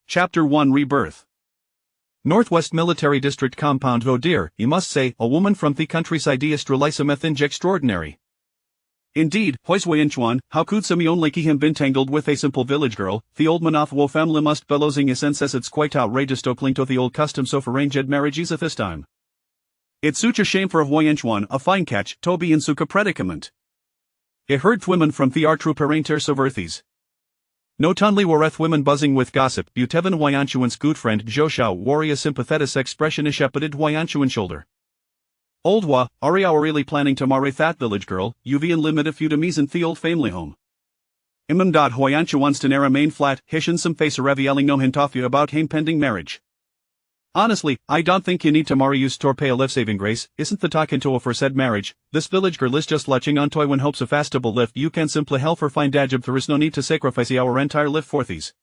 Chapter 1 Rebirth. Northwest Military District Compound. Oh dear, you must say, a woman from the countryside Eastralisamethinge extraordinary. Indeed, Hoiswayanchuan, how could some only him been tangled with a simple village girl, the old Manoth wo family must bellowsing is says it's quite outrageous to cling to the old custom so for arranged marriages at this time. It's such a shame for a Hoyanchuan, a fine catch, to be in such a predicament. I heard women from the true parenter soverthes. No tonly wareth women buzzing with gossip, Butevan Hoyanchuan's good friend Joshua wore a sympathetic expression shepherded Hoyanchuan shoulder. Old wa, are you really planning to marry that village girl, UV and limit a few to me's in the old family home. Imam. Hoyanchuan's tenera main flat, hishin some face a revealing no hintofia about him pending marriage. Honestly, I don't think you need to marry use torpe a life saving grace, isn't the talk into a for said marriage, this village girl is just latching on toy when hopes a fastable lift you can simply help her find dajab there is no need to sacrifice our entire life for these.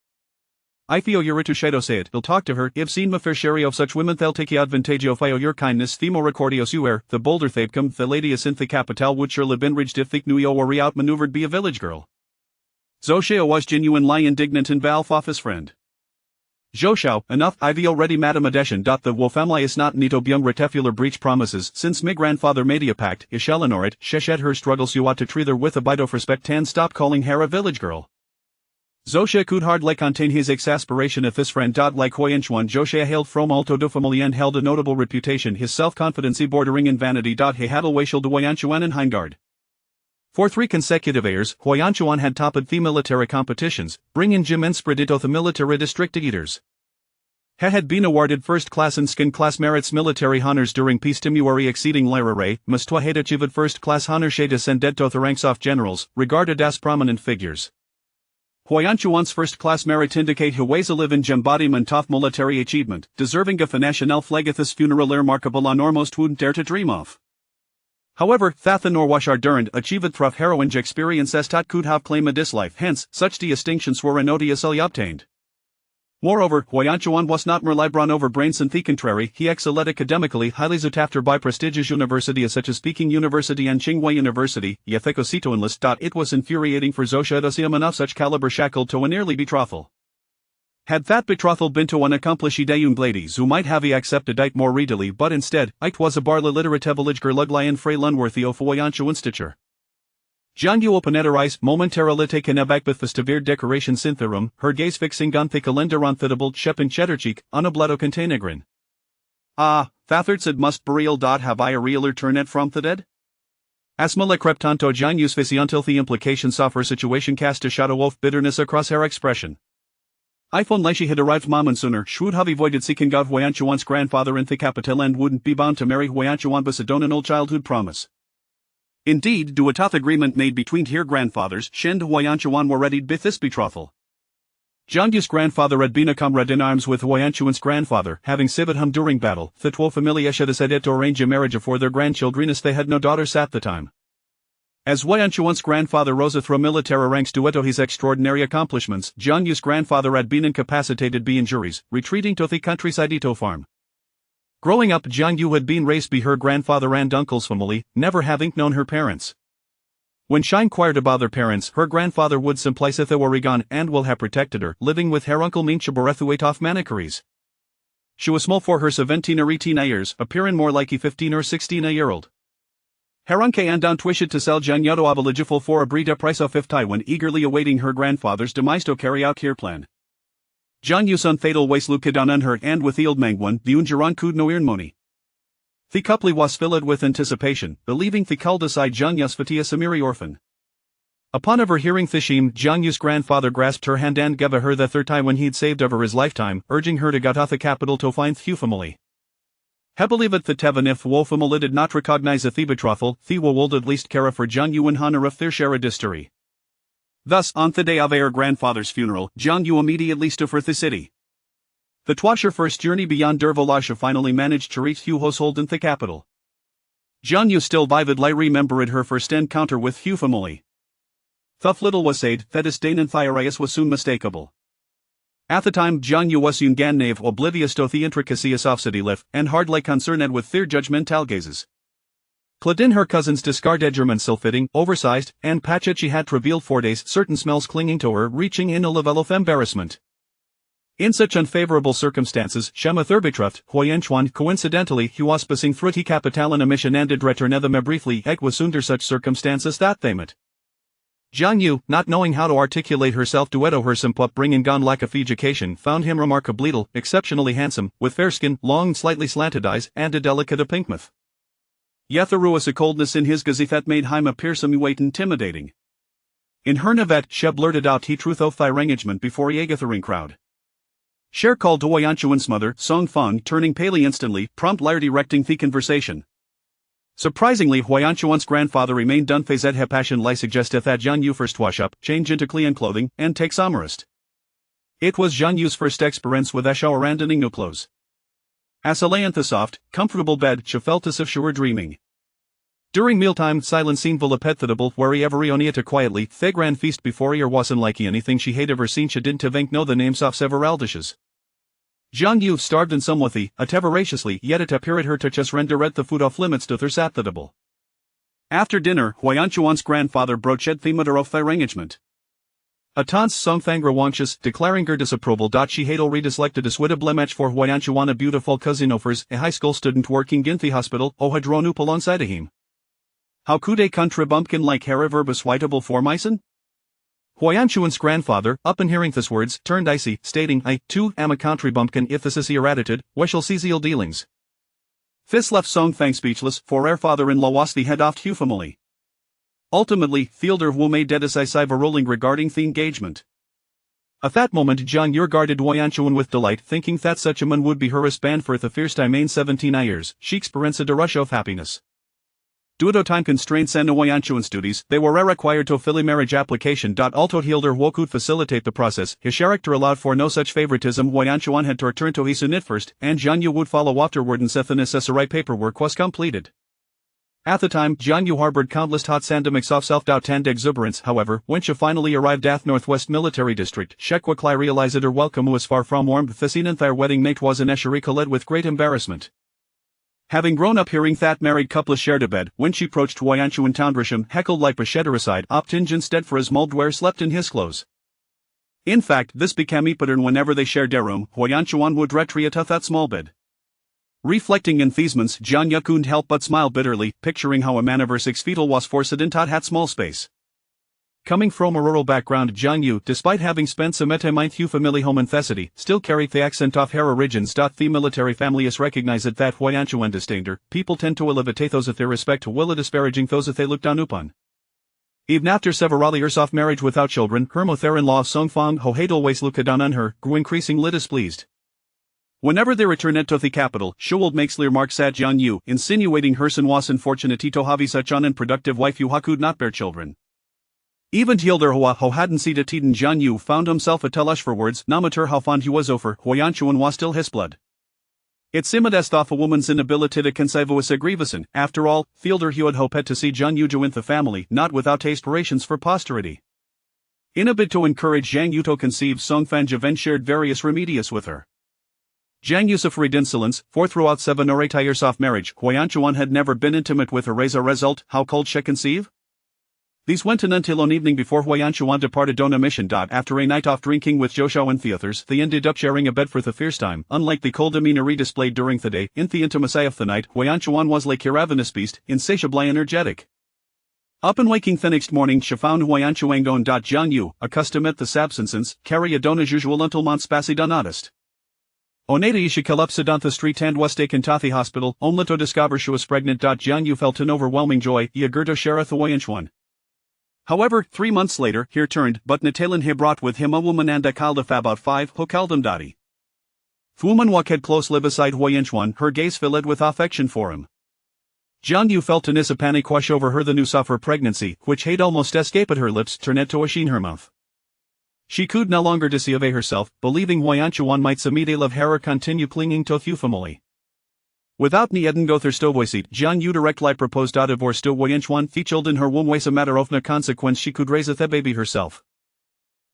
I feel yuritu shado say it, will talk to her, if seen ma fair share of such women they'll take advantage of your kindness themo recordios you er, the bolder they'd the lady is in the capital would surely been ridged if think nuyo or outmaneuvered be a village girl. Zosheo was genuine lie indignant and Valf off his friend. Joshua, enough, I've already madam adeshan. The wo family is not neat of young reticular breach promises, since me grandfather made a pact, ishel it, sheshed her struggles you ought to treat her with a bite of respect tan stop calling her a village girl. Zosha could hardly contain his exasperation if this friend. Like Hoyanchuan Joshua hailed from alto de family and held a notable reputation his self-confidency bordering in vanity. He had always de Hoyanchuan and Heingard. For 3 consecutive years, Hoyanchuan had topped the military competitions, bringing Jim and Spredito the military district eaters. He had been awarded first-class and skin-class merits military honors during peace timuari exceeding Lyra Ray, Mustwa had achieved first-class honor shade ascended to the ranks of generals, regarded as prominent figures. Hoyanchuan's first-class merit indicate he weighs a live in embodiment of military achievement, deserving of a national flag at this funeral remarkable on almost wouldn't dare to dream of. However, Thatha Norwashar Durand achieved through heroinge experience as Tot could have claimed this life, hence, such distinctions were inodiously obtained. Moreover, Hoyanchuan was not mer libron over brains and the contrary, he excelled academically highly sought after by prestigious universities such as Peking University and Tsinghua University, Yethekosito enlist. It was infuriating for Zosha to see a man of such caliber shackled to a nearly betrothal. Had that betrothal been to an accomplished young ladies who might have accepted it more readily, but instead, it was a barley literate village girl and frail unworthy of Hoyanchuan stature. Jiang Yu openetarized momentarily taken aback with the severe decoration syntherum, her gaze fixing on the calendar on thitable shep and cheddarcheek, on a blado containegrin. Ah, Thathard said must burial. Have I a realer turnet from the dead? Asmala crept onto Jiang Yu's face until the implications of her situation cast a shadow of bitterness across her expression. iPhone Leishi had arrived moment sooner, Shwood have avoided seeking out Hoyanchuan's grandfather in the capital and wouldn't be bound to marry Hoyanchuan Basadon an old childhood promise. Indeed, due a tough agreement made between her grandfathers, Shen Hoyanchuan were ready with this betrothal. Jiang Yu's grandfather had been a comrade in arms with Hoyanchuan's grandfather, having civet him during battle, the two familia should have decided to arrange a marriage for their grandchildren as they had no daughters at the time. As Hoyanchuan's grandfather rose through military ranks due to his extraordinary accomplishments, Jiang Yu's grandfather had been incapacitated by injuries, retreating to the countryside Ito farm. Growing up, Jiang Yu had been raised by her grandfather and uncle's family, never having known her parents. When she inquired about their parents, her grandfather would simply say they were gone and will have protected her, living with her uncle Minchaborethuate off Manicaries. She was small for her 17 or 18 years, appearing more like a 15 or 16-year-old. Herunke and don't wish it to sell Janyoto Abalijiful for a breed price of 50 when eagerly awaiting her grandfather's demise to carry out her plan. Jiang Yu's unfatal waste Lukidan on her and with Ield Mangwan, the Unjaran Kud no Irnmoni. The couple was filled with anticipation, believing the coldest Jiang Yu's Fatia Samiri orphan. Upon overhearing Thishim, Jiang Yu's grandfather grasped her hand and gave her the third time when he'd saved over his lifetime, urging her to go to the capital to find Thew family. He believed that Tevan if Wo family did not recognize a the betrothal, the would at least care for Jiang Yu in honor of their share history. Thus, on the day of her grandfather's funeral, Jiang Yu immediately stood for the city. The Twasher first journey beyond Dervolasha finally managed to reach Thew household in the capital. Jiang Yu still vividly remembered her first encounter with Thew family. Thuff little was said, that disdain and Thyrias was soon mistakable. At the time, Jiang Yu was Yungan knave oblivious to the intricacies of city life, and hardly concerned with their judgmental gazes. Clad in her cousin's discard edgerman ill-fitting, oversized, and patchet she had revealed for days certain smells clinging to her reaching in a level of embarrassment. In such unfavorable circumstances, Shamathurbetraft, Huyenchuan, coincidentally, huaspasing thruti kapitalan emission ended returnethem briefly ek was under such circumstances that theymet. Jiang Yu, not knowing how to articulate herself duetto her simpop bringing gone lack of education, found him remarkably exceptionally handsome, with fair skin, long slightly slanted eyes, and a delicate pinkmouth. Yet there was a coldness in his gaze that made him appear somewhat intimidating. In her navet, she blurted out he truth of thy arrangement before a gathering crowd. Cher called to Huyenchuan's mother, Song Feng, turning pale instantly, promptly directing the conversation. Surprisingly, Huyenchuan's grandfather remained unfazed. He passionately suggested that Jiang Yu first wash up, change into clean clothing, and take sommerist. It was Jiang Yu's first experience with a shower and new clothes. As he lay in the soft, comfortable bed, she felt as if she were dreaming. During mealtime, silence seemed volapethetable, wherever Ioniata quietly, the grand feast before her wasn't like anything she had ever seen. She didn't think know the names of several dishes. Jiang Yu starved and somewhat voraciously, yet it appeared her to just rendered the food off limits to thersathetable. After dinner, Huyenchuan's grandfather broached the matter of the arrangement. Atans Songfangra wanches, declaring her disapproval. She had already selected a suitable match for Huyenchuan, a beautiful cousin offers, a high school student working in the hospital, hadronu alongside of him. How could a country bumpkin like her ever be suitable for myson? Huyenchuan's grandfather, upon hearing these words, turned icy, stating, I, too, am a country bumpkin if this is your attitude, we shall see zeal dealings. This left Song Fang speechless, for her father-in-law was the head off family. Ultimately, Fielder Wu made a decisive ruling regarding the engagement. At that moment Jiang Yu regarded Huyenchuan with delight, thinking that such a man would be her husband for the first time in 17 years. She experienced a rush of happiness. Due to time constraints and Huyenchuan's duties, they were required to fill a marriage application. Although Hilder Wu could facilitate the process, his character allowed for no such favoritism. Huyenchuan had to return to his unit first, and Jiang Yu would follow afterward until the necessary paperwork was completed. At the time, Jiang Yu harbored countless hot sandemics of self-doubt and exuberance. However, when she finally arrived at Northwest Military District, she quickly realized that her welcome was far from warm. The scene and their wedding night was an escherika led with great embarrassment. Having grown up hearing that married couple shared a bed, when she approached Huyenchuan Townbrisham, heckled like a aside, opted instead for his moldware slept in his clothes. In fact, this became a pattern whenever they shared their room. Huyenchuan would retreat to that small bed. Reflecting in these months, Jiang Yu couldn't help but smile bitterly, picturing how a man of her 6 feet was forced into that small space. Coming from a rural background, Jiang Yu, despite having spent some time in family home in Thessaly, still carried the accent of her origins. The military family is recognized that Huyenchuan disdained her. People tend to elevate those of their respect while disparaging those that they look down upon. Even after several years of marriage without children, her mother-in-law Song Feng, who had always looked down on her, grew increasingly displeased. Whenever they returned to the capital, she would make remarks at Jiang Yu, insinuating her son was unfortunate to have such an unproductive wife who could not bear children. Even Hilder who hadn't seen it eaten Jiang Yu found himself a telush for words, no matter how fond he was over Huyenchuan was still his blood. It seemed as though a woman's inability to conceive was a grievous. After all, Fielder he had hoped to see Jiang Yu join the family, not without aspirations for posterity. In a bid to encourage Jiang Yu to conceive, Song Fan Javen shared various remedies with her. Jiang Yu suffered insolence, for throughout 7 or 8 years of marriage, Huyenchuan had never been intimate with her. As a result, how could she conceive? These went on until an evening before Huyenchuan departed on a mission. After a night of drinking with Zhou and the others, they ended up sharing a bed for the first time. Unlike the cold demeanor displayed during the day, in the intimacy of the night, Huyenchuan was like a ravenous beast, insatiably energetic. Upon waking the next morning, she found Huyenchuan gone. Jiang Yu, accustomed at the absences, carry a don as usual until Montspassi donatist. Onata she collapsed on the street and was taken to the hospital, only to discover she was pregnant. Jiang Yu felt an overwhelming joy, Yagurto Sheriff Huyenchuan. However, 3 months later, he returned, but Natalin he brought with him a woman and a child of about 5 who called him Daddy. The woman walked closely beside Huyenchuan, her gaze filled with affection for him. Jiang Yu felt an panic wash over her. The news of her pregnancy, which had almost escaped her lips, turned to a sheen her mouth. She could no longer deceive herself, believing Huyenchuan might some day love her or continue clinging to the family. Without ni eden go thirstovoisit, Jiang Yu directly proposed a divorce to Huyenchuan. The child in her womb was a matter of no consequence. She could raise the baby herself.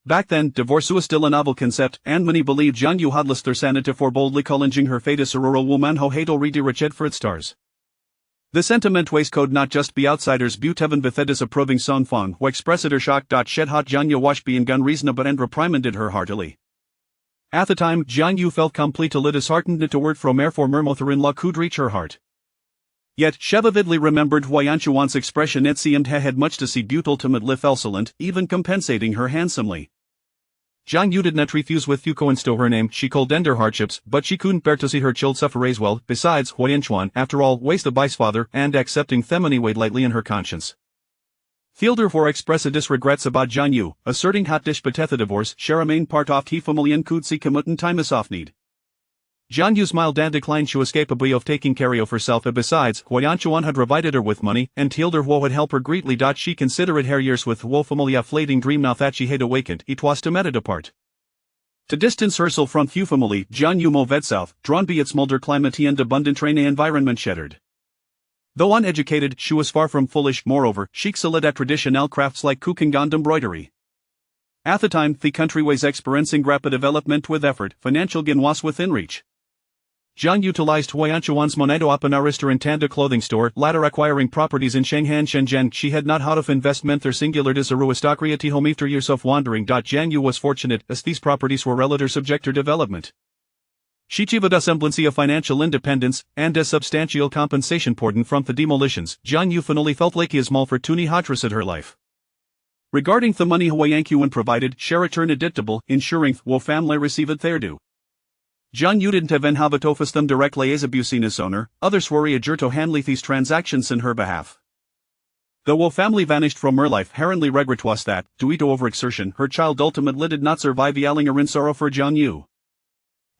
Back then, divorce was still a novel concept, and many believed Jiang Yu had lost their sanity for boldly challenging her fate as a rural woman who had already reached for its stars. The sentiment was could not just be outsiders but even Bethedis approving Song Feng, who expressed her shock. Shed hot Jiang Yu wash being gun reasonable and reprimanded her heartily. At the time, Jiang Yu felt completely disheartened to word from for Mermotharin la could reach her heart. Yet, she vividly remembered Huayanchuan's expression it seemed he had much to see but ultimately excellent, even compensating her handsomely. Jiang Yu did not refuse with Fuko and stow her name, she called ender hardships, but she couldn't bear to see her child suffer as well. Besides, Huayanchuan, after all, was the vice father, and accepting Themony weighed lightly in her conscience. Fielder for express a disregrets about Jiang Yu, asserting hot dish betetha divorce, Sharamain part off he familien could see commuten timus off need. Jiang Yu smiled and declined to escape a way of taking care of herself. Besides, Huayanchuan had provided her with money, and Tilder Huo had helped her greatly. She considered her years with Huo familia flating dream now that she had awakened, it was to medit apart. To distance herself from Hu family, Jiang Yu moved south, drawn by its milder climate and abundant rain environment shattered. Though uneducated, she was far from foolish. Moreover, she excelled at traditional crafts like cooking and embroidery. At the time, the country was experiencing rapid development with effort, financial gain was within reach. Jiang utilized Huayanchuan's Monedo Apanarister and Tanda clothing store, latter acquiring properties in Shanghai and Shenzhen. She had not out of investment their singular disaristocracy home after years of wandering. Jiang Yu was fortunate, as these properties were relatively subject to development. She achieved a semblance of financial independence, and a substantial compensation pardon from the demolitions. Jiang Yu finally felt like he is small fortuny hadras at her life. Regarding the money Huayanchuan provided, she returned editable, ensuring Huo family received their due. Jiang Yu didn't have inhabitofus them directly as a business owner, others were eager to handle these transactions in her behalf. The Huo family vanished from her life. Herently regret was that, due to overexertion, her child ultimately did not survive, yelling her in sorrow for Jiang Yu.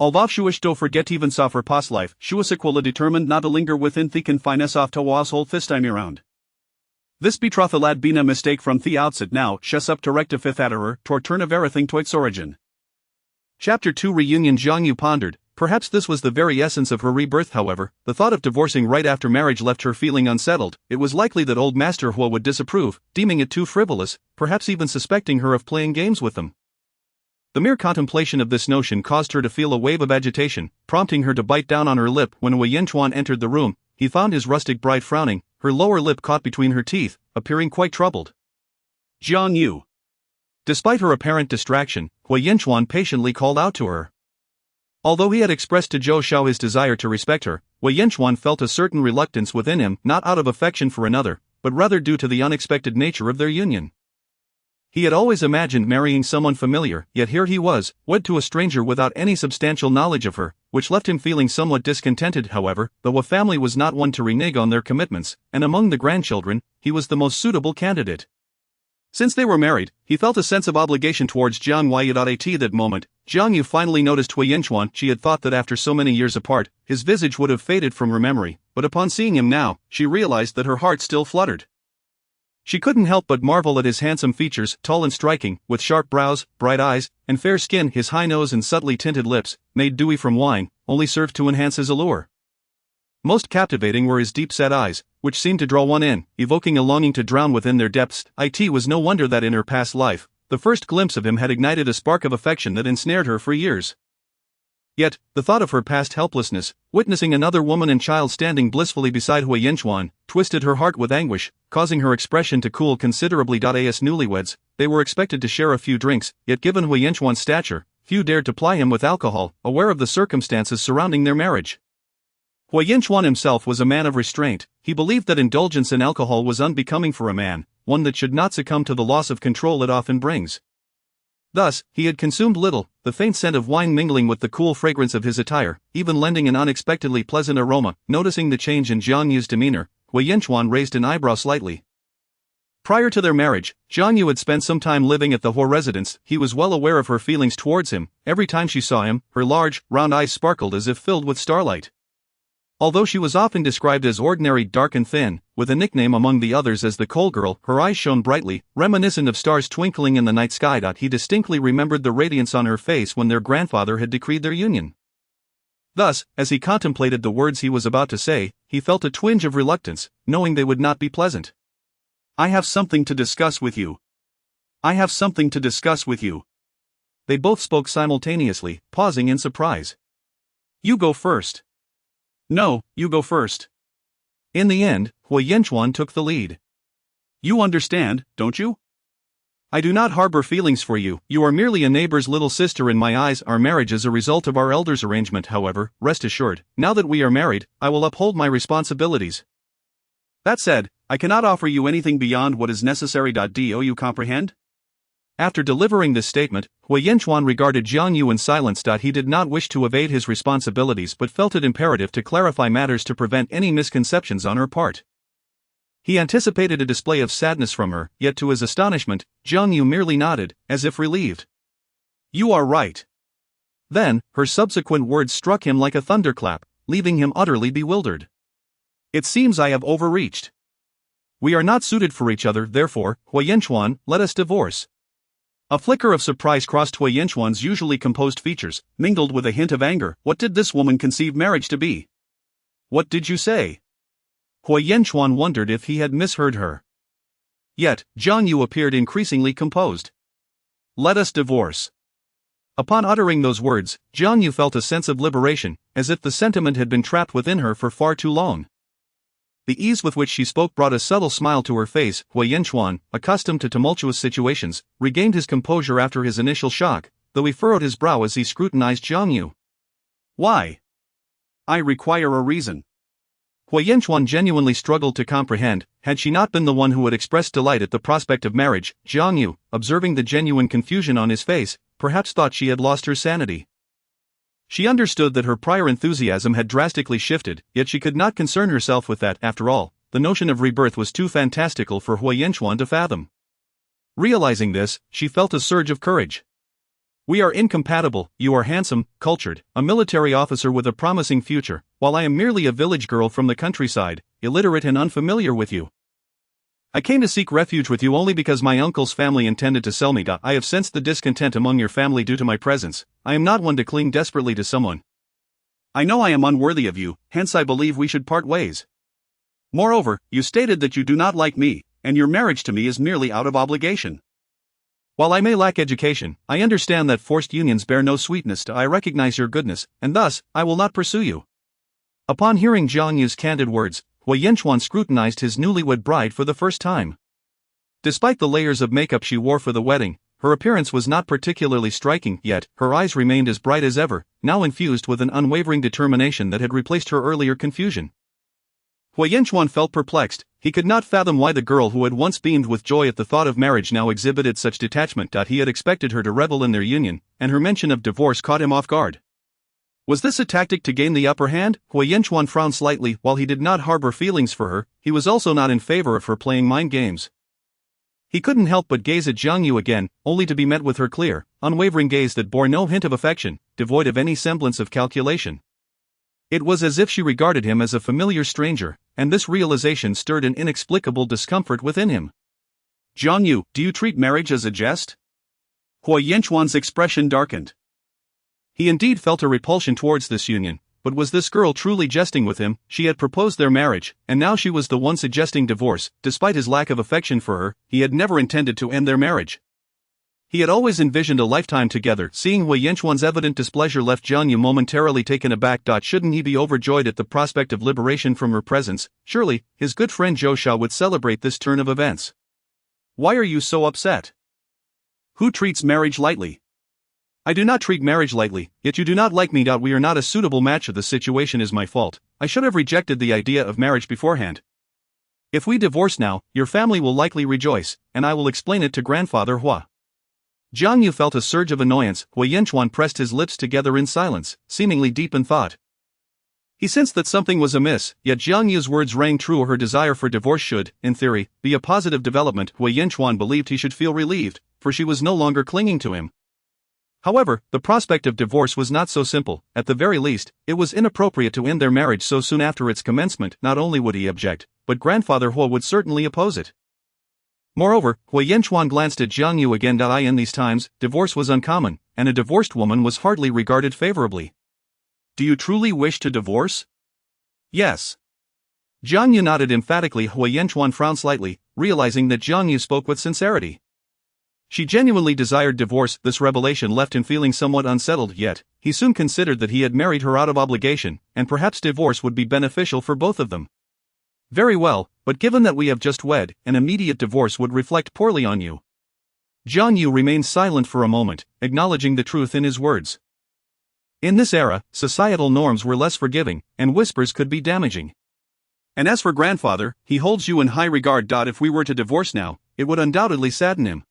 Although she wished to forget even saw her past life, she was equally determined not to linger within the confines of Tawa's hold this time around. This betrothal had been a mistake from the outset. Now, she's up to rectify that error, to return of everything to its origin. Chapter 2 Reunion. Jiang Yu pondered. Perhaps this was the very essence of her rebirth. However, the thought of divorcing right after marriage left her feeling unsettled. It was likely that old Master Huo would disapprove, deeming it too frivolous, perhaps even suspecting her of playing games with them. The mere contemplation of this notion caused her to feel a wave of agitation, prompting her to bite down on her lip. When Huayanchuan entered the room, he found his rustic bride frowning, her lower lip caught between her teeth, appearing quite troubled. Jiang Yu. Despite her apparent distraction, Huayanchuan patiently called out to her. Although he had expressed to Zhou Xiao his desire to respect her, Huayanchuan felt a certain reluctance within him, not out of affection for another, but rather due to the unexpected nature of their union. He had always imagined marrying someone familiar, yet here he was, wed to a stranger without any substantial knowledge of her, which left him feeling somewhat discontented. However, the Huo family was not one to renege on their commitments, and among the grandchildren, he was the most suitable candidate. Since they were married, he felt a sense of obligation towards Jiang Yu. At that moment, Jiang Yu finally noticed Huayanchuan. She had thought that after so many years apart, his visage would have faded from her memory, but upon seeing him now, she realized that her heart still fluttered. She couldn't help but marvel at his handsome features, tall and striking, with sharp brows, bright eyes, and fair skin. His high nose and subtly tinted lips, made dewy from wine, only served to enhance his allure. Most captivating were his deep-set eyes, which seemed to draw one in, evoking a longing to drown within their depths. It was no wonder that in her past life, the first glimpse of him had ignited a spark of affection that ensnared her for years. Yet, the thought of her past helplessness, witnessing another woman and child standing blissfully beside Huayanchuan, twisted her heart with anguish, causing her expression to cool considerably. As newlyweds, they were expected to share a few drinks, yet given Huayanchuan's stature, few dared to ply him with alcohol, aware of the circumstances surrounding their marriage. Huayanchuan himself was a man of restraint. He believed that indulgence in alcohol was unbecoming for a man, one that should not succumb to the loss of control it often brings. Thus, he had consumed little, the faint scent of wine mingling with the cool fragrance of his attire, even lending an unexpectedly pleasant aroma. Noticing the change in Jiang Yu's demeanor, Huayanchuan raised an eyebrow slightly. Prior to their marriage, Jiang Yu had spent some time living at the Huo residence. He was well aware of her feelings towards him. Every time she saw him, her large, round eyes sparkled as if filled with starlight. Although she was often described as ordinary, dark and thin, with a nickname among the others as the Coal Girl, her eyes shone brightly, reminiscent of stars twinkling in the night sky. He distinctly remembered the radiance on her face when their grandfather had decreed their union. Thus, as he contemplated the words he was about to say, he felt a twinge of reluctance, knowing they would not be pleasant. "I have something to discuss with you. I have something to discuss with you." They both spoke simultaneously, pausing in surprise. "You go first." "No, you go first." In the end, Huayanchuan took the lead. "You understand, don't you?" I do not harbor feelings for you, you are merely a neighbor's little sister in my eyes. Our marriage is a result of our elders' arrangement, however, rest assured, now that we are married, I will uphold my responsibilities. That said, I cannot offer you anything beyond what is necessary. Do you comprehend? After delivering this statement, Hui Yanchuan regarded Jiang Yu in silence. He did not wish to evade his responsibilities but felt it imperative to clarify matters to prevent any misconceptions on her part. He anticipated a display of sadness from her, yet to his astonishment, Jiang Yu merely nodded, as if relieved. You are right. Then, her subsequent words struck him like a thunderclap, leaving him utterly bewildered. It seems I have overreached. We are not suited for each other, therefore, Hui Yanchuan, let us divorce. A flicker of surprise crossed Hui Yanchuan's usually composed features, mingled with a hint of anger. What did this woman conceive marriage to be? What did you say? Hui Yanchuan wondered if he had misheard her. Yet, Jiang Yu appeared increasingly composed. Let us divorce. Upon uttering those words, Jiang Yu felt a sense of liberation, as if the sentiment had been trapped within her for far too long. The ease with which she spoke brought a subtle smile to her face. Hui Yanchuan, accustomed to tumultuous situations, regained his composure after his initial shock, though he furrowed his brow as he scrutinized Jiang Yu. Why? I require a reason. Hui Yanchuan genuinely struggled to comprehend. Had she not been the one who had expressed delight at the prospect of marriage, Jiang Yu, observing the genuine confusion on his face, perhaps thought she had lost her sanity. She understood that her prior enthusiasm had drastically shifted, yet she could not concern herself with that. After all, the notion of rebirth was too fantastical for Hui Yanchuan to fathom. Realizing this, she felt a surge of courage. We are incompatible. You are handsome, cultured, a military officer with a promising future, while I am merely a village girl from the countryside, illiterate and unfamiliar with you. I came to seek refuge with you only because my uncle's family intended to sell me. I have sensed the discontent among your family due to my presence. I am not one to cling desperately to someone. I know I am unworthy of you, hence I believe we should part ways. Moreover, you stated that you do not like me, and your marriage to me is merely out of obligation. While I may lack education, I understand that forced unions bear no sweetness. I recognize your goodness, and thus, I will not pursue you. Upon hearing Jiang Yu's candid words, Hui Yanchuan scrutinized his newlywed bride for the first time. Despite the layers of makeup she wore for the wedding, her appearance was not particularly striking, yet, her eyes remained as bright as ever, now infused with an unwavering determination that had replaced her earlier confusion. Hui Yanchuan felt perplexed. He could not fathom why the girl who had once beamed with joy at the thought of marriage now exhibited such detachment. He had expected her to revel in their union, and her mention of divorce caught him off guard. Was this a tactic to gain the upper hand? Hui Yanchuan frowned slightly. While he did not harbor feelings for her, he was also not in favor of her playing mind games. He couldn't help but gaze at Jiang Yu again, only to be met with her clear, unwavering gaze that bore no hint of affection, devoid of any semblance of calculation. It was as if she regarded him as a familiar stranger, and this realization stirred an inexplicable discomfort within him. Jiang Yu, do you treat marriage as a jest? Hui Yanchuan's expression darkened. He indeed felt a repulsion towards this union, but was this girl truly jesting with him? She had proposed their marriage, and now she was the one suggesting divorce. Despite his lack of affection for her, he had never intended to end their marriage. He had always envisioned a lifetime together. Seeing Hui Yanchuan's evident displeasure left Jiang Yu momentarily taken aback. Shouldn't he be overjoyed at the prospect of liberation from her presence? Surely, his good friend Zhou Xiao would celebrate this turn of events. Why are you so upset? Who treats marriage lightly? I do not treat marriage lightly, yet you do not like me. We are not a suitable match. The situation is my fault. I should have rejected the idea of marriage beforehand. If we divorce now, your family will likely rejoice, and I will explain it to grandfather Hua. Jiang Yu felt a surge of annoyance. Hui Yanchuan pressed his lips together in silence, seemingly deep in thought. He sensed that something was amiss, yet Jiang Yu's words rang true. Her desire for divorce should, in theory, be a positive development. Hui Yanchuan believed he should feel relieved, for she was no longer clinging to him. However, the prospect of divorce was not so simple. At the very least, it was inappropriate to end their marriage so soon after its commencement. Not only would he object, but grandfather Hua would certainly oppose it. Moreover, Hui Yanchuan glanced at Jiang Yu again. In these times, divorce was uncommon, and a divorced woman was hardly regarded favorably. Do you truly wish to divorce? Yes. Jiang Yu nodded emphatically. Hui Yanchuan frowned slightly, realizing that Jiang Yu spoke with sincerity. She genuinely desired divorce. This revelation left him feeling somewhat unsettled, yet, he soon considered that he had married her out of obligation, and perhaps divorce would be beneficial for both of them. Very well, but given that we have just wed, an immediate divorce would reflect poorly on you. Jiang Yu remained silent for a moment, acknowledging the truth in his words. In this era, societal norms were less forgiving, and whispers could be damaging. And as for grandfather, he holds you in high regard. If we were to divorce now, it would undoubtedly sadden him.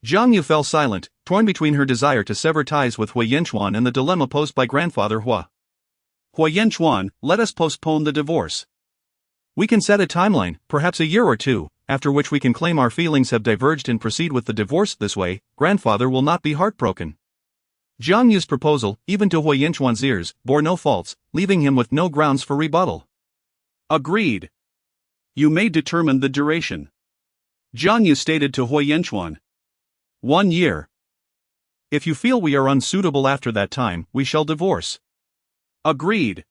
Jiang Yu fell silent, torn between her desire to sever ties with Hui Yanchuan and the dilemma posed by grandfather Hua. Hui Yanchuan, let us postpone the divorce. We can set a timeline, perhaps a year or two, after which we can claim our feelings have diverged and proceed with the divorce. This way, grandfather will not be heartbroken. Jiang Yu's proposal, even to Hui Yanchuan's ears, bore no faults, leaving him with no grounds for rebuttal. Agreed. You may determine the duration. Jiang Yu stated to Hui Yanchuan. 1 year. If you feel we are unsuitable after that time, we shall divorce. Agreed.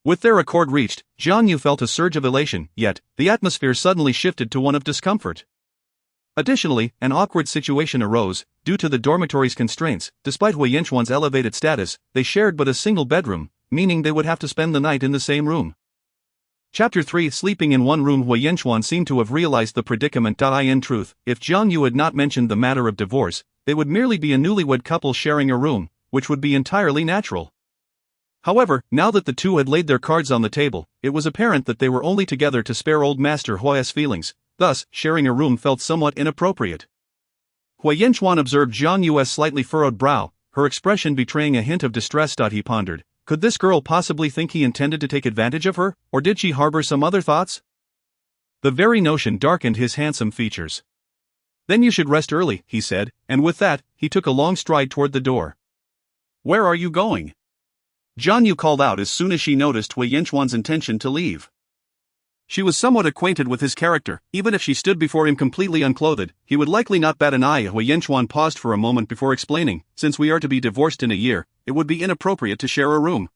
With their accord reached, Jiang Yu felt a surge of elation, yet, the atmosphere suddenly shifted to one of discomfort. Additionally, an awkward situation arose, due to the dormitory's constraints. Despite Hui Yanchuan's elevated status, they shared but a single bedroom, meaning they would have to spend the night in the same room. Chapter 3 Sleeping in one room. Hui Yanchuan seemed to have realized the predicament. In truth, if Jiang Yu had not mentioned the matter of divorce, they would merely be a newlywed couple sharing a room, which would be entirely natural. However, now that the two had laid their cards on the table, it was apparent that they were only together to spare old Master Hui's feelings, thus, sharing a room felt somewhat inappropriate. Hui Yanchuan observed Jiang Yu's slightly furrowed brow, her expression betraying a hint of distress. He pondered. Could this girl possibly think he intended to take advantage of her, or did she harbor some other thoughts? The very notion darkened his handsome features. Then you should rest early, he said, and with that, he took a long stride toward the door. Where are you going? Jiang Yu called out as soon as she noticed Hui Yanchuan's intention to leave. She was somewhat acquainted with his character. Even if she stood before him completely unclothed, he would likely not bat an eye. Hui Yanchuan paused for a moment before explaining, since we are to be divorced in a year, it would be inappropriate to share a room.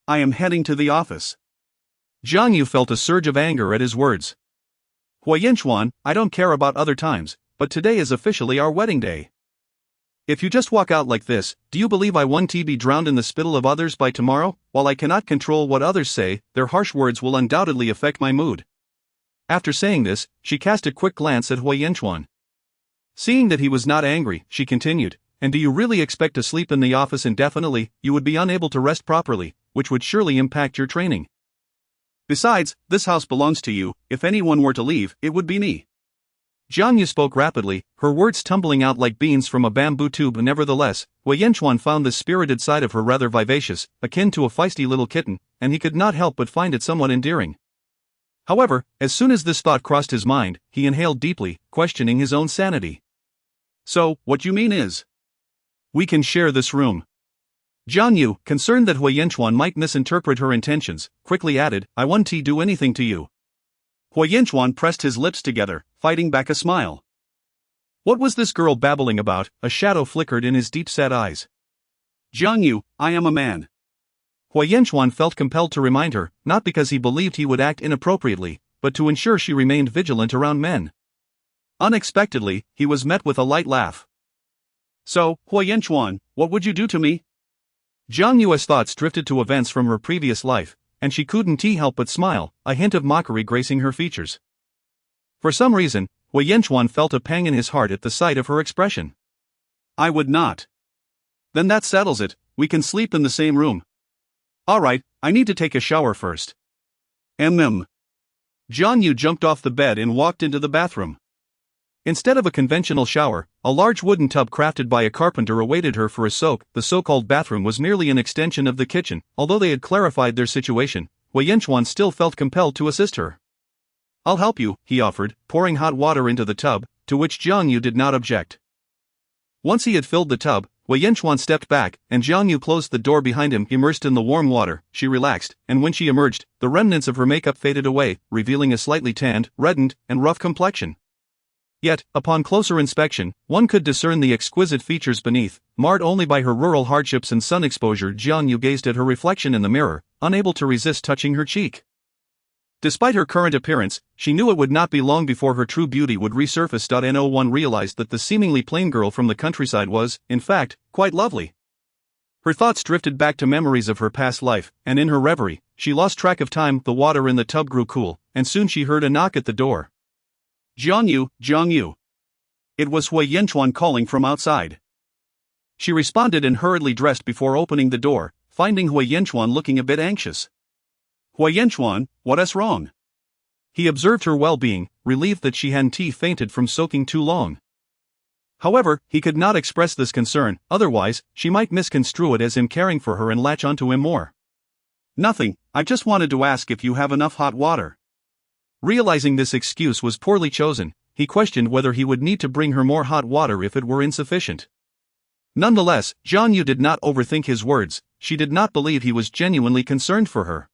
I am heading to the office. Jiang Yu felt a surge of anger at his words. Hui Yanchuan, I don't care about other times, but today is officially our wedding day. If you just walk out like this, do you believe I want to be drowned in the spittle of others by tomorrow? While I cannot control what others say, their harsh words will undoubtedly affect my mood. After saying this, she cast a quick glance at Hui Yanchuan. Seeing that he was not angry, she continued, and do you really expect to sleep in the office indefinitely? You would be unable to rest properly, which would surely impact your training. Besides, this house belongs to you. If anyone were to leave, it would be me. Jiang Yu spoke rapidly, her words tumbling out like beans from a bamboo tube. Nevertheless, Hui Yanchuan found this spirited side of her rather vivacious, akin to a feisty little kitten, and he could not help but find it somewhat endearing. However, as soon as this thought crossed his mind, he inhaled deeply, questioning his own sanity. So, what you mean is? We can share this room. Jiang Yu, concerned that Hui Yanchuan might misinterpret her intentions, quickly added, I won't do anything to you. Hui Yanchuan pressed his lips together, fighting back a smile. What was this girl babbling about? A shadow flickered in his deep-set eyes. Jiang Yu, I am a man. Hui Yanchuan felt compelled to remind her, not because he believed he would act inappropriately, but to ensure she remained vigilant around men. Unexpectedly, he was met with a light laugh. So, Hui Yanchuan, what would you do to me? Jiang Yu's thoughts drifted to events from her previous life, and she couldn't help but smile, a hint of mockery gracing her features. For some reason, Hui Yanchuan felt a pang in his heart at the sight of her expression. I would not. Then that settles it, we can sleep in the same room. Alright, I need to take a shower first. Jiang Yu jumped off the bed and walked into the bathroom. Instead of a conventional shower, a large wooden tub crafted by a carpenter awaited her for a soak. The so-called bathroom was merely an extension of the kitchen. Although they had clarified their situation, Hui Yanchuan still felt compelled to assist her. I'll help you, he offered, pouring hot water into the tub, to which Jiang Yu did not object. Once he had filled the tub, Hui Yanchuan stepped back, and Jiang Yu closed the door behind him. Immersed in the warm water, she relaxed, and when she emerged, the remnants of her makeup faded away, revealing a slightly tanned, reddened, and rough complexion. Yet, upon closer inspection, one could discern the exquisite features beneath, marred only by her rural hardships and sun exposure. Jiang Yu gazed at her reflection in the mirror, unable to resist touching her cheek. Despite her current appearance, she knew it would not be long before her true beauty would resurface. No one realized that the seemingly plain girl from the countryside was, in fact, quite lovely. Her thoughts drifted back to memories of her past life, and in her reverie, she lost track of time. The water in the tub grew cool, and soon she heard a knock at the door. Jiang Yu. It was Hui Yanchuan calling from outside. She responded and hurriedly dressed before opening the door, finding Hui Yanchuan looking a bit anxious. Hui Yanchuan, what's wrong? He observed her well-being, relieved that she hadn't fainted from soaking too long. However, he could not express this concern, otherwise, she might misconstrue it as him caring for her and latch onto him more. Nothing, I just wanted to ask if you have enough hot water. Realizing this excuse was poorly chosen, he questioned whether he would need to bring her more hot water if it were insufficient. Nonetheless, Jiang Yu did not overthink his words, she did not believe he was genuinely concerned for her.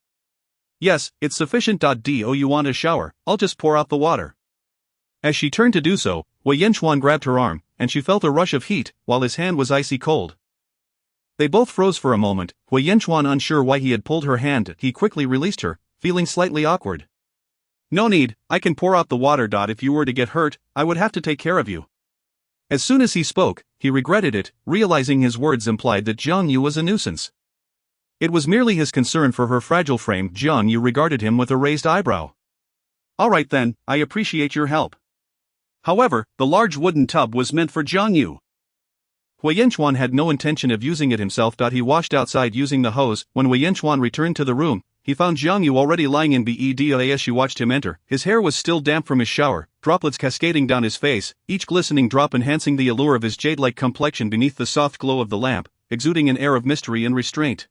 Yes, it's sufficient. Do you want a shower? I'll just pour out the water. As she turned to do so, Hui Yanchuan grabbed her arm, and she felt a rush of heat, while his hand was icy cold. They both froze for a moment, Hui Yanchuan unsure why he had pulled her hand. He quickly released her, feeling slightly awkward. No need, I can pour out the water. If you were to get hurt, I would have to take care of you. As soon as he spoke, he regretted it, realizing his words implied that Jiang Yu was a nuisance. It was merely his concern for her fragile frame. Jiang Yu regarded him with a raised eyebrow. Alright then, I appreciate your help. However, the large wooden tub was meant for Jiang Yu. Hui Yanchuan had no intention of using it himself. He washed outside using the hose. When Hui Yanchuan returned to the room, he found Jiang Yu already lying in bed as she watched him enter. His hair was still damp from his shower, droplets cascading down his face, each glistening drop enhancing the allure of his jade-like complexion beneath the soft glow of the lamp, exuding an air of mystery and restraint.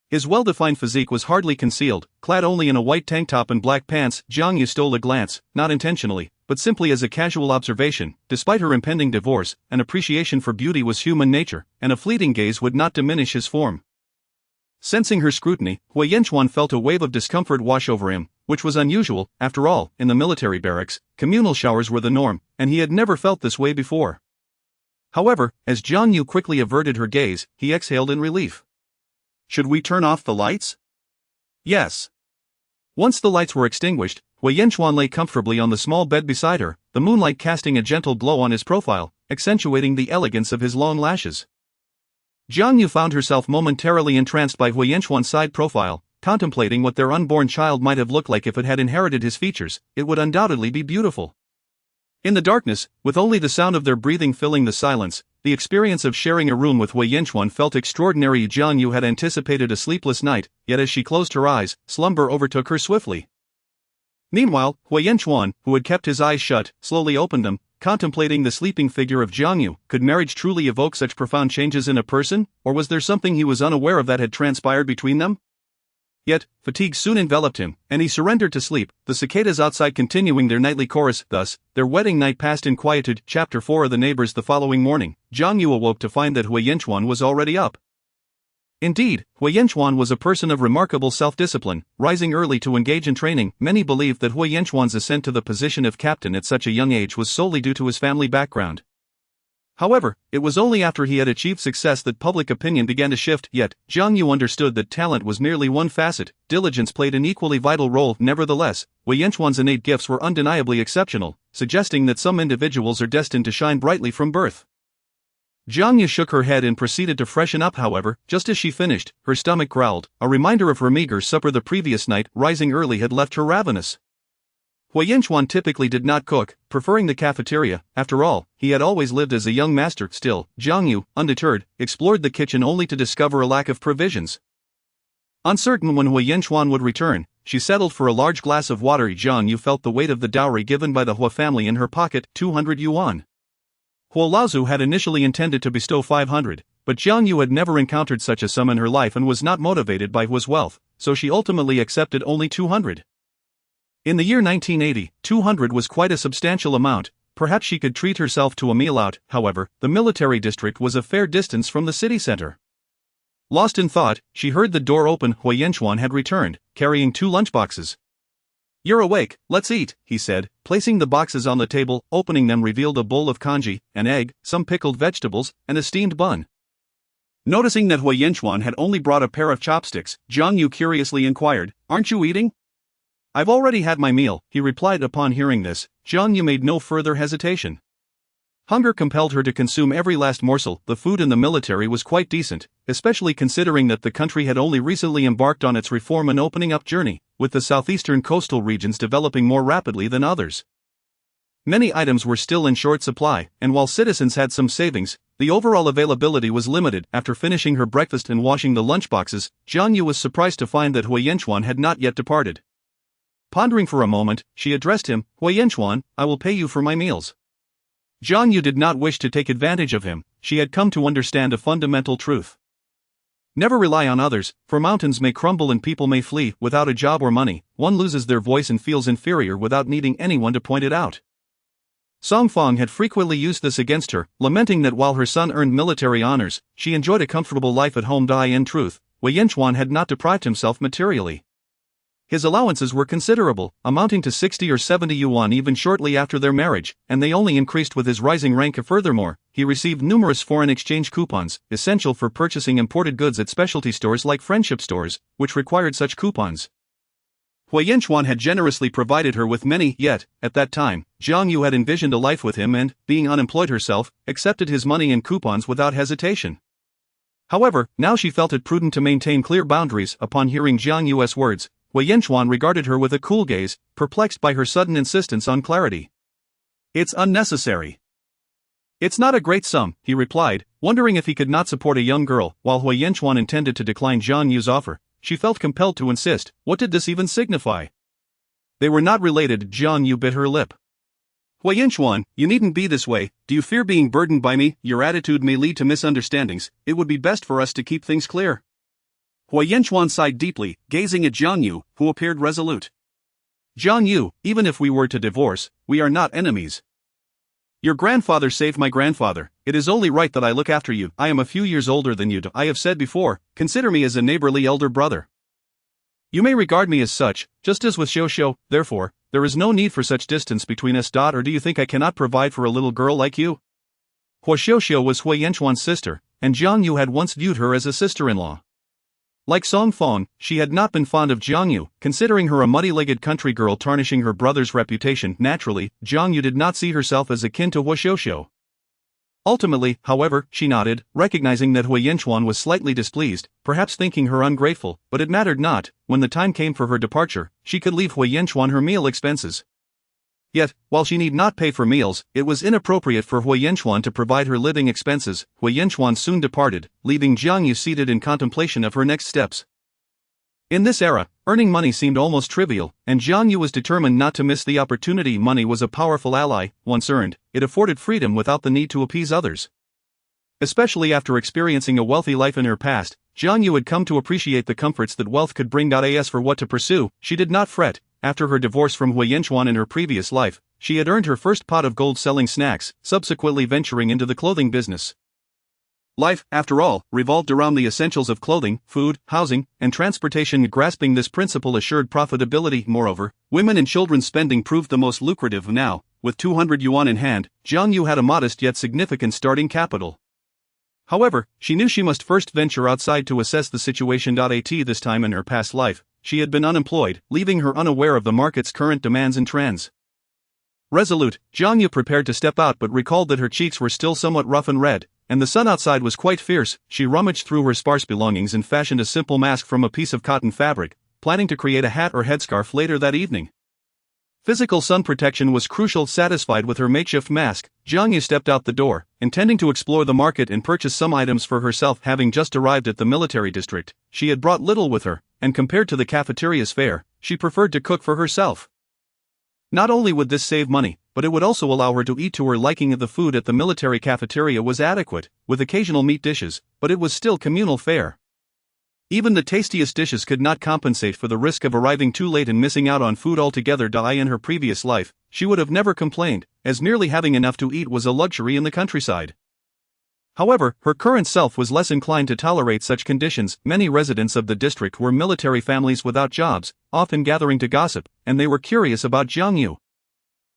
His well-defined physique was hardly concealed, clad only in a white tank top and black pants. Jiang Yu stole a glance, not intentionally, but simply as a casual observation. Despite her impending divorce, an appreciation for beauty was human nature, and a fleeting gaze would not diminish his form. Sensing her scrutiny, Hui Yanchuan felt a wave of discomfort wash over him, which was unusual. After all, in the military barracks, communal showers were the norm, and he had never felt this way before. However, as Jiang Yu quickly averted her gaze, he exhaled in relief. Should we turn off the lights? Yes. Once the lights were extinguished, Hui Yanchuan lay comfortably on the small bed beside her, the moonlight casting a gentle glow on his profile, accentuating the elegance of his long lashes. Jiang Yu found herself momentarily entranced by Hui Yanchuan's side profile, contemplating what their unborn child might have looked like if it had inherited his features. It would undoubtedly be beautiful. In the darkness, with only the sound of their breathing filling the silence, the experience of sharing a room with Hui Yanchuan felt extraordinary. Jiang Yu had anticipated a sleepless night, yet as she closed her eyes, slumber overtook her swiftly. Meanwhile, Hui Yanchuan, who had kept his eyes shut, slowly opened them, contemplating the sleeping figure of Jiang Yu. Could marriage truly evoke such profound changes in a person, or was there something he was unaware of that had transpired between them? Yet, fatigue soon enveloped him, and he surrendered to sleep, the cicadas outside continuing their nightly chorus. Thus, their wedding night passed in quietude. Chapter 4 of The Neighbors. The following morning, Jiang Yu awoke to find that Hui Yanchuan was already up. Indeed, Hui Yanchuan was a person of remarkable self-discipline, rising early to engage in training. Many believed that Hui Yanchuan's ascent to the position of captain at such a young age was solely due to his family background. However, it was only after he had achieved success that public opinion began to shift. Yet, Jiang Yu understood that talent was merely one facet, diligence played an equally vital role. Nevertheless, Hui Yanchuan's innate gifts were undeniably exceptional, suggesting that some individuals are destined to shine brightly from birth. Jiang Yu shook her head and proceeded to freshen up. However, just as she finished, her stomach growled, a reminder of her meager supper the previous night. Rising early had left her ravenous. Hui Yanchuan typically did not cook, preferring the cafeteria. After all, he had always lived as a young master. Still, Jiang Yu, undeterred, explored the kitchen only to discover a lack of provisions. Uncertain when Hui Yanchuan would return, she settled for a large glass of water. Jiang Yu felt the weight of the dowry given by the Hua family in her pocket, 200 yuan. Hua Laozu had initially intended to bestow 500, but Jiang Yu had never encountered such a sum in her life and was not motivated by Hua's wealth, so she ultimately accepted only 200. In the year 1980, 200 was quite a substantial amount. Perhaps she could treat herself to a meal out. However, the military district was a fair distance from the city center. Lost in thought, she heard the door open. Hui Yanchuan had returned, carrying 2 lunchboxes. You're awake, let's eat, he said, placing the boxes on the table. Opening them revealed a bowl of congee, an egg, some pickled vegetables, and a steamed bun. Noticing that Hui Yanchuan had only brought a pair of chopsticks, Jiang Yu curiously inquired, "Aren't you eating?" "I've already had my meal," he replied. Upon hearing this, Jiang Yu made no further hesitation. Hunger compelled her to consume every last morsel. The food in the military was quite decent, especially considering that the country had only recently embarked on its reform and opening up journey, with the southeastern coastal regions developing more rapidly than others. Many items were still in short supply, and while citizens had some savings, the overall availability was limited. After finishing her breakfast and washing the lunchboxes, Jiang Yu was surprised to find that Hui Yanchuan had not yet departed. Pondering for a moment, she addressed him, "Hui Yanchuan, I will pay you for my meals." Jiang Yu did not wish to take advantage of him. She had come to understand a fundamental truth. Never rely on others, for mountains may crumble and people may flee. Without a job or money, one loses their voice and feels inferior without needing anyone to point it out. Song Fong had frequently used this against her, lamenting that while her son earned military honors, she enjoyed a comfortable life at home. In truth, Wei Yanchuan had not deprived himself materially. His allowances were considerable, amounting to 60 or 70 yuan even shortly after their marriage, and they only increased with his rising rank. Furthermore, he received numerous foreign exchange coupons, essential for purchasing imported goods at specialty stores like friendship stores, which required such coupons. Hui Yanchuan had generously provided her with many, yet, at that time, Jiang Yu had envisioned a life with him and, being unemployed herself, accepted his money and coupons without hesitation. However, now she felt it prudent to maintain clear boundaries. Upon hearing Jiang Yu's words, Hui Yanchuan regarded her with a cool gaze, perplexed by her sudden insistence on clarity. "It's unnecessary." "It's not a great sum," he replied, wondering if he could not support a young girl. While Hui Yanchuan intended to decline Jiang Yu's offer, she felt compelled to insist. What did this even signify? They were not related. Jiang Yu bit her lip. "Hui Yanchuan, you needn't be this way. Do you fear being burdened by me? Your attitude may lead to misunderstandings. It would be best for us to keep things clear." Hui Yanchuan sighed deeply, gazing at Jiang Yu, who appeared resolute. "Jiang Yu, even if we were to divorce, we are not enemies. Your grandfather saved my grandfather. It is only right that I look after you. I am a few years older than you. I have said before, consider me as a neighborly elder brother. You may regard me as such, just as with Xiao. Therefore, there is no need for such distance between us. Or do you think I cannot provide for a little girl like you?" Hu Xiao was Hui Yanchuan's sister, and Jiang Yu had once viewed her as a sister-in-law. Like Song Fong, she had not been fond of Jiang Yu, considering her a muddy-legged country girl tarnishing her brother's reputation. Naturally, Jiang Yu did not see herself as akin to Hu Xiao. Ultimately, however, she nodded, recognizing that Hui Yanchuan was slightly displeased, perhaps thinking her ungrateful, but it mattered not. When the time came for her departure, she could leave Hui Yanchuan her meal expenses. Yet, while she need not pay for meals, it was inappropriate for Hui Yanchuan to provide her living expenses. Hui Yanchuan soon departed, leaving Jiang Yu seated in contemplation of her next steps. In this era, earning money seemed almost trivial, and Jiang Yu was determined not to miss the opportunity. Money was a powerful ally. Once earned, it afforded freedom without the need to appease others. Especially after experiencing a wealthy life in her past, Jiang Yu had come to appreciate the comforts that wealth could bring. As for what to pursue, she did not fret. After her divorce from Hui Yanchuan in her previous life, she had earned her first pot of gold selling snacks, subsequently venturing into the clothing business. Life, after all, revolved around the essentials of clothing, food, housing, and transportation. Grasping this principle assured profitability. Moreover, women and children's spending proved the most lucrative. Now, with 200 yuan in hand, Jiang Yu had a modest yet significant starting capital. However, she knew she must first venture outside to assess the situation. This time in her past life, she had been unemployed, leaving her unaware of the market's current demands and trends. Resolute, Jiang Yu prepared to step out but recalled that her cheeks were still somewhat rough and red, and the sun outside was quite fierce. She rummaged through her sparse belongings and fashioned a simple mask from a piece of cotton fabric, planning to create a hat or headscarf later that evening. Physical sun protection was crucial. Satisfied with her makeshift mask, Jiang Yu stepped out the door, intending to explore the market and purchase some items for herself. Having just arrived at the military district, she had brought little with her, and compared to the cafeteria's fare, she preferred to cook for herself. Not only would this save money, but it would also allow her to eat to her liking. The food at the military cafeteria was adequate, with occasional meat dishes, but it was still communal fare. Even the tastiest dishes could not compensate for the risk of arriving too late and missing out on food altogether. In her previous life, she would have never complained, as merely having enough to eat was a luxury in the countryside. However, her current self was less inclined to tolerate such conditions. Many residents of the district were military families without jobs, often gathering to gossip, and they were curious about Jiang Yu.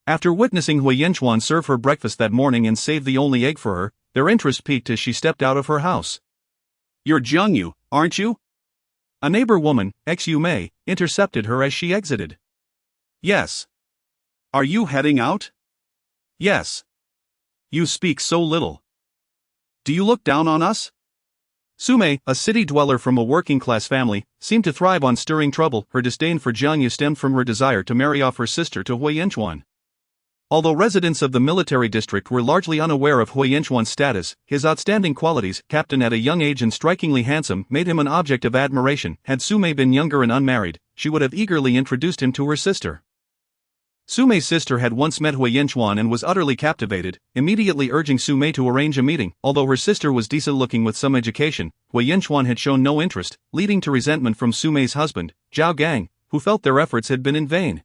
After witnessing Hui Yanchuan serve her breakfast that morning and save the only egg for her, their interest peaked as she stepped out of her house. "You're Jiang Yu, aren't you?" A neighbor woman, Xu Mei, intercepted her as she exited. "Yes." "Are you heading out?" "Yes." "You speak so little. Do you look down on us?" Sume, a city dweller from a working-class family, seemed to thrive on stirring trouble. Her disdain for Jiang Yu stemmed from her desire to marry off her sister to Hui Yanchuan. Although residents of the military district were largely unaware of Hui Yanchuan's status, his outstanding qualities, captain at a young age and strikingly handsome, made him an object of admiration. Had Sumei been younger and unmarried, she would have eagerly introduced him to her sister. Sumei's sister had once met Hui Yanchuan and was utterly captivated, immediately urging Sumei to arrange a meeting. Although her sister was decent-looking with some education, Hui Yanchuan had shown no interest, leading to resentment from Sumei's husband, Zhao Gang, who felt their efforts had been in vain.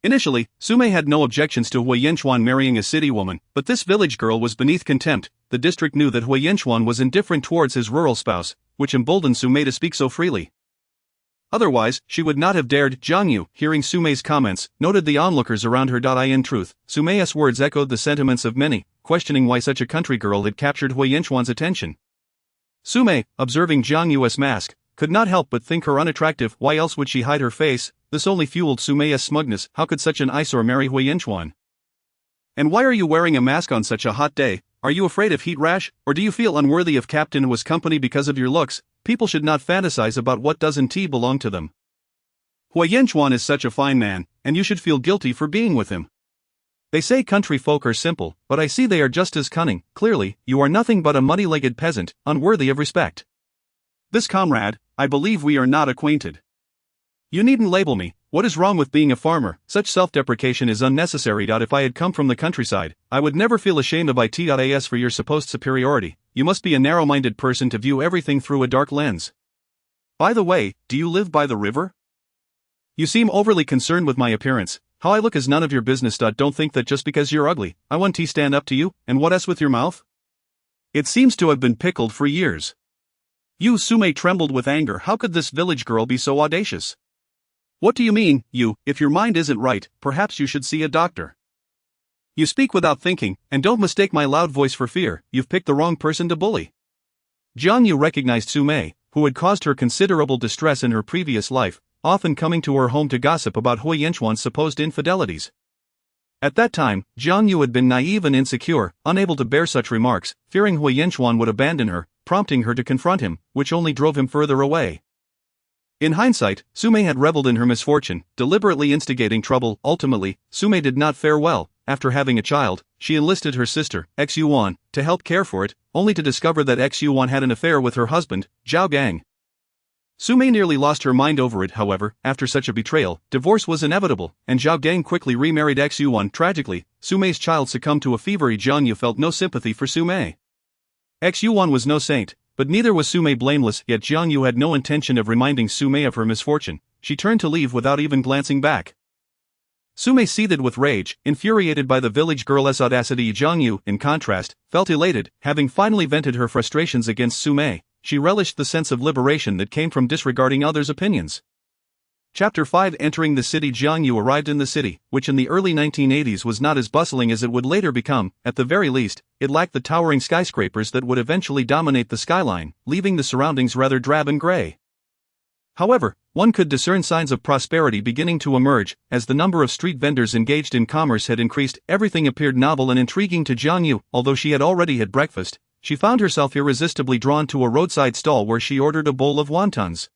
Initially, Sumei had no objections to Hui Yanchuan marrying a city woman, but this village girl was beneath contempt. The district knew that Hui Yanchuan was indifferent towards his rural spouse, which emboldened Sumei to speak so freely. Otherwise, she would not have dared. Jiang Yu, hearing Sumei's comments, noted the onlookers around her. In truth, Sumei's words echoed the sentiments of many, questioning why such a country girl had captured Hui Yanchuan's attention. Sumei, observing Jiang Yu's mask, could not help but think her unattractive. Why else would she hide her face? This only fueled Sumei's smugness. How could such an eyesore marry Hui Yanchuan? And why are you wearing a mask on such a hot day? Are you afraid of heat rash, or do you feel unworthy of Captain Hui's company because of your looks? People should not fantasize about what doesn't belong to them. Hui Yanchuan is such a fine man, and you should feel guilty for being with him. They say country folk are simple, but I see they are just as cunning. Clearly, you are nothing but a muddy-legged peasant, unworthy of respect. This comrade, I believe we are not acquainted. You needn't label me. What is wrong with being a farmer? Such self-deprecation is unnecessary. If I had come from the countryside, I would never feel ashamed of it. As for your supposed superiority, you must be a narrow-minded person to view everything through a dark lens. By the way, do you live by the river? You seem overly concerned with my appearance. How I look is none of your business. Don't think that just because you're ugly, I want to stand up to you. And what else with your mouth? It seems to have been pickled for years. You. Sumei trembled with anger. How could this village girl be so audacious? What do you mean, you? If your mind isn't right, perhaps you should see a doctor. You speak without thinking, and don't mistake my loud voice for fear. You've picked the wrong person to bully. Jiang Yu recognized Sumei, who had caused her considerable distress in her previous life, often coming to her home to gossip about Hui Yanchuan's supposed infidelities. At that time, Jiang Yu had been naive and insecure, unable to bear such remarks, fearing Hui Yanchuan would abandon her, prompting her to confront him, which only drove him further away. In hindsight, Sumei had reveled in her misfortune, deliberately instigating trouble. Ultimately, Sumei did not fare well. After having a child, she enlisted her sister, Xu to help care for it, only to discover that Xu had an affair with her husband, Zhao Gang. Sumei nearly lost her mind over it. However, after such a betrayal, divorce was inevitable, and Zhao Gang quickly remarried Xu. Tragically, Sumei's child succumbed to a fever. Jiang Yu felt no sympathy for Sumei. Xu was no saint, but neither was Sumei blameless. Yet Jiang Yu had no intention of reminding Sumei of her misfortune. She turned to leave without even glancing back. Sumei seethed with rage, infuriated by the village girl's audacity. Jiang Yu, in contrast, felt elated, having finally vented her frustrations against Sumei. She relished the sense of liberation that came from disregarding others' opinions. Chapter 5. Entering the city. Jiang Yu arrived in the city, which in the early 1980s was not as bustling as it would later become. At the very least, it lacked the towering skyscrapers that would eventually dominate the skyline, leaving the surroundings rather drab and gray. However, one could discern signs of prosperity beginning to emerge. As the number of street vendors engaged in commerce had increased, everything appeared novel and intriguing to Jiang Yu. Although she had already had breakfast, she found herself irresistibly drawn to a roadside stall where she ordered a bowl of wontons.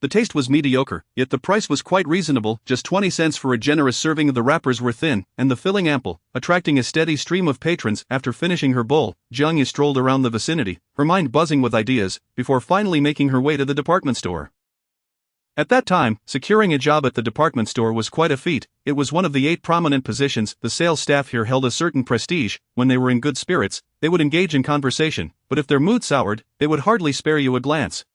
The taste was mediocre, yet the price was quite reasonable, just 20 cents for a generous serving. The wrappers were thin, and the filling ample, attracting a steady stream of patrons. After finishing her bowl, Jiang Yu strolled around the vicinity, her mind buzzing with ideas, before finally making her way to the department store. At that time, securing a job at the department store was quite a feat. It was one of the 8 prominent positions. The sales staff here held a certain prestige. When they were in good spirits, they would engage in conversation, but if their mood soured, they would hardly spare you a glance.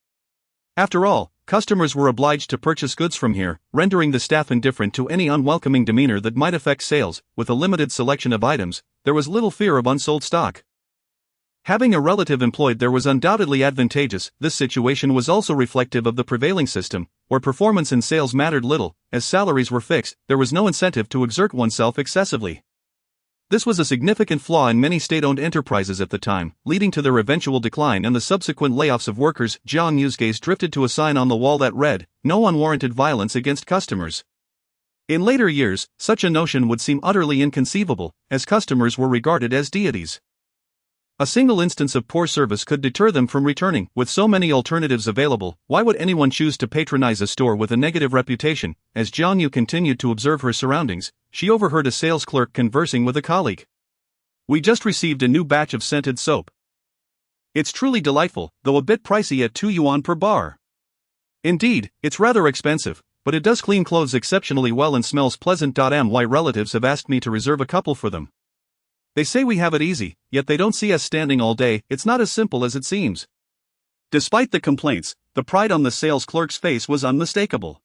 After all, customers were obliged to purchase goods from here, rendering the staff indifferent to any unwelcoming demeanor that might affect sales. With a limited selection of items, there was little fear of unsold stock. Having a relative employed there was undoubtedly advantageous. This situation was also reflective of the prevailing system, where performance in sales mattered little. As salaries were fixed, there was no incentive to exert oneself excessively. This was a significant flaw in many state-owned enterprises at the time, leading to their eventual decline and the subsequent layoffs of workers. Jiang Yu's gaze drifted to a sign on the wall that read, "No unwarranted violence against customers." In later years, such a notion would seem utterly inconceivable, as customers were regarded as deities. A single instance of poor service could deter them from returning. With so many alternatives available, why would anyone choose to patronize a store with a negative reputation? As Jiang Yu continued to observe her surroundings, she overheard a sales clerk conversing with a colleague. "We just received a new batch of scented soap. It's truly delightful, though a bit pricey at 2 yuan per bar. Indeed, it's rather expensive, but it does clean clothes exceptionally well and smells pleasant. My relatives have asked me to reserve a couple for them. They say we have it easy, yet they don't see us standing all day. It's not as simple as it seems." Despite the complaints, the pride on the sales clerk's face was unmistakable.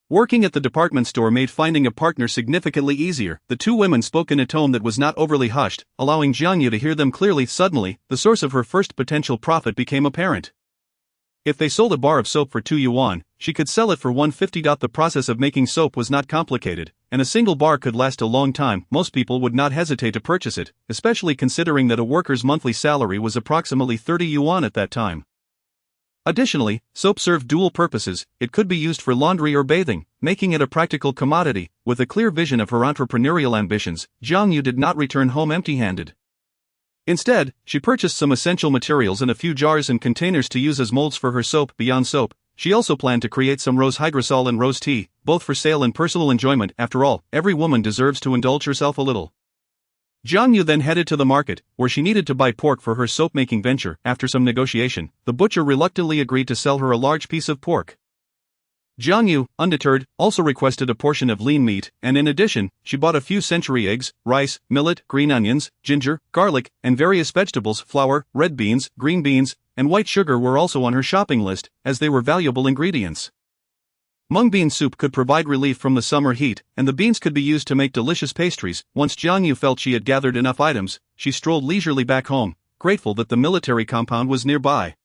Working at the department store made finding a partner significantly easier. The two women spoke in a tone that was not overly hushed, allowing Jiang Yu to hear them clearly. Suddenly, the source of her first potential profit became apparent. If they sold a bar of soap for 2 yuan, she could sell it for 150. The process of making soap was not complicated, and a single bar could last a long time. Most people would not hesitate to purchase it, especially considering that a worker's monthly salary was approximately 30 yuan at that time. Additionally, soap served dual purposes. It could be used for laundry or bathing, making it a practical commodity. With a clear vision of her entrepreneurial ambitions, Jiang Yu did not return home empty-handed. Instead, she purchased some essential materials and a few jars and containers to use as molds for her soap. Beyond soap, she also planned to create some rose hydrosol and rose tea, both for sale and personal enjoyment. After all, every woman deserves to indulge herself a little. Jiang Yu then headed to the market, where she needed to buy pork for her soap-making venture. After some negotiation, the butcher reluctantly agreed to sell her a large piece of pork. Jiang Yu, undeterred, also requested a portion of lean meat, and in addition, she bought a few century eggs, rice, millet, green onions, ginger, garlic, and various vegetables. Flour, red beans, green beans, and white sugar were also on her shopping list, as they were valuable ingredients. Mung bean soup could provide relief from the summer heat, and the beans could be used to make delicious pastries. Once Jiang Yu felt she had gathered enough items, she strolled leisurely back home, grateful that the military compound was nearby.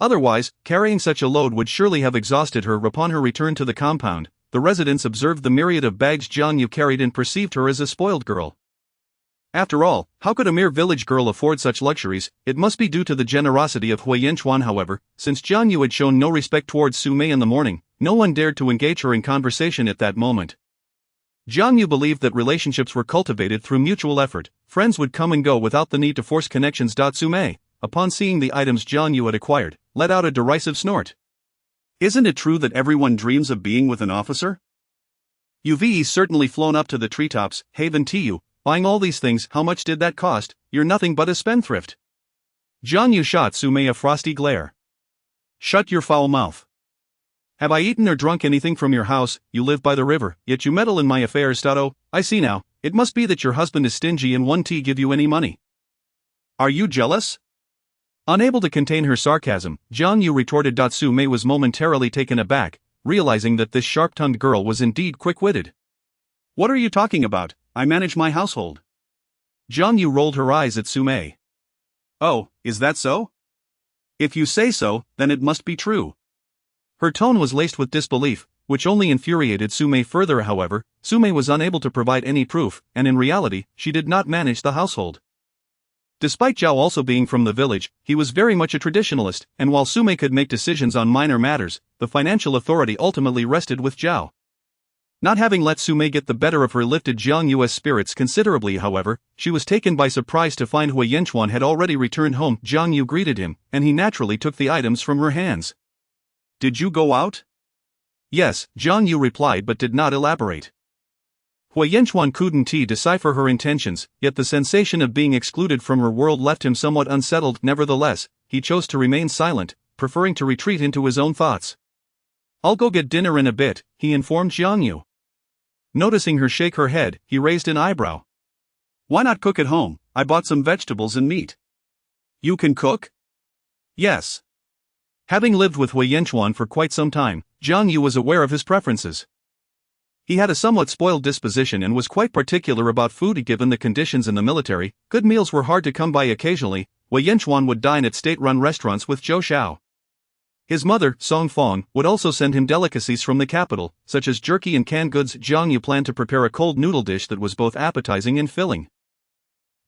Otherwise, carrying such a load would surely have exhausted her. Upon her return to the compound, the residents observed the myriad of bags Jiang Yu carried and perceived her as a spoiled girl. After all, how could a mere village girl afford such luxuries? It must be due to the generosity of Huiyanchuan. However, since Jiang Yu had shown no respect towards Su Mei in the morning, no one dared to engage her in conversation at that moment. Jiang Yu believed that relationships were cultivated through mutual effort. Friends would come and go without the need to force connections. Su Mei, upon seeing the items Jiang Yu had acquired, let out a derisive snort. "Isn't it true that everyone dreams of being with an officer? You've certainly flown up to the treetops. Haven Tu, buying all these things. How much did that cost? You're nothing but a spendthrift." Jiang Yu shot Su Mei a frosty glare. "Shut your foul mouth. Have I eaten or drunk anything from your house? You live by the river, yet you meddle in my affairs. Oh, I see now. It must be that your husband is stingy and won't give you any money. Are you jealous?" Unable to contain her sarcasm, Jiang Yu retorted. Su Mei was momentarily taken aback, realizing that this sharp-tongued girl was indeed quick-witted. "What are you talking about? I manage my household." Jiang Yu rolled her eyes at Su Mei. "Oh, is that so? If you say so, then it must be true." Her tone was laced with disbelief, which only infuriated Su Mei further. However, Su Mei was unable to provide any proof, and in reality, she did not manage the household. Despite Zhao also being from the village, he was very much a traditionalist, and while Su Mei could make decisions on minor matters, the financial authority ultimately rested with Zhao. Not having let Su Mei get the better of her lifted Jiang Yu's spirits considerably. However, she was taken by surprise to find Huiyanchuan had already returned home. Jiang Yu greeted him, and he naturally took the items from her hands. "Did you go out?" "Yes," Jiang Yu replied, but did not elaborate. Huiyanchuan couldn't decipher her intentions, yet the sensation of being excluded from her world left him somewhat unsettled. Nevertheless, he chose to remain silent, preferring to retreat into his own thoughts. "I'll go get dinner in a bit," he informed Jiang Yu. Noticing her shake her head, he raised an eyebrow. "Why not cook at home? I bought some vegetables and meat." "You can cook?" "Yes." Having lived with Huiyanchuan for quite some time, Jiang Yu was aware of his preferences. He had a somewhat spoiled disposition and was quite particular about food. Given the conditions in the military, good meals were hard to come by. Occasionally, Huiyanchuan would dine at state-run restaurants with Zhou Xiao. His mother, Song Fong, would also send him delicacies from the capital, such as jerky and canned goods. Jiang Yu planned to prepare a cold noodle dish that was both appetizing and filling.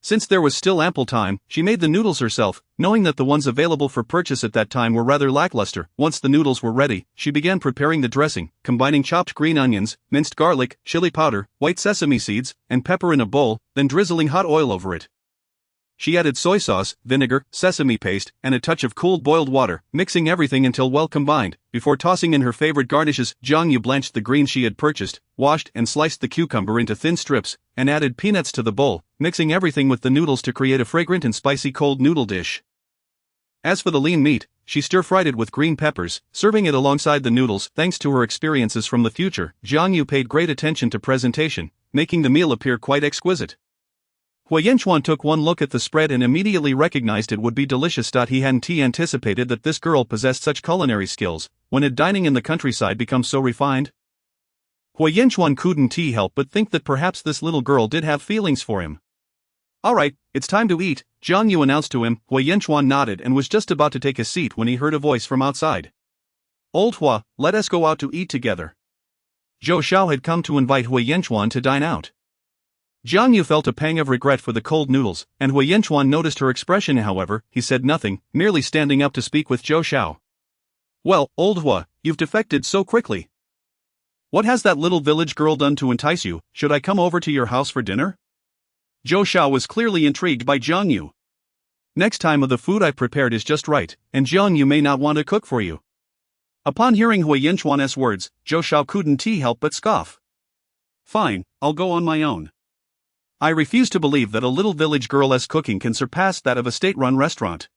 Since there was still ample time, she made the noodles herself, knowing that the ones available for purchase at that time were rather lackluster. Once the noodles were ready, she began preparing the dressing, combining chopped green onions, minced garlic, chili powder, white sesame seeds, and pepper in a bowl, then drizzling hot oil over it. she added soy sauce, vinegar, sesame paste, and a touch of cooled boiled water, mixing everything until well combined. Before tossing in her favorite garnishes, Jiang Yu blanched the greens she had purchased, washed and sliced the cucumber into thin strips, and added peanuts to the bowl, mixing everything with the noodles to create a fragrant and spicy cold noodle dish. As for the lean meat, she stir-fried it with green peppers, serving it alongside the noodles. Thanks to her experiences from the future, Jiang Yu paid great attention to presentation, making the meal appear quite exquisite. Hui Yanchuan took one look at the spread and immediately recognized it would be delicious. He hadn't anticipated that this girl possessed such culinary skills. When had dining in the countryside become so refined? Hui Yanchuan couldn't help but think that perhaps this little girl did have feelings for him. "Alright, it's time to eat," Jiang Yu announced to him. Hui Yanchuan nodded and was just about to take a seat when he heard a voice from outside. "Old Hua, let us go out to eat together." Zhou Xiao had come to invite Hui Yanchuan to dine out. Jiang Yu felt a pang of regret for the cold noodles, and Hui Yanchuan noticed her expression. However, he said nothing, merely standing up to speak with Zhou Xiao. "Well, old Hua, you've defected so quickly. What has that little village girl done to entice you? Should I come over to your house for dinner?" Zhou Xiao was clearly intrigued by Jiang Yu. "Next time the food I prepared is just right, and Jiang Yu may not want to cook for you." Upon hearing Hui Yanchuan's words, Zhou Xiao couldn't help but scoff. "Fine, I'll go on my own. I refuse to believe that a little village girl's cooking can surpass that of a state-run restaurant."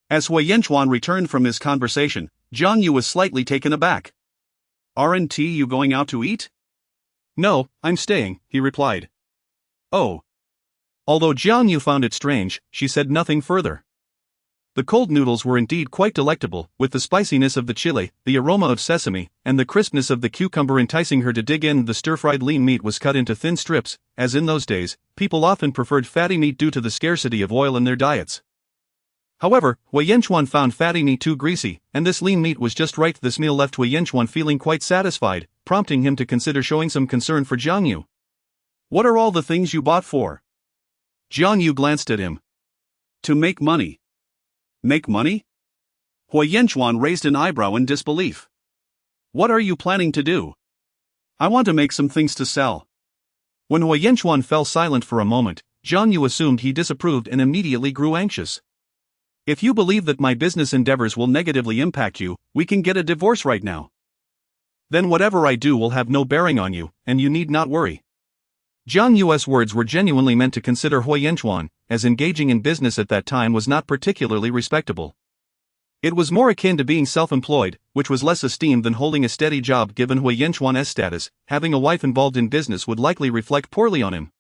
As Hui Yanchuan returned from his conversation, Jiang Yu was slightly taken aback. "Aren't you going out to eat?" "No, I'm staying," he replied. "Oh." Although Jiang Yu found it strange, she said nothing further. The cold noodles were indeed quite delectable, with the spiciness of the chili, the aroma of sesame, and the crispness of the cucumber enticing her to dig in. The stir-fried lean meat was cut into thin strips, as in those days, people often preferred fatty meat due to the scarcity of oil in their diets. However, Hui Yanchuan found fatty meat too greasy, and this lean meat was just right. This meal left Hui Yanchuan feeling quite satisfied, prompting him to consider showing some concern for Jiang Yu. "What are all the things you bought for?" Jiang Yu glanced at him. "To make money." "Make money?" Hui Yanchuan raised an eyebrow in disbelief. "What are you planning to do?" "I want to make some things to sell." When Hui Yanchuan fell silent for a moment, Jiang Yu assumed he disapproved and immediately grew anxious. "If you believe that my business endeavors will negatively impact you, we can get a divorce right now. Then whatever I do will have no bearing on you, and you need not worry." Jiang Yu's words were genuinely meant to consider Hui Yanchuan, as engaging in business at that time was not particularly respectable. It was more akin to being self-employed, which was less esteemed than holding a steady job. Given Hui Yanchuan's status, having a wife involved in business would likely reflect poorly on him.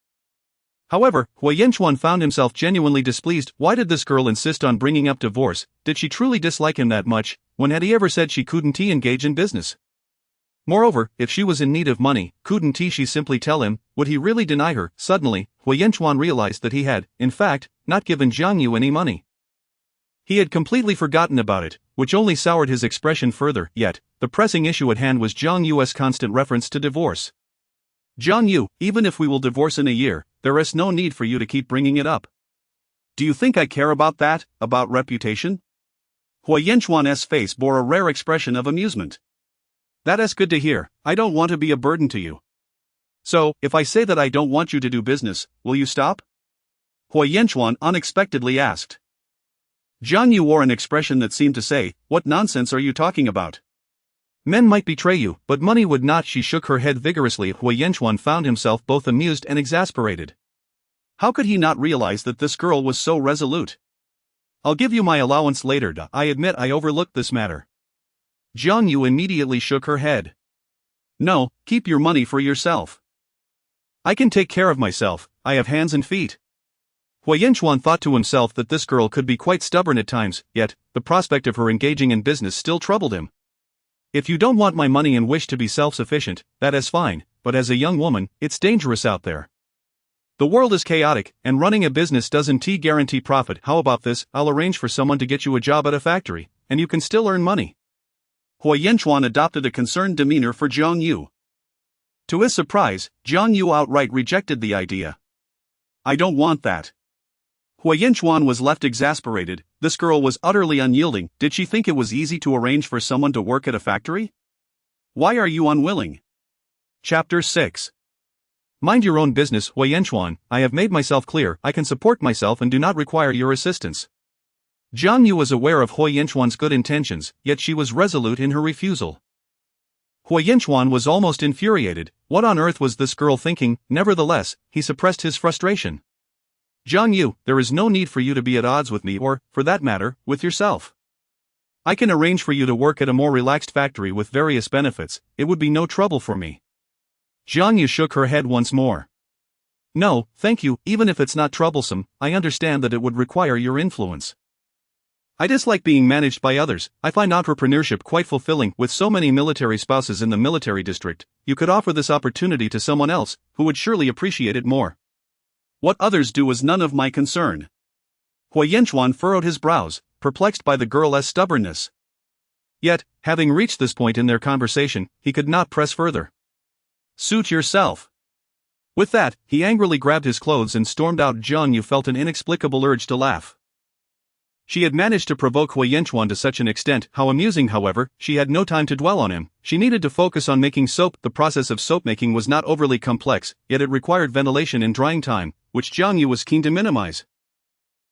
However, Hui Yanchuan found himself genuinely displeased. Why did this girl insist on bringing up divorce? Did she truly dislike him that much? When had he ever said she couldn't engage in business? Moreover, if she was in need of money, couldn't she simply tell him? Would he really deny her? Suddenly, Hui Yanchuan realized that he had, in fact, not given Jiang Yu any money. He had completely forgotten about it, which only soured his expression further. Yet, the pressing issue at hand was Jiang Yu's constant reference to divorce. "Jiang Yu, even if we will divorce in a year, there is no need for you to keep bringing it up. Do you think I care about that, about reputation?" Hui Yanchuan's face bore a rare expression of amusement. "That is good to hear. I don't want to be a burden to you. So, if I say that I don't want you to do business, will you stop?" Hui Yanchuan unexpectedly asked. Jiang Yu wore an expression that seemed to say, "What nonsense are you talking about? Men might betray you, but money would not." She shook her head vigorously. Hui Yanchuan found himself both amused and exasperated. How could he not realize that this girl was so resolute? "I'll give you my allowance later. I admit I overlooked this matter." Jiang Yu immediately shook her head. "No, keep your money for yourself. I can take care of myself, I have hands and feet." Hui Yanchuan thought to himself that this girl could be quite stubborn at times, yet, the prospect of her engaging in business still troubled him. "If you don't want my money and wish to be self-sufficient, that is fine, but as a young woman, it's dangerous out there. The world is chaotic, and running a business doesn't guarantee profit. How about this? I'll arrange for someone to get you a job at a factory, and you can still earn money." Hui Yanchuan adopted a concerned demeanor for Jiang Yu. To his surprise, Jiang Yu outright rejected the idea. "I don't want that." Hui Yanchuan was left exasperated. This girl was utterly unyielding. Did she think it was easy to arrange for someone to work at a factory? Why are you unwilling? Chapter 6. Mind your own business, Hui Yanchuan. I have made myself clear, I can support myself and do not require your assistance. Jiang Yu was aware of Hui Yanchuan's good intentions, yet she was resolute in her refusal. Hui Yanchuan was almost infuriated. What on earth was this girl thinking? Nevertheless, he suppressed his frustration. Jiang Yu, there is no need for you to be at odds with me or, for that matter, with yourself. I can arrange for you to work at a more relaxed factory with various benefits, it would be no trouble for me. Jiang Yu shook her head once more. No, thank you, even if it's not troublesome, I understand that it would require your influence. I dislike being managed by others. I find entrepreneurship quite fulfilling. With so many military spouses in the military district, you could offer this opportunity to someone else, who would surely appreciate it more. What others do is none of my concern. Hui Yanchuan furrowed his brows, perplexed by the girl's stubbornness. Yet, having reached this point in their conversation, he could not press further. Suit yourself. With that, he angrily grabbed his clothes and stormed out. Jiang Yu felt an inexplicable urge to laugh. She had managed to provoke Hui Yanchuan to such an extent. How amusing, however, she had no time to dwell on him. She needed to focus on making soap. The process of soap making was not overly complex, yet it required ventilation and drying time, which Jiang Yu was keen to minimize.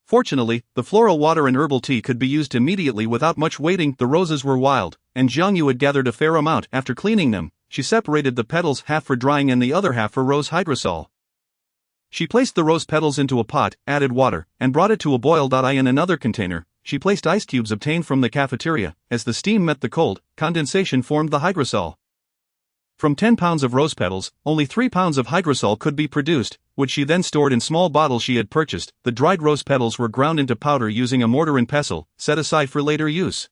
Fortunately, the floral water and herbal tea could be used immediately without much waiting. The roses were wild, and Jiang Yu had gathered a fair amount. After cleaning them, she separated the petals, half for drying and the other half for rose hydrosol. She placed the rose petals into a pot, added water, and brought it to a boil. In another container, she placed ice cubes obtained from the cafeteria. As the steam met the cold, condensation formed the hydrosol. From 10 pounds of rose petals, only 3 pounds of hydrosol could be produced, which she then stored in small bottles she had purchased. The dried rose petals were ground into powder using a mortar and pestle, set aside for later use.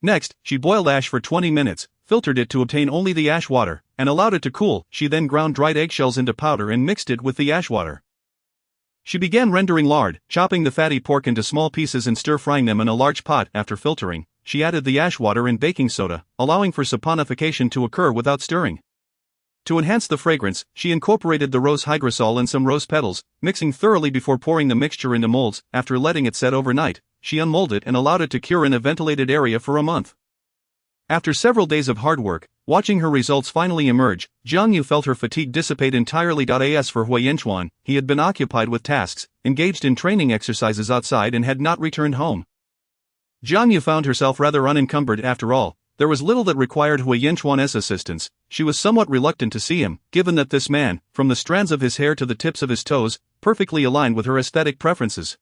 Next, she boiled ash for 20 minutes, filtered it to obtain only the ash water, and allowed it to cool. She then ground dried eggshells into powder and mixed it with the ash water. She began rendering lard, chopping the fatty pork into small pieces and stir-frying them in a large pot. After filtering, she added the ash water and baking soda, allowing for saponification to occur without stirring. To enhance the fragrance, she incorporated the rose hydrosol and some rose petals, mixing thoroughly before pouring the mixture into molds. After letting it set overnight, she unmolded it and allowed it to cure in a ventilated area for a month. After several days of hard work, watching her results finally emerge, Jiang Yu felt her fatigue dissipate entirely. As for Hui Yanchuan, he had been occupied with tasks, engaged in training exercises outside and had not returned home. Jiang Yu found herself rather unencumbered after all. There was little that required Hui Yanchuan's assistance. She was somewhat reluctant to see him, given that this man, from the strands of his hair to the tips of his toes, perfectly aligned with her aesthetic preferences.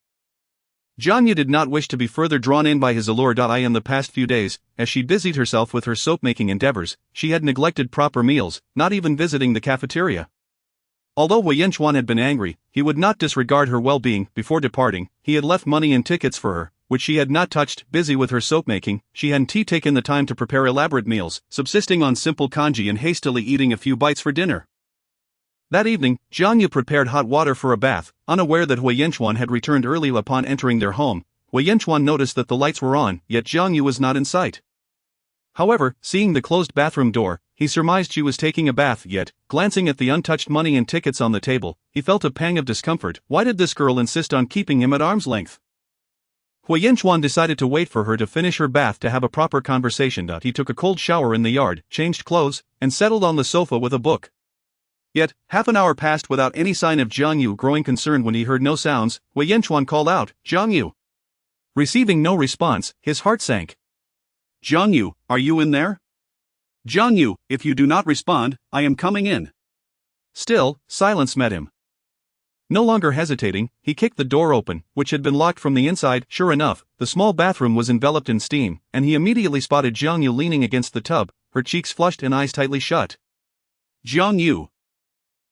Jiang Yu did not wish to be further drawn in by his allure. In the past few days, as she busied herself with her soap-making endeavors, she had neglected proper meals, not even visiting the cafeteria. Although Hui Yanchuan had been angry, he would not disregard her well-being. Before departing, he had left money and tickets for her, which she had not touched. Busy with her soap-making, she hadn't taken the time to prepare elaborate meals, subsisting on simple congee and hastily eating a few bites for dinner. That evening, Jiang Yu prepared hot water for a bath, unaware that Hui Yanchuan had returned early. Upon entering their home, Hui Yanchuan noticed that the lights were on, yet Jiang Yu was not in sight. However, seeing the closed bathroom door, he surmised she was taking a bath. Yet, glancing at the untouched money and tickets on the table, he felt a pang of discomfort. Why did this girl insist on keeping him at arm's length? Hui Yanchuan decided to wait for her to finish her bath to have a proper conversation. He took a cold shower in the yard, changed clothes, and settled on the sofa with a book. Yet, half an hour passed without any sign of Jiang Yu. Growing concerned when he heard no sounds, Hui Yanchuan called out, "Jiang Yu." Receiving no response, his heart sank. "Jiang Yu, are you in there? Jiang Yu, if you do not respond, I am coming in." Still, silence met him. No longer hesitating, he kicked the door open, which had been locked from the inside. Sure enough, the small bathroom was enveloped in steam, and he immediately spotted Jiang Yu leaning against the tub, her cheeks flushed and eyes tightly shut. "Jiang Yu.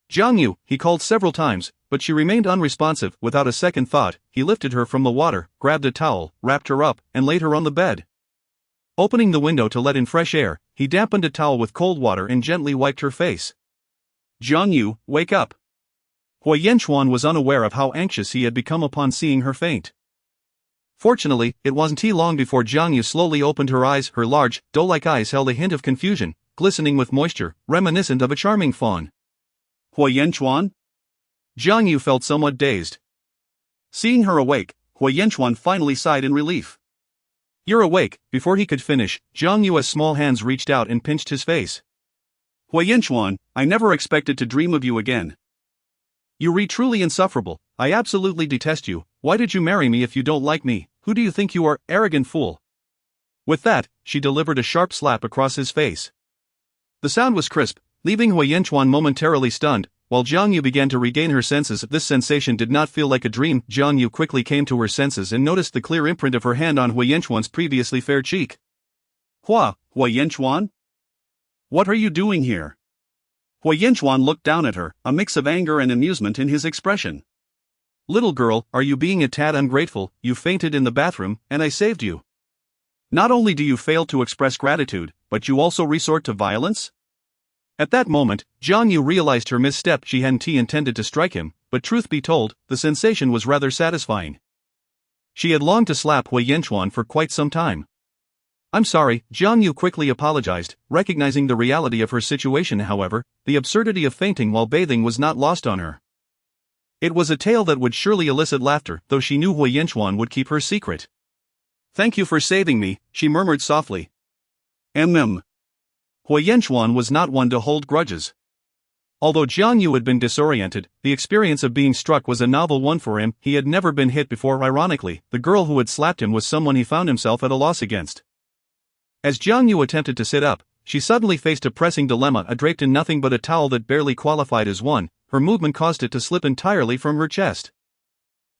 Jiang Yu," he called several times, but she remained unresponsive. Without a second thought, he lifted her from the water, grabbed a towel, wrapped her up, and laid her on the bed. Opening the window to let in fresh air, he dampened a towel with cold water and gently wiped her face. "Jiang Yu, wake up." Hui Yanchuan was unaware of how anxious he had become upon seeing her faint. Fortunately, it wasn't long before Jiang Yu slowly opened her eyes. Her large, doe-like eyes held a hint of confusion, glistening with moisture, reminiscent of a charming fawn. "Hui Yanchuan?" Jiang Yu felt somewhat dazed. Seeing her awake, Hui Yanchuan finally sighed in relief. "You're awake." Before he could finish, Jiang Yu's small hands reached out and pinched his face. Hui Yinchuan, I never expected to dream of you again. You're truly insufferable. I absolutely detest you. Why did you marry me if you don't like me? Who do you think you are, arrogant fool? With that, she delivered a sharp slap across his face. The sound was crisp, leaving Hui Yinchuan momentarily stunned. While Jiang Yu began to regain her senses, this sensation did not feel like a dream. Jiang Yu quickly came to her senses and noticed the clear imprint of her hand on Hui Yinchuan's previously fair cheek. Hui Yinchuan? What are you doing here? Hui Yinchuan looked down at her, a mix of anger and amusement in his expression. Little girl, are you being a tad ungrateful? You fainted in the bathroom, and I saved you. Not only do you fail to express gratitude, but you also resort to violence? At that moment, Jiang Yu realized her misstep. She hadn't intended to strike him, but truth be told, the sensation was rather satisfying. She had longed to slap Hui Yinchuan for quite some time. I'm sorry, Jiang Yu quickly apologized, recognizing the reality of her situation. However, the absurdity of fainting while bathing was not lost on her. It was a tale that would surely elicit laughter, though she knew Hui Yinchuan would keep her secret. Thank you for saving me, she murmured softly. Hui Yinchuan was not one to hold grudges. Although Jiang Yu had been disoriented, the experience of being struck was a novel one for him. He had never been hit before. Ironically, the girl who had slapped him was someone he found himself at a loss against. As Jiang Yu attempted to sit up, she suddenly faced a pressing dilemma. Draped in nothing but a towel that barely qualified as one, her movement caused it to slip entirely from her chest.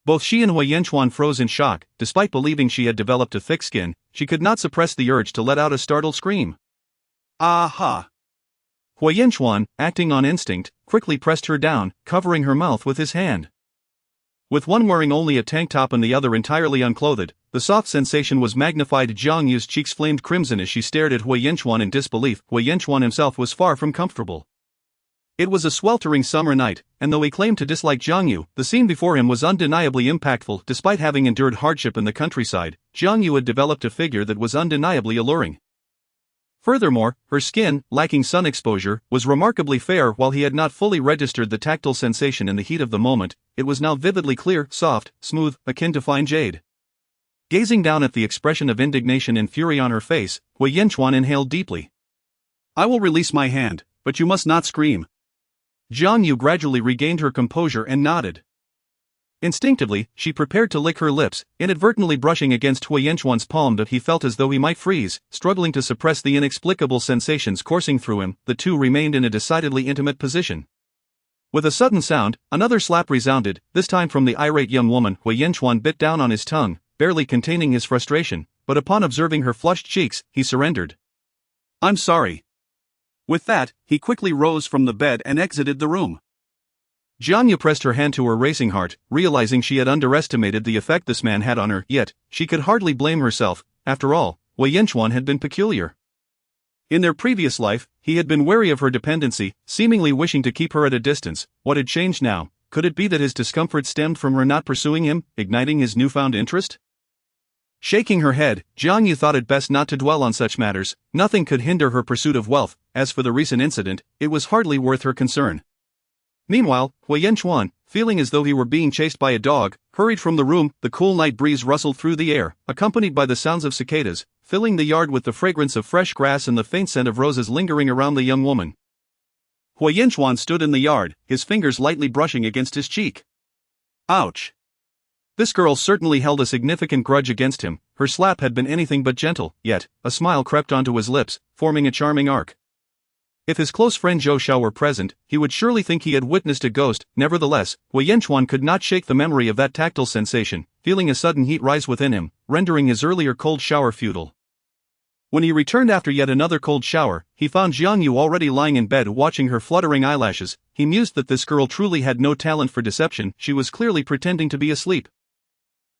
Both she and Hui Yinchuan froze in shock. Despite believing she had developed a thick skin, she could not suppress the urge to let out a startled scream. Aha! Hui Yinchuan, acting on instinct, quickly pressed her down, covering her mouth with his hand. With one wearing only a tank top and the other entirely unclothed, the soft sensation was magnified. Jiang Yu's cheeks flamed crimson as she stared at Hui Yinchuan in disbelief. Hui Yinchuan himself was far from comfortable. It was a sweltering summer night, and though he claimed to dislike Jiang Yu, the scene before him was undeniably impactful. Despite having endured hardship in the countryside, Jiang Yu had developed a figure that was undeniably alluring. Furthermore, her skin, lacking sun exposure, was remarkably fair. While he had not fully registered the tactile sensation in the heat of the moment, it was now vividly clear, soft, smooth, akin to fine jade. Gazing down at the expression of indignation and fury on her face, Hui Yinchuan inhaled deeply. I will release my hand, but you must not scream. Jiang Yu gradually regained her composure and nodded. Instinctively, she prepared to lick her lips, inadvertently brushing against Hui Yinchuan's palm, but he felt as though he might freeze. Struggling to suppress the inexplicable sensations coursing through him, the two remained in a decidedly intimate position. With a sudden sound, another slap resounded, this time from the irate young woman. Hui Yinchuan bit down on his tongue, barely containing his frustration, but upon observing her flushed cheeks, he surrendered. I'm sorry. With that, he quickly rose from the bed and exited the room. Jiang Yu pressed her hand to her racing heart, realizing she had underestimated the effect this man had on her, yet, she could hardly blame herself. After all, Hui Yinchuan had been peculiar. In their previous life, he had been wary of her dependency, seemingly wishing to keep her at a distance. What had changed now? Could it be that his discomfort stemmed from her not pursuing him, igniting his newfound interest? Shaking her head, Jiang Yu thought it best not to dwell on such matters. Nothing could hinder her pursuit of wealth. As for the recent incident, it was hardly worth her concern. Meanwhile, Hui Yinchuan, feeling as though he were being chased by a dog, hurried from the room. The cool night breeze rustled through the air, accompanied by the sounds of cicadas, filling the yard with the fragrance of fresh grass and the faint scent of roses lingering around the young woman. Hui Yinchuan stood in the yard, his fingers lightly brushing against his cheek. Ouch! This girl certainly held a significant grudge against him. Her slap had been anything but gentle, yet, a smile crept onto his lips, forming a charming arc. If his close friend Zhou Xiao were present, he would surely think he had witnessed a ghost. Nevertheless, Hui Yinchuan could not shake the memory of that tactile sensation, feeling a sudden heat rise within him, rendering his earlier cold shower futile. When he returned after yet another cold shower, he found Jiang Yu already lying in bed watching her fluttering eyelashes. He mused that this girl truly had no talent for deception. She was clearly pretending to be asleep.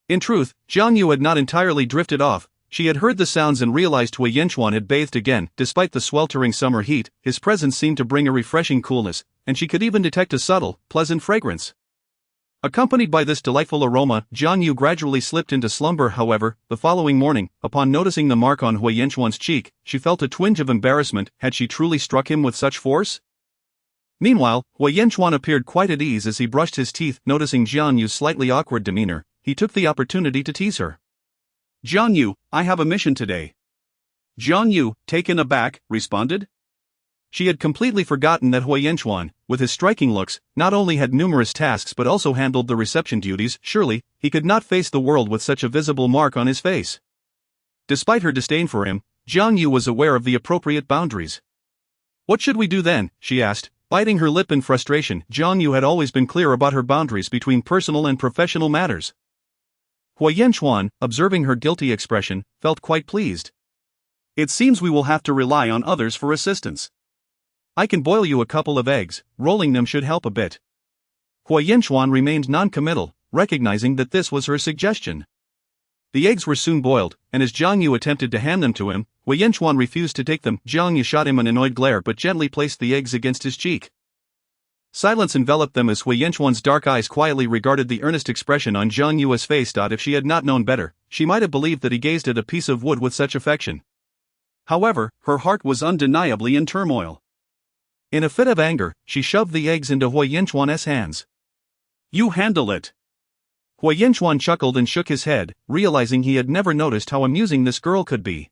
In truth, Jiang Yu had not entirely drifted off. She had heard the sounds and realized Hui Yinchuan had bathed again. Despite the sweltering summer heat, his presence seemed to bring a refreshing coolness, and she could even detect a subtle, pleasant fragrance. Accompanied by this delightful aroma, Jiang Yu gradually slipped into slumber. However, the following morning, upon noticing the mark on Hui Yinchuan's cheek, she felt a twinge of embarrassment. Had she truly struck him with such force? Meanwhile, Hui Yinchuan appeared quite at ease as he brushed his teeth. Noticing Jiang Yu's slightly awkward demeanor, he took the opportunity to tease her. Jiang Yu, I have a mission today. Jiang Yu, taken aback, responded. She had completely forgotten that Hui Yanchuan, with his striking looks, not only had numerous tasks but also handled the reception duties. Surely, he could not face the world with such a visible mark on his face. Despite her disdain for him, Jiang Yu was aware of the appropriate boundaries. "What should we do then?" she asked, biting her lip in frustration. Jiang Yu had always been clear about her boundaries between personal and professional matters. Hui Yanchuan, observing her guilty expression, felt quite pleased. "It seems we will have to rely on others for assistance. I can boil you a couple of eggs, rolling them should help a bit." Hui Yanchuan remained non-committal, recognizing that this was her suggestion. The eggs were soon boiled, and as Jiang Yu attempted to hand them to him, Hui Yanchuan refused to take them. Jiang Yu shot him an annoyed glare but gently placed the eggs against his cheek. Silence enveloped them as Hui Yanchuan's dark eyes quietly regarded the earnest expression on Jiang Yu's face. If she had not known better, she might have believed that he gazed at a piece of wood with such affection. However, her heart was undeniably in turmoil. In a fit of anger, she shoved the eggs into Hui Yanchuan's hands. "You handle it." Hui Yanchuan chuckled and shook his head, realizing he had never noticed how amusing this girl could be.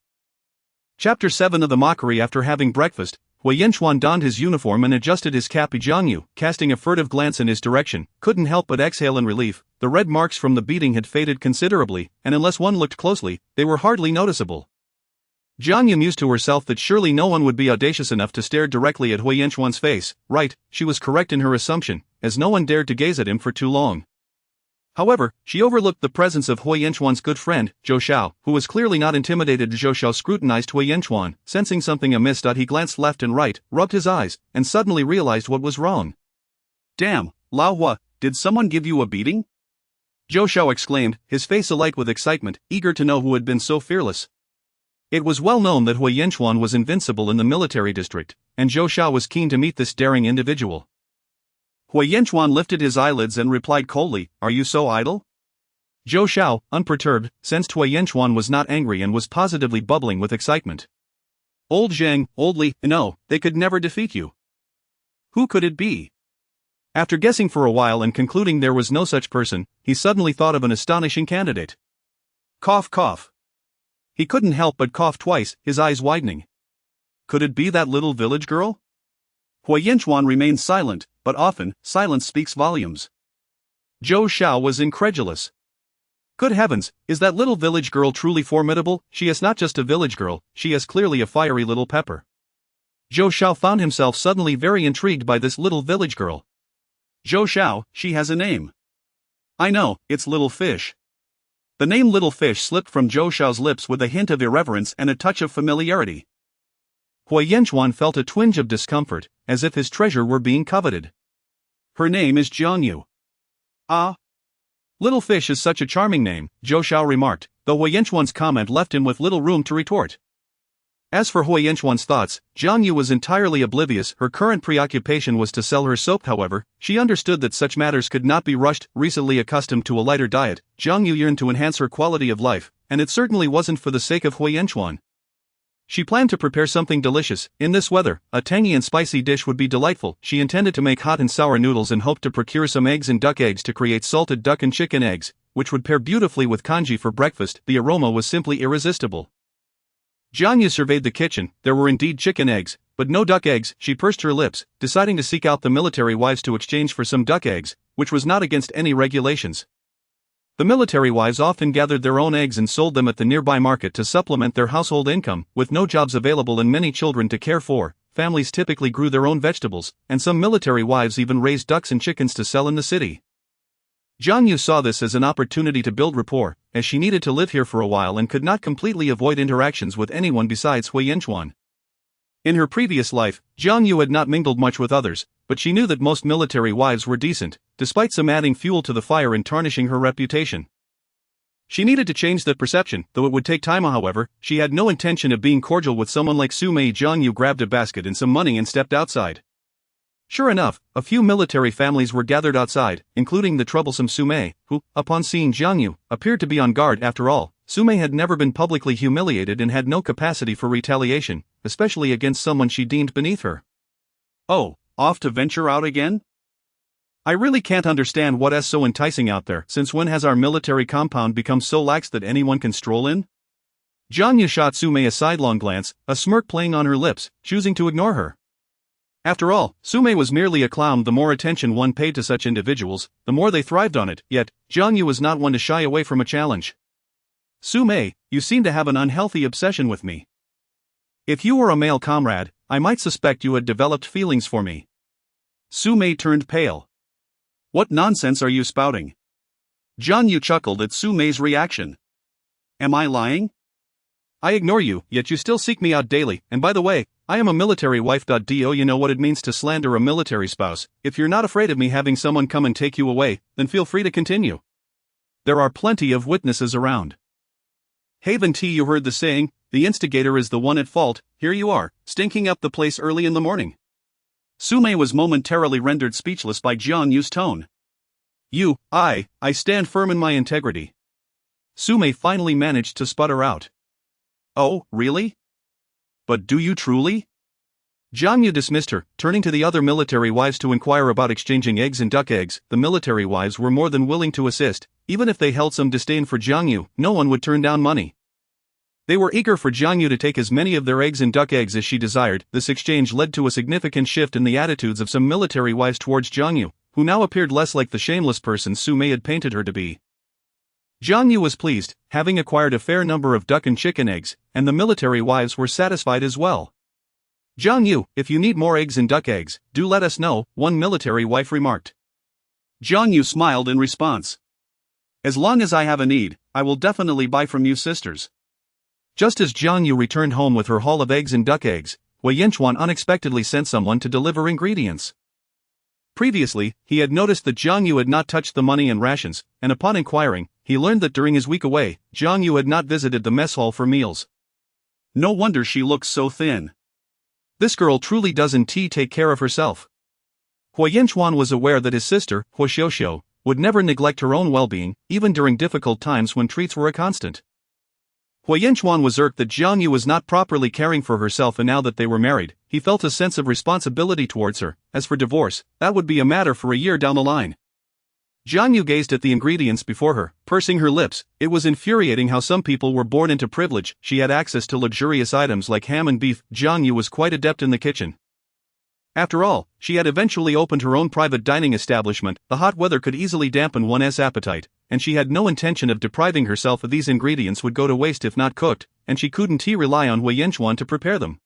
Chapter 7 of the Mockery. After having breakfast, Hui Yanchuan donned his uniform and adjusted his cap. Jiang Yu, casting a furtive glance in his direction, couldn't help but exhale in relief. The red marks from the beating had faded considerably, and unless one looked closely, they were hardly noticeable. Jiang Yu mused to herself that surely no one would be audacious enough to stare directly at Hui Yanchuan's face. Right, she was correct in her assumption, as no one dared to gaze at him for too long. However, she overlooked the presence of Hui Yanchuan's good friend, Zhou Xiao, who was clearly not intimidated. Zhou Xiao scrutinized Hui Yanchuan, sensing something amiss. He glanced left and right, rubbed his eyes, and suddenly realized what was wrong. "Damn, Lao Hua, did someone give you a beating?" Zhou Xiao exclaimed, his face alight with excitement, eager to know who had been so fearless. It was well known that Hui Yanchuan was invincible in the military district, and Zhou Xiao was keen to meet this daring individual. Hui Yanchuan lifted his eyelids and replied coldly, "Are you so idle?" Zhou Xiao, unperturbed, sensed Hui Yanchuan was not angry and was positively bubbling with excitement. "Old Zheng, old Li, no, they could never defeat you." Who could it be? After guessing for a while and concluding there was no such person, he suddenly thought of an astonishing candidate. Cough cough. He couldn't help but cough twice, his eyes widening. Could it be that little village girl? Hui Yanchuan remained silent, but often, silence speaks volumes. Zhou Xiao was incredulous. Good heavens, is that little village girl truly formidable? She is not just a village girl, she is clearly a fiery little pepper. Zhou Xiao found himself suddenly very intrigued by this little village girl. Zhou Xiao, she has a name. I know, it's Little Fish. The name Little Fish slipped from Zhou Xiao's lips with a hint of irreverence and a touch of familiarity. Hui Yanchuan felt a twinge of discomfort, as if his treasure were being coveted. Her name is Jiang Yu. Ah. Little Fish is such a charming name, Zhou Xiao remarked, though Hui Yanchuan's comment left him with little room to retort. As for Hui Yanchuan's thoughts, Jiang Yu was entirely oblivious. Her current preoccupation was to sell her soap. However, she understood that such matters could not be rushed. Recently accustomed to a lighter diet, Jiang Yu yearned to enhance her quality of life, and it certainly wasn't for the sake of Hui Yanchuan. She planned to prepare something delicious. In this weather, a tangy and spicy dish would be delightful. She intended to make hot and sour noodles and hoped to procure some eggs and duck eggs to create salted duck and chicken eggs, which would pair beautifully with congee for breakfast. The aroma was simply irresistible. Jiang Yu surveyed the kitchen. There were indeed chicken eggs, but no duck eggs. She pursed her lips, deciding to seek out the military wives to exchange for some duck eggs, which was not against any regulations. The military wives often gathered their own eggs and sold them at the nearby market to supplement their household income. With no jobs available and many children to care for, families typically grew their own vegetables, and some military wives even raised ducks and chickens to sell in the city. Jiang Yu saw this as an opportunity to build rapport, as she needed to live here for a while and could not completely avoid interactions with anyone besides Hui Yanchuan. In her previous life, Jiang Yu had not mingled much with others, but she knew that most military wives were decent, despite some adding fuel to the fire and tarnishing her reputation. She needed to change that perception, though it would take time. However, she had no intention of being cordial with someone like Su Mei. Jiang Yu grabbed a basket and some money and stepped outside. Sure enough, a few military families were gathered outside, including the troublesome Su Mei, who, upon seeing Jiang Yu, appeared to be on guard. After all, Su Mei had never been publicly humiliated and had no capacity for retaliation, especially against someone she deemed beneath her. Oh, off to venture out again? I really can't understand what is so enticing out there. Since when has our military compound become so lax that anyone can stroll in? Jiang Yu shot Su Mei a sidelong glance, a smirk playing on her lips, choosing to ignore her. After all, Sume was merely a clown. The more attention one paid to such individuals, the more they thrived on it, yet, Jiang Yu was not one to shy away from a challenge. Sume, you seem to have an unhealthy obsession with me. If you were a male comrade, I might suspect you had developed feelings for me. Sume turned pale. What nonsense are you spouting? Jiang Yu chuckled at Sume's reaction. Am I lying? I ignore you, yet you still seek me out daily, and by the way, I am a military wife. Do you know what it means to slander a military spouse? If you're not afraid of me having someone come and take you away, then feel free to continue. There are plenty of witnesses around. Haven't you heard the saying, the instigator is the one at fault? Here you are, stinking up the place early in the morning. Sume was momentarily rendered speechless by Jiang Yu's tone. I stand firm in my integrity. Sume finally managed to sputter out. Oh, really? But do you truly? Jiang Yu dismissed her, turning to the other military wives to inquire about exchanging eggs and duck eggs. The military wives were more than willing to assist, even if they held some disdain for Jiang Yu. No one would turn down money. They were eager for Jiang Yu to take as many of their eggs and duck eggs as she desired. This exchange led to a significant shift in the attitudes of some military wives towards Jiang Yu, who now appeared less like the shameless person Sume had painted her to be. Jiang Yu was pleased, having acquired a fair number of duck and chicken eggs, and the military wives were satisfied as well. Jiang Yu, if you need more eggs and duck eggs, do let us know, one military wife remarked. Jiang Yu smiled in response. As long as I have a need, I will definitely buy from you sisters. Just as Jiang Yu returned home with her haul of eggs and duck eggs, Wei Yanchuan unexpectedly sent someone to deliver ingredients. Previously, he had noticed that Jiang Yu had not touched the money and rations, and upon inquiring, he learned that during his week away, Jiang Yu had not visited the mess hall for meals. No wonder she looks so thin. This girl truly doesn't take care of herself. Wei Yanchuan was aware that his sister, Hu Xiuxiu, would never neglect her own well-being, even during difficult times when treats were a constant. Wei Yanchuan was irked that Jiang Yu was not properly caring for herself, and now that they were married, he felt a sense of responsibility towards her. As for divorce, that would be a matter for a year down the line. Jiang Yu gazed at the ingredients before her, pursing her lips. It was infuriating how some people were born into privilege. She had access to luxurious items like ham and beef. Jiang Yu was quite adept in the kitchen. After all, she had eventually opened her own private dining establishment. The hot weather could easily dampen one's appetite, and she had no intention of depriving herself of these ingredients. Would go to waste if not cooked, and she couldn't rely on Wei Yanchuan to prepare them.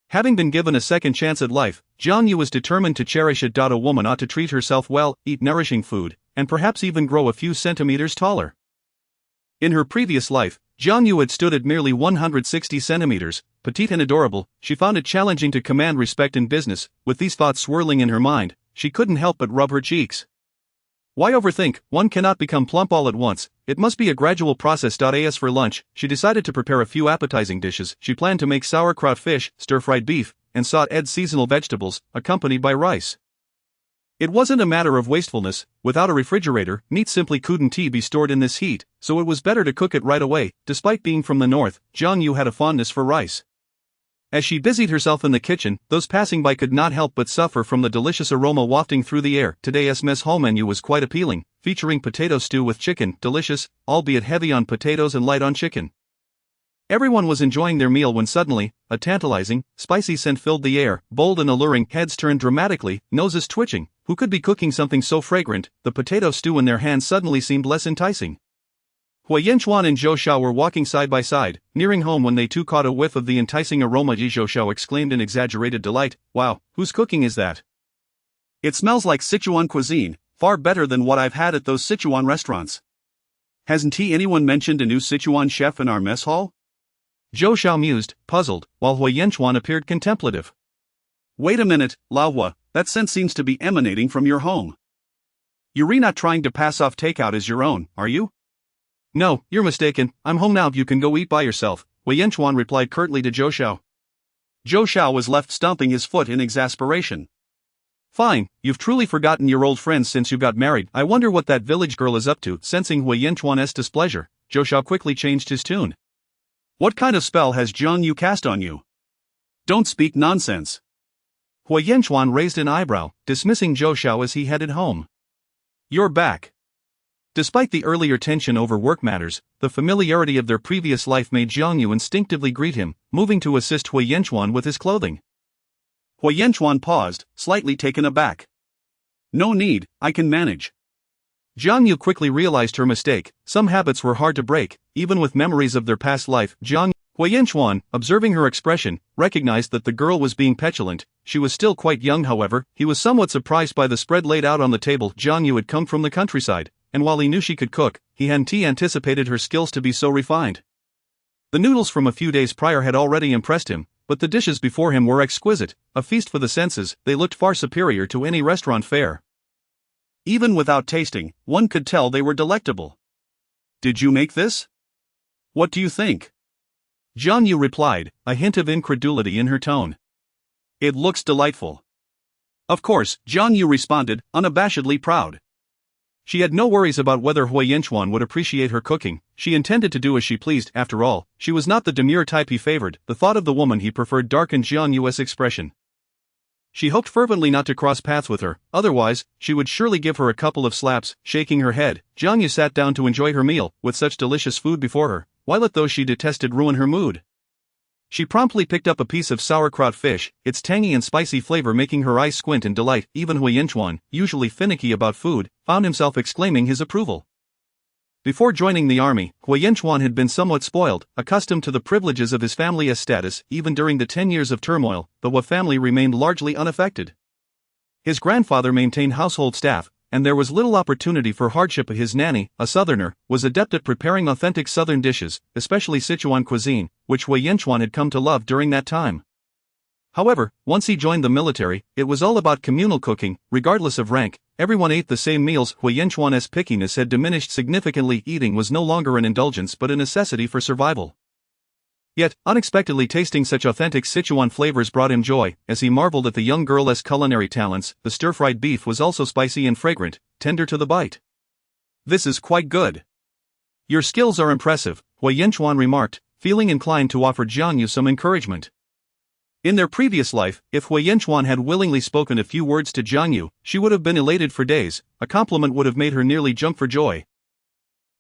Having been given a second chance at life, Jiang Yu was determined to cherish it. A woman ought to treat herself well, eat nourishing food, and perhaps even grow a few centimeters taller. In her previous life, Jiang Yu had stood at merely 160 centimeters, petite and adorable. She found it challenging to command respect in business. With these thoughts swirling in her mind, she couldn't help but rub her cheeks. Why overthink? One cannot become plump all at once. It must be a gradual process. As for lunch, she decided to prepare a few appetizing dishes. She planned to make sauerkraut fish, stir-fried beef, and sautéed seasonal vegetables, accompanied by rice. It wasn't a matter of wastefulness. Without a refrigerator, meat simply couldn't be stored in this heat, so it was better to cook it right away. Despite being from the north, Jiang Yu had a fondness for rice. As she busied herself in the kitchen, those passing by could not help but suffer from the delicious aroma wafting through the air. Today's mess hall menu was quite appealing, featuring potato stew with chicken, delicious, albeit heavy on potatoes and light on chicken. Everyone was enjoying their meal when suddenly, a tantalizing, spicy scent filled the air. Bold and alluring, heads turned dramatically, noses twitching. Who could be cooking something so fragrant? The potato stew in their hands suddenly seemed less enticing. Wei Yanchuan and Zhou Xiao were walking side by side, nearing home when they too caught a whiff of the enticing aroma. Zhou Xiao exclaimed in exaggerated delight, "Wow, whose cooking is that? It smells like Sichuan cuisine, far better than what I've had at those Sichuan restaurants. Hasn't anyone mentioned a new Sichuan chef in our mess hall?" Zhou Xiao mused, puzzled, while Wei Yanchuan appeared contemplative. "Wait a minute, Lao Hua, that scent seems to be emanating from your home. You're not trying to pass off takeout as your own, are you?" "No, you're mistaken. I'm home now. You can go eat by yourself," Wei Yanchuan replied curtly to Zhou Xiao. Zhou Xiao was left stomping his foot in exasperation. "Fine, you've truly forgotten your old friends since you got married. I wonder what that village girl is up to." Sensing Wei Yanchuan's displeasure, Zhou Xiao quickly changed his tune. "What kind of spell has Jiang Yu cast on you? Don't speak nonsense." Wei Yanchuan raised an eyebrow, dismissing Zhou Xiao as he headed home. "You're back." Despite the earlier tension over work matters, the familiarity of their previous life made Jiang Yu instinctively greet him, moving to assist Wei Yanchuan with his clothing. Hui Yanchuan paused, slightly taken aback. No need, I can manage. Jiang Yu quickly realized her mistake. Some habits were hard to break, even with memories of their past life. Hui Yanchuan, observing her expression, recognized that the girl was being petulant. She was still quite young, however. He was somewhat surprised by the spread laid out on the table. Jiang Yu had come from the countryside, and while he knew she could cook, he hadn't anticipated her skills to be so refined. The noodles from a few days prior had already impressed him, but the dishes before him were exquisite, a feast for the senses. They looked far superior to any restaurant fare. Even without tasting, one could tell they were delectable. Did you make this? What do you think? Jiang Yu replied, a hint of incredulity in her tone. It looks delightful. Of course, Jiang Yu responded, unabashedly proud. She had no worries about whether Hui Yanchuan would appreciate her cooking. She intended to do as she pleased. After all, she was not the demure type he favored. The thought of the woman he preferred darkened Jiang Yu's expression. She hoped fervently not to cross paths with her, otherwise, she would surely give her a couple of slaps. Shaking her head, Jiang Yu sat down to enjoy her meal. With such delicious food before her, why let those she detested ruin her mood? She promptly picked up a piece of sauerkraut fish, its tangy and spicy flavor making her eyes squint in delight. Even Hui Yanchuan, usually finicky about food, found himself exclaiming his approval. Before joining the army, Hui Yanchuan had been somewhat spoiled, accustomed to the privileges of his family's status. Even during the 10 years of turmoil, the Wu family remained largely unaffected. His grandfather maintained household staff, and there was little opportunity for hardship. His nanny, a southerner, was adept at preparing authentic southern dishes, especially Sichuan cuisine, which Hui Yanchuan had come to love during that time. However, once he joined the military, it was all about communal cooking, regardless of rank. Everyone ate the same meals. Hui Yanchuan's pickiness had diminished significantly. Eating was no longer an indulgence but a necessity for survival. Yet, unexpectedly tasting such authentic Sichuan flavors brought him joy, as he marveled at the young girl's culinary talents. The stir-fried beef was also spicy and fragrant, tender to the bite. This is quite good. Your skills are impressive, Hui Yanchuan remarked, feeling inclined to offer Jiang Yu some encouragement. In their previous life, if Hui Yanchuan had willingly spoken a few words to Jiang Yu, she would have been elated for days. A compliment would have made her nearly jump for joy.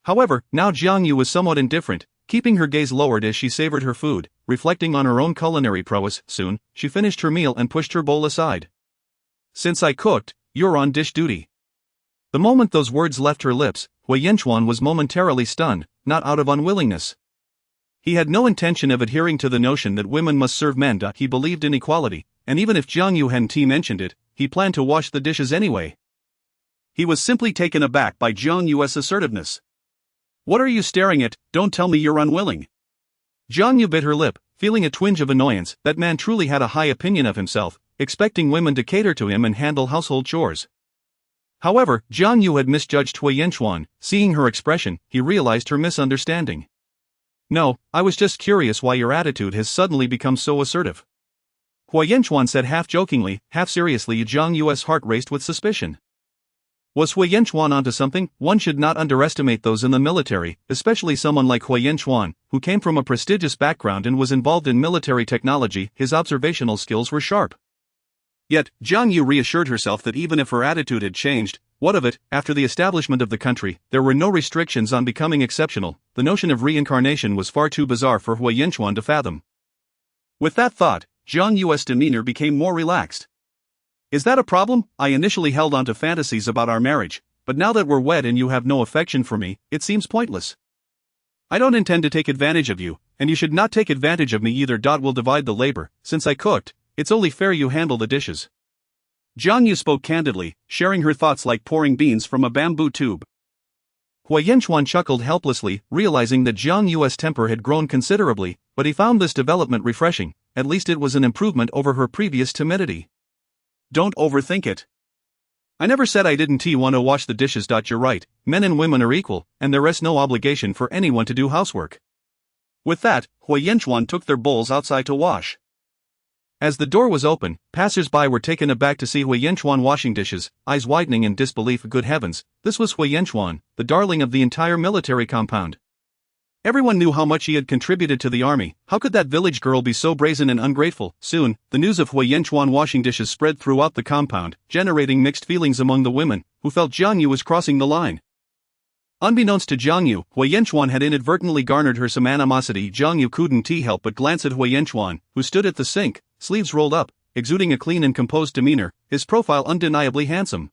However, now Jiang Yu was somewhat indifferent, keeping her gaze lowered as she savored her food, reflecting on her own culinary prowess. Soon, she finished her meal and pushed her bowl aside. Since I cooked, you're on dish duty. The moment those words left her lips, Hui Yanchuan was momentarily stunned, not out of unwillingness. He had no intention of adhering to the notion that women must serve men. He believed in equality, and even if Jiang Yu hadn't mentioned it, he planned to wash the dishes anyway. He was simply taken aback by Jiang Yu's assertiveness. What are you staring at? Don't tell me you're unwilling. Jiang Yu bit her lip, feeling a twinge of annoyance. That man truly had a high opinion of himself, expecting women to cater to him and handle household chores. However, Jiang Yu had misjudged Hui Yanchuan. Seeing her expression, he realized her misunderstanding. No, I was just curious why your attitude has suddenly become so assertive. Hui Yanchuan said half jokingly, half seriously. Jiang Yu's heart raced with suspicion. Was Hui Yanchuan onto something? One should not underestimate those in the military, especially someone like Hui Yanchuan, who came from a prestigious background and was involved in military technology. His observational skills were sharp. Yet, Jiang Yu reassured herself that even if her attitude had changed, what of it? After the establishment of the country, there were no restrictions on becoming exceptional. The notion of reincarnation was far too bizarre for Hui Yanchuan to fathom. With that thought, Jiang Yu's demeanor became more relaxed. Is that a problem? I initially held on to fantasies about our marriage, but now that we're wed and you have no affection for me, it seems pointless. I don't intend to take advantage of you, and you should not take advantage of me either. We'll divide the labor. Since I cooked, it's only fair you handle the dishes. Jiang Yu spoke candidly, sharing her thoughts like pouring beans from a bamboo tube. Hui Yanchuan chuckled helplessly, realizing that Jiang Yu's temper had grown considerably, but he found this development refreshing. At least it was an improvement over her previous timidity. Don't overthink it. I never said I didn't want to wash the dishes. You're right, men and women are equal, and there rests no obligation for anyone to do housework. With that, Hui Yanchuan took their bowls outside to wash. As the door was open, passers-by were taken aback to see Hui Yanchuan washing dishes, eyes widening in disbelief. Good heavens, this was Hui Yanchuan, the darling of the entire military compound. Everyone knew how much he had contributed to the army. How could that village girl be so brazen and ungrateful? Soon, the news of Hui Yanchuan washing dishes spread throughout the compound, generating mixed feelings among the women, who felt Jiang Yu was crossing the line. Unbeknownst to Jiang Yu, Hui Yanchuan had inadvertently garnered her some animosity. Jiang Yu couldn't help but glance at Hui Yanchuan, who stood at the sink, sleeves rolled up, exuding a clean and composed demeanor, his profile undeniably handsome.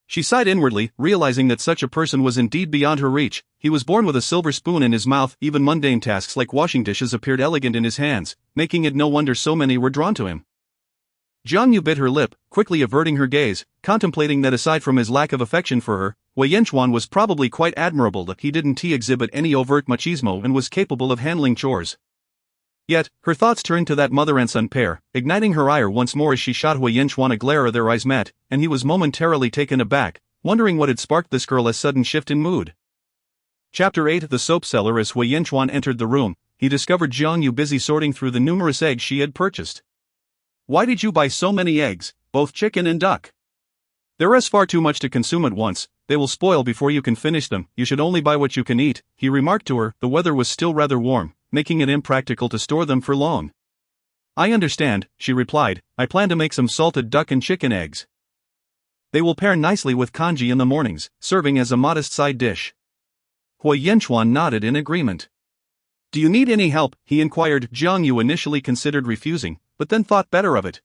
She sighed inwardly, realizing that such a person was indeed beyond her reach. He was born with a silver spoon in his mouth, even mundane tasks like washing dishes appeared elegant in his hands, making it no wonder so many were drawn to him. Jiang Yu bit her lip, quickly averting her gaze, contemplating that aside from his lack of affection for her, Wei Yanchuan was probably quite admirable that he didn't exhibit any overt machismo and was capable of handling chores. Yet, her thoughts turned to that mother and son pair, igniting her ire once more as she shot Wei Yanchuan a glare. Their eyes met, and he was momentarily taken aback, wondering what had sparked this girl's sudden shift in mood. Chapter 8 The soap seller. As Wei Yanchuan entered the room, he discovered Jiang Yu busy sorting through the numerous eggs she had purchased. "Why did you buy so many eggs, both chicken and duck? There is far too much to consume at once, they will spoil before you can finish them. You should only buy what you can eat," he remarked to her. The weather was still rather warm, making it impractical to store them for long. "I understand," she replied. "I plan to make some salted duck and chicken eggs. They will pair nicely with congee in the mornings, serving as a modest side dish." Wei Yanchuan nodded in agreement. "Do you need any help?" he inquired. Jiang Yu initially considered refusing, but then thought better of it.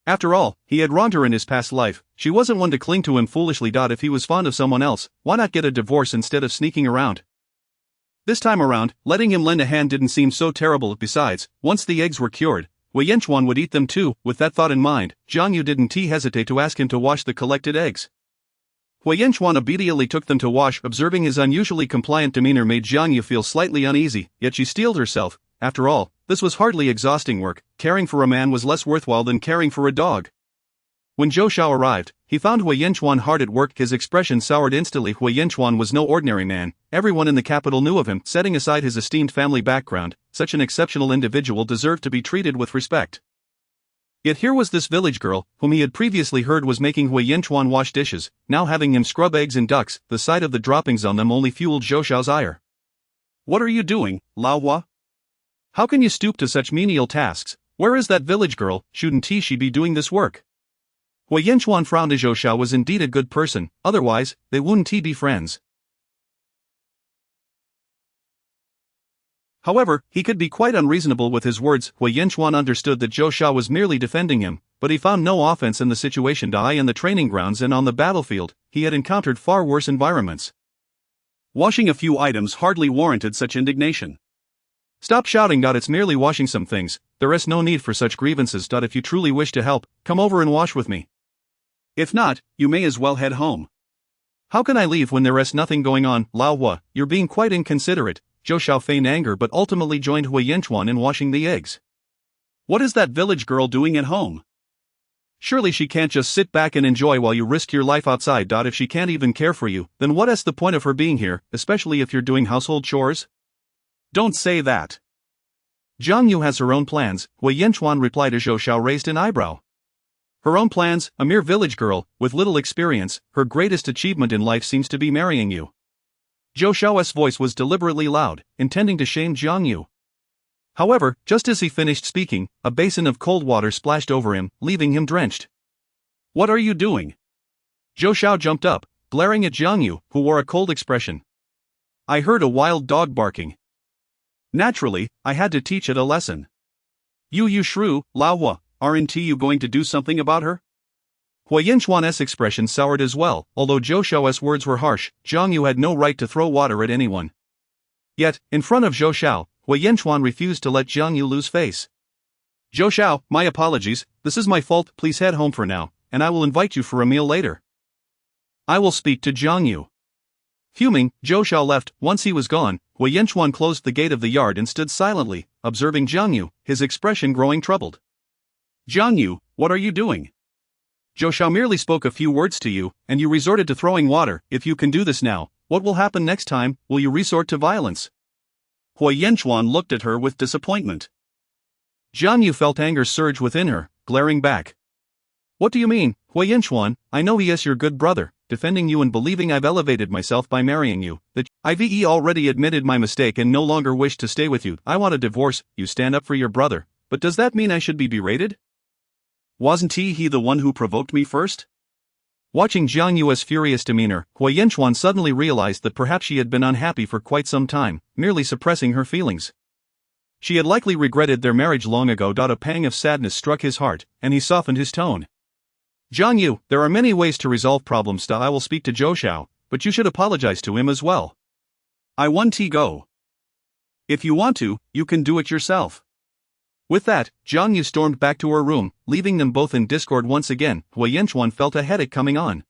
After all, he had wronged her in his past life. She wasn't one to cling to him foolishly. If he was fond of someone else, why not get a divorce instead of sneaking around? This time around, letting him lend a hand didn't seem so terrible. Besides, once the eggs were cured, Wei Yanchuan would eat them too. With that thought in mind, Jiang Yu didn't hesitate to ask him to wash the collected eggs. Wei Yanchuan obediently took them to wash. Observing his unusually compliant demeanor made Jiang Yu feel slightly uneasy, yet she steeled herself. After all, this was hardly exhausting work. Caring for a man was less worthwhile than caring for a dog. When Zhou Xiao arrived, he found Wei Yanchuan hard at work. His expression soured instantly. Wei Yanchuan was no ordinary man. Everyone in the capital knew of him. Setting aside his esteemed family background, such an exceptional individual deserved to be treated with respect. Yet here was this village girl, whom he had previously heard was making Wei Yanchuan wash dishes, now having him scrub eggs and ducks. The sight of the droppings on them only fueled Zhou Xiao's ire. "What are you doing, Lao Hua? How can you stoop to such menial tasks? Where is that village girl? Shouldn't she be doing this work?" Wei Yanchuan frowned. Zhou Xiao was indeed a good person, otherwise, they wouldn't be friends. However, he could be quite unreasonable with his words. Wei Yanchuan understood that Zhou Xiao was merely defending him, but he found no offense in the situation. In the training grounds and on the battlefield, he had encountered far worse environments. Washing a few items hardly warranted such indignation. "Stop shouting. It's merely washing some things. There is no need for such grievances. If you truly wish to help, come over and wash with me. If not, you may as well head home." "How can I leave when there is nothing going on, Lao Hua? You're being quite inconsiderate." Zhou Xiao feigned anger but ultimately joined Wei Yanchuan in washing the eggs. "What is that village girl doing at home? Surely she can't just sit back and enjoy while you risk your life outside. If she can't even care for you, then what is the point of her being here, especially if you're doing household chores?" "Don't say that. Jiang Yu has her own plans," Wei Yanchuan replied as Zhou Xiao raised an eyebrow. "Her own plans? A mere village girl, with little experience. Her greatest achievement in life seems to be marrying you." Zhou Xiao's voice was deliberately loud, intending to shame Jiang Yu. However, just as he finished speaking, a basin of cold water splashed over him, leaving him drenched. "What are you doing?" Zhou Xiao jumped up, glaring at Jiang Yu, who wore a cold expression. "I heard a wild dog barking. Naturally, I had to teach it a lesson." You shrew, Lao Hua, aren't you going to do something about her?" Wei Yanchuan's expression soured as well. Although Zhou Xiao's words were harsh, Jiang Yu had no right to throw water at anyone. Yet, in front of Zhou Xiao, Wei Yanchuan refused to let Jiang Yu lose face. "Zhou Xiao, my apologies, this is my fault. Please head home for now, and I will invite you for a meal later." "I will speak to Jiang Yu." Fuming, Zhou Xiao left. Once he was gone, Wei Yanchuan closed the gate of the yard and stood silently, observing Jiang Yu, his expression growing troubled. "Jiang Yu, what are you doing? Zhou Xiao merely spoke a few words to you, and you resorted to throwing water. If you can do this now, what will happen next time? Will you resort to violence?" Wei Yanchuan looked at her with disappointment. Jiang Yu felt anger surge within her, glaring back. "What do you mean, Wei Yanchuan? I know he is your good brother, defending you and believing I've elevated myself by marrying you, that I've already admitted my mistake and no longer wish to stay with you. I want a divorce. You stand up for your brother, but does that mean I should be berated? Wasn't he the one who provoked me first?" Watching Jiang Yu's furious demeanor, Wei Yanchuan suddenly realized that perhaps she had been unhappy for quite some time, merely suppressing her feelings. She had likely regretted their marriage long ago. A pang of sadness struck his heart, and he softened his tone. Jiang Yu, there are many ways to resolve problems. I will speak to Zhou Xiao, but you should apologize to him as well. I want to go. If you want to, you can do it yourself. With that, Jiang Yu stormed back to her room, leaving them both in discord once again. Hui Yanchuan felt a headache coming on.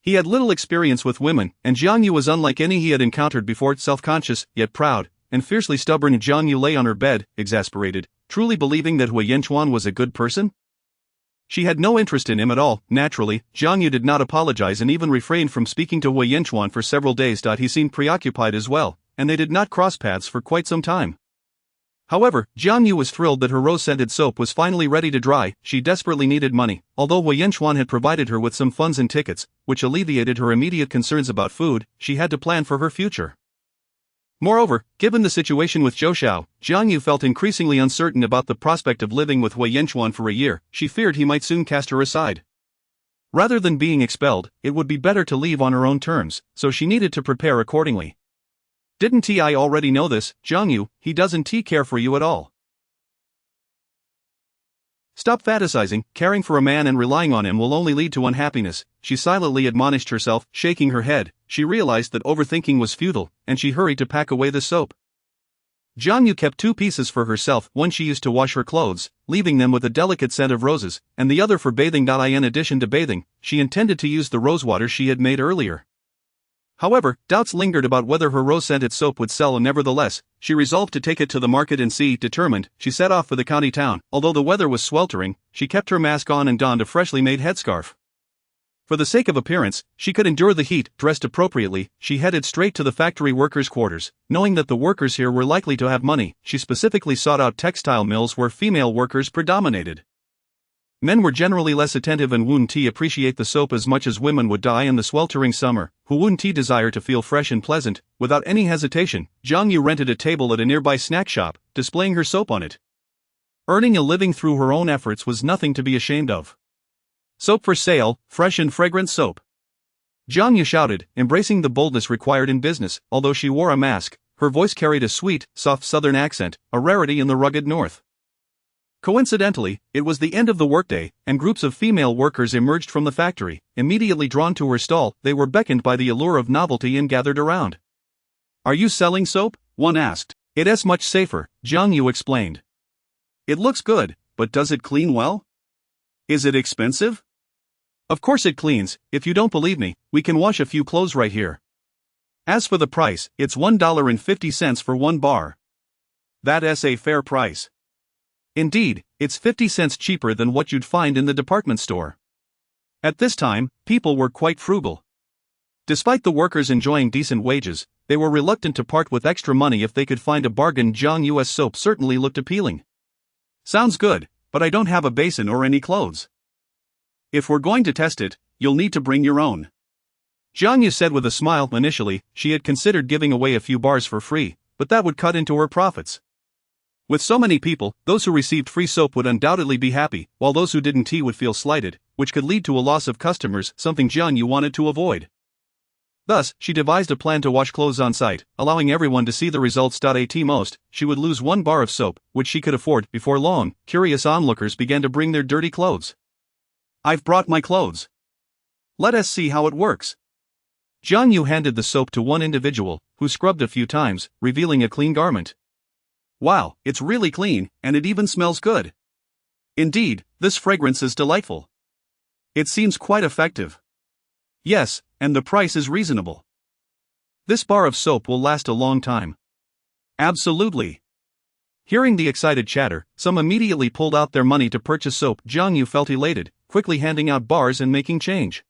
He had little experience with women, and Jiang Yu was unlike any he had encountered before. Self-conscious, yet proud, and fiercely stubborn, Jiang Yu lay on her bed, exasperated, truly believing that Hui Yanchuan was a good person? She had no interest in him at all. Naturally, Jiang Yu did not apologize and even refrained from speaking to Hui Yanchuan for several days. He seemed preoccupied as well, and they did not cross paths for quite some time. However, Jiang Yu was thrilled that her rose-scented soap was finally ready to dry. She desperately needed money, although Hui Yanchuan had provided her with some funds and tickets, which alleviated her immediate concerns about food. She had to plan for her future. Moreover, given the situation with Zhou Xiao, Jiang Yu felt increasingly uncertain about the prospect of living with Hui Yanchuan for a year. She feared he might soon cast her aside. Rather than being expelled, it would be better to leave on her own terms, so she needed to prepare accordingly. Didn't I already know this, Jiang Yu? He doesn't care for you at all. Stop fantasizing. Caring for a man and relying on him will only lead to unhappiness, she silently admonished herself, shaking her head. She realized that overthinking was futile, and she hurried to pack away the soap. Jiang Yu kept 2 pieces for herself. One she used to wash her clothes, leaving them with a delicate scent of roses, and the other for bathing. In addition to bathing, she intended to use the rosewater she had made earlier. However, doubts lingered about whether her rose-scented soap would sell. Nevertheless, she resolved to take it to the market and see. Determined, she set off for the county town. Although the weather was sweltering, she kept her mask on and donned a freshly made headscarf. For the sake of appearance, she could endure the heat. Dressed appropriately, she headed straight to the factory workers' quarters. Knowing that the workers here were likely to have money, she specifically sought out textile mills where female workers predominated. Men were generally less attentive and wouldn't appreciate the soap as much as women would. In the sweltering summer, who wouldn't desire to feel fresh and pleasant? Without any hesitation, Jiang Yu rented a table at a nearby snack shop, displaying her soap on it. Earning a living through her own efforts was nothing to be ashamed of. Soap for sale, fresh and fragrant soap. Jiang Yu shouted, embracing the boldness required in business. Although she wore a mask, her voice carried a sweet, soft southern accent, a rarity in the rugged north. Coincidentally, it was the end of the workday, and groups of female workers emerged from the factory. Immediately drawn to her stall, they were beckoned by the allure of novelty and gathered around. Are you selling soap? One asked. It's much safer, Jiang Yu explained. It looks good, but does it clean well? Is it expensive? Of course it cleans. If you don't believe me, we can wash a few clothes right here. As for the price, it's $1.50 for 1 bar. That's a fair price. Indeed, it's 50 cents cheaper than what you'd find in the department store. At this time, people were quite frugal. Despite the workers enjoying decent wages, they were reluctant to part with extra money if they could find a bargain. Jiang Yu's soap certainly looked appealing. Sounds good, but I don't have a basin or any clothes. If we're going to test it, you'll need to bring your own. Jiang Yu said with a smile. Initially, she had considered giving away a few bars for free, but that would cut into her profits. With so many people, those who received free soap would undoubtedly be happy, while those who didn't would feel slighted, which could lead to a loss of customers, something Jiang Yu wanted to avoid. Thus, she devised a plan to wash clothes on site, allowing everyone to see the results. At most, she would lose 1 bar of soap, which she could afford. Before long, curious onlookers began to bring their dirty clothes. I've brought my clothes. Let us see how it works. Jiang Yu handed the soap to one individual, who scrubbed a few times, revealing a clean garment. Wow, it's really clean, and it even smells good. Indeed, this fragrance is delightful. It seems quite effective. Yes, and the price is reasonable. This bar of soap will last a long time. Absolutely. Hearing the excited chatter, some immediately pulled out their money to purchase soap. Jiang Yu felt elated, quickly handing out bars and making change.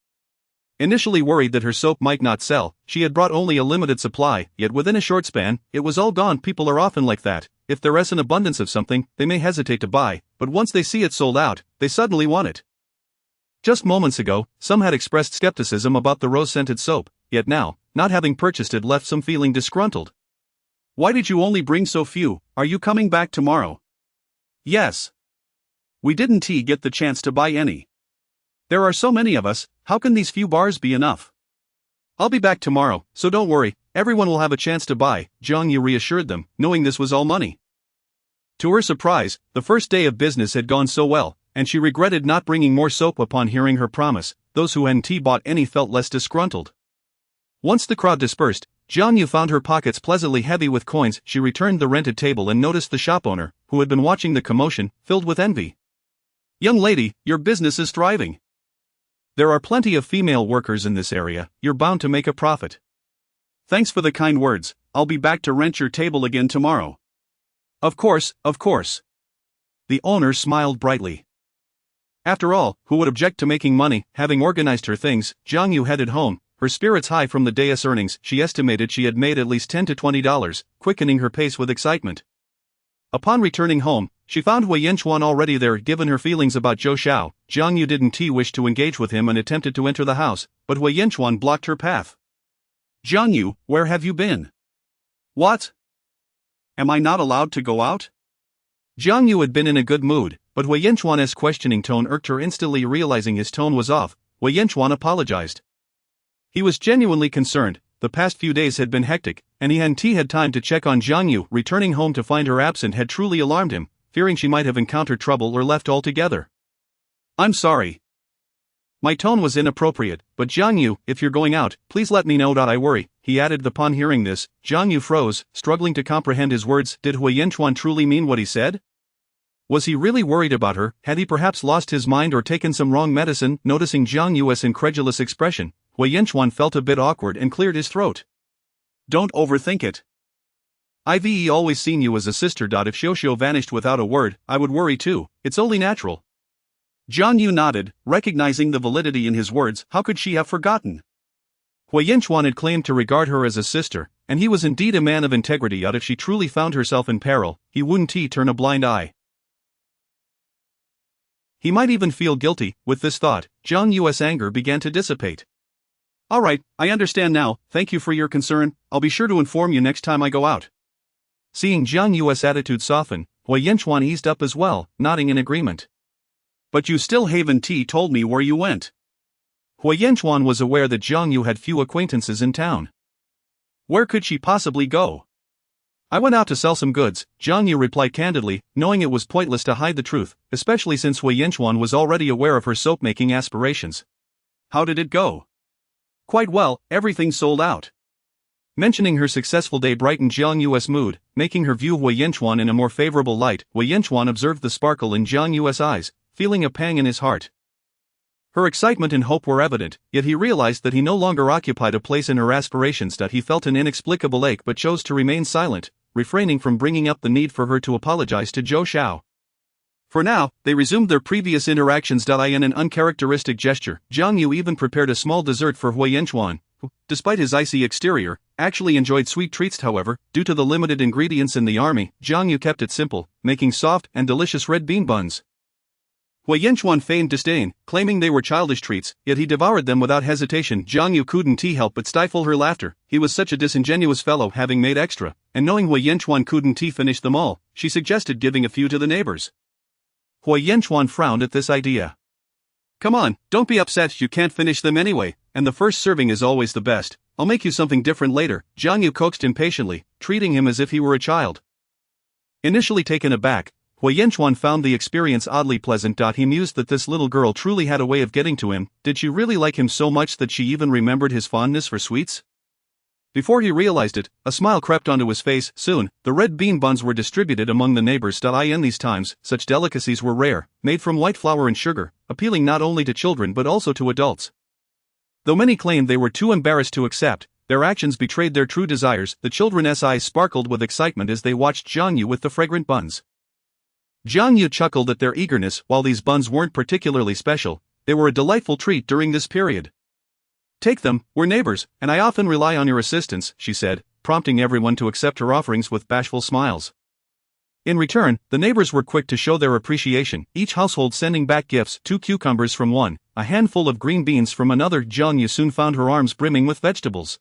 Initially worried that her soap might not sell, she had brought only a limited supply, yet within a short span, it was all gone. People are often like that. If there is an abundance of something, they may hesitate to buy, but once they see it sold out, they suddenly want it. Just moments ago, some had expressed skepticism about the rose-scented soap, yet now, not having purchased it left some feeling disgruntled. Why did you only bring so few? Are you coming back tomorrow? Yes. We didn't get the chance to buy any. There are so many of us, how can these few bars be enough? I'll be back tomorrow, so don't worry, everyone will have a chance to buy, Jiang Yu reassured them, knowing this was all money. To her surprise, the first day of business had gone so well, and she regretted not bringing more soap upon hearing her promise. Those who hadn't bought any felt less disgruntled. Once the crowd dispersed, Jiang Yu found her pockets pleasantly heavy with coins. She returned the rented table and noticed the shop owner, who had been watching the commotion, filled with envy. "Young lady, your business is thriving. There are plenty of female workers in this area, you're bound to make a profit. Thanks for the kind words, I'll be back to rent your table again tomorrow." Of course, of course. The owner smiled brightly. After all, who would object to making money? Having organized her things, Jiang Yu headed home, her spirits high from the day's earnings. She estimated she had made at least $10 to $20, quickening her pace with excitement. Upon returning home, she found Wei Yanchuan already there. Given her feelings about Zhou Xiao, Jiang Yu didn't wish to engage with him and attempted to enter the house, but Wei Yanchuan blocked her path. "Jiang Yu, where have you been?" "What? Am I not allowed to go out?" Jiang Yu had been in a good mood, but Wei Yanchuan's questioning tone irked her. Instantly realizing his tone was off, Wei Yanchuan apologized. He was genuinely concerned. The past few days had been hectic, and he hadn't had time to check on Jiang Yu. Returning home to find her absent had truly alarmed him, fearing she might have encountered trouble or left altogether. "I'm sorry. My tone was inappropriate, but Jiang Yu, if you're going out, please let me know. I worry," he added. Upon hearing this, Jiang Yu froze, struggling to comprehend his words. Did Wei Yanchuan truly mean what he said? Was he really worried about her? Had he perhaps lost his mind or taken some wrong medicine? Noticing Jiang Yu's incredulous expression, Wei Yanchuan felt a bit awkward and cleared his throat. "Don't overthink it. I've always seen you as a sister. If Xiaoxiao vanished without a word, I would worry too. It's only natural." Jiang Yu nodded, recognizing the validity in his words. How could she have forgotten? Wei Yanchuan had claimed to regard her as a sister, and he was indeed a man of integrity. If she truly found herself in peril, he wouldn't turn a blind eye. He might even feel guilty. With this thought, Jiang Yu's anger began to dissipate. "All right, I understand now, thank you for your concern, I'll be sure to inform you next time I go out." Seeing Jiang Yu's attitude soften, Wei Yanchuan eased up as well, nodding in agreement. "But you still haven't told me where you went." Wei Yanchuan was aware that Jiang Yu had few acquaintances in town. Where could she possibly go? "I went out to sell some goods," Jiang Yu replied candidly, knowing it was pointless to hide the truth, especially since Wei Yanchuan was already aware of her soap-making aspirations. "How did it go?" "Quite well, everything sold out." Mentioning her successful day brightened Jiang Yu's mood, making her view Wei Yanchuan in a more favorable light. Wei Yanchuan observed the sparkle in Jiang Yu's eyes, feeling a pang in his heart. Her excitement and hope were evident, yet he realized that he no longer occupied a place in her aspirations. He felt an inexplicable ache but chose to remain silent, refraining from bringing up the need for her to apologize to Zhou Xiao. For now, they resumed their previous interactions. In an uncharacteristic gesture, Jiang Yu even prepared a small dessert for Wei Yanchuan, who, despite his icy exterior, actually enjoyed sweet treats. However, due to the limited ingredients in the army, Jiang Yu kept it simple, making soft and delicious red bean buns. Wei Yanchuan feigned disdain, claiming they were childish treats, yet he devoured them without hesitation. Jiang Yu couldn't help but stifle her laughter. He was such a disingenuous fellow, having made extra, and knowing Wei Yanchuan couldn't finish them all, she suggested giving a few to the neighbors. Wei Yanchuan frowned at this idea. "Come on, don't be upset, you can't finish them anyway, and the first serving is always the best. I'll make you something different later," Jiang Yu coaxed impatiently, treating him as if he were a child. Initially taken aback, Wei Yanchuan found the experience oddly pleasant. He mused that this little girl truly had a way of getting to him. Did she really like him so much that she even remembered his fondness for sweets? Before he realized it, a smile crept onto his face. Soon, the red bean buns were distributed among the neighbors. In these times, such delicacies were rare, made from white flour and sugar, appealing not only to children but also to adults. Though many claimed they were too embarrassed to accept, their actions betrayed their true desires. The children's eyes sparkled with excitement as they watched Jiang Yu with the fragrant buns. Jiang Yu chuckled at their eagerness. While these buns weren't particularly special, they were a delightful treat during this period. "Take them, we're neighbors, and I often rely on your assistance," she said, prompting everyone to accept her offerings with bashful smiles. In return, the neighbors were quick to show their appreciation, each household sending back gifts: 2 cucumbers from one, a handful of green beans from another. Jiang Yu soon found her arms brimming with vegetables.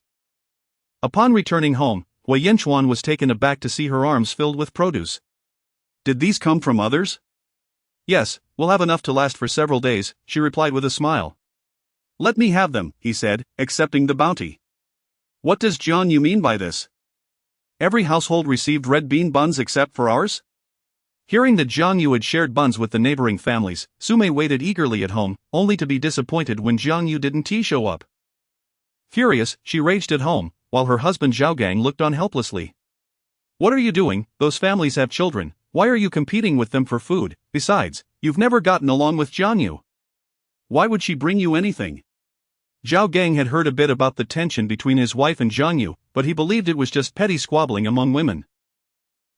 Upon returning home, Wei Yanchuan was taken aback to see her arms filled with produce. "Did these come from others?" "Yes, we'll have enough to last for several days," she replied with a smile. "Let me have them," he said, accepting the bounty. "What does Jiang Yu mean by this? Every household received red bean buns except for ours?" Hearing that Jiang Yu had shared buns with the neighboring families, Sume waited eagerly at home, only to be disappointed when Jiang Yu didn't show up. Furious, she raged at home, while her husband Zhao Gang looked on helplessly. What are you doing? Those families have children. Why are you competing with them for food? Besides, you've never gotten along with Jiang Yu. Why would she bring you anything? Zhao Gang had heard a bit about the tension between his wife and Jiang Yu, but he believed it was just petty squabbling among women.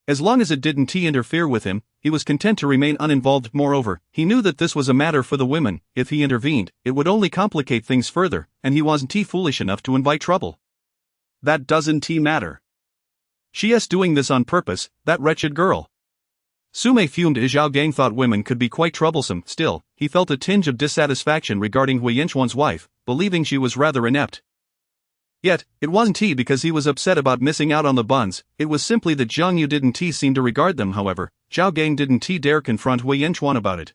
As long as it didn't interfere with him, he was content to remain uninvolved. Moreover, he knew that this was a matter for the women. If he intervened, it would only complicate things further, and he wasn't foolish enough to invite trouble. That doesn't matter. She's doing this on purpose, that wretched girl. Sume fumed as Zhao Gang thought women could be quite troublesome. Still, he felt a tinge of dissatisfaction regarding Hui Yanchuan's wife, believing she was rather inept. Yet, it wasn't because he was upset about missing out on the buns, it was simply that Jiang Yu didn't seem to regard them. However, Zhao Gang didn't dare confront Hui Yanchuan about it.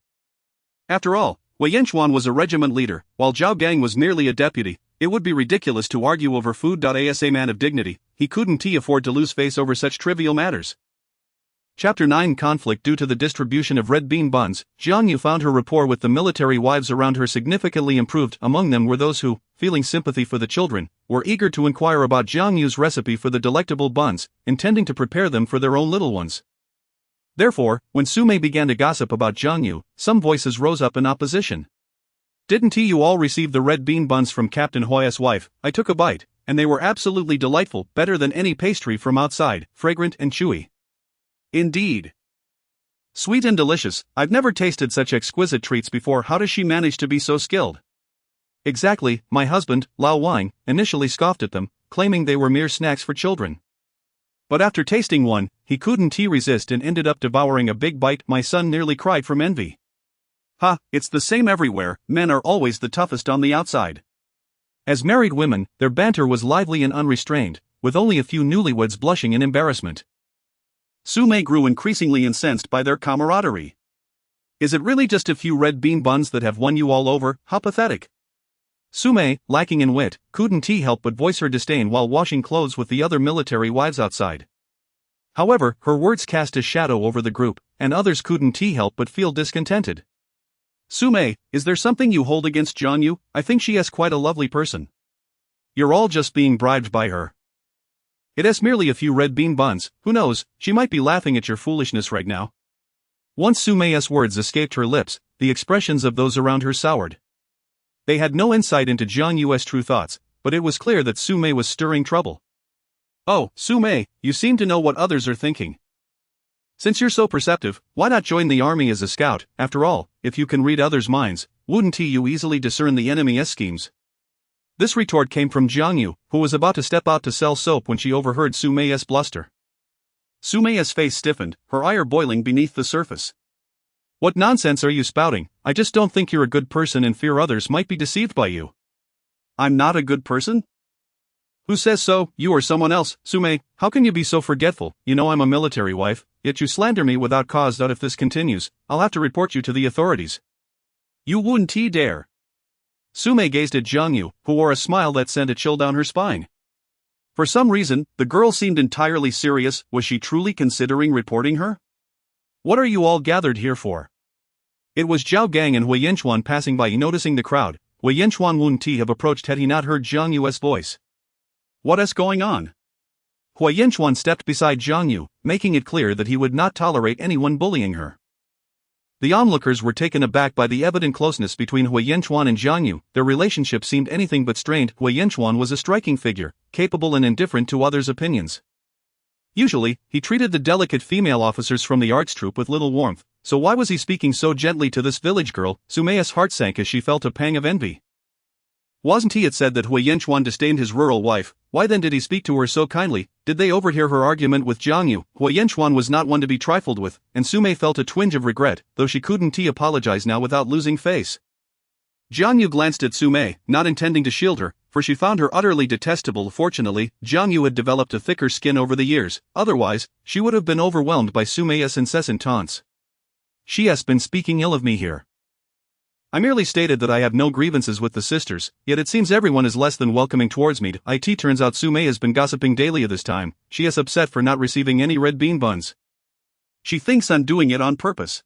After all, Hui Yanchuan was a regiment leader, while Zhao Gang was merely a deputy. It would be ridiculous to argue over food. As a man of dignity, he couldn't afford to lose face over such trivial matters. Chapter 9 Conflict. Due to the distribution of red bean buns, Jiang Yu found her rapport with the military wives around her significantly improved. Among them were those who, feeling sympathy for the children, were eager to inquire about Jiang Yu's recipe for the delectable buns, intending to prepare them for their own little ones. Therefore, when Sume began to gossip about Jiang Yu, some voices rose up in opposition. Didn't you all receive the red bean buns from Captain Hoya's wife? I took a bite, and they were absolutely delightful, better than any pastry from outside, fragrant and chewy. Indeed. Sweet and delicious, I've never tasted such exquisite treats before. How does she manage to be so skilled? Exactly, my husband, Lao Wang, initially scoffed at them, claiming they were mere snacks for children. But after tasting one, he couldn't resist and ended up devouring a big bite. My son nearly cried from envy. Ha, it's the same everywhere, men are always the toughest on the outside. As married women, their banter was lively and unrestrained, with only a few newlyweds blushing in embarrassment. Sume grew increasingly incensed by their camaraderie. Is it really just a few red bean buns that have won you all over? How pathetic. Sume, lacking in wit, couldn't help but voice her disdain while washing clothes with the other military wives outside. However, her words cast a shadow over the group, and others couldn't help but feel discontented. Sume, is there something you hold against Jiang Yu? I think she is quite a lovely person. You're all just being bribed by her. It is merely a few red bean buns, who knows, she might be laughing at your foolishness right now. Once Sume's words escaped her lips, the expressions of those around her soured. They had no insight into Jiang Yu's true thoughts, but it was clear that Sume was stirring trouble. Oh, Sume, you seem to know what others are thinking. Since you're so perceptive, why not join the army as a scout? After all, if you can read others' minds, wouldn't you easily discern the enemy's schemes? This retort came from Jiang Yu, who was about to step out to sell soap when she overheard Sume's bluster. Sume's face stiffened, her ire boiling beneath the surface. What nonsense are you spouting? I just don't think you're a good person and fear others might be deceived by you. I'm not a good person? Who says so, you or someone else? Sume, how can you be so forgetful? You know I'm a military wife, yet you slander me without cause. If this continues, I'll have to report you to the authorities. You wouldn't dare. Sume gazed at Jiang Yu, who wore a smile that sent a chill down her spine. For some reason, the girl seemed entirely serious. Was she truly considering reporting her? What are you all gathered here for? It was Zhao Gang and Hui Yanchuan passing by. Noticing the crowd, Hui Yanchuan wouldn't have approached had he not heard Jiang Yu's voice. What is going on? Hui Yanchuan stepped beside Jiang Yu, making it clear that he would not tolerate anyone bullying her. The onlookers were taken aback by the evident closeness between Hui Yanchuan and Jiang Yu. Their relationship seemed anything but strained. Hui Yanchuan was a striking figure, capable and indifferent to others' opinions. Usually, he treated the delicate female officers from the arts troupe with little warmth, so why was he speaking so gently to this village girl? Sume's heart sank as she felt a pang of envy. Wasn't it said that Hui Yanchuan disdained his rural wife? Why then did he speak to her so kindly? Did they overhear her argument with Jiang Yu? Hui Yanchuan was not one to be trifled with, and Sume felt a twinge of regret, though she couldn't apologize now without losing face. Jiang Yu glanced at Sume, not intending to shield her, for she found her utterly detestable. Fortunately, Jiang Yu had developed a thicker skin over the years, otherwise, she would have been overwhelmed by Sume's incessant taunts. She has been speaking ill of me here. I merely stated that I have no grievances with the sisters, yet it seems everyone is less than welcoming towards me. It turns out Sume has been gossiping daily at this time. She is upset for not receiving any red bean buns. She thinks I'm doing it on purpose.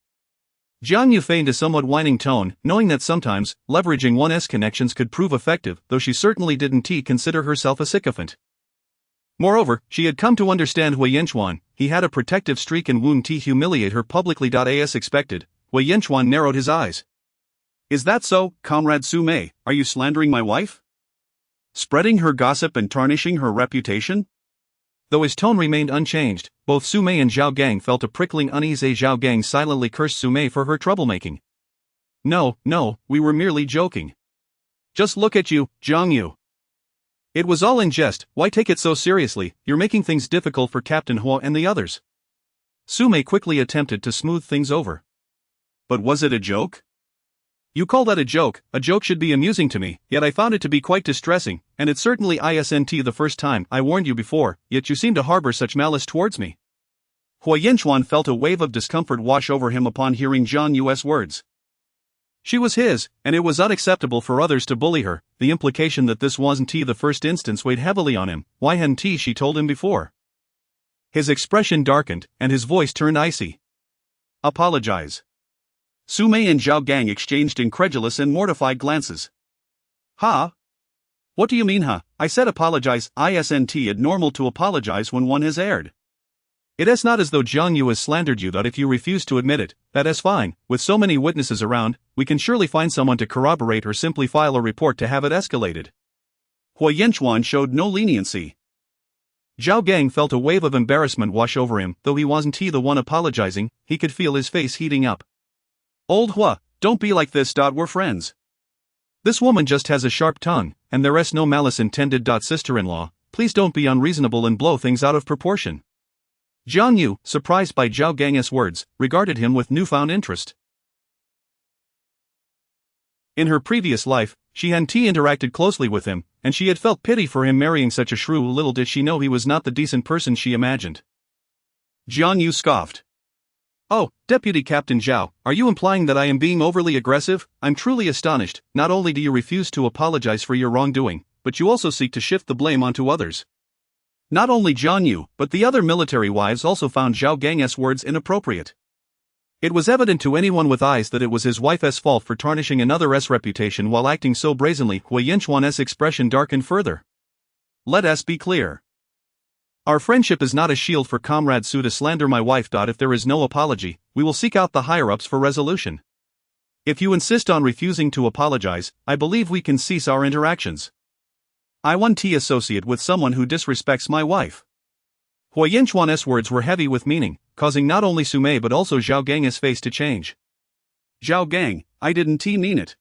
Jiang Yu feigned a somewhat whining tone, knowing that sometimes, leveraging one's connections could prove effective, though she certainly didn't consider herself a sycophant. Moreover, she had come to understand Wei Yinchuan. He had a protective streak and wouldn't humiliate her publicly. As expected, Wei Yinchuan narrowed his eyes. Is that so, Comrade Su Mei? Are you slandering my wife? Spreading her gossip and tarnishing her reputation? Though his tone remained unchanged, both Su Mei and Zhao Gang felt a prickling unease. Zhao Gang silently cursed Su Mei for her troublemaking. No, we were merely joking. Just look at you, Jiang Yu. It was all in jest. Why take it so seriously? You're making things difficult for Captain Hua and the others. Su Mei quickly attempted to smooth things over. But was it a joke? You call that a joke? A joke should be amusing to me, yet I found it to be quite distressing, and it certainly isn't the first time. I warned you before, yet you seem to harbor such malice towards me. Hua Yinchuan felt a wave of discomfort wash over him upon hearing Jiang Yu's words. She was his, and it was unacceptable for others to bully her. The implication that this wasn't the first instance weighed heavily on him. Why hadn't she told him before? His expression darkened, and his voice turned icy. Apologize. Su Mei and Zhao Gang exchanged incredulous and mortified glances. Huh? What do you mean, huh? I said apologize. Isn't it normal to apologize when one has erred? It is not as though Jiang Yu has slandered you. That if you refuse to admit it, that is fine. With so many witnesses around, we can surely find someone to corroborate or simply file a report to have it escalated. Hua Yinchuan showed no leniency. Zhao Gang felt a wave of embarrassment wash over him. Though he wasn't the one apologizing, he could feel his face heating up. Old Hua, don't be like this. We're friends. This woman just has a sharp tongue, and there is no malice intended. Sister-in-law, please don't be unreasonable and blow things out of proportion. Jiang Yu, surprised by Zhao Gang's words, regarded him with newfound interest. In her previous life, she hadn't interacted closely with him, and she had felt pity for him marrying such a shrew. Little did she know he was not the decent person she imagined. Jiang Yu scoffed. Oh, Deputy Captain Zhao, are you implying that I am being overly aggressive? I'm truly astonished. Not only do you refuse to apologize for your wrongdoing, but you also seek to shift the blame onto others. Not only Jiang Yu, but the other military wives also found Zhao Gang's words inappropriate. It was evident to anyone with eyes that it was his wife's fault for tarnishing another's reputation while acting so brazenly. Hua Yinchuan's expression darkened further. Let us be clear. Our friendship is not a shield for Comrade Su to slander my wife. If there is no apology, we will seek out the higher-ups for resolution. If you insist on refusing to apologize, I believe we can cease our interactions. I won't associate with someone who disrespects my wife. Hua Yinchuan's words were heavy with meaning, causing not only Su Mei but also Zhao Gang's face to change. Zhao Gang, I didn't mean it.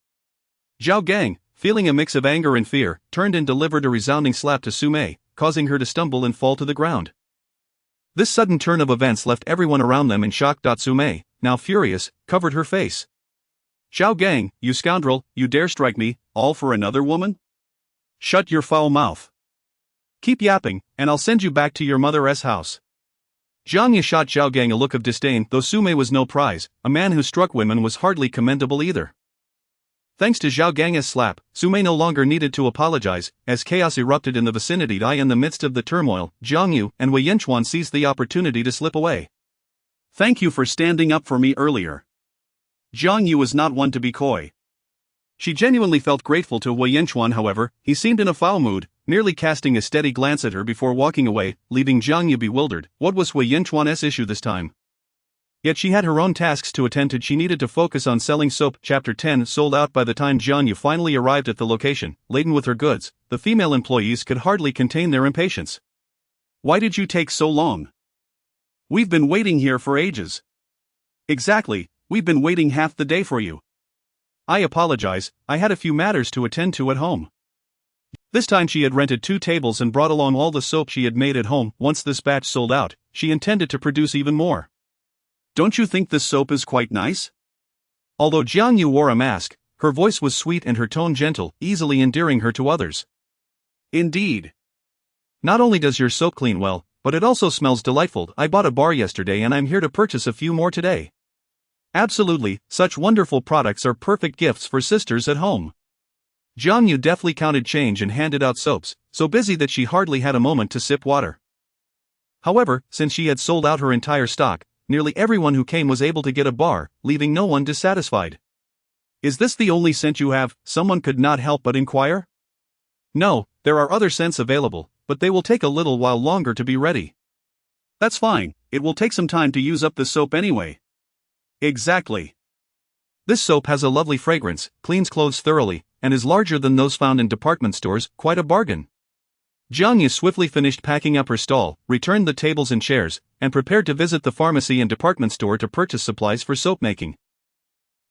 Zhao Gang, feeling a mix of anger and fear, turned and delivered a resounding slap to Su Mei, causing her to stumble and fall to the ground. This sudden turn of events left everyone around them in shock. Su Mei, now furious, covered her face. Zhao Gang, you scoundrel, you dare strike me, all for another woman? Shut your foul mouth. Keep yapping, and I'll send you back to your mother's house. Jiang Yu shot Zhao Gang a look of disdain. Though Su Mei was no prize, a man who struck women was hardly commendable either. Thanks to Zhao Gang's slap, Su Mei no longer needed to apologize. As chaos erupted in the vicinity. In the midst of the turmoil, Jiang Yu and Wei Yinchuan seized the opportunity to slip away. Thank you for standing up for me earlier. Jiang Yu was not one to be coy. She genuinely felt grateful to Wei Yinchuan. However, he seemed in a foul mood, merely casting a steady glance at her before walking away, leaving Jiang Yu bewildered. What was Wei Yinchuan's issue this time? Yet she had her own tasks to attend to. She needed to focus on selling soap. Chapter 10 sold out. By the time Jiang Yu finally arrived at the location, laden with her goods, the female employees could hardly contain their impatience. Why did you take so long? We've been waiting here for ages. Exactly, we've been waiting half the day for you. I apologize, I had a few matters to attend to at home. This time she had rented 2 tables and brought along all the soap she had made at home. Once this batch sold out, she intended to produce even more. Don't you think this soap is quite nice? Although Jiang Yu wore a mask, her voice was sweet and her tone gentle, easily endearing her to others. Indeed. Not only does your soap clean well, but it also smells delightful. I bought a bar yesterday and I'm here to purchase a few more today. Absolutely, such wonderful products are perfect gifts for sisters at home. Jiang Yu deftly counted change and handed out soaps, so busy that she hardly had a moment to sip water. However, since she had sold out her entire stock, nearly everyone who came was able to get a bar, leaving no one dissatisfied. "Is this the only scent you have?" someone could not help but inquire. "No, there are other scents available, but they will take a little while longer to be ready." "That's fine, it will take some time to use up this soap anyway." "Exactly. This soap has a lovely fragrance, cleans clothes thoroughly, and is larger than those found in department stores, quite a bargain." Jiang Yu swiftly finished packing up her stall, returned the tables and chairs, and prepared to visit the pharmacy and department store to purchase supplies for soap making.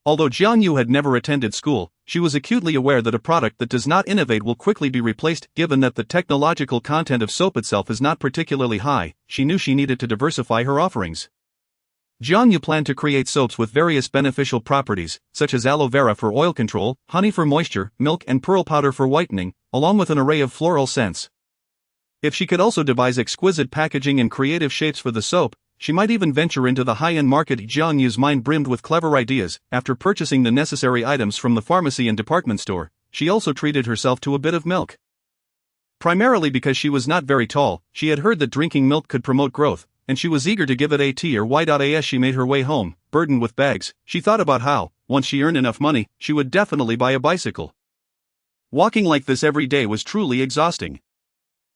Although Jiang Yu had never attended school, she was acutely aware that a product that does not innovate will quickly be replaced. Given that the technological content of soap itself is not particularly high, she knew she needed to diversify her offerings. Jiang Yu planned to create soaps with various beneficial properties, such as aloe vera for oil control, honey for moisture, milk and pearl powder for whitening, along with an array of floral scents. If she could also devise exquisite packaging and creative shapes for the soap, she might even venture into the high-end market. Jiang Yu's mind brimmed with clever ideas. After purchasing the necessary items from the pharmacy and department store, she also treated herself to a bit of milk. Primarily because she was not very tall, she had heard that drinking milk could promote growth, and she was eager to give it a T or Y. As she made her way home, burdened with bags, she thought about how, once she earned enough money, she would definitely buy a bicycle. Walking like this every day was truly exhausting.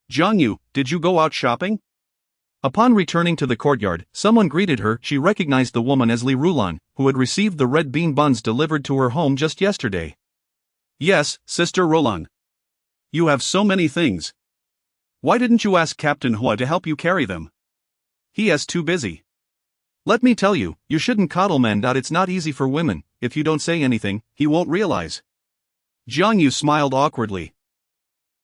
"Jiang Yu, did you go out shopping?" Upon returning to the courtyard, someone greeted her. She recognized the woman as Li Rulan, who had received the red bean buns delivered to her home just yesterday. "Yes, Sister Roland. You have so many things. Why didn't you ask Captain Hua to help you carry them? He is too busy. Let me tell you, you shouldn't coddle men. It's not easy for women. If you don't say anything, he won't realize." Jiang Yu smiled awkwardly.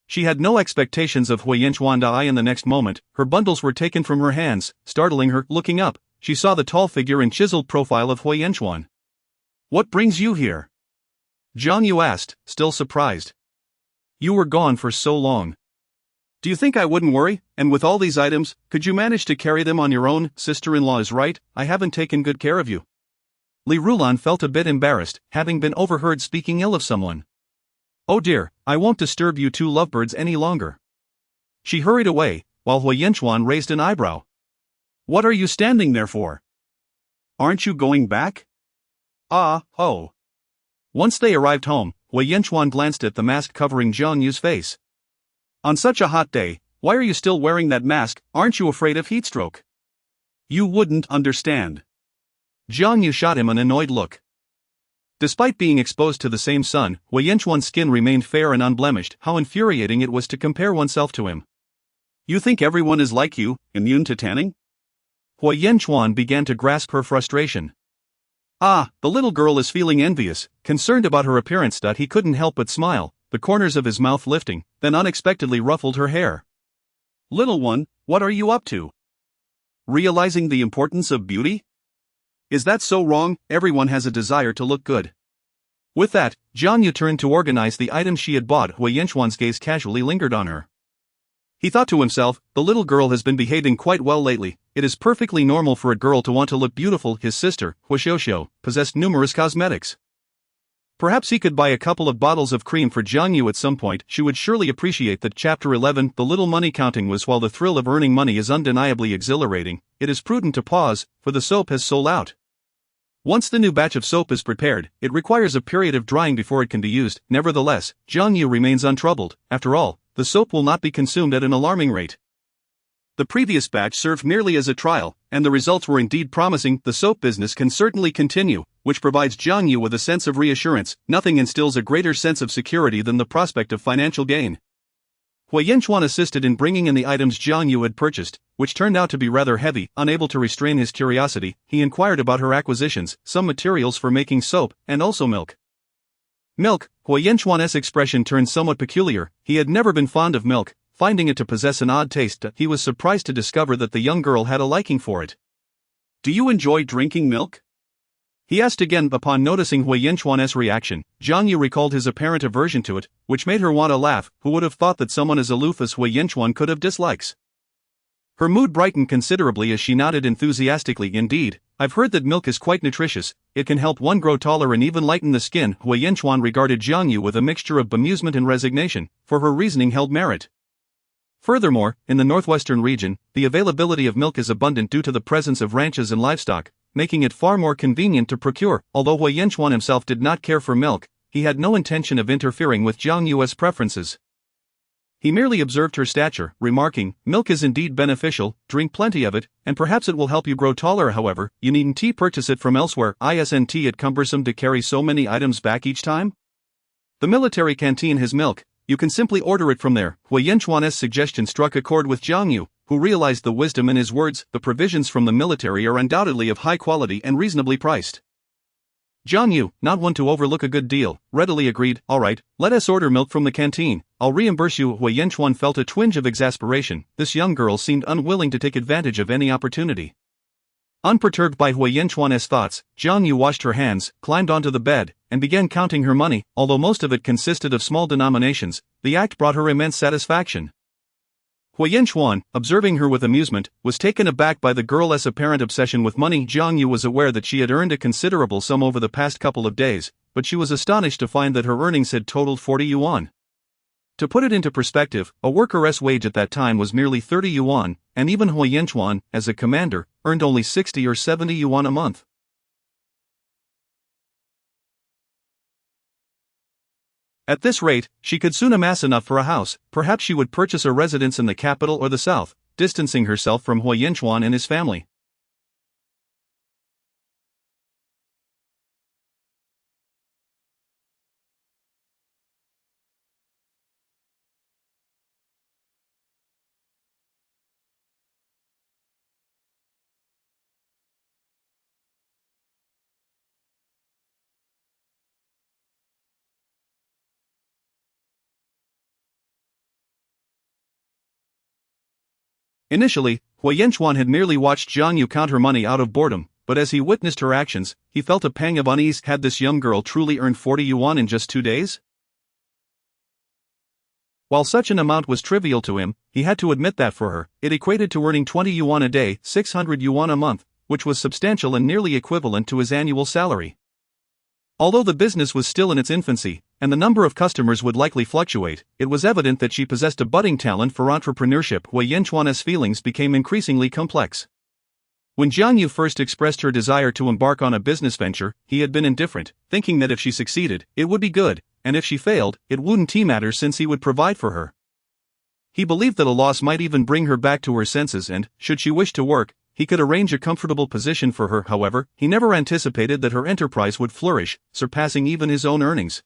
She had no expectations of Huiyanchuan Dai. In the next moment, her bundles were taken from her hands, startling her. Looking up, she saw the tall figure and chiseled profile of Huiyanchuan. "What brings you here?" Jiang Yu asked, still surprised. "You were gone for so long. Do you think I wouldn't worry? And with all these items, could you manage to carry them on your own?" "Sister-in-law is right, I haven't taken good care of you." Li Rulan felt a bit embarrassed, having been overheard speaking ill of someone. "Oh dear, I won't disturb you two lovebirds any longer." She hurried away, while Huiyanchuan raised an eyebrow. "What are you standing there for? Aren't you going back?" Oh. Once they arrived home, Huiyanchuan glanced at the mask covering Jiang Yu's face. "On such a hot day, why are you still wearing that mask? Aren't you afraid of heatstroke?" "You wouldn't understand." Jiang Yu shot him an annoyed look. Despite being exposed to the same sun, Huiyanchuan's skin remained fair and unblemished. How infuriating it was to compare oneself to him. "You think everyone is like you, immune to tanning?" Huiyanchuan began to grasp her frustration. The little girl is feeling envious, concerned about her appearance. He couldn't help but smile, the corners of his mouth lifting, then unexpectedly ruffled her hair. "Little one, what are you up to? Realizing the importance of beauty? Is that so wrong? Everyone has a desire to look good." With that, Jiang Yu turned to organize the items she had bought. Huiyanchuan's gaze casually lingered on her. He thought to himself, the little girl has been behaving quite well lately. It is perfectly normal for a girl to want to look beautiful. His sister, Huixiuxiu, possessed numerous cosmetics. Perhaps he could buy a couple of bottles of cream for Jiang Yu at some point. She would surely appreciate that. Chapter 11. The little money counting was. While the thrill of earning money is undeniably exhilarating, it is prudent to pause, for the soap has sold out. Once the new batch of soap is prepared, it requires a period of drying before it can be used. Nevertheless, Jiang Yu remains untroubled. After all, the soap will not be consumed at an alarming rate. The previous batch served merely as a trial, and the results were indeed promising. The soap business can certainly continue, which provides Jiang Yu with a sense of reassurance. Nothing instills a greater sense of security than the prospect of financial gain. Huiyanchuan assisted in bringing in the items Jiang Yu had purchased, which turned out to be rather heavy. Unable to restrain his curiosity, he inquired about her acquisitions, some materials for making soap, and also milk. Milk. Huiyanchuan's expression turned somewhat peculiar. He had never been fond of milk, finding it to possess an odd taste. He was surprised to discover that the young girl had a liking for it. "Do you enjoy drinking milk?" he asked again. Upon noticing Huiyanchuan's reaction, Jiang Yu recalled his apparent aversion to it, which made her want to laugh. Who would have thought that someone as aloof as Huiyanchuan could have dislikes? Her mood brightened considerably as she nodded enthusiastically. "Indeed, I've heard that milk is quite nutritious. It can help one grow taller and even lighten the skin." Huiyanchuan regarded Jiang Yu with a mixture of bemusement and resignation, for her reasoning held merit. Furthermore, in the northwestern region, the availability of milk is abundant due to the presence of ranches and livestock, making it far more convenient to procure. Although Hui Yanchuan himself did not care for milk, he had no intention of interfering with Jiang Yu's preferences. He merely observed her stature, remarking, "Milk is indeed beneficial, drink plenty of it, and perhaps it will help you grow taller. However, you needn't purchase it from elsewhere. Isn't it cumbersome to carry so many items back each time? The military canteen has milk. You can simply order it from there." Hui Yanchuan's suggestion struck a chord with Jiang Yu, who realized the wisdom in his words. The provisions from the military are undoubtedly of high quality and reasonably priced. Jiang Yu, not one to overlook a good deal, readily agreed. "All right, let us order milk from the canteen. I'll reimburse you." Hui Yanchuan felt a twinge of exasperation. This young girl seemed unwilling to take advantage of any opportunity. Unperturbed by Hui Yanchuan's thoughts, Jiang Yu washed her hands, climbed onto the bed, and began counting her money. Although most of it consisted of small denominations, the act brought her immense satisfaction. Hui Yanchuan, observing her with amusement, was taken aback by the girl's apparent obsession with money. Jiang Yu was aware that she had earned a considerable sum over the past couple of days, but she was astonished to find that her earnings had totaled 40 yuan. To put it into perspective, a worker's wage at that time was merely 30 yuan, and even Hui Yanchuan, as a commander, earned only 60 or 70 yuan a month. At this rate, she could soon amass enough for a house. Perhaps she would purchase a residence in the capital or the south, distancing herself from Hui Yanchuan and his family. Initially, Hui Yanchuan had merely watched Jiang Yu count her money out of boredom, but as he witnessed her actions, he felt a pang of unease. Had this young girl truly earned 40 yuan in just 2 days? While such an amount was trivial to him, he had to admit that for her, it equated to earning 20 yuan a day, 600 yuan a month, which was substantial and nearly equivalent to his annual salary. Although the business was still in its infancy, and the number of customers would likely fluctuate, it was evident that she possessed a budding talent for entrepreneurship. Hui Yanchuan's feelings became increasingly complex. When Jiang Yu first expressed her desire to embark on a business venture, he had been indifferent, thinking that if she succeeded, it would be good, and if she failed, it wouldn't matter since he would provide for her. He believed that a loss might even bring her back to her senses and, should she wish to work, he could arrange a comfortable position for her. However, he never anticipated that her enterprise would flourish, surpassing even his own earnings.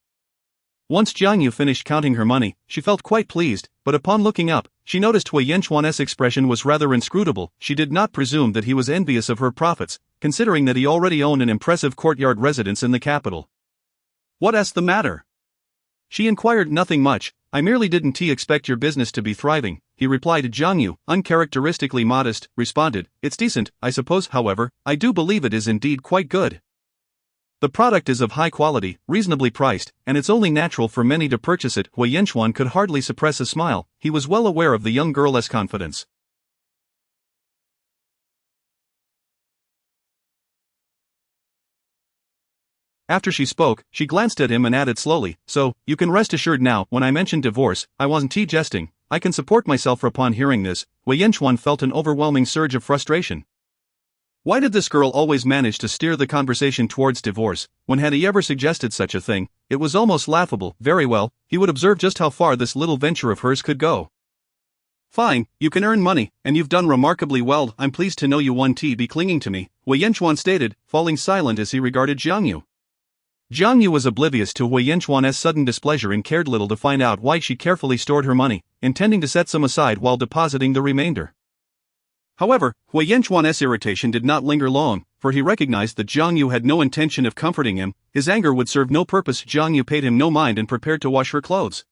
Once Jiang Yu finished counting her money, she felt quite pleased, but upon looking up, she noticed Hui Yanchuan's expression was rather inscrutable. She did not presume that he was envious of her profits, considering that he already owned an impressive courtyard residence in the capital. "What's the matter?" she inquired. "Nothing much, I merely didn't expect your business to be thriving," he replied. Jiang Yu, uncharacteristically modest, responded, "It's decent, I suppose. However, I do believe it is indeed quite good. The product is of high quality, reasonably priced, and it's only natural for many to purchase it." Hui Yanchuan could hardly suppress a smile. He was well aware of the young girl's confidence. After she spoke, she glanced at him and added slowly, "So, you can rest assured now, when I mentioned divorce, I wasn't jesting. I can support myself." Upon hearing this, Hui Yanchuan felt an overwhelming surge of frustration. Why did this girl always manage to steer the conversation towards divorce? When had he ever suggested such a thing? It was almost laughable. Very well, he would observe just how far this little venture of hers could go. "Fine, you can earn money, and you've done remarkably well. I'm pleased to know you won't be clinging to me," Hui Yanchuan stated, falling silent as he regarded Jiang Yu. Jiang Yu was oblivious to Hui Yanchuan's sudden displeasure and cared little to find out why she carefully stored her money, intending to set some aside while depositing the remainder. However, Hui Yanchuan's irritation did not linger long, for he recognized that Jiang Yu had no intention of comforting him. His anger would serve no purpose. Jiang Yu paid him no mind and prepared to wash her clothes.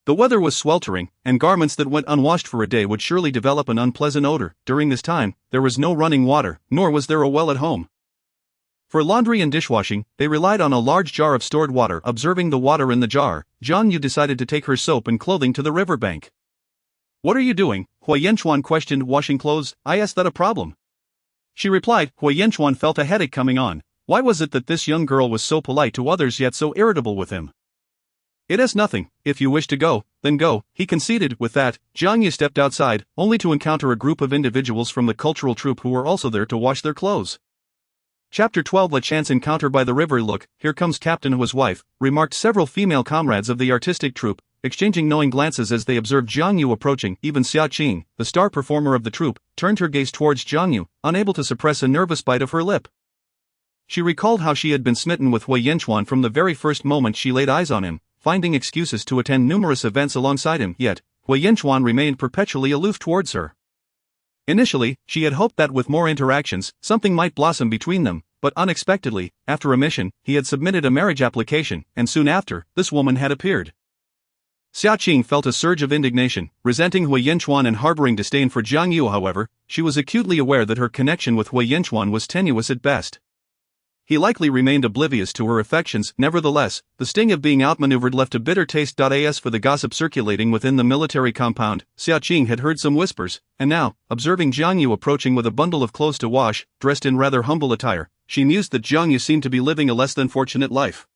The weather was sweltering, and garments that went unwashed for a day would surely develop an unpleasant odor. During this time, there was no running water, nor was there a well at home. For laundry and dishwashing, they relied on a large jar of stored water. Observing the water in the jar, Jiang Yu decided to take her soap and clothing to the riverbank. "What are you doing?" Hui Yanchuan questioned. "Washing clothes? Is that a problem?" She replied. Hui Yanchuan felt a headache coming on. Why was it that this young girl was so polite to others yet so irritable with him? It has nothing, if you wish to go, then go, he conceded. With that, Jiang Yu stepped outside, only to encounter a group of individuals from the cultural troupe who were also there to wash their clothes. Chapter 12 A chance encounter by the river. Look, here comes Captain and his wife, remarked several female comrades of the artistic troupe, exchanging knowing glances as they observed Jiang Yu approaching. Even Xia Qing, the star performer of the troupe, turned her gaze towards Jiang Yu, unable to suppress a nervous bite of her lip. She recalled how she had been smitten with Hui Yinchuan from the very first moment she laid eyes on him, finding excuses to attend numerous events alongside him, yet Hui Yinchuan remained perpetually aloof towards her. Initially, she had hoped that with more interactions, something might blossom between them, but unexpectedly, after a mission, he had submitted a marriage application, and soon after, this woman had appeared. Xia Qing felt a surge of indignation, resenting Hui Yinchuan and harboring disdain for Jiang Yu. However, she was acutely aware that her connection with Hui Yinchuan was tenuous at best. He likely remained oblivious to her affections. Nevertheless, the sting of being outmaneuvered left a bitter taste. As for the gossip circulating within the military compound, Xia Qing had heard some whispers, and now, observing Jiang Yu approaching with a bundle of clothes to wash, dressed in rather humble attire, she mused that Jiang Yu seemed to be living a less than fortunate life.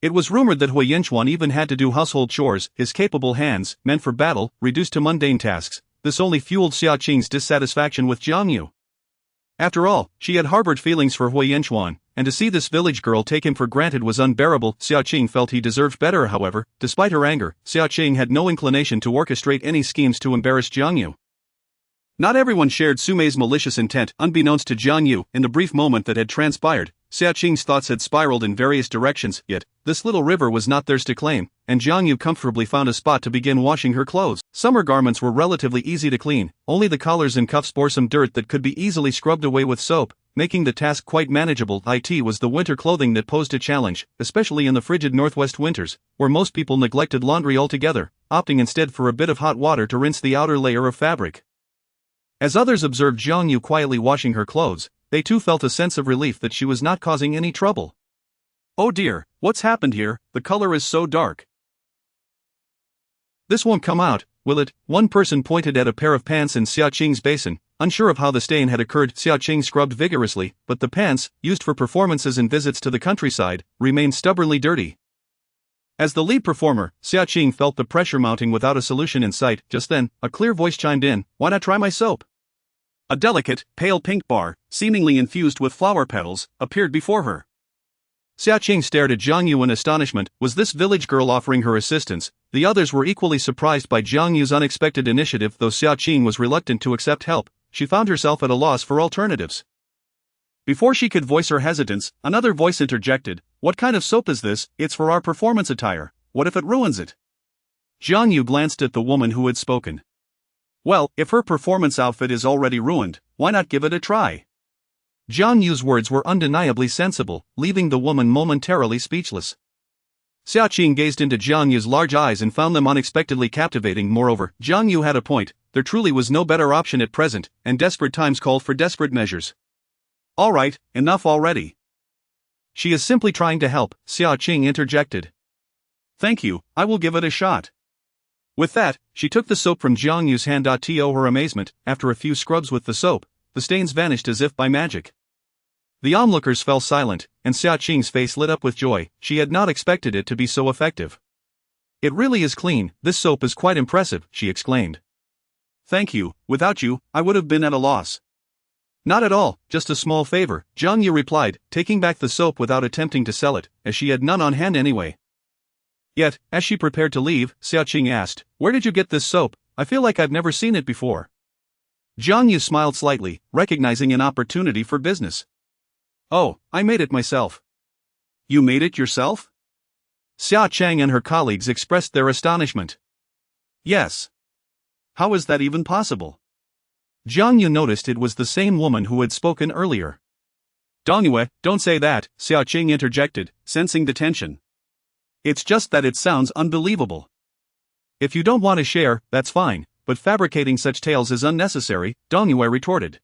It was rumored that Hui Yinchuan even had to do household chores, his capable hands, meant for battle, reduced to mundane tasks. This only fueled Xia Qing's dissatisfaction with Jiang Yu. After all, she had harbored feelings for Hui Yinchuan, and to see this village girl take him for granted was unbearable. Xia Qing felt he deserved better. However, despite her anger, Xia Qing had no inclination to orchestrate any schemes to embarrass Jiang Yu. Not everyone shared Sumei's malicious intent. Unbeknownst to Jiang Yu, in the brief moment that had transpired, Xia Qing's thoughts had spiraled in various directions, yet this little river was not theirs to claim, and Jiang Yu comfortably found a spot to begin washing her clothes. Summer garments were relatively easy to clean, only the collars and cuffs bore some dirt that could be easily scrubbed away with soap, making the task quite manageable. It was the winter clothing that posed a challenge, especially in the frigid northwest winters, where most people neglected laundry altogether, opting instead for a bit of hot water to rinse the outer layer of fabric. As others observed Jiang Yu quietly washing her clothes, they too felt a sense of relief that she was not causing any trouble. Oh dear, what's happened here? The color is so dark. This won't come out, will it? One person pointed at a pair of pants in Xia Qing's basin, unsure of how the stain had occurred. Xia Qing scrubbed vigorously, but the pants, used for performances and visits to the countryside, remained stubbornly dirty. As the lead performer, Xia Qing felt the pressure mounting without a solution in sight. Just then, a clear voice chimed in, "Why not try my soap?" A delicate, pale pink bar, seemingly infused with flower petals, appeared before her. Xia Qing stared at Jiang Yu in astonishment. Was this village girl offering her assistance? The others were equally surprised by Jiang Yu's unexpected initiative. Though Xia Qing was reluctant to accept help, she found herself at a loss for alternatives. Before she could voice her hesitance, another voice interjected, "What kind of soap is this? It's for our performance attire. What if it ruins it?" Jiang Yu glanced at the woman who had spoken. Well, if her performance outfit is already ruined, why not give it a try? Jiang Yu's words were undeniably sensible, leaving the woman momentarily speechless. Xia Qing gazed into Jiang Yu's large eyes and found them unexpectedly captivating. Moreover, Jiang Yu had a point, there truly was no better option at present, and desperate times called for desperate measures. All right, enough already. She is simply trying to help, Xia Qing interjected. Thank you, I will give it a shot. With that, she took the soap from Jiang Yu's hand. To her amazement, after a few scrubs with the soap, the stains vanished as if by magic. The onlookers fell silent, and Xia Qing's face lit up with joy. She had not expected it to be so effective. It really is clean, this soap is quite impressive, she exclaimed. Thank you, without you, I would have been at a loss. Not at all, just a small favor, Jiang Yu replied, taking back the soap without attempting to sell it, as she had none on hand anyway. Yet, as she prepared to leave, Xia Qing asked, "Where did you get this soap? I feel like I've never seen it before." Jiang Yu smiled slightly, recognizing an opportunity for business. "Oh, I made it myself." "You made it yourself?" Xia Chang and her colleagues expressed their astonishment. "Yes. How is that even possible?" Jiang Yu noticed it was the same woman who had spoken earlier. "Dongyue, don't say that," Xia Qing interjected, sensing the tension. "It's just that it sounds unbelievable." "If you don't want to share, that's fine, but fabricating such tales is unnecessary," Dongyue retorted.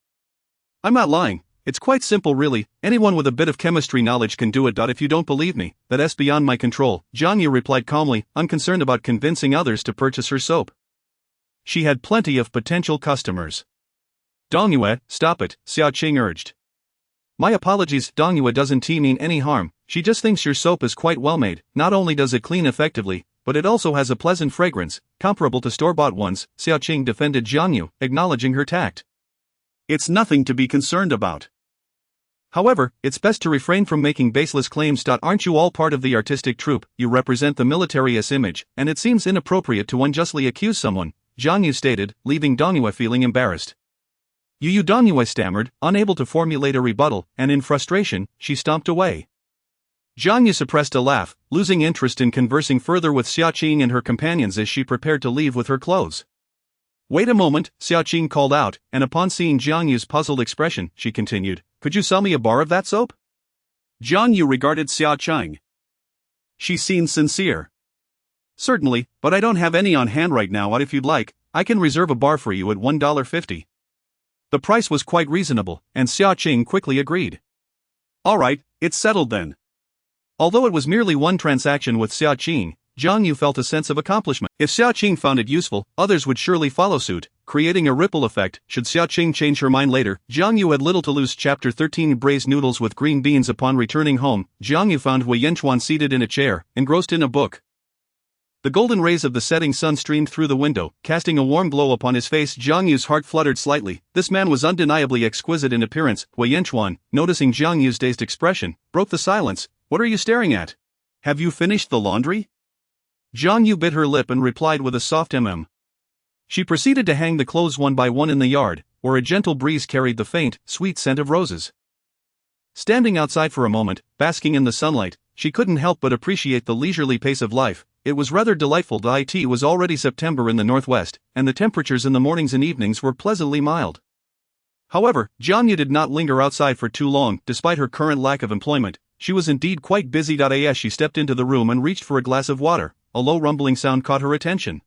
"I'm not lying, it's quite simple really, anyone with a bit of chemistry knowledge can do it. If you don't believe me, that's beyond my control," Jiang Yu replied calmly, unconcerned about convincing others to purchase her soap. She had plenty of potential customers. "Dongyue, stop it," Xia Qing urged. My apologies, Jiang Yu doesn't mean any harm, she just thinks your soap is quite well made. Not only does it clean effectively, but it also has a pleasant fragrance, comparable to store-bought ones, Xiaoqing defended Jiang Yu, acknowledging her tact. It's nothing to be concerned about. However, it's best to refrain from making baseless claims. Aren't you all part of the artistic troupe? You represent the military's image, and it seems inappropriate to unjustly accuse someone, Jiang Yu stated, leaving Dong Yue feeling embarrassed. Dong Yue stammered, unable to formulate a rebuttal, and in frustration, she stomped away. Jiang Yu suppressed a laugh, losing interest in conversing further with Xiaoqing and her companions as she prepared to leave with her clothes. Wait a moment, Xiaoqing called out, and upon seeing Jiang Yu's puzzled expression, she continued, could you sell me a bar of that soap? Jiang Yu regarded Xiaoqing. She seemed sincere. Certainly, but I don't have any on hand right now. If you'd like, I can reserve a bar for you at $1.50. The price was quite reasonable, and Xiaoqing quickly agreed. All right, it's settled then. Although it was merely one transaction with Xiaoqing, Jiang Yu felt a sense of accomplishment. If Xiaoqing found it useful, others would surely follow suit, creating a ripple effect. Should Xiaoqing change her mind later, Jiang Yu had little to lose. Chapter 13 Braised noodles with green beans. Upon returning home, Jiang Yu found Wei Yanchuan seated in a chair, engrossed in a book. The golden rays of the setting sun streamed through the window, casting a warm glow upon his face. Jiang Yu's heart fluttered slightly. This man was undeniably exquisite in appearance. Wei Yanchuan, noticing Jiang Yu's dazed expression, broke the silence. What are you staring at? Have you finished the laundry? Jiang Yu bit her lip and replied with a soft She proceeded to hang the clothes one by one in the yard, where a gentle breeze carried the faint, sweet scent of roses. Standing outside for a moment, basking in the sunlight, she couldn't help but appreciate the leisurely pace of life. It was rather delightful. It was already September in the northwest, and the temperatures in the mornings and evenings were pleasantly mild. However, Jiang Yu did not linger outside for too long. Despite her current lack of employment, she was indeed quite busy. As she stepped into the room and reached for a glass of water, a low rumbling sound caught her attention.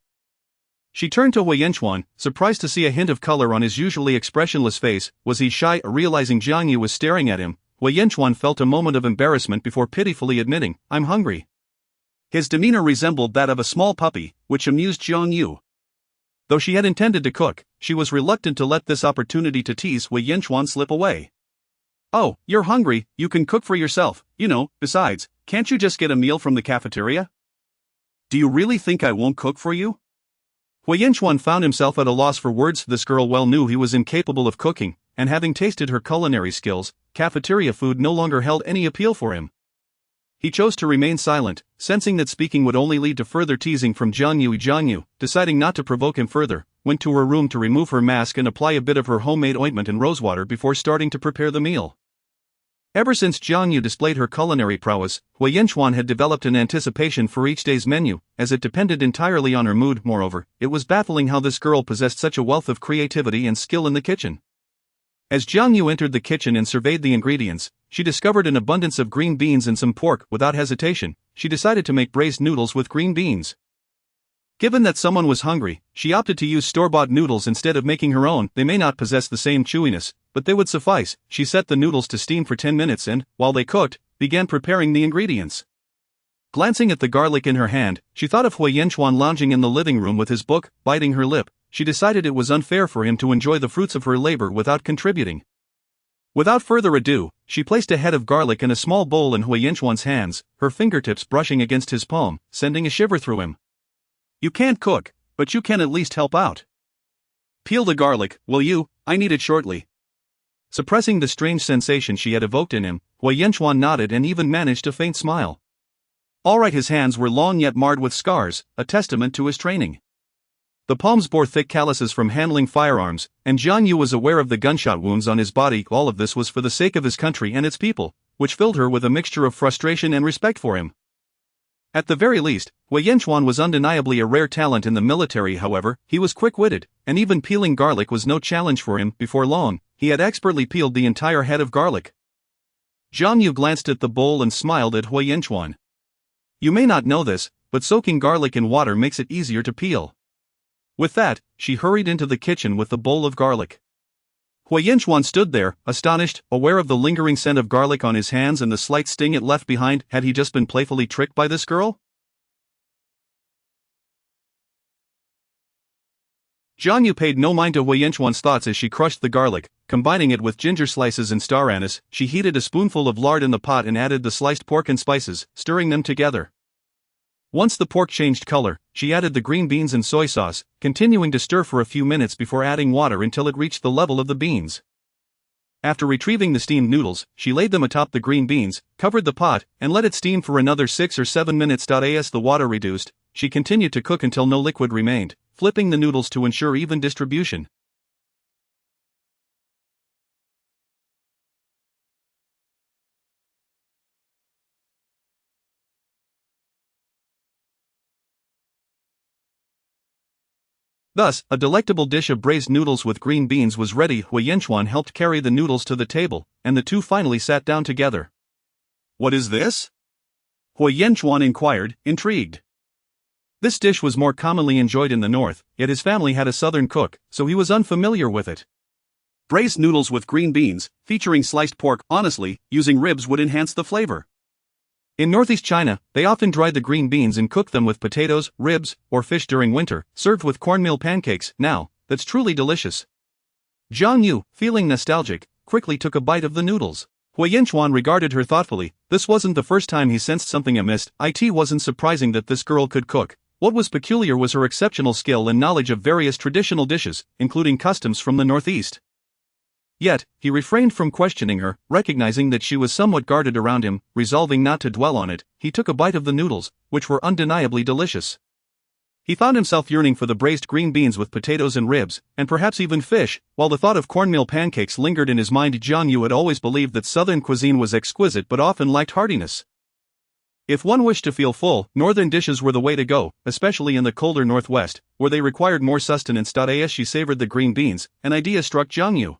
She turned to Wei Yanchuan, surprised to see a hint of color on his usually expressionless face. Was he shy? Realizing Jiang Yu was staring at him, Wei Yanchuan felt a moment of embarrassment before pitifully admitting, I'm hungry. His demeanor resembled that of a small puppy, which amused Jiang Yu. Though she had intended to cook, she was reluctant to let this opportunity to tease Wei Yanchuan slip away. Oh, you're hungry, you can cook for yourself, besides, can't you just get a meal from the cafeteria? Do you really think I won't cook for you? Wei Yanchuan found himself at a loss for words. This girl well knew he was incapable of cooking, and having tasted her culinary skills, cafeteria food no longer held any appeal for him. He chose to remain silent, sensing that speaking would only lead to further teasing from Jiang Yu. Jiang Yu, deciding not to provoke him further, went to her room to remove her mask and apply a bit of her homemade ointment and rosewater before starting to prepare the meal. Ever since Jiang Yu displayed her culinary prowess, Wei Yanchuan had developed an anticipation for each day's menu, as it depended entirely on her mood. Moreover, it was baffling how this girl possessed such a wealth of creativity and skill in the kitchen. As Jiang Yu entered the kitchen and surveyed the ingredients, she discovered an abundance of green beans and some pork. Without hesitation, she decided to make braised noodles with green beans. Given that someone was hungry, she opted to use store-bought noodles instead of making her own. They may not possess the same chewiness, but they would suffice. She set the noodles to steam for 10 minutes and, while they cooked, began preparing the ingredients. Glancing at the garlic in her hand, she thought of Wei Yanchuan lounging in the living room with his book. Biting her lip, she decided it was unfair for him to enjoy the fruits of her labor without contributing. Without further ado, she placed a head of garlic in a small bowl in Wei Yanchuan's hands, her fingertips brushing against his palm, sending a shiver through him. You can't cook, but you can at least help out. Peel the garlic, will you? I need it shortly. Suppressing the strange sensation she had evoked in him, Wei Yanchuan nodded and even managed a faint smile. All right. His hands were long yet marred with scars, a testament to his training. The palms bore thick calluses from handling firearms, and Jiang Yu was aware of the gunshot wounds on his body. All of this was for the sake of his country and its people, which filled her with a mixture of frustration and respect for him. At the very least, Wei Yanchuan was undeniably a rare talent in the military. However, he was quick-witted, and even peeling garlic was no challenge for him. Before long, he had expertly peeled the entire head of garlic. Jiang Yu glanced at the bowl and smiled at Wei Yanchuan. You may not know this, but soaking garlic in water makes it easier to peel. With that, she hurried into the kitchen with the bowl of garlic. Wei Yanchuan stood there, astonished, aware of the lingering scent of garlic on his hands and the slight sting it left behind. Had he just been playfully tricked by this girl? Jiang Yu paid no mind to Hui Yanchuan's thoughts as she crushed the garlic, combining it with ginger slices and star anise. She heated a spoonful of lard in the pot and added the sliced pork and spices, stirring them together. Once the pork changed color, she added the green beans and soy sauce, continuing to stir for a few minutes before adding water until it reached the level of the beans. After retrieving the steamed noodles, she laid them atop the green beans, covered the pot, and let it steam for another 6 or 7 minutes. As the water reduced, she continued to cook until no liquid remained, flipping the noodles to ensure even distribution. Thus, a delectable dish of braised noodles with green beans was ready. Hui Yanchuan helped carry the noodles to the table, and the two finally sat down together. "What is this?" Hui Yanchuan inquired, intrigued. This dish was more commonly enjoyed in the north, yet his family had a southern cook, so he was unfamiliar with it. Braised noodles with green beans, featuring sliced pork. Honestly, using ribs would enhance the flavor. In northeast China, they often dry the green beans and cook them with potatoes, ribs, or fish during winter, served with cornmeal pancakes. Now, that's truly delicious. Jiang Yu, feeling nostalgic, quickly took a bite of the noodles. Hui Yanchuan regarded her thoughtfully. This wasn't the first time he sensed something amiss. It wasn't surprising that this girl could cook. What was peculiar was her exceptional skill and knowledge of various traditional dishes, including customs from the northeast. Yet, he refrained from questioning her, recognizing that she was somewhat guarded around him. Resolving not to dwell on it, he took a bite of the noodles, which were undeniably delicious. He found himself yearning for the braised green beans with potatoes and ribs, and perhaps even fish, while the thought of cornmeal pancakes lingered in his mind. Jiang Yu had always believed that southern cuisine was exquisite but often lacked heartiness. If one wished to feel full, northern dishes were the way to go, especially in the colder northwest, where they required more sustenance. As she savored the green beans, an idea struck Jiang Yu.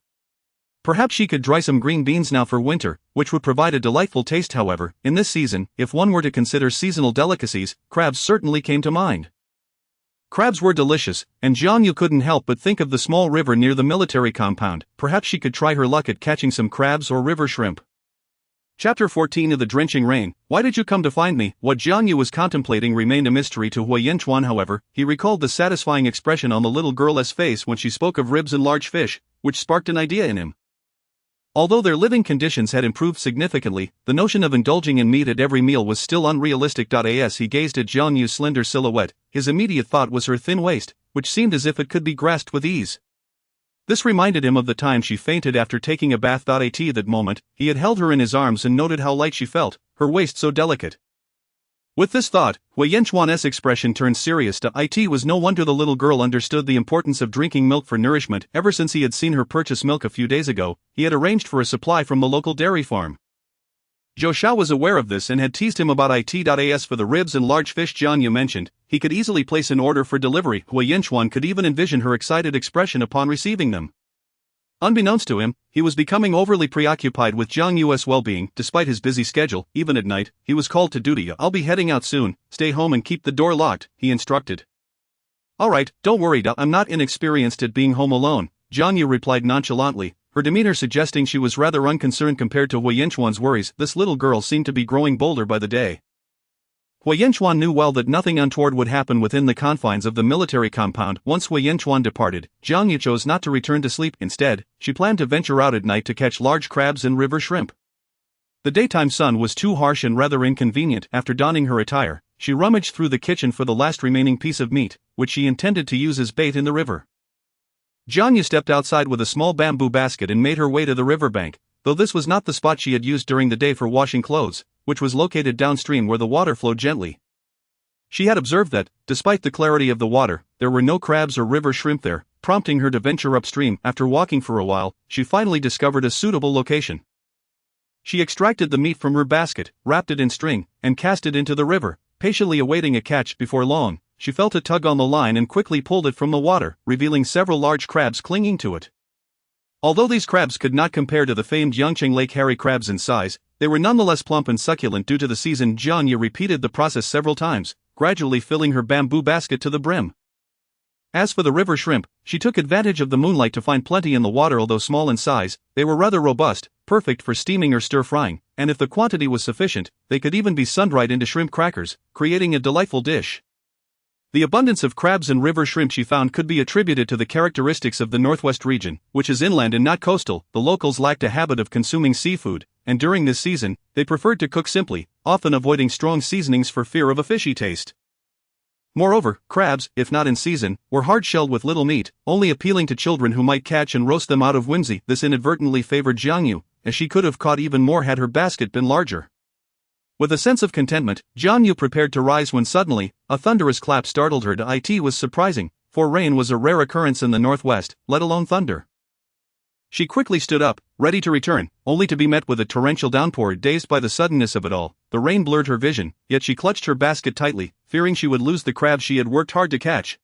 Perhaps she could dry some green beans now for winter, which would provide a delightful taste. However, in this season, if one were to consider seasonal delicacies, crabs certainly came to mind. Crabs were delicious, and Jiang Yu couldn't help but think of the small river near the military compound. Perhaps she could try her luck at catching some crabs or river shrimp. Chapter 14 of the Drenching Rain. Why did you come to find me? What Jiang Yu was contemplating remained a mystery to Hui Yanchuan. However, he recalled the satisfying expression on the little girl's face when she spoke of ribs and large fish, which sparked an idea in him. Although their living conditions had improved significantly, the notion of indulging in meat at every meal was still unrealistic. As he gazed at Jiang Yu's slender silhouette, his immediate thought was her thin waist, which seemed as if it could be grasped with ease. This reminded him of the time she fainted after taking a bath. At that moment, he had held her in his arms and noted how light she felt, her waist so delicate. With this thought, Hui Yanchuan's expression turned serious. It was no wonder the little girl understood the importance of drinking milk for nourishment. Ever since he had seen her purchase milk a few days ago, he had arranged for a supply from the local dairy farm. Zhou Xiao was aware of this and had teased him about it. As for the ribs and large fish Jiang Yu mentioned, he could easily place an order for delivery. Hui Yanchuan could even envision her excited expression upon receiving them. Unbeknownst to him, he was becoming overly preoccupied with Jiang Yu's well-being. Despite his busy schedule, even at night, he was called to duty. "I'll be heading out soon, stay home and keep the door locked," he instructed. "Alright, don't worry, I'm not inexperienced at being home alone," Jiang Yu replied nonchalantly, her demeanor suggesting she was rather unconcerned compared to Hui Yanchuan's worries. This little girl seemed to be growing bolder by the day. Hui Yanchuan knew well that nothing untoward would happen within the confines of the military compound. Once Hui Yanchuan departed, Jiang Yu chose not to return to sleep. Instead, she planned to venture out at night to catch large crabs and river shrimp. The daytime sun was too harsh and rather inconvenient. After donning her attire, she rummaged through the kitchen for the last remaining piece of meat, which she intended to use as bait in the river. Jiang Yu stepped outside with a small bamboo basket and made her way to the riverbank, though this was not the spot she had used during the day for washing clothes, which was located downstream where the water flowed gently. She had observed that, despite the clarity of the water, there were no crabs or river shrimp there, prompting her to venture upstream. After walking for a while, she finally discovered a suitable location. She extracted the meat from her basket, wrapped it in string, and cast it into the river, patiently awaiting a catch. Before long, she felt a tug on the line and quickly pulled it from the water, revealing several large crabs clinging to it. Although these crabs could not compare to the famed Yangcheng Lake hairy crabs in size, they were nonetheless plump and succulent due to the season. Jiang Yu repeated the process several times, gradually filling her bamboo basket to the brim. As for the river shrimp, she took advantage of the moonlight to find plenty in the water. Although small in size, they were rather robust, perfect for steaming or stir-frying, and if the quantity was sufficient, they could even be sun-dried into shrimp crackers, creating a delightful dish. The abundance of crabs and river shrimp she found could be attributed to the characteristics of the Northwest region, which is inland and not coastal. The locals lacked a habit of consuming seafood, and during this season, they preferred to cook simply, often avoiding strong seasonings for fear of a fishy taste. Moreover, crabs, if not in season, were hard-shelled with little meat, only appealing to children who might catch and roast them out of whimsy. This inadvertently favored Jiang Yu, as she could have caught even more had her basket been larger. With a sense of contentment, Jiang Yu prepared to rise when suddenly, a thunderous clap startled her. It was surprising, for rain was a rare occurrence in the Northwest, let alone thunder. She quickly stood up, ready to return, only to be met with a torrential downpour. Dazed by the suddenness of it all, the rain blurred her vision, yet she clutched her basket tightly, fearing she would lose the crabs she had worked hard to catch.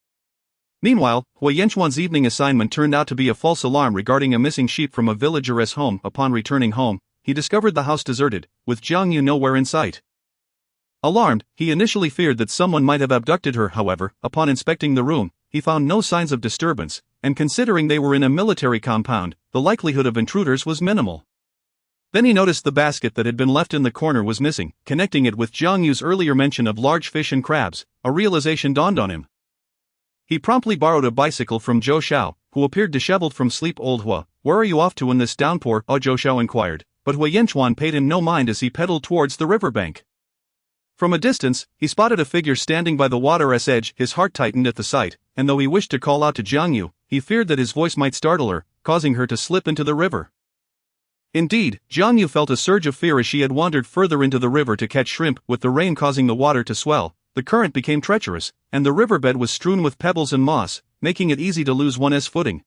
Meanwhile, Hui Yanchuan's evening assignment turned out to be a false alarm regarding a missing sheep from a villager's home. Upon returning home, he discovered the house deserted, with Jiang Yu nowhere in sight. Alarmed, he initially feared that someone might have abducted her. However, upon inspecting the room, he found no signs of disturbance, and considering they were in a military compound, the likelihood of intruders was minimal. Then he noticed the basket that had been left in the corner was missing. Connecting it with Jiang Yu's earlier mention of large fish and crabs, a realization dawned on him. He promptly borrowed a bicycle from Zhou Xiao, who appeared disheveled from sleep. Old Hua, where are you off to in this downpour? Zhou Xiao inquired, but Hui Yanchuan paid him no mind as he pedaled towards the riverbank. From a distance, he spotted a figure standing by the water's edge. His heart tightened at the sight, and though he wished to call out to Jiang Yu, he feared that his voice might startle her, causing her to slip into the river. Indeed, Jiang Yu felt a surge of fear as she had wandered further into the river to catch shrimp. With the rain causing the water to swell, the current became treacherous, and the riverbed was strewn with pebbles and moss, making it easy to lose one's footing.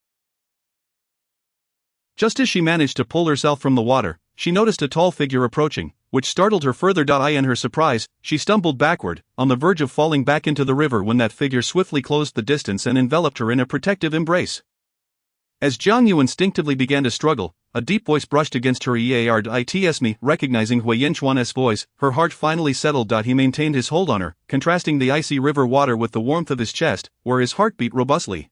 Just as she managed to pull herself from the water, she noticed a tall figure approaching, which startled her further. In her surprise, she stumbled backward, on the verge of falling back into the river when that figure swiftly closed the distance and enveloped her in a protective embrace. As Jiang Yu instinctively began to struggle, a deep voice brushed against her ear. It's me. Recognizing Hui Yanchuan's voice, her heart finally settled. He maintained his hold on her, contrasting the icy river water with the warmth of his chest, where his heart beat robustly.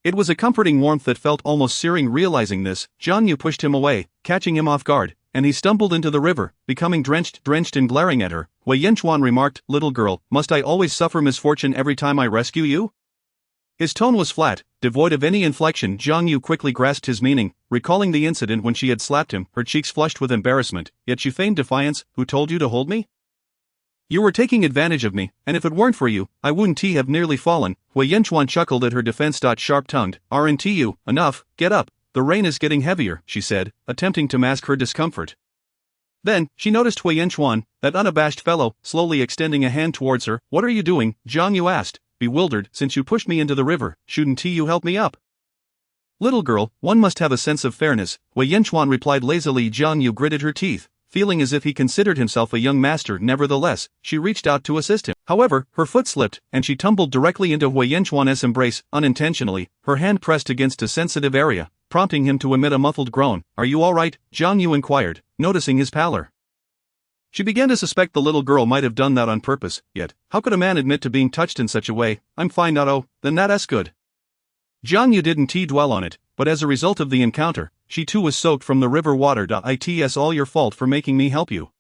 It was a comforting warmth that felt almost searing. Realizing this, Jiang Yu pushed him away, catching him off guard, and he stumbled into the river, becoming drenched and glaring at her. Hui Yanchuan remarked, little girl, must I always suffer misfortune every time I rescue you? His tone was flat, devoid of any inflection. Jiang Yu quickly grasped his meaning, recalling the incident when she had slapped him. Her cheeks flushed with embarrassment, yet she feigned defiance. Who told you to hold me? You were taking advantage of me, and if it weren't for you, I wouldn't have nearly fallen. Hui Yanchuan chuckled at her defense. Sharp-tongued, aren't you? Enough, get up. The rain is getting heavier, she said, attempting to mask her discomfort. Then, she noticed Hui Yanchuan, that unabashed fellow, slowly extending a hand towards her. What are you doing? Jiang Yu asked, bewildered. Since you pushed me into the river, shouldn't you help me up? Little girl, one must have a sense of fairness, Hui Yanchuan replied lazily. Jiang Yu gritted her teeth, feeling as if he considered himself a young master. Nevertheless, she reached out to assist him. However, her foot slipped, and she tumbled directly into Hui Yanchuan's embrace. Unintentionally, her hand pressed against a sensitive area, prompting him to emit a muffled groan. Are you all right? Jiang Yu inquired, noticing his pallor. She began to suspect the little girl might have done that on purpose, yet, how could a man admit to being touched in such a way? I'm fine. Oh, then that's good. Jiang Yu didn't dwell on it, but as a result of the encounter, she too was soaked from the river water. It's all your fault for making me help you.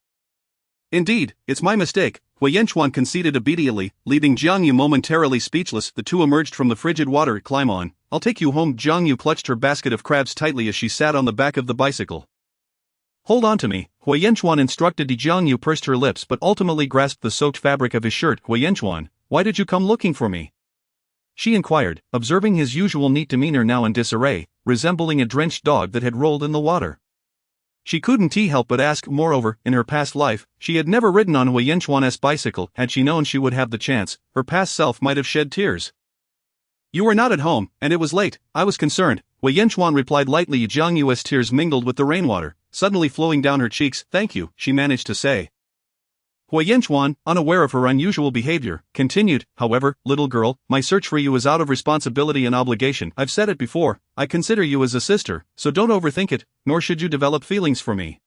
Indeed, it's my mistake, Hui Yanchuan conceded obediently, leaving Jiang Yu momentarily speechless. The two emerged from the frigid water. Climb on, I'll take you home. Jiang Yu clutched her basket of crabs tightly as she sat on the back of the bicycle. Hold on to me, Hui Yanchuan instructed. Jiang Yu pursed her lips but ultimately grasped the soaked fabric of his shirt. Hui Yanchuan, why did you come looking for me? She inquired, observing his usual neat demeanor now in disarray, resembling a drenched dog that had rolled in the water. She couldn't help but ask. Moreover, in her past life, she had never ridden on Hui Yanchuan's bicycle. Had she known she would have the chance, her past self might have shed tears. You were not at home, and it was late. I was concerned, Hui Yanchuan replied lightly. Jiang Yu's tears mingled with the rainwater, suddenly flowing down her cheeks. Thank you, she managed to say. Hui Yanchuan, unaware of her unusual behavior, continued, however, little girl, my search for you is out of responsibility and obligation. I've said it before, I consider you as a sister, so don't overthink it, nor should you develop feelings for me.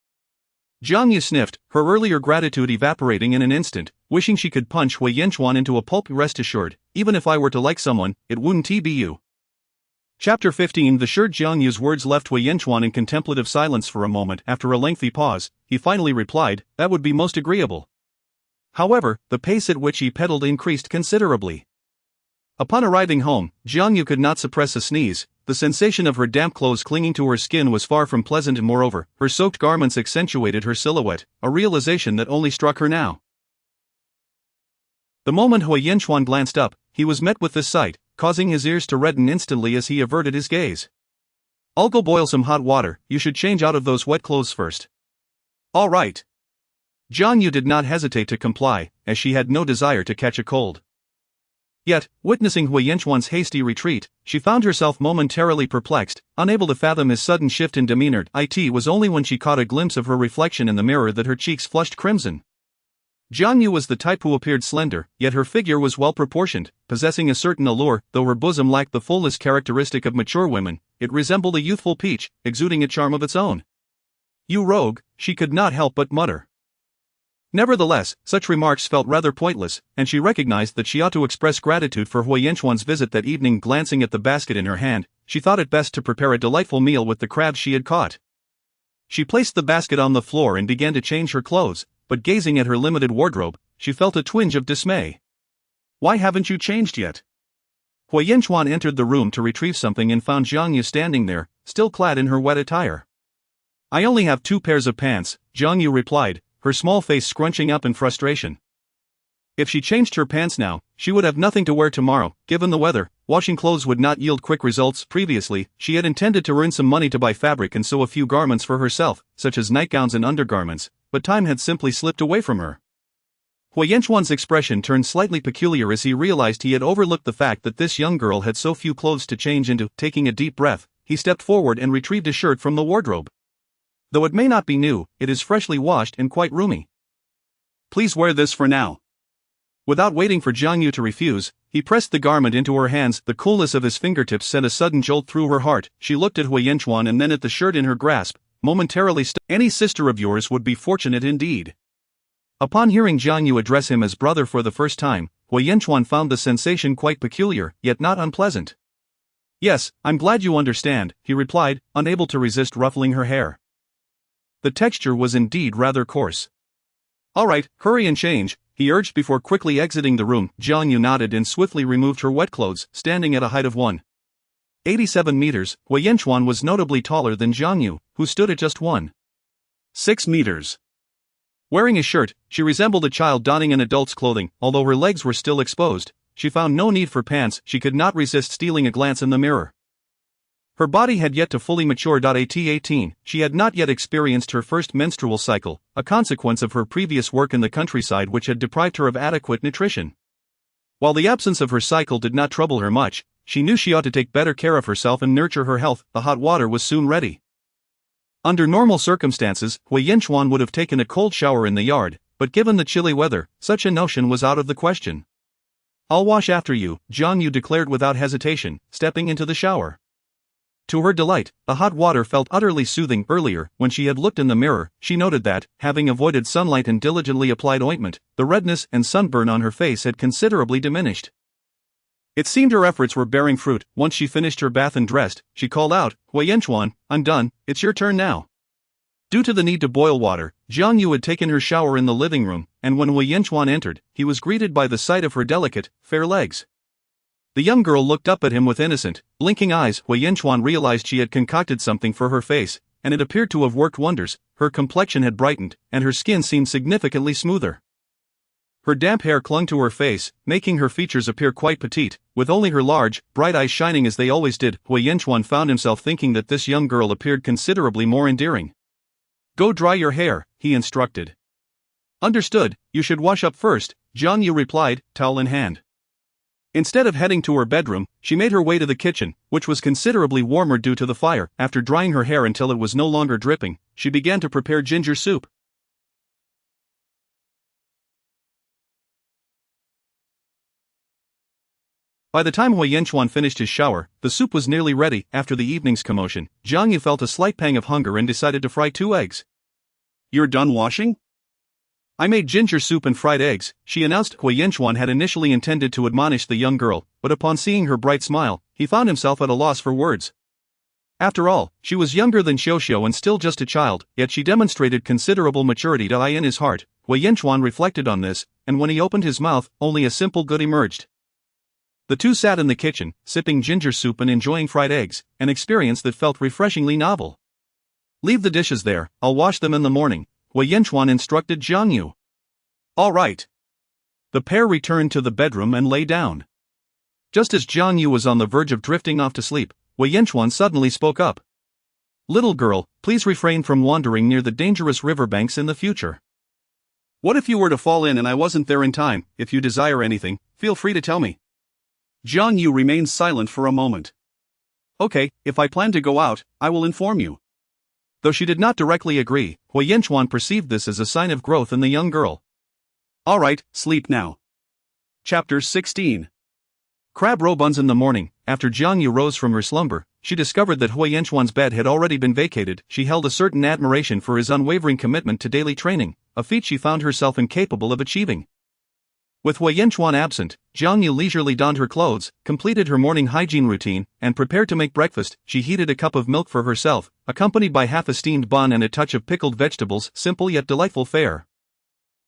Jiang Yu sniffed, her earlier gratitude evaporating in an instant, wishing she could punch Hui Yanchuan into a pulp. Rest assured, even if I were to like someone, it wouldn't be you. Chapter 15. The sure Jiang Yu's words left Hui Yanchuan in contemplative silence for a moment. After a lengthy pause, he finally replied, that would be most agreeable. However, the pace at which he pedaled increased considerably. Upon arriving home, Jiang Yu could not suppress a sneeze. The sensation of her damp clothes clinging to her skin was far from pleasant, and moreover, her soaked garments accentuated her silhouette, a realization that only struck her now. The moment Hui Yinchuan glanced up, he was met with this sight, causing his ears to redden instantly as he averted his gaze. "I'll go boil some hot water, you should change out of those wet clothes first." "All right." Jiang Yu did not hesitate to comply, as she had no desire to catch a cold. Yet, witnessing Hui Yinchuan's hasty retreat, she found herself momentarily perplexed, unable to fathom his sudden shift in demeanor. It was only when she caught a glimpse of her reflection in the mirror that her cheeks flushed crimson. Jiang Yu was the type who appeared slender, yet her figure was well proportioned, possessing a certain allure. Though her bosom lacked the fullness characteristic of mature women, it resembled a youthful peach, exuding a charm of its own. "You rogue," she could not help but mutter. Nevertheless, such remarks felt rather pointless, and she recognized that she ought to express gratitude for Hui Yinchuan's visit that evening. Glancing at the basket in her hand, she thought it best to prepare a delightful meal with the crabs she had caught. She placed the basket on the floor and began to change her clothes, but gazing at her limited wardrobe, she felt a twinge of dismay. "Why haven't you changed yet?" Hui Yinchuan entered the room to retrieve something and found Jiang Yu standing there, still clad in her wet attire. "I only have 2 pairs of pants," Jiang Yu replied, her small face scrunching up in frustration. If she changed her pants now, she would have nothing to wear tomorrow. Given the weather, washing clothes would not yield quick results. Previously, she had intended to earn some money to buy fabric and sew a few garments for herself, such as nightgowns and undergarments, but time had simply slipped away from her. Hui Yinchuan's expression turned slightly peculiar as he realized he had overlooked the fact that this young girl had so few clothes to change into. Taking a deep breath, he stepped forward and retrieved a shirt from the wardrobe. "Though it may not be new, it is freshly washed and quite roomy. Please wear this for now." Without waiting for Jiang Yu to refuse, he pressed the garment into her hands. The coolness of his fingertips sent a sudden jolt through her heart. She looked at Hui Yinchuan and then at the shirt in her grasp, momentarily "Any sister of yours would be fortunate indeed." Upon hearing Jiang Yu address him as brother for the first time, Hui Yinchuan found the sensation quite peculiar, yet not unpleasant. "Yes, I'm glad you understand," he replied, unable to resist ruffling her hair. The texture was indeed rather coarse. "All right, hurry and change," he urged before quickly exiting the room. Jiang Yu nodded and swiftly removed her wet clothes. Standing at a height of 1.87 meters, Hui Yinchuan was notably taller than Jiang Yu, who stood at just 1.6 meters. Wearing a shirt, she resembled a child donning an adult's clothing. Although her legs were still exposed, she found no need for pants. She could not resist stealing a glance in the mirror. Her body had yet to fully mature. At 18, she had not yet experienced her first menstrual cycle, a consequence of her previous work in the countryside which had deprived her of adequate nutrition. While the absence of her cycle did not trouble her much, she knew she ought to take better care of herself and nurture her health. The hot water was soon ready. Under normal circumstances, Hui Yinchuan would have taken a cold shower in the yard, but given the chilly weather, such a notion was out of the question. "I'll wash after you," Jiang Yu declared without hesitation, stepping into the shower. To her delight, the hot water felt utterly soothing. Earlier, when she had looked in the mirror, she noted that, having avoided sunlight and diligently applied ointment, the redness and sunburn on her face had considerably diminished. It seemed her efforts were bearing fruit. Once she finished her bath and dressed, she called out, "Hui Yinchuan, I'm done, it's your turn now." Due to the need to boil water, Jiang Yu had taken her shower in the living room, and when Hui Yinchuan entered, he was greeted by the sight of her delicate, fair legs. The young girl looked up at him with innocent, blinking eyes. Hui Yinchuan realized she had concocted something for her face, and it appeared to have worked wonders. Her complexion had brightened, and her skin seemed significantly smoother. Her damp hair clung to her face, making her features appear quite petite, with only her large, bright eyes shining as they always did. Hui Yinchuan found himself thinking that this young girl appeared considerably more endearing. "Go dry your hair," he instructed. "Understood, you should wash up first," Jiang Yu replied, towel in hand. Instead of heading to her bedroom, she made her way to the kitchen, which was considerably warmer due to the fire. After drying her hair until it was no longer dripping, she began to prepare ginger soup. By the time Hui Yinchuan finished his shower, the soup was nearly ready. After the evening's commotion, Jiang Yu felt a slight pang of hunger and decided to fry 2 eggs. "You're done washing?" "I made ginger soup and fried eggs," she announced. Hui Yinchuan had initially intended to admonish the young girl, but upon seeing her bright smile, he found himself at a loss for words. After all, she was younger than Xiuxiu and still just a child, yet she demonstrated considerable maturity. In his heart, Hui Yinchuan reflected on this, and when he opened his mouth, only a simple good emerged. The two sat in the kitchen, sipping ginger soup and enjoying fried eggs, an experience that felt refreshingly novel. Leave the dishes there, I'll wash them in the morning, Wei Yanchuan instructed Jiang Yu. All right. The pair returned to the bedroom and lay down. Just as Jiang Yu was on the verge of drifting off to sleep, Wei Yanchuan suddenly spoke up. Little girl, please refrain from wandering near the dangerous riverbanks in the future. What if you were to fall in and I wasn't there in time? If you desire anything, feel free to tell me. Jiang Yu remained silent for a moment. Okay, if I plan to go out, I will inform you. Though she did not directly agree, Wei Yanchuan perceived this as a sign of growth in the young girl. Alright, sleep now. Chapter 16. Crab roe buns. In the morning, after Jiang Yu rose from her slumber, she discovered that Wei Yanchuan's bed had already been vacated. She held a certain admiration for his unwavering commitment to daily training, a feat she found herself incapable of achieving. With Wei Yanchuan absent, Jiang Yu leisurely donned her clothes, completed her morning hygiene routine, and prepared to make breakfast. She heated a cup of milk for herself, accompanied by half a steamed bun and a touch of pickled vegetables, simple yet delightful fare.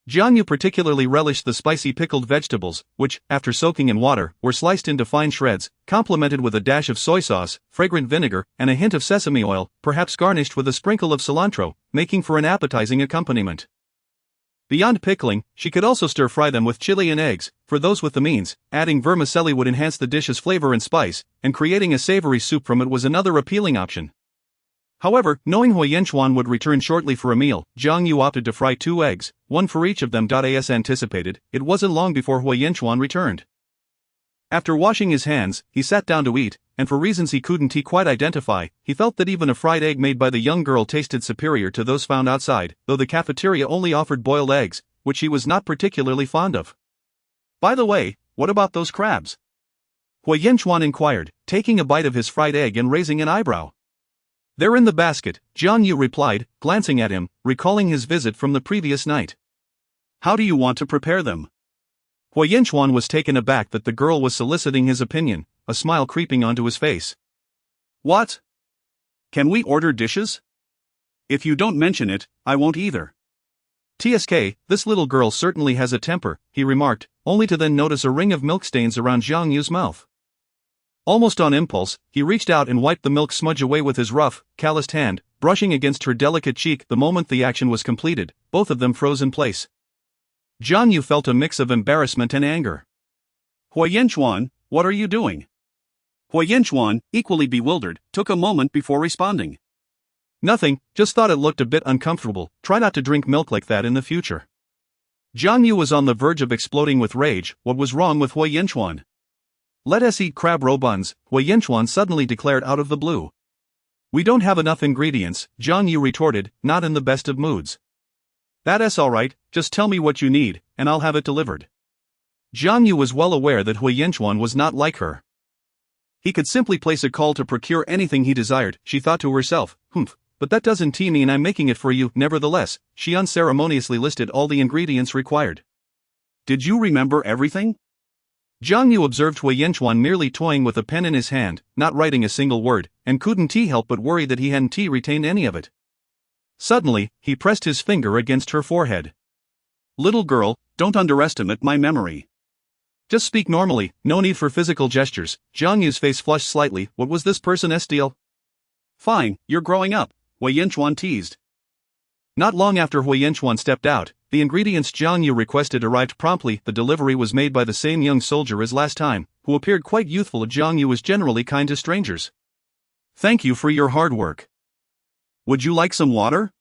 Jiang Yu particularly relished the spicy pickled vegetables, which, after soaking in water, were sliced into fine shreds, complemented with a dash of soy sauce, fragrant vinegar, and a hint of sesame oil, perhaps garnished with a sprinkle of cilantro, making for an appetizing accompaniment. Beyond pickling, she could also stir-fry them with chili and eggs. For those with the means, adding vermicelli would enhance the dish's flavor and spice, and creating a savory soup from it was another appealing option. However, knowing Wei Yanchuan would return shortly for a meal, Jiang Yu opted to fry 2 eggs, one for each of them. As anticipated, it wasn't long before Wei Yanchuan returned. After washing his hands, he sat down to eat, and for reasons he couldn't quite identify, he felt that even a fried egg made by the young girl tasted superior to those found outside, though the cafeteria only offered boiled eggs, which he was not particularly fond of. By the way, what about those crabs? Wei Yanchuan inquired, taking a bite of his fried egg and raising an eyebrow. They're in the basket, Jiang Yu replied, glancing at him, recalling his visit from the previous night. How do you want to prepare them? Wei Yanchuan was taken aback that the girl was soliciting his opinion, a smile creeping onto his face. What? Can we order dishes? If you don't mention it, I won't either. TSK, this little girl certainly has a temper, he remarked, only to then notice a ring of milk stains around Jiang Yu's mouth. Almost on impulse, he reached out and wiped the milk smudge away with his rough, calloused hand, brushing against her delicate cheek. The moment the action was completed, both of them froze in place. Jiang Yu felt a mix of embarrassment and anger. Wei Yanchuan, what are you doing? Wei Yanchuan, equally bewildered, took a moment before responding. Nothing, just thought it looked a bit uncomfortable. Try not to drink milk like that in the future. Jiang Yu was on the verge of exploding with rage. What was wrong with Wei Yanchuan? Let us eat crab roe buns, Wei Yanchuan suddenly declared out of the blue. We don't have enough ingredients, Jiang Yu retorted, not in the best of moods. That's alright, just tell me what you need, and I'll have it delivered. Jiang Yu was well aware that Wei Yanchuan was not like her. He could simply place a call to procure anything he desired. She thought to herself, but that doesn't mean I'm making it for you. Nevertheless, she unceremoniously listed all the ingredients required. Did you remember everything? Jiang Yu observed Wei Yanchuan merely toying with a pen in his hand, not writing a single word, and couldn't help but worry that he hadn't retained any of it. Suddenly, he pressed his finger against her forehead. Little girl, don't underestimate my memory. Just speak normally, no need for physical gestures. Jiang Yu's face flushed slightly. What was this person's deal? Fine, you're growing up, Wei Yanchuan teased. Not long after Wei Yanchuan stepped out, the ingredients Jiang Yu requested arrived promptly. The delivery was made by the same young soldier as last time, who appeared quite youthful. Jiang Yu was generally kind to strangers. Thank you for your hard work. Would you like some water?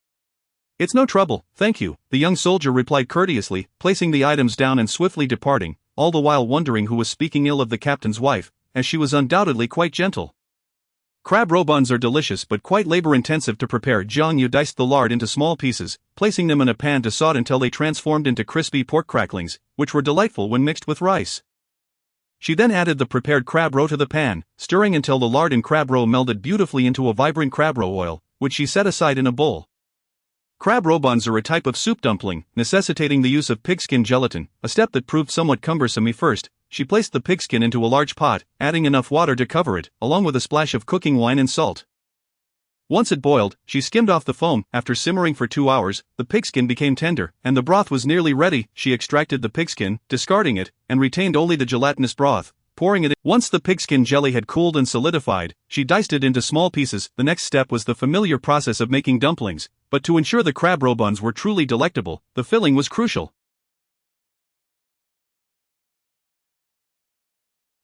It's no trouble, thank you, the young soldier replied courteously, placing the items down and swiftly departing, all the while wondering who was speaking ill of the captain's wife, as she was undoubtedly quite gentle. Crab roe buns are delicious but quite labor-intensive to prepare. Jiang Yu diced the lard into small pieces, placing them in a pan to saute until they transformed into crispy pork cracklings, which were delightful when mixed with rice. She then added the prepared crab roe to the pan, stirring until the lard and crab roe melded beautifully into a vibrant crab roe oil, which she set aside in a bowl. Crab roe buns are a type of soup dumpling, necessitating the use of pigskin gelatin, a step that proved somewhat cumbersome. First, she placed the pigskin into a large pot, adding enough water to cover it, along with a splash of cooking wine and salt. Once it boiled, she skimmed off the foam. After simmering for 2 hours, the pigskin became tender, and the broth was nearly ready. She extracted the pigskin, discarding it, and retained only the gelatinous broth, pouring it in. Once the pigskin jelly had cooled and solidified, she diced it into small pieces. The next step was the familiar process of making dumplings, but to ensure the crab roe buns were truly delectable, the filling was crucial.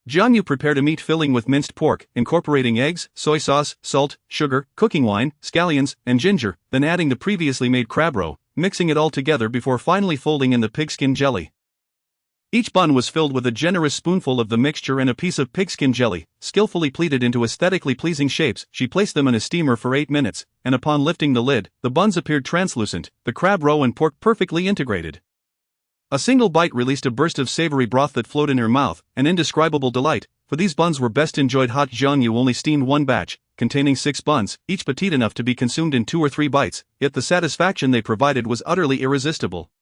Jiang Yu prepared a meat filling with minced pork, incorporating eggs, soy sauce, salt, sugar, cooking wine, scallions, and ginger, then adding the previously made crab roe, mixing it all together before finally folding in the pigskin jelly. Each bun was filled with a generous spoonful of the mixture and a piece of pigskin jelly, skillfully pleated into aesthetically pleasing shapes. She placed them in a steamer for 8 minutes, and upon lifting the lid, the buns appeared translucent, the crab roe and pork perfectly integrated. A single bite released a burst of savory broth that flowed in her mouth, an indescribable delight, for these buns were best enjoyed hot. Jiang Yu only steamed one batch, containing 6 buns, each petite enough to be consumed in 2 or 3 bites, yet the satisfaction they provided was utterly irresistible.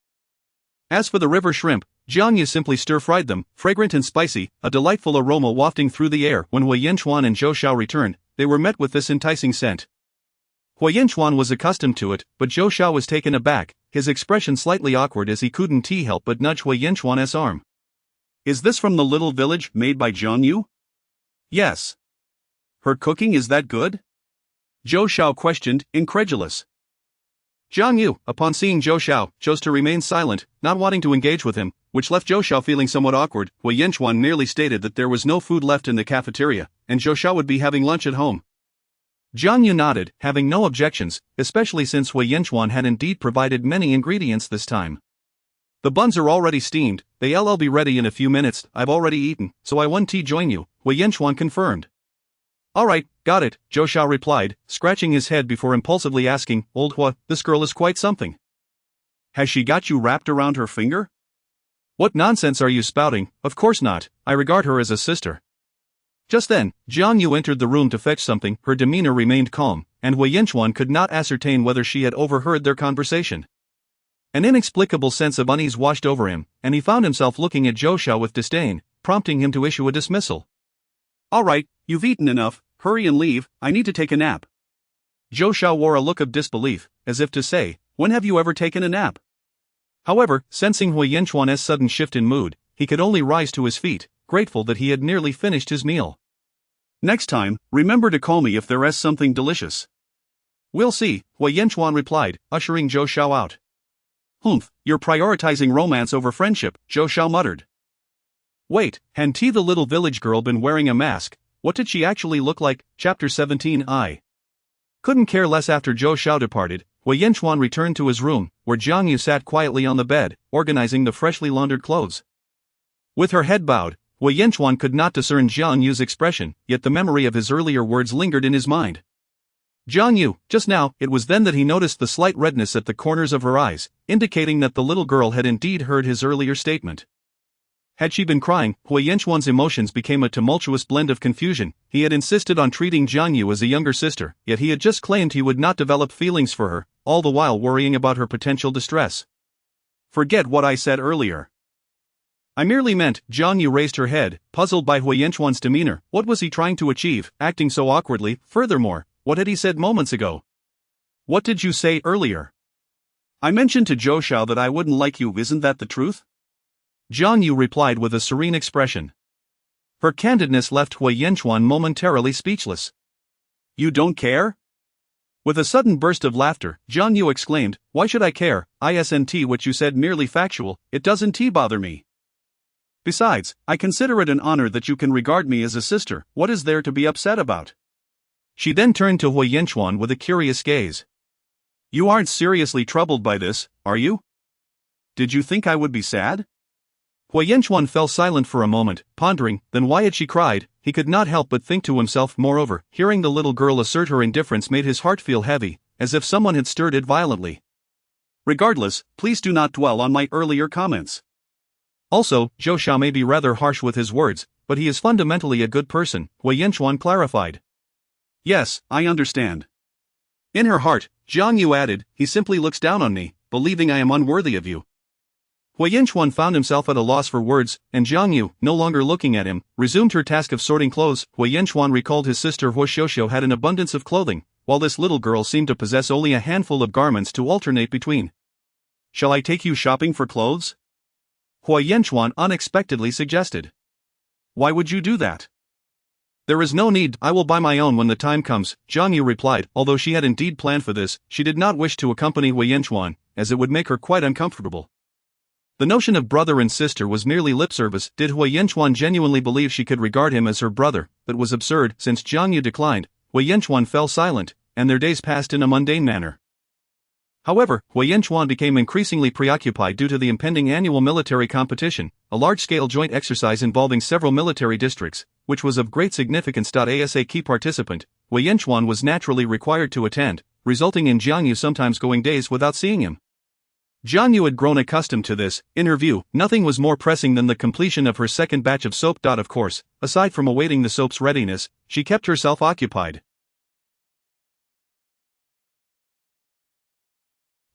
As for the river shrimp, Jiang Yu simply stir-fried them, fragrant and spicy, a delightful aroma wafting through the air. When Hui Yinchuan and Zhou Xiao returned, they were met with this enticing scent. Hui Yinchuan was accustomed to it, but Zhou Xiao was taken aback, his expression slightly awkward as he couldn't help but nudge Hui Yinchuan's arm. "Is this from the little village made by Jiang Yu?" "Yes." "Her cooking is that good?" Zhou Xiao questioned, incredulous. Jiang Yu, upon seeing Zhou Xiao, chose to remain silent, not wanting to engage with him, which left Zhou Xiao feeling somewhat awkward. Hui Yinchuan merely stated that there was no food left in the cafeteria, and Zhou Xiao would be having lunch at home. Jiang Yu nodded, having no objections, especially since Hui Yinchuan had indeed provided many ingredients this time. "The buns are already steamed, they'll be ready in a few minutes. I've already eaten, so I won't join you," Hui Yinchuan confirmed. "Alright, got it," Zhou Xiao replied, scratching his head before impulsively asking, "Old Hua, this girl is quite something. Has she got you wrapped around her finger?" "What nonsense are you spouting? Of course not, I regard her as a sister." Just then, Jiang Yu entered the room to fetch something. Her demeanor remained calm, and Hui Yinchuan could not ascertain whether she had overheard their conversation. An inexplicable sense of unease washed over him, and he found himself looking at Zhou Xiao with disdain, prompting him to issue a dismissal. "Alright, you've eaten enough, hurry and leave, I need to take a nap." Zhou Xiao wore a look of disbelief, as if to say, "When have you ever taken a nap?" However, sensing Hui Yinchuan's sudden shift in mood, he could only rise to his feet, grateful that he had nearly finished his meal. "Next time, remember to call me if there is something delicious." "We'll see," Hui Yinchuan replied, ushering Zhou Xiao out. "Humph, you're prioritizing romance over friendship," Zhou Xiao muttered. Wait, hadn't the little village girl been wearing a mask? What did she actually look like? Chapter 17. I couldn't care less. After Zhou Xiao departed, Hui Yinchuan returned to his room, where Jiang Yu sat quietly on the bed, organizing the freshly laundered clothes. With her head bowed, Hui Yinchuan could not discern Jiang Yu's expression, yet the memory of his earlier words lingered in his mind. "Jiang Yu, just now." It was then that he noticed the slight redness at the corners of her eyes, indicating that the little girl had indeed heard his earlier statement. Had she been crying? Hui Yinchuan's emotions became a tumultuous blend of confusion. He had insisted on treating Jiang Yu as a younger sister, yet he had just claimed he would not develop feelings for her, all the while worrying about her potential distress. "Forget what I said earlier. I merely meant." Jiang Yu raised her head, puzzled by Hui Yinchuan's demeanor. What was he trying to achieve, acting so awkwardly? Furthermore, what had he said moments ago? "What did you say earlier?" "I mentioned to Zhou Xiao that I wouldn't like you, isn't that the truth?" Jiang Yu replied with a serene expression. Her candidness left Hui Yinchuan momentarily speechless. "You don't care?" With a sudden burst of laughter, Jiang Yu exclaimed, "Why should I care? Isn't what you said merely factual? It doesn't bother me. Besides, I consider it an honor that you can regard me as a sister. What is there to be upset about?" She then turned to Hui Yinchuan with a curious gaze. "You aren't seriously troubled by this, are you? Did you think I would be sad?" Hui Yinchuan fell silent for a moment, pondering. Then why had she cried? He could not help but think to himself. Moreover, hearing the little girl assert her indifference made his heart feel heavy, as if someone had stirred it violently. "Regardless, please do not dwell on my earlier comments. Also, Zhou Xiao may be rather harsh with his words, but he is fundamentally a good person," Hui Yinchuan clarified. "Yes, I understand." In her heart, Jiang Yu added, "He simply looks down on me, believing I am unworthy of you." Hui Yinchuan found himself at a loss for words, and Jiang Yu, no longer looking at him, resumed her task of sorting clothes. Hui Yinchuan recalled his sister Hui Xiuxiu had an abundance of clothing, while this little girl seemed to possess only a handful of garments to alternate between. "Shall I take you shopping for clothes?" Hui Yinchuan unexpectedly suggested. Why would you do that? There is no need, I will buy my own when the time comes, Jiang Yu replied. Although she had indeed planned for this, she did not wish to accompany Wei Yanchuan, as it would make her quite uncomfortable. The notion of brother and sister was merely lip service. Did Wei Yanchuan genuinely believe she could regard him as her brother? That was absurd. Since Jiang Yu declined, Wei Yanchuan fell silent, and their days passed in a mundane manner. However, Wei Yanchuan became increasingly preoccupied due to the impending annual military competition, a large-scale joint exercise involving several military districts, which was of great significance. As a key participant, Wei Yanchuan was naturally required to attend, resulting in Jiang Yu sometimes going days without seeing him. Jiang Yu had grown accustomed to this. In her view, nothing was more pressing than the completion of her second batch of soap. Of course, aside from awaiting the soap's readiness, she kept herself occupied.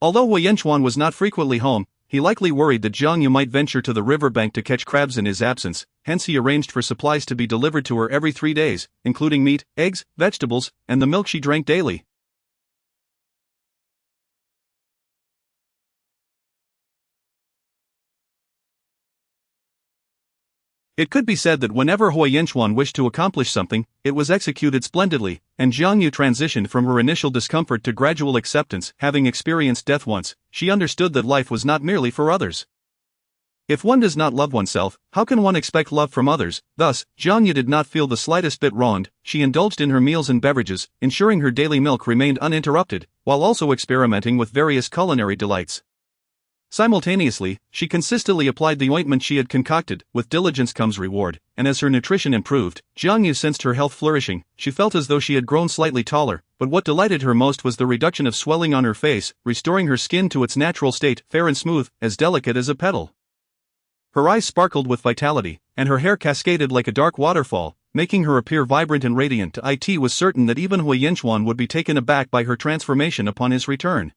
Although Wei Yanchuan was not frequently home, he likely worried that Jiang Yu might venture to the riverbank to catch crabs in his absence, hence he arranged for supplies to be delivered to her every 3 days, including meat, eggs, vegetables, and the milk she drank daily. It could be said that whenever Wei Yanchuan wished to accomplish something, it was executed splendidly, and Jiang Yu transitioned from her initial discomfort to gradual acceptance. Having experienced death once, she understood that life was not merely for others. If one does not love oneself, how can one expect love from others? Thus, Jiang Yu did not feel the slightest bit wronged. She indulged in her meals and beverages, ensuring her daily milk remained uninterrupted, while also experimenting with various culinary delights. Simultaneously, she consistently applied the ointment she had concocted. With diligence comes reward, and as her nutrition improved, Jiang Yu sensed her health flourishing. She felt as though she had grown slightly taller, but what delighted her most was the reduction of swelling on her face, restoring her skin to its natural state, fair and smooth, as delicate as a petal. Her eyes sparkled with vitality, and her hair cascaded like a dark waterfall, making her appear vibrant and radiant. It was certain that even Wei Yanchuan would be taken aback by her transformation upon his return.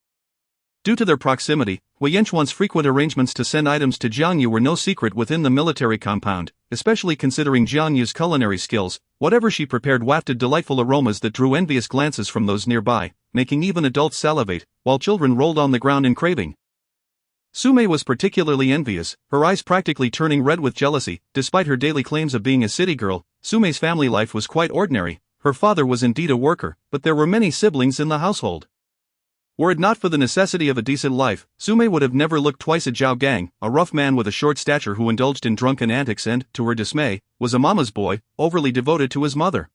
Due to their proximity, Wei Yanchuan's frequent arrangements to send items to Jiang Yu were no secret within the military compound, especially considering Jiang Yu's culinary skills. Whatever she prepared wafted delightful aromas that drew envious glances from those nearby, making even adults salivate, while children rolled on the ground in craving. Sumei was particularly envious, her eyes practically turning red with jealousy. Despite her daily claims of being a city girl, Sumei's family life was quite ordinary. Her father was indeed a worker, but there were many siblings in the household. Were it not for the necessity of a decent life, Sumei would have never looked twice at Zhao Gang, a rough man with a short stature who indulged in drunken antics and, to her dismay, was a mama's boy, overly devoted to his mother.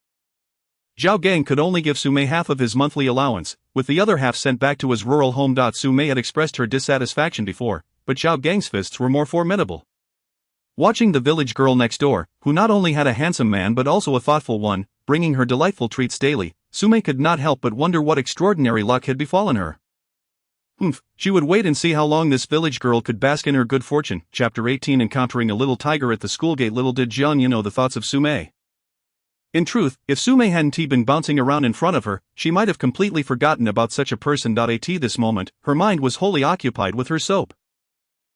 Zhao Gang could only give Sumei half of his monthly allowance, with the other half sent back to his rural home. Sumei had expressed her dissatisfaction before, but Zhao Gang's fists were more formidable. Watching the village girl next door, who not only had a handsome man but also a thoughtful one, bringing her delightful treats daily, Sumei could not help but wonder what extraordinary luck had befallen her. She would wait and see how long this village girl could bask in her good fortune. Chapter 18 Encountering a little tiger at the school gate. Little did Jiang Yu know the thoughts of Sumei. In truth, if Sumei hadn't been bouncing around in front of her, she might have completely forgotten about such a person. At this moment, her mind was wholly occupied with her soap.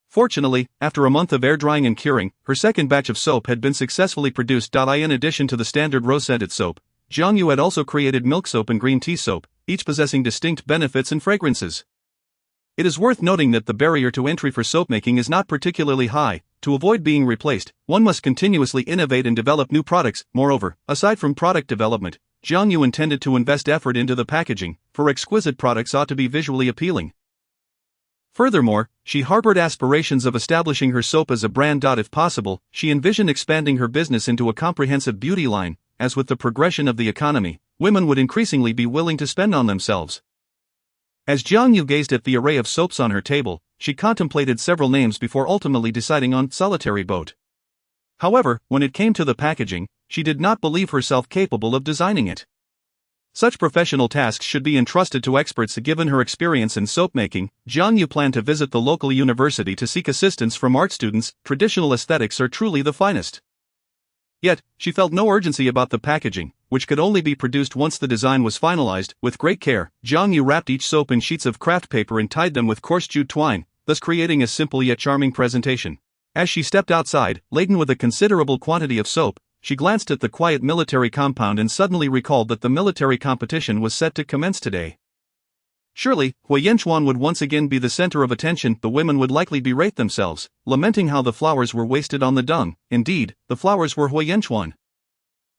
Fortunately, after a month of air drying and curing, her second batch of soap had been successfully produced. In addition to the standard rose-scented soap, Jiang Yu had also created milk soap and green tea soap, each possessing distinct benefits and fragrances. It is worth noting that the barrier to entry for soap making is not particularly high. To avoid being replaced, one must continuously innovate and develop new products. Moreover, aside from product development, Jiang Yu intended to invest effort into the packaging, for exquisite products ought to be visually appealing. Furthermore, she harbored aspirations of establishing her soap as a brand. If possible, she envisioned expanding her business into a comprehensive beauty line. As with the progression of the economy, women would increasingly be willing to spend on themselves. As Jiang Yu gazed at the array of soaps on her table, she contemplated several names before ultimately deciding on Solitary Boat. However, when it came to the packaging, she did not believe herself capable of designing it. Such professional tasks should be entrusted to experts. Given her experience in soap making, Jiang Yu planned to visit the local university to seek assistance from art students. Traditional aesthetics are truly the finest. Yet, she felt no urgency about the packaging, which could only be produced once the design was finalized. With great care, Jiang Yu wrapped each soap in sheets of craft paper and tied them with coarse jute twine, thus creating a simple yet charming presentation. As she stepped outside, laden with a considerable quantity of soap, she glanced at the quiet military compound and suddenly recalled that the military competition was set to commence today. Surely, Hui Yanchuan would once again be the center of attention. The women would likely berate themselves, lamenting how the flowers were wasted on the dung. Indeed, the flowers were Hui Yanchuan.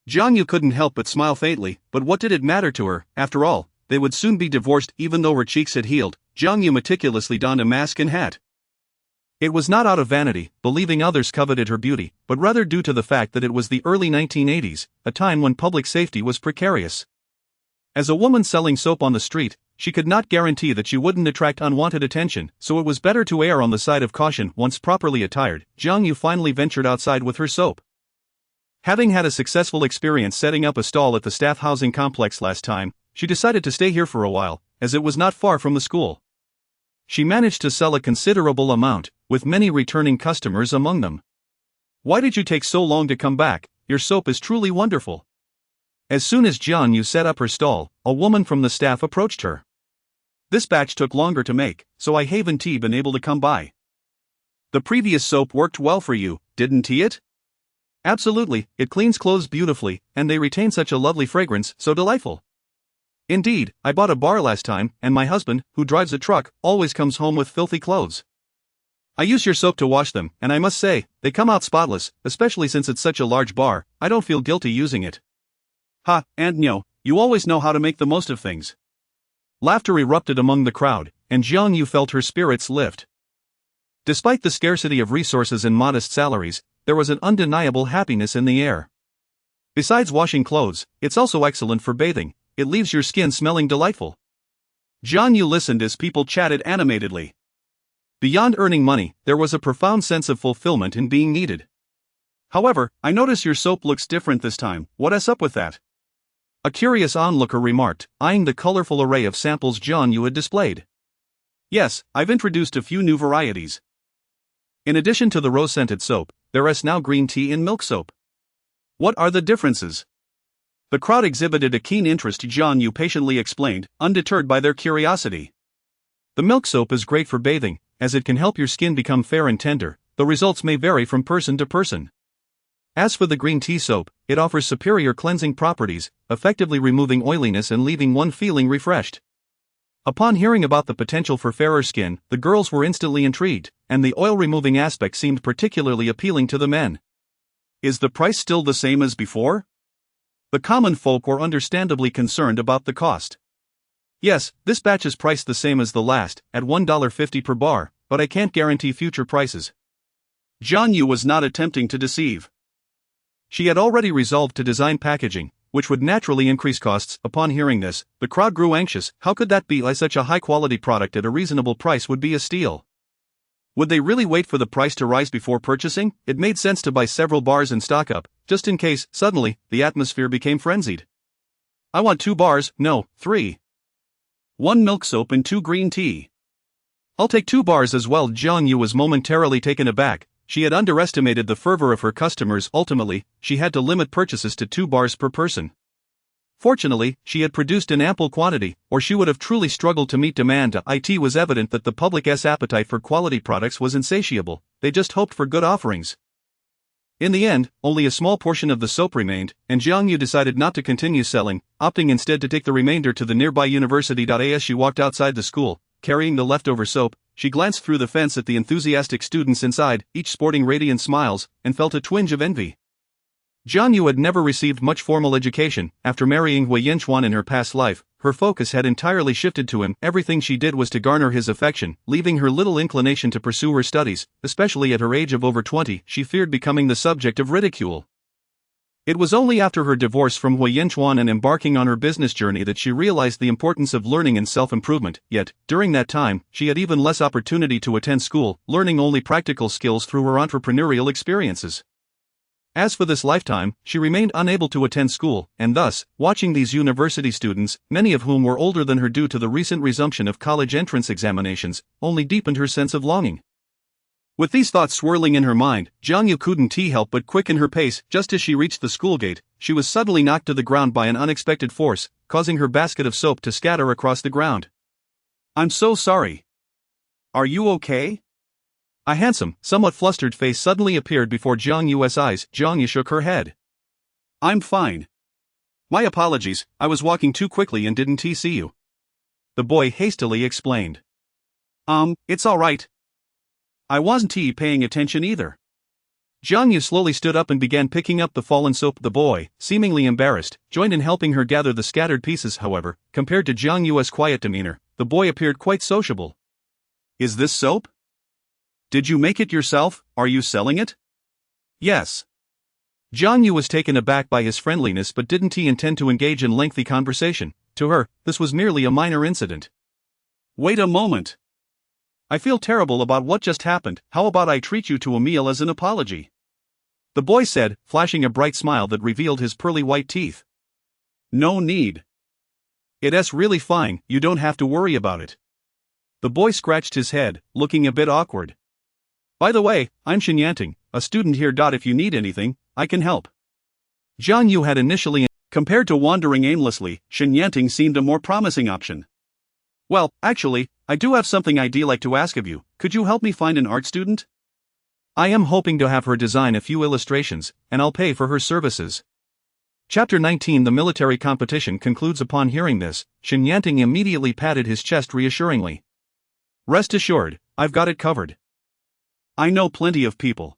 Jiang Yu couldn't help but smile faintly, but what did it matter to her? After all, they would soon be divorced. Even though her cheeks had healed, Jiang Yu meticulously donned a mask and hat. It was not out of vanity, believing others coveted her beauty, but rather due to the fact that it was the early 1980s, a time when public safety was precarious. As a woman selling soap on the street, she could not guarantee that she wouldn't attract unwanted attention, so it was better to err on the side of caution. Once properly attired, Jiang Yu finally ventured outside with her soap. Having had a successful experience setting up a stall at the staff housing complex last time, she decided to stay here for a while, as it was not far from the school. She managed to sell a considerable amount, with many returning customers among them. "Why did you take so long to come back? Your soap is truly wonderful." As soon as Jiang Yu set up her stall, a woman from the staff approached her. "This batch took longer to make, so I haven't been able to come by." "The previous soap worked well for you, didn't it?" "Absolutely, it cleans clothes beautifully, and they retain such a lovely fragrance, so delightful." "Indeed, I bought a bar last time, and my husband, who drives a truck, always comes home with filthy clothes. I use your soap to wash them, and I must say, they come out spotless, especially since it's such a large bar. I don't feel guilty using it." "Ha, and no, you always know how to make the most of things." Laughter erupted among the crowd, and Jiang Yu felt her spirits lift. Despite the scarcity of resources and modest salaries, there was an undeniable happiness in the air. Besides washing clothes, it's also excellent for bathing. It leaves your skin smelling delightful. Jiang Yu listened as people chatted animatedly. Beyond earning money, there was a profound sense of fulfillment in being needed. "However, I notice your soap looks different this time. What's up with that?" a curious onlooker remarked, eyeing the colorful array of samples Jiang Yu had displayed. "Yes, I've introduced a few new varieties. In addition to the rose-scented soap, there's now green tea and milk soap." "What are the differences?" The crowd exhibited a keen interest. Jiang Yu patiently explained, undeterred by their curiosity. "The milk soap is great for bathing, as it can help your skin become fair and tender. The results may vary from person to person. As for the green tea soap, it offers superior cleansing properties, effectively removing oiliness and leaving one feeling refreshed." Upon hearing about the potential for fairer skin, the girls were instantly intrigued, and the oil-removing aspect seemed particularly appealing to the men. "Is the price still the same as before?" The common folk were understandably concerned about the cost. "Yes, this batch is priced the same as the last, at $1.50 per bar, but I can't guarantee future prices." Jiang Yu was not attempting to deceive. She had already resolved to design packaging, which would naturally increase costs. Upon hearing this, the crowd grew anxious. How could that be? Such a high-quality product at a reasonable price would be a steal. Would they really wait for the price to rise before purchasing? It made sense to buy several bars and stock up, just in case. Suddenly, the atmosphere became frenzied. "I want 2 bars, no, 3. 1 milk soap and 2 green tea." "I'll take 2 bars as well." Jiang Yu was momentarily taken aback. She had underestimated the fervor of her customers. Ultimately, she had to limit purchases to 2 bars per person. Fortunately, she had produced in ample quantity, or she would have truly struggled to meet demand. It was evident that the public's appetite for quality products was insatiable. They just hoped for good offerings. In the end, only a small portion of the soap remained, and Jiang Yu decided not to continue selling, opting instead to take the remainder to the nearby university. As she walked outside the school, carrying the leftover soap, she glanced through the fence at the enthusiastic students inside, each sporting radiant smiles, and felt a twinge of envy. Jiang Yu had never received much formal education. After marrying Hui Yanchuan in her past life, her focus had entirely shifted to him. Everything she did was to garner his affection, leaving her little inclination to pursue her studies. Especially at her age of over 20, she feared becoming the subject of ridicule. It was only after her divorce from Hui Yanchuan and embarking on her business journey that she realized the importance of learning and self-improvement. Yet, during that time, she had even less opportunity to attend school, learning only practical skills through her entrepreneurial experiences. As for this lifetime, she remained unable to attend school, and thus, watching these university students, many of whom were older than her due to the recent resumption of college entrance examinations, only deepened her sense of longing. With these thoughts swirling in her mind, Jiang Yu couldn't help but quicken her pace. Just as she reached the school gate, she was suddenly knocked to the ground by an unexpected force, causing her basket of soap to scatter across the ground. "I'm so sorry. Are you okay?" A handsome, somewhat flustered face suddenly appeared before Jiang Yu's eyes. Jiang Yu shook her head. "I'm fine. My apologies, I was walking too quickly and didn't see you." the boy hastily explained. It's alright. I wasn't paying attention either. Jiang Yu slowly stood up and began picking up the fallen soap. The boy, seemingly embarrassed, joined in helping her gather the scattered pieces. However, compared to Jiang Yu's quiet demeanor, the boy appeared quite sociable. Is this soap? Did you make it yourself? Are you selling it? Yes. Jiang Yu was taken aback by his friendliness but didn't intend to engage in lengthy conversation. To her, this was merely a minor incident. Wait a moment. I feel terrible about what just happened. How about I treat you to a meal as an apology? The boy said, flashing a bright smile that revealed his pearly white teeth. No need. It's really fine, you don't have to worry about it. The boy scratched his head, looking a bit awkward. By the way, I'm Shenyanting, a student here. If you need anything, I can help. Jiang Yu had initially, compared to wandering aimlessly, Shenyanting seemed a more promising option. Well, actually, I do have something I'd like to ask of you. Could you help me find an art student? I am hoping to have her design a few illustrations, and I'll pay for her services. Chapter 19. The military competition concludes. Upon hearing this, Shenyanting immediately patted his chest reassuringly. Rest assured, I've got it covered. I know plenty of people.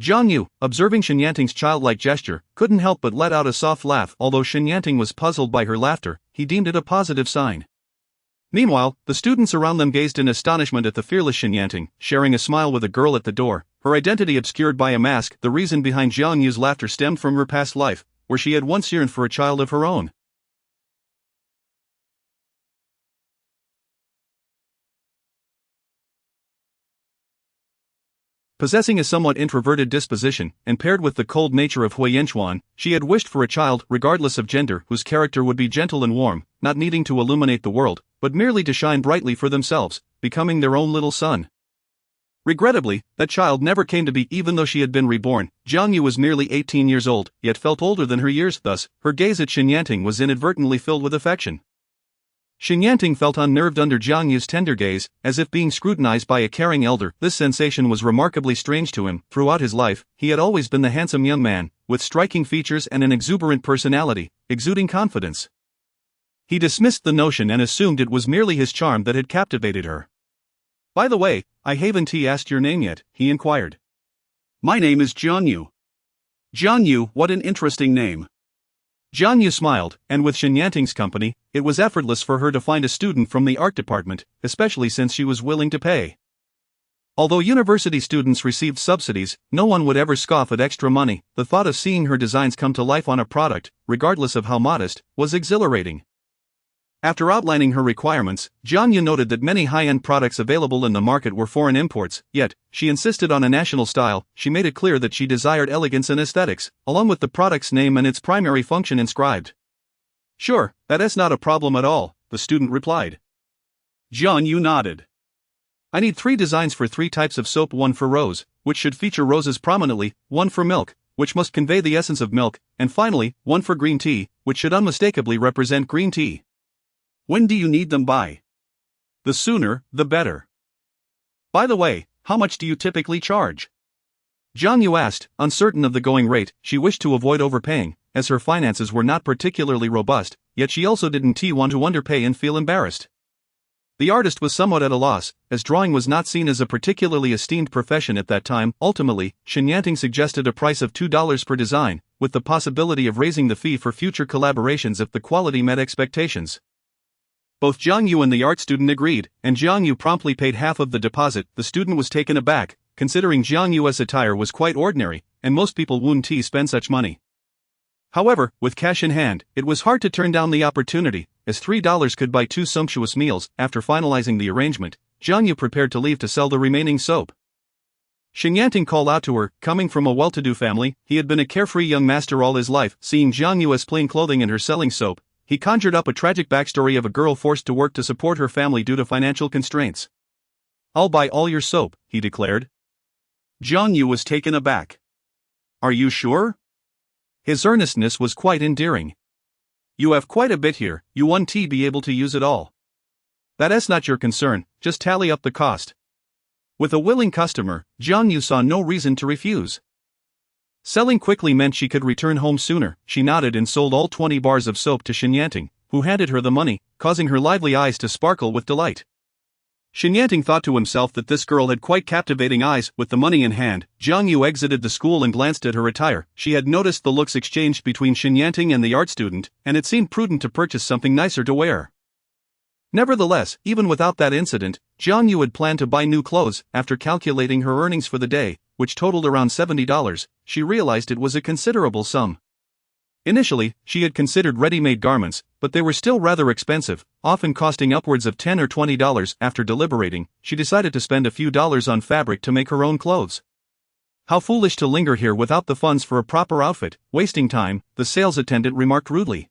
Jiang Yu, observing Shenyanting's childlike gesture, couldn't help but let out a soft laugh. Although Shenyanting was puzzled by her laughter, he deemed it a positive sign. Meanwhile, the students around them gazed in astonishment at the fearless Shenyanting, sharing a smile with a girl at the door, her identity obscured by a mask. The reason behind Jiang Yu's laughter stemmed from her past life, where she had once yearned for a child of her own. Possessing a somewhat introverted disposition, and paired with the cold nature of Huiyanchuan, she had wished for a child, regardless of gender, whose character would be gentle and warm, not needing to illuminate the world, but merely to shine brightly for themselves, becoming their own little sun. Regrettably, that child never came to be. Even though she had been reborn, Jiang Yu was merely 18 years old, yet felt older than her years. Thus, her gaze at Shenyanting was inadvertently filled with affection. Shenyanting felt unnerved under Jiang Yu's tender gaze, as if being scrutinized by a caring elder. This sensation was remarkably strange to him. Throughout his life, he had always been the handsome young man, with striking features and an exuberant personality, exuding confidence. He dismissed the notion and assumed it was merely his charm that had captivated her. By the way, I haven't asked your name yet, he inquired. My name is Jiang Yu. Jiang Yu, what an interesting name. Jiang Yu smiled, and with Shenyanting's company, it was effortless for her to find a student from the art department, especially since she was willing to pay. Although university students received subsidies, no one would ever scoff at extra money. The thought of seeing her designs come to life on a product, regardless of how modest, was exhilarating. After outlining her requirements, Jiang Yu noted that many high-end products available in the market were foreign imports, yet, she insisted on a national style. She made it clear that she desired elegance and aesthetics, along with the product's name and its primary function inscribed. Sure, that's not a problem at all, the student replied. Jiang Yu nodded. I need 3 designs for 3 types of soap: 1 for rose, which should feature roses prominently, 1 for milk, which must convey the essence of milk, and finally, 1 for green tea, which should unmistakably represent green tea. When do you need them by? The sooner, the better. By the way, how much do you typically charge? Jiang Yu asked, uncertain of the going rate. She wished to avoid overpaying, as her finances were not particularly robust, yet she also didn't want to underpay and feel embarrassed. The artist was somewhat at a loss, as drawing was not seen as a particularly esteemed profession at that time. Ultimately, Shenyanting suggested a price of $2 per design, with the possibility of raising the fee for future collaborations if the quality met expectations. Both Jiang Yu and the art student agreed, and Jiang Yu promptly paid half of the deposit. The student was taken aback, considering Jiang Yu's attire was quite ordinary, and most people wouldn't spend such money. However, with cash in hand, it was hard to turn down the opportunity, as $3 could buy 2 sumptuous meals. After finalizing the arrangement, Jiang Yu prepared to leave to sell the remaining soap. Shenyanting called out to her. Coming from a well-to-do family, he had been a carefree young master all his life. Seeing Jiang Yu's plain clothing and her selling soap, he conjured up a tragic backstory of a girl forced to work to support her family due to financial constraints. I'll buy all your soap, he declared. Jiang Yu was taken aback. Are you sure? His earnestness was quite endearing. You have quite a bit here, you won't be able to use it all. That's not your concern, just tally up the cost. With a willing customer, Jiang Yu saw no reason to refuse. Selling quickly meant she could return home sooner. She nodded and sold all 20 bars of soap to Shenyanting, who handed her the money, causing her lively eyes to sparkle with delight. Shinyanting thought to himself that this girl had quite captivating eyes. With the money in hand, Jiang Yu exited the school and glanced at her attire. She had noticed the looks exchanged between Shinyanting and the art student, and it seemed prudent to purchase something nicer to wear. Nevertheless, even without that incident, Jiang Yu had planned to buy new clothes. After calculating her earnings for the day, which totaled around $70, she realized it was a considerable sum. Initially, she had considered ready-made garments, but they were still rather expensive, often costing upwards of $10 or $20. After deliberating, she decided to spend a few dollars on fabric to make her own clothes. How foolish to linger here without the funds for a proper outfit, wasting time, the sales attendant remarked rudely.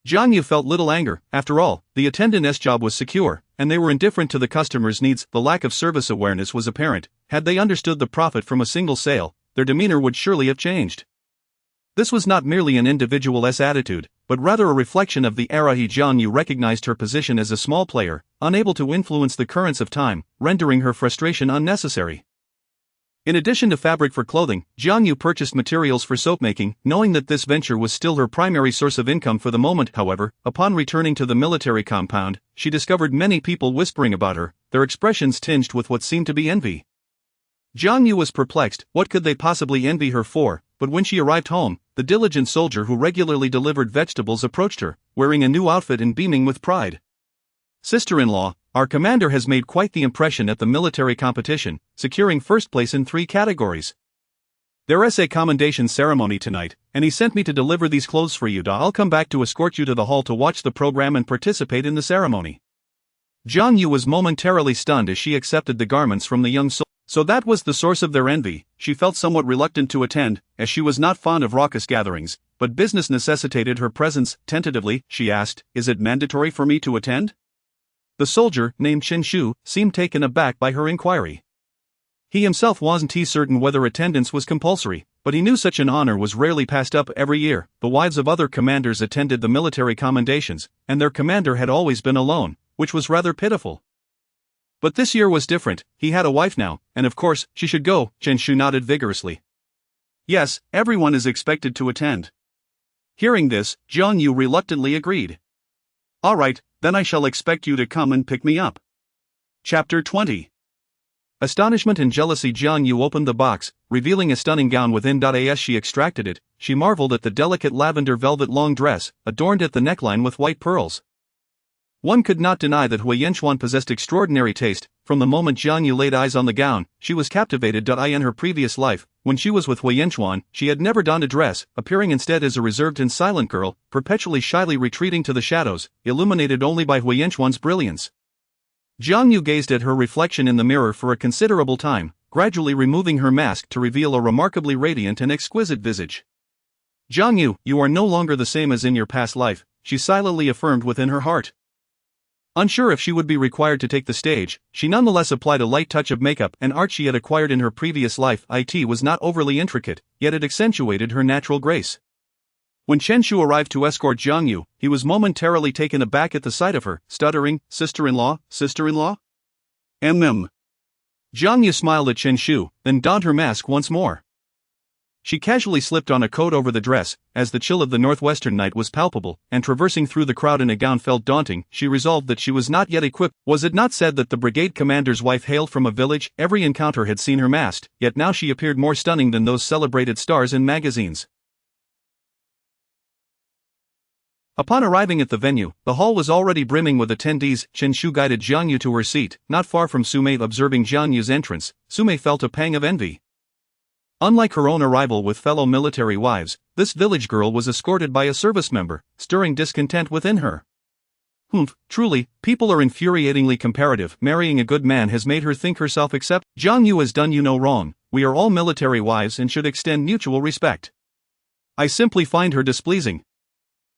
Jiang Yu felt little anger. After all, the attendant's job was secure, and they were indifferent to the customers' needs. The lack of service awareness was apparent. Had they understood the profit from a single sale, their demeanor would surely have changed. This was not merely an individual's attitude, but rather a reflection of the era. Jiang Yu recognized her position as a small player, unable to influence the currents of time, rendering her frustration unnecessary. In addition to fabric for clothing, Jiang Yu purchased materials for soap making, knowing that this venture was still her primary source of income for the moment. However, upon returning to the military compound, she discovered many people whispering about her, their expressions tinged with what seemed to be envy. Jiang Yu was perplexed. What could they possibly envy her for? But when she arrived home, the diligent soldier who regularly delivered vegetables approached her, wearing a new outfit and beaming with pride. "Sister-in-law, our commander has made quite the impression at the military competition, securing first place in 3 categories. There's a commendation ceremony tonight, and he sent me to deliver these clothes for you. I'll come back to escort you to the hall to watch the program and participate in the ceremony." Jiang Yu was momentarily stunned as she accepted the garments from the young soldier. So that was the source of their envy. She felt somewhat reluctant to attend, as she was not fond of raucous gatherings, but business necessitated her presence. Tentatively, she asked, "Is it mandatory for me to attend?" The soldier, named Chen Shu, seemed taken aback by her inquiry. He himself wasn't certain whether attendance was compulsory, but he knew such an honor was rarely passed up every year. The wives of other commanders attended the military commendations, and their commander had always been alone, which was rather pitiful. But this year was different. He had a wife now, and of course, she should go. Chen Shu nodded vigorously. "Yes, everyone is expected to attend." Hearing this, Jiang Yu reluctantly agreed. "All right, then I shall expect you to come and pick me up." Chapter 20. Astonishment and jealousy. Jiang Yu opened the box, revealing a stunning gown within. As she extracted it, she marveled at the delicate lavender velvet long dress, adorned at the neckline with white pearls. One could not deny that Hui Yanchuan possessed extraordinary taste. From the moment Jiang Yu laid eyes on the gown, she was captivated. In her previous life, when she was with Hui Yanchuan, she had never donned a dress, appearing instead as a reserved and silent girl, perpetually shyly retreating to the shadows, illuminated only by Hui Yanchuan's brilliance. Jiang Yu gazed at her reflection in the mirror for a considerable time, gradually removing her mask to reveal a remarkably radiant and exquisite visage. "Jiang Yu, you are no longer the same as in your past life," she silently affirmed within her heart. Unsure if she would be required to take the stage, she nonetheless applied a light touch of makeup, an art she had acquired in her previous life. It was not overly intricate, yet it accentuated her natural grace. When Chen Shu arrived to escort Jiang Yu, he was momentarily taken aback at the sight of her, stuttering, "Sister-in-law, sister-in-law?" Jiang Yu smiled at Chen Shu, then donned her mask once more. She casually slipped on a coat over the dress. As the chill of the northwestern night was palpable, and traversing through the crowd in a gown felt daunting, she resolved that she was not yet equipped. Was it not said that the brigade commander's wife hailed from a village? Every encounter had seen her masked, yet now she appeared more stunning than those celebrated stars in magazines. Upon arriving at the venue, the hall was already brimming with attendees. Chen Shu guided Jiang Yu to her seat, not far from Sumei. Observing Jiang Yu's entrance, Sumei felt a pang of envy. Unlike her own arrival with fellow military wives, this village girl was escorted by a service member, stirring discontent within her. Truly, people are infuriatingly comparative. Marrying a good man has made her think herself accepted. Jiang Yu has done you no wrong. We are all military wives and should extend mutual respect. I simply find her displeasing.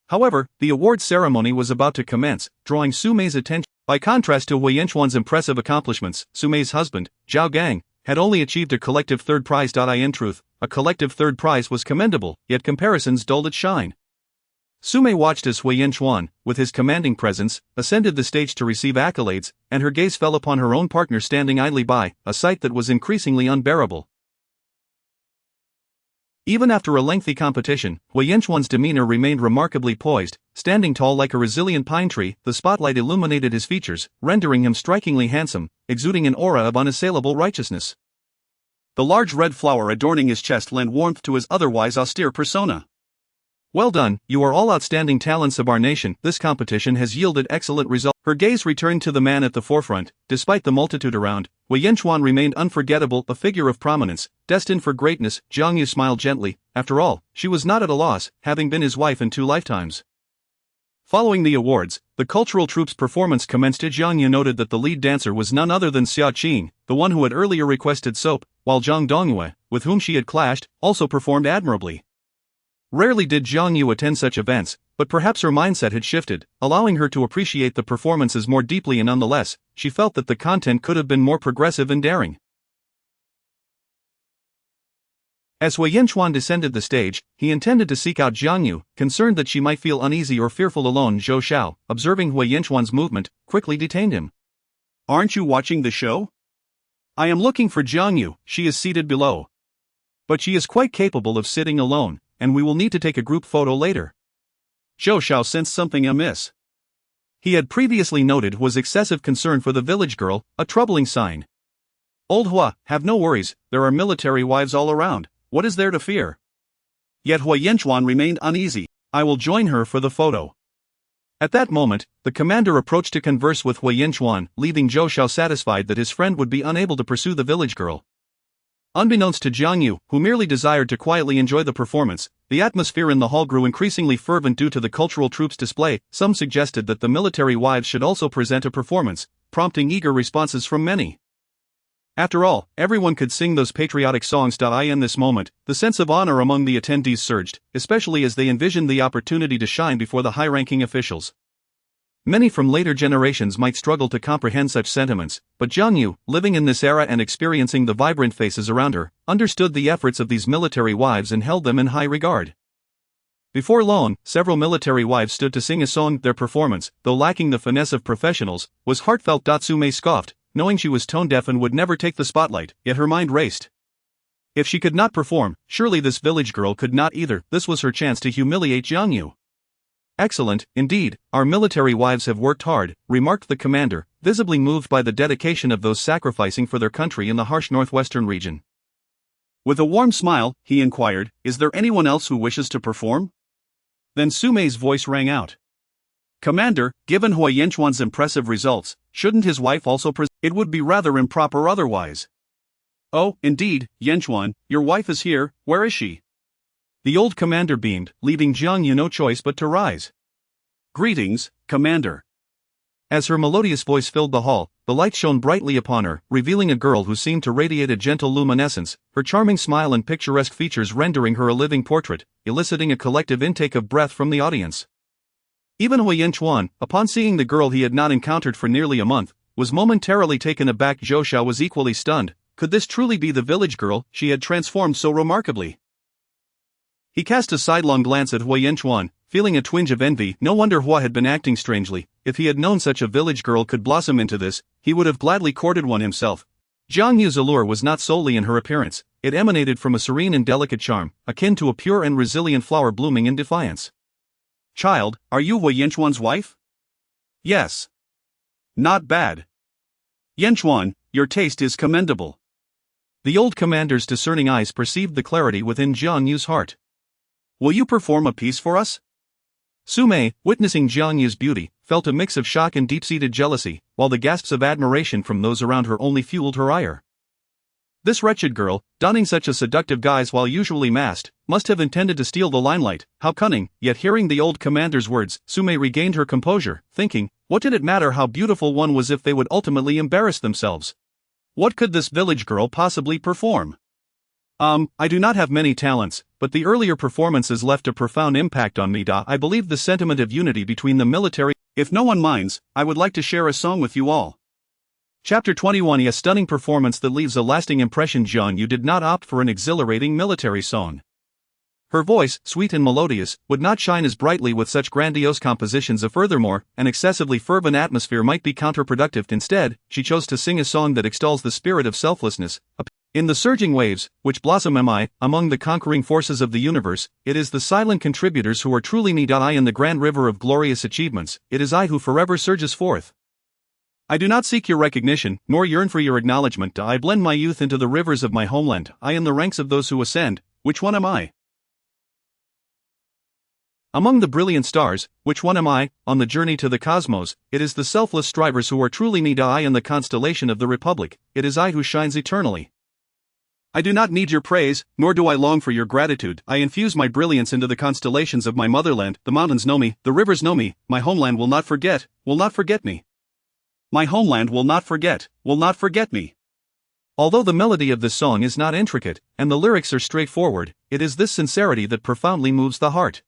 However, the awards ceremony was about to commence, drawing Sumei's attention. By contrast to Hui Yanchuan's impressive accomplishments, Sumei's husband, Zhao Gang, had only achieved a collective third prize. In truth, a collective third prize was commendable, yet comparisons dulled its shine. Sumei watched as Hui Yanchuan, with his commanding presence, ascended the stage to receive accolades, and her gaze fell upon her own partner standing idly by, a sight that was increasingly unbearable. Even after a lengthy competition, Hui Yanchuan's demeanor remained remarkably poised, standing tall like a resilient pine tree. The spotlight illuminated his features, rendering him strikingly handsome, exuding an aura of unassailable righteousness. The large red flower adorning his chest lent warmth to his otherwise austere persona. Well done, you are all outstanding talents of our nation. This competition has yielded excellent results. Her gaze returned to the man at the forefront. Despite the multitude around, Hui Yanchuan remained unforgettable, a figure of prominence, destined for greatness. Jiang Yu smiled gently. After all, she was not at a loss, having been his wife in 2 lifetimes. Following the awards, the cultural troupe's performance commenced. Jiang Yu noted that the lead dancer was none other than Xia Qing, the one who had earlier requested soap, while Zhang Dongyue, with whom she had clashed, also performed admirably. Rarely did Jiang Yu attend such events, but perhaps her mindset had shifted, allowing her to appreciate the performances more deeply, and nonetheless, she felt that the content could have been more progressive and daring. As Hui Yanchuan descended the stage, he intended to seek out Jiang Yu, concerned that she might feel uneasy or fearful alone. Zhou Xiao, observing Hui Yanchuan's movement, quickly detained him. "Aren't you watching the show? I am looking for Jiang Yu. She is seated below. But she is quite capable of sitting alone, and we will need to take a group photo later." Zhou Xiao sensed something amiss. He had previously noted Hua's excessive concern for the village girl, a troubling sign. "Old Hua, have no worries, there are military wives all around, what is there to fear?" Yet Hui Yanchuan remained uneasy. "I will join her for the photo." At that moment, the commander approached to converse with Hui Yanchuan, leaving Zhou Xiao satisfied that his friend would be unable to pursue the village girl. Unbeknownst to Jiang Yu, who merely desired to quietly enjoy the performance, the atmosphere in the hall grew increasingly fervent due to the cultural troupe's display. Some suggested that the military wives should also present a performance, prompting eager responses from many. After all, everyone could sing those patriotic songs. In this moment, the sense of honor among the attendees surged, especially as they envisioned the opportunity to shine before the high-ranking officials. Many from later generations might struggle to comprehend such sentiments, but Jiang Yu, living in this era and experiencing the vibrant faces around her, understood the efforts of these military wives and held them in high regard. Before long, several military wives stood to sing a song. Their performance, though lacking the finesse of professionals, was heartfelt. Tsume scoffed, knowing she was tone-deaf and would never take the spotlight, yet her mind raced. If she could not perform, surely this village girl could not either. This was her chance to humiliate Jiang Yu. "Excellent, indeed, our military wives have worked hard," remarked the commander, visibly moved by the dedication of those sacrificing for their country in the harsh northwestern region. With a warm smile, he inquired, "Is there anyone else who wishes to perform?" Then Sumei's voice rang out. "Commander, given Hui Yanchuan's impressive results, shouldn't his wife also present? It would be rather improper otherwise." "Oh, indeed, Yanchuan, your wife is here, where is she?" The old commander beamed, leaving Jiang Yu no choice but to rise. "Greetings, Commander." As her melodious voice filled the hall, the light shone brightly upon her, revealing a girl who seemed to radiate a gentle luminescence, her charming smile and picturesque features rendering her a living portrait, eliciting a collective intake of breath from the audience. Even Hui Yanchuan, upon seeing the girl he had not encountered for nearly a month, was momentarily taken aback. Zhou Xiao was equally stunned. Could this truly be the village girl she had transformed so remarkably? He cast a sidelong glance at Hui Yanchuan, feeling a twinge of envy. No wonder Hua had been acting strangely. If he had known such a village girl could blossom into this, he would have gladly courted one himself. Jiang Yu's allure was not solely in her appearance, it emanated from a serene and delicate charm, akin to a pure and resilient flower blooming in defiance. "Child, are you Hui Yanchuan's wife?" "Yes." "Not bad. Yanchuan, your taste is commendable." The old commander's discerning eyes perceived the clarity within Jiang Yu's heart. "Will you perform a piece for us?" Sume, witnessing Jiang Yu's beauty, felt a mix of shock and deep-seated jealousy, while the gasps of admiration from those around her only fueled her ire. This wretched girl, donning such a seductive guise while usually masked, must have intended to steal the limelight. How cunning! Yet hearing the old commander's words, Sume regained her composure, thinking, what did it matter how beautiful one was if they would ultimately embarrass themselves? What could this village girl possibly perform? I do not have many talents, but the earlier performances left a profound impact on me. I believe the sentiment of unity between the military. If no one minds, I would like to share a song with you all. Chapter 21. A stunning performance that leaves a lasting impression. Jiang Yu did not opt for an exhilarating military song. Her voice, sweet and melodious, would not shine as brightly with such grandiose compositions. Furthermore, an excessively fervent atmosphere might be counterproductive. Instead, she chose to sing a song that extols the spirit of selflessness. In the surging waves, which blossom among the conquering forces of the universe, it is the silent contributors who are truly me. I in the grand river of glorious achievements, it is I who forever surges forth. I do not seek your recognition, nor yearn for your acknowledgement. I blend my youth into the rivers of my homeland. I in the ranks of those who ascend. Which one am I? Among the brilliant stars, which one am I? On the journey to the cosmos, it is the selfless strivers who are truly me. I in the constellation of the Republic, it is I who shines eternally. I do not need your praise, nor do I long for your gratitude. I infuse my brilliance into the constellations of my motherland. The mountains know me, the rivers know me, my homeland will not forget me. My homeland will not forget me. Although the melody of this song is not intricate, and the lyrics are straightforward, it is this sincerity that profoundly moves the heart.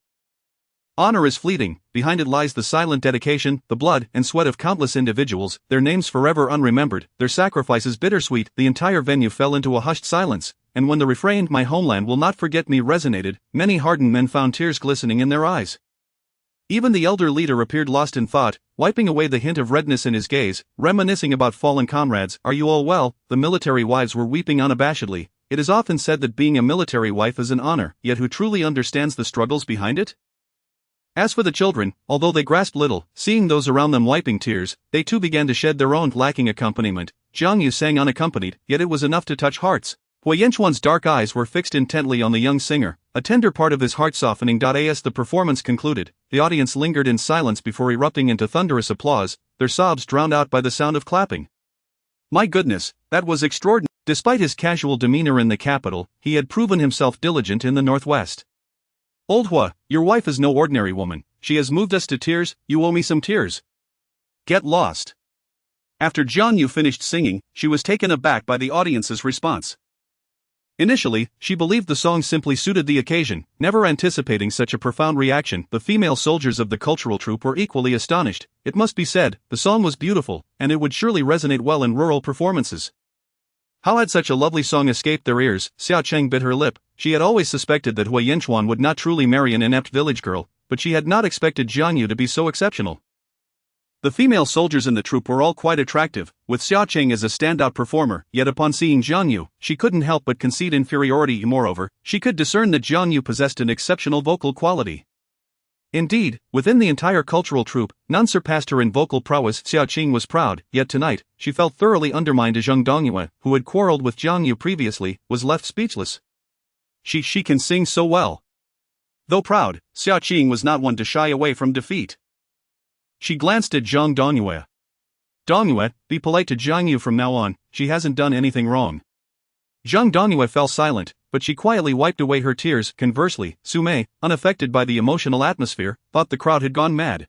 Honor is fleeting, behind it lies the silent dedication, the blood and sweat of countless individuals, their names forever unremembered, their sacrifices bittersweet. The entire venue fell into a hushed silence, and when the refrain, "My homeland will not forget me," resonated, many hardened men found tears glistening in their eyes. Even the elder leader appeared lost in thought, wiping away the hint of redness in his gaze, reminiscing about fallen comrades. "Are you all well?" The military wives were weeping unabashedly. It is often said that being a military wife is an honor, yet who truly understands the struggles behind it? As for the children, although they grasped little, seeing those around them wiping tears, they too began to shed their own. Lacking accompaniment, Jiang Yu sang unaccompanied, yet it was enough to touch hearts. Hui Yanchuan's dark eyes were fixed intently on the young singer, a tender part of his heart softening. As the performance concluded, the audience lingered in silence before erupting into thunderous applause, their sobs drowned out by the sound of clapping. My goodness, that was extraordinary. Despite his casual demeanor in the capital, he had proven himself diligent in the Northwest. Old Hua, your wife is no ordinary woman. She has moved us to tears. You owe me some tears. Get lost. After Jiang Yu finished singing, she was taken aback by the audience's response. Initially, she believed the song simply suited the occasion, never anticipating such a profound reaction. The female soldiers of the cultural troupe were equally astonished. It must be said, the song was beautiful, and it would surely resonate well in rural performances. How had such a lovely song escaped their ears? Xiao Cheng bit her lip. She had always suspected that Hui Yanchuan would not truly marry an inept village girl, but she had not expected Jiang Yu to be so exceptional. The female soldiers in the troupe were all quite attractive, with Xiao Cheng as a standout performer, yet upon seeing Jiang Yu, she couldn't help but concede inferiority. Moreover, she could discern that Jiang Yu possessed an exceptional vocal quality. Indeed, within the entire cultural troupe, none surpassed her in vocal prowess. Xiao Qing was proud, yet tonight, she felt thoroughly undermined. Zheng Dongyue, who had quarreled with Jiang Yu previously, was left speechless. She can sing so well. Though proud, Xiao Qing was not one to shy away from defeat. She glanced at Zheng Dongyue. Dongyue, be polite to Jiang Yu from now on, she hasn't done anything wrong. Zheng Dongyue fell silent, but she quietly wiped away her tears. Conversely, Su Mei, unaffected by the emotional atmosphere, thought the crowd had gone mad.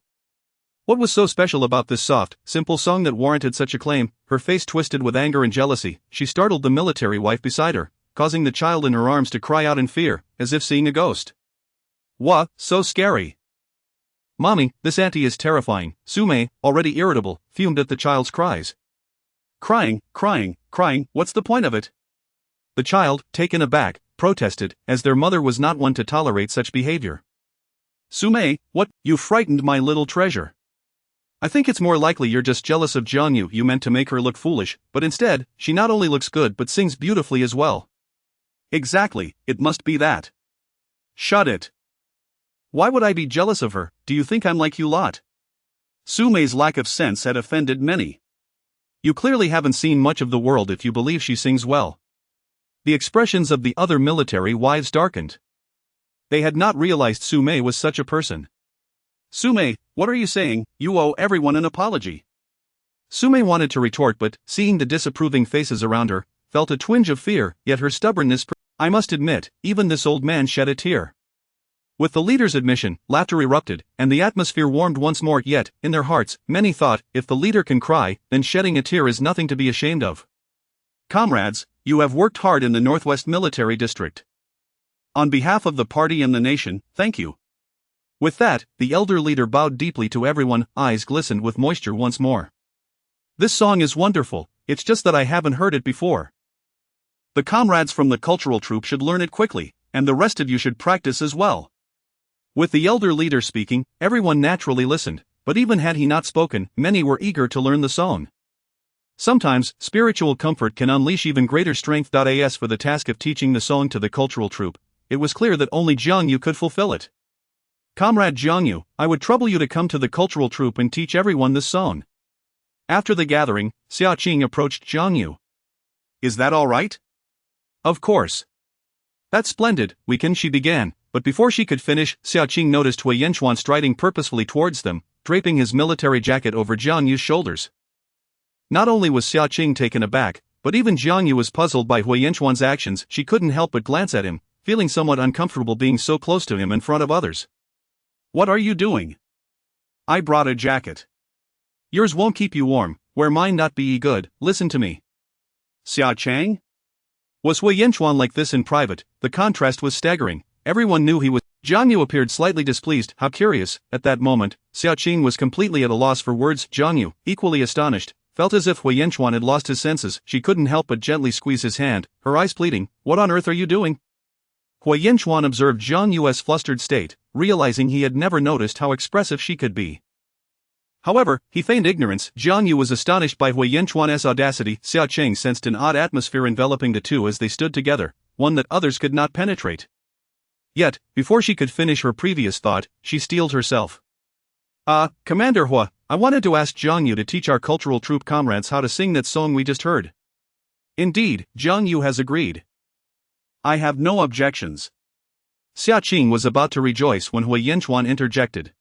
What was so special about this soft, simple song that warranted such acclaim? Her face twisted with anger and jealousy. She startled the military wife beside her, causing the child in her arms to cry out in fear, as if seeing a ghost. What, so scary? Mommy, this auntie is terrifying. Su Mei, already irritable, fumed at the child's cries. Crying, what's the point of it? The child, taken aback, protested, as their mother was not one to tolerate such behavior. Su Mei, what? You frightened my little treasure. I think it's more likely you're just jealous of Jiang Yu. You meant to make her look foolish, but instead, she not only looks good but sings beautifully as well. Exactly, it must be that. Shut it. Why would I be jealous of her? Do you think I'm like you lot? Su Mei's lack of sense had offended many. You clearly haven't seen much of the world if you believe she sings well. The expressions of the other military wives darkened. They had not realized Su Mei was such a person. Su Mei, what are you saying? You owe everyone an apology. Su Mei wanted to retort but, seeing the disapproving faces around her, felt a twinge of fear, yet her stubbornness. I must admit, even this old man shed a tear. With the leader's admission, laughter erupted, and the atmosphere warmed once more. Yet, in their hearts, many thought, if the leader can cry, then shedding a tear is nothing to be ashamed of. Comrades, you have worked hard in the Northwest Military District. On behalf of the party and the nation, thank you. With that, the elder leader bowed deeply to everyone, eyes glistened with moisture once more. This song is wonderful, it's just that I haven't heard it before. The comrades from the cultural troupe should learn it quickly, and the rest of you should practice as well. With the elder leader speaking, everyone naturally listened, but even had he not spoken, many were eager to learn the song. Sometimes, spiritual comfort can unleash even greater strength. As for the task of teaching the song to the cultural troupe, it was clear that only Jiang Yu could fulfill it. Comrade Jiang Yu, I would trouble you to come to the cultural troupe and teach everyone this song. After the gathering, Xiaoqing approached Jiang Yu. Is that all right? Of course. That's splendid, Weaken, she began, but before she could finish, Xiaoqing noticed Hui Yanchuan striding purposefully towards them, draping his military jacket over Jiang Yu's shoulders. Not only was Xiaoqing taken aback, but even Jiang Yu was puzzled by Hui Yanchuan's actions. She couldn't help but glance at him, feeling somewhat uncomfortable being so close to him in front of others. What are you doing? I brought a jacket. Yours won't keep you warm, where mine not be good, listen to me. Xiaoqing? Was Hui Yanchuan like this in private? The contrast was staggering. Everyone knew he was. Jiang Yu appeared slightly displeased. How curious. At that moment, Xiaoqing was completely at a loss for words. Jiang Yu, equally astonished, felt as if Hui Yanchuan had lost his senses. She couldn't help but gently squeeze his hand, her eyes pleading. What on earth are you doing? Hui Yanchuan observed Jiang Yu's flustered state, realizing he had never noticed how expressive she could be. However, he feigned ignorance. Jiang Yu was astonished by Hui Yanchuan's audacity. Xiaoqing sensed an odd atmosphere enveloping the two as they stood together, one that others could not penetrate. Yet, before she could finish her previous thought, she steeled herself. Commander Hua, I wanted to ask Jiang Yu to teach our cultural troupe comrades how to sing that song we just heard. Indeed, Jiang Yu has agreed. I have no objections. Xiaoqing was about to rejoice when Hui Yanchuan interjected.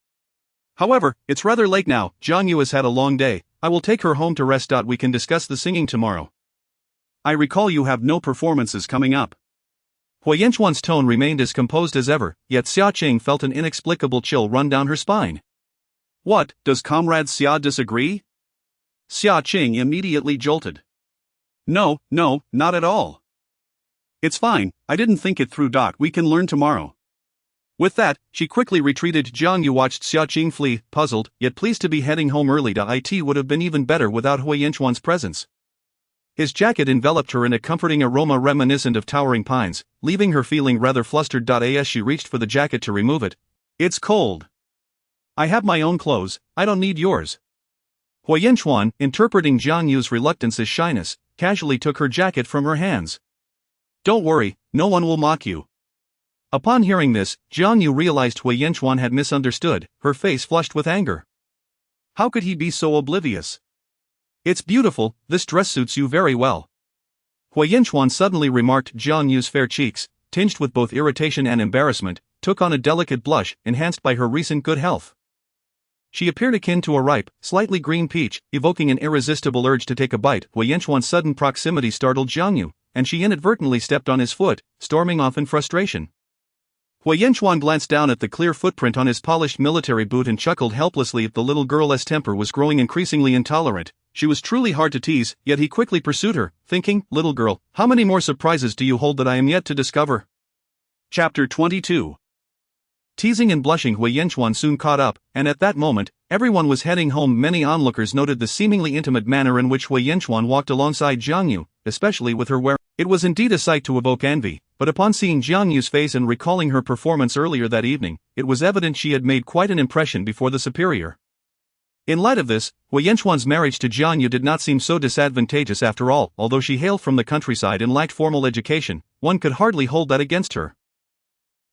However, it's rather late now. Jiang Yu has had a long day. I will take her home to rest. We can discuss the singing tomorrow. I recall you have no performances coming up. Hui Yanchuan's tone remained as composed as ever, yet Xiaoqing felt an inexplicable chill run down her spine. What, does Comrade Xia disagree? Xiaoqing immediately jolted. No, not at all. It's fine, I didn't think it through. We can learn tomorrow. With that, she quickly retreated. Jiang Yu watched Xiaoqing flee, puzzled, yet pleased to be heading home early. It would have been even better without Hui Yanchuan's presence. His jacket enveloped her in a comforting aroma reminiscent of towering pines, leaving her feeling rather flustered. As she reached for the jacket to remove it. It's cold. I have my own clothes, I don't need yours. Hui Yanchuan, interpreting Jiang Yu's reluctance as shyness, casually took her jacket from her hands. Don't worry, no one will mock you. Upon hearing this, Jiang Yu realized Hui Yanchuan had misunderstood, her face flushed with anger. How could he be so oblivious? It's beautiful, this dress suits you very well. Hui Yanchuan suddenly remarked. Jiang Yu's fair cheeks, tinged with both irritation and embarrassment, took on a delicate blush, enhanced by her recent good health. She appeared akin to a ripe, slightly green peach, evoking an irresistible urge to take a bite. Hui Yanchuan's sudden proximity startled Jiang Yu, and she inadvertently stepped on his foot, storming off in frustration. Hui Yanchuan glanced down at the clear footprint on his polished military boot and chuckled helplessly. The little girl's temper was growing increasingly intolerant. She was truly hard to tease, yet he quickly pursued her, thinking, little girl, how many more surprises do you hold that I am yet to discover? Chapter 22. Teasing and blushing, Hui Yanchuan soon caught up, and at that moment, everyone was heading home. Many onlookers noted the seemingly intimate manner in which Hui Yanchuan walked alongside Jiang Yu, especially with her wear. It was indeed a sight to evoke envy, but upon seeing Jiang Yu's face and recalling her performance earlier that evening, it was evident she had made quite an impression before the superior. In light of this, Hui Yanchuan's marriage to Jiang Yu did not seem so disadvantageous after all. Although she hailed from the countryside and lacked formal education, one could hardly hold that against her.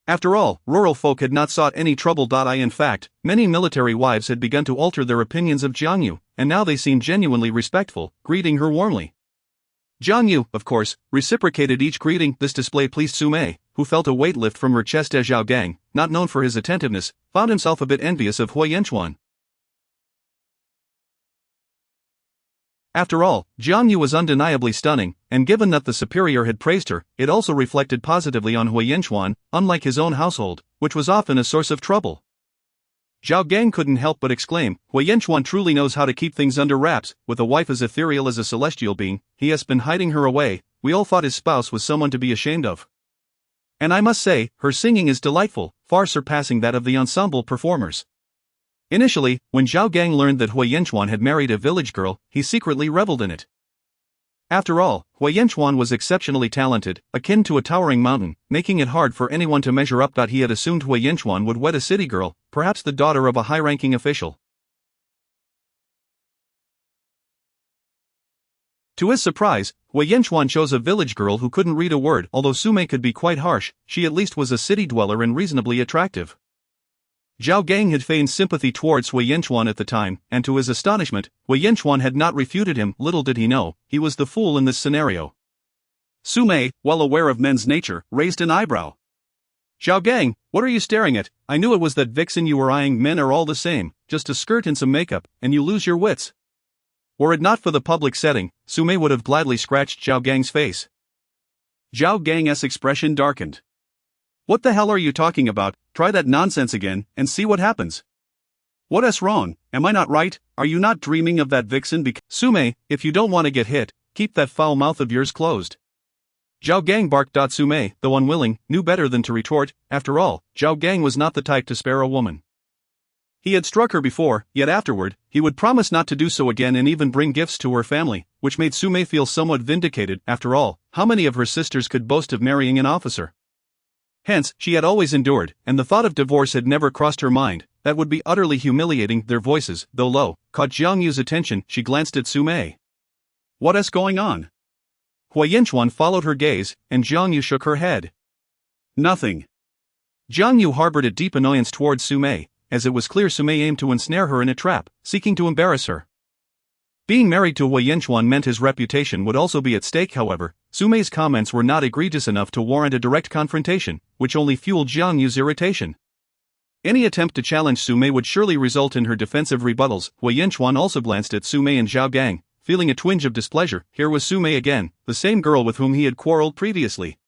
After all, rural folk had not sought any trouble. In fact, many military wives had begun to alter their opinions of Jiang Yu, and now they seemed genuinely respectful, greeting her warmly. Jiang Yu, of course, reciprocated each greeting. This display pleased Sumei, who felt a weight lift from her chest as Zhao Gang, not known for his attentiveness, found himself a bit envious of Hui Yanchuan. After all, Jiang Yu was undeniably stunning, and given that the superior had praised her, it also reflected positively on Hui Yanchuan, unlike his own household, which was often a source of trouble. Zhao Gang couldn't help but exclaim, Hui Yanchuan truly knows how to keep things under wraps. With a wife as ethereal as a celestial being, he has been hiding her away. We all thought his spouse was someone to be ashamed of. And I must say, her singing is delightful, far surpassing that of the ensemble performers. Initially, when Zhao Gang learned that Hui Yanchuan had married a village girl, he secretly reveled in it. After all, Hui Yanchuan was exceptionally talented, akin to a towering mountain, making it hard for anyone to measure up. He had assumed Hui Yanchuan would wed a city girl, perhaps the daughter of a high-ranking official. To his surprise, Wei Yanchuan chose a village girl who couldn't read a word. Although Sume could be quite harsh, she at least was a city dweller and reasonably attractive. Zhao Gang had feigned sympathy towards Wei Yanchuan at the time, and to his astonishment, Wei Yanchuan had not refuted him. Little did he know, he was the fool in this scenario. Sume, well aware of men's nature, raised an eyebrow. Zhao Gang, what are you staring at? I knew it was that vixen you were eyeing. Men are all the same, just a skirt and some makeup, and you lose your wits. Were it not for the public setting, Sume would have gladly scratched Zhao Gang's face. Zhao Gang's expression darkened. What the hell are you talking about? Try that nonsense again, and see what happens. What's wrong? Am I not right? Are you not dreaming of that vixen? Sume, if you don't want to get hit, keep that foul mouth of yours closed. Zhao Gang barked. Sume, though unwilling, knew better than to retort. After all, Zhao Gang was not the type to spare a woman. He had struck her before, yet afterward, he would promise not to do so again and even bring gifts to her family, which made Sume feel somewhat vindicated. After all, how many of her sisters could boast of marrying an officer? Hence, she had always endured, and the thought of divorce had never crossed her mind. That would be utterly humiliating. Their voices, though low, caught Jiang Yu's attention. She glanced at Sume. What's going on? Wei Yanchuan followed her gaze, and Jiang Yu shook her head. Nothing. Jiang Yu harbored a deep annoyance towards Sume, as it was clear Sume aimed to ensnare her in a trap, seeking to embarrass her. Being married to Wei Yanchuan meant his reputation would also be at stake. However, Sume's comments were not egregious enough to warrant a direct confrontation, which only fueled Jiang Yu's irritation. Any attempt to challenge Sume would surely result in her defensive rebuttals. Wei Yanchuan also glanced at Sume and Zhao Gang, feeling a twinge of displeasure. Here was Sume again, the same girl with whom he had quarreled previously.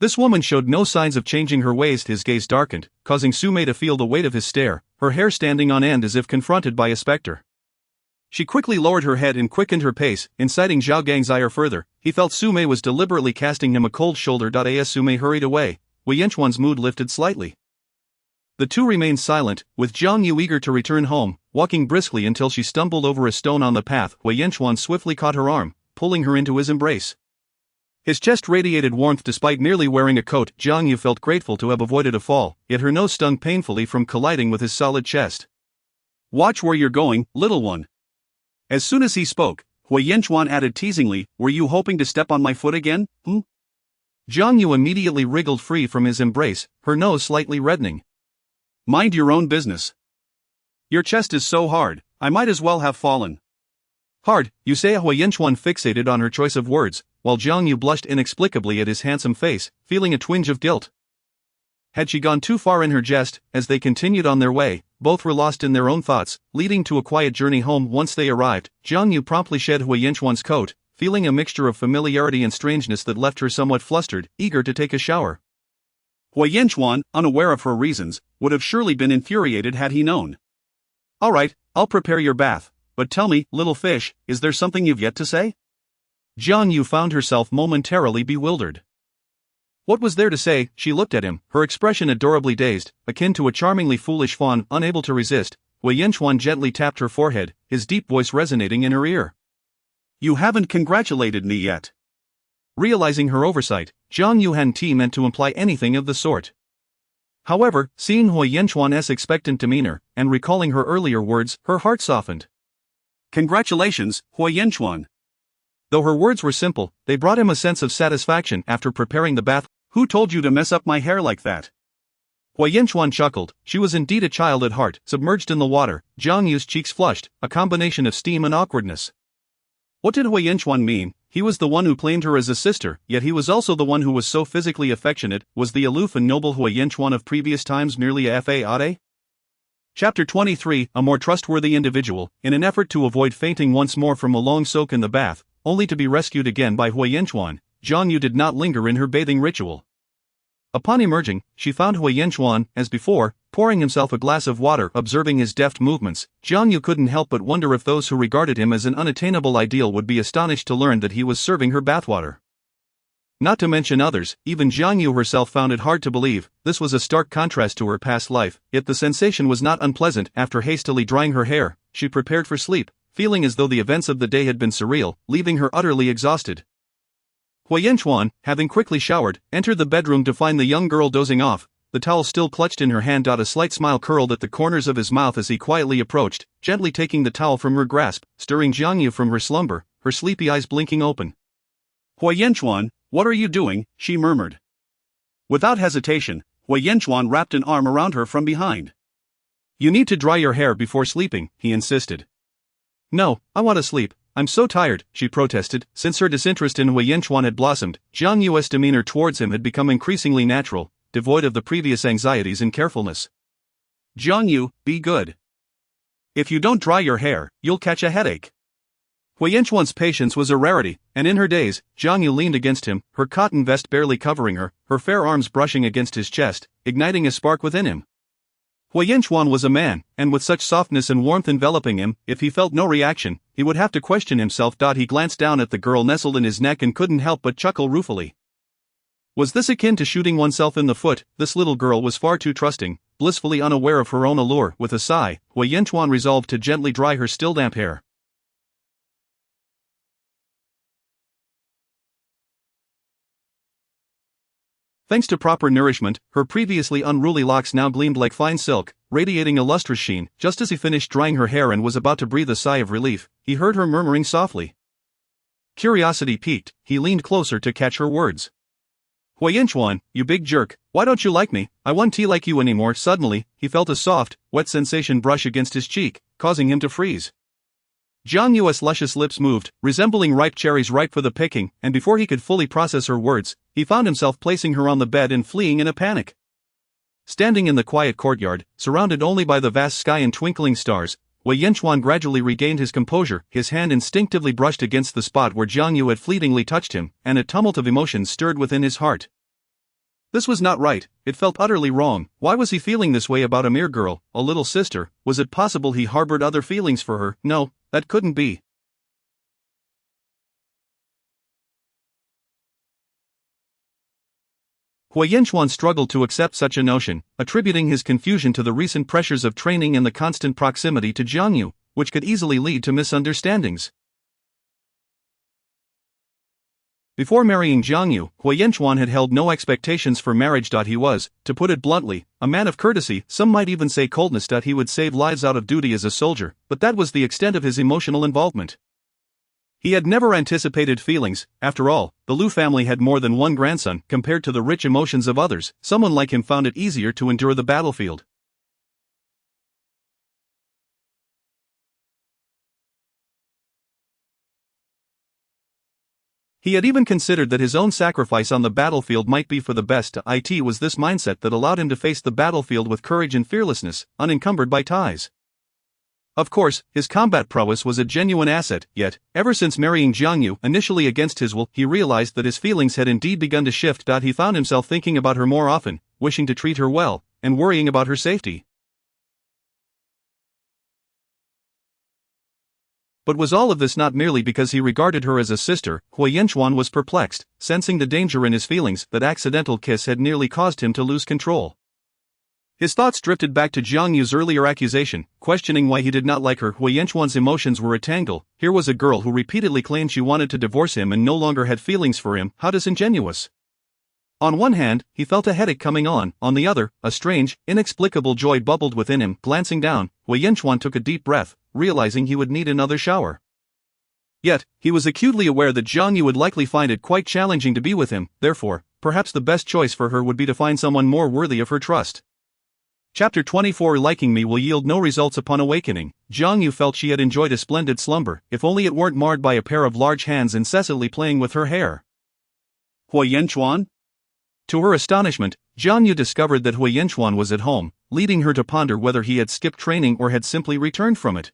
This woman showed no signs of changing her ways. His gaze darkened, causing Sume to feel the weight of his stare, her hair standing on end as if confronted by a specter. She quickly lowered her head and quickened her pace, inciting Zhao Gang's ire further. He felt Sume was deliberately casting him a cold shoulder. As Sume hurried away, Wei Yanchuan's mood lifted slightly. The two remained silent, with Jiang Yu eager to return home, walking briskly until she stumbled over a stone on the path. Wei Yanchuan swiftly caught her arm, pulling her into his embrace. His chest radiated warmth despite merely wearing a coat. Jiang Yu felt grateful to have avoided a fall, yet her nose stung painfully from colliding with his solid chest. Watch where you're going, little one. As soon as he spoke, Wei Yanchuan added teasingly, were you hoping to step on my foot again, Jiang Yu immediately wriggled free from his embrace, her nose slightly reddening. Mind your own business. Your chest is so hard, I might as well have fallen. Hard, you say? Wei Yanchuan fixated on her choice of words, while Jiang Yu blushed inexplicably at his handsome face, feeling a twinge of guilt. Had she gone too far in her jest? As they continued on their way, both were lost in their own thoughts, leading to a quiet journey home. Once they arrived, Jiang Yu promptly shed Wei Yanchuan's coat, feeling a mixture of familiarity and strangeness that left her somewhat flustered, eager to take a shower. Wei Yanchuan, unaware of her reasons, would have surely been infuriated had he known. All right, I'll prepare your bath, but tell me, little fish, is there something you've yet to say? Jiang Yu found herself momentarily bewildered. What was there to say? She looked at him, her expression adorably dazed, akin to a charmingly foolish fawn unable to resist. Wei Yanchuan gently tapped her forehead, his deep voice resonating in her ear. You haven't congratulated me yet. Realizing her oversight, Jiang Yu hadn't meant to imply anything of the sort. However, seeing Wei Yanchuan's expectant demeanor, and recalling her earlier words, her heart softened. Congratulations, Wei Yanchuan. Though her words were simple, they brought him a sense of satisfaction. After preparing the bath, who told you to mess up my hair like that? Wei Yanchuan chuckled. She was indeed a child at heart. Submerged in the water, Jiang Yu's cheeks flushed, a combination of steam and awkwardness. What did Wei Yanchuan mean? He was the one who claimed her as a sister, yet he was also the one who was so physically affectionate. Was the aloof and noble Wei Yanchuan of previous times merely a fade? Chapter 23, a more trustworthy individual. In an effort to avoid fainting once more from a long soak in the bath, only to be rescued again by Wei Yanchuan, Jiang Yu did not linger in her bathing ritual. Upon emerging, she found Wei Yanchuan, as before, pouring himself a glass of water. Observing his deft movements, Jiang Yu couldn't help but wonder if those who regarded him as an unattainable ideal would be astonished to learn that he was serving her bathwater. Not to mention others, even Jiang Yu herself found it hard to believe. This was a stark contrast to her past life, yet the sensation was not unpleasant. After hastily drying her hair, she prepared for sleep, feeling as though the events of the day had been surreal, leaving her utterly exhausted. Wei Yanchuan, having quickly showered, entered the bedroom to find the young girl dozing off, the towel still clutched in her hand. A slight smile curled at the corners of his mouth as he quietly approached, gently taking the towel from her grasp, stirring Jiang Yu from her slumber. her sleepy eyes blinking open. Hui Yanchuan, what are you doing? She murmured. Without hesitation, Hui Yanchuan wrapped an arm around her from behind. You need to dry your hair before sleeping, he insisted. No, I want to sleep. I'm so tired, she protested. Since her disinterest in Hui Yanchuan had blossomed, Jiang Yu's demeanor towards him had become increasingly natural, devoid of the previous anxieties and carefulness. Jiang Yu, be good. If you don't dry your hair, you'll catch a headache. Hui Yanchuan's patience was a rarity, and in her daze, Jiang Yu leaned against him, her cotton vest barely covering her, her fair arms brushing against his chest, igniting a spark within him. Hui Yanchuan was a man, and with such softness and warmth enveloping him, if he felt no reaction, he would have to question himself. He glanced down at the girl nestled in his neck and couldn't help but chuckle ruefully. Was this akin to shooting oneself in the foot? This little girl was far too trusting, blissfully unaware of her own allure. With a sigh, Hui Yanchuan resolved to gently dry her still damp hair. Thanks to proper nourishment, her previously unruly locks now gleamed like fine silk, radiating a lustrous sheen. Just as he finished drying her hair and was about to breathe a sigh of relief, he heard her murmuring softly. Curiosity piqued, he leaned closer to catch her words. Hui Yanchuan, you big jerk, why don't you like me? I want tea like you anymore. Suddenly, he felt a soft, wet sensation brush against his cheek, causing him to freeze. Jiang Yu's luscious lips moved, resembling ripe cherries ripe for the picking, and before he could fully process her words, he found himself placing her on the bed and fleeing in a panic. Standing in the quiet courtyard, surrounded only by the vast sky and twinkling stars, Hui Yanchuan gradually regained his composure. His hand instinctively brushed against the spot where Jiang Yu had fleetingly touched him, and a tumult of emotions stirred within his heart. This was not right, it felt utterly wrong. Why was he feeling this way about a mere girl, a little sister? Was it possible he harbored other feelings for her? No, that couldn't be. Hui Yanchuan struggled to accept such a notion, attributing his confusion to the recent pressures of training and the constant proximity to Jiang Yu, which could easily lead to misunderstandings. Before marrying Jiang Yu, Hui Yanchuan had held no expectations for marriage. He was, to put it bluntly, a man of courtesy, some might even say coldness. He would save lives out of duty as a soldier, but that was the extent of his emotional involvement. He had never anticipated feelings. After all, the Lu family had more than one grandson. Compared to the rich emotions of others, someone like him found it easier to endure the battlefield. He had even considered that his own sacrifice on the battlefield might be for the best. It was this mindset that allowed him to face the battlefield with courage and fearlessness, unencumbered by ties. Of course, his combat prowess was a genuine asset, yet, ever since marrying Jiang Yu, initially against his will, he realized that his feelings had indeed begun to shift. He found himself thinking about her more often, wishing to treat her well, and worrying about her safety. But was all of this not merely because he regarded her as a sister? Hui Yanchuan was perplexed, sensing the danger in his feelings. That accidental kiss had nearly caused him to lose control. His thoughts drifted back to Jiang Yu's earlier accusation, questioning why he did not like her. Hui Yanchuan's emotions were a tangle. Here was a girl who repeatedly claimed she wanted to divorce him and no longer had feelings for him. How disingenuous. On one hand, he felt a headache coming on the other, a strange, inexplicable joy bubbled within him. Glancing down, Hui Yanchuan took a deep breath, realizing he would need another shower. Yet, he was acutely aware that Jiang Yu would likely find it quite challenging to be with him. Therefore, perhaps the best choice for her would be to find someone more worthy of her trust. Chapter 24. Liking me will yield no results upon awakening. Jiang Yu felt she had enjoyed a splendid slumber, if only it weren't marred by a pair of large hands incessantly playing with her hair. Hui Yanchuan? To her astonishment, Jiang Yu discovered that Hui Yanchuan was at home, leading her to ponder whether he had skipped training or had simply returned from it.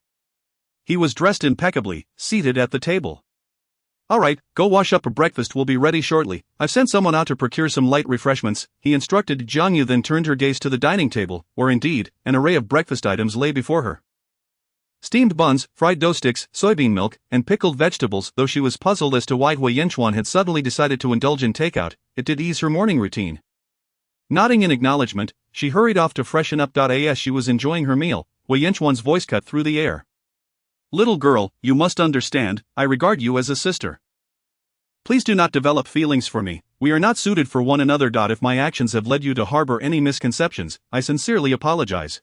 He was dressed impeccably, seated at the table. Alright, go wash up, breakfast will be ready shortly. I've sent someone out to procure some light refreshments, he instructed. Jiang Yu then turned her gaze to the dining table, where indeed, an array of breakfast items lay before her. Steamed buns, fried dough sticks, soybean milk, and pickled vegetables. Though she was puzzled as to why Hui Yanchuan had suddenly decided to indulge in takeout, it did ease her morning routine. Nodding in acknowledgement, she hurried off to freshen up. As she was enjoying her meal, Hui Yanchuan's voice cut through the air. Little girl, you must understand, I regard you as a sister. Please do not develop feelings for me. We are not suited for one another. If my actions have led you to harbor any misconceptions, I sincerely apologize.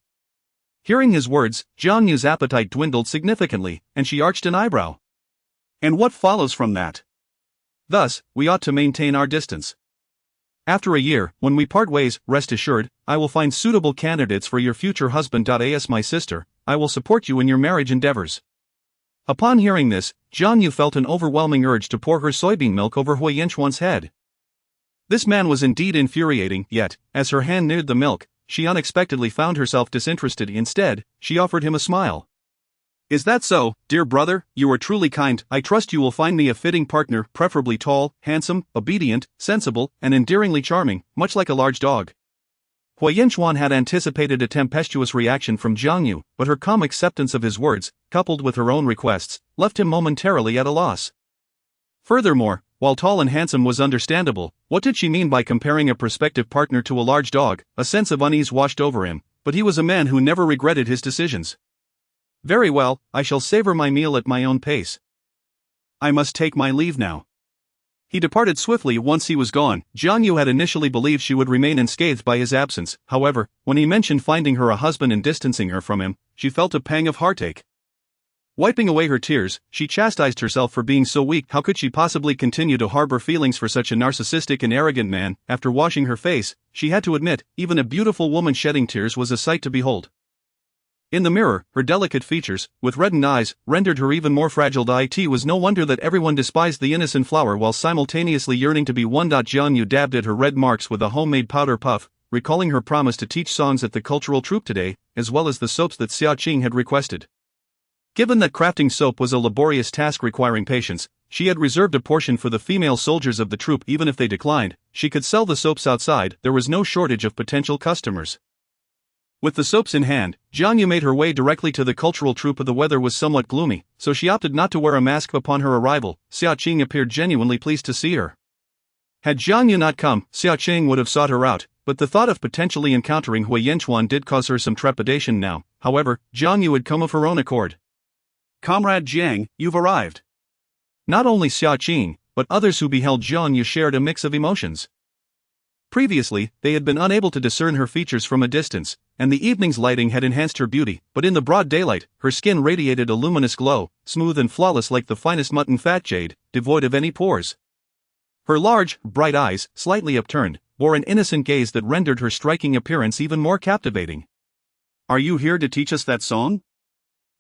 Hearing his words, Jiang Yu's appetite dwindled significantly, and she arched an eyebrow. And what follows from that? Thus, we ought to maintain our distance. After a year, when we part ways, rest assured, I will find suitable candidates for your future husband. As my sister, I will support you in your marriage endeavors. Upon hearing this, Jiang Yu felt an overwhelming urge to pour her soybean milk over Hui Yinchuan's head. This man was indeed infuriating, yet, as her hand neared the milk, she unexpectedly found herself disinterested. Instead, she offered him a smile. Is that so, dear brother? You are truly kind. I trust you will find me a fitting partner, preferably tall, handsome, obedient, sensible, and endearingly charming, much like a large dog. Hui Yinchuan had anticipated a tempestuous reaction from Jiang Yu, but her calm acceptance of his words, coupled with her own requests, left him momentarily at a loss. Furthermore, while tall and handsome was understandable, what did she mean by comparing a prospective partner to a large dog? A sense of unease washed over him, but he was a man who never regretted his decisions. Very well, I shall savor my meal at my own pace. I must take my leave now. He departed swiftly. Once he was gone, Jiang Yu had initially believed she would remain unscathed by his absence. However, when he mentioned finding her a husband and distancing her from him, she felt a pang of heartache. Wiping away her tears, she chastised herself for being so weak. How could she possibly continue to harbor feelings for such a narcissistic and arrogant man? After washing her face, she had to admit, even a beautiful woman shedding tears was a sight to behold. In the mirror, her delicate features, with reddened eyes, rendered her even more fragile. It was no wonder that everyone despised the innocent flower while simultaneously yearning to be one. Jiang Yu dabbed at her red marks with a homemade powder puff, recalling her promise to teach songs at the cultural troupe today, as well as the soaps that Xia Qing had requested. Given that crafting soap was a laborious task requiring patience, she had reserved a portion for the female soldiers of the troupe. Even if they declined, she could sell the soaps outside. There was no shortage of potential customers. With the soaps in hand, Jiang Yu made her way directly to the cultural troupe. The weather was somewhat gloomy, so she opted not to wear a mask. Upon her arrival, Xia Qing appeared genuinely pleased to see her. Had Jiang Yu not come, Xia Qing would have sought her out, but the thought of potentially encountering Hui Yinchuan did cause her some trepidation now. However, Jiang Yu had come of her own accord. Comrade Jiang, you've arrived. Not only Xia Qing, but others who beheld Jiang Yu shared a mix of emotions. Previously, they had been unable to discern her features from a distance, and the evening's lighting had enhanced her beauty, but in the broad daylight, her skin radiated a luminous glow, smooth and flawless like the finest mutton fat jade, devoid of any pores. Her large, bright eyes, slightly upturned, bore an innocent gaze that rendered her striking appearance even more captivating. Are you here to teach us that song?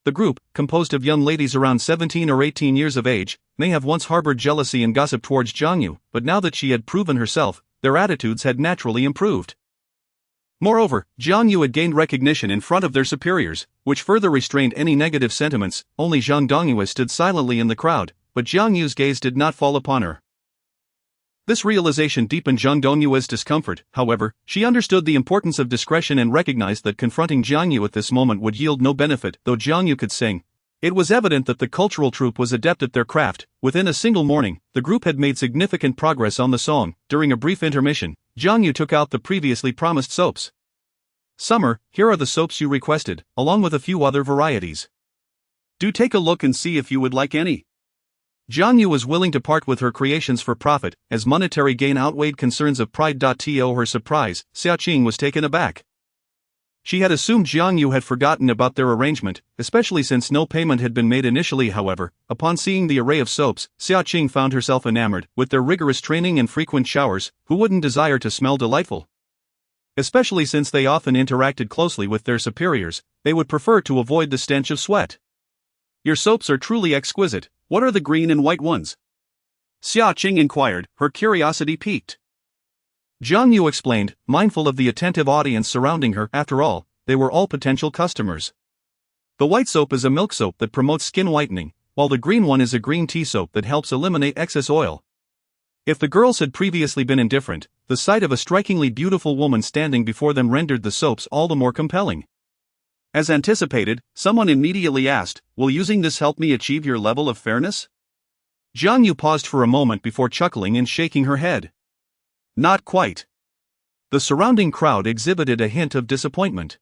The group, composed of young ladies around 17 or 18 years of age, may have once harbored jealousy and gossip towards Jiang Yu, but now that she had proven herself, their attitudes had naturally improved. Moreover, Jiang Yu had gained recognition in front of their superiors, which further restrained any negative sentiments. Only Zhang Dongyue stood silently in the crowd, but Jiang Yu's gaze did not fall upon her. This realization deepened Zhang Dongyue's discomfort. However, she understood the importance of discretion and recognized that confronting Jiang Yu at this moment would yield no benefit. Though Jiang Yu could sing, it was evident that the cultural troupe was adept at their craft. Within a single morning, the group had made significant progress on the song. During a brief intermission, Jiang Yu took out the previously promised soaps. Summer, here are the soaps you requested, along with a few other varieties. Do take a look and see if you would like any. Jiang Yu was willing to part with her creations for profit, as monetary gain outweighed concerns of pride. To her surprise, Xia Qing was taken aback. She had assumed Jiang Yu had forgotten about their arrangement, especially since no payment had been made initially. However, upon seeing the array of soaps, Xia Qing found herself enamored. With their rigorous training and frequent showers, who wouldn't desire to smell delightful? Especially since they often interacted closely with their superiors, they would prefer to avoid the stench of sweat. Your soaps are truly exquisite. What are the green and white ones? Xia Qing inquired, her curiosity piqued. Jiang Yu explained, mindful of the attentive audience surrounding her. After all, they were all potential customers. The white soap is a milk soap that promotes skin whitening, while the green one is a green tea soap that helps eliminate excess oil. If the girls had previously been indifferent, the sight of a strikingly beautiful woman standing before them rendered the soaps all the more compelling. As anticipated, someone immediately asked, "Will using this help me achieve your level of fairness?" Jiang Yu paused for a moment before chuckling and shaking her head. Not quite. The surrounding crowd exhibited a hint of disappointment.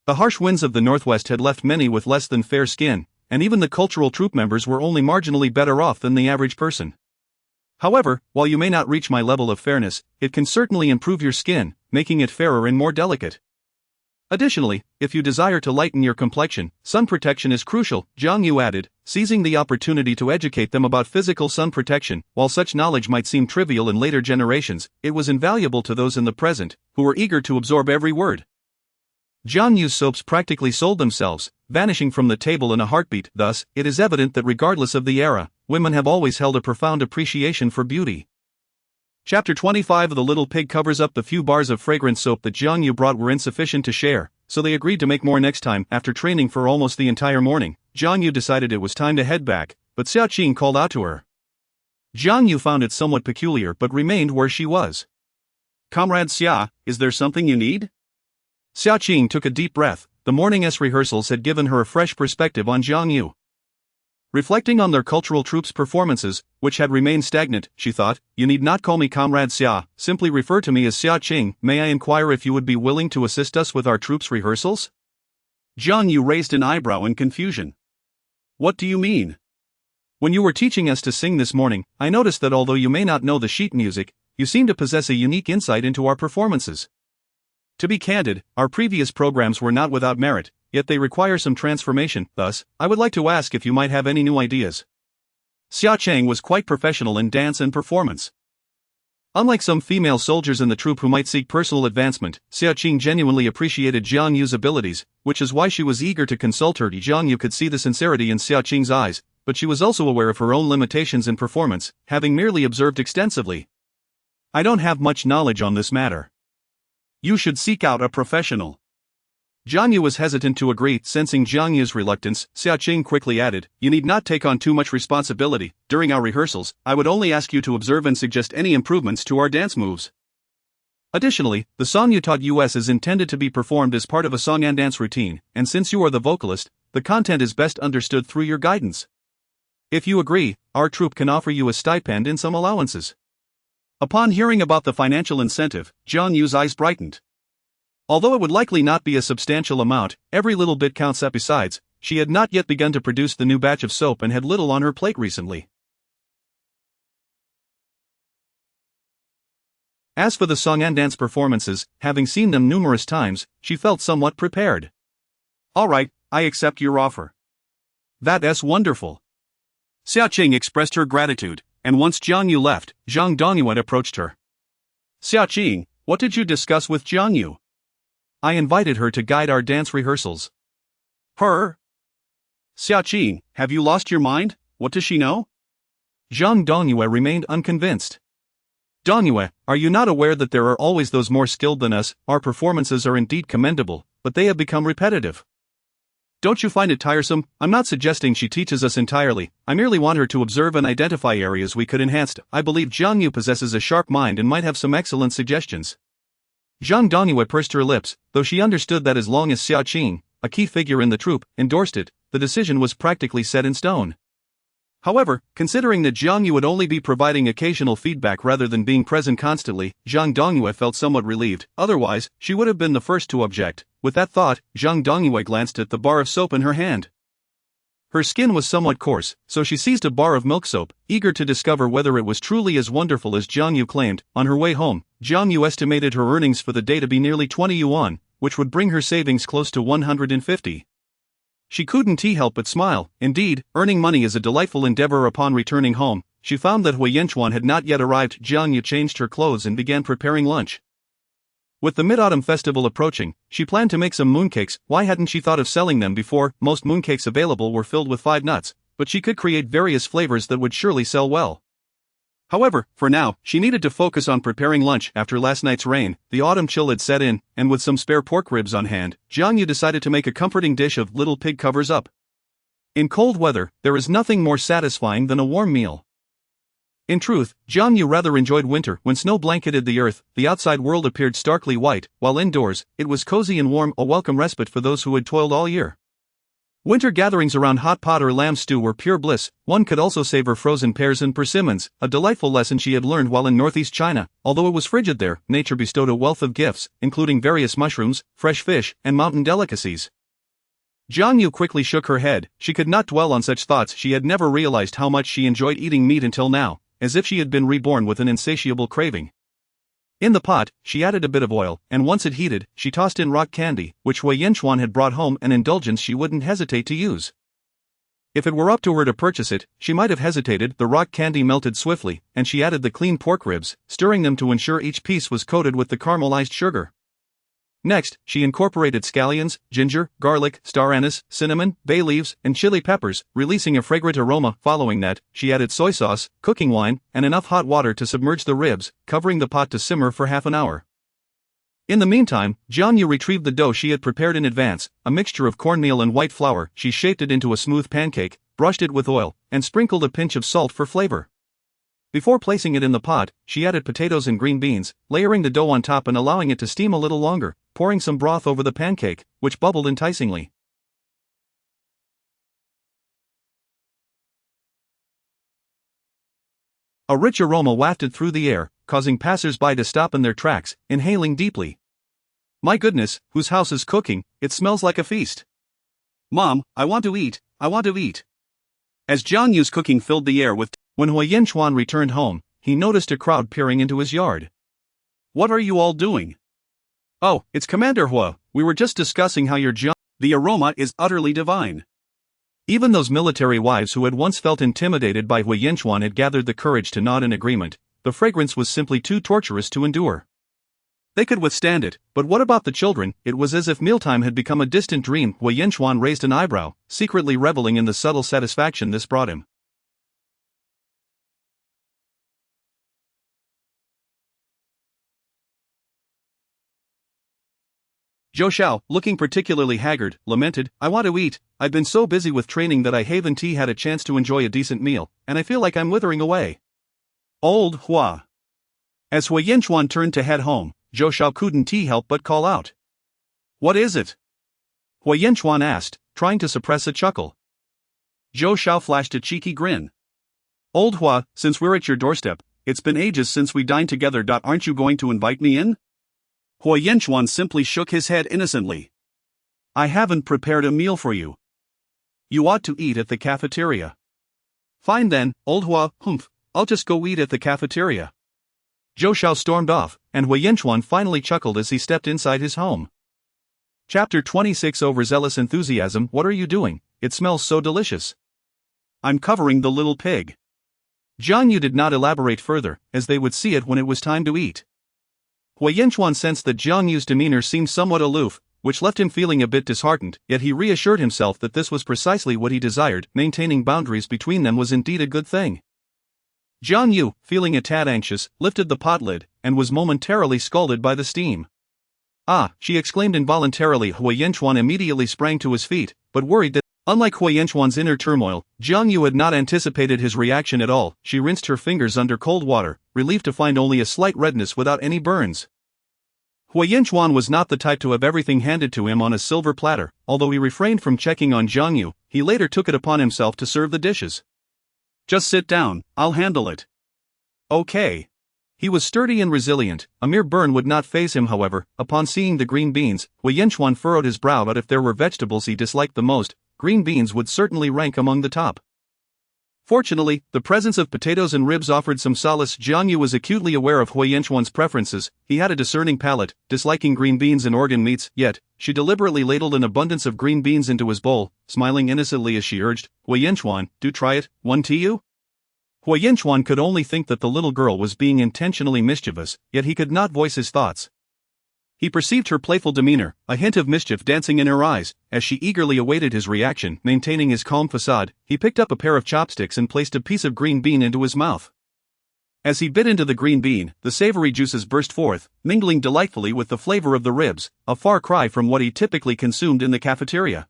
The harsh winds of the northwest had left many with less than fair skin, and even the cultural troupe members were only marginally better off than the average person. However, while you may not reach my level of fairness, it can certainly improve your skin, making it fairer and more delicate. Additionally, if you desire to lighten your complexion, sun protection is crucial, Jiang Yu added, seizing the opportunity to educate them about physical sun protection. While such knowledge might seem trivial in later generations, it was invaluable to those in the present, who were eager to absorb every word. Jiang Yu's soaps practically sold themselves, vanishing from the table in a heartbeat. Thus, it is evident that regardless of the era, women have always held a profound appreciation for beauty. Chapter 25. The little pig covers up the few bars of fragrant soap that Jiang Yu brought were insufficient to share, so they agreed to make more next time. After training for almost the entire morning, Jiang Yu decided it was time to head back, but Xiao Qing called out to her. Jiang Yu found it somewhat peculiar but remained where she was. Comrade Xia, is there something you need? Xiao Qing took a deep breath. The morning's rehearsals had given her a fresh perspective on Jiang Yu. Reflecting on their cultural troops' performances, which had remained stagnant, she thought, you need not call me Comrade Xia, simply refer to me as Xiao Qing. May I inquire if you would be willing to assist us with our troops' rehearsals? Jiang Yu raised an eyebrow in confusion. What do you mean? When you were teaching us to sing this morning, I noticed that although you may not know the sheet music, you seem to possess a unique insight into our performances. To be candid, our previous programs were not without merit, yet they require some transformation. Thus, I would like to ask if you might have any new ideas. Xia Cheng was quite professional in dance and performance. Unlike some female soldiers in the troupe who might seek personal advancement, Xia Qing genuinely appreciated Jiang Yu's abilities, which is why she was eager to consult her. Jiang Yu could see the sincerity in Xia Qing's eyes, but she was also aware of her own limitations in performance, having merely observed extensively. I don't have much knowledge on this matter. You should seek out a professional. Jiang Yu was hesitant to agree. Sensing Jiang Yu's reluctance, Xia Qing quickly added, you need not take on too much responsibility. During our rehearsals, I would only ask you to observe and suggest any improvements to our dance moves. Additionally, the song you taught us is intended to be performed as part of a song and dance routine, and since you are the vocalist, the content is best understood through your guidance. If you agree, our troupe can offer you a stipend and some allowances. Upon hearing about the financial incentive, Jiang Yu's eyes brightened. Although it would likely not be a substantial amount, every little bit counts. Besides, she had not yet begun to produce the new batch of soap and had little on her plate recently. As for the song and dance performances, having seen them numerous times, she felt somewhat prepared. All right, I accept your offer. That's wonderful. Xia Qing expressed her gratitude, and once Jiang Yu left, Zhang Dongyuan approached her. Xia Qing, what did you discuss with Jiang Yu? I invited her to guide our dance rehearsals. Her? Xia Qing, have you lost your mind? What does she know? Zhang Dongyue remained unconvinced. Dongyue, are you not aware that there are always those more skilled than us? Our performances are indeed commendable, but they have become repetitive. Don't you find it tiresome? I'm not suggesting she teaches us entirely, I merely want her to observe and identify areas we could enhance. I believe Jiang Yu possesses a sharp mind and might have some excellent suggestions. Zhang Dongyue pursed her lips, though she understood that as long as Xia Qing, a key figure in the troupe, endorsed it, the decision was practically set in stone. However, considering that Jiang Yu would only be providing occasional feedback rather than being present constantly, Zhang Dongyue felt somewhat relieved. Otherwise, she would have been the first to object. With that thought, Zhang Dongyue glanced at the bar of soap in her hand. Her skin was somewhat coarse, so she seized a bar of milk soap, eager to discover whether it was truly as wonderful as Jiang Yu claimed. On her way home, Jiang Yu estimated her earnings for the day to be nearly 20 yuan, which would bring her savings close to 150. She couldn't help but smile. Indeed, earning money is a delightful endeavor. Upon returning home, she found that Hui Yanchuan had not yet arrived. Jiang Yu changed her clothes and began preparing lunch. With the Mid-Autumn Festival approaching, she planned to make some mooncakes. Why hadn't she thought of selling them before? Most mooncakes available were filled with 5 nuts, but she could create various flavors that would surely sell well. However, for now, she needed to focus on preparing lunch. After last night's rain, the autumn chill had set in, and with some spare pork ribs on hand, Jiang Yu decided to make a comforting dish of little pig covers up. In cold weather, there is nothing more satisfying than a warm meal. In truth, Jiang Yu rather enjoyed winter. When snow blanketed the earth, the outside world appeared starkly white, while indoors, it was cozy and warm, a welcome respite for those who had toiled all year. Winter gatherings around hot pot or lamb stew were pure bliss. One could also savor frozen pears and persimmons, a delightful lesson she had learned while in northeast China. Although it was frigid there, nature bestowed a wealth of gifts, including various mushrooms, fresh fish, and mountain delicacies. Jiang Yu quickly shook her head. She could not dwell on such thoughts. She had never realized how much she enjoyed eating meat until now, as if she had been reborn with an insatiable craving. In the pot, she added a bit of oil, and once it heated, she tossed in rock candy, which Hui Yinchuan had brought home, an indulgence she wouldn't hesitate to use. If it were up to her to purchase it, she might have hesitated. The rock candy melted swiftly, and she added the clean pork ribs, stirring them to ensure each piece was coated with the caramelized sugar. Next, she incorporated scallions, ginger, garlic, star anise, cinnamon, bay leaves, and chili peppers, releasing a fragrant aroma. Following that, she added soy sauce, cooking wine, and enough hot water to submerge the ribs, covering the pot to simmer for half an hour. In the meantime, Jiang Yu retrieved the dough she had prepared in advance, a mixture of cornmeal and white flour. She shaped it into a smooth pancake, brushed it with oil, and sprinkled a pinch of salt for flavor. Before placing it in the pot, she added potatoes and green beans, layering the dough on top and allowing it to steam a little longer, pouring some broth over the pancake, which bubbled enticingly. A rich aroma wafted through the air, causing passers-by to stop in their tracks, inhaling deeply. "My goodness, whose house is cooking? It smells like a feast. Mom, I want to eat, I want to eat." As Jiang Yu's cooking filled the air with when Hui Yinchuan returned home, he noticed a crowd peering into his yard. "What are you all doing?" "Oh, it's Commander Hua. We were just discussing how your Jiang..." "The aroma is utterly divine." Even those military wives who had once felt intimidated by Hui Yinchuan had gathered the courage to nod in agreement. The fragrance was simply too torturous to endure. They could withstand it, but what about the children? It was as if mealtime had become a distant dream. Hui Yinchuan raised an eyebrow, secretly reveling in the subtle satisfaction this brought him. Zhou Xiao, looking particularly haggard, lamented, "I want to eat. I've been so busy with training that I haven't had a chance to enjoy a decent meal, and I feel like I'm withering away." Old Hua. As Hui Yinchuan turned to head home, Zhou Xiao couldn't help but call out. "What is it?" Hui Yinchuan asked, trying to suppress a chuckle. Zhou Xiao flashed a cheeky grin. "Old Hua, since we're at your doorstep, it's been ages since we dined together. Aren't you going to invite me in?" Hui Yinchuan simply shook his head innocently. "I haven't prepared a meal for you. You ought to eat at the cafeteria." "Fine then, Old Hua, I'll just go eat at the cafeteria." Zhou Xiao stormed off, and Hui Yinchuan finally chuckled as he stepped inside his home. Chapter 26 Overzealous enthusiasm. "What are you doing? It smells so delicious." "I'm covering the little pig." Jiang Yu did not elaborate further, as they would see it when it was time to eat. Hui Yinchuan sensed that Jiang Yu's demeanor seemed somewhat aloof, which left him feeling a bit disheartened, yet he reassured himself that this was precisely what he desired. Maintaining boundaries between them was indeed a good thing. Jiang Yu, feeling a tad anxious, lifted the pot lid, and was momentarily scalded by the steam. "Ah!" she exclaimed involuntarily. Hui Yinchuan immediately sprang to his feet, but worried that, unlike Hui Yinchuan's inner turmoil, Jiang Yu had not anticipated his reaction at all. She rinsed her fingers under cold water, relieved to find only a slight redness without any burns. Hui Yinchuan was not the type to have everything handed to him on a silver platter. Although he refrained from checking on Jiang Yu, he later took it upon himself to serve the dishes. "Just sit down, I'll handle it." "Okay." He was sturdy and resilient. A mere burn would not faze him, however. Upon seeing the green beans, Hui Yinchuan furrowed his brow. But if there were vegetables he disliked the most, green beans would certainly rank among the top. Fortunately, the presence of potatoes and ribs offered some solace. Jiang Yu was acutely aware of Hui Yinchuan's preferences. He had a discerning palate, disliking green beans and organ meats, yet she deliberately ladled an abundance of green beans into his bowl, smiling innocently as she urged, "Hui Yinchuan, do try it, one to you?" Hui Yinchuan could only think that the little girl was being intentionally mischievous, yet he could not voice his thoughts. He perceived her playful demeanor, a hint of mischief dancing in her eyes. As she eagerly awaited his reaction, maintaining his calm facade, he picked up a pair of chopsticks and placed a piece of green bean into his mouth. As he bit into the green bean, the savory juices burst forth, mingling delightfully with the flavor of the ribs, a far cry from what he typically consumed in the cafeteria.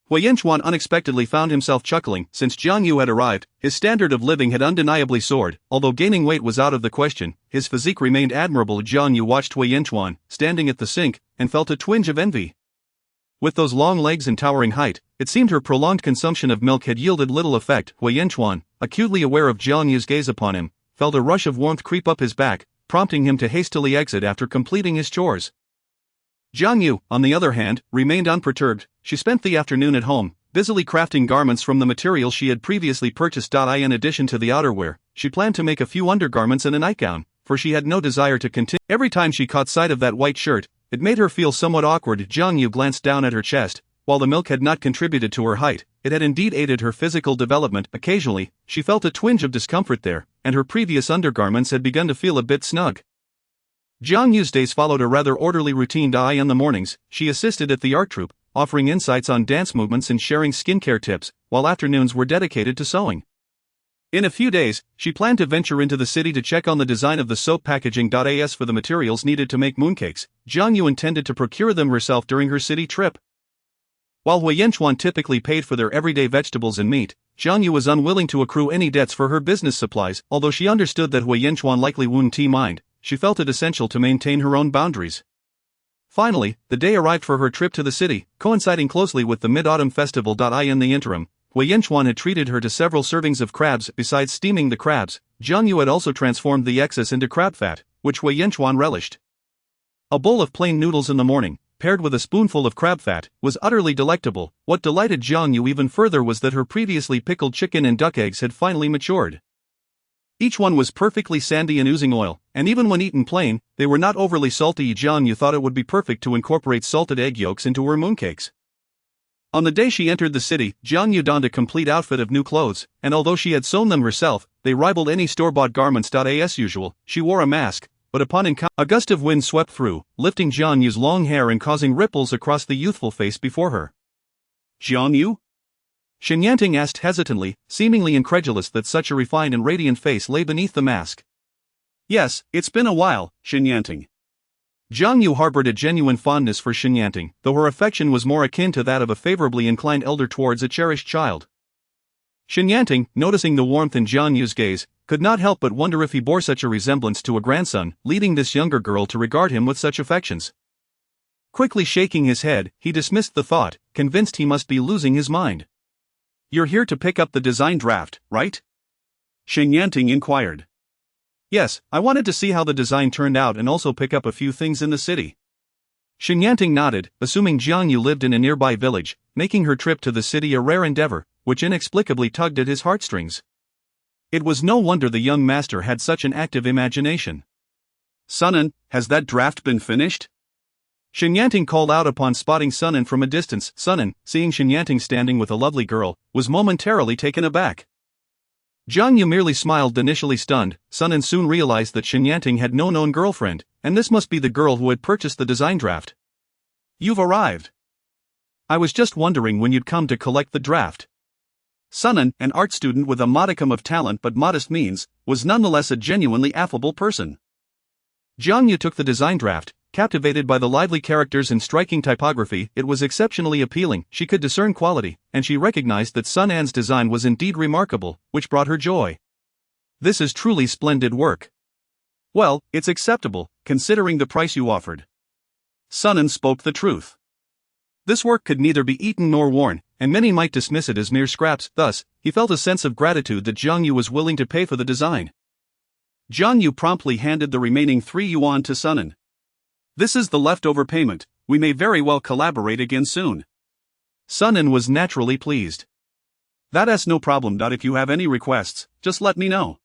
Hui Yinchuan unexpectedly found himself chuckling. Since Jiang Yu had arrived, his standard of living had undeniably soared. Although gaining weight was out of the question, his physique remained admirable. Jiang Yu watched Hui Yinchuan, standing at the sink, and felt a twinge of envy. With those long legs and towering height, it seemed her prolonged consumption of milk had yielded little effect. Hui Yinchuan, acutely aware of Jiang Yu's gaze upon him, felt a rush of warmth creep up his back, prompting him to hastily exit after completing his chores. Jiang Yu, on the other hand, remained unperturbed. She spent the afternoon at home, busily crafting garments from the materials she had previously purchased. In addition to the outerwear, she planned to make a few undergarments and a nightgown. for she had no desire to continue. Every time she caught sight of that white shirt, it made her feel somewhat awkward. Jiang Yu glanced down at her chest. While the milk had not contributed to her height, it had indeed aided her physical development. Occasionally, she felt a twinge of discomfort there, and her previous undergarments had begun to feel a bit snug. Jiang Yu's days followed a rather orderly routine. In the mornings, she assisted at the art troupe, offering insights on dance movements and sharing skincare tips, while afternoons were dedicated to sewing. In a few days, she planned to venture into the city to check on the design of the soap packaging. As for the materials needed to make mooncakes, Jiang Yu intended to procure them herself during her city trip. While Hui Yanchuan typically paid for their everyday vegetables and meat, Jiang Yu was unwilling to accrue any debts for her business supplies. Although she understood that Hui Yanchuan likely wouldn't mind, she felt it essential to maintain her own boundaries. Finally, the day arrived for her trip to the city, coinciding closely with the Mid-Autumn Festival. In the interim, Hui Yanchuan had treated her to several servings of crabs. Besides steaming the crabs, Jiang Yu had also transformed the excess into crab fat, which Hui Yanchuan relished. A bowl of plain noodles in the morning, paired with a spoonful of crab fat, was utterly delectable. What delighted Jiang Yu even further was that her previously pickled chicken and duck eggs had finally matured. Each one was perfectly sandy and oozing oil, and even when eaten plain, they were not overly salty. Jiang Yu thought it would be perfect to incorporate salted egg yolks into her mooncakes. On the day she entered the city, Jiang Yu donned a complete outfit of new clothes, and although she had sewn them herself, they rivaled any store-bought garments. As usual, she wore a mask, but upon a gust of wind swept through, lifting Jiang Yu's long hair and causing ripples across the youthful face before her. "Jiang Yu?" Shen Yanting asked hesitantly, seemingly incredulous that such a refined and radiant face lay beneath the mask. "Yes, it's been a while, Shen Yanting." Jiang Yu harbored a genuine fondness for Shen Yanting, though her affection was more akin to that of a favorably inclined elder towards a cherished child. Shen Yanting, noticing the warmth in Jiang Yu's gaze, could not help but wonder if he bore such a resemblance to a grandson, leading this younger girl to regard him with such affections. Quickly shaking his head, he dismissed the thought, convinced he must be losing his mind. "You're here to pick up the design draft, right?" Shen Yanting inquired. "Yes, I wanted to see how the design turned out and also pick up a few things in the city." Shen Yanting nodded, assuming Jiang Yu lived in a nearby village, making her trip to the city a rare endeavor, which inexplicably tugged at his heartstrings. It was no wonder the young master had such an active imagination. "Sunan, has that draft been finished?" Shen Yanting called out upon spotting Sunan from a distance. Sunan, seeing Shen Yanting standing with a lovely girl, was momentarily taken aback. Jiang Yu merely smiled, initially stunned. Sunan soon realized that Shen Yanting had no known girlfriend, and this must be the girl who had purchased the design draft. "You've arrived. I was just wondering when you'd come to collect the draft." Sunan, an art student with a modicum of talent but modest means, was nonetheless a genuinely affable person. Jiang Yu took the design draft, captivated by the lively characters and striking typography. It was exceptionally appealing. She could discern quality, and she recognized that Sunan's design was indeed remarkable, which brought her joy. "This is truly splendid work." "Well, it's acceptable, considering the price you offered." Sunan spoke the truth. This work could neither be eaten nor worn, and many might dismiss it as mere scraps. Thus, he felt a sense of gratitude that Jiang Yu was willing to pay for the design. Jiang Yu promptly handed the remaining 3 yuan to Sunan. "This is the leftover payment. We may very well collaborate again soon." Sunan was naturally pleased. "That's no problem. If you have any requests, just let me know."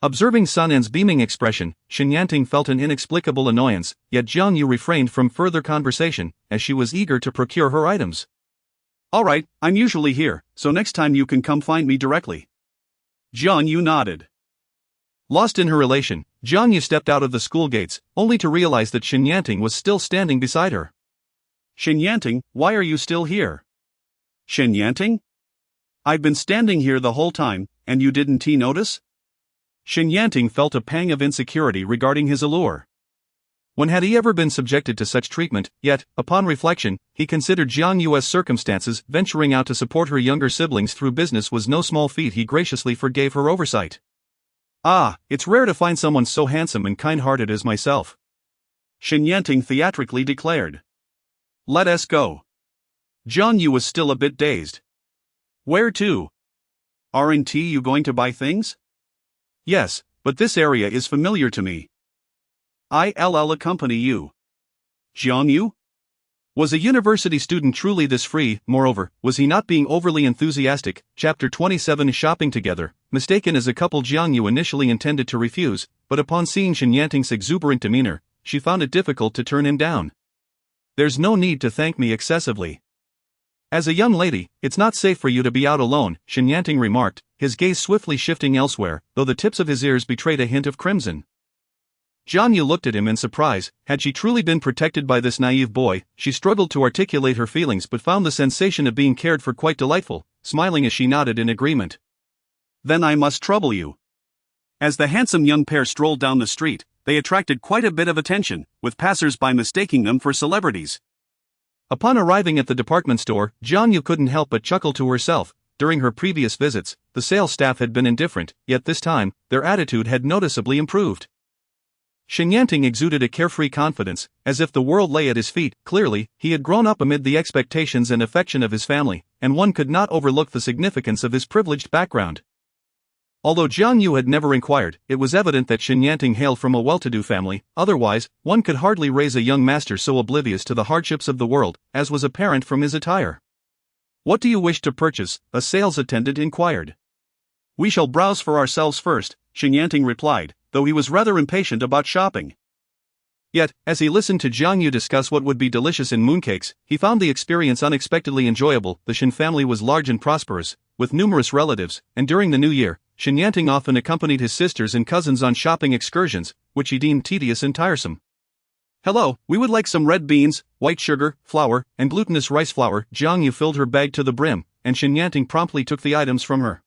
Observing Sunan's beaming expression, Shen Yanting felt an inexplicable annoyance, yet Jiang Yu refrained from further conversation, as she was eager to procure her items. "All right, I'm usually here, so next time you can come find me directly." Jiang Yu nodded. Lost in her relation, Jiang Yu stepped out of the school gates, only to realize that Shen Yanting was still standing beside her. "Shen Yanting, why are you still here?" "Shen Yanting? I've been standing here the whole time, and you didn't notice?" Shen Yanting felt a pang of insecurity regarding his allure. When had he ever been subjected to such treatment? Yet, upon reflection, he considered Jiang Yu's circumstances. Venturing out to support her younger siblings through business was no small feat. He graciously forgave her oversight. "Ah, it's rare to find someone so handsome and kind-hearted as myself," Shen Yanting theatrically declared. "Let us go." Jiang Yu was still a bit dazed. "Where to? Aren't you going to buy things?" "Yes, but this area is familiar to me." "I'll accompany you." Jiang Yu? Was a university student truly this free? Moreover, was he not being overly enthusiastic? Chapter 27. Shopping together. Mistaken as a couple, Jiang Yu initially intended to refuse, but upon seeing Shenyanting's exuberant demeanor, she found it difficult to turn him down. "There's no need to thank me excessively. As a young lady, it's not safe for you to be out alone," Shenyanting remarked, his gaze swiftly shifting elsewhere, though the tips of his ears betrayed a hint of crimson. Jiang Yu looked at him in surprise. Had she truly been protected by this naive boy? She struggled to articulate her feelings but found the sensation of being cared for quite delightful, smiling as she nodded in agreement. "Then I must trouble you." As the handsome young pair strolled down the street, they attracted quite a bit of attention, with passers-by mistaking them for celebrities. Upon arriving at the department store, Jiang Yu couldn't help but chuckle to herself. During her previous visits, the sales staff had been indifferent, yet this time, their attitude had noticeably improved. Shenyanting exuded a carefree confidence, as if the world lay at his feet. Clearly, he had grown up amid the expectations and affection of his family, and one could not overlook the significance of his privileged background. Although Jiang Yu had never inquired, it was evident that Shenyanting hailed from a well-to-do family. Otherwise, one could hardly raise a young master so oblivious to the hardships of the world, as was apparent from his attire. "What do you wish to purchase?" a sales attendant inquired. "We shall browse for ourselves first," Shenyanting replied, though he was rather impatient about shopping. Yet, as he listened to Jiang Yu discuss what would be delicious in mooncakes, he found the experience unexpectedly enjoyable. The Shen family was large and prosperous, with numerous relatives, and during the new year, Shenyanting often accompanied his sisters and cousins on shopping excursions, which he deemed tedious and tiresome. "Hello, we would like some red beans, white sugar, flour, and glutinous rice flour." Jiang Yu filled her bag to the brim, and Shenyanting promptly took the items from her.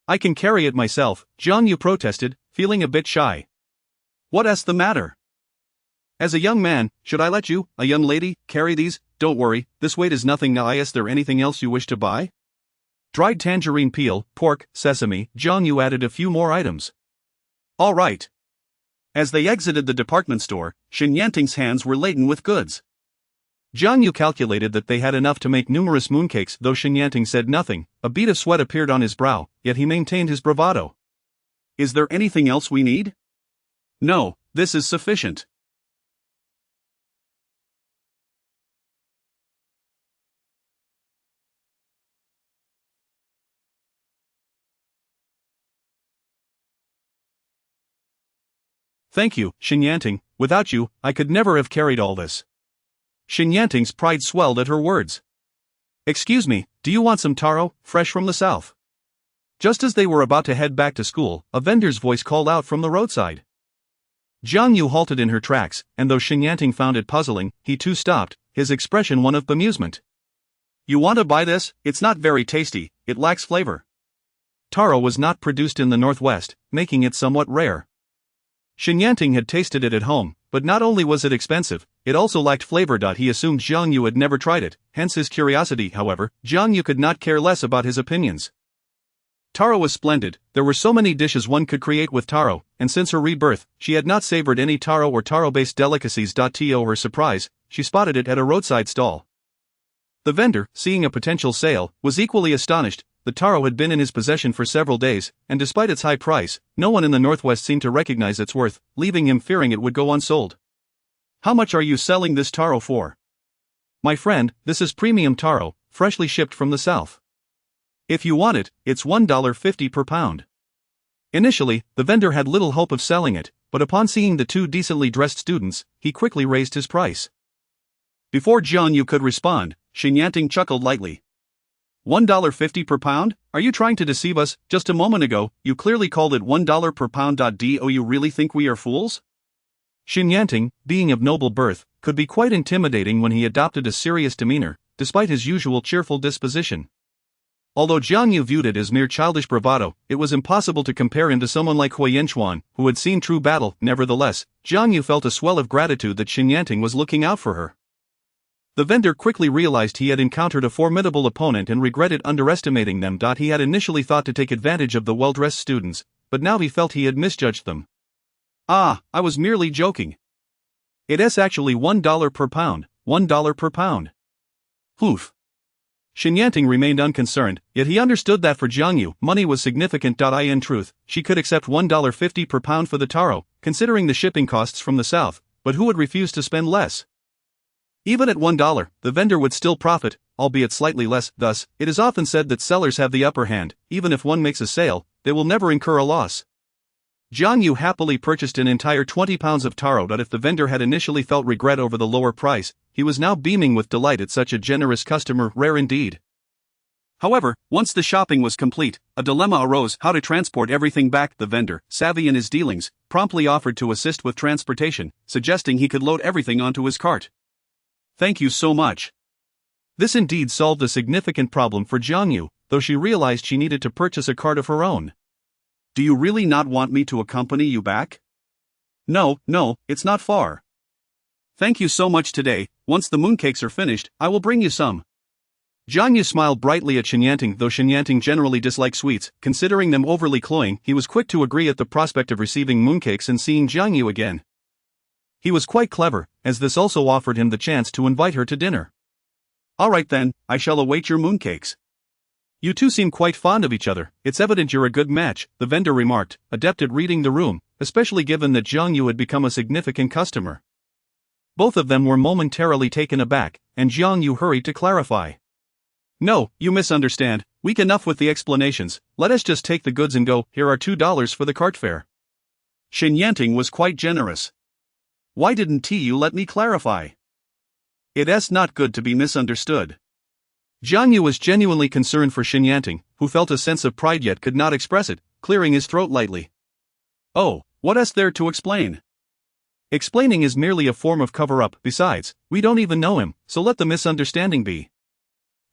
"I can carry it myself," Jiang Yu protested, feeling a bit shy. "What's the matter? As a young man, should I let you, a young lady, carry these?" "Don't worry, this weight is nothing now. Is there anything else you wish to buy?" Dried tangerine peel, pork, sesame. Jiang Yu added a few more items. "All right." As they exited the department store, Shenyanting's hands were laden with goods. Jiang Yu calculated that they had enough to make numerous mooncakes. Though Shenyanting said nothing, a bead of sweat appeared on his brow, yet he maintained his bravado. "Is there anything else we need?" "No, this is sufficient." "Thank you, Shenyanting. Without you, I could never have carried all this." Shenyanting's pride swelled at her words. "Excuse me, do you want some taro, fresh from the south?" Just as they were about to head back to school, a vendor's voice called out from the roadside. Jiang Yu halted in her tracks, and though Shenyanting found it puzzling, he too stopped, his expression one of bemusement. "You want to buy this? It's not very tasty, it lacks flavor." Taro was not produced in the Northwest, making it somewhat rare. Shenyanting had tasted it at home, but not only was it expensive, it also lacked flavor. He assumed Jiang Yu had never tried it, hence his curiosity. However, Jiang Yu could not care less about his opinions. Taro was splendid. There were so many dishes one could create with taro, and since her rebirth, she had not savored any taro or taro-based delicacies. To her surprise, she spotted it at a roadside stall. The vendor, seeing a potential sale, was equally astonished. The taro had been in his possession for several days, and despite its high price, no one in the Northwest seemed to recognize its worth, leaving him fearing it would go unsold. "How much are you selling this taro for?" "My friend, this is premium taro, freshly shipped from the south. If you want it, it's $1.50 per pound." Initially, the vendor had little hope of selling it, but upon seeing the two decently dressed students, he quickly raised his price. Before Jiang Yu could respond, Shenyanting chuckled lightly. $1.50 per pound? Are you trying to deceive us? Just a moment ago, you clearly called it $1 per pound. Do you really think we are fools? Shenyanting, being of noble birth, could be quite intimidating when he adopted a serious demeanor, despite his usual cheerful disposition. Although Jiang Yu viewed it as mere childish bravado, it was impossible to compare him to someone like Hui Yanchuan, who had seen true battle. Nevertheless, Jiang Yu felt a swell of gratitude that Shenyanting was looking out for her. The vendor quickly realized he had encountered a formidable opponent and regretted underestimating them. He had initially thought to take advantage of the well-dressed students, but now he felt he had misjudged them. "Ah, I was merely joking. It's actually $1 per pound, $1 per pound." Poof. Shenyanting remained unconcerned, yet he understood that for Jiang Yu, money was significant. In truth, she could accept $1.50 per pound for the taro, considering the shipping costs from the south, but who would refuse to spend less? Even at $1, the vendor would still profit, albeit slightly less. Thus, it is often said that sellers have the upper hand. Even if one makes a sale, they will never incur a loss. Jiang Yu happily purchased an entire 20 pounds of taro. If the vendor had initially felt regret over the lower price, he was now beaming with delight at such a generous customer, rare indeed. However, once the shopping was complete, a dilemma arose: how to transport everything back. The vendor, savvy in his dealings, promptly offered to assist with transportation, suggesting he could load everything onto his cart. Thank you so much. This indeed solved a significant problem for Jiang Yu, though she realized she needed to purchase a cart of her own. Do you really not want me to accompany you back? No, it's not far. Thank you so much today. Once the mooncakes are finished, I will bring you some. Jiang Yu smiled brightly at Shenyanting. Though Shenyanting generally disliked sweets, considering them overly cloying, he was quick to agree at the prospect of receiving mooncakes and seeing Jiang Yu again. He was quite clever, as this also offered him the chance to invite her to dinner. Alright then, I shall await your mooncakes. You two seem quite fond of each other. It's evident you're a good match, the vendor remarked, adept at reading the room, especially given that Jiang Yu had become a significant customer. Both of them were momentarily taken aback, and Jiang Yu hurried to clarify. No, you misunderstand. Weak enough with the explanations. Let us just take the goods and go. Here are $2 for the cart fare. Shenyanting was quite generous. Why didn't you let me clarify? It's not good to be misunderstood. Jiang Yu was genuinely concerned for Shenyanting, who felt a sense of pride yet could not express it, clearing his throat lightly. Oh, what is there to explain? Explaining is merely a form of cover-up. Besides, we don't even know him, so let the misunderstanding be.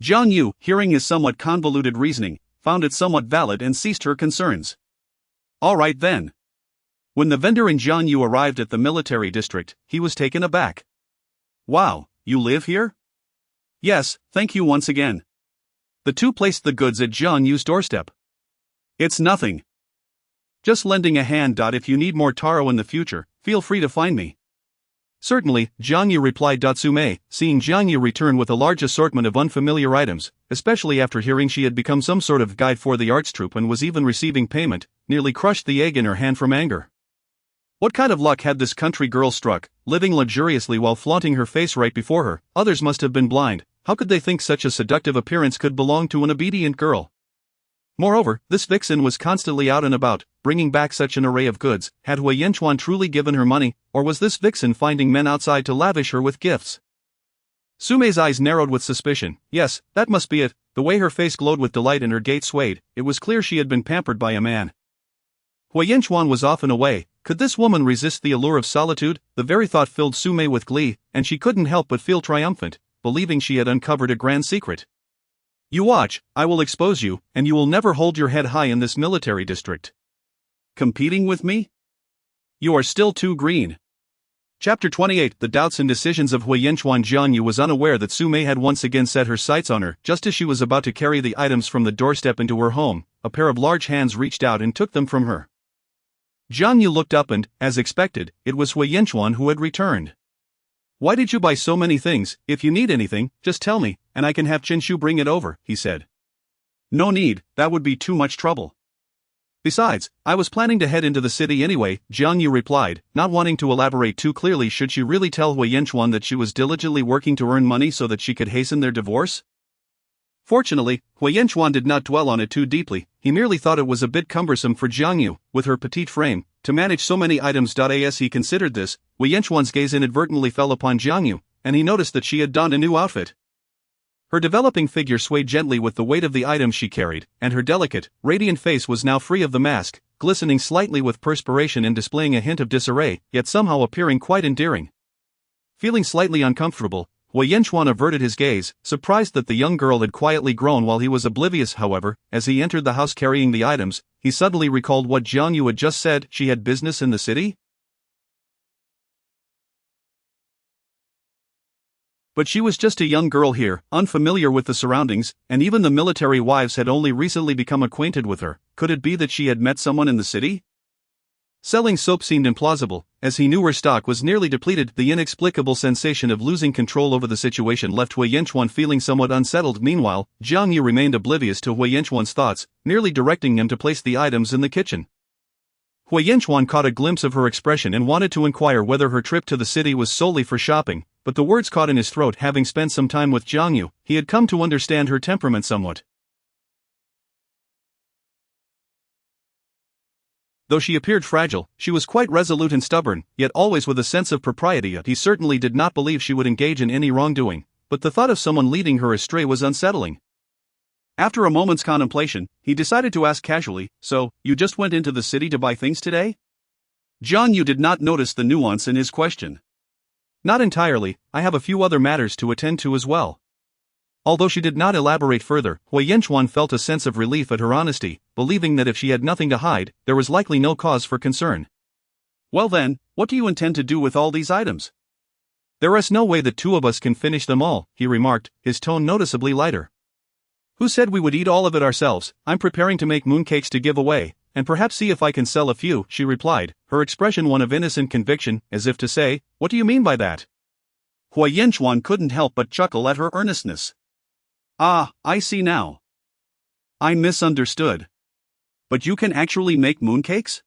Jiang Yu, hearing his somewhat convoluted reasoning, found it somewhat valid and ceased her concerns. All right then. When the vendor and Jiang Yu arrived at the military district, he was taken aback. Wow, you live here? Yes, thank you once again. The two placed the goods at Jiang Yu's doorstep. It's nothing. Just lending a hand. If you need more taro in the future, feel free to find me. Certainly, Jiang Yu replied. Sume, seeing Jiang Yu return with a large assortment of unfamiliar items, especially after hearing she had become some sort of guide for the arts troupe and was even receiving payment, nearly crushed the egg in her hand from anger. What kind of luck had this country girl struck, living luxuriously while flaunting her face right before her? Others must have been blind. How could they think such a seductive appearance could belong to an obedient girl? Moreover, this vixen was constantly out and about, bringing back such an array of goods. Had Hui Yanchuan truly given her money, or was this vixen finding men outside to lavish her with gifts? Sume's eyes narrowed with suspicion. Yes, that must be it. The way her face glowed with delight and her gait swayed, it was clear she had been pampered by a man. Hui Yanchuan was often away. Could this woman resist the allure of solitude? The very thought filled Sume with glee, and she couldn't help but feel triumphant, believing she had uncovered a grand secret. You watch, I will expose you, and you will never hold your head high in this military district. Competing with me? You are still too green. Chapter 28. The doubts and decisions of Hui Yanchuan. Jiang Yu was unaware that Sume had once again set her sights on her. Just as she was about to carry the items from the doorstep into her home, a pair of large hands reached out and took them from her. Jiang Yu looked up and, as expected, it was Hui Yanchuan who had returned. Why did you buy so many things? If you need anything, just tell me, and I can have Qinshu bring it over, he said. No need, that would be too much trouble. Besides, I was planning to head into the city anyway, Jiang Yu replied, not wanting to elaborate too clearly. Should she really tell Hui Yanchuan that she was diligently working to earn money so that she could hasten their divorce? Fortunately, Hui Yanchuan did not dwell on it too deeply. He merely thought it was a bit cumbersome for Jiang Yu, with her petite frame, to manage so many items. As he considered this, Hui Yanchuan's gaze inadvertently fell upon Jiang Yu, and he noticed that she had donned a new outfit. Her developing figure swayed gently with the weight of the items she carried, and her delicate, radiant face was now free of the mask, glistening slightly with perspiration and displaying a hint of disarray, yet somehow appearing quite endearing. Feeling slightly uncomfortable, Hui Yanchuan averted his gaze, surprised that the young girl had quietly grown while he was oblivious. However, as he entered the house carrying the items, he suddenly recalled what Jiang Yu had just said. She had business in the city? But she was just a young girl here, unfamiliar with the surroundings, and even the military wives had only recently become acquainted with her. Could it be that she had met someone in the city? Selling soap seemed implausible, as he knew her stock was nearly depleted. The inexplicable sensation of losing control over the situation left Hui Yanchuan feeling somewhat unsettled. Meanwhile, Jiang Yu remained oblivious to Hui Yanchuan's thoughts, merely directing him to place the items in the kitchen. Hui Yanchuan caught a glimpse of her expression and wanted to inquire whether her trip to the city was solely for shopping, but the words caught in his throat. Having spent some time with Jiang Yu, he had come to understand her temperament somewhat. Though she appeared fragile, she was quite resolute and stubborn, yet always with a sense of propriety. He certainly did not believe she would engage in any wrongdoing, but the thought of someone leading her astray was unsettling. After a moment's contemplation, he decided to ask casually, "So, you just went into the city to buy things today?" Jiang Yu did not notice the nuance in his question. "Not entirely, I have a few other matters to attend to as well." Although she did not elaborate further, Hui Yanchuan felt a sense of relief at her honesty, believing that if she had nothing to hide, there was likely no cause for concern. "Well then, what do you intend to do with all these items?" "There is no way that two of us can finish them all," he remarked, his tone noticeably lighter. "Who said we would eat all of it ourselves? I'm preparing to make mooncakes to give away, and perhaps see if I can sell a few," she replied, her expression one of innocent conviction, as if to say, "What do you mean by that?" Hui Yanchuan couldn't help but chuckle at her earnestness. "Ah, I see now. I misunderstood. But you can actually make mooncakes?"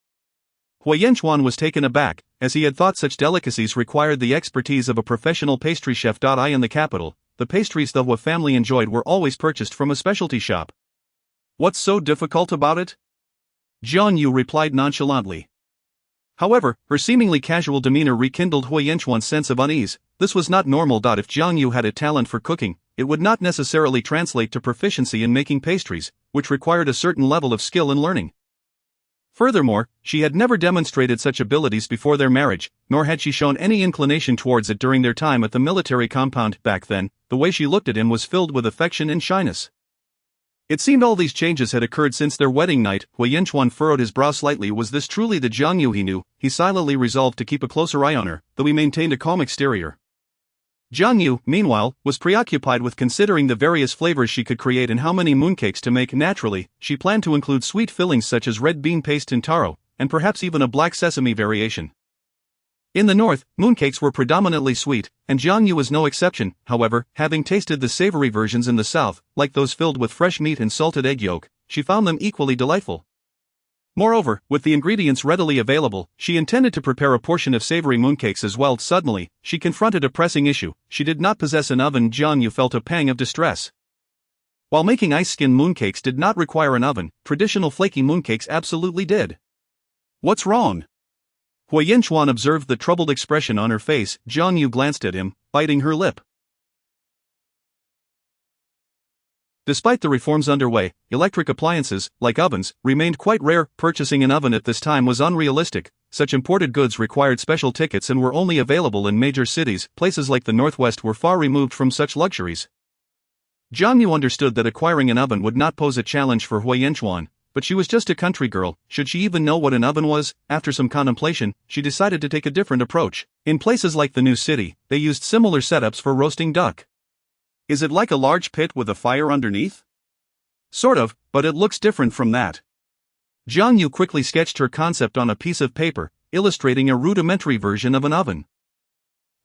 Hui Yanchuan was taken aback, as he had thought such delicacies required the expertise of a professional pastry chef. In the capital, the pastries the Hui family enjoyed were always purchased from a specialty shop. "What's so difficult about it?" Jiang Yu replied nonchalantly. However, her seemingly casual demeanor rekindled Hui Yanchuan's sense of unease. This was not normal. If Jiang Yu had a talent for cooking, it would not necessarily translate to proficiency in making pastries, which required a certain level of skill and learning. Furthermore, she had never demonstrated such abilities before their marriage, nor had she shown any inclination towards it during their time at the military compound. Back then, the way she looked at him was filled with affection and shyness. It seemed all these changes had occurred since their wedding night. Hui Yanchuan furrowed his brow slightly. Was this truly the Jiang Yu he knew? He silently resolved to keep a closer eye on her, though he maintained a calm exterior. Jiang Yu, meanwhile, was preoccupied with considering the various flavors she could create and how many mooncakes to make. Naturally, she planned to include sweet fillings such as red bean paste and taro, and perhaps even a black sesame variation. In the north, mooncakes were predominantly sweet, and Jiang Yu was no exception. However, having tasted the savory versions in the south, like those filled with fresh meat and salted egg yolk, she found them equally delightful. Moreover, with the ingredients readily available, she intended to prepare a portion of savory mooncakes as well. Suddenly, she confronted a pressing issue. She did not possess an oven. Jiang Yu felt a pang of distress. While making ice-skin mooncakes did not require an oven, traditional flaky mooncakes absolutely did. "What's wrong?" Hui Yanchuan observed the troubled expression on her face. Jiang Yu glanced at him, biting her lip. Despite the reforms underway, electric appliances, like ovens, remained quite rare. Purchasing an oven at this time was unrealistic. Such imported goods required special tickets and were only available in major cities. Places like the Northwest were far removed from such luxuries. Jiang Yu understood that acquiring an oven would not pose a challenge for Hui Yanchuan, but she was just a country girl. Should she even know what an oven was? After some contemplation, she decided to take a different approach. In places like the new city, they used similar setups for roasting duck. "Is it like a large pit with a fire underneath?" "Sort of, but it looks different from that." Jiang Yu quickly sketched her concept on a piece of paper, illustrating a rudimentary version of an oven.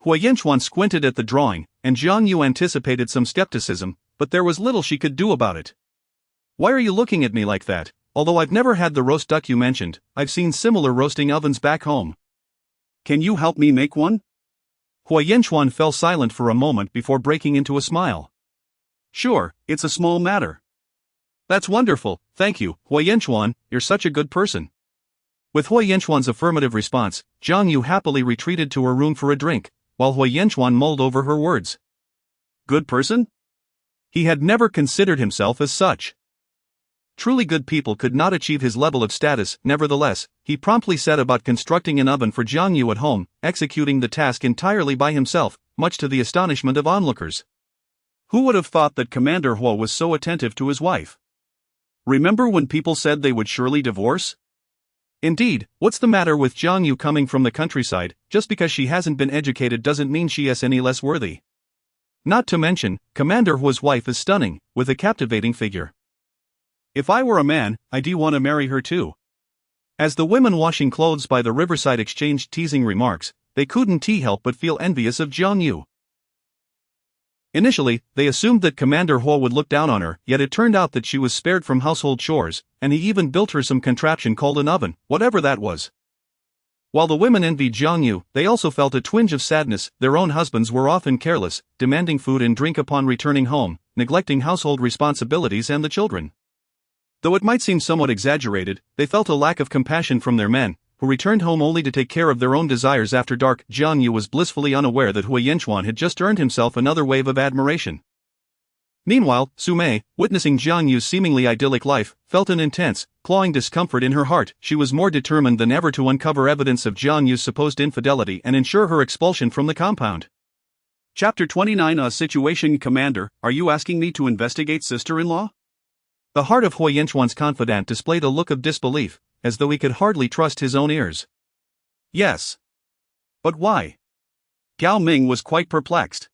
Hui Yanchuan squinted at the drawing, and Jiang Yu anticipated some skepticism, but there was little she could do about it. "Why are you looking at me like that? Although I've never had the roast duck you mentioned, I've seen similar roasting ovens back home. Can you help me make one?" Hui Yanchuan fell silent for a moment before breaking into a smile. "Sure, it's a small matter." "That's wonderful, thank you, Hui Yanchuan, you're such a good person." With Hui Yanchuan's affirmative response, Jiang Yu happily retreated to her room for a drink, while Hui Yanchuan mulled over her words. Good person? He had never considered himself as such. Truly good people could not achieve his level of status. Nevertheless, he promptly set about constructing an oven for Jiang Yu at home, executing the task entirely by himself, much to the astonishment of onlookers. Who would have thought that Commander Huo was so attentive to his wife? Remember when people said they would surely divorce? Indeed, what's the matter with Jiang Yu coming from the countryside? Just because she hasn't been educated doesn't mean she is any less worthy. Not to mention, Commander Huo's wife is stunning, with a captivating figure. If I were a man, I'd want to marry her too. As the women washing clothes by the riverside exchanged teasing remarks, they couldn't help but feel envious of Jiang Yu. Initially, they assumed that Commander Huo would look down on her, yet it turned out that she was spared from household chores, and he even built her some contraption called an oven, whatever that was. While the women envied Jiang Yu, they also felt a twinge of sadness. Their own husbands were often careless, demanding food and drink upon returning home, neglecting household responsibilities and the children. Though it might seem somewhat exaggerated, they felt a lack of compassion from their men, who returned home only to take care of their own desires after dark. Jiang Yu was blissfully unaware that Hui Yanchuan had just earned himself another wave of admiration. Meanwhile, Su Mei, witnessing Jiang Yu's seemingly idyllic life, felt an intense, clawing discomfort in her heart. She was more determined than ever to uncover evidence of Jiang Yu's supposed infidelity and ensure her expulsion from the compound. Chapter 29 A Situation. Commander, are you asking me to investigate sister-in-law? The heart of Hui Yanchuan's confidant displayed a look of disbelief, as though he could hardly trust his own ears. Yes. But why? Gao Ming was quite perplexed.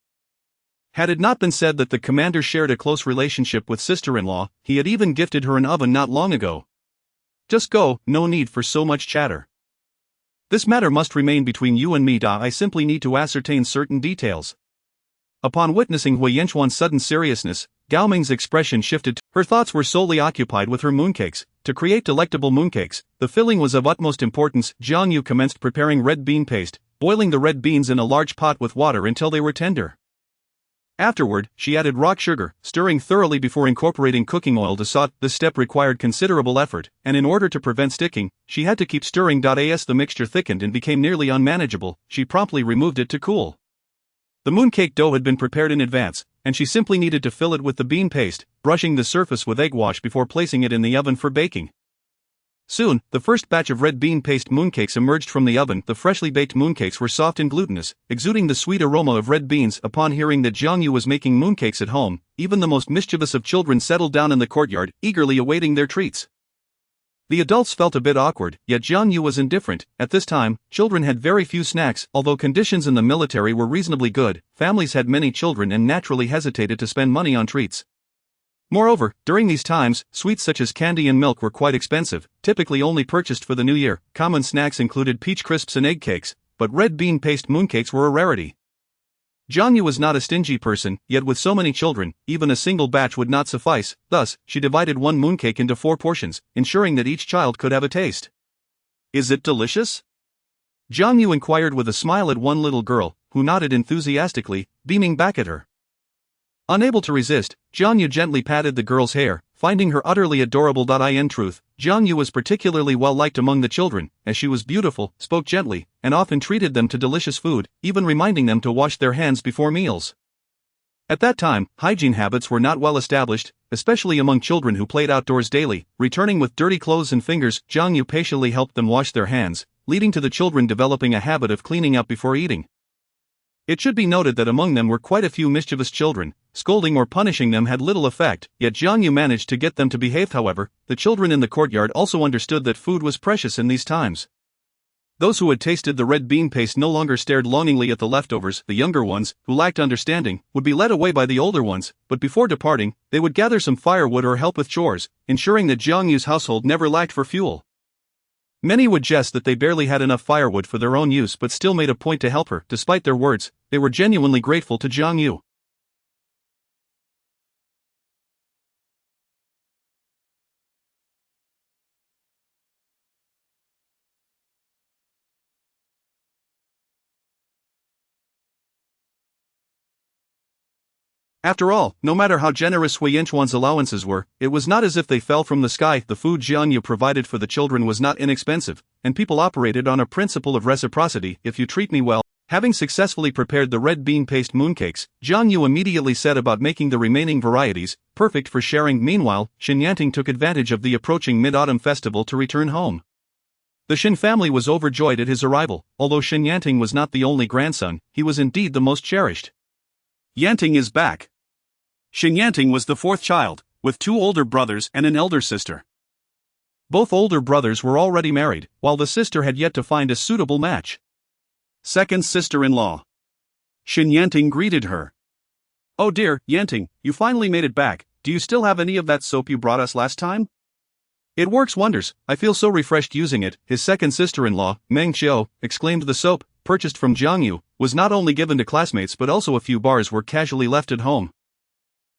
Had it not been said that the commander shared a close relationship with sister-in-law, he had even gifted her an oven not long ago. Just go, no need for so much chatter. This matter must remain between you and me. I simply need to ascertain certain details. Upon witnessing Hui Yanchuan's sudden seriousness, Gao Ming's expression shifted. Her thoughts were solely occupied with her mooncakes. To create delectable mooncakes, the filling was of utmost importance. Jiang Yu commenced preparing red bean paste, boiling the red beans in a large pot with water until they were tender. Afterward, she added rock sugar, stirring thoroughly before incorporating cooking oil to saute. This step required considerable effort, and in order to prevent sticking, she had to keep stirring. As the mixture thickened and became nearly unmanageable, she promptly removed it to cool. The mooncake dough had been prepared in advance, and she simply needed to fill it with the bean paste, brushing the surface with egg wash before placing it in the oven for baking. Soon, the first batch of red bean paste mooncakes emerged from the oven. The freshly baked mooncakes were soft and glutinous, exuding the sweet aroma of red beans. Upon hearing that Jiang Yu was making mooncakes at home, even the most mischievous of children settled down in the courtyard, eagerly awaiting their treats. The adults felt a bit awkward, yet Jiang Yu was indifferent. At this time, children had very few snacks. Although conditions in the military were reasonably good, families had many children and naturally hesitated to spend money on treats. Moreover, during these times, sweets such as candy and milk were quite expensive, typically only purchased for the new year. Common snacks included peach crisps and egg cakes, but red bean paste mooncakes were a rarity. Jiang Yu was not a stingy person, yet with so many children, even a single batch would not suffice. Thus, she divided one mooncake into 4 portions, ensuring that each child could have a taste. Is it delicious? Jiang Yu inquired with a smile at one little girl, who nodded enthusiastically, beaming back at her. Unable to resist, Jiang Yu gently patted the girl's hair, finding her utterly adorable. In truth, Jiang Yu was particularly well liked among the children, as she was beautiful, spoke gently, and often treated them to delicious food, even reminding them to wash their hands before meals. At that time, hygiene habits were not well established, especially among children who played outdoors daily. Returning with dirty clothes and fingers, Jiang Yu patiently helped them wash their hands, leading to the children developing a habit of cleaning up before eating. It should be noted that among them were quite a few mischievous children. Scolding or punishing them had little effect, yet Jiang Yu managed to get them to behave. However, the children in the courtyard also understood that food was precious in these times. Those who had tasted the red bean paste no longer stared longingly at the leftovers. The younger ones, who lacked understanding, would be led away by the older ones, but before departing, they would gather some firewood or help with chores, ensuring that Jiang Yu's household never lacked for fuel. Many would jest that they barely had enough firewood for their own use but still made a point to help her. Despite their words, they were genuinely grateful to Jiang Yu. After all, no matter how generous Hui Yanchuan's allowances were, it was not as if they fell from the sky. The food Jiang Yu provided for the children was not inexpensive, and people operated on a principle of reciprocity. If you treat me well. Having successfully prepared the red bean paste mooncakes, Jiang Yu immediately set about making the remaining varieties, perfect for sharing. Meanwhile, Shen Yanting took advantage of the approaching mid-autumn festival to return home. The Shen family was overjoyed at his arrival. Although Shen Yanting was not the only grandson, he was indeed the most cherished. Yanting is back. Shen Yanting was the 4th child, with 2 older brothers and an elder sister. Both older brothers were already married, while the sister had yet to find a suitable match. Second sister-in-law. Shen Yanting greeted her. Oh dear, Yanting, you finally made it back. Do you still have any of that soap you brought us last time? It works wonders, I feel so refreshed using it. His second sister-in-law, Meng Qiu, exclaimed. The soap, purchased from Jiang Yu, was not only given to classmates but also a few bars were casually left at home.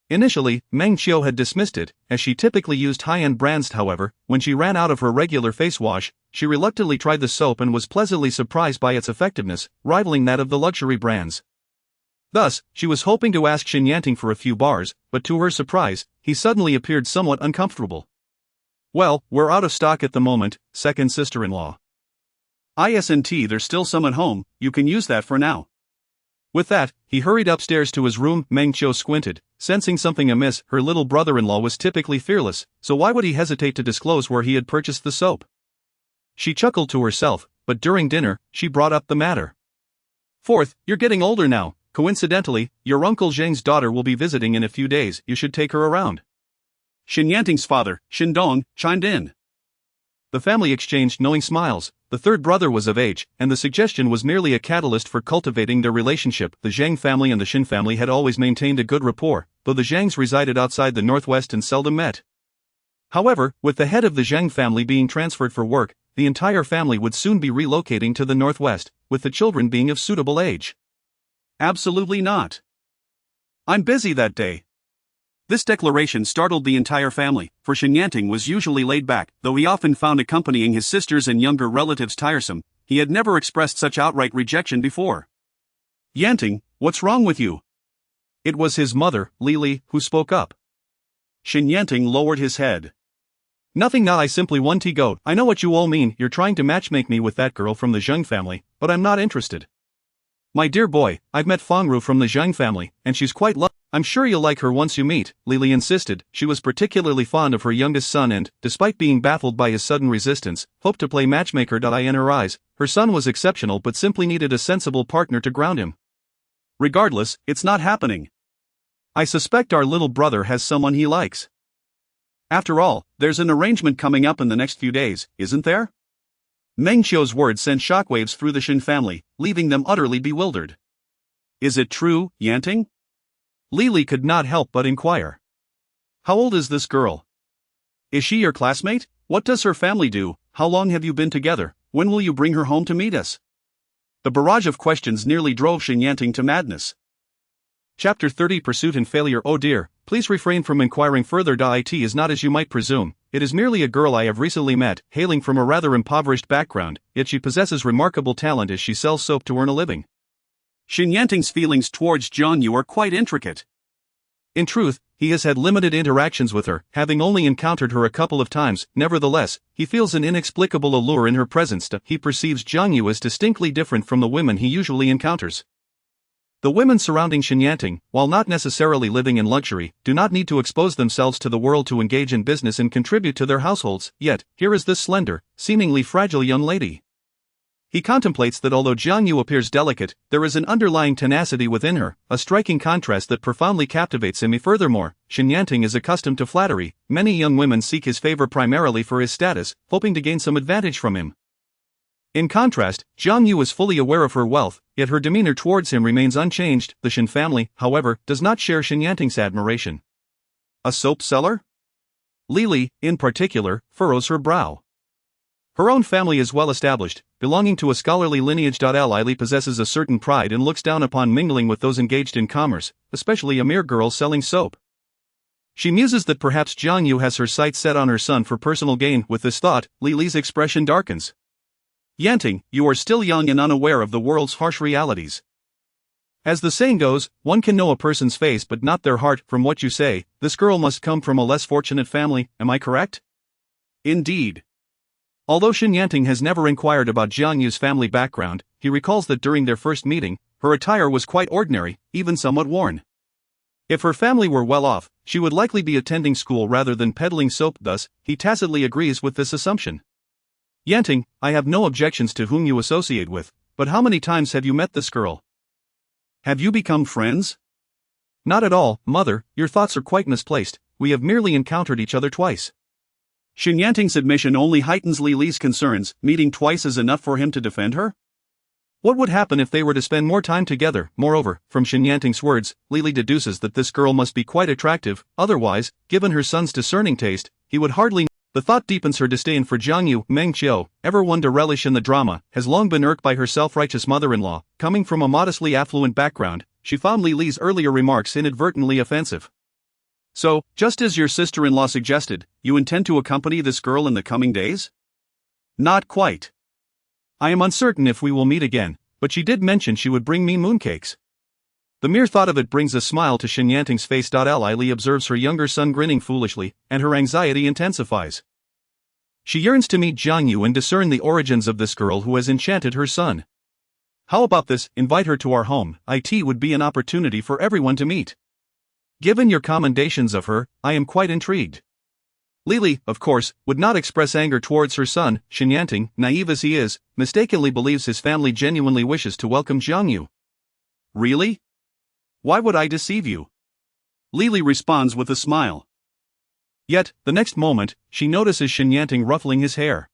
Initially, Meng Qiu had dismissed it, as she typically used high-end brands. However, when she ran out of her regular face wash, she reluctantly tried the soap and was pleasantly surprised by its effectiveness, rivaling that of the luxury brands. Thus, she was hoping to ask Shen Yanting for a few bars, but to her surprise, he suddenly appeared somewhat uncomfortable. Well, we're out of stock at the moment, second sister-in-law. Isn't there's still some at home, you can use that for now. With that, he hurried upstairs to his room. Meng Qiu squinted, sensing something amiss. Her little brother-in-law was typically fearless, so why would he hesitate to disclose where he had purchased the soap? She chuckled to herself, but during dinner, she brought up the matter. Fourth, you're getting older now. Coincidentally, your Uncle Zheng's daughter will be visiting in a few days. You should take her around. Xin Yanting's father, Xin Dong, chimed in. The family exchanged knowing smiles. The third brother was of age, and the suggestion was merely a catalyst for cultivating their relationship. The Zhang family and the Xin family had always maintained a good rapport, though the Zhangs resided outside the northwest and seldom met. However, with the head of the Zhang family being transferred for work, the entire family would soon be relocating to the northwest, with the children being of suitable age. Absolutely not. I'm busy that day. This declaration startled the entire family, for Xin Yanting was usually laid back. Though he often found accompanying his sisters and younger relatives tiresome, he had never expressed such outright rejection before. Yanting, what's wrong with you? It was his mother, Lili, who spoke up. Xin Yanting lowered his head. Nothing now, I simply want to go. I know what you all mean, you're trying to matchmake me with that girl from the Zheng family, but I'm not interested. My dear boy, I've met Fengru from the Zheng family, and she's quite lovely. I'm sure you'll like her once you meet, Lili insisted. She was particularly fond of her youngest son and, despite being baffled by his sudden resistance, hoped to play matchmaker. In her eyes, her son was exceptional but simply needed a sensible partner to ground him. Regardless, it's not happening. I suspect our little brother has someone he likes. After all, there's an arrangement coming up in the next few days, isn't there? Meng Qiu's words sent shockwaves through the Xin family, leaving them utterly bewildered. Is it true, Yanting? Lili could not help but inquire. How old is this girl? Is she your classmate? What does her family do? How long have you been together? When will you bring her home to meet us? The barrage of questions nearly drove Xin Yanting to madness. Chapter 30 Pursuit and Failure. Oh dear, please refrain from inquiring further. It is not as you might presume. It is merely a girl I have recently met, hailing from a rather impoverished background, yet she possesses remarkable talent as she sells soap to earn a living. Xin Yanting's feelings towards Jiang Yu are quite intricate. In truth, he has had limited interactions with her, having only encountered her a couple of times. Nevertheless, he feels an inexplicable allure in her presence. He perceives Jiang Yu as distinctly different from the women he usually encounters. The women surrounding Xin Yanting, while not necessarily living in luxury, do not need to expose themselves to the world to engage in business and contribute to their households. Yet, here is this slender, seemingly fragile young lady. He contemplates that although Jiang Yu appears delicate, there is an underlying tenacity within her, a striking contrast that profoundly captivates him. Furthermore, Xin Yanting is accustomed to flattery. Many young women seek his favor primarily for his status, hoping to gain some advantage from him. In contrast, Jiang Yu is fully aware of her wealth, yet her demeanor towards him remains unchanged. The Xin family, however, does not share Xin Yanting's admiration. A soap seller? Lili, in particular, furrows her brow. Her own family is well established, belonging to a scholarly lineage. Lili possesses a certain pride and looks down upon mingling with those engaged in commerce, especially a mere girl selling soap. She muses that perhaps Jiang Yu has her sights set on her son for personal gain. With this thought, Lili's expression darkens. Yanting, you are still young and unaware of the world's harsh realities. As the saying goes, one can know a person's face but not their heart. From what you say, this girl must come from a less fortunate family, am I correct? Indeed. Although Xin Yanting has never inquired about Jiang Yu's family background, he recalls that during their first meeting, her attire was quite ordinary, even somewhat worn. If her family were well off, she would likely be attending school rather than peddling soap. Thus, he tacitly agrees with this assumption. Yanting, I have no objections to whom you associate with, but how many times have you met this girl? Have you become friends? Not at all, mother, your thoughts are quite misplaced. We have merely encountered each other twice. Xin Yanting's admission only heightens Lili's concerns. Meeting twice is enough for him to defend her? What would happen if they were to spend more time together? Moreover, from Xin Yanting's words, Lili deduces that this girl must be quite attractive, otherwise, given her son's discerning taste, he would hardly. The thought deepens her disdain for Jiang Yu. Meng Qiu, ever one to relish in the drama, has long been irked by her self-righteous mother-in-law. Coming from a modestly affluent background, she found Lili's earlier remarks inadvertently offensive. So, just as your sister-in-law suggested, you intend to accompany this girl in the coming days? Not quite. I am uncertain if we will meet again, but she did mention she would bring me mooncakes. The mere thought of it brings a smile to Xin Yanting's face. Lili observes her younger son grinning foolishly, and her anxiety intensifies. She yearns to meet Jiang Yu and discern the origins of this girl who has enchanted her son. How about this, invite her to our home, it would be an opportunity for everyone to meet. Given your commendations of her, I am quite intrigued. Lily, of course, would not express anger towards her son. Shenyanting, naive as he is, mistakenly believes his family genuinely wishes to welcome Jiang Yu. Really? Why would I deceive you? Lily responds with a smile. Yet, the next moment, she notices Shenyanting ruffling his hair.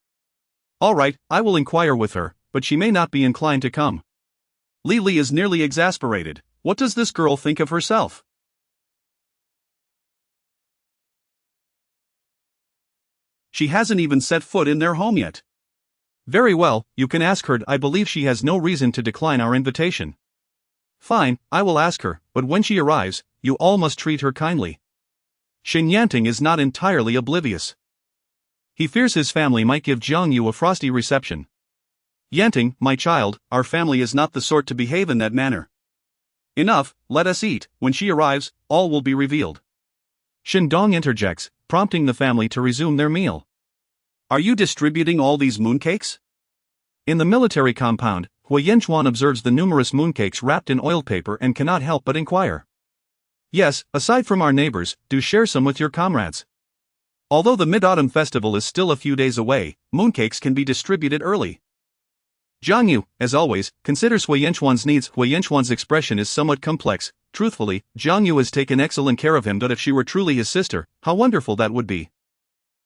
All right, I will inquire with her, but she may not be inclined to come. Lily is nearly exasperated. What does this girl think of herself? She hasn't even set foot in their home yet. Very well, you can ask her. I believe she has no reason to decline our invitation. Fine, I will ask her, but when she arrives, you all must treat her kindly. Shenyanting is not entirely oblivious. He fears his family might give Jiang Yu a frosty reception. Yanting, my child, our family is not the sort to behave in that manner. Enough, let us eat. When she arrives, all will be revealed. Shindong interjects, prompting the family to resume their meal. Are you distributing all these mooncakes? In the military compound, Hui Yanchuan observes the numerous mooncakes wrapped in oil paper and cannot help but inquire. Yes, aside from our neighbors, do share some with your comrades. Although the Mid-Autumn Festival is still a few days away, mooncakes can be distributed early. Jiang Yu, as always, considers Hui Yanchuan's needs. Hui Yanchuan's expression is somewhat complex. Truthfully, Jiang Yu has taken excellent care of him, but if she were truly his sister, how wonderful that would be.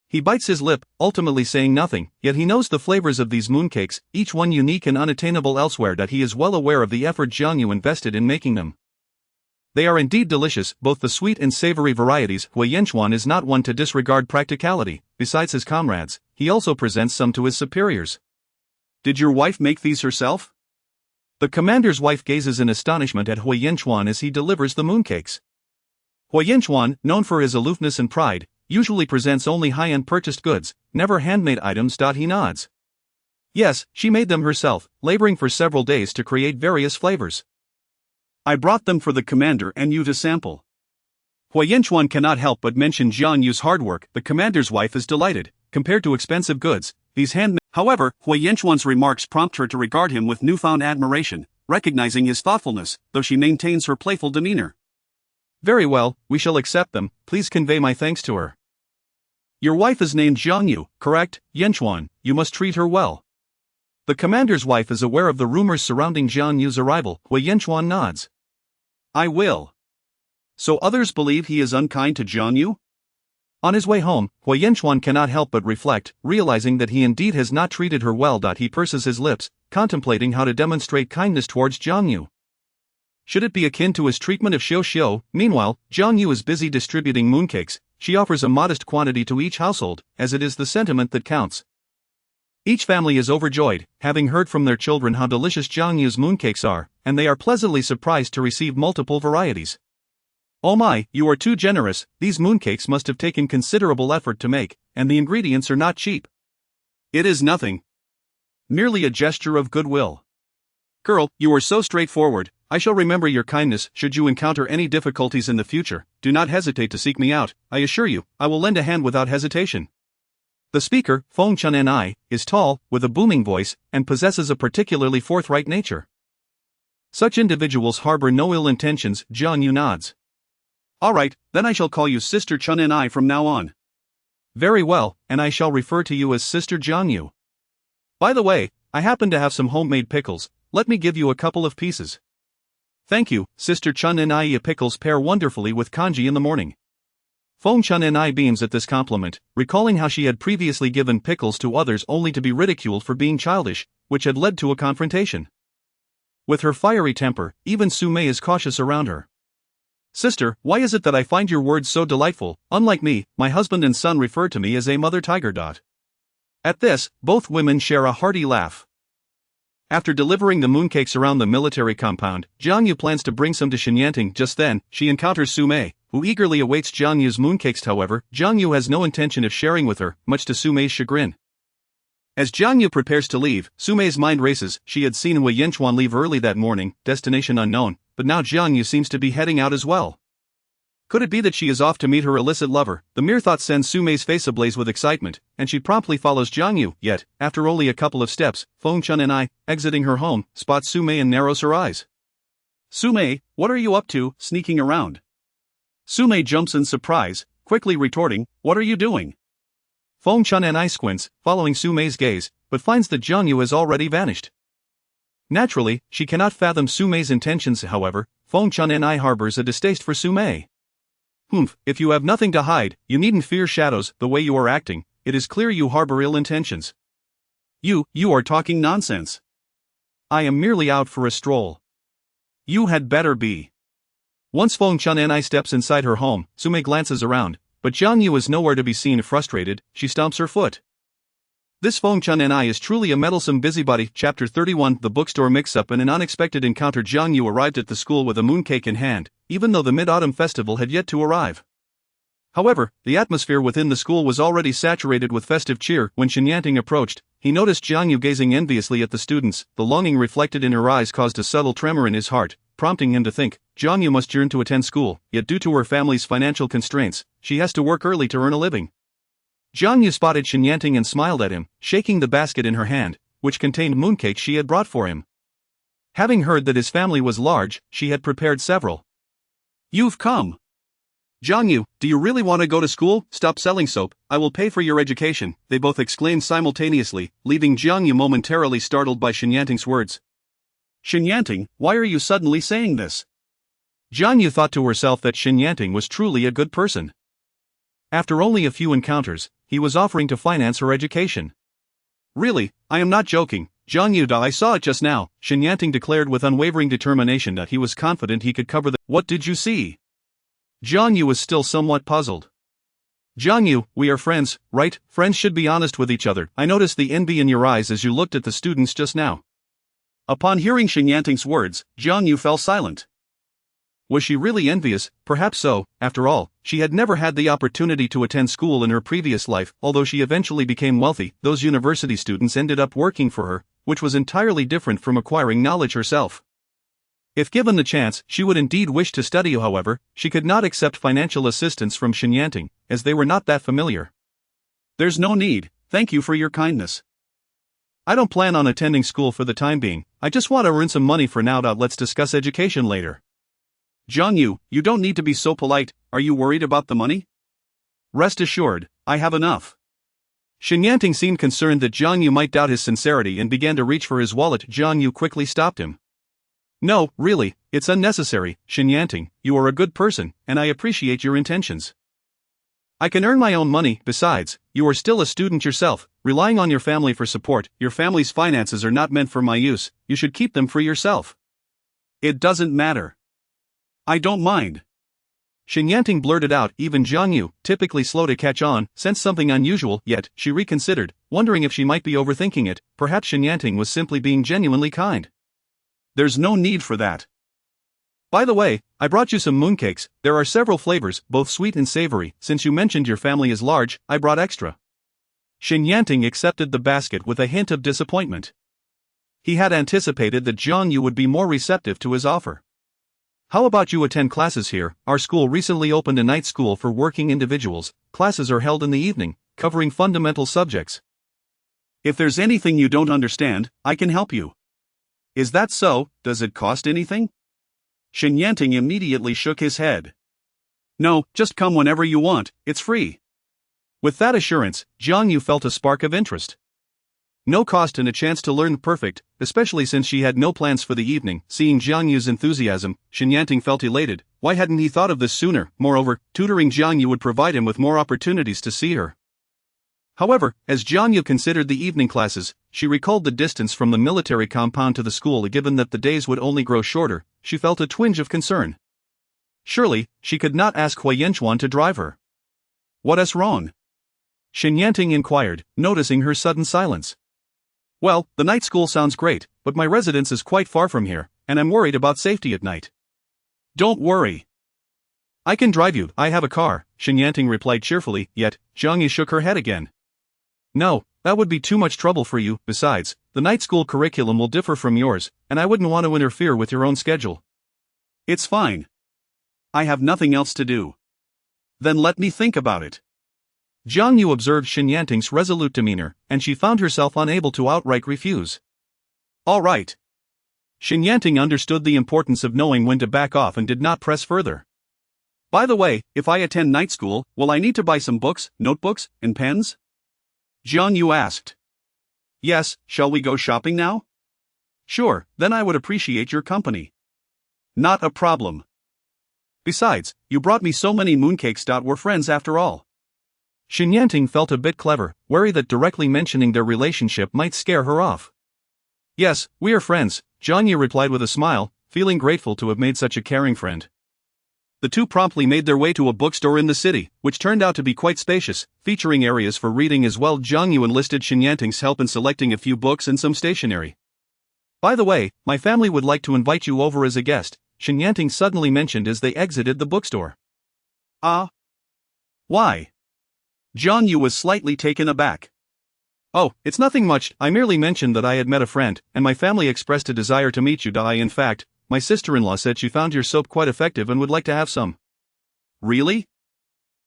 He bites his lip, ultimately saying nothing, yet he knows the flavors of these mooncakes, each one unique and unattainable elsewhere, that he is well aware of the effort Jiang Yu invested in making them. They are indeed delicious, both the sweet and savory varieties. Hui Yanchuan is not one to disregard practicality. Besides his comrades, he also presents some to his superiors. Did your wife make these herself? The commander's wife gazes in astonishment at Hui Yanchuan as he delivers the mooncakes. Hui Yanchuan, known for his aloofness and pride, usually presents only high-end purchased goods, never handmade items. He nods. Yes, she made them herself, laboring for several days to create various flavors. I brought them for the commander and you to sample. Hui Yanchuan cannot help but mention Jiang Yu's hard work. The commander's wife is delighted. Compared to expensive goods, these handmade. However, Hui Yanchuan's remarks prompt her to regard him with newfound admiration, recognizing his thoughtfulness, though she maintains her playful demeanor. Very well, we shall accept them. Please convey my thanks to her. Your wife is named Jiang Yu, correct, Yanchuan? You must treat her well. The commander's wife is aware of the rumors surrounding Jiang Yu's arrival. Hui Yanchuan nods. I will. So others believe he is unkind to Jiang Yu? On his way home, Hui Yanchuan cannot help but reflect, realizing that he indeed has not treated her well. He purses his lips, contemplating how to demonstrate kindness towards Jiang Yu. Should it be akin to his treatment of Xiu Xiu? Meanwhile, Jiang Yu is busy distributing mooncakes. She offers a modest quantity to each household, as it is the sentiment that counts. Each family is overjoyed, having heard from their children how delicious Jiang Yu's mooncakes are, and they are pleasantly surprised to receive multiple varieties. Oh my, you are too generous. These mooncakes must have taken considerable effort to make, and the ingredients are not cheap. It is nothing. Merely a gesture of goodwill. Girl, you are so straightforward. I shall remember your kindness. Should you encounter any difficulties in the future, do not hesitate to seek me out. I assure you, I will lend a hand without hesitation. The speaker, Feng Chunni, is tall, with a booming voice, and possesses a particularly forthright nature. Such individuals harbor no ill intentions. Jiang Yu nods. Alright, then I shall call you Sister Chunni from now on. Very well, and I shall refer to you as Sister Jiang Yu. By the way, I happen to have some homemade pickles. Let me give you a couple of pieces. Thank you, Sister Chunni. Pickles pair wonderfully with congee in the morning. Feng Chunni beams at this compliment, recalling how she had previously given pickles to others only to be ridiculed for being childish, which had led to a confrontation. With her fiery temper, even Su Mei is cautious around her. Sister, why is it that I find your words so delightful? Unlike me, my husband and son refer to me as a mother tiger. At this, both women share a hearty laugh. After delivering the mooncakes around the military compound, Jiang Yu plans to bring some to Shenyanting. Just then, she encounters Su Mei, who eagerly awaits Jiang Yu's mooncakes. However, Jiang Yu has no intention of sharing with her, much to Su Mei's chagrin. As Jiang Yu prepares to leave, Su Mei's mind races. She had seen Hui Yanchuan leave early that morning, destination unknown, but now Jiang Yu seems to be heading out as well. Could it be that she is off to meet her illicit lover? The mere thought sends Sumei's face ablaze with excitement, and she promptly follows Jiang Yu. Yet, after only a couple of steps, Feng Chun and I, exiting her home, spots Sumei and narrows her eyes. "Sumei, what are you up to, sneaking around?" Sumei jumps in surprise, quickly retorting, "What are you doing?" Feng Chun and I squints, following Sumei's gaze, but finds that Jiang Yu has already vanished. Naturally, she cannot fathom Sumei's intentions. However, Feng Chun and I harbors a distaste for Sumei. "Humph, if you have nothing to hide, you needn't fear shadows. The way you are acting, it is clear you harbor ill intentions." You are talking nonsense." "I am merely out for a stroll." "You had better be." Once Feng Chun and I steps inside her home, Sumei glances around, but Jiang Yu is nowhere to be seen. Frustrated, she stomps her foot. This Feng Chun and I is truly a meddlesome busybody. Chapter 31. The bookstore mix-up and an unexpected encounter. Jiang Yu arrived at the school with a mooncake in hand, even though the Mid-Autumn Festival had yet to arrive. However, the atmosphere within the school was already saturated with festive cheer. When Xinyanting approached, he noticed Jiang Yu gazing enviously at the students. The longing reflected in her eyes caused a subtle tremor in his heart, prompting him to think, Jiang Yu must yearn to attend school, yet due to her family's financial constraints, she has to work early to earn a living. Jiang Yu spotted Xinyanting and smiled at him, shaking the basket in her hand, which contained mooncakes she had brought for him. Having heard that his family was large, she had prepared several. "You've come. Jiang Yu, do you really want to go to school? Stop selling soap, I will pay for your education," they both exclaimed simultaneously, leaving Jiang Yu momentarily startled by Xinyanting's words. "Xinyanting, why are you suddenly saying this?" Jiang Yu thought to herself that Xinyanting was truly a good person. After only a few encounters, he was offering to finance her education. "Really, I am not joking, Jiang Yu. I saw it just now," Xinyanting declared with unwavering determination that he was confident he could cover the— "What did you see?" Jiang Yu was still somewhat puzzled. "Jiang Yu, we are friends, right? Friends should be honest with each other. I noticed the envy in your eyes as you looked at the students just now." Upon hearing Xinyanting's words, Jiang Yu fell silent. Was she really envious? Perhaps so. After all, she had never had the opportunity to attend school in her previous life. Although she eventually became wealthy, those university students ended up working for her, which was entirely different from acquiring knowledge herself. If given the chance, she would indeed wish to study. However, she could not accept financial assistance from Xinyanting, as they were not that familiar. "There's no need, thank you for your kindness. I don't plan on attending school for the time being, I just want to earn some money for now. Let's discuss education later." "Jiang Yu, you don't need to be so polite. Are you worried about the money?" "Rest assured, I have enough." Xinyanting seemed concerned that Jiang Yu might doubt his sincerity and began to reach for his wallet. Jiang Yu quickly stopped him. "No, really, it's unnecessary, Xinyanting. You are a good person, and I appreciate your intentions. I can earn my own money. Besides, you are still a student yourself, relying on your family for support. Your family's finances are not meant for my use, you should keep them for yourself." "It doesn't matter. I don't mind." Xinyanting blurted out. Even Jiang Yu, typically slow to catch on, sensed something unusual. Yet she reconsidered, wondering if she might be overthinking it. Perhaps Xinyanting was simply being genuinely kind. "There's no need for that. By the way, I brought you some mooncakes. There are several flavors, both sweet and savory. Since you mentioned your family is large, I brought extra." Xinyanting accepted the basket with a hint of disappointment. He had anticipated that Jiang Yu would be more receptive to his offer. "How about you attend classes here? Our school recently opened a night school for working individuals. Classes are held in the evening, covering fundamental subjects. If there's anything you don't understand, I can help you." "Is that so? Does it cost anything?" Xinyanting immediately shook his head. "No, just come whenever you want, it's free." With that assurance, Jiang Yu felt a spark of interest. No cost and a chance to learn. Perfect, especially since she had no plans for the evening. Seeing Jiang Yu's enthusiasm, Xinyanting felt elated. Why hadn't he thought of this sooner? Moreover, tutoring Jiang Yu would provide him with more opportunities to see her. However, as Jiang Yu considered the evening classes, she recalled the distance from the military compound to the school. Given that the days would only grow shorter, she felt a twinge of concern. Surely, she could not ask Huayanchuan to drive her. "What is wrong?" Xinyanting inquired, noticing her sudden silence. "Well, the night school sounds great, but my residence is quite far from here, and I'm worried about safety at night." "Don't worry. I can drive you. I have a car," Xinyanting replied cheerfully. Yet, Jiang Yu shook her head again. "No, that would be too much trouble for you. Besides, the night school curriculum will differ from yours, and I wouldn't want to interfere with your own schedule." "It's fine. I have nothing else to do. Then let me think about it. Jiang Yu observed Xin Yanting's resolute demeanor, and she found herself unable to outright refuse. All right. Xin Yanting understood the importance of knowing when to back off and did not press further. By the way, if I attend night school, will I need to buy some books, notebooks, and pens? Jiang Yu asked. Yes, shall we go shopping now? Sure, then I would appreciate your company. Not a problem. Besides, you brought me so many mooncakes. We're friends after all. Xin Yanting felt a bit clever, wary that directly mentioning their relationship might scare her off. Yes, we are friends, Jiang Yu replied with a smile, feeling grateful to have made such a caring friend. The two promptly made their way to a bookstore in the city, which turned out to be quite spacious, featuring areas for reading as well. Jiang Yu enlisted Xin Yanting's help in selecting a few books and some stationery. By the way, my family would like to invite you over as a guest, Xin Yanting suddenly mentioned as they exited the bookstore. Ah? Why? Jiang Yu was slightly taken aback. Oh, it's nothing much, I merely mentioned that I had met a friend, and my family expressed a desire to meet you. In fact, my sister-in-law said she found your soap quite effective and would like to have some. Really?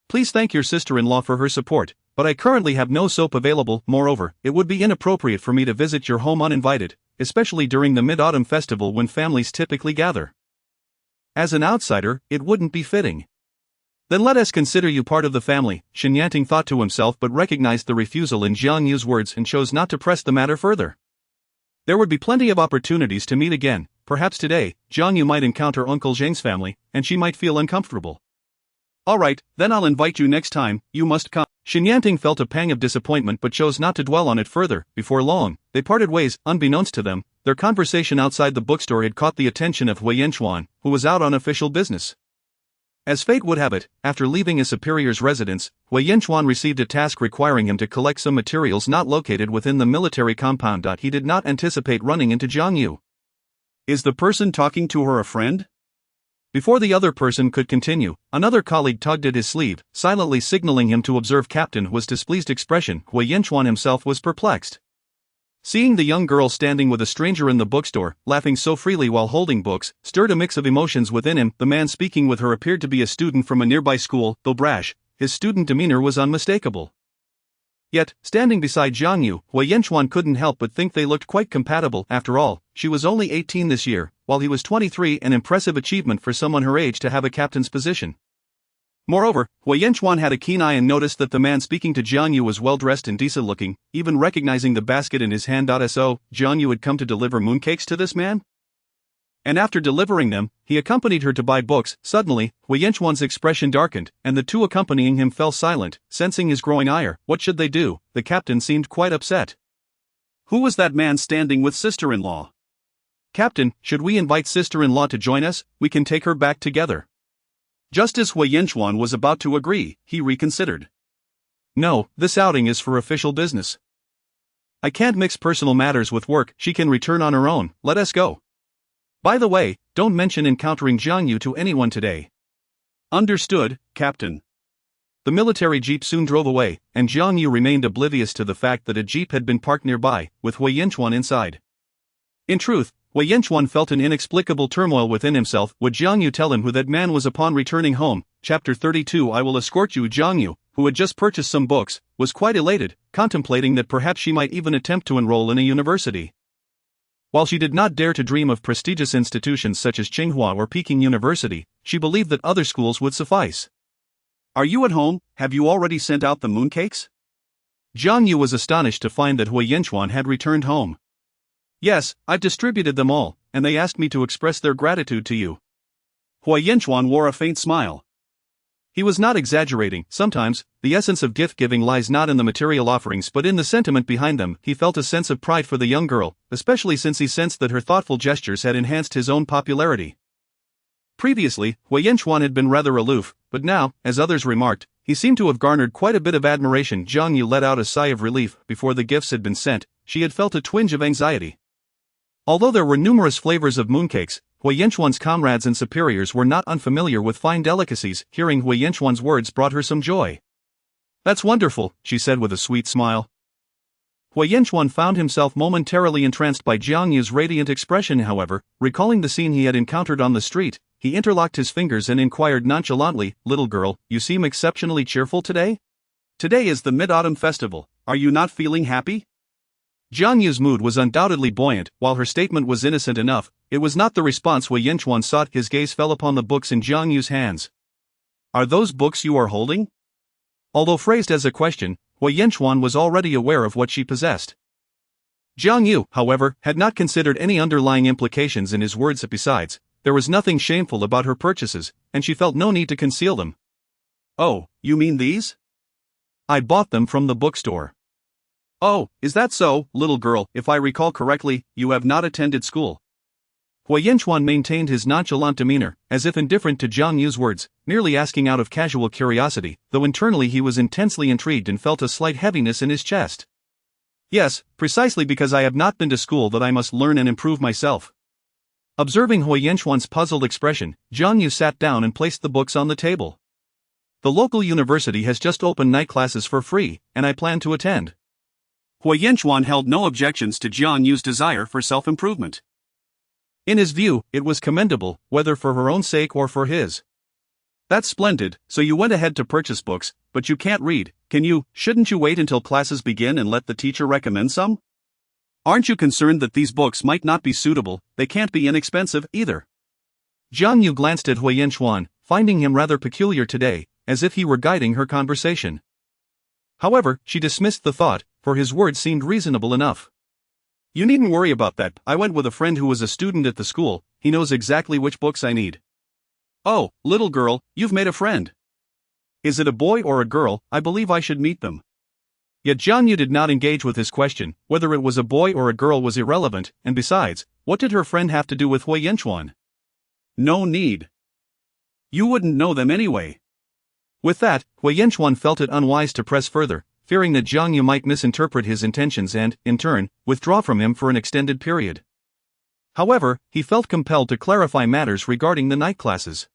Please thank your sister-in-law for her support, but I currently have no soap available. Moreover, it would be inappropriate for me to visit your home uninvited, especially during the Mid-Autumn Festival when families typically gather. As an outsider, it wouldn't be fitting. Then let us consider you part of the family, Xin Yanting thought to himself, but recognized the refusal in Jiang Yu's words and chose not to press the matter further. There would be plenty of opportunities to meet again. Perhaps today, Jiang Yu might encounter Uncle Zhang's family, and she might feel uncomfortable. Alright, then I'll invite you next time, you must come. Xin Yanting felt a pang of disappointment but chose not to dwell on it further. Before long, they parted ways. Unbeknownst to them, their conversation outside the bookstore had caught the attention of Hui Yanchuan, who was out on official business. As fate would have it, after leaving his superior's residence, Hui Yanchuan received a task requiring him to collect some materials not located within the military compound. He did not anticipate running into Jiang Yu. Is the person talking to her a friend? Before the other person could continue, another colleague tugged at his sleeve, silently signaling him to observe. Captain was displeased expression. Hui Yanchuan himself was perplexed. Seeing the young girl standing with a stranger in the bookstore, laughing so freely while holding books, stirred a mix of emotions within him. The man speaking with her appeared to be a student from a nearby school. Though brash, his student demeanor was unmistakable. Yet, standing beside Jiang Yu, Hui Yanchuan couldn't help but think they looked quite compatible. After all, she was only 18 this year, while he was 23, an impressive achievement for someone her age to have a captain's position. Moreover, Hui Yanchuan had a keen eye and noticed that the man speaking to Jiang Yu was well-dressed and decent-looking, even recognizing the basket in his hand. So, Jiang Yu had come to deliver mooncakes to this man? And after delivering them, he accompanied her to buy books. Suddenly, Hui Yanchuan's expression darkened, and the two accompanying him fell silent, sensing his growing ire. What should they do? The captain seemed quite upset. Who was that man standing with sister-in-law? Captain, should we invite sister-in-law to join us? We can take her back together. Just as Hui Yanchuan was about to agree, he reconsidered. No, this outing is for official business. I can't mix personal matters with work. She can return on her own. Let us go. By the way, don't mention encountering Jiang Yu to anyone today. Understood, Captain. The military jeep soon drove away, and Jiang Yu remained oblivious to the fact that a jeep had been parked nearby, with Hui Yanchuan inside. In truth, Hui Yanchuan felt an inexplicable turmoil within himself. Would Jiang Yu tell him who that man was upon returning home? Chapter 32. I will escort you. Jiang Yu, who had just purchased some books, was quite elated, contemplating that perhaps she might even attempt to enroll in a university. While she did not dare to dream of prestigious institutions such as Tsinghua or Peking University, she believed that other schools would suffice. Are you at home? Have you already sent out the mooncakes? Jiang Yu was astonished to find that Hui Yanchuan had returned home. Yes, I've distributed them all, and they asked me to express their gratitude to you. Hui Yanchuan wore a faint smile. He was not exaggerating. Sometimes, the essence of gift-giving lies not in the material offerings but in the sentiment behind them. He felt a sense of pride for the young girl, especially since he sensed that her thoughtful gestures had enhanced his own popularity. Previously, Hui Yanchuan had been rather aloof, but now, as others remarked, he seemed to have garnered quite a bit of admiration. Jiang Yu let out a sigh of relief. Before the gifts had been sent, she had felt a twinge of anxiety. Although there were numerous flavors of mooncakes, Hui Yanchuan's comrades and superiors were not unfamiliar with fine delicacies. Hearing Hui Yanchuan's words brought her some joy. That's wonderful, she said with a sweet smile. Hui Yanchuan found himself momentarily entranced by Jiang Yu's radiant expression. However, recalling the scene he had encountered on the street, he interlocked his fingers and inquired nonchalantly, "Little girl, you seem exceptionally cheerful today? Today is the Mid-Autumn Festival, are you not feeling happy?" Jiang Yu's mood was undoubtedly buoyant. While her statement was innocent enough, it was not the response Wei Yanchuan sought. His gaze fell upon the books in Jiang Yu's hands. "Are those books you are holding?" Although phrased as a question, Wei Yanchuan was already aware of what she possessed. Jiang Yu, however, had not considered any underlying implications in his words. Besides, there was nothing shameful about her purchases, and she felt no need to conceal them. "Oh, you mean these?" "I bought them from the bookstore." "Oh, is that so, little girl? If I recall correctly, you have not attended school." Wei Yanchuan maintained his nonchalant demeanor, as if indifferent to Jiang Yu's words, merely asking out of casual curiosity, though internally he was intensely intrigued and felt a slight heaviness in his chest. "Yes, precisely because I have not been to school that I must learn and improve myself." Observing Wei Yanchuan's puzzled expression, Jiang Yu sat down and placed the books on the table. "The local university has just opened night classes for free, and I plan to attend." Wei Yanchuan held no objections to Jiang Yu's desire for self-improvement. In his view, it was commendable, whether for her own sake or for his. "That's splendid, so you went ahead to purchase books, but you can't read, can you? Shouldn't you wait until classes begin and let the teacher recommend some? Aren't you concerned that these books might not be suitable? They can't be inexpensive, either." Jiang Yu glanced at Wei Yanchuan, finding him rather peculiar today, as if he were guiding her conversation. However, she dismissed the thought, for his words seemed reasonable enough. "You needn't worry about that. I went with a friend who was a student at the school. He knows exactly which books I need." "Oh, little girl, you've made a friend. Is it a boy or a girl? I believe I should meet them." Yet Jiang Yu did not engage with his question. Whether it was a boy or a girl was irrelevant, and besides, what did her friend have to do with Wei Yanchuan? "No need. You wouldn't know them anyway." With that, Wei Yanchuan felt it unwise to press further, fearing that Jiang Yu might misinterpret his intentions and, in turn, withdraw from him for an extended period. However, he felt compelled to clarify matters regarding the night classes.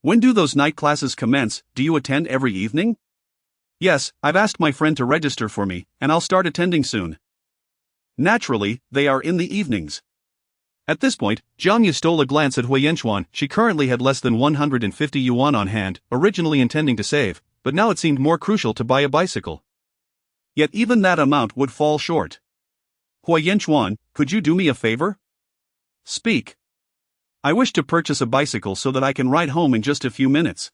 "When do those night classes commence? Do you attend every evening?" "Yes, I've asked my friend to register for me, and I'll start attending soon." "Naturally, they are in the evenings." At this point, Jiang Yu stole a glance at Wei Yanchuan. She currently had less than 150 yuan on hand, originally intending to save, but now it seemed more crucial to buy a bicycle. Yet even that amount would fall short. "Wei Yanchuan, could you do me a favor?" "Speak." "I wish to purchase a bicycle so that I can ride home in just a few minutes.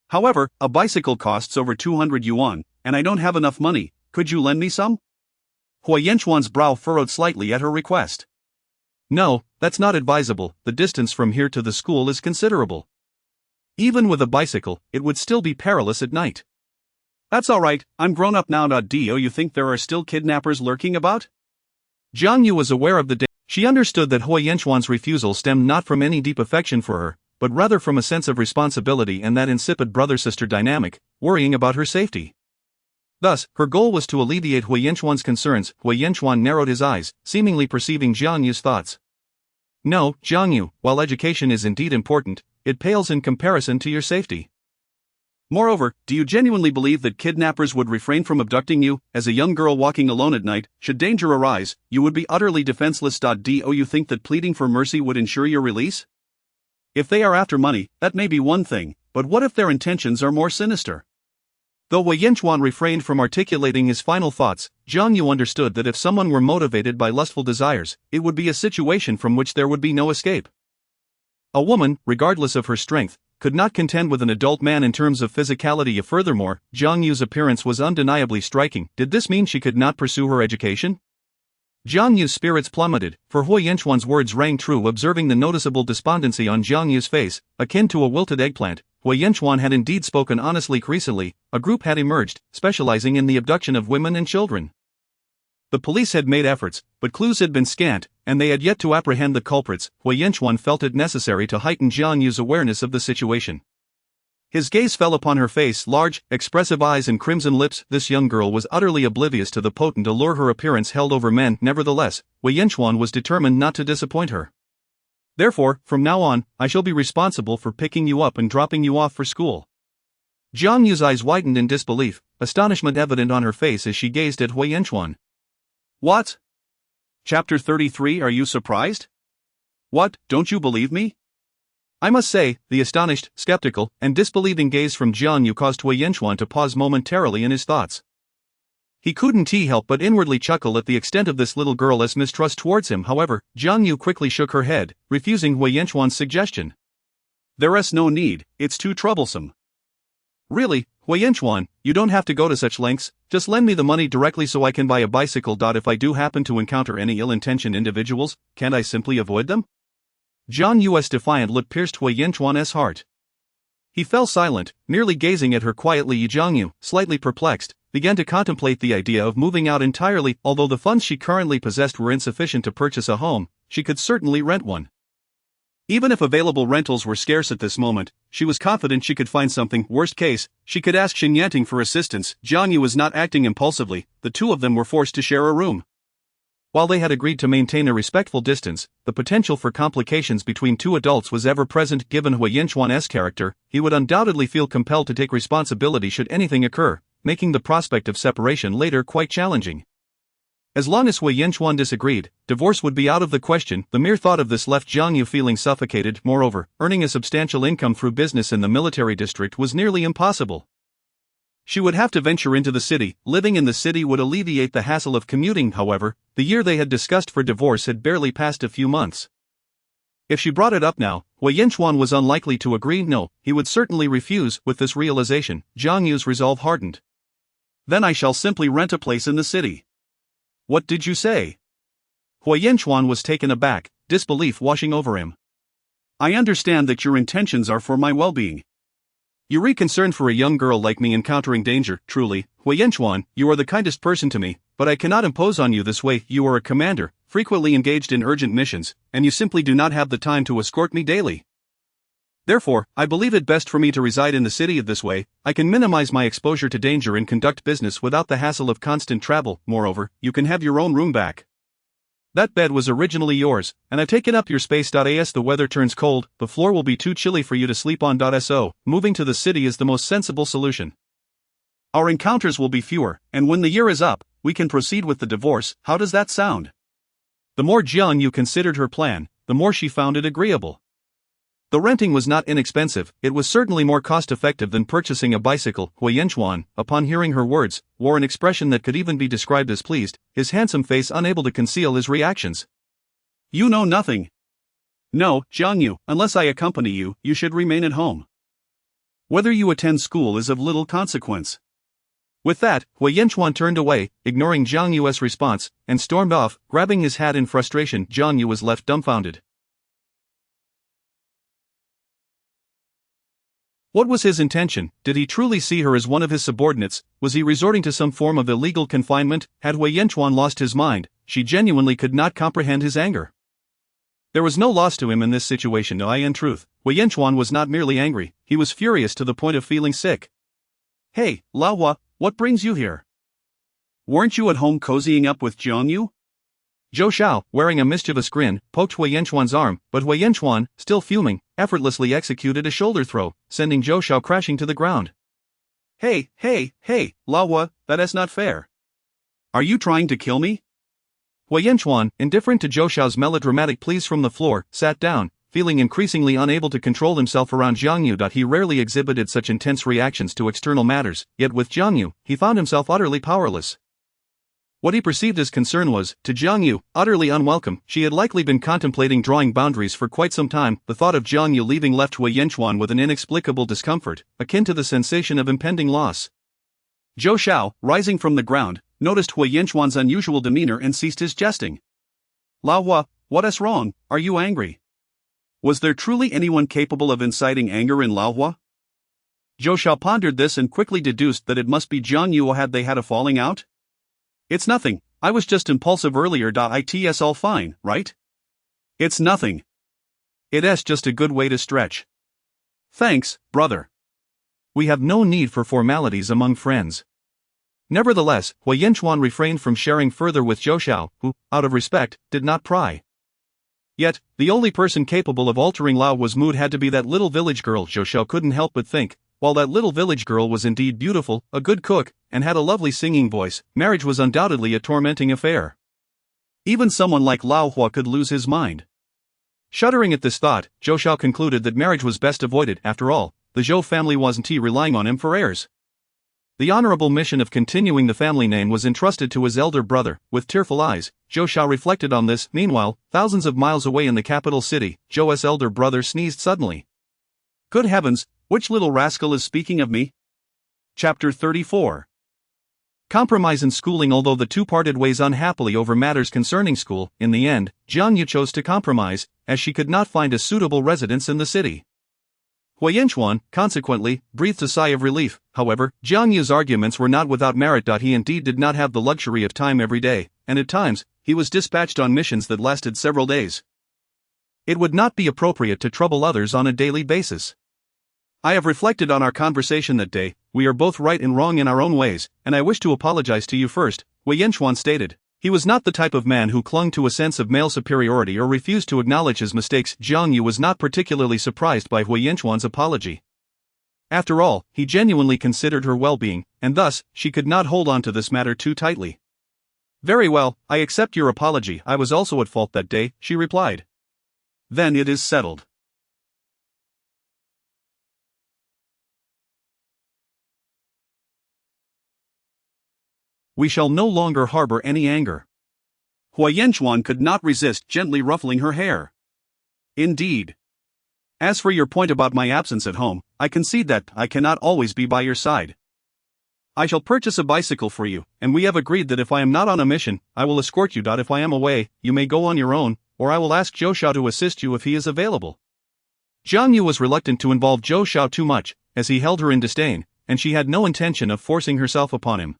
However, a bicycle costs over 200 yuan, and I don't have enough money. Could you lend me some?" Wei Yanchuan's brow furrowed slightly at her request. "No, that's not advisable. The distance from here to the school is considerable. Even with a bicycle, it would still be perilous at night." "That's alright, I'm grown up now. Do you think there are still kidnappers lurking about?" Jiang Yu was aware of the She understood that Wei Yanchuan's refusal stemmed not from any deep affection for her, but rather from a sense of responsibility and that insipid brother-sister dynamic, worrying about her safety. Thus, her goal was to alleviate Wei Yanchuan's concerns. Wei Yanchuan narrowed his eyes, seemingly perceiving Jiang Yu's thoughts. "No, Jiang Yu, while education is indeed important, it pales in comparison to your safety. Moreover, do you genuinely believe that kidnappers would refrain from abducting you? As a young girl walking alone at night, should danger arise, you would be utterly defenseless. Do you think that pleading for mercy would ensure your release? If they are after money, that may be one thing, but what if their intentions are more sinister?" Though Wei Yanchuan refrained from articulating his final thoughts, Jiang Yu understood that if someone were motivated by lustful desires, it would be a situation from which there would be no escape. A woman, regardless of her strength, could not contend with an adult man in terms of physicality. Furthermore, Jiang Yu's appearance was undeniably striking. Did this mean she could not pursue her education? Jiang Yu's spirits plummeted, for Wei Yanchuan's words rang true. Observing the noticeable despondency on Jiang Yu's face, akin to a wilted eggplant, Wei Yanchuan had indeed spoken honestly. Recently, a group had emerged, specializing in the abduction of women and children. The police had made efforts, but clues had been scant, and they had yet to apprehend the culprits. Wei Yanchuan felt it necessary to heighten Jiang Yu's awareness of the situation. His gaze fell upon her face, large, expressive eyes and crimson lips. This young girl was utterly oblivious to the potent allure her appearance held over men. Nevertheless, Wei Yanchuan was determined not to disappoint her. "Therefore, from now on, I shall be responsible for picking you up and dropping you off for school." Jiang Yu's eyes widened in disbelief, astonishment evident on her face as she gazed at Wei Yanchuan. "What? Chapter 33. Are you surprised? What, don't you believe me?" I must say, the astonished, skeptical, and disbelieving gaze from Jiang Yu caused Hui Yanchuan to pause momentarily in his thoughts. He couldn't help but inwardly chuckle at the extent of this little girl's mistrust towards him. However, Jiang Yu quickly shook her head, refusing Hui Yanchuan's suggestion. There's no need, it's too troublesome. Really, Hui Yanchuan, you don't have to go to such lengths, just lend me the money directly so I can buy a bicycle. If I do happen to encounter any ill-intentioned individuals, can't I simply avoid them? Jiang Yu's defiant look pierced Hui Yanchuan's heart. He fell silent, merely gazing at her quietly. Jiang Yu, slightly perplexed, began to contemplate the idea of moving out entirely. Although the funds she currently possessed were insufficient to purchase a home, she could certainly rent one. Even if available rentals were scarce at this moment, she was confident she could find something. Worst case, she could ask Xin Yanting for assistance. Jiang Yu was not acting impulsively, the two of them were forced to share a room. While they had agreed to maintain a respectful distance, the potential for complications between two adults was ever present. Given Hui Yanchuan's character, he would undoubtedly feel compelled to take responsibility should anything occur, making the prospect of separation later quite challenging. As long as Hui Yanchuan disagreed, divorce would be out of the question. The mere thought of this left Jiang Yu feeling suffocated. Moreover, earning a substantial income through business in the military district was nearly impossible. She would have to venture into the city. Living in the city would alleviate the hassle of commuting. However, the year they had discussed for divorce had barely passed a few months. If she brought it up now, Hui Yanchuan was unlikely to agree. No, he would certainly refuse. With this realization, Jiang Yu's resolve hardened. Then I shall simply rent a place in the city. What did you say? Hui Yanchuan was taken aback, disbelief washing over him. I understand that your intentions are for my well-being. You're concerned for a young girl like me encountering danger. Truly, Hui Yanchuan, you are the kindest person to me, but I cannot impose on you this way. You are a commander, frequently engaged in urgent missions, and you simply do not have the time to escort me daily. Therefore, I believe it best for me to reside in the city. This way, I can minimize my exposure to danger and conduct business without the hassle of constant travel. Moreover, you can have your own room back. That bed was originally yours, and I've taken up your space. As the weather turns cold, the floor will be too chilly for you to sleep on. So, moving to the city is the most sensible solution. Our encounters will be fewer, and when the year is up, we can proceed with the divorce. How does that sound? The more Jiang Yu considered her plan, the more she found it agreeable. The renting was not inexpensive, it was certainly more cost-effective than purchasing a bicycle. Hui Yanchuan, upon hearing her words, wore an expression that could even be described as pleased, his handsome face unable to conceal his reactions. You know nothing. No, Jiang Yu, unless I accompany you, you should remain at home. Whether you attend school is of little consequence. With that, Hui Yanchuan turned away, ignoring Jiang Yu's response, and stormed off, grabbing his hat in frustration. Jiang Yu was left dumbfounded. What was his intention? Did he truly see her as one of his subordinates? Was he resorting to some form of illegal confinement? Had Hui Yanchuan lost his mind? She genuinely could not comprehend his anger. There was no loss to him in this situation. In truth, Hui Yanchuan was not merely angry, he was furious to the point of feeling sick. Hey, Lao Hua, what brings you here? Weren't you at home cozying up with Jiang Yu? Zhou Xiao, wearing a mischievous grin, poked Hui Yanchuan's arm, but Hui Yanchuan, still fuming, effortlessly executed a shoulder throw, sending Zhou Xiao crashing to the ground. Hey, Lao Hua, that is not fair. Are you trying to kill me? Hui Yanchuan, indifferent to Zhou Xiao's melodramatic pleas from the floor, sat down, feeling increasingly unable to control himself around Jiang Yu. He rarely exhibited such intense reactions to external matters, yet with Jiang Yu, he found himself utterly powerless. What he perceived as concern was, to Jiang Yu, utterly unwelcome. She had likely been contemplating drawing boundaries for quite some time. The thought of Jiang Yu leaving left Hui Yanchuan with an inexplicable discomfort, akin to the sensation of impending loss. Zhou Xiao, rising from the ground, noticed Hui Yanchuan's unusual demeanor and ceased his jesting. Lao Hua, what is wrong? Are you angry? Was there truly anyone capable of inciting anger in Lao Hua? Zhou Xiao pondered this and quickly deduced that it must be Jiang Yu. Had they had a falling out? It's nothing, I was just impulsive earlier. It's all fine, right? It's nothing. It's just a good way to stretch. Thanks, brother. We have no need for formalities among friends. Nevertheless, Hui Yanchuan refrained from sharing further with Zhou Xiao, who, out of respect, did not pry. Yet, the only person capable of altering Lao's mood had to be that little village girl. Zhou Xiao couldn't help but think, while that little village girl was indeed beautiful, a good cook, and had a lovely singing voice, marriage was undoubtedly a tormenting affair. Even someone like Lao Hua could lose his mind. Shuddering at this thought, Zhou Xiao concluded that marriage was best avoided. After all, the Zhou family wasn't relying on him for heirs. The honorable mission of continuing the family name was entrusted to his elder brother. With tearful eyes, Zhou Xiao reflected on this. Meanwhile, thousands of miles away in the capital city, Zhou's elder brother sneezed suddenly. Good heavens, which little rascal is speaking of me? Chapter 34. Compromise in schooling. Although the two parted ways unhappily over matters concerning school, in the end, Jiang Yu chose to compromise, as she could not find a suitable residence in the city. Hui Yinchuan, consequently, breathed a sigh of relief. However, Jiang Yu's arguments were not without merit. He indeed did not have the luxury of time every day, and at times, he was dispatched on missions that lasted several days. It would not be appropriate to trouble others on a daily basis. I have reflected on our conversation that day. We are both right and wrong in our own ways, and I wish to apologize to you first, Hui Yinchuan stated. He was not the type of man who clung to a sense of male superiority or refused to acknowledge his mistakes. Jiang Yu was not particularly surprised by Hui Yinchuan's apology. After all, he genuinely considered her well-being, and thus, she could not hold on to this matter too tightly. Very well, I accept your apology. I was also at fault that day, she replied. Then it is settled. We shall no longer harbor any anger. Hui Yinchuan could not resist gently ruffling her hair. Indeed. As for your point about my absence at home, I concede that I cannot always be by your side. I shall purchase a bicycle for you, and we have agreed that if I am not on a mission, I will escort you. If I am away, you may go on your own, or I will ask Zhou Xiao to assist you if he is available. Jiang Yu was reluctant to involve Zhou Xiao too much, as he held her in disdain, and she had no intention of forcing herself upon him.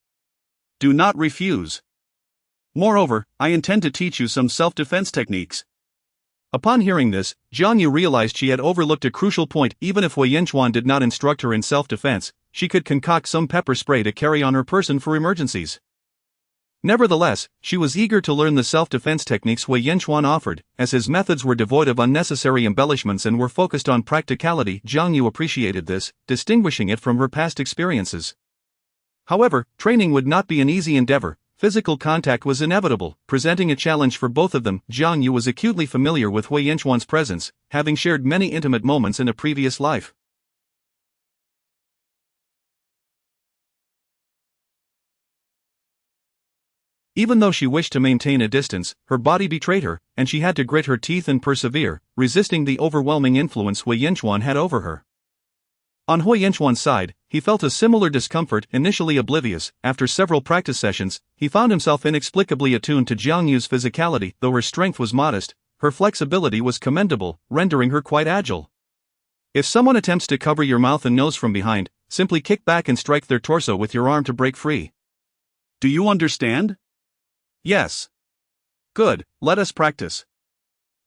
Do not refuse. Moreover, I intend to teach you some self-defense techniques. Upon hearing this, Jiang Yu realized she had overlooked a crucial point. Even if Hui Yinchuan did not instruct her in self-defense, she could concoct some pepper spray to carry on her person for emergencies. Nevertheless, she was eager to learn the self-defense techniques Hui Yinchuan offered, as his methods were devoid of unnecessary embellishments and were focused on practicality. Jiang Yu appreciated this, distinguishing it from her past experiences. However, training would not be an easy endeavor. Physical contact was inevitable, presenting a challenge for both of them. Jiang Yu was acutely familiar with Hui Yinchuan's presence, having shared many intimate moments in a previous life. Even though she wished to maintain a distance, her body betrayed her, and she had to grit her teeth and persevere, resisting the overwhelming influence Hui Yinchuan had over her. On Hui Yinchuan's side, he felt a similar discomfort. Initially oblivious, after several practice sessions, he found himself inexplicably attuned to Jiang Yu's physicality. Though her strength was modest, her flexibility was commendable, rendering her quite agile. If someone attempts to cover your mouth and nose from behind, simply kick back and strike their torso with your arm to break free. Do you understand? Yes. Good, let us practice.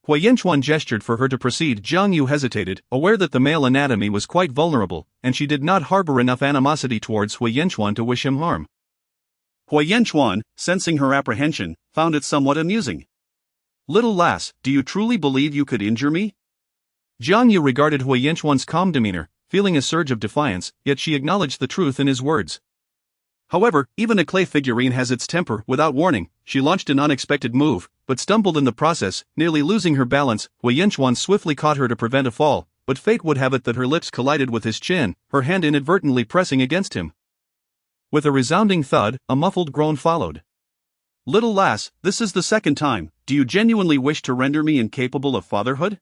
Hui Yinchuan gestured for her to proceed. Jiang Yu hesitated, aware that the male anatomy was quite vulnerable, and she did not harbor enough animosity towards Hui Yinchuan to wish him harm. Hui Yinchuan, sensing her apprehension, found it somewhat amusing. Little lass, do you truly believe you could injure me? Jiang Yu regarded Hui Yinchuan's calm demeanor, feeling a surge of defiance, yet she acknowledged the truth in his words. However, even a clay figurine has its temper. Without warning, she launched an unexpected move, but stumbled in the process, nearly losing her balance. Hui Yinchuan swiftly caught her to prevent a fall, but fate would have it that her lips collided with his chin, her hand inadvertently pressing against him. With a resounding thud, a muffled groan followed. Little lass, this is the second time. Do you genuinely wish to render me incapable of fatherhood?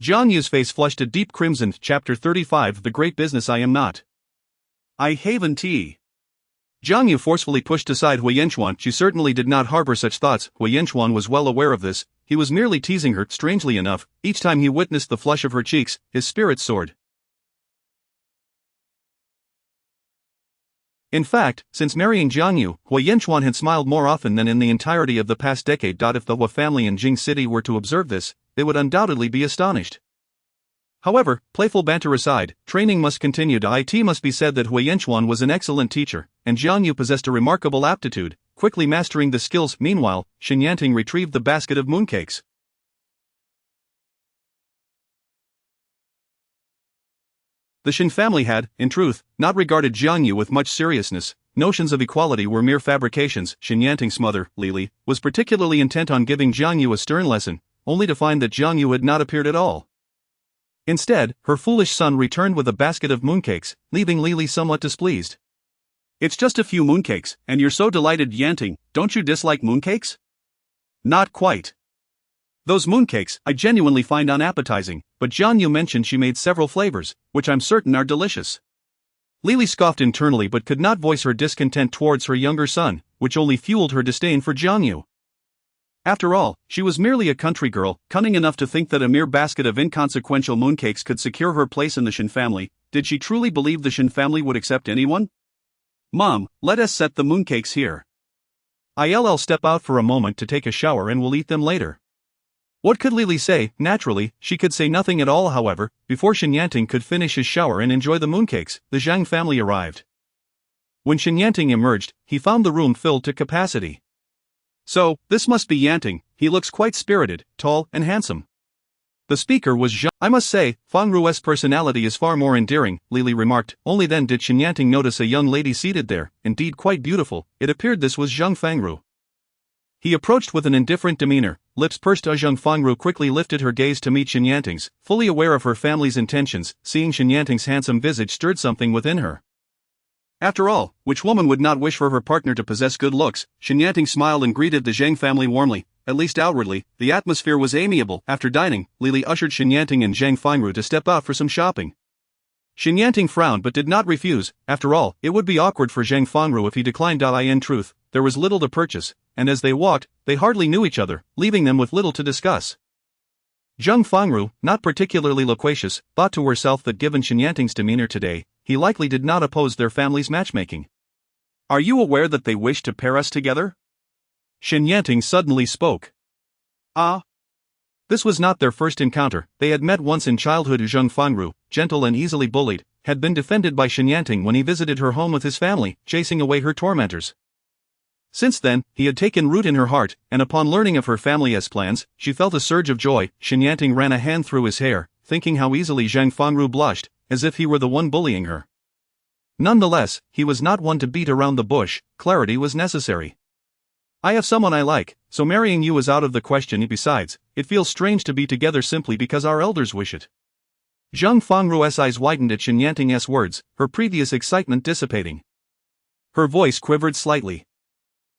Jiang Yu's face flushed a deep crimson. Chapter 35. The Great Business I Am Not. I haven't. Jiang Yu forcefully pushed aside Hui Yinchuan. She certainly did not harbor such thoughts. Hui Yinchuan was well aware of this. He was merely teasing her. Strangely enough, each time he witnessed the flush of her cheeks, his spirits soared. In fact, since marrying Jiang Yu, Hui Yinchuan had smiled more often than in the entirety of the past decade. If the Hua family in Jing City were to observe this, they would undoubtedly be astonished. However, playful banter aside, training must continue. It must be said that Hui Yinchuan was an excellent teacher, and Jiang Yu possessed a remarkable aptitude, quickly mastering the skills. Meanwhile, Xin Yanting retrieved the basket of mooncakes. The Xin family had, in truth, not regarded Jiang Yu with much seriousness. Notions of equality were mere fabrications. Xin Yanting's mother, Li Li, was particularly intent on giving Jiang Yu a stern lesson, only to find that Jiang Yu had not appeared at all. Instead, her foolish son returned with a basket of mooncakes, leaving Lily somewhat displeased. It's just a few mooncakes, and you're so delighted, Yanting. Don't you dislike mooncakes? Not quite. Those mooncakes I genuinely find unappetizing, but Jiang Yu mentioned she made several flavors, which I'm certain are delicious. Lily scoffed internally but could not voice her discontent towards her younger son, which only fueled her disdain for Jiang Yu. After all, she was merely a country girl, cunning enough to think that a mere basket of inconsequential mooncakes could secure her place in the Shen family. Did she truly believe the Shen family would accept anyone? Mom, let us set the mooncakes here. I'll step out for a moment to take a shower and we'll eat them later. What could Lily say? Naturally, she could say nothing at all. However, before Shen Yanting could finish his shower and enjoy the mooncakes, the Jiang family arrived. When Shen Yanting emerged, he found the room filled to capacity. So, this must be Yanting. He looks quite spirited, tall, and handsome. The speaker was Jiang. I must say, Fangru's personality is far more endearing, Lily remarked. Only then did Shen Yanting notice a young lady seated there, indeed quite beautiful. It appeared this was Zhang Fangru. He approached with an indifferent demeanor, lips pursed. Zhang Fangru quickly lifted her gaze to meet Shen Yanting's, fully aware of her family's intentions. Seeing Shen Yanting's handsome visage stirred something within her. After all, which woman would not wish for her partner to possess good looks? Shen Yanting smiled and greeted the Jiang family warmly. At least outwardly, the atmosphere was amiable. After dining, Lily ushered Shen Yanting and Zhang Fangru to step out for some shopping. Shen Yanting frowned but did not refuse. After all, it would be awkward for Zhang Fangru if he declined. In truth, there was little to purchase, and as they walked, they hardly knew each other, leaving them with little to discuss. Zhang Fangru, not particularly loquacious, thought to herself that given Shen Yanting's demeanor today, he likely did not oppose their family's matchmaking. Are you aware that they wish to pair us together? Shen Yanting suddenly spoke. Ah. This was not their first encounter. They had met once in childhood. Zhang Fangru, gentle and easily bullied, had been defended by Shen Yanting when he visited her home with his family, chasing away her tormentors. Since then, he had taken root in her heart, and upon learning of her family's plans, she felt a surge of joy. Shen Yanting ran a hand through his hair, thinking how easily Zhang Fangru blushed, as if he were the one bullying her. Nonetheless, he was not one to beat around the bush. Clarity was necessary. I have someone I like, so marrying you is out of the question. Besides, it feels strange to be together simply because our elders wish it. Zhang Fangru's eyes widened at Shen Yanting's words, her previous excitement dissipating. Her voice quivered slightly.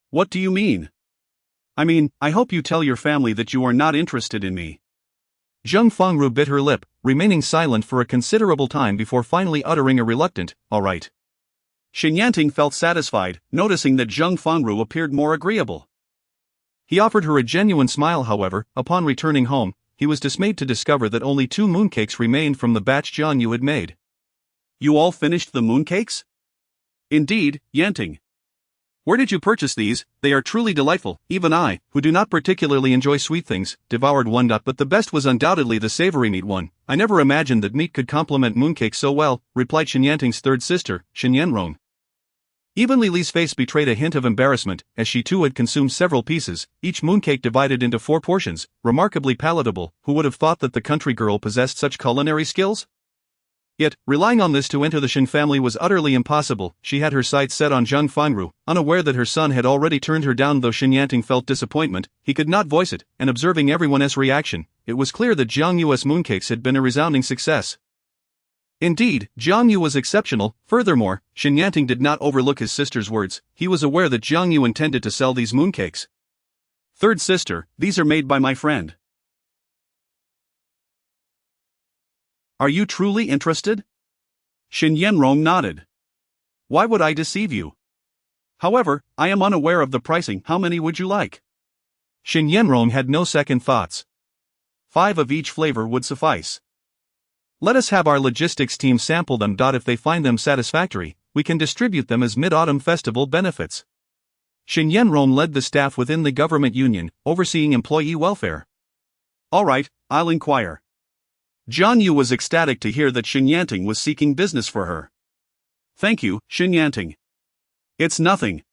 What do you mean? I mean, I hope you tell your family that you are not interested in me. Zhang Fangru bit her lip, remaining silent for a considerable time before finally uttering a reluctant, "All right." Shen Yanting felt satisfied, noticing that Zhang Fangru appeared more agreeable. He offered her a genuine smile. However, upon returning home, he was dismayed to discover that only 2 mooncakes remained from the batch Jiang Yu had made. You all finished the mooncakes? Indeed, Yanting. Where did you purchase these? They are truly delightful. Even I, who do not particularly enjoy sweet things, devoured one. But the best was undoubtedly the savory meat one. I never imagined that meat could complement mooncakes so well, replied Shen Yanting's third sister, Shen Yanrong. Even Lily's face betrayed a hint of embarrassment, as she too had consumed several pieces, each mooncake divided into 4 portions, remarkably palatable. Who would have thought that the country girl possessed such culinary skills? Yet, relying on this to enter the Shen family was utterly impossible. She had her sights set on Zhang Fangru, unaware that her son had already turned her down. Though Shen Yanting felt disappointment, he could not voice it, and observing everyone's reaction, it was clear that Jiang Yu's mooncakes had been a resounding success. Indeed, Jiang Yu was exceptional. Furthermore, Shen Yanting did not overlook his sister's words. He was aware that Jiang Yu intended to sell these mooncakes. Third sister, these are made by my friend. Are you truly interested? Shen Yanrong nodded. Why would I deceive you? However, I am unaware of the pricing. How many would you like? Shen Yanrong had no second thoughts. 5 of each flavor would suffice. Let us have our logistics team sample them. If they find them satisfactory, we can distribute them as mid-autumn festival benefits. Shen Yanrong led the staff within the government union, overseeing employee welfare. All right, I'll inquire. Jiang Yu was ecstatic to hear that Shen Yanting was seeking business for her. Thank you, Shen Yanting. It's nothing.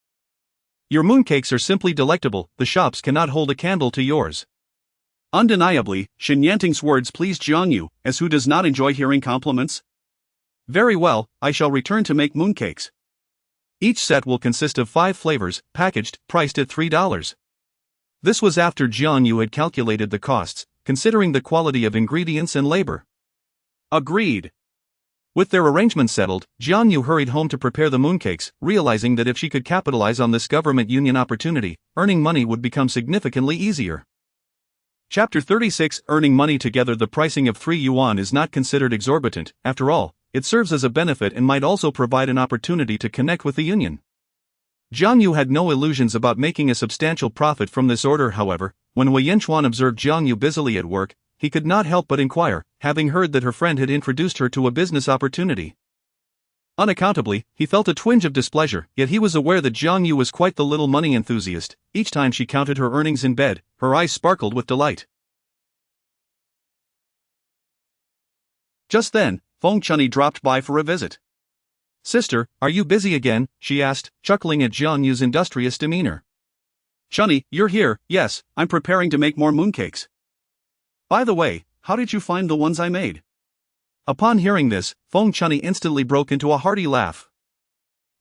Your mooncakes are simply delectable. The shops cannot hold a candle to yours. Undeniably, Shen Yanting's words pleased Jiang Yu, as who does not enjoy hearing compliments? Very well, I shall return to make mooncakes. Each set will consist of 5 flavors, packaged, priced at $3. This was after Jiang Yu had calculated the costs, considering the quality of ingredients and labor. Agreed. With their arrangement settled, Jiang Yu hurried home to prepare the mooncakes, realizing that if she could capitalize on this government union opportunity, earning money would become significantly easier. Chapter 36 Earning money together. The pricing of 3 yuan is not considered exorbitant. After all, it serves as a benefit and might also provide an opportunity to connect with the union. Jiang Yu had no illusions about making a substantial profit from this order. However, when Wei Yanchuan observed Jiang Yu busily at work, he could not help but inquire, having heard that her friend had introduced her to a business opportunity. Unaccountably, he felt a twinge of displeasure, yet he was aware that Jiang Yu was quite the little money enthusiast. Each time she counted her earnings in bed, her eyes sparkled with delight. Just then, Feng Chunyi dropped by for a visit. "Sister, are you busy again?" she asked, chuckling at Jiang Yu's industrious demeanor. "Chunyi, you're here." "Yes, I'm preparing to make more mooncakes. By the way, how did you find the ones I made?" Upon hearing this, Feng Chunyi instantly broke into a hearty laugh.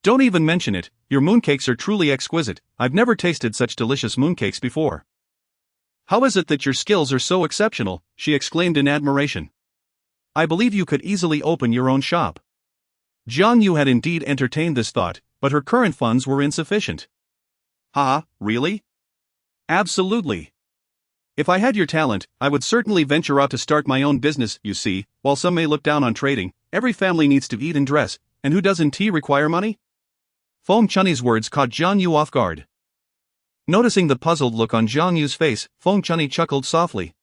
"Don't even mention it, your mooncakes are truly exquisite. I've never tasted such delicious mooncakes before." "How is it that your skills are so exceptional?" she exclaimed in admiration. "I believe you could easily open your own shop." Jiang Yu had indeed entertained this thought, but her current funds were insufficient. Really?" "Absolutely. If I had your talent, I would certainly venture out to start my own business. You see, while some may look down on trading, every family needs to eat and dress, and who doesn't tea require money?" Feng Chunyi's words caught Jiang Yu off guard. Noticing the puzzled look on Jiang Yu's face, Feng Chunyi chuckled softly.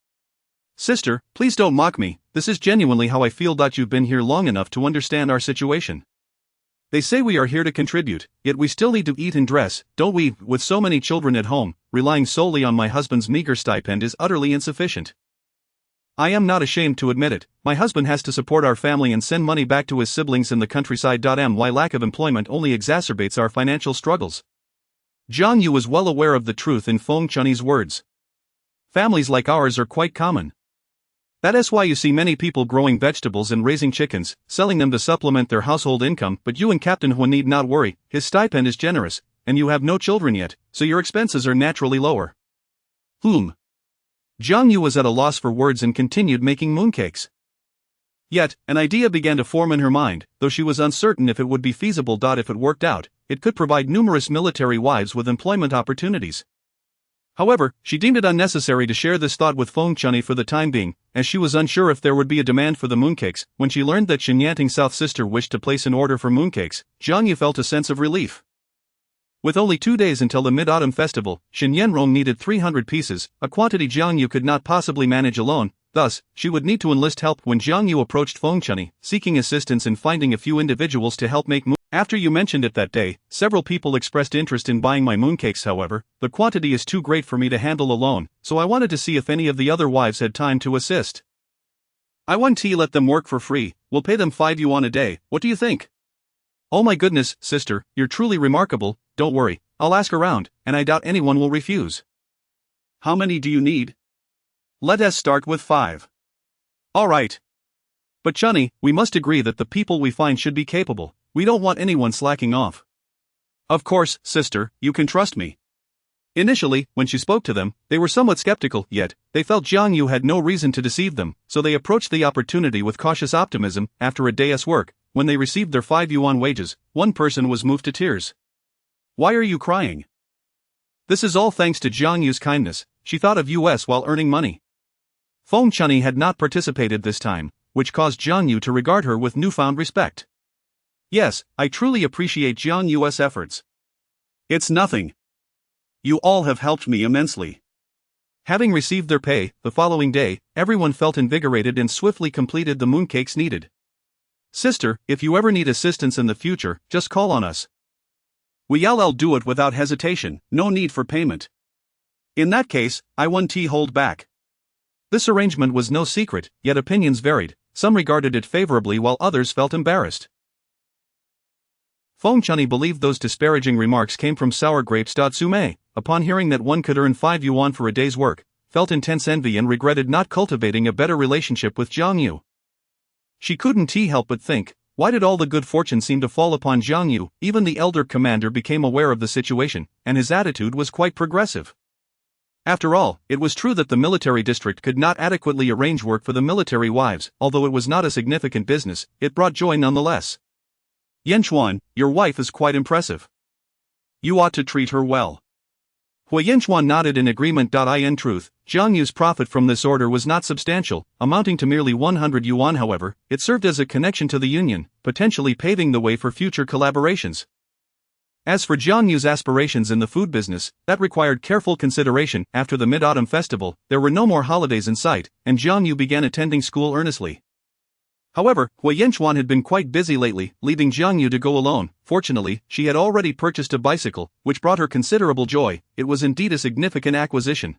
"Sister, please don't mock me, this is genuinely how I feel. You've been here long enough to understand our situation. They say we are here to contribute, yet we still need to eat and dress, don't we? With so many children at home, relying solely on my husband's meager stipend is utterly insufficient. I am not ashamed to admit it, my husband has to support our family and send money back to his siblings in the countryside. My lack of employment only exacerbates our financial struggles." Jiang Yu was well aware of the truth in Feng Chunyi's words. Families like ours are quite common. That is why you see many people growing vegetables and raising chickens, selling them to supplement their household income. But you and Captain Huan need not worry, his stipend is generous, and you have no children yet, so your expenses are naturally lower. Jiang Yu was at a loss for words and continued making mooncakes. Yet, an idea began to form in her mind, though she was uncertain if it would be feasible. If it worked out, it could provide numerous military wives with employment opportunities. However, she deemed it unnecessary to share this thought with Feng Chunyi for the time being, as she was unsure if there would be a demand for the mooncakes. When she learned that Shenyanting's South sister wished to place an order for mooncakes, Jiang Yu felt a sense of relief. With only 2 days until the Mid-Autumn Festival, Shenyanrong needed 300 pieces, a quantity Jiang Yu could not possibly manage alone. Thus, she would need to enlist help. When Jiang Yu approached Feng Chunyi, seeking assistance in finding a few individuals to help make mooncakes. "After you mentioned it that day, several people expressed interest in buying my mooncakes. However, the quantity is too great for me to handle alone, so I wanted to see if any of the other wives had time to assist. I want to let them work for free, we'll pay them 5 yuan a day, what do you think?" "Oh my goodness, sister, you're truly remarkable. Don't worry, I'll ask around, and I doubt anyone will refuse." "How many do you need?" "Let us start with 5. "All right. But Chunyi, we must agree that the people we find should be capable. We don't want anyone slacking off." "Of course, sister, you can trust me." Initially, when she spoke to them, they were somewhat skeptical, yet they felt Jiang Yu had no reason to deceive them, so they approached the opportunity with cautious optimism. After a day's work, when they received their 5 yuan wages, one person was moved to tears. "Why are you crying?" "This is all thanks to Jiang Yu's kindness. She thought of us while earning money." Feng Chunyi had not participated this time, which caused Jiang Yu to regard her with newfound respect. "Yes, I truly appreciate Jiang Yu's efforts." "It's nothing. You all have helped me immensely." Having received their pay, the following day, everyone felt invigorated and swiftly completed the mooncakes needed. "Sister, if you ever need assistance in the future, just call on us. We'll do it without hesitation, no need for payment. In that case, I won't hold back." This arrangement was no secret, yet opinions varied. Some regarded it favorably while others felt embarrassed. Feng Chunyi believed those disparaging remarks came from sour grapes. Sume, upon hearing that one could earn 5 yuan for a day's work, felt intense envy and regretted not cultivating a better relationship with Jiang Yu. She couldn't help but think, why did all the good fortune seem to fall upon Jiang Yu? Even the elder commander became aware of the situation, and his attitude was quite progressive. After all, it was true that the military district could not adequately arrange work for the military wives. Although it was not a significant business, it brought joy nonetheless. "Yanchuan, your wife is quite impressive. You ought to treat her well." Hui Yanchuan nodded in agreement. In truth, Jiang Yu's profit from this order was not substantial, amounting to merely 100 yuan. However, it served as a connection to the union, potentially paving the way for future collaborations. As for Jiang Yu's aspirations in the food business, that required careful consideration. After the Mid-Autumn Festival, there were no more holidays in sight, and Jiang Yu began attending school earnestly. However, Hui Yanchuan had been quite busy lately, leaving Jiang Yu to go alone. Fortunately, she had already purchased a bicycle, which brought her considerable joy. It was indeed a significant acquisition.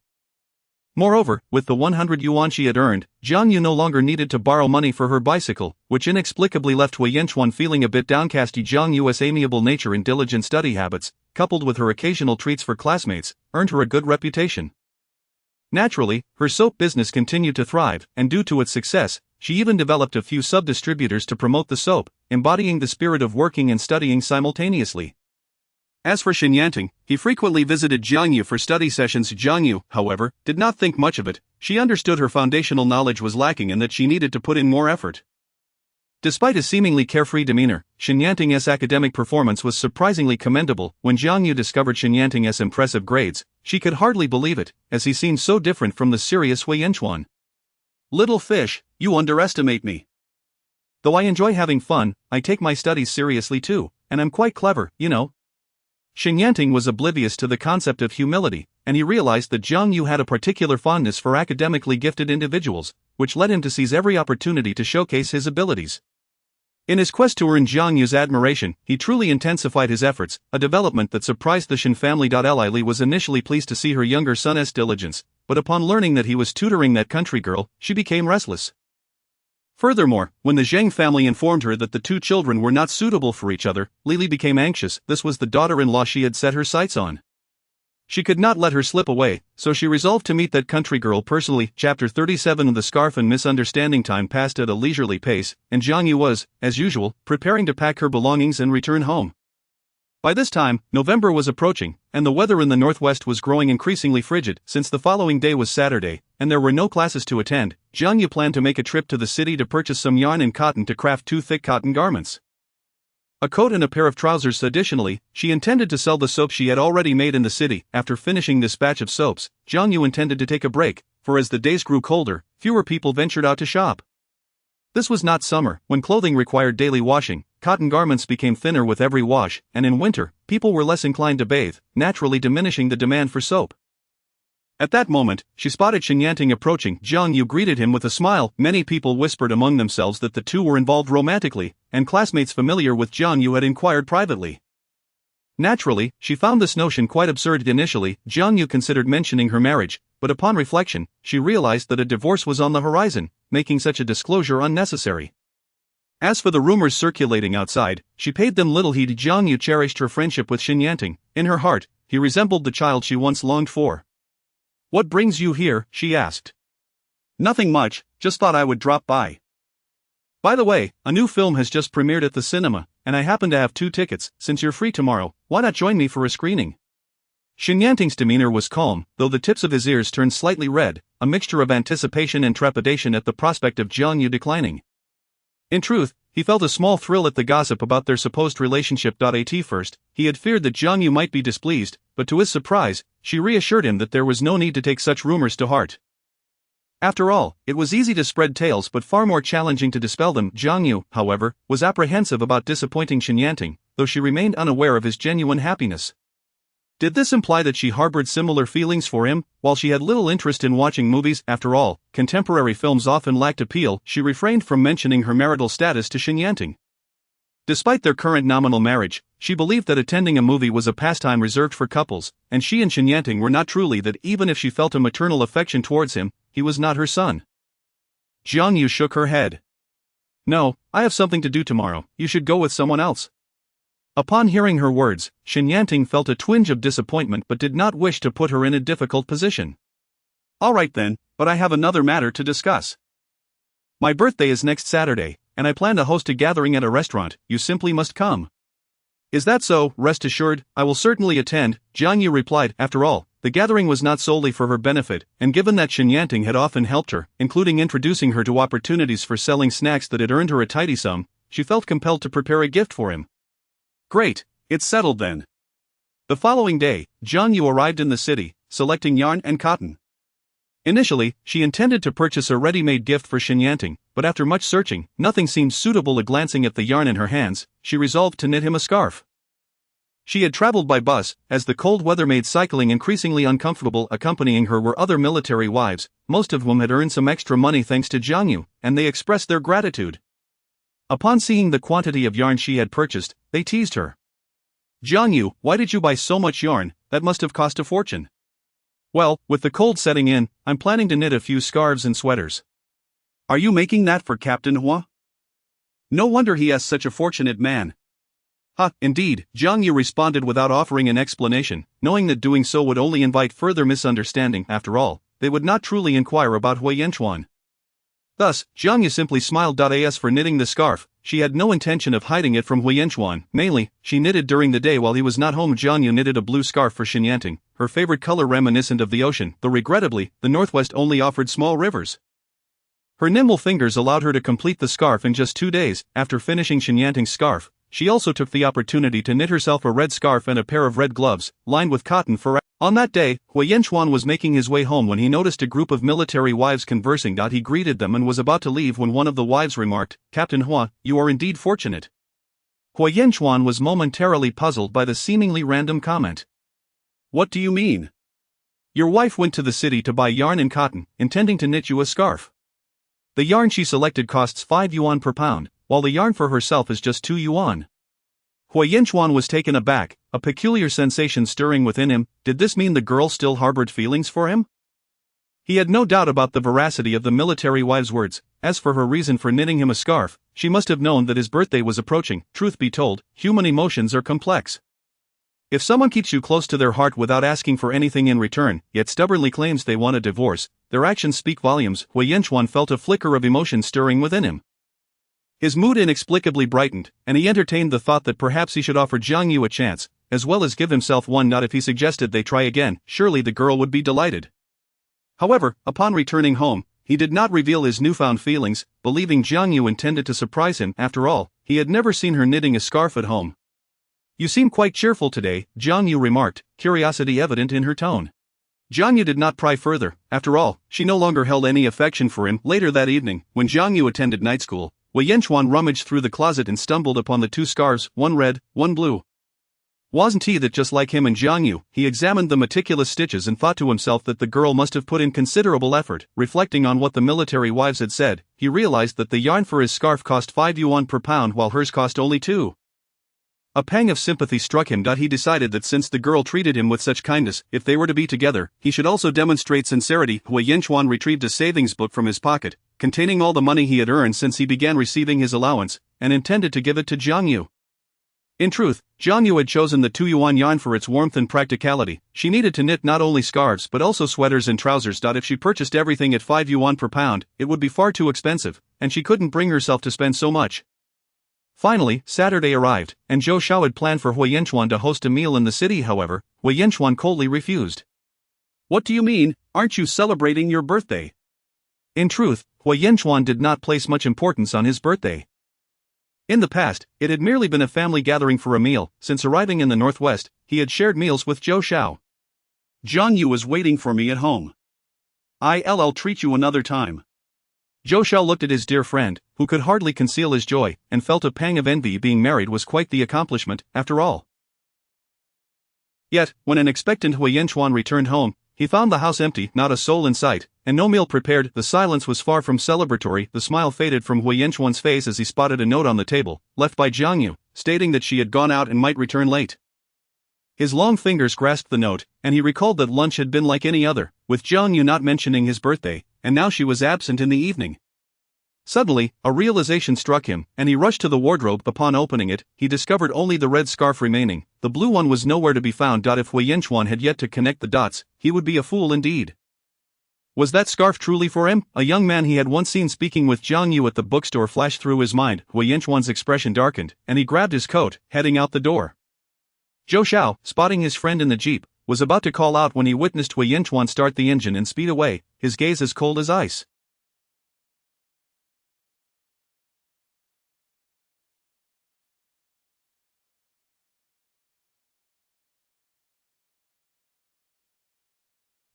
Moreover, with the 100 yuan she had earned, Jiang Yu no longer needed to borrow money for her bicycle, which inexplicably left Hui Yanchuan feeling a bit downcast. Jiang Yu's amiable nature and diligent study habits, coupled with her occasional treats for classmates, earned her a good reputation. Naturally, her soap business continued to thrive, and due to its success, she even developed a few sub-distributors to promote the soap, embodying the spirit of working and studying simultaneously. As for Xinyanting, he frequently visited Jiang Yu for study sessions. Jiang Yu, however, did not think much of it. She understood her foundational knowledge was lacking and that she needed to put in more effort. Despite his seemingly carefree demeanor, Xinyanting's academic performance was surprisingly commendable. When Jiang Yu discovered Xinyanting's impressive grades, she could hardly believe it, as he seemed so different from the serious Hui Yanchuan. "Little fish, you underestimate me. Though I enjoy having fun, I take my studies seriously too, and I'm quite clever, you know." Xinyanting was oblivious to the concept of humility, and he realized that Jiang Yu had a particular fondness for academically gifted individuals, which led him to seize every opportunity to showcase his abilities. In his quest to earn Jiang Yu's admiration, he truly intensified his efforts, a development that surprised the Shen family. Li was initially pleased to see her younger son's diligence, but upon learning that he was tutoring that country girl, she became restless. Furthermore, when the Zhang family informed her that the two children were not suitable for each other, Lily became anxious. This was the daughter-in-law she had set her sights on. She could not let her slip away, so she resolved to meet that country girl personally. Chapter 37 of The Scarf and Misunderstanding. Time passed at a leisurely pace, and Jiang Yu was, as usual, preparing to pack her belongings and return home. By this time, November was approaching, and the weather in the northwest was growing increasingly frigid. Since the following day was Saturday, and there were no classes to attend, Jiang Yu planned to make a trip to the city to purchase some yarn and cotton to craft 2 thick cotton garments. A coat and a pair of trousers. Additionally, she intended to sell the soap she had already made in the city. After finishing this batch of soaps, Jiang Yu intended to take a break, for as the days grew colder, fewer people ventured out to shop. This was not summer, when clothing required daily washing. Cotton garments became thinner with every wash, and in winter, people were less inclined to bathe, naturally diminishing the demand for soap. At that moment, she spotted Xinyanting approaching. Jiang Yu greeted him with a smile. Many people whispered among themselves that the two were involved romantically, and classmates familiar with Jiang Yu had inquired privately. Naturally, she found this notion quite absurd. Initially, Jiang Yu considered mentioning her marriage, but upon reflection, she realized that a divorce was on the horizon, making such a disclosure unnecessary. As for the rumors circulating outside, she paid them little heed. Jiang Yu cherished her friendship with Xinyanting. In her heart, he resembled the child she once longed for. "What brings you here?" she asked. "Nothing much, just thought I would drop by. By the way, a new film has just premiered at the cinema, and I happen to have 2 tickets. Since you're free tomorrow, why not join me for a screening?" Xinyanting's demeanor was calm, though the tips of his ears turned slightly red, a mixture of anticipation and trepidation at the prospect of Jiang Yu declining. In truth, he felt a small thrill at the gossip about their supposed relationship. At first, he had feared that Jiang Yu might be displeased, but to his surprise, she reassured him that there was no need to take such rumors to heart. After all, it was easy to spread tales but far more challenging to dispel them. Jiang Yu, however, was apprehensive about disappointing Xinyanting, though she remained unaware of his genuine happiness. Did this imply that she harbored similar feelings for him? While she had little interest in watching movies, after all, contemporary films often lacked appeal, she refrained from mentioning her marital status to Xinyanting. Despite their current nominal marriage, she believed that attending a movie was a pastime reserved for couples, and she and Xinyanting were not truly that. Even if she felt a maternal affection towards him, he was not her son. Jiang Yu shook her head. "No, I have something to do tomorrow. You should go with someone else." Upon hearing her words, Xinyanting felt a twinge of disappointment but did not wish to put her in a difficult position. "All right then, but I have another matter to discuss. My birthday is next Saturday, and I plan to host a gathering at a restaurant. You simply must come." "Is that so?" "Rest assured, I will certainly attend," Jiang Yu replied. After all, the gathering was not solely for her benefit, and given that Yanting had often helped her, including introducing her to opportunities for selling snacks that had earned her a tidy sum, she felt compelled to prepare a gift for him. Great, it's settled then. The following day, Jiang Yu arrived in the city, selecting yarn and cotton. Initially, she intended to purchase a ready-made gift for Yanting, but after much searching, nothing seemed suitable. Glancing at the yarn in her hands, she resolved to knit him a scarf. She had traveled by bus, as the cold weather made cycling increasingly uncomfortable. Accompanying her were other military wives, most of whom had earned some extra money thanks to Jiang Yu, and they expressed their gratitude. Upon seeing the quantity of yarn she had purchased, they teased her. "Jiang Yu, why did you buy so much yarn? That must have cost a fortune." "Well, with the cold setting in, I'm planning to knit a few scarves and sweaters." "Are you making that for Captain Hua? No wonder he has such a fortunate man." Indeed, Jiang Yu responded without offering an explanation, knowing that doing so would only invite further misunderstanding. After all, they would not truly inquire about Hui Yanchuan. Thus, Jiang Yu simply smiled. As for knitting the scarf, she had no intention of hiding it from Hui Yanchuan. Mainly, she knitted during the day while he was not home. Jiang Yu knitted a blue scarf for Yanting, her favorite color reminiscent of the ocean, though regrettably, the Northwest only offered small rivers. Her nimble fingers allowed her to complete the scarf in just 2 days. After finishing Yanting's scarf, she also took the opportunity to knit herself a red scarf and a pair of red gloves, lined with cotton for. On that day, Hui Yanchuan was making his way home when he noticed a group of military wives conversing. He greeted them and was about to leave when one of the wives remarked, "Captain Hua, you are indeed fortunate." Hui Yanchuan was momentarily puzzled by the seemingly random comment. "What do you mean?" "Your wife went to the city to buy yarn and cotton, intending to knit you a scarf. The yarn she selected costs 5 yuan per pound, while the yarn for herself is just 2 yuan. Hui Yanchuan was taken aback, a peculiar sensation stirring within him. Did this mean the girl still harbored feelings for him? He had no doubt about the veracity of the military wife's words. As for her reason for knitting him a scarf, she must have known that his birthday was approaching. Truth be told, human emotions are complex. If someone keeps you close to their heart without asking for anything in return, yet stubbornly claims they want a divorce, their actions speak volumes. Hui Yanchuan felt a flicker of emotion stirring within him. His mood inexplicably brightened, and he entertained the thought that perhaps he should offer Jiang Yu a chance, as well as give himself one. If he suggested they try again, surely the girl would be delighted. However, upon returning home, he did not reveal his newfound feelings, believing Jiang Yu intended to surprise him. After all, he had never seen her knitting a scarf at home. "You seem quite cheerful today," Jiang Yu remarked, curiosity evident in her tone. Jiang Yu did not pry further. After all, she no longer held any affection for him. Later that evening, when Jiang Yu attended night school, Hui Yanchuan rummaged through the closet and stumbled upon the 2 scarves, one red, one blue. Wasn't he that just like him and Jiang Yu? He examined the meticulous stitches and thought to himself that the girl must have put in considerable effort. Reflecting on what the military wives had said, he realized that the yarn for his scarf cost 5 yuan per pound while hers cost only 2. A pang of sympathy struck him. He decided that since the girl treated him with such kindness, if they were to be together, he should also demonstrate sincerity. Hui Yanchuan retrieved a savings book from his pocket, containing all the money he had earned since he began receiving his allowance, and intended to give it to Jiang Yu. In truth, Jiang Yu had chosen the 2 yuan yarn for its warmth and practicality. She needed to knit not only scarves but also sweaters and trousers. If she purchased everything at 5 yuan per pound, it would be far too expensive, and she couldn't bring herself to spend so much. Finally, Saturday arrived, and Zhou Xiao had planned for Hui Yanchuan to host a meal in the city. However, Hui Yanchuan coldly refused. "What do you mean? Aren't you celebrating your birthday?" In truth, Hui Yanchuan did not place much importance on his birthday. In the past, it had merely been a family gathering for a meal. Since arriving in the Northwest, he had shared meals with Zhou Xiao. "Jiang Yu is waiting for me at home. I'll treat you another time." Zhou Xiao looked at his dear friend, who could hardly conceal his joy, and felt a pang of envy. Being married was quite the accomplishment, after all. Yet, when an expectant Hui Yanchuan returned home, he found the house empty, not a soul in sight, and no meal prepared. The silence was far from celebratory. The smile faded from Hui Yanchuan's face as he spotted a note on the table, left by Jiang Yu, stating that she had gone out and might return late. His long fingers grasped the note, and he recalled that lunch had been like any other, with Jiang Yu not mentioning his birthday, and now she was absent in the evening. Suddenly, a realization struck him, and he rushed to the wardrobe. Upon opening it, he discovered only the red scarf remaining. The blue one was nowhere to be found. If Hui Yanchuan had yet to connect the dots, he would be a fool indeed. Was that scarf truly for him? A young man he had once seen speaking with Jiang Yu at the bookstore flashed through his mind. Hui Yanchuan's expression darkened, and he grabbed his coat, heading out the door. Zhou Xiao, spotting his friend in the jeep, was about to call out when he witnessed Hui Yinchuan start the engine and speed away, his gaze as cold as ice.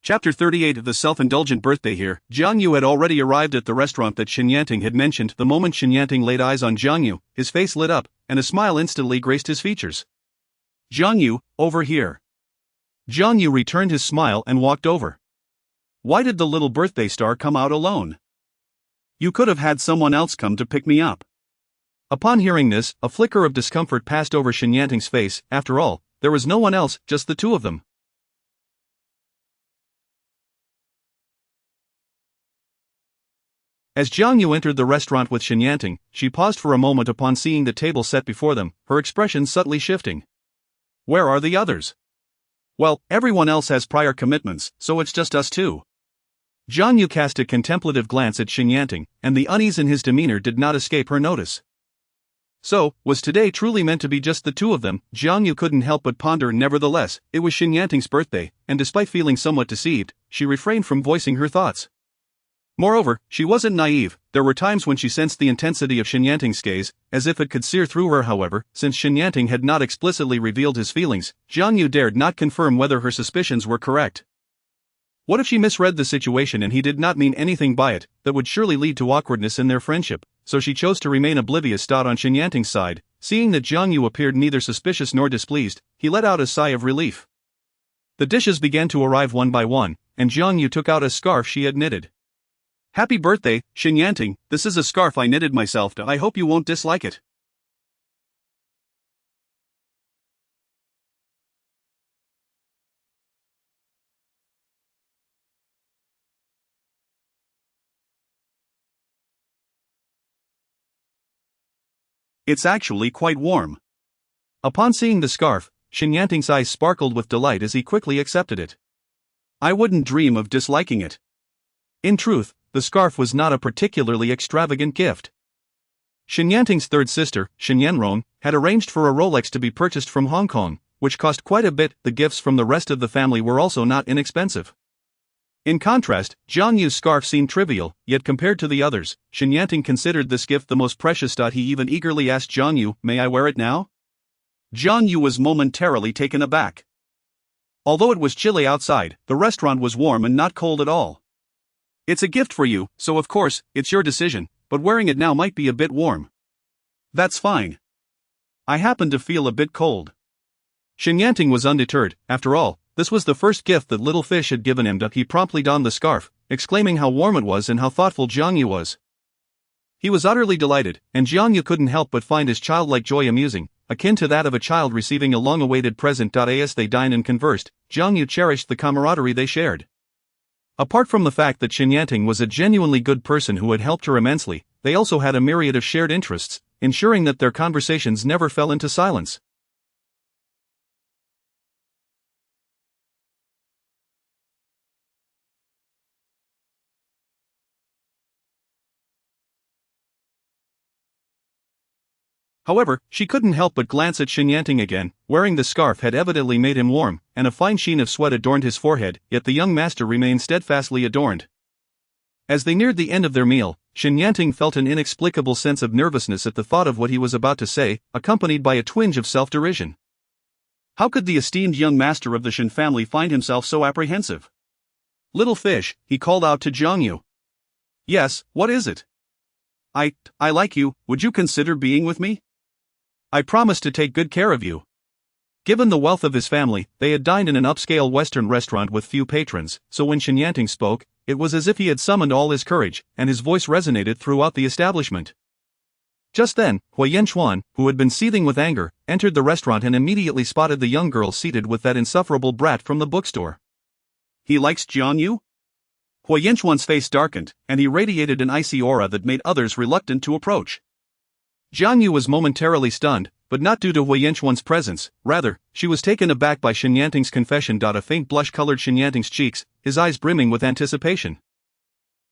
Chapter 38 of the Self-Indulgent Birthday. Here, Jiang Yu had already arrived at the restaurant that Xin Yanting had mentioned. The moment Xin Yanting laid eyes on Jiang Yu, his face lit up, and a smile instantly graced his features. "Jiang Yu, over here." Jiang Yu returned his smile and walked over. "Why did the little birthday star come out alone? You could have had someone else come to pick me up." Upon hearing this, a flicker of discomfort passed over Xin Yanting's face. After all, there was no one else, just the two of them. As Jiang Yu entered the restaurant with Xin Yanting, she paused for a moment upon seeing the table set before them, her expression subtly shifting. "Where are the others?" "Well, everyone else has prior commitments, so it's just us two." Jiang Yu cast a contemplative glance at Xin Yanting, and the unease in his demeanor did not escape her notice. So, was today truly meant to be just the two of them? Jiang Yu couldn't help but ponder. Nevertheless, it was Xin Yanting's birthday, and despite feeling somewhat deceived, she refrained from voicing her thoughts. Moreover, she wasn't naive. There were times when she sensed the intensity of Xin Yanting's gaze, as if it could sear through her. However, since Xin Yanting had not explicitly revealed his feelings, Jiang Yu dared not confirm whether her suspicions were correct. What if she misread the situation and he did not mean anything by it? That would surely lead to awkwardness in their friendship, so she chose to remain oblivious. On Xin Yanting's side, seeing that Jiang Yu appeared neither suspicious nor displeased, he let out a sigh of relief. The dishes began to arrive one by one, and Jiang Yu took out a scarf she had knitted. "Happy birthday, Xin Yanting. This is a scarf I knitted myself. I hope you won't dislike it." "It's actually quite warm." Upon seeing the scarf, Xin Yanting's eyes sparkled with delight as he quickly accepted it. "I wouldn't dream of disliking it." In truth, the scarf was not a particularly extravagant gift. Xin Yanting's third sister, Xin Yanrong, had arranged for a Rolex to be purchased from Hong Kong, which cost quite a bit. The gifts from the rest of the family were also not inexpensive. In contrast, Jiang Yu's scarf seemed trivial, yet compared to the others, Xin Yanting considered this gift the most precious. He even eagerly asked Jiang Yu, "May I wear it now?" Jiang Yu was momentarily taken aback. Although it was chilly outside, the restaurant was warm and not cold at all. "It's a gift for you, so of course, it's your decision, but wearing it now might be a bit warm." "That's fine. I happen to feel a bit cold." Xin Yanting was undeterred. After all, this was the first gift that little fish had given him. He promptly donned the scarf, exclaiming how warm it was and how thoughtful Jiang Yu was. He was utterly delighted, and Jiang Yu couldn't help but find his childlike joy amusing, akin to that of a child receiving a long-awaited present. As they dined and conversed, Jiang Yu cherished the camaraderie they shared. Apart from the fact that Xin Yanting was a genuinely good person who had helped her immensely, they also had a myriad of shared interests, ensuring that their conversations never fell into silence. However, she couldn't help but glance at Xin Yanting again. Wearing the scarf had evidently made him warm, and a fine sheen of sweat adorned his forehead, yet the young master remained steadfastly adorned. As they neared the end of their meal, Xin Yanting felt an inexplicable sense of nervousness at the thought of what he was about to say, accompanied by a twinge of self-derision. How could the esteemed young master of the Xin family find himself so apprehensive? "Little fish," he called out to Jiang Yu. "Yes, what is it?" I like you. Would you consider being with me? I promise to take good care of you." Given the wealth of his family, they had dined in an upscale Western restaurant with few patrons, so when Xin Yanting spoke, it was as if he had summoned all his courage, and his voice resonated throughout the establishment. Just then, Hui Yinchuan, who had been seething with anger, entered the restaurant and immediately spotted the young girl seated with that insufferable brat from the bookstore. "He likes Jiang Yu?" Hui Yinchuan's face darkened, and he radiated an icy aura that made others reluctant to approach. Jiang Yu was momentarily stunned, but not due to Hui Yinchuan's presence. Rather, she was taken aback by Xin Yanting's confession. A faint blush colored Xin Yanting's cheeks, his eyes brimming with anticipation.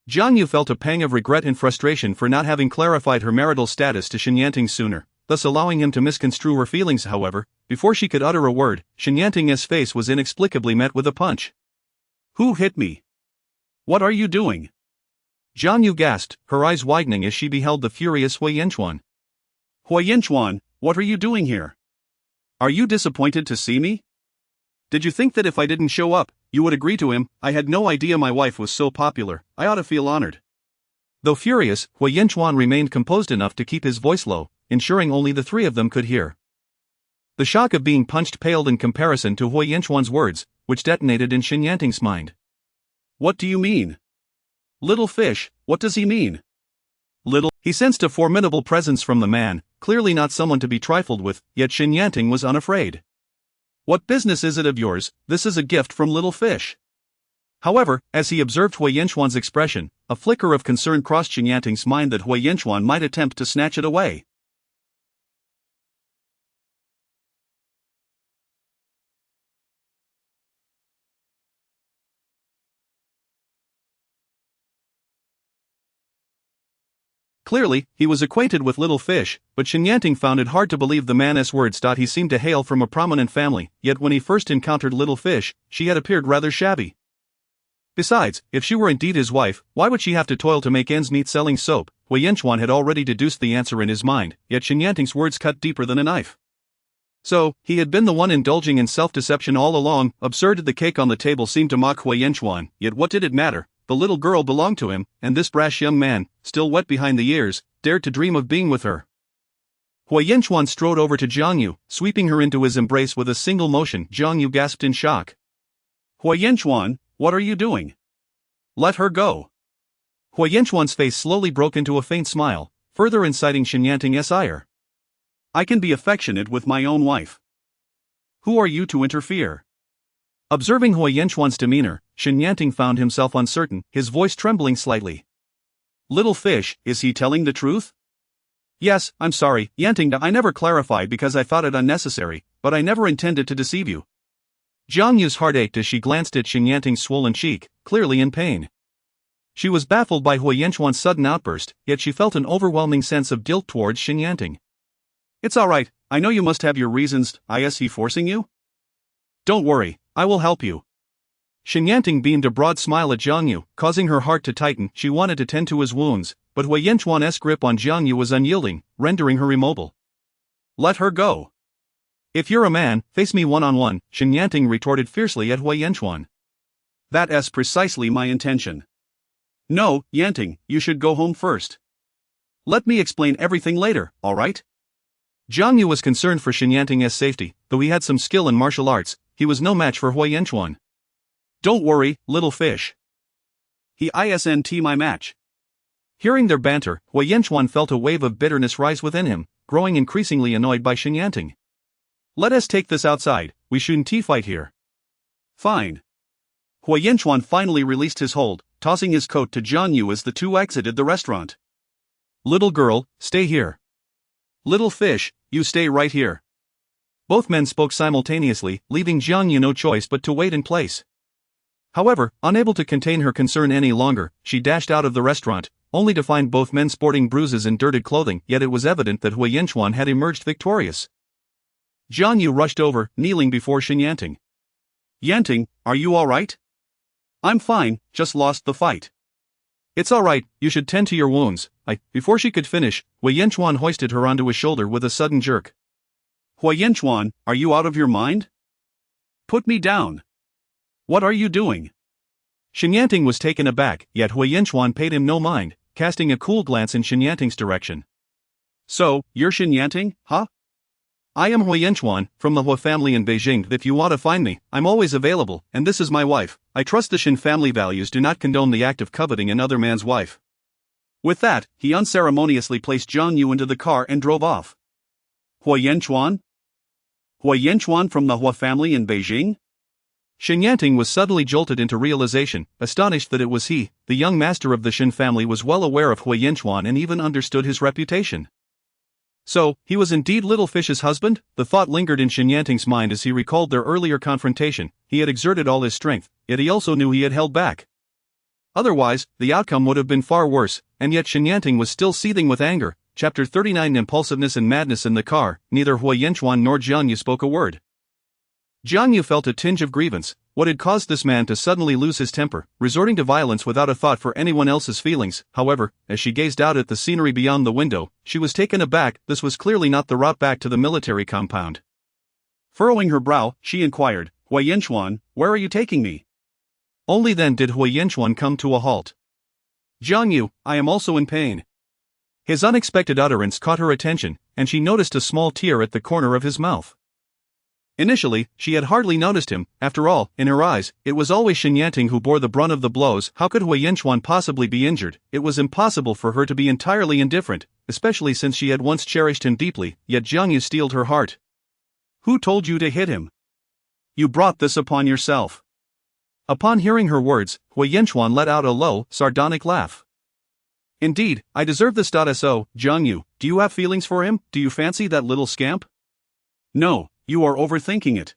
Jiang Yu felt a pang of regret and frustration for not having clarified her marital status to Xin Yanting sooner, thus allowing him to misconstrue her feelings. However, before she could utter a word, Shen Yanting's face was inexplicably met with a punch. "Who hit me? What are you doing?" Jiang Yu gasped, her eyes widening as she beheld the furious Hui Yanchuan. "Hui Yanchuan, what are you doing here? Are you disappointed to see me? Did you think that if I didn't show up, you would agree to him? I had no idea my wife was so popular. I ought to feel honored." Though furious, Hui Yanchuan remained composed enough to keep his voice low, ensuring only the three of them could hear. The shock of being punched paled in comparison to Hui Yanchuan's words, which detonated in Shen Yanting's mind. "What do you mean? Little fish, what does he mean?" He sensed a formidable presence from the man, clearly not someone to be trifled with, yet Shen Yanting was unafraid. "What business is it of yours? This is a gift from Little Fish." However, as he observed Hui Yanchuan's expression, a flicker of concern crossed Shen Yanting's mind that Hui Yanchuan might attempt to snatch it away. Clearly, he was acquainted with Little Fish, but Shen Yanting found it hard to believe the man's words. He seemed to hail from a prominent family, yet when he first encountered Little Fish, she had appeared rather shabby. Besides, if she were indeed his wife, why would she have to toil to make ends meet selling soap? Hui Yanchuan had already deduced the answer in his mind, yet Shen Yanting's words cut deeper than a knife. So, he had been the one indulging in self-deception all along. Absurd. The cake on the table seemed to mock Hui Yanchuan, yet what did it matter? The little girl belonged to him, and this brash young man, still wet behind the ears, dared to dream of being with her. Hui Yanchuan strode over to Jiang Yu, sweeping her into his embrace with a single motion. Jiang Yu gasped in shock. "Hui Yanchuan, what are you doing? Let her go." Hui Yanchuan's face slowly broke into a faint smile, further inciting Shen Yanting's ire. "I can be affectionate with my own wife. Who are you to interfere?" Observing Hui Yanchuan's demeanor, Shen Yanting found himself uncertain, his voice trembling slightly. "Little Fish, is he telling the truth?" "Yes, I'm sorry, Yanting, I never clarified because I thought it unnecessary, but I never intended to deceive you." Jiang Yu's heart ached as she glanced at Shen Yanting's swollen cheek, clearly in pain. She was baffled by Hui Yanchuan's sudden outburst, yet she felt an overwhelming sense of guilt towards Shen Yanting. "It's alright, I know you must have your reasons. Is he forcing you?" "Don't worry, I will help you." Shen Yanting beamed a broad smile at Jiang Yu, causing her heart to tighten. She wanted to tend to his wounds, but Hui Yanchuan's grip on Jiang Yu was unyielding, rendering her immobile. "Let her go. If you're a man, face me one-on-one," Shen Yanting retorted fiercely at Hui Yanchuan. "That's precisely my intention. No, Yanting, you should go home first. Let me explain everything later, alright?" Jiang Yu was concerned for Shen Yanting's safety. Though he had some skill in martial arts, he was no match for Hui Yanchuan. "Don't worry, Little Fish. He isn't my match." Hearing their banter, Hui Yanchuan felt a wave of bitterness rise within him, growing increasingly annoyed by Shen Yanting. "Let us take this outside, we shouldn't fight here." "Fine." Hui Yanchuan finally released his hold, tossing his coat to Jiang Yu as the two exited the restaurant. "Little girl, stay here. Little Fish, you stay right here." Both men spoke simultaneously, leaving Jiang Yu no choice but to wait in place. However, unable to contain her concern any longer, she dashed out of the restaurant, only to find both men sporting bruises and dirted clothing. Yet it was evident that Hui Yanchuan had emerged victorious. Jiang Yu rushed over, kneeling before Shen Yanting. "Yanting, are you alright?" "I'm fine, just lost the fight." "It's alright, you should tend to your wounds." Before she could finish, Hui Yanchuan hoisted her onto his shoulder with a sudden jerk. "Hui Yanchuan, are you out of your mind? Put me down. What are you doing?" Shen Yanting was taken aback, yet Hui Yanchuan paid him no mind, casting a cool glance in Shen Yanting's direction. "So, you're Shen Yanting, huh?" "I am Hui Yanchuan, from the Hui family in Beijing. If you want to find me, I'm always available, and this is my wife. I trust the Shen family values do not condone the act of coveting another man's wife." With that, he unceremoniously placed Jiang Yu into the car and drove off. "Hui Yanchuan? Hui Yanchuan from the Hui family in Beijing?" Shen Yanting was suddenly jolted into realization, astonished that it was he. The young master of the Shen family was well aware of Hui Yanchuan and even understood his reputation. So, he was indeed Little Fish's husband? The thought lingered in Shen Yanting's mind as he recalled their earlier confrontation. He had exerted all his strength, yet he also knew he had held back. Otherwise, the outcome would have been far worse, and yet Shen Yanting was still seething with anger. Chapter 39 Impulsiveness and Madness. In the car, neither Hui Yanchuan nor Jiang Yu spoke a word. Jiang Yu felt a tinge of grievance. What had caused this man to suddenly lose his temper, resorting to violence without a thought for anyone else's feelings? However, as she gazed out at the scenery beyond the window, she was taken aback. This was clearly not the route back to the military compound. Furrowing her brow, she inquired, Hui Yanchuan, where are you taking me? Only then did Hui Yanchuan come to a halt. Jiang Yu, I am also in pain. His unexpected utterance caught her attention, and she noticed a small tear at the corner of his mouth. Initially, she had hardly noticed him. After all, in her eyes, it was always Shen Yanting who bore the brunt of the blows. How could Hui Yanchuan possibly be injured? It was impossible for her to be entirely indifferent, especially since she had once cherished him deeply, yet Jiang Yu steeled her heart. Who told you to hit him? You brought this upon yourself. Upon hearing her words, Hui Yanchuan let out a low, sardonic laugh. Indeed, I deserve this. So, Jiang Yu, do you have feelings for him? Do you fancy that little scamp? No. You are overthinking it.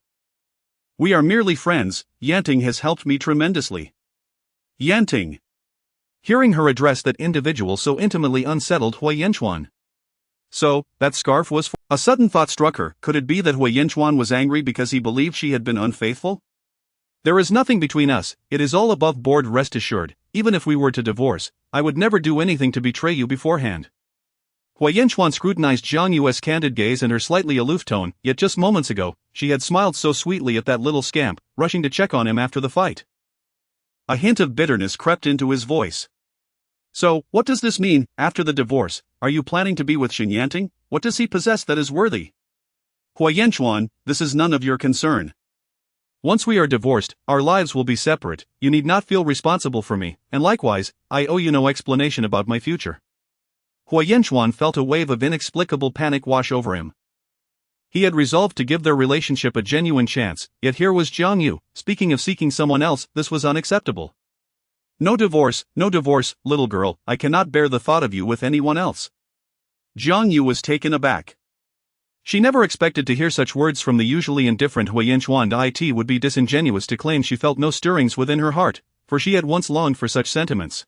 We are merely friends. Yanting has helped me tremendously. Yanting. Hearing her address that individual so intimately unsettled Hui Yanchuan. So, that scarf was for... A sudden thought struck her. Could it be that Hui Yanchuan was angry because he believed she had been unfaithful? There is nothing between us. It is all above board. Rest assured, even if we were to divorce, I would never do anything to betray you beforehand. Hui Yanchuan scrutinized Jiang Yu's candid gaze and her slightly aloof tone, yet just moments ago, she had smiled so sweetly at that little scamp, rushing to check on him after the fight. A hint of bitterness crept into his voice. So, what does this mean? After the divorce, are you planning to be with Shen Yanting? What does he possess that is worthy? Hui Yanchuan, this is none of your concern. Once we are divorced, our lives will be separate. You need not feel responsible for me, and likewise, I owe you no explanation about my future. Hui Yanchuan felt a wave of inexplicable panic wash over him. He had resolved to give their relationship a genuine chance, yet here was Jiang Yu, speaking of seeking someone else. This was unacceptable. No divorce, little girl, I cannot bear the thought of you with anyone else. Jiang Yu was taken aback. She never expected to hear such words from the usually indifferent Hui Yanchuan. It would be disingenuous to claim she felt no stirrings within her heart, for she had once longed for such sentiments.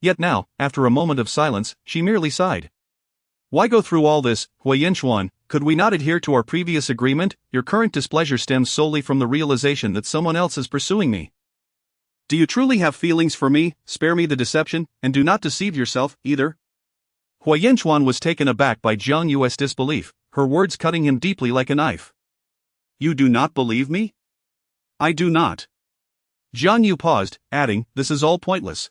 Yet now, after a moment of silence, she merely sighed. Why go through all this, Hui Yanchuan? Could we not adhere to our previous agreement? Your current displeasure stems solely from the realization that someone else is pursuing me. Do you truly have feelings for me? Spare me the deception, and do not deceive yourself, either. Hui Yanchuan was taken aback by Jiang Yu's disbelief, her words cutting him deeply like a knife. You do not believe me? I do not. Jiang Yu paused, adding, this is all pointless.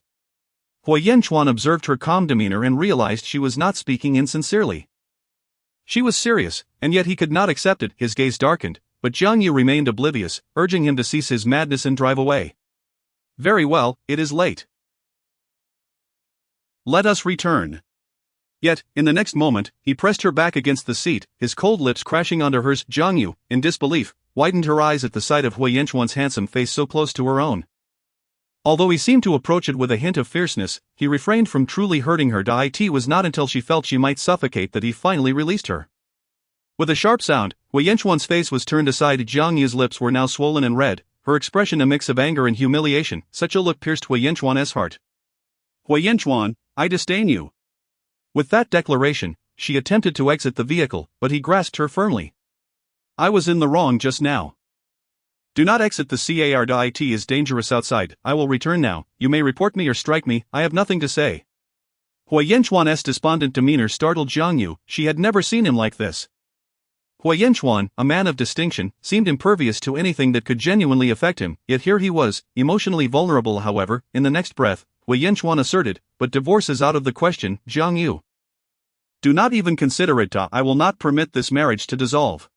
Hui Yanchuan observed her calm demeanor and realized she was not speaking insincerely. She was serious, and yet he could not accept it. His gaze darkened, but Jiang Yu remained oblivious, urging him to cease his madness and drive away. Very well, it is late. Let us return. Yet, in the next moment, he pressed her back against the seat, his cold lips crashing onto hers. Jiang Yu, in disbelief, widened her eyes at the sight of Hui Yanchuan's handsome face so close to her own. Although he seemed to approach it with a hint of fierceness, he refrained from truly hurting her. It was not until she felt she might suffocate that he finally released her. With a sharp sound, Hui Yanchuan's face was turned aside. Jiang Yu's lips were now swollen and red, her expression a mix of anger and humiliation. Such a look pierced Hui Yanchuan's heart. Hui Yanchuan, I disdain you. With that declaration, she attempted to exit the vehicle, but he grasped her firmly. I was in the wrong just now. Do not exit the car. It is dangerous outside. I will return now. You may report me or strike me. I have nothing to say. Hui Yanchuan's despondent demeanor startled Jiang Yu. She had never seen him like this. Hui Yanchuan, a man of distinction, seemed impervious to anything that could genuinely affect him, yet here he was, emotionally vulnerable. However, in the next breath, Hui Yanchuan asserted, but divorce is out of the question, Jiang Yu. Do not even consider it. I will not permit this marriage to dissolve.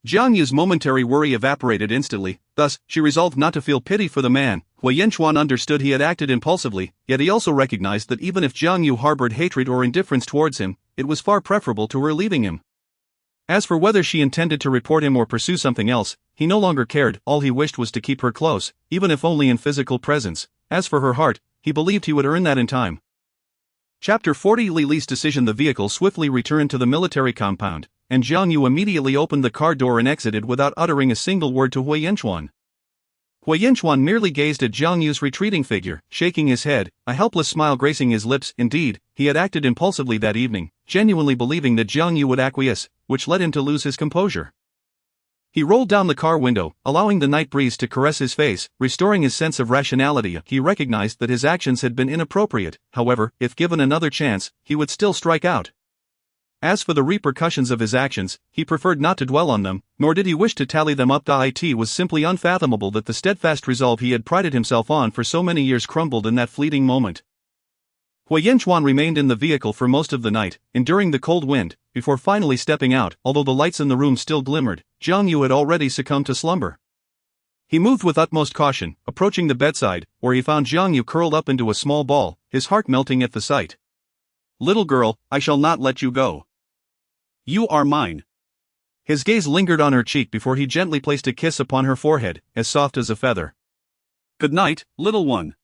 Jiang Yu's momentary worry evaporated instantly, thus, she resolved not to feel pity for the man. Hui Yanchuan understood he had acted impulsively, yet he also recognized that even if Jiang Yu harbored hatred or indifference towards him, it was far preferable to her leaving him. As for whether she intended to report him or pursue something else, he no longer cared. All he wished was to keep her close, even if only in physical presence. As for her heart, he believed he would earn that in time. Chapter 40 Li's decision. The vehicle swiftly returned to the military compound, and Jiang Yu immediately opened the car door and exited without uttering a single word to Hui Yanchuan. Hui Yinchuan merely gazed at Jiang Yu's retreating figure, shaking his head, a helpless smile gracing his lips. Indeed, he had acted impulsively that evening, genuinely believing that Jiang Yu would acquiesce, which led him to lose his composure. He rolled down the car window, allowing the night breeze to caress his face, restoring his sense of rationality. He recognized that his actions had been inappropriate, however, if given another chance, he would still strike out. As for the repercussions of his actions, he preferred not to dwell on them, nor did he wish to tally them up. It was simply unfathomable that the steadfast resolve he had prided himself on for so many years crumbled in that fleeting moment. Hui Yinchuan remained in the vehicle for most of the night, enduring the cold wind, before finally stepping out. Although the lights in the room still glimmered, Jiang Yu had already succumbed to slumber. He moved with utmost caution, approaching the bedside, where he found Jiang Yu curled up into a small ball, his heart melting at the sight. "Little girl, I shall not let you go. You are mine." His gaze lingered on her cheek before he gently placed a kiss upon her forehead, as soft as a feather. "Good night, little one."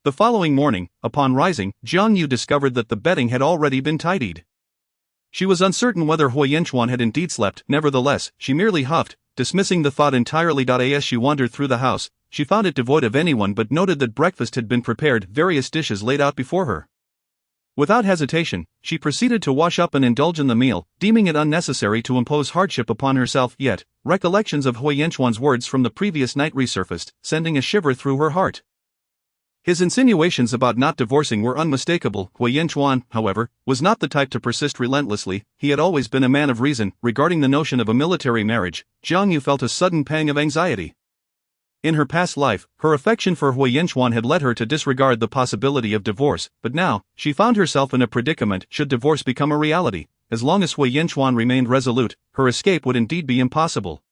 The following morning, upon rising, Jiang Yu discovered that the bedding had already been tidied. She was uncertain whether Hui Yinchuan had indeed slept. Nevertheless, she merely huffed, dismissing the thought entirely. As she wandered through the house, she found it devoid of anyone but noted that breakfast had been prepared, various dishes laid out before her. Without hesitation, she proceeded to wash up and indulge in the meal, deeming it unnecessary to impose hardship upon herself. Yet, recollections of Hui Yinchuan's words from the previous night resurfaced, sending a shiver through her heart. His insinuations about not divorcing were unmistakable. Hui Yinchuan, however, was not the type to persist relentlessly. He had always been a man of reason. Regarding the notion of a military marriage, Jiang Yu felt a sudden pang of anxiety. In her past life, her affection for Hui Yinchuan had led her to disregard the possibility of divorce, but now, she found herself in a predicament. Should divorce become a reality, as long as Hui Yinchuan remained resolute, her escape would indeed be impossible.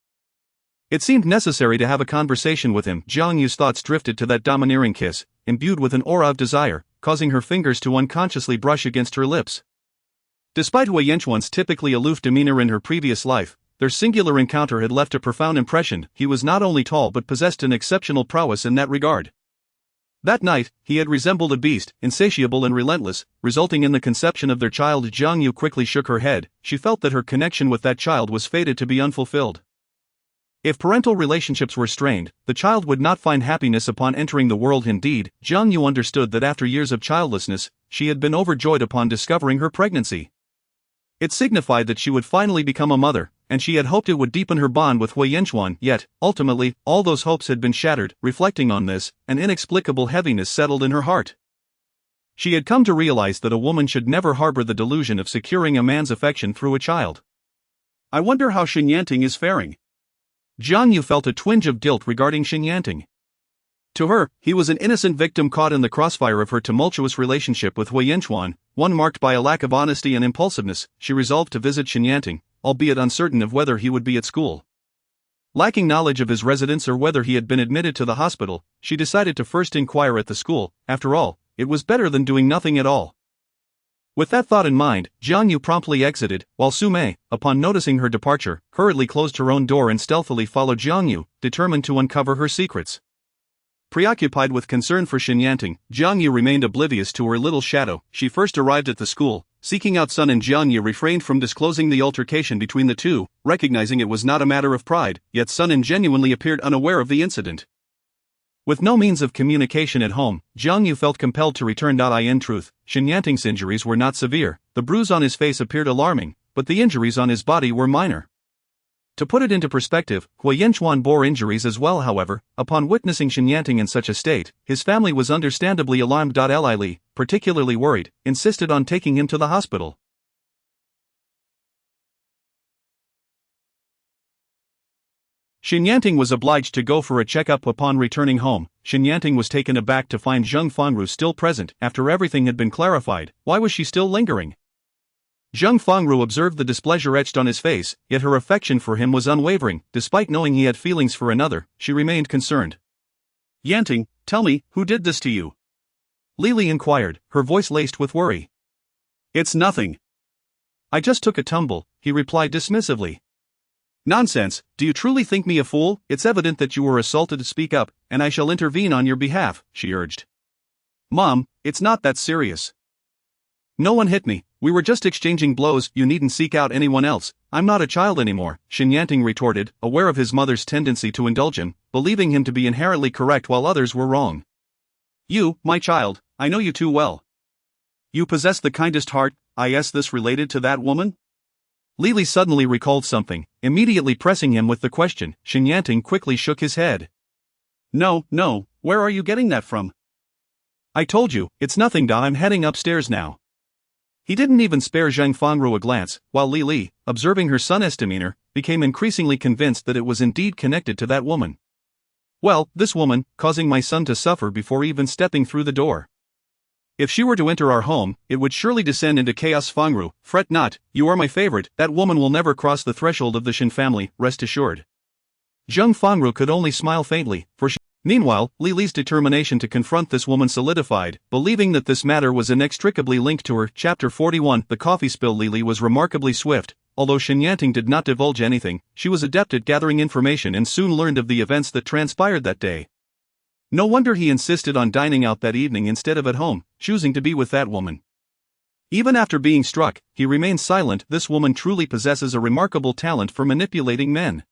It seemed necessary to have a conversation with him. Jiang Yu's thoughts drifted to that domineering kiss, imbued with an aura of desire, causing her fingers to unconsciously brush against her lips. Despite Hui Yinchuan's typically aloof demeanor in her previous life, their singular encounter had left a profound impression. He was not only tall but possessed an exceptional prowess in that regard. That night, he had resembled a beast, insatiable and relentless, resulting in the conception of their child. Jiang Yu quickly shook her head. She felt that her connection with that child was fated to be unfulfilled. If parental relationships were strained, the child would not find happiness upon entering the world. Indeed, Jiang Yu understood that after years of childlessness, she had been overjoyed upon discovering her pregnancy. It signified that she would finally become a mother, and she had hoped it would deepen her bond with Hui Yinchuan. Yet, ultimately, all those hopes had been shattered. Reflecting on this, an inexplicable heaviness settled in her heart. She had come to realize that a woman should never harbor the delusion of securing a man's affection through a child. "I wonder how Xin Yanting is faring." Jiang Yu felt a twinge of guilt regarding Xin Yanting. To her, he was an innocent victim caught in the crossfire of her tumultuous relationship with Hui Yinchuan, one marked by a lack of honesty and impulsiveness. She resolved to visit Xin Yanting, albeit uncertain of whether he would be at school. Lacking knowledge of his residence or whether he had been admitted to the hospital, she decided to first inquire at the school. After all, it was better than doing nothing at all. With that thought in mind, Jiang Yu promptly exited, while Su Mei, upon noticing her departure, hurriedly closed her own door and stealthily followed Jiang Yu, determined to uncover her secrets. Preoccupied with concern for Xin Yanting, Jiang Yu remained oblivious to her little shadow. She first arrived at the school, seeking out Sun, and Jiang Yu refrained from disclosing the altercation between the two, recognizing it was not a matter of pride. Yet Sun genuinely appeared unaware of the incident. With no means of communication at home, Jiang Yu felt compelled to return. In truth, Xin Yanting's injuries were not severe. The bruise on his face appeared alarming, but the injuries on his body were minor. To put it into perspective, Hui Yinchuan bore injuries as well. However, upon witnessing Xin Yanting in such a state, his family was understandably alarmed. Li, particularly worried, insisted on taking him to the hospital. Xin Yanting was obliged to go for a checkup. Upon returning home, Xin Yanting was taken aback to find Zheng Fengru still present. After everything had been clarified, why was she still lingering? Zheng Fengru observed the displeasure etched on his face, yet her affection for him was unwavering. Despite knowing he had feelings for another, she remained concerned. "Yanting, tell me, who did this to you?" Lili inquired, her voice laced with worry. "It's nothing. I just took a tumble," he replied dismissively. "Nonsense, do you truly think me a fool? It's evident that you were assaulted. Speak up, and I shall intervene on your behalf," she urged. "Mom, it's not that serious." No one hit me, we were just exchanging blows, you needn't seek out anyone else, I'm not a child anymore, Xin Yanting retorted, aware of his mother's tendency to indulge him, believing him to be inherently correct while others were wrong. You, my child, I know you too well. You possess the kindest heart, is this related to that woman? Li suddenly recalled something, immediately pressing him with the question. Xin Yanting quickly shook his head. No, where are you getting that from? I told you, it's nothing, I'm heading upstairs now. He didn't even spare Zheng Fangru a glance, while Li, observing her son's demeanor, became increasingly convinced that it was indeed connected to that woman. Well, this woman, causing my son to suffer before even stepping through the door. If she were to enter our home, it would surely descend into chaos. Fangru, fret not, you are my favorite, that woman will never cross the threshold of the Shin family, rest assured. Zheng Fangru could only smile faintly, for she. Meanwhile, Li's determination to confront this woman solidified, believing that this matter was inextricably linked to her. Chapter 41. The coffee spill. Li was remarkably swift. Although Xin Yanting did not divulge anything, she was adept at gathering information and soon learned of the events that transpired that day. No wonder he insisted on dining out that evening instead of at home, choosing to be with that woman. Even after being struck, he remained silent. This woman truly possesses a remarkable talent for manipulating men.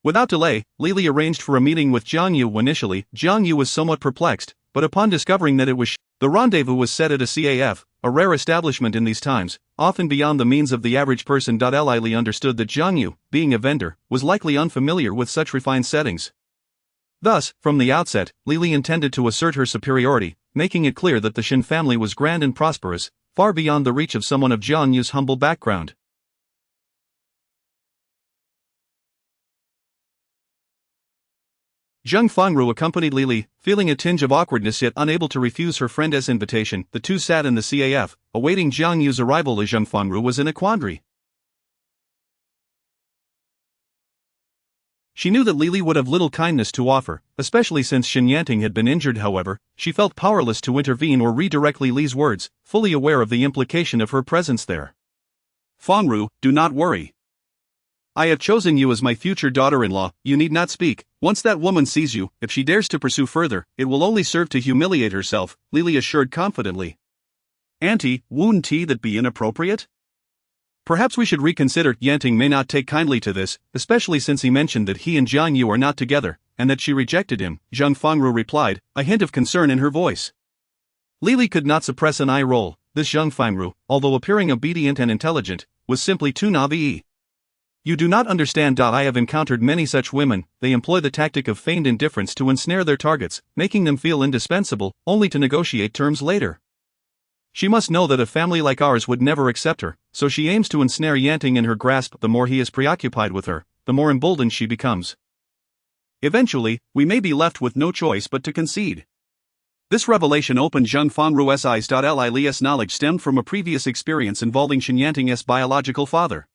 Without delay, Li arranged for a meeting with Jiang Yu. Initially, Jiang Yu was somewhat perplexed, but upon discovering that it was the rendezvous was set at a CAF, a rare establishment in these times, often beyond the means of the average person. Li understood that Jiang Yu, being a vendor, was likely unfamiliar with such refined settings. Thus, from the outset, Li intended to assert her superiority, making it clear that the Shin family was grand and prosperous, far beyond the reach of someone of Jiang Yu's humble background. Zheng Fangru accompanied Li, feeling a tinge of awkwardness yet unable to refuse her friend's invitation. The two sat in the CAF, awaiting Jiang Yu's arrival. Zheng Fangru was in a quandary. She knew that Li would have little kindness to offer, especially since Xin Yanting had been injured. However, she felt powerless to intervene or redirect Li's words, fully aware of the implication of her presence there. Fangru, do not worry. I have chosen you as my future daughter-in-law, you need not speak. Once that woman sees you, if she dares to pursue further, it will only serve to humiliate herself, Li assured confidently. Auntie, wouldn't that be inappropriate? Perhaps we should reconsider. Yanting may not take kindly to this, especially since he mentioned that he and Jiang Yu are not together, and that she rejected him, Zheng Fangru replied, a hint of concern in her voice. Li could not suppress an eye roll. This Zheng Fangru, although appearing obedient and intelligent, was simply too naive. You do not understand. I have encountered many such women. They employ the tactic of feigned indifference to ensnare their targets, making them feel indispensable, only to negotiate terms later. She must know that a family like ours would never accept her, so she aims to ensnare Yanting in her grasp. The more he is preoccupied with her, the more emboldened she becomes. Eventually, we may be left with no choice but to concede. This revelation opened Zheng Fangru's eyes. Li's knowledge stemmed from a previous experience involving Xin Yanting's biological father.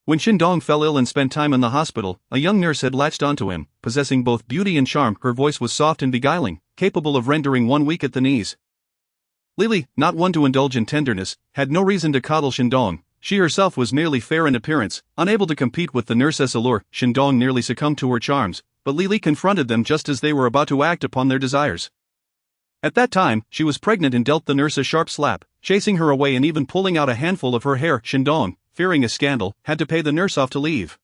When Shindong fell ill and spent time in the hospital, a young nurse had latched onto him, possessing both beauty and charm. Her voice was soft and beguiling, capable of rendering one weak at the knees. Li, not one to indulge in tenderness, had no reason to coddle Shindong. She herself was merely fair in appearance, unable to compete with the nurse's allure. Shindong nearly succumbed to her charms, but Li confronted them just as they were about to act upon their desires. At that time, she was pregnant and dealt the nurse a sharp slap, chasing her away and even pulling out a handful of her hair. Shindong, fearing a scandal, had to pay the nurse off to leave.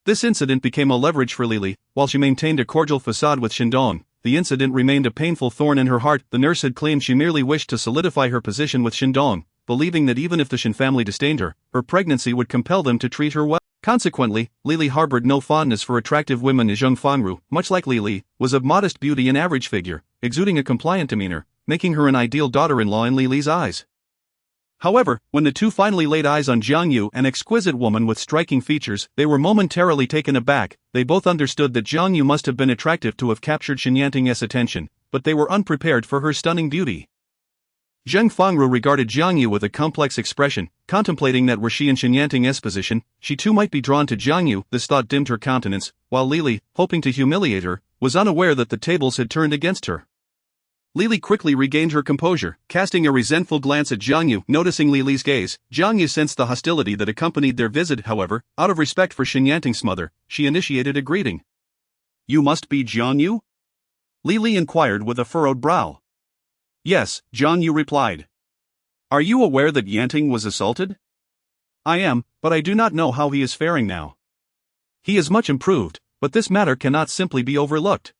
This incident became a leverage for Li. While she maintained a cordial facade with Shindong, the incident remained a painful thorn in her heart. The nurse had claimed she merely wished to solidify her position with Shindong, believing that even if the Shin family disdained her, her pregnancy would compel them to treat her well. Consequently, Li harbored no fondness for attractive women. Zheng Fangru, much like Li, was of modest beauty and average figure, exuding a compliant demeanor, making her an ideal daughter-in-law in Li's eyes. However, when the two finally laid eyes on Jiang Yu, an exquisite woman with striking features, they were momentarily taken aback. They both understood that Jiang Yu must have been attractive to have captured Xin Yanting's attention, but they were unprepared for her stunning beauty. Zheng Fangru regarded Jiang Yu with a complex expression, contemplating that were she in Xin Yanting's position, she too might be drawn to Jiang Yu. This thought dimmed her countenance, while Li, hoping to humiliate her, was unaware that the tables had turned against her. Li quickly regained her composure, casting a resentful glance at Jiang Yu. Noticing Li's gaze, Jiang Yu sensed the hostility that accompanied their visit. However, out of respect for Xin Yanting's mother, she initiated a greeting. You must be Jiang Yu? Li Li inquired with a furrowed brow. Yes, Jiang Yu replied. Are you aware that Yanting was assaulted? I am, but I do not know how he is faring now. He is much improved, but this matter cannot simply be overlooked.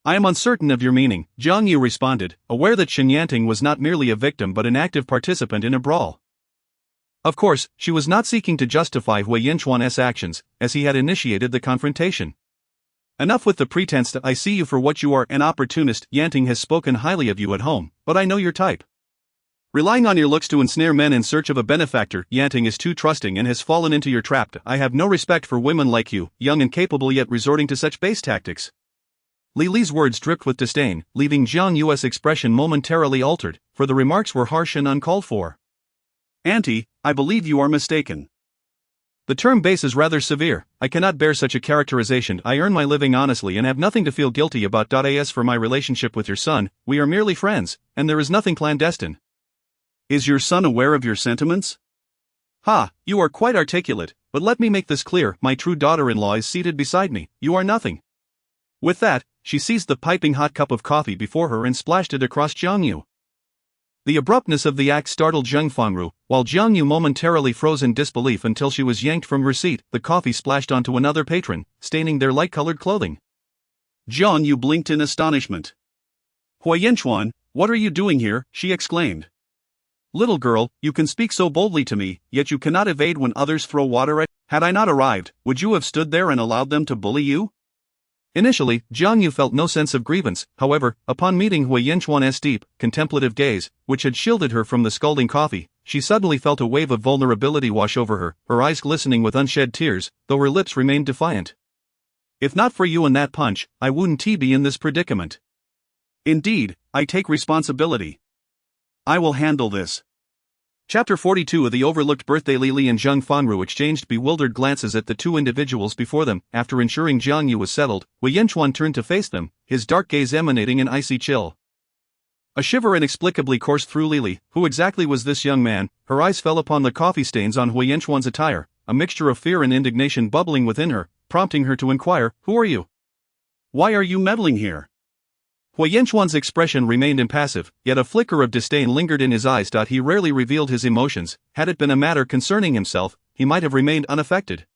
I am uncertain of your meaning, Jiang Yu responded, aware that Shen Yanting was not merely a victim but an active participant in a brawl. Of course, she was not seeking to justify Hui Yinchuan's actions, as he had initiated the confrontation. Enough with the pretense that I see you for what you are, an opportunist. Yanting has spoken highly of you at home, but I know your type. Relying on your looks to ensnare men in search of a benefactor, Yanting is too trusting and has fallen into your trap. I have no respect for women like you, young and capable yet resorting to such base tactics. Li Li's words dripped with disdain, leaving Jiang Yu's expression momentarily altered, for the remarks were harsh and uncalled for. Auntie, I believe you are mistaken. The term base is rather severe. I cannot bear such a characterization. I earn my living honestly and have nothing to feel guilty about. As for my relationship with your son, we are merely friends, and there is nothing clandestine. Is your son aware of your sentiments? Ha, you are quite articulate, but let me make this clear, my true daughter-in-law is seated beside me, you are nothing. With that, she seized the piping hot cup of coffee before her and splashed it across Jiang Yu. The abruptness of the act startled Zheng Fangru, while Jiang Yu momentarily froze in disbelief until she was yanked from her seat. The coffee splashed onto another patron, staining their light-colored clothing. Jiang Yu blinked in astonishment. Hui Yinchuan, what are you doing here? She exclaimed. Little girl, you can speak so boldly to me, yet you cannot evade when others throw water at you. Had I not arrived, would you have stood there and allowed them to bully you? Initially, Jiang Yu felt no sense of grievance. However, upon meeting Hui Yinchuan's deep, contemplative gaze, which had shielded her from the scalding coffee, she suddenly felt a wave of vulnerability wash over her eyes glistening with unshed tears, though her lips remained defiant. If not for you and that punch, I wouldn't be in this predicament. Indeed, I take responsibility. I will handle this. Chapter 42 of The Overlooked Birthday. Li Li and Zheng Fangru exchanged bewildered glances at the two individuals before them. After ensuring Jiang Yu was settled, Hui Yinchuan turned to face them, his dark gaze emanating an icy chill. A shiver inexplicably coursed through Li Li. Who exactly was this young man? Her eyes fell upon the coffee stains on Hui Yinchuan's attire, a mixture of fear and indignation bubbling within her, prompting her to inquire, who are you? Why are you meddling here? Hui Yinchuan's expression remained impassive, yet a flicker of disdain lingered in his eyes. He rarely revealed his emotions. Had it been a matter concerning himself, he might have remained unaffected.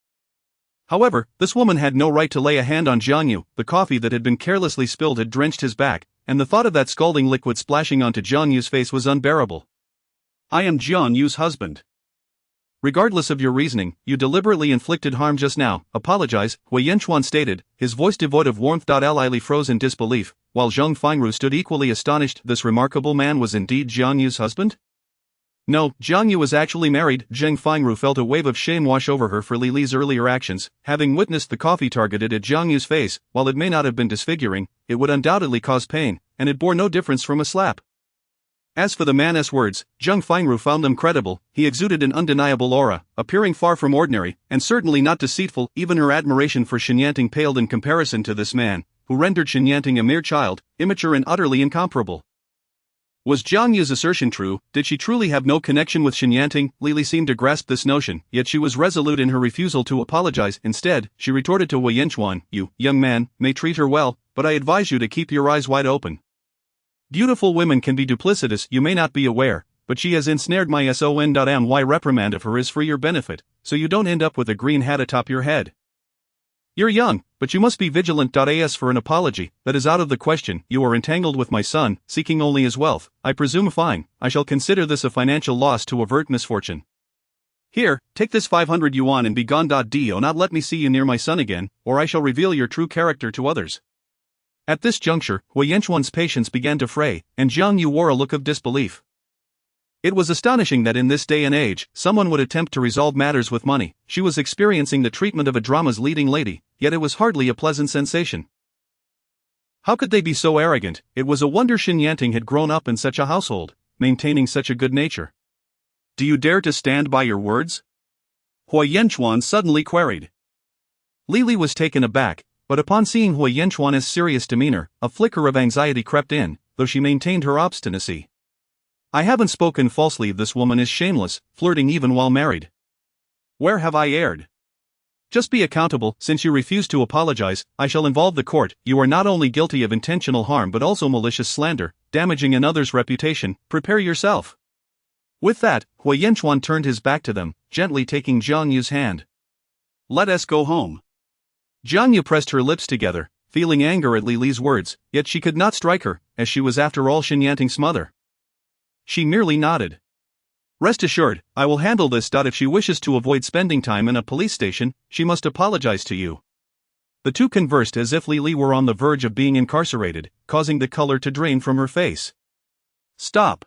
However, this woman had no right to lay a hand on Jiang Yu. The coffee that had been carelessly spilled had drenched his back, and the thought of that scalding liquid splashing onto Jiang Yu's face was unbearable. I am Jiang Yu's husband. Regardless of your reasoning, you deliberately inflicted harm just now. Apologize, Hui Yinchuan stated, his voice devoid of warmth. Li Li froze in disbelief, while Zheng Fangru stood equally astonished. This remarkable man was indeed Jiang Yu's husband? No, Jiang Yu was actually married. Zheng Fangru felt a wave of shame wash over her for Li Li's earlier actions, having witnessed the coffee targeted at Jiang Yu's face. While it may not have been disfiguring, it would undoubtedly cause pain, and it bore no difference from a slap. As for the man's words, Zheng Fangru found them credible. He exuded an undeniable aura, appearing far from ordinary, and certainly not deceitful. Even her admiration for Shen Yanting paled in comparison to this man, who rendered Shen Yanting a mere child, immature and utterly incomparable. Was Jiang Yu's assertion true? Did she truly have no connection with Shen Yanting? Li Li seemed to grasp this notion, yet she was resolute in her refusal to apologize. Instead, she retorted to Hui Yinchuan, you, young man, may treat her well, but I advise you to keep your eyes wide open. Beautiful women can be duplicitous, you may not be aware, but she has ensnared my son. My reprimand of her is for your benefit, so you don't end up with a green hat atop your head. You're young, but you must be vigilant. As for an apology, that is out of the question. You are entangled with my son, seeking only his wealth. I presume fine. I shall consider this a financial loss to avert misfortune. Here, take this 500 yuan and be gone. Do not let me see you near my son again, or I shall reveal your true character to others. At this juncture, Hui Yinchuan's patience began to fray, and Jiang Yu wore a look of disbelief. It was astonishing that in this day and age, someone would attempt to resolve matters with money. She was experiencing the treatment of a drama's leading lady, yet it was hardly a pleasant sensation. How could they be so arrogant? It was a wonder Shen Yanting had grown up in such a household, maintaining such a good nature. Do you dare to stand by your words? Hui Yinchuan suddenly queried. Li Li was taken aback, but upon seeing Hui Yinchuan's serious demeanor, a flicker of anxiety crept in, though she maintained her obstinacy. I haven't spoken falsely. This woman is shameless, flirting even while married. Where have I erred? Just be accountable. Since you refuse to apologize, I shall involve the court. You are not only guilty of intentional harm but also malicious slander, damaging another's reputation. Prepare yourself. With that, Hui Yanchuan turned his back to them, gently taking Jiang Yu's hand. Let us go home. Jiang Yu pressed her lips together, feeling anger at Li Li's words, yet she could not strike her, as she was after all Xin Yanting's mother. She merely nodded. Rest assured, I will handle this. If she wishes to avoid spending time in a police station, she must apologize to you. The two conversed as if Li Li were on the verge of being incarcerated, causing the color to drain from her face. Stop.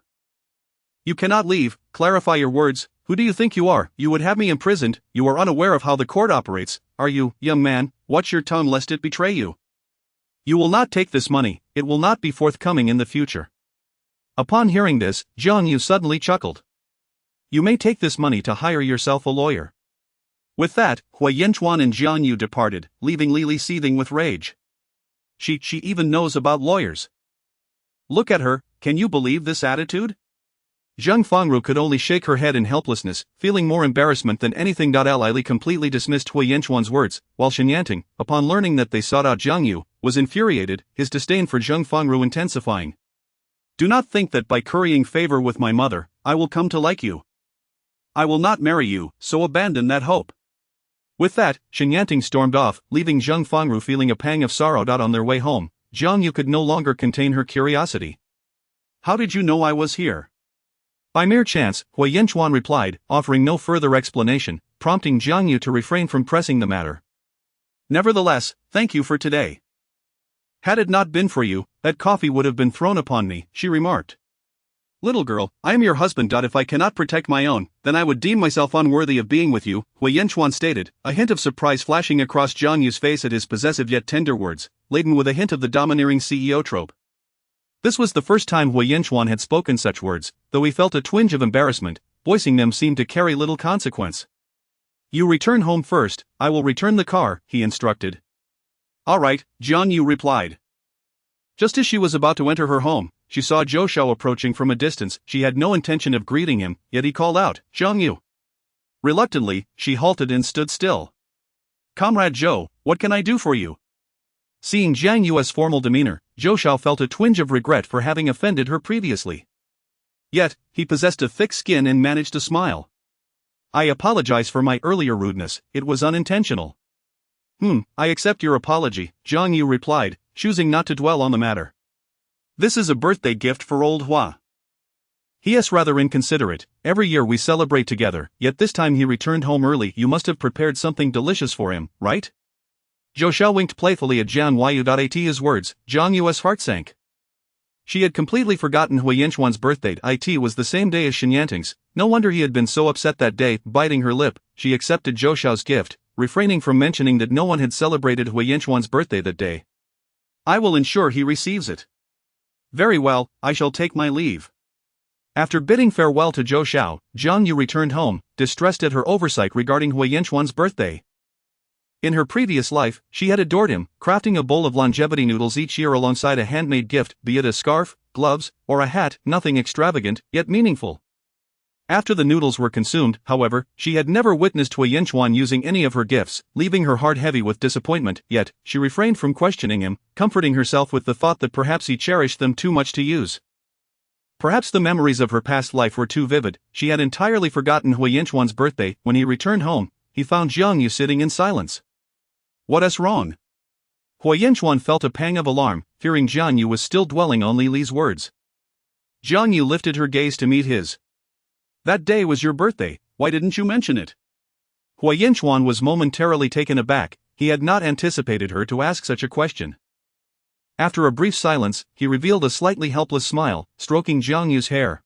You cannot leave. Clarify your words. Who do you think you are? You would have me imprisoned. You are unaware of how the court operates, are you, young man? Watch your tongue lest it betray you. You will not take this money. It will not be forthcoming in the future. Upon hearing this, Jiang Yu suddenly chuckled. You may take this money to hire yourself a lawyer. With that, Hui Yanchuan and Jiang Yu departed, leaving Li Li seething with rage. She even knows about lawyers. Look at her, can you believe this attitude? Zheng Fengru could only shake her head in helplessness, feeling more embarrassment than anything. Li Li completely dismissed Hui Yanchuan's words, while Xin Yanting, upon learning that they sought out Jiang Yu, was infuriated, his disdain for Zheng Fengru intensifying. Do not think that by currying favor with my mother, I will come to like you. I will not marry you, so abandon that hope. With that, Xin Yanting stormed off, leaving Zheng Fengru feeling a pang of sorrow. On their way home, Jiang Yu could no longer contain her curiosity. How did you know I was here? By mere chance, Hui Yanchuan replied, offering no further explanation, prompting Jiang Yu to refrain from pressing the matter. Nevertheless, thank you for today. Had it not been for you, that coffee would have been thrown upon me, she remarked. Little girl, I am your husband. If I cannot protect my own, then I would deem myself unworthy of being with you, Hui Yanchuan stated, a hint of surprise flashing across Jiang Yu's face at his possessive yet tender words, laden with a hint of the domineering CEO trope. This was the first time Hui Yanchuan had spoken such words, though he felt a twinge of embarrassment. Voicing them seemed to carry little consequence. You return home first, I will return the car, he instructed. All right, Jiang Yu replied. Just as she was about to enter her home, she saw Zhou Shao approaching from a distance. She had no intention of greeting him, yet he called out, Jiang Yu. Reluctantly, she halted and stood still. Comrade Zhou, what can I do for you? Seeing Jiang Yu's formal demeanor, Zhou Shao felt a twinge of regret for having offended her previously. Yet, he possessed a thick skin and managed to smile. I apologize for my earlier rudeness, it was unintentional. I accept your apology, Jiang Yu replied, choosing not to dwell on the matter. This is a birthday gift for old Hua. He is rather inconsiderate. Every year we celebrate together, yet this time he returned home early. You must have prepared something delicious for him, right? Zhou Shao winked playfully at Jiang Yu. At his words, Jiang Yu's heart sank. She had completely forgotten Hui Yanchuan's birthday. It was the same day as Xin Yanting's. No wonder he had been so upset that day. Biting her lip, she accepted Zhou Shao's gift, refraining from mentioning that no one had celebrated Hui Yanchuan's birthday that day. I will ensure he receives it. Very well, I shall take my leave. After bidding farewell to Zhou Shao, Jiang Yu returned home, distressed at her oversight regarding Hui Yanchuan's birthday. In her previous life, she had adored him, crafting a bowl of longevity noodles each year alongside a handmade gift, be it a scarf, gloves, or a hat, nothing extravagant, yet meaningful. After the noodles were consumed, however, she had never witnessed Hui Yanchuan using any of her gifts, leaving her heart heavy with disappointment. Yet, she refrained from questioning him, comforting herself with the thought that perhaps he cherished them too much to use. Perhaps the memories of her past life were too vivid. She had entirely forgotten Hui Yanchuan's birthday. When he returned home, he found Jiang Yu sitting in silence. What is wrong? Hui Yanchuan felt a pang of alarm, fearing Jiang Yu was still dwelling on Li Li's words. Jiang Yu lifted her gaze to meet his. That day was your birthday, why didn't you mention it? Hui Yanchuan was momentarily taken aback. He had not anticipated her to ask such a question. After a brief silence, he revealed a slightly helpless smile, stroking Jiang Yu's hair.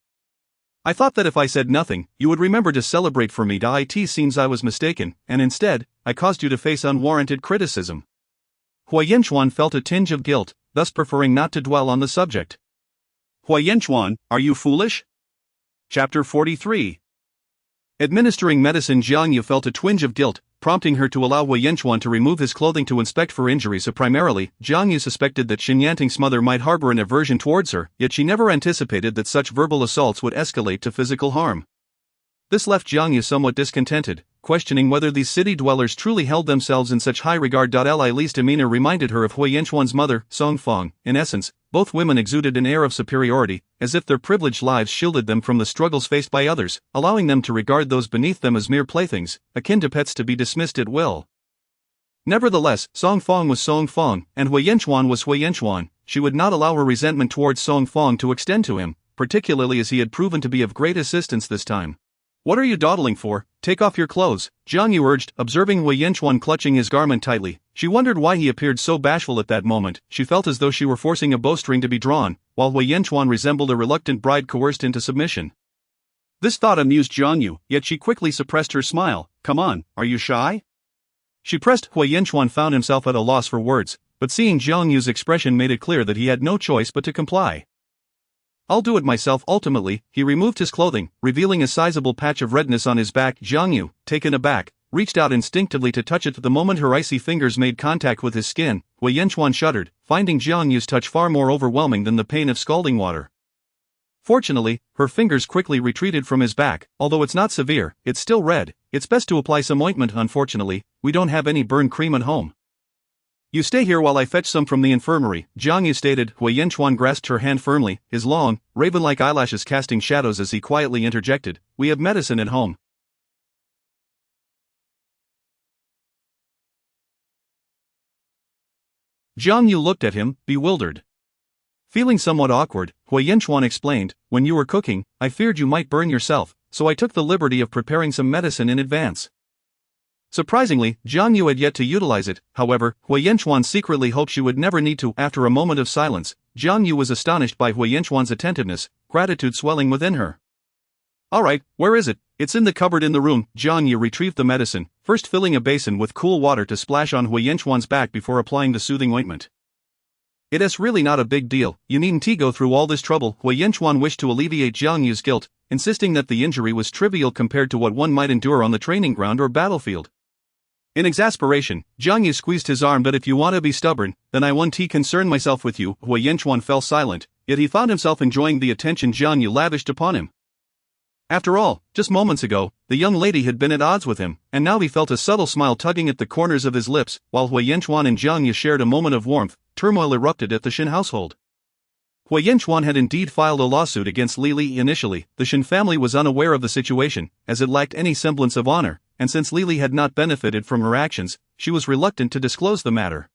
I thought that if I said nothing, you would remember to celebrate for me. It seems I was mistaken, and instead, I caused you to face unwarranted criticism. Hui Yanchuan felt a tinge of guilt, thus preferring not to dwell on the subject. Hui Yanchuan, are you foolish? Chapter 43. Administering medicine. Jiang Yu felt a twinge of guilt, prompting her to allow Hui Yanchuan to remove his clothing to inspect for injuries. Primarily, Jiang Yu suspected that Xin Yanting's mother might harbor an aversion towards her, yet she never anticipated that such verbal assaults would escalate to physical harm. This left Jiang Yu somewhat discontented, questioning whether these city dwellers truly held themselves in such high regard. Li's demeanor reminded her of Hui Yanchuan's mother, Song Fong. In essence, both women exuded an air of superiority, as if their privileged lives shielded them from the struggles faced by others, allowing them to regard those beneath them as mere playthings, akin to pets to be dismissed at will. Nevertheless, Song Fong was Song Fong, and Hui Yanchuan was Hui Yanchuan. She would not allow her resentment towards Song Fong to extend to him, particularly as he had proven to be of great assistance this time. "What are you dawdling for? Take off your clothes," Jiang Yu urged, observing Hui Yanchuan clutching his garment tightly. She wondered why he appeared so bashful at that moment. She felt as though she were forcing a bowstring to be drawn, while Hui Yanchuan resembled a reluctant bride coerced into submission. This thought amused Jiang Yu, yet she quickly suppressed her smile. "Come on, are you shy?" She pressed. Hui Yanchuan found himself at a loss for words, but seeing Jiang Yu's expression made it clear that he had no choice but to comply. "I'll do it myself." Ultimately, he removed his clothing, revealing a sizable patch of redness on his back. Jiang Yu, taken aback, reached out instinctively to touch it. The moment her icy fingers made contact with his skin, Hui Yanchuan shuddered, finding Jiang Yu's touch far more overwhelming than the pain of scalding water. Fortunately, her fingers quickly retreated from his back. "Although it's not severe, it's still red. It's best to apply some ointment. Unfortunately, we don't have any burn cream at home. You stay here while I fetch some from the infirmary," Jiang Yu stated. Hui Yanchuan grasped her hand firmly, his long, raven-like eyelashes casting shadows as he quietly interjected, "We have medicine at home." Jiang Yu looked at him, bewildered. Feeling somewhat awkward, Hui Yanchuan explained, "When you were cooking, I feared you might burn yourself, so I took the liberty of preparing some medicine in advance." Surprisingly, Jiang Yu had yet to utilize it. However, Hui Yanchuan secretly hoped she would never need to. After a moment of silence, Jiang Yu was astonished by Hui Yanchuan's attentiveness, gratitude swelling within her. "Alright, where is it?" "It's in the cupboard in the room." Jiang Yu retrieved the medicine, first filling a basin with cool water to splash on Hui Yanchuan's back before applying the soothing ointment. "It's really not a big deal, you needn't go through all this trouble." Hui Yanchuan wished to alleviate Jiang Yu's guilt, insisting that the injury was trivial compared to what one might endure on the training ground or battlefield. In exasperation, Jiang Yu squeezed his arm. "But if you want to be stubborn, then I won't concern myself with you." Hui Yanchuan fell silent, yet he found himself enjoying the attention Jiang Yu lavished upon him. After all, just moments ago, the young lady had been at odds with him, and now he felt a subtle smile tugging at the corners of his lips. While Hui Yanchuan and Jiang Yu shared a moment of warmth, turmoil erupted at the Shin household. Hui Yanchuan had indeed filed a lawsuit against Li Li. Initially, the Shin family was unaware of the situation, as it lacked any semblance of honor, and since Li Li had not benefited from her actions, she was reluctant to disclose the matter.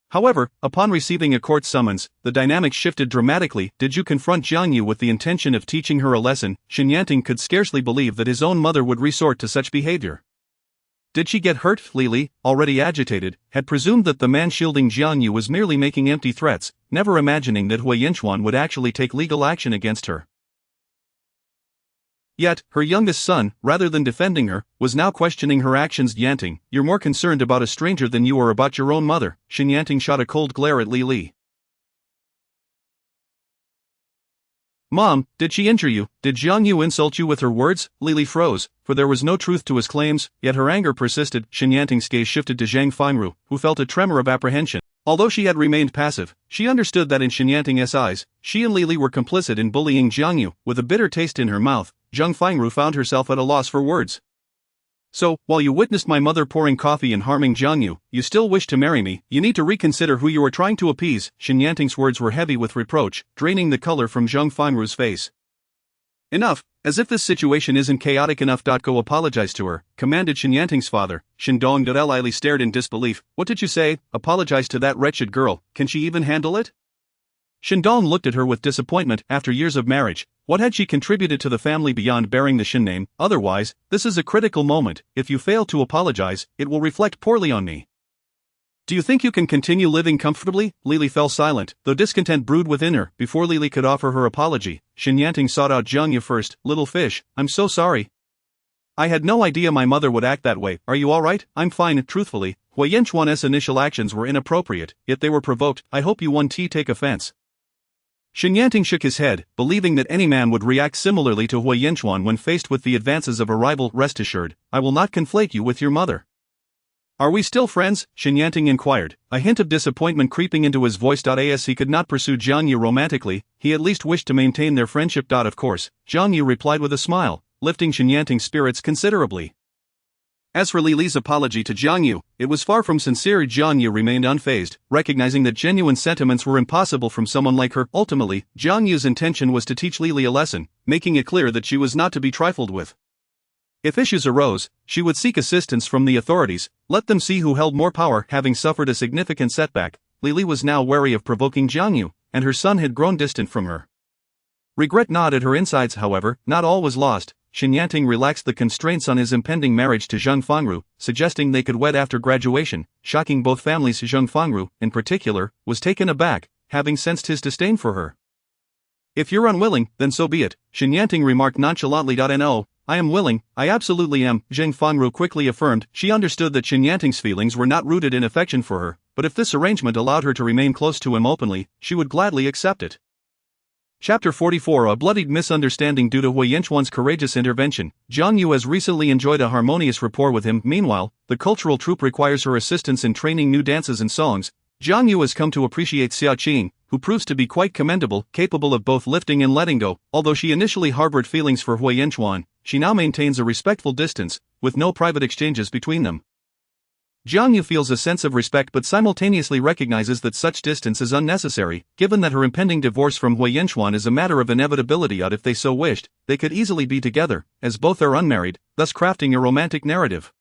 However, upon receiving a court summons, the dynamic shifted dramatically. "Did you confront Jiang Yu with the intention of teaching her a lesson?" Shin Yanting could scarcely believe that his own mother would resort to such behavior. Did she get hurt? Li Li, already agitated, had presumed that the man shielding Jiang Yu was merely making empty threats, never imagining that Hui Yanchuan would actually take legal action against her. Yet, her youngest son, rather than defending her, was now questioning her actions. "Yanting, you're more concerned about a stranger than you are about your own mother." Shin Yanting shot a cold glare at Li Li. "Mom, did she injure you? Did Jiang Yu insult you with her words?" Li Li froze, for there was no truth to his claims, yet her anger persisted. Shin Yanting's gaze shifted to Zhang Fengru, who felt a tremor of apprehension. Although she had remained passive, she understood that in Shin Yanting's eyes, she and Li Li were complicit in bullying Jiang Yu. With a bitter taste in her mouth, Zhang Fengru found herself at a loss for words. "So, while you witnessed my mother pouring coffee and harming Jiang Yu, you still wish to marry me? You need to reconsider who you are trying to appease." Shin Yanting's words were heavy with reproach, draining the color from Zhang Fengru's face. "Enough, as if this situation isn't chaotic enough. Go apologize to her," commanded Shin Yanting's father. Shin Dong stared in disbelief. "What did you say? Apologize to that wretched girl? Can she even handle it?" Shin Dong looked at her with disappointment. After years of marriage, what had she contributed to the family beyond bearing the Shin name? "Otherwise, this is a critical moment. If you fail to apologize, it will reflect poorly on me. Do you think you can continue living comfortably?" Li Li fell silent, though discontent brewed within her. Before Li Li could offer her apology, Shin Yanting sought out Jiang Yu first. "Little fish, I'm so sorry. I had no idea my mother would act that way. Are you alright?" "I'm fine." Truthfully, Hui Yanchuan's initial actions were inappropriate, yet they were provoked. "I hope you won't take offense." Shin Yanting shook his head, believing that any man would react similarly to Hui Yanchuan when faced with the advances of a rival. "Rest assured, I will not conflate you with your mother." "Are we still friends?" Shin Yanting inquired, a hint of disappointment creeping into his voice. As he could not pursue Jiang Yu romantically, he at least wished to maintain their friendship. "Of course," Jiang Yu replied with a smile, lifting Xinyanting's spirits considerably. As for Li Li's apology to Jiang Yu, it was far from sincere. Jiang Yu remained unfazed, recognizing that genuine sentiments were impossible from someone like her. Ultimately, Jiang Yu's intention was to teach Li Li a lesson, making it clear that she was not to be trifled with. If issues arose, she would seek assistance from the authorities, let them see who held more power. Having suffered a significant setback, Li Li was now wary of provoking Jiang Yu, and her son had grown distant from her. Regret gnawed at her insides. However, not all was lost. Xinyanting relaxed the constraints on his impending marriage to Zheng Fangru, suggesting they could wed after graduation, shocking both families. Zheng Fangru, in particular, was taken aback, having sensed his disdain for her. "If you're unwilling, then so be it," Xinyanting remarked nonchalantly. "No, I am willing, I absolutely am," Zheng Fangru quickly affirmed. She understood that Xinyanting's feelings were not rooted in affection for her, but if this arrangement allowed her to remain close to him openly, she would gladly accept it. Chapter 44. A bloodied misunderstanding. Due to Hui Yanchuan's courageous intervention, Jiang Yu has recently enjoyed a harmonious rapport with him. Meanwhile, the cultural troupe requires her assistance in training new dances and songs. Jiang Yu has come to appreciate Xia Qing, who proves to be quite commendable, capable of both lifting and letting go. Although she initially harbored feelings for Hui Yanchuan, she now maintains a respectful distance, with no private exchanges between them. Jiang Yu feels a sense of respect but simultaneously recognizes that such distance is unnecessary, given that her impending divorce from Hui Yanchuan is a matter of inevitability. If they so wished, they could easily be together, as both are unmarried, thus crafting a romantic narrative.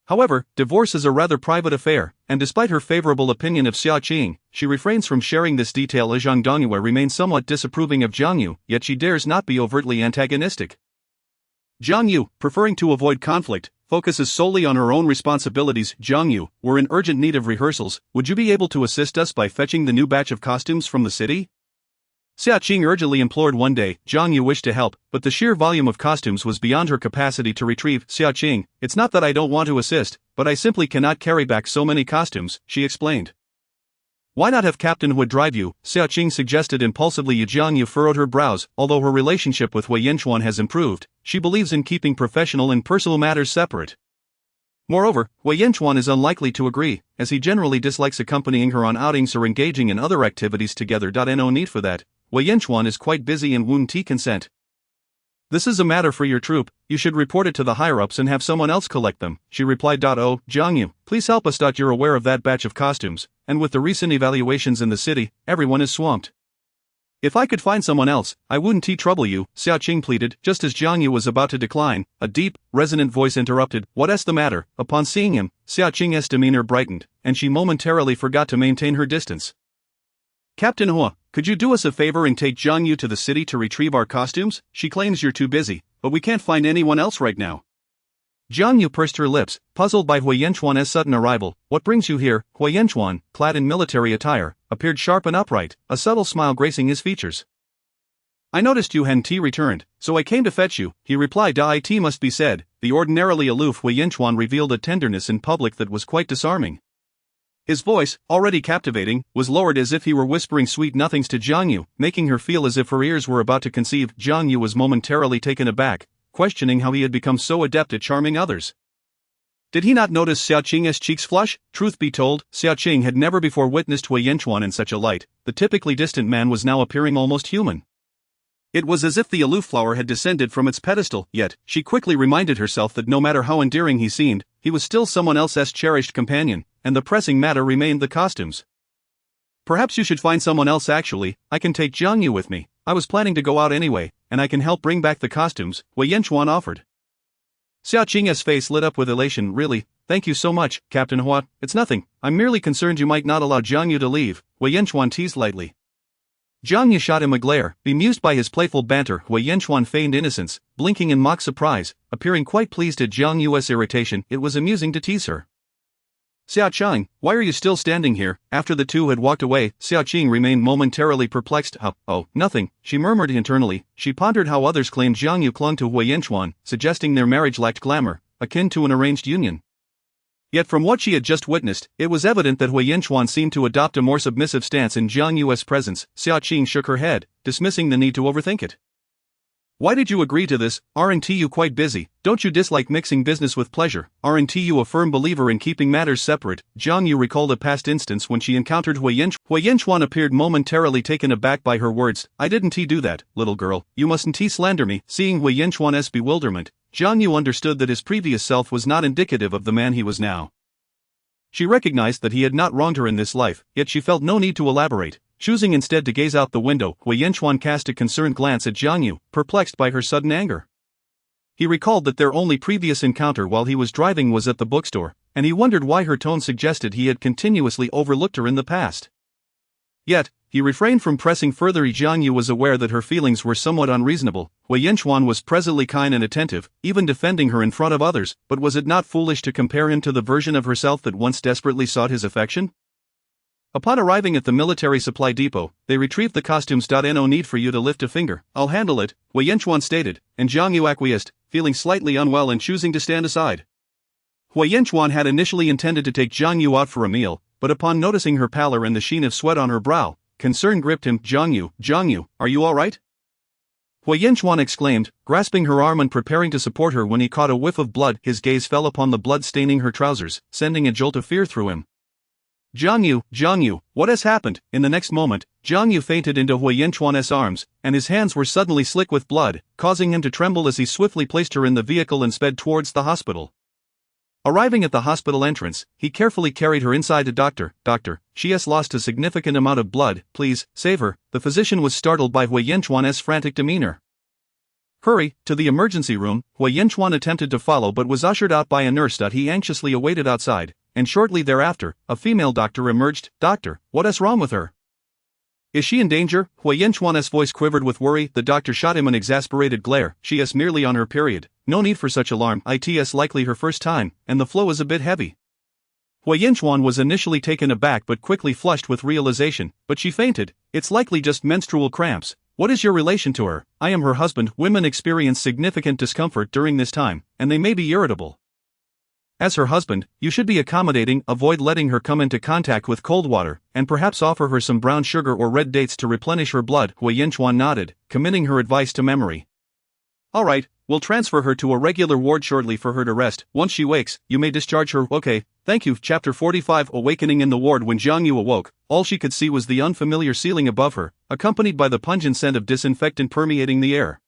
However, divorce is a rather private affair, and despite her favorable opinion of Xia Qing, she refrains from sharing this detail. Zhang Dongyue remains somewhat disapproving of Jiang Yu, yet she dares not be overtly antagonistic. Jiang Yu, preferring to avoid conflict, focuses solely on her own responsibilities. "Jiang Yu, we're in urgent need of rehearsals. Would you be able to assist us by fetching the new batch of costumes from the city?" Xia Qing urgently implored one day. Jiang Yu wished to help, but the sheer volume of costumes was beyond her capacity to retrieve. "Xia Qing, it's not that I don't want to assist, but I simply cannot carry back so many costumes," she explained. "Why not have Captain Hu drive you?" Xia Qing suggested impulsively. Jiang Yu furrowed her brows. Although her relationship with Hui Yanchuan has improved, she believes in keeping professional and personal matters separate. Moreover, Hui Yanchuan is unlikely to agree, as he generally dislikes accompanying her on outings or engaging in other activities together. No need for that. Hui Yanchuan is quite busy and won't consent. "This is a matter for your troop, you should report it to the higher-ups and have someone else collect them," she replied. "Oh, Jiang Yu, please help us. You're aware of that batch of costumes, and with the recent evaluations in the city, everyone is swamped. If I could find someone else, I wouldn't trouble you," Xia Qing pleaded. Just as Jiang Yu was about to decline, a deep, resonant voice interrupted. "What's the matter?" Upon seeing him, Xia Qing's demeanor brightened, and she momentarily forgot to maintain her distance. "Captain Hua, could you do us a favor and take Jiang Yu to the city to retrieve our costumes? She claims you're too busy, but we can't find anyone else right now." Jiang Yu pursed her lips, puzzled by Hui Yanchuan's sudden arrival. "What brings you here?" Hui Yanchuan, clad in military attire, appeared sharp and upright, a subtle smile gracing his features. "I noticed you hadn't returned, so I came to fetch you," he replied. "It must be said, the ordinarily aloof Hui Yanchuan revealed a tenderness in public that was quite disarming. His voice, already captivating, was lowered as if he were whispering sweet nothings to Jiang Yu, making her feel as if her ears were about to conceive. Jiang Yu was momentarily taken aback, questioning how he had become so adept at charming others. Did he not notice Xia Qing's cheeks flush? Truth be told, Xia Qing had never before witnessed Hui Yanchuan in such a light. The typically distant man was now appearing almost human. It was as if the aloof flower had descended from its pedestal, yet, she quickly reminded herself that no matter how endearing he seemed, he was still someone else's cherished companion, and the pressing matter remained the costumes. "Perhaps you should find someone else. Actually, I can take Jiang Yu with me. I was planning to go out anyway, and I can help bring back the costumes," Hui Yanchuan offered. Xia Qing's face lit up with elation. "Really? Thank you so much, Captain Hua. It's nothing, I'm merely concerned you might not allow Jiang Yu to leave," Hui Yanchuan teased lightly. Jiang Yu shot him a glare, bemused by his playful banter. Hui Yanchuan feigned innocence, blinking in mock surprise, appearing quite pleased at Jiang Yu's irritation. It was amusing to tease her. "Xia Qing, why are you still standing here?" After the two had walked away, Xia Qing remained momentarily perplexed. Oh, nothing," she murmured internally. She pondered how others claimed Jiang Yu clung to Hui Yanchuan, suggesting their marriage lacked glamour, akin to an arranged union. Yet from what she had just witnessed, it was evident that Hui Yanchuan seemed to adopt a more submissive stance in Jiang Yu's presence. Xia Qing shook her head, dismissing the need to overthink it. Why did you agree to this? Aren't you quite busy? Don't you dislike mixing business with pleasure? Aren't you a firm believer in keeping matters separate? Jiang Yu recalled a past instance when she encountered Hui Yanchuan appeared momentarily taken aback by her words. I didn't do that, little girl. You mustn't slander me. Seeing Hui Yanchuan's bewilderment, Jiang Yu understood that his previous self was not indicative of the man he was now. She recognized that he had not wronged her in this life, yet she felt no need to elaborate. Choosing instead to gaze out the window, Hui Yanchuan cast a concerned glance at Jiang Yu, perplexed by her sudden anger. He recalled that their only previous encounter while he was driving was at the bookstore, and he wondered why her tone suggested he had continuously overlooked her in the past. Yet, he refrained from pressing further. Jiang Yu was aware that her feelings were somewhat unreasonable. Hui Yanchuan was presently kind and attentive, even defending her in front of others, but was it not foolish to compare him to the version of herself that once desperately sought his affection? Upon arriving at the military supply depot, they retrieved the costumes. No need for you to lift a finger, I'll handle it, Hui Yanchuan stated, and Jiang Yu acquiesced, feeling slightly unwell and choosing to stand aside. Hui Yanchuan had initially intended to take Jiang Yu out for a meal, but upon noticing her pallor and the sheen of sweat on her brow, concern gripped him. Jiang Yu, are you all right? Hui Yanchuan exclaimed, grasping her arm and preparing to support her when he caught a whiff of blood. His gaze fell upon the blood staining her trousers, sending a jolt of fear through him. Jiang Yu, what has happened? In the next moment, Jiang Yu fainted into Hui Yanchuan's arms, and his hands were suddenly slick with blood, causing him to tremble as he swiftly placed her in the vehicle and sped towards the hospital. Arriving at the hospital entrance, he carefully carried her inside. Doctor, she has lost a significant amount of blood, please, save her. The physician was startled by Hui Yanchuan's frantic demeanor. Hurry, to the emergency room. Hui Yanchuan attempted to follow but was ushered out by a nurse. He anxiously awaited outside, and shortly thereafter, a female doctor emerged. Doctor, what is wrong with her? Is she in danger? Hui Yanchuan's voice quivered with worry. The doctor shot him an exasperated glare. She is merely on her period. No need for such alarm. It's likely her first time, and the flow is a bit heavy. Hui Yanchuan was initially taken aback but quickly flushed with realization. But she fainted. It's likely just menstrual cramps. What is your relation to her? I am her husband. Women experience significant discomfort during this time, and they may be irritable. As her husband, you should be accommodating. Avoid letting her come into contact with cold water, and perhaps offer her some brown sugar or red dates to replenish her blood. Hui Yanchuan nodded, committing her advice to memory. All right, we'll transfer her to a regular ward shortly for her to rest. Once she wakes, you may discharge her. Okay, thank you. Chapter 45. Awakening in the ward. When Jiang Yu awoke, all she could see was the unfamiliar ceiling above her, accompanied by the pungent scent of disinfectant permeating the air.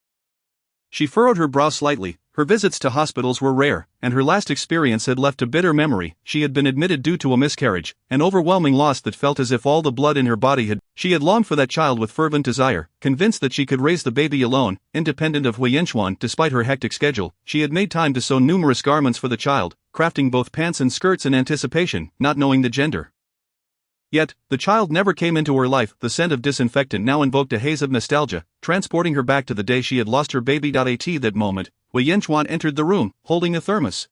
She furrowed her brow slightly. Her visits to hospitals were rare, and her last experience had left a bitter memory. She had been admitted due to a miscarriage, an overwhelming loss that felt as if all the blood in her body had. She had longed for that child with fervent desire, convinced that she could raise the baby alone, independent of Hui Yanchuan. Despite her hectic schedule, she had made time to sew numerous garments for the child, crafting both pants and skirts in anticipation, not knowing the gender. Yet, the child never came into her life. The scent of disinfectant now invoked a haze of nostalgia, transporting her back to the day she had lost her baby. At that moment, Hui Yanchuan entered the room, holding a thermos.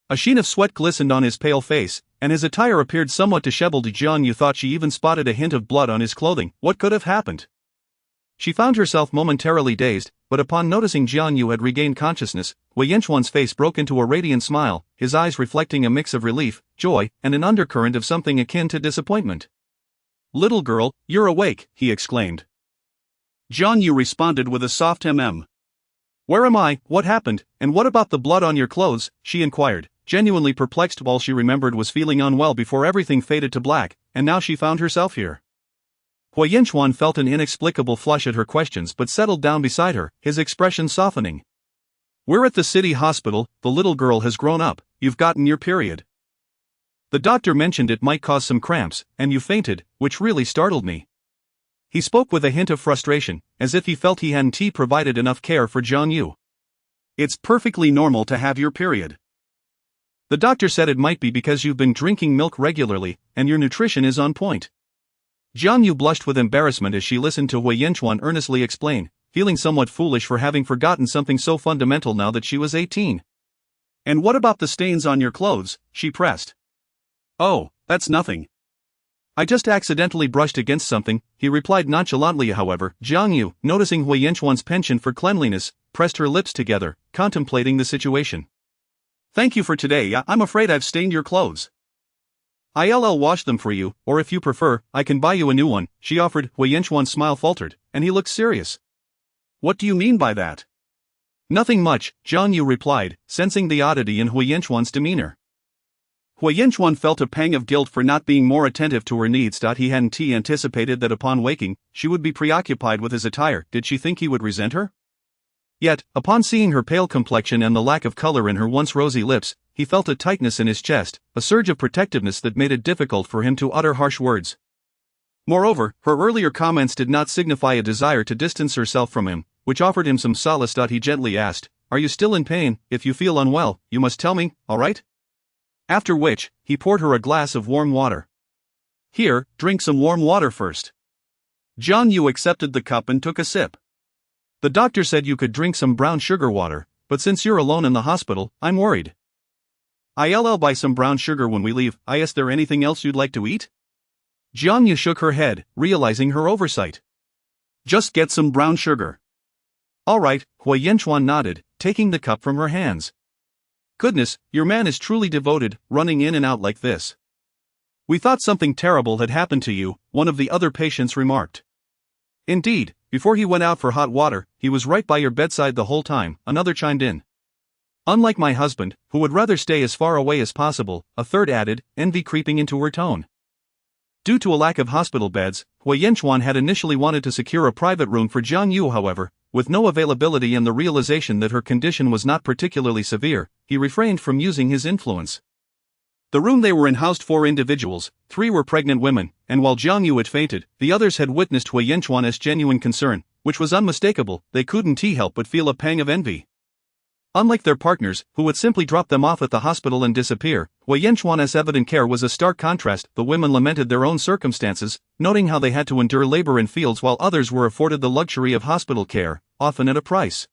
A sheen of sweat glistened on his pale face, and his attire appeared somewhat disheveled. Jiang Yu thought she even spotted a hint of blood on his clothing. What could have happened? She found herself momentarily dazed, but upon noticing Jiang Yu had regained consciousness, Hui Yanchuan's face broke into a radiant smile, his eyes reflecting a mix of relief, joy, and an undercurrent of something akin to disappointment. Little girl, you're awake, he exclaimed. Jiang Yu responded with a soft Where am I? What happened? And what about the blood on your clothes? She inquired, genuinely perplexed. All she remembered was feeling unwell before everything faded to black, and now she found herself here. Hui Yanchuan felt an inexplicable flush at her questions but settled down beside her, his expression softening. We're at the city hospital. The little girl has grown up. You've gotten your period. The doctor mentioned it might cause some cramps, and you fainted, which really startled me. He spoke with a hint of frustration, as if he felt he hadn't provided enough care for Jiang Yu. It's perfectly normal to have your period. The doctor said it might be because you've been drinking milk regularly, and your nutrition is on point. Jiang Yu blushed with embarrassment as she listened to Hui Yanchuan earnestly explain, feeling somewhat foolish for having forgotten something so fundamental now that she was 18. And what about the stains on your clothes? She pressed. Oh, that's nothing. I just accidentally brushed against something, he replied nonchalantly. However, Jiang Yu, noticing Hui Yanchuan's penchant for cleanliness, pressed her lips together, contemplating the situation. Thank you for today. I'm afraid I've stained your clothes. I'll wash them for you, or if you prefer, I can buy you a new one, she offered. Hui Yanchuan's smile faltered, and he looked serious. What do you mean by that? Nothing much, Jiang Yu replied, sensing the oddity in Hui Yanchuan's demeanor. Hui Yanchuan felt a pang of guilt for not being more attentive to her needs. He hadn't anticipated that upon waking, she would be preoccupied with his attire. Did she think he would resent her? Yet, upon seeing her pale complexion and the lack of color in her once rosy lips, he felt a tightness in his chest, a surge of protectiveness that made it difficult for him to utter harsh words. Moreover, her earlier comments did not signify a desire to distance herself from him, which offered him some solace. He gently asked, "Are you still in pain? If you feel unwell, you must tell me, all right?" After which, he poured her a glass of warm water. "Here, drink some warm water first." Jiang Yu accepted the cup and took a sip. "The doctor said you could drink some brown sugar water, but since you're alone in the hospital, I'm worried." "I'll buy some brown sugar when we leave. Is there anything else you'd like to eat?" Jiang Yu shook her head, realizing her oversight. "Just get some brown sugar." "All right," Hui Yanchuan nodded, taking the cup from her hands. "Goodness, your man is truly devoted, running in and out like this." "We thought something terrible had happened to you," one of the other patients remarked. "Indeed, before he went out for hot water, he was right by your bedside the whole time," another chimed in. "Unlike my husband, who would rather stay as far away as possible," a third added, envy creeping into her tone. Due to a lack of hospital beds, Hui Yanchuan had initially wanted to secure a private room for Jiang Yu. However, with no availability and the realization that her condition was not particularly severe, he refrained from using his influence. The room they were in housed 4 individuals, 3 were pregnant women, and while Jiang Yu had fainted, the others had witnessed Hui Yanchuan's genuine concern, which was unmistakable. They couldn't help but feel a pang of envy. Unlike their partners, who would simply drop them off at the hospital and disappear, Hui Yanchuan's evident care was a stark contrast. The women lamented their own circumstances, noting how they had to endure labor in fields while others were afforded the luxury of hospital care, often at a price.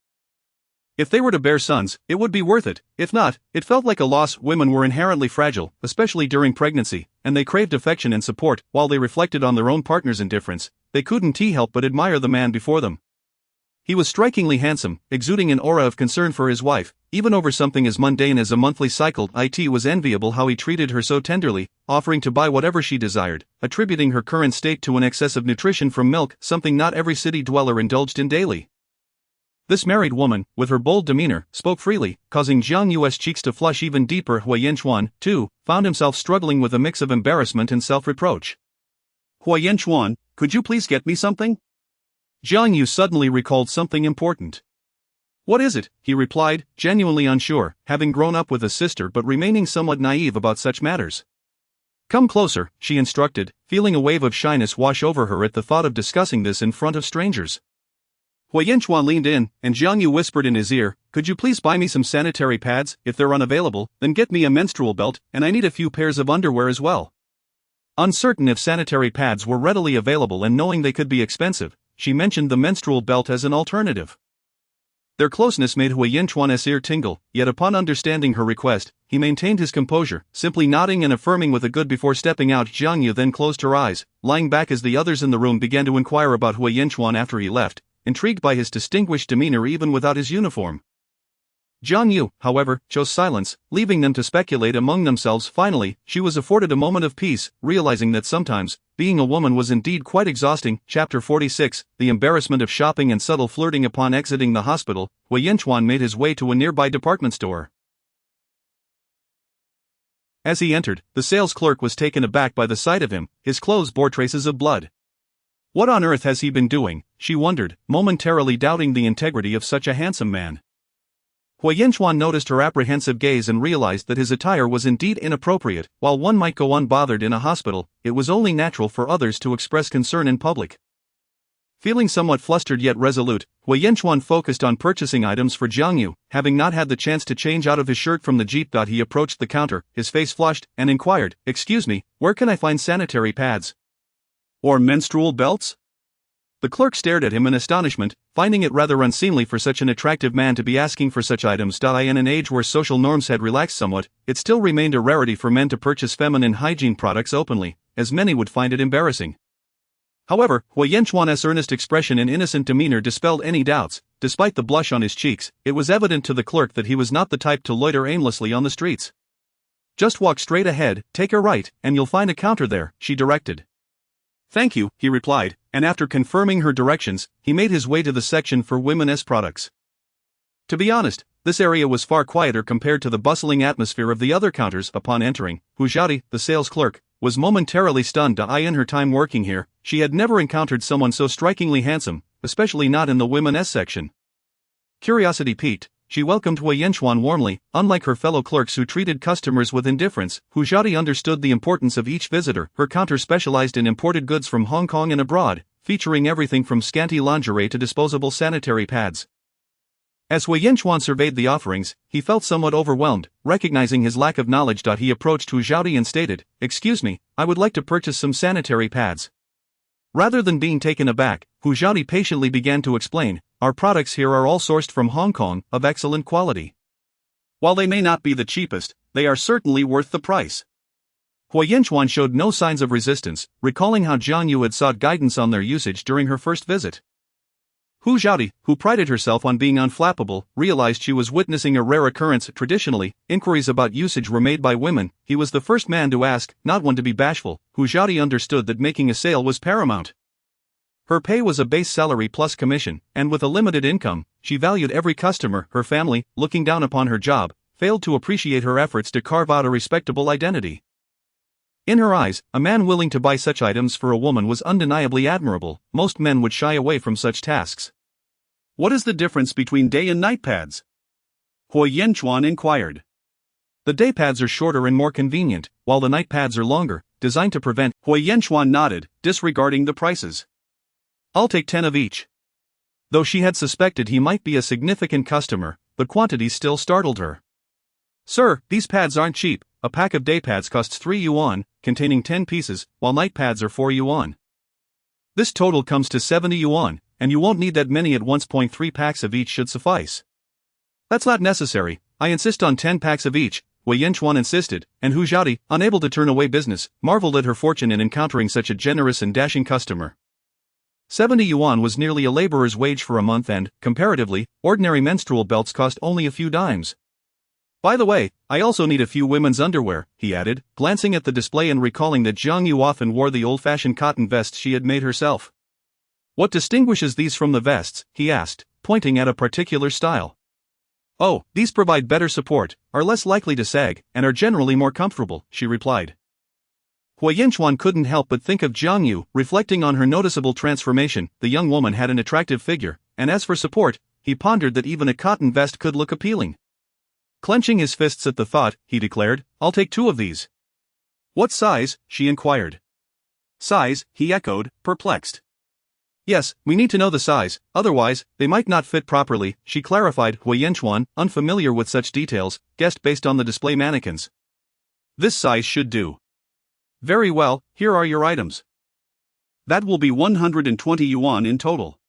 If they were to bear sons, it would be worth it. If not, it felt like a loss. Women were inherently fragile, especially during pregnancy, and they craved affection and support. While they reflected on their own partner's indifference, they couldn't help but admire the man before them. He was strikingly handsome, exuding an aura of concern for his wife, even over something as mundane as a monthly cycle. It was enviable how he treated her so tenderly, offering to buy whatever she desired, attributing her current state to an excess of nutrition from milk, something not every city dweller indulged in daily. This married woman, with her bold demeanor, spoke freely, causing Jiang Yu's cheeks to flush even deeper. Hui Yanchuan, too, found himself struggling with a mix of embarrassment and self-reproach. "Hui Yanchuan, could you please get me something?" Jiang Yu suddenly recalled something important. "What is it?" he replied, genuinely unsure, having grown up with a sister but remaining somewhat naive about such matters. "Come closer," she instructed, feeling a wave of shyness wash over her at the thought of discussing this in front of strangers. Hui Yanchuan leaned in, and Jiang Yu whispered in his ear, "Could you please buy me some sanitary pads? If they're unavailable, then get me a menstrual belt, and I need a few pairs of underwear as well." Uncertain if sanitary pads were readily available and knowing they could be expensive, she mentioned the menstrual belt as an alternative. Their closeness made Hui Yanchuan's ear tingle, yet upon understanding her request, he maintained his composure, simply nodding and affirming with a good before stepping out. Jiang Yu then closed her eyes, lying back as the others in the room began to inquire about Hui Yanchuan after he left, intrigued by his distinguished demeanor even without his uniform. Jiang Yu, however, chose silence, leaving them to speculate among themselves. Finally, she was afforded a moment of peace, realizing that sometimes, being a woman was indeed quite exhausting. Chapter 46, The Embarrassment of Shopping and Subtle Flirting. Upon exiting the hospital, Hui Yanchuan made his way to a nearby department store. As he entered, the sales clerk was taken aback by the sight of him. His clothes bore traces of blood. What on earth has he been doing, she wondered, momentarily doubting the integrity of such a handsome man. Hui Yanchuan noticed her apprehensive gaze and realized that his attire was indeed inappropriate. While one might go unbothered in a hospital, it was only natural for others to express concern in public. Feeling somewhat flustered yet resolute, Hui Yanchuan focused on purchasing items for Jiang Yu. Having not had the chance to change out of his shirt from the jeep, he approached the counter, his face flushed, and inquired, "Excuse me, where can I find sanitary pads? Or menstrual belts?" The clerk stared at him in astonishment, finding it rather unseemly for such an attractive man to be asking for such items. In an age where social norms had relaxed somewhat, it still remained a rarity for men to purchase feminine hygiene products openly, as many would find it embarrassing. However, Hui Yanchuan's earnest expression and innocent demeanor dispelled any doubts. Despite the blush on his cheeks, it was evident to the clerk that he was not the type to loiter aimlessly on the streets. "Just walk straight ahead, take a right, and you'll find a counter there," she directed. "Thank you," he replied, and after confirming her directions, he made his way to the section for women's products. To be honest, this area was far quieter compared to the bustling atmosphere of the other counters. Upon entering, Hujati, the sales clerk, was momentarily stunned. In her time working here, she had never encountered someone so strikingly handsome, especially not in the women's section. Curiosity piqued, she welcomed Hui Yanchuan warmly. Unlike her fellow clerks who treated customers with indifference, Hujati understood the importance of each visitor. Her counter specialized in imported goods from Hong Kong and abroad, featuring everything from scanty lingerie to disposable sanitary pads. As Hui Yanchuan surveyed the offerings, he felt somewhat overwhelmed. Recognizing his lack of knowledge, he approached Hujati and stated, "Excuse me, I would like to purchase some sanitary pads." Rather than being taken aback, Hujati patiently began to explain, "Our products here are all sourced from Hong Kong, of excellent quality. While they may not be the cheapest, they are certainly worth the price." Hui Yanchuan showed no signs of resistance, recalling how Jiang Yu had sought guidance on their usage during her first visit. Hujati, who prided herself on being unflappable, realized she was witnessing a rare occurrence. Traditionally, inquiries about usage were made by women. He was the first man to ask, not one to be bashful. Hujati understood that making a sale was paramount. Her pay was a base salary plus commission, and with a limited income, she valued every customer. Her family, looking down upon her job, failed to appreciate her efforts to carve out a respectable identity. In her eyes, a man willing to buy such items for a woman was undeniably admirable. Most men would shy away from such tasks. "What is the difference between day and night pads?" Hui Yanchuan inquired. "The day pads are shorter and more convenient, while the night pads are longer, designed to prevent." Hui Yanchuan nodded, disregarding the prices. "I'll take 10 of each." Though she had suspected he might be a significant customer, the quantity still startled her. "Sir, these pads aren't cheap. A pack of day pads costs 3 yuan, containing 10 pieces, while night pads are 4 yuan. This total comes to 70 yuan, and you won't need that many at once. 3 packs of each should suffice." "That's not necessary. I insist on 10 packs of each," Hui Yanchuan insisted, and Hujati, unable to turn away business, marveled at her fortune in encountering such a generous and dashing customer. 70 yuan was nearly a laborer's wage for a month, and, comparatively, ordinary menstrual belts cost only a few dimes. "By the way, I also need a few women's underwear," he added, glancing at the display and recalling that Jiang Yu often wore the old-fashioned cotton vests she had made herself. "What distinguishes these from the vests?" he asked, pointing at a particular style. "Oh, these provide better support, are less likely to sag, and are generally more comfortable," she replied. Hui Yanchuan couldn't help but think of Jiang Yu. Reflecting on her noticeable transformation, the young woman had an attractive figure, and as for support, he pondered that even a cotton vest could look appealing. Clenching his fists at the thought, he declared, "I'll take 2 of these." "What size?" she inquired. "Size?" he echoed, perplexed. "Yes, we need to know the size, otherwise, they might not fit properly," she clarified. Hui Yanchuan, unfamiliar with such details, guessed based on the display mannequins. "This size should do." "Very well, here are your items. That will be 120 yuan in total."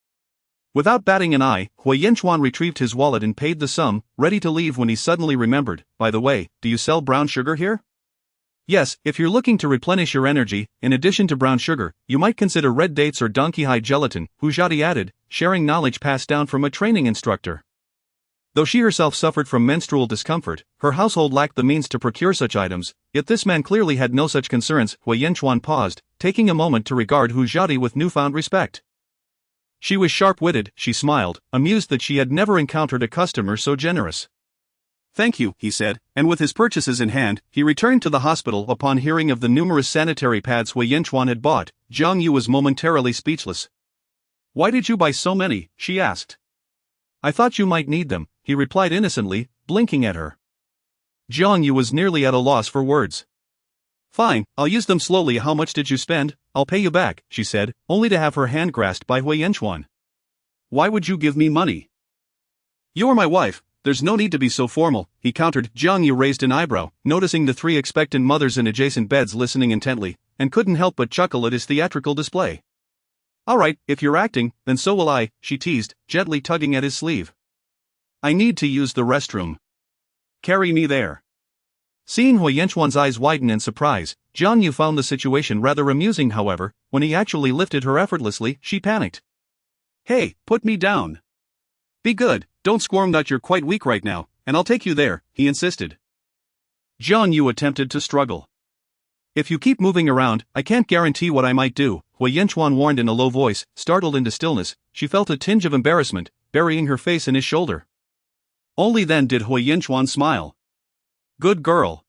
Without batting an eye, Hui Yanchuan retrieved his wallet and paid the sum, ready to leave when he suddenly remembered, "By the way, do you sell brown sugar here?" "Yes, if you're looking to replenish your energy, in addition to brown sugar, you might consider red dates or donkey hide gelatin," Hujati added, sharing knowledge passed down from a training instructor. Though she herself suffered from menstrual discomfort, her household lacked the means to procure such items, yet this man clearly had no such concerns. Hui Yanchuan paused, taking a moment to regard Hujati with newfound respect. She was sharp-witted, she smiled, amused that she had never encountered a customer so generous. "Thank you," he said, and with his purchases in hand, he returned to the hospital. Upon hearing of the numerous sanitary pads Hui Yanchuan had bought, Jiang Yu was momentarily speechless. "Why did you buy so many?" she asked. "I thought you might need them," he replied innocently, blinking at her. Jiang Yu was nearly at a loss for words. "Fine, I'll use them slowly." "How much did you spend?" "I'll pay you back," she said, only to have her hand grasped by Hui Yanchuan. "Why would you give me money?" "You're my wife. There's no need to be so formal," he countered. Jiang Yu raised an eyebrow, noticing the 3 expectant mothers in adjacent beds listening intently, and couldn't help but chuckle at his theatrical display. "Alright, if you're acting, then so will I," she teased, gently tugging at his sleeve. "I need to use the restroom. Carry me there." Seeing Hui Yanchuan's eyes widen in surprise, Jiang Yu found the situation rather amusing. However, when he actually lifted her effortlessly, she panicked. "Hey, put me down. Be good, don't squirm that you're quite weak right now, and I'll take you there," he insisted. Jiang Yu attempted to struggle. "If you keep moving around, I can't guarantee what I might do," Hui Yanchuan warned in a low voice. Startled into stillness, she felt a tinge of embarrassment, burying her face in his shoulder. Only then did Hui Yanchuan smile. Good girl.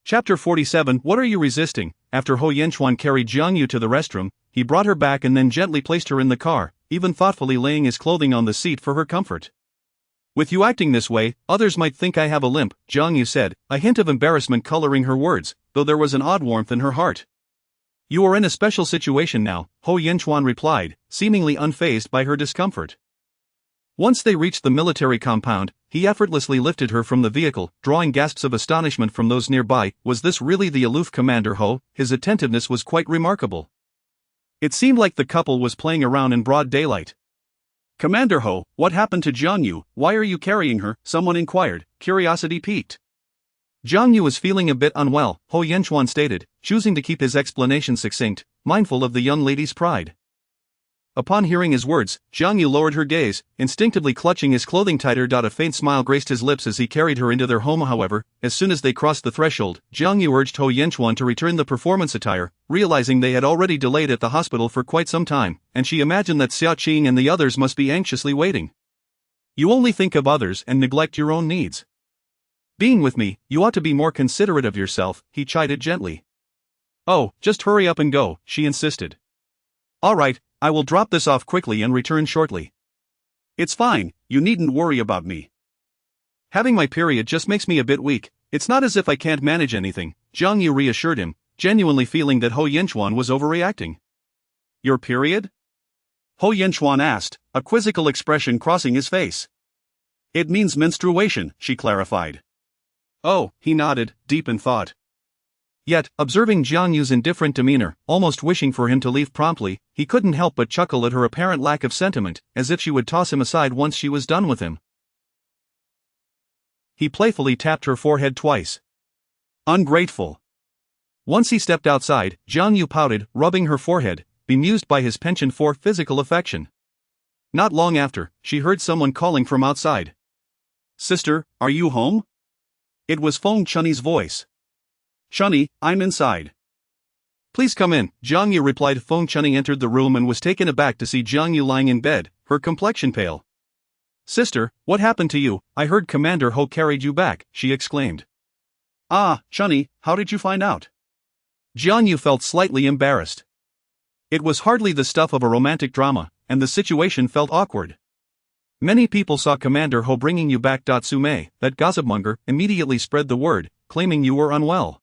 Chapter 47. What are you resisting? After Hui Yanchuan carried Jiang Yu to the restroom, he brought her back and then gently placed her in the car, even thoughtfully laying his clothing on the seat for her comfort. With you acting this way, others might think I have a limp, Jiang Yu said, a hint of embarrassment coloring her words, though there was an odd warmth in her heart. You are in a special situation now, Hui Yanchuan replied, seemingly unfazed by her discomfort. Once they reached the military compound, he effortlessly lifted her from the vehicle, drawing gasps of astonishment from those nearby. Was this really the aloof Commander Ho? His attentiveness was quite remarkable. It seemed like the couple was playing around in broad daylight. Commander Ho, what happened to Jiang Yu? Why are you carrying her? Someone inquired, curiosity piqued. Jiang Yu was feeling a bit unwell, Hui Yanchuan stated, choosing to keep his explanation succinct, mindful of the young lady's pride. Upon hearing his words, Jiang Yu lowered her gaze, instinctively clutching his clothing tighter. A faint smile graced his lips as he carried her into their home. However, as soon as they crossed the threshold, Jiang Yu urged Hui Yanchuan to return the performance attire, realizing they had already delayed at the hospital for quite some time, and she imagined that Xiao Qing and the others must be anxiously waiting. You only think of others and neglect your own needs. Being with me, you ought to be more considerate of yourself, he chided gently. Oh, just hurry up and go, she insisted. All right, I will drop this off quickly and return shortly. It's fine, you needn't worry about me. Having my period just makes me a bit weak. It's not as if I can't manage anything, Jiang Yu reassured him, genuinely feeling that Hui Yanchuan was overreacting. Your period? Hui Yanchuan asked, a quizzical expression crossing his face. It means menstruation, she clarified. Oh, he nodded, deep in thought. Yet, observing Jiang Yu's indifferent demeanor, almost wishing for him to leave promptly, he couldn't help but chuckle at her apparent lack of sentiment, as if she would toss him aside once she was done with him. He playfully tapped her forehead twice. Ungrateful. Once he stepped outside, Jiang Yu pouted, rubbing her forehead, bemused by his penchant for physical affection. Not long after, she heard someone calling from outside. Sister, are you home? It was Feng Chunni's voice. Chunni, I'm inside. Please come in, Jiang Yu replied. Feng Chunni entered the room and was taken aback to see Jiang Yu lying in bed, her complexion pale. Sister, what happened to you? I heard Commander Ho carried you back, she exclaimed. Ah, Chunni, how did you find out? Jiang Yu felt slightly embarrassed. It was hardly the stuff of a romantic drama, and the situation felt awkward. Many people saw Commander Ho bringing you back. Sume, that gossipmonger, immediately spread the word, claiming you were unwell.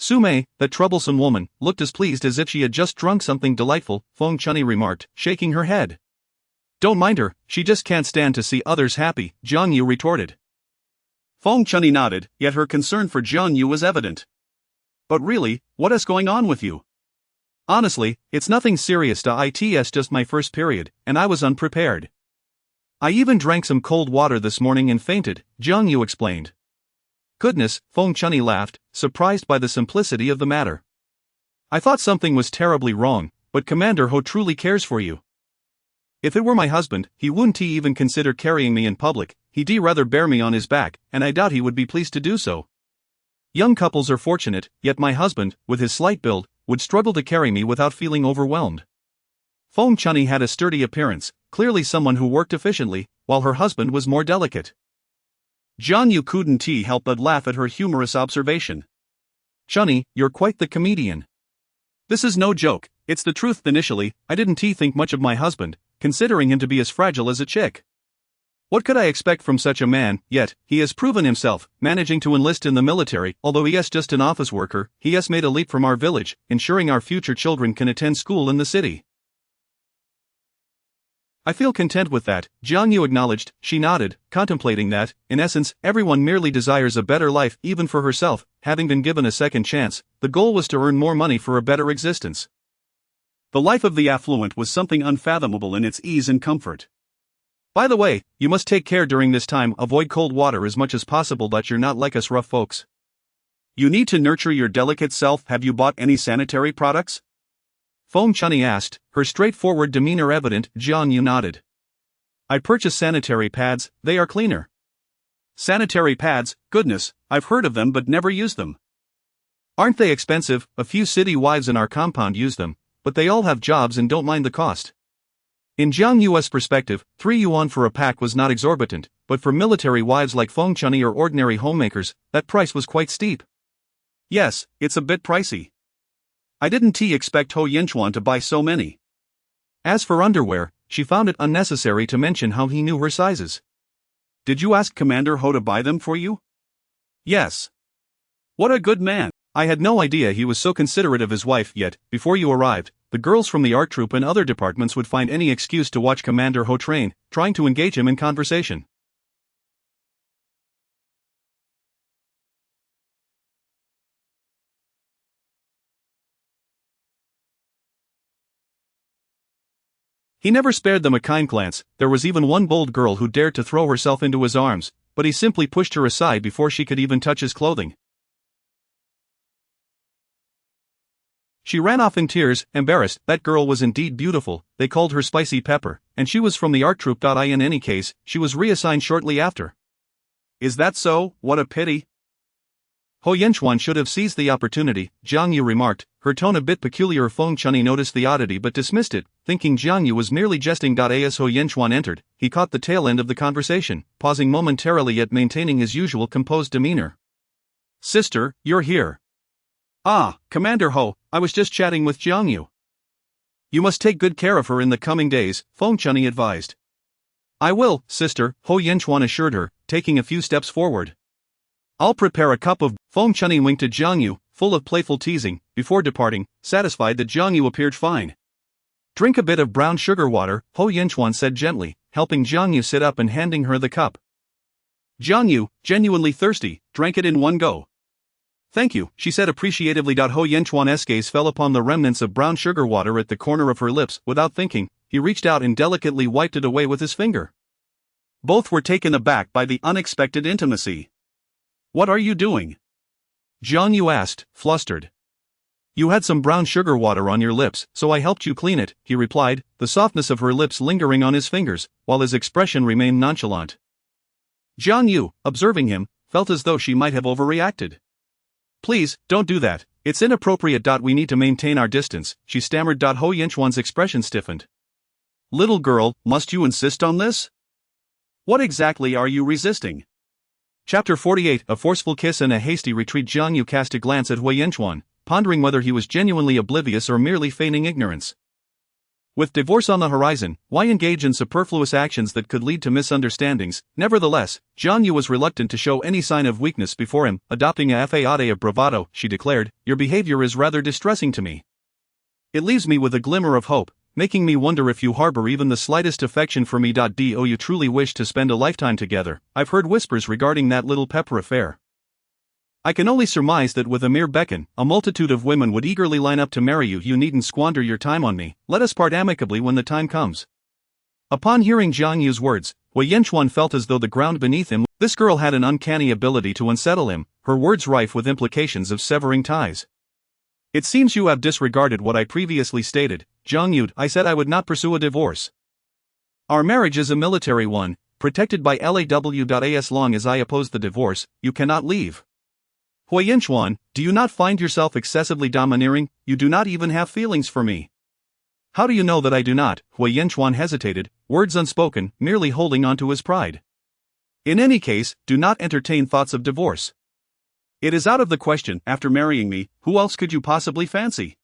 Sume, that troublesome woman, looked as pleased as if she had just drunk something delightful, Feng Chunni remarked, shaking her head. Don't mind her, she just can't stand to see others happy, Jiang Yu retorted. Feng Chunni nodded, yet her concern for Jiang Yu was evident. But really, what is going on with you? Honestly, it's nothing serious. It's just my first period, and I was unprepared. I even drank some cold water this morning and fainted, Jiang Yu explained. Goodness, Feng Chunni laughed, surprised by the simplicity of the matter. I thought something was terribly wrong, but Commander Ho truly cares for you. If it were my husband, he wouldn't even consider carrying me in public, he'd rather bear me on his back, and I doubt he would be pleased to do so. Young couples are fortunate, yet my husband, with his slight build, would struggle to carry me without feeling overwhelmed. Feng Chunni had a sturdy appearance, clearly someone who worked efficiently, while her husband was more delicate. Jiang Yu couldn't help but laugh at her humorous observation. Chunni, you're quite the comedian. This is no joke, it's the truth. Initially, I didn't think much of my husband, considering him to be as fragile as a chick. What could I expect from such a man? Yet, he has proven himself, managing to enlist in the military. Although he is just an office worker, he has made a leap from our village, ensuring our future children can attend school in the city. I feel content with that, Jiang Yu acknowledged. She nodded, contemplating that, in essence, everyone merely desires a better life. Even for herself, having been given a second chance, the goal was to earn more money for a better existence. The life of the affluent was something unfathomable in its ease and comfort. By the way, you must take care during this time, avoid cold water as much as possible. You're not like us rough folks. You need to nurture your delicate self. Have you bought any sanitary products? Feng Chunyi asked, her straightforward demeanor evident. Jiang Yu nodded. I purchased sanitary pads, they are cleaner. Sanitary pads, goodness, I've heard of them but never used them. Aren't they expensive? A few city wives in our compound use them, but they all have jobs and don't mind the cost. In Jiang Yu's perspective, 3 yuan for a pack was not exorbitant, but for military wives like Feng Chunyi or ordinary homemakers, that price was quite steep. Yes, it's a bit pricey. I didn't expect Ho Yinchuan to buy so many. As for underwear, she found it unnecessary to mention how he knew her sizes. Did you ask Commander Ho to buy them for you? Yes. What a good man. I had no idea he was so considerate of his wife, yet, before you arrived, the girls from the art troupe and other departments would find any excuse to watch Commander Ho train, trying to engage him in conversation. He never spared them a kind glance. There was even one bold girl who dared to throw herself into his arms, but he simply pushed her aside before she could even touch his clothing. She ran off in tears, embarrassed. That girl was indeed beautiful, they called her Spicy Pepper, and she was from the art troupe. In any case, she was reassigned shortly after. Is that so? What a pity. Ho Yinchuan should have seized the opportunity, Jiang Yu remarked, her tone a bit peculiar. Feng Chunyi noticed the oddity but dismissed it, thinking Jiang Yu was merely jesting. As Ho Yinchuan entered, he caught the tail end of the conversation, pausing momentarily yet maintaining his usual composed demeanor. Sister, you're here. Ah, Commander Ho, I was just chatting with Jiang Yu. You must take good care of her in the coming days, Feng Chunyi advised. I will, sister, Ho Yinchuan assured her, taking a few steps forward. I'll prepare a cup of. Feng Chunyi winked at Jiang Yu, full of playful teasing, before departing, satisfied that Jiang Yu appeared fine. Drink a bit of brown sugar water, Ho Yinchuan said gently, helping Jiang Yu sit up and handing her the cup. Jiang Yu, genuinely thirsty, drank it in one go. Thank you, she said appreciatively. Ho Yinchuan's gaze fell upon the remnants of brown sugar water at the corner of her lips. Without thinking, he reached out and delicately wiped it away with his finger. Both were taken aback by the unexpected intimacy. What are you doing? Jiang Yu asked, flustered. You had some brown sugar water on your lips, so I helped you clean it, he replied, the softness of her lips lingering on his fingers, while his expression remained nonchalant. Jiang Yu, observing him, felt as though she might have overreacted. Please, don't do that, it's inappropriate. We need to maintain our distance, she stammered. Ho Yinchuan's expression stiffened. Little girl, must you insist on this? What exactly are you resisting? Chapter 48, A forceful kiss and a hasty retreat. Jiang Yu cast a glance at Ho Yinchuan, pondering whether he was genuinely oblivious or merely feigning ignorance. With divorce on the horizon, why engage in superfluous actions that could lead to misunderstandings? Nevertheless, Jiang Yu was reluctant to show any sign of weakness before him, adopting a faade of bravado. She declared, your behavior is rather distressing to me. It leaves me with a glimmer of hope, making me wonder if you harbor even the slightest affection for me. Do you truly wish to spend a lifetime together? I've heard whispers regarding that little Pepper affair. I can only surmise that with a mere beckon, a multitude of women would eagerly line up to marry you. You needn't squander your time on me, let us part amicably when the time comes. Upon hearing Jiang Yu's words, Ho Yinchuan felt as though the ground beneath him. This girl had an uncanny ability to unsettle him, her words rife with implications of severing ties. It seems you have disregarded what I previously stated, Jiang Yu. I said I would not pursue a divorce. Our marriage is a military one, protected by law. As long as I oppose the divorce, you cannot leave. Ho Yinchuan, do you not find yourself excessively domineering? You do not even have feelings for me. How do you know that I do not? Ho Yinchuan hesitated, words unspoken, merely holding on to his pride. In any case, do not entertain thoughts of divorce. It is out of the question. After marrying me, who else could you possibly fancy?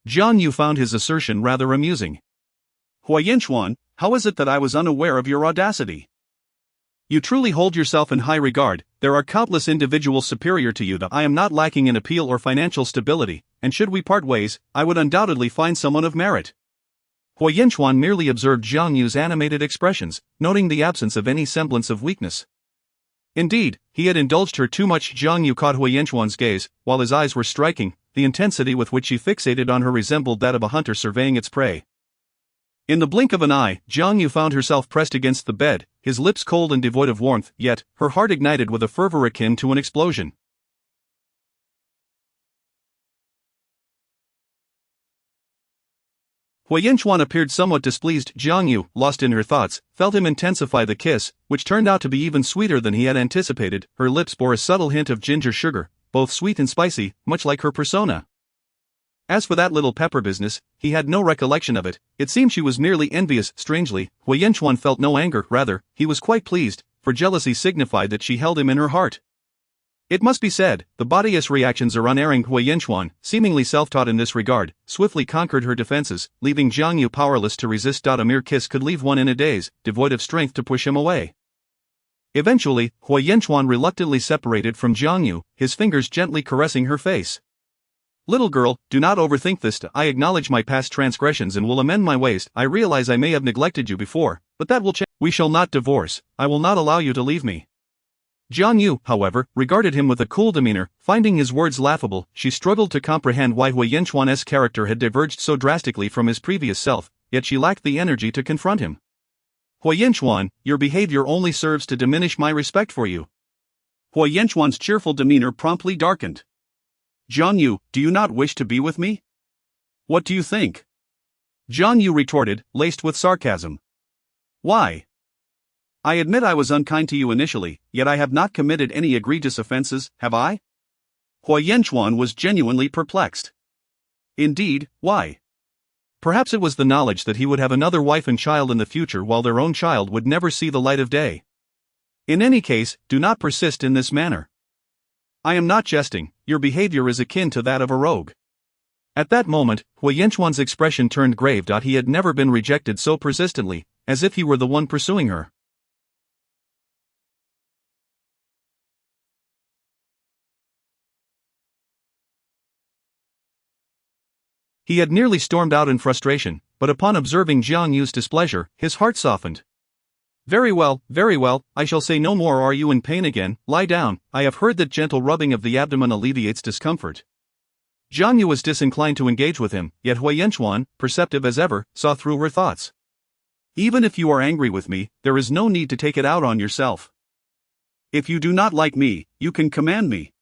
Jiang Yu found his assertion rather amusing. Ho Yinchuan, how is it that I was unaware of your audacity? You truly hold yourself in high regard. There are countless individuals superior to you. I am not lacking in appeal or financial stability, and should we part ways, I would undoubtedly find someone of merit. Ho Yinchuan merely observed Jiang Yu's animated expressions, noting the absence of any semblance of weakness. Indeed, he had indulged her too much. Jiang Yu caught Ho Yinchuan's gaze, while his eyes were striking. The intensity with which he fixated on her resembled that of a hunter surveying its prey. In the blink of an eye, Jiang Yu found herself pressed against the bed, his lips cold and devoid of warmth, yet, her heart ignited with a fervor akin to an explosion. Hui Yinchuan appeared somewhat displeased. Jiang Yu, lost in her thoughts, felt him intensify the kiss, which turned out to be even sweeter than he had anticipated. Her lips bore a subtle hint of ginger sugar, both sweet and spicy, much like her persona. As for that little pepper business, he had no recollection of it. It seemed she was merely envious. Strangely, Hui Yinchuan felt no anger, rather, he was quite pleased, for jealousy signified that she held him in her heart. It must be said, the body's reactions are unerring. Hui Yinchuan, seemingly self-taught in this regard, swiftly conquered her defenses, leaving Jiang Yu powerless to resist. A mere kiss could leave one in a daze, devoid of strength to push him away. Eventually, Hui Yinchuan reluctantly separated from Jiang Yu, his fingers gently caressing her face. Little girl, do not overthink this. I acknowledge my past transgressions and will amend my ways. I realize I may have neglected you before, but that will change. We shall not divorce. I will not allow you to leave me. Jiang Yu, however, regarded him with a cool demeanor. Finding his words laughable, she struggled to comprehend why Hui Yinchuan's character had diverged so drastically from his previous self, yet she lacked the energy to confront him. Hui Yinchuan, your behavior only serves to diminish my respect for you. Hui Yinchuan's cheerful demeanor promptly darkened. Jiang Yu, do you not wish to be with me? What do you think? Jiang Yu retorted, laced with sarcasm. Why? I admit I was unkind to you initially, yet I have not committed any egregious offenses, have I? Hui Yinchuan was genuinely perplexed. Indeed, why? Perhaps it was the knowledge that he would have another wife and child in the future while their own child would never see the light of day. In any case, do not persist in this manner. I am not jesting, your behavior is akin to that of a rogue. At that moment, Hui Yinchuan's expression turned grave. He had never been rejected so persistently, as if he were the one pursuing her. He had nearly stormed out in frustration, but upon observing Jiang Yu's displeasure, his heart softened. Very well, I shall say no more. Are you in pain again? Lie down. I have heard that gentle rubbing of the abdomen alleviates discomfort. Jiang Yu was disinclined to engage with him, yet Hui Yinchuan, perceptive as ever, saw through her thoughts. Even if you are angry with me, there is no need to take it out on yourself. If you do not like me, you can command me.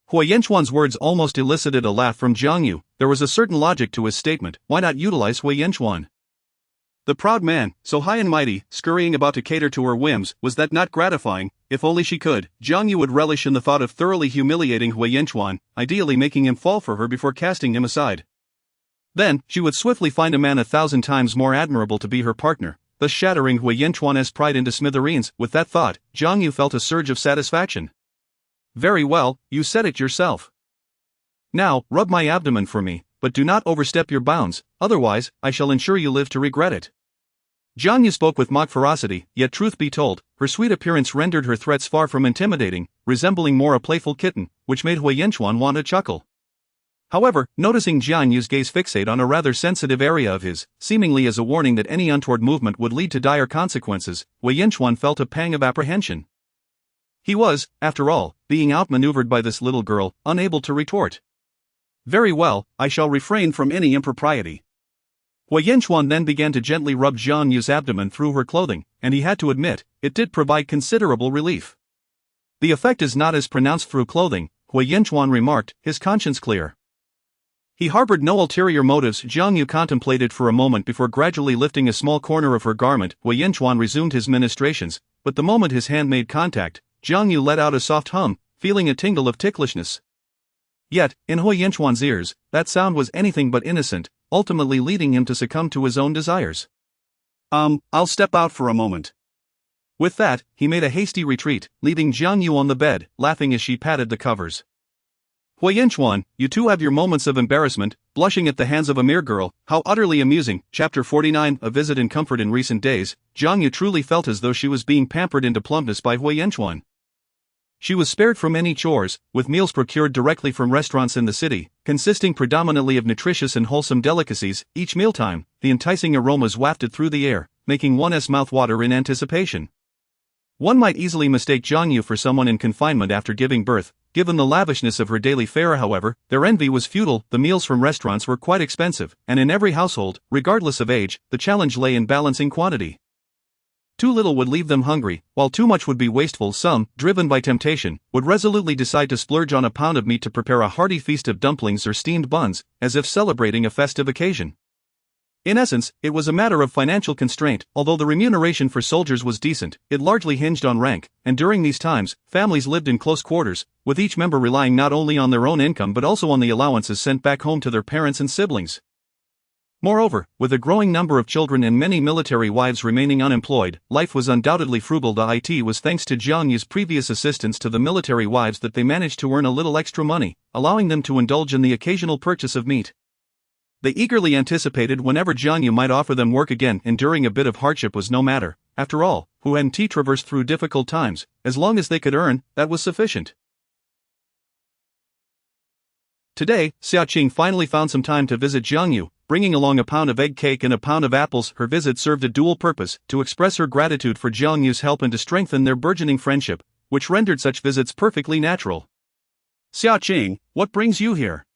Hui Yinchuan's words almost elicited a laugh from Jiang Yu. There was a certain logic to his statement. Why not utilize Hui Yinchuan? The proud man, so high and mighty, scurrying about to cater to her whims, was that not gratifying? If only she could, Jiang Yu would relish in the thought of thoroughly humiliating Hui Yinchuan, ideally making him fall for her before casting him aside. Then, she would swiftly find a man 1,000 times more admirable to be her partner, thus shattering Hui Yinchuan's pride into smithereens. With that thought, Jiang Yu felt a surge of satisfaction. Very well, you said it yourself. Now, rub my abdomen for me, but do not overstep your bounds, otherwise, I shall ensure you live to regret it. Jiang Yu spoke with mock ferocity, yet truth be told, her sweet appearance rendered her threats far from intimidating, resembling more a playful kitten, which made Hui Yinchuan want to chuckle. However, noticing Jiang Yu's gaze fixate on a rather sensitive area of his, seemingly as a warning that any untoward movement would lead to dire consequences, Hui Yinchuan felt a pang of apprehension. He was, after all, being outmaneuvered by this little girl, unable to retort. Very well, I shall refrain from any impropriety. Hui Yinchuan then began to gently rub Jiang Yu's abdomen through her clothing, and he had to admit, it did provide considerable relief. The effect is not as pronounced through clothing, Hui Yinchuan remarked, his conscience clear. He harbored no ulterior motives. Jiang Yu contemplated for a moment before gradually lifting a small corner of her garment. Hui Yinchuan resumed his ministrations, but the moment his hand made contact, Jiang Yu let out a soft hum, feeling a tingle of ticklishness. Yet, in Hui Yinchuan's ears, that sound was anything but innocent, ultimately leading him to succumb to his own desires. I'll step out for a moment. With that, he made a hasty retreat, leaving Jiang Yu on the bed, laughing as she patted the covers. Hui Yinchuan, you too have your moments of embarrassment, blushing at the hands of a mere girl, how utterly amusing. Chapter 49, A Visit in Comfort. In recent days, Jiang Yu truly felt as though she was being pampered into plumpness by Hui Yinchuan. She was spared from any chores, with meals procured directly from restaurants in the city, consisting predominantly of nutritious and wholesome delicacies. Each mealtime, the enticing aromas wafted through the air, making one's mouth water in anticipation. One might easily mistake Jiang Yu for someone in confinement after giving birth. Given the lavishness of her daily fare, however, their envy was futile. The meals from restaurants were quite expensive, and in every household, regardless of age, the challenge lay in balancing quantity. Too little would leave them hungry, while too much would be wasteful. Some, driven by temptation, would resolutely decide to splurge on a pound of meat to prepare a hearty feast of dumplings or steamed buns, as if celebrating a festive occasion. In essence, it was a matter of financial constraint. Although the remuneration for soldiers was decent, it largely hinged on rank, and during these times, families lived in close quarters, with each member relying not only on their own income but also on the allowances sent back home to their parents and siblings. Moreover, with a growing number of children and many military wives remaining unemployed, life was undoubtedly frugal. It was thanks to Jiang Yu's previous assistance to the military wives that they managed to earn a little extra money, allowing them to indulge in the occasional purchase of meat. They eagerly anticipated whenever Jiang Yu might offer them work again. Enduring a bit of hardship was no matter. After all, who hadn't traversed through difficult times? As long as they could earn, that was sufficient. Today, Xiaoqing finally found some time to visit Jiang Yu, bringing along a pound of egg cake and a pound of apples. Her visit served a dual purpose: to express her gratitude for Jiang Yu's help and to strengthen their burgeoning friendship, which rendered such visits perfectly natural. Xiaoqing, what brings you here?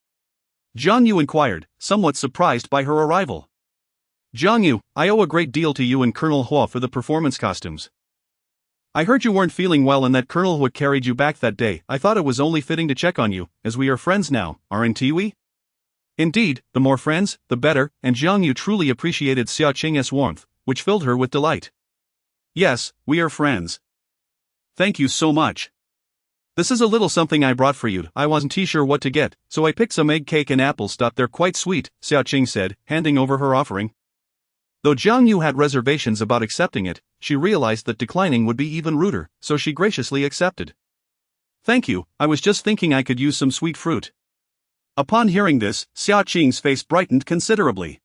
Jiang Yu inquired, somewhat surprised by her arrival. Jiang Yu, I owe a great deal to you and Colonel Hua for the performance costumes. I heard you weren't feeling well and that Colonel Hua carried you back that day. I thought it was only fitting to check on you, as we are friends now, aren't we? Indeed, the more friends, the better, and Jiang Yu truly appreciated Xiaoqing's warmth, which filled her with delight. Yes, we are friends. Thank you so much. This is a little something I brought for you. I wasn't sure what to get, so I picked some egg cake and apples. They're quite sweet, Xiaoqing said, handing over her offering. Though Jiang Yu had reservations about accepting it, she realized that declining would be even ruder, so she graciously accepted. Thank you, I was just thinking I could use some sweet fruit. Upon hearing this, Xiaoqing's face brightened considerably.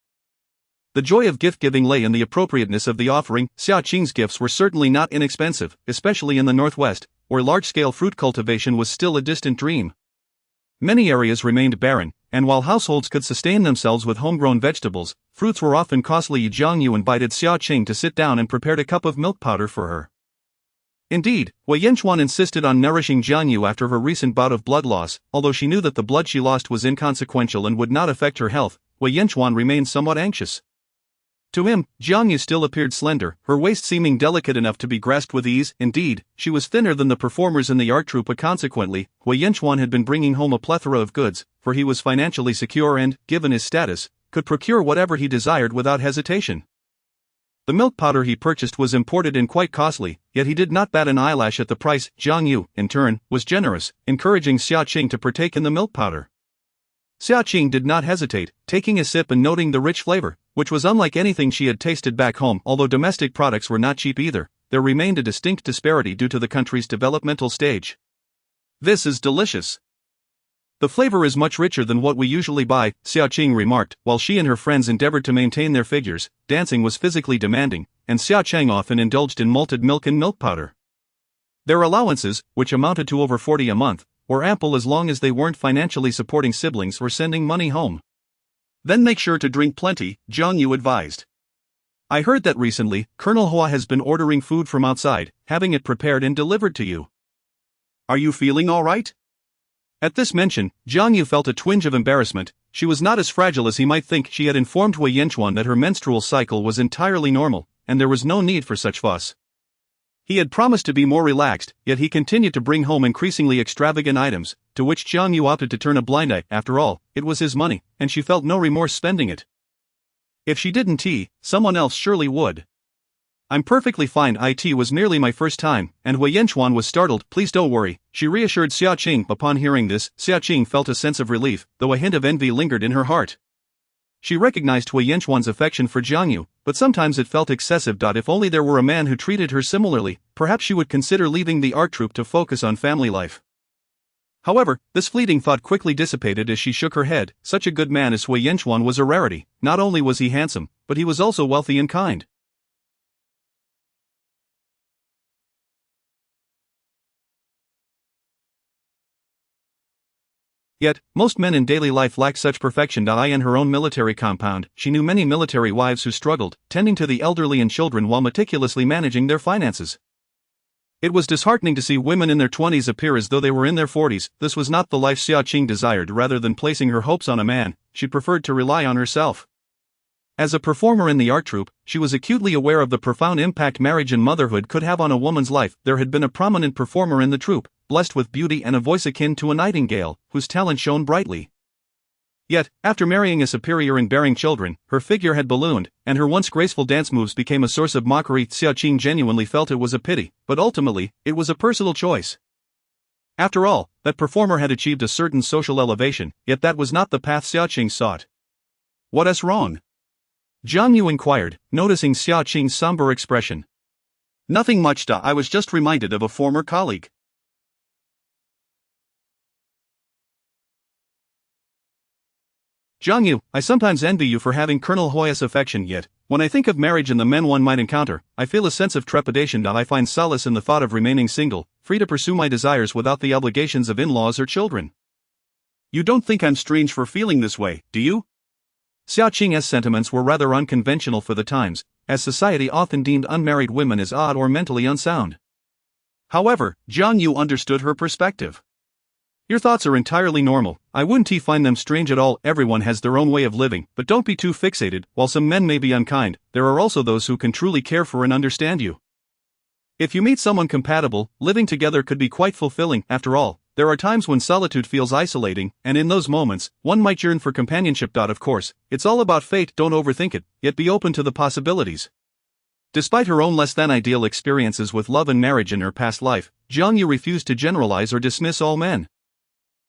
The joy of gift-giving lay in the appropriateness of the offering. Xiaoqing's gifts were certainly not inexpensive, especially in the Northwest, where large-scale fruit cultivation was still a distant dream. Many areas remained barren, and while households could sustain themselves with homegrown vegetables, fruits were often costly. Jiang Yu invited Xiaoqing to sit down and prepared a cup of milk powder for her. Indeed, Wei Yanchuan insisted on nourishing Jiang Yu after her recent bout of blood loss. Although she knew that the blood she lost was inconsequential and would not affect her health, Wei Yanchuan remained somewhat anxious. To him, Jiang Yu still appeared slender, her waist seeming delicate enough to be grasped with ease. Indeed, she was thinner than the performers in the art troupe. Consequently, Wei Yanchuan had been bringing home a plethora of goods, for he was financially secure and, given his status, could procure whatever he desired without hesitation. The milk powder he purchased was imported and quite costly, yet he did not bat an eyelash at the price. Jiang Yu, in turn, was generous, encouraging Xiaoqing to partake in the milk powder. Xiaoqing did not hesitate, taking a sip and noting the rich flavor, which was unlike anything she had tasted back home. Although domestic products were not cheap either, there remained a distinct disparity due to the country's developmental stage. This is delicious. The flavor is much richer than what we usually buy, Xiaoqing remarked. While she and her friends endeavored to maintain their figures, dancing was physically demanding, and Xiaoqing often indulged in malted milk and milk powder. Their allowances, which amounted to over 40 a month, were ample as long as they weren't financially supporting siblings or sending money home. Then make sure to drink plenty, Jiang Yu advised. I heard that recently, Colonel Hua has been ordering food from outside, having it prepared and delivered to you. Are you feeling all right? At this mention, Jiang Yu felt a twinge of embarrassment. She was not as fragile as he might think. She had informed Wei Yanchuan that her menstrual cycle was entirely normal, and there was no need for such fuss. He had promised to be more relaxed, yet he continued to bring home increasingly extravagant items, to which Jiang Yu opted to turn a blind eye. After all, it was his money, and she felt no remorse spending it. If she didn't, someone else surely would. I'm perfectly fine. It was merely my first time, and Wei Yanchuan was startled. Please don't worry, she reassured Xiaoqing. Upon hearing this, Xiaoqing felt a sense of relief, though a hint of envy lingered in her heart. She recognized Wei Yanchuan's affection for Jiang Yu, but sometimes it felt excessive. If only there were a man who treated her similarly, perhaps she would consider leaving the art troupe to focus on family life. However, this fleeting thought quickly dissipated as she shook her head. Such a good man as Wei Yanchuan was a rarity. Not only was he handsome, but he was also wealthy and kind. Yet, most men in daily life lack such perfection. In her own military compound, she knew many military wives who struggled, tending to the elderly and children while meticulously managing their finances. It was disheartening to see women in their 20s appear as though they were in their 40s. This was not the life Xiaoqing desired. Rather than placing her hopes on a man, she preferred to rely on herself. As a performer in the art troupe, she was acutely aware of the profound impact marriage and motherhood could have on a woman's life. There had been a prominent performer in the troupe, blessed with beauty and a voice akin to a nightingale, whose talent shone brightly. Yet, after marrying a superior and bearing children, her figure had ballooned, and her once graceful dance moves became a source of mockery. Xiaoqing genuinely felt it was a pity, but ultimately, it was a personal choice. After all, that performer had achieved a certain social elevation, yet that was not the path Xiaoqing sought. What's wrong? Jiang Yu inquired, noticing Xiaoqing's somber expression. Nothing much. I was just reminded of a former colleague. Jiang Yu, I sometimes envy you for having Colonel Hoya's affection, yet, when I think of marriage and the men one might encounter, I feel a sense of trepidation. I find solace in the thought of remaining single, free to pursue my desires without the obligations of in-laws or children. You don't think I'm strange for feeling this way, do you? Xiaoqing's sentiments were rather unconventional for the times, as society often deemed unmarried women as odd or mentally unsound. However, Jiang Yu understood her perspective. Your thoughts are entirely normal. I wouldn't find them strange at all. Everyone has their own way of living, but don't be too fixated. While some men may be unkind, there are also those who can truly care for and understand you. If you meet someone compatible, living together could be quite fulfilling. After all, there are times when solitude feels isolating, and in those moments, one might yearn for companionship. Of course, it's all about fate. Don't overthink it, yet be open to the possibilities. Despite her own less than ideal experiences with love and marriage in her past life, Jiang Yu refused to generalize or dismiss all men.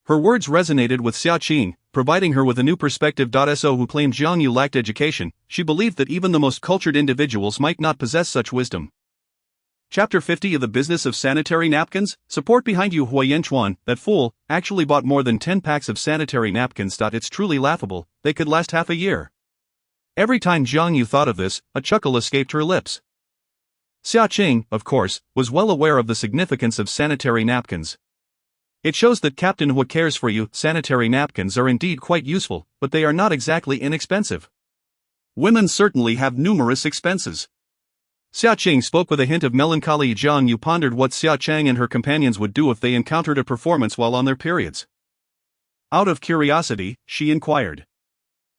Her words resonated with Xiaoqing, providing her with a new perspective. So who claimed Jiang Yu lacked education, she believed that even the most cultured individuals might not possess such wisdom. Chapter 50 of the Business of Sanitary Napkins, Support Behind You. Huayanchuan, that fool, actually bought more than 10 packs of sanitary napkins. It's truly laughable, they could last half a year. Every time Jiang Yu thought of this, a chuckle escaped her lips. Xiaoqing, of course, was well aware of the significance of sanitary napkins. It shows that Captain Hua cares for you. Sanitary napkins are indeed quite useful, but they are not exactly inexpensive. Women certainly have numerous expenses. Xiaoqing spoke with a hint of melancholy. Jiang Yu pondered what Xiaoqing and her companions would do if they encountered a performance while on their periods. Out of curiosity, she inquired.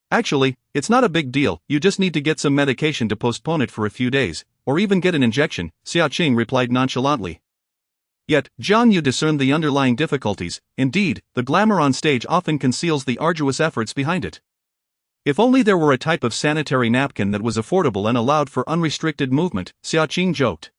Actually, it's not a big deal. You just need to get some medication to postpone it for a few days, or even get an injection, Xiaoqing replied nonchalantly. Yet, Jiang Yu discerned the underlying difficulties. Indeed, the glamour on stage often conceals the arduous efforts behind it. If only there were a type of sanitary napkin that was affordable and allowed for unrestricted movement, Xiaoqing joked.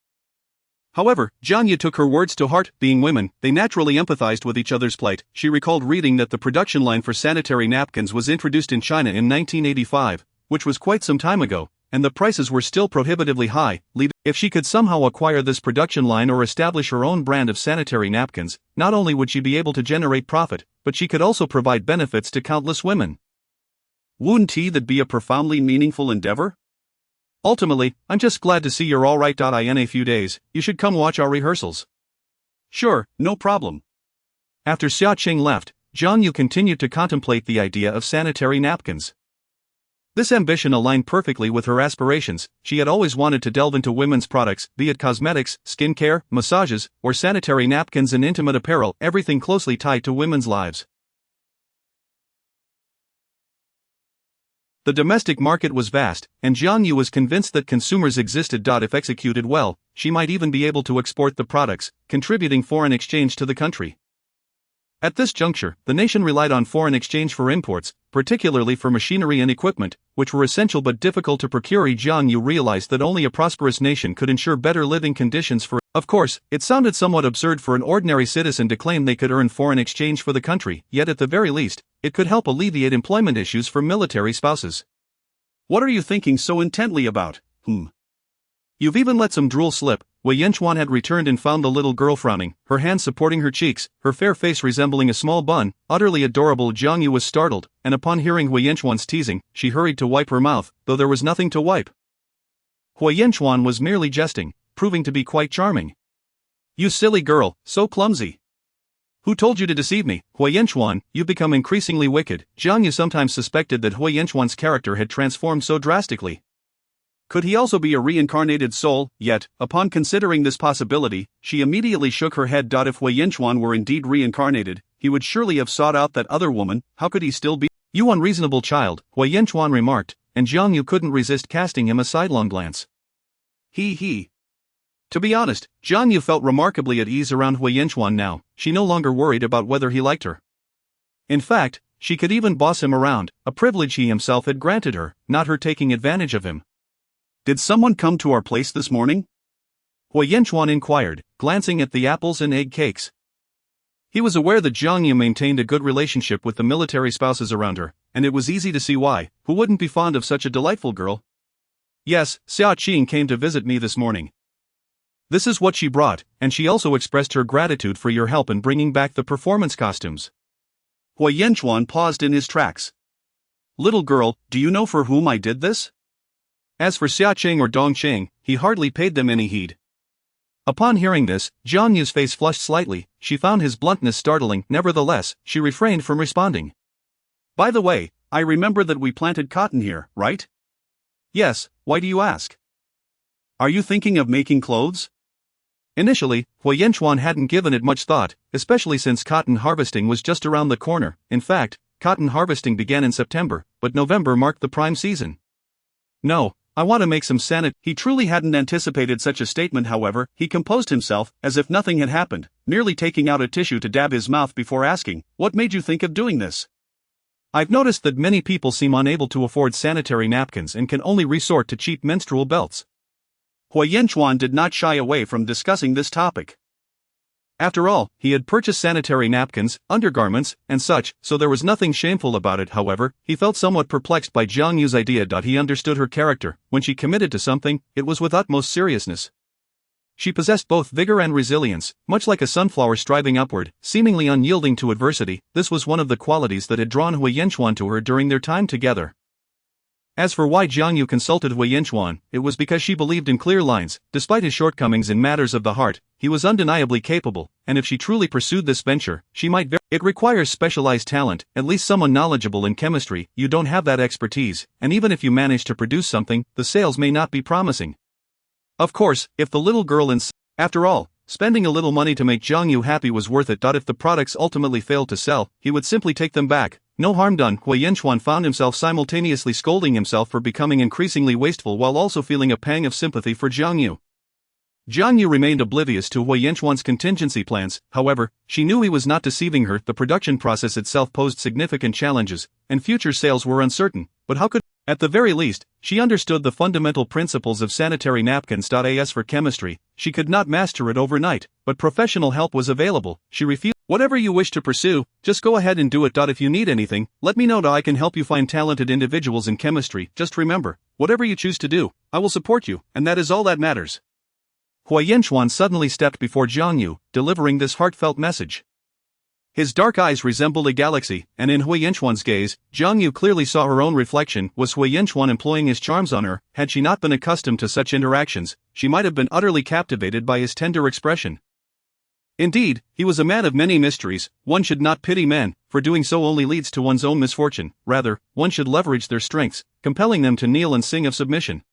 However, Jiang Yu took her words to heart. Being women, they naturally empathized with each other's plight. She recalled reading that the production line for sanitary napkins was introduced in China in 1985, which was quite some time ago, and the prices were still prohibitively high. If she could somehow acquire this production line or establish her own brand of sanitary napkins, not only would she be able to generate profit, but she could also provide benefits to countless women. Wouldn't that be a profoundly meaningful endeavor? Ultimately, I'm just glad to see you're alright. In a few days, you should come watch our rehearsals. Sure, no problem. After Xiaoqing left, Jiang Yu continued to contemplate the idea of sanitary napkins. This ambition aligned perfectly with her aspirations. She had always wanted to delve into women's products, be it cosmetics, skincare, massages, or sanitary napkins and intimate apparel, everything closely tied to women's lives. The domestic market was vast, and Jiang Yu was convinced that consumers existed. If executed well, she might even be able to export the products, contributing foreign exchange to the country. At this juncture, the nation relied on foreign exchange for imports, particularly for machinery and equipment, which were essential but difficult to procure. Jiang Yu realized that only a prosperous nation could ensure better living conditions for. Of course, it sounded somewhat absurd for an ordinary citizen to claim they could earn foreign exchange for the country, yet at the very least, it could help alleviate employment issues for military spouses. What are you thinking so intently about? You've even let some drool slip. Wei Yanchuan had returned and found the little girl frowning, her hands supporting her cheeks, her fair face resembling a small bun. Utterly adorable. Jiang Yu was startled, and upon hearing Wei Yanchuan's teasing, she hurried to wipe her mouth, though there was nothing to wipe. Wei Yanchuan was merely jesting, proving to be quite charming. You silly girl, so clumsy. Who told you to deceive me? Wei Yanchuan, you've become increasingly wicked. Jiang Yu sometimes suspected that Wei Yanchuan's character had transformed so drastically. Could he also be a reincarnated soul? Yet, upon considering this possibility, she immediately shook her head. If Wei Yanchuan were indeed reincarnated, he would surely have sought out that other woman. How could he still be? You unreasonable child, Wei Yanchuan remarked, and Jiang Yu couldn't resist casting him a sidelong glance. He. To be honest, Jiang Yu felt remarkably at ease around Wei Yanchuan now. She no longer worried about whether he liked her. In fact, she could even boss him around, a privilege he himself had granted her, not her taking advantage of him. Did someone come to our place this morning? Hui Yanchuan inquired, glancing at the apples and egg cakes. He was aware that Jiang Yu maintained a good relationship with the military spouses around her, and it was easy to see why. Who wouldn't be fond of such a delightful girl? Yes, Xia Qing came to visit me this morning. This is what she brought, and she also expressed her gratitude for your help in bringing back the performance costumes. Hui Yanchuan paused in his tracks. Little girl, do you know for whom I did this? As for Xia Qing or Dong Qing, he hardly paid them any heed. Upon hearing this, Jiang Yu's face flushed slightly. She found his bluntness startling. Nevertheless, she refrained from responding. By the way, I remember that we planted cotton here, right? Yes, why do you ask? Are you thinking of making clothes? Initially, Hui Yanchuan hadn't given it much thought, especially since cotton harvesting was just around the corner. In fact, cotton harvesting began in September, but November marked the prime season. No, I want to make some He truly hadn't anticipated such a statement. However, he composed himself, as if nothing had happened, merely taking out a tissue to dab his mouth before asking, what made you think of doing this? I've noticed that many people seem unable to afford sanitary napkins and can only resort to cheap menstrual belts. Hui Yanchuan did not shy away from discussing this topic. After all, he had purchased sanitary napkins, undergarments, and such, so there was nothing shameful about it. However, he felt somewhat perplexed by Jiang Yu's idea. He understood her character. When she committed to something, it was with utmost seriousness. She possessed both vigor and resilience, much like a sunflower striving upward, seemingly unyielding to adversity. This was one of the qualities that had drawn Hui Yanchuan to her during their time together. As for why Jiang Yu consulted Hui Yanchuan, it was because she believed in clear lines. Despite his shortcomings in matters of the heart, he was undeniably capable, and if she truly pursued this venture, she might It requires specialized talent, at least someone knowledgeable in chemistry. You don't have that expertise, and even if you manage to produce something, the sales may not be promising. Of course, if the little girl After all, spending a little money to make Jiang Yu happy was worth it. If the products ultimately failed to sell, he would simply take them back. No harm done. Hui Yanchuan found himself simultaneously scolding himself for becoming increasingly wasteful while also feeling a pang of sympathy for Jiang Yu. Jiang Yu remained oblivious to Hui Yanchuan's contingency plans. However, she knew he was not deceiving her. The production process itself posed significant challenges, and future sales were uncertain. But how could... At the very least, she understood the fundamental principles of sanitary napkins. As for chemistry, she could not master it overnight, but professional help was available. She refused. Whatever you wish to pursue, just go ahead and do it. If you need anything, let me know. I can help you find talented individuals in chemistry. Just remember, whatever you choose to do, I will support you, and that is all that matters. Hui Yanchuan suddenly stepped before Jiang Yu, delivering this heartfelt message. His dark eyes resembled a galaxy, and in Hui Yanchuan's gaze, Jiang Yu clearly saw her own reflection. Was Hui Yanchuan employing his charms on her? Had she not been accustomed to such interactions, she might have been utterly captivated by his tender expression. Indeed, he was a man of many mysteries. One should not pity men, for doing so only leads to one's own misfortune. Rather, one should leverage their strengths, compelling them to kneel and sing of submission.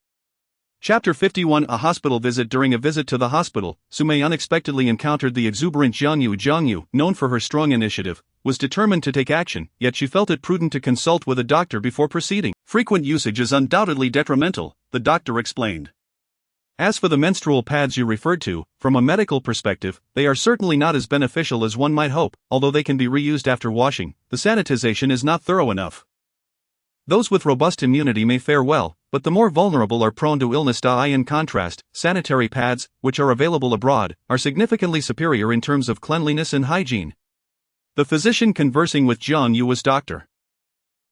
Chapter 51. A hospital visit. During a visit to the hospital, Sumei unexpectedly encountered the exuberant Jiang Yu. Jiang Yu, known for her strong initiative, was determined to take action, yet she felt it prudent to consult with a doctor before proceeding. Frequent usage is undoubtedly detrimental, the doctor explained. As for the menstrual pads you referred to, from a medical perspective, they are certainly not as beneficial as one might hope. Although they can be reused after washing, the sanitization is not thorough enough. Those with robust immunity may fare well, but the more vulnerable are prone to illness. In contrast, sanitary pads, which are available abroad, are significantly superior in terms of cleanliness and hygiene. The physician conversing with Jiang Yu was Dr.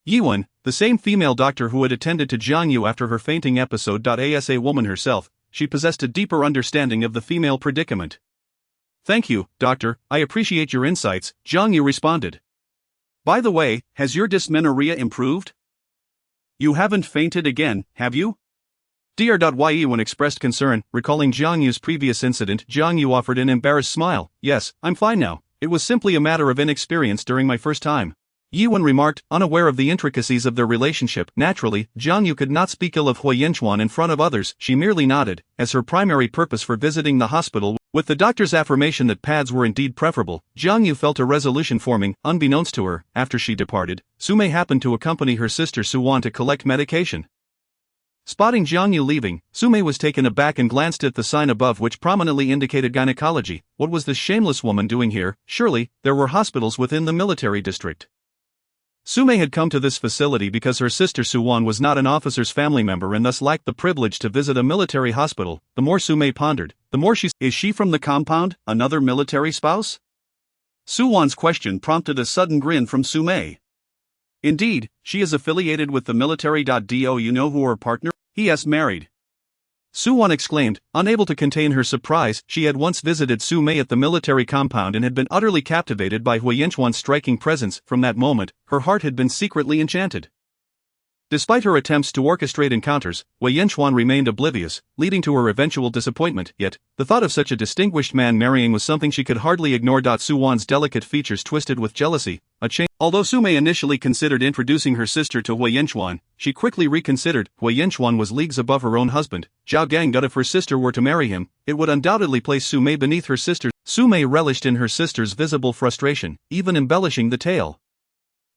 Yiwen, the same female doctor who had attended to Jiang Yu after her fainting episode. As a woman herself, she possessed a deeper understanding of the female predicament. Thank you, doctor, I appreciate your insights, Jiang Yu responded. By the way, has your dysmenorrhea improved? You haven't fainted again, have you? Dr. expressed concern, recalling Jiang Yu's previous incident. Jiang Yu offered an embarrassed smile. Yes, I'm fine now. It was simply a matter of inexperience during my first time. Yiwen remarked, unaware of the intricacies of their relationship. Naturally, Jiang Yu could not speak ill of Hui Yanchuan in front of others. She merely nodded, as her primary purpose for visiting the hospital. With the doctor's affirmation that pads were indeed preferable, Jiang Yu felt a resolution forming. Unbeknownst to her, after she departed, Sumei happened to accompany her sister Suwan to collect medication. Spotting Jiang Yu leaving, Sumei was taken aback and glanced at the sign above, which prominently indicated gynecology. What was this shameless woman doing here? Surely, there were hospitals within the military district. Sume had come to this facility because her sister Suwon was not an officer's family member and thus lacked the privilege to visit a military hospital. The more Sume pondered, the more is she from the compound, another military spouse? Suwon's question prompted a sudden grin from Sume. Indeed, she is affiliated with the military. Do you know who her partner? He is married. Suwon exclaimed, unable to contain her surprise. She had once visited Sume at the military compound and had been utterly captivated by Huiyenchuan's striking presence. From that moment, her heart had been secretly enchanted. Despite her attempts to orchestrate encounters, Huiyenchuan remained oblivious, leading to her eventual disappointment. Yet, the thought of such a distinguished man marrying was something she could hardly ignore. Suwon's delicate features twisted with jealousy, a change. Although Sume initially considered introducing her sister to Huiyenchuan, she quickly reconsidered. Huiyenchuan was leagues above her own husband, Zhao Gang. If her sister were to marry him, it would undoubtedly place Sume beneath her sister. Sume relished in her sister's visible frustration, even embellishing the tale.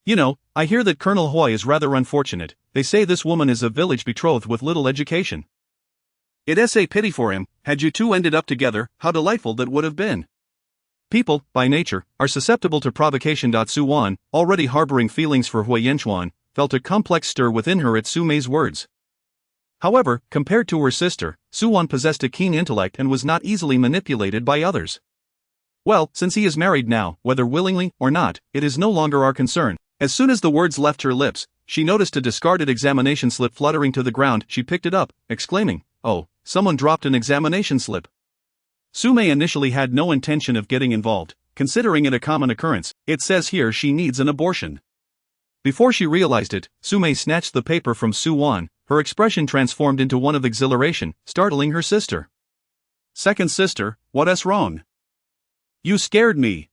You know, I hear that Colonel Hui is rather unfortunate. They say this woman is a village betrothed with little education. It is a pity for him. Had you two ended up together, how delightful that would have been. People, by nature, are susceptible to provocation. Suwon, already harboring feelings for Huiyenchuan, felt a complex stir within her at Sume's words. However, compared to her sister, Suwon possessed a keen intellect and was not easily manipulated by others. Well, since he is married now, whether willingly or not, it is no longer our concern. As soon as the words left her lips, she noticed a discarded examination slip fluttering to the ground. She picked it up, exclaiming, "Oh, someone dropped an examination slip." Sume initially had no intention of getting involved, considering it a common occurrence. It says here she needs an abortion. Before she realized it, Sume snatched the paper from Suwon. Her expression transformed into one of exhilaration, startling her sister. "Second sister, what is wrong? You scared me."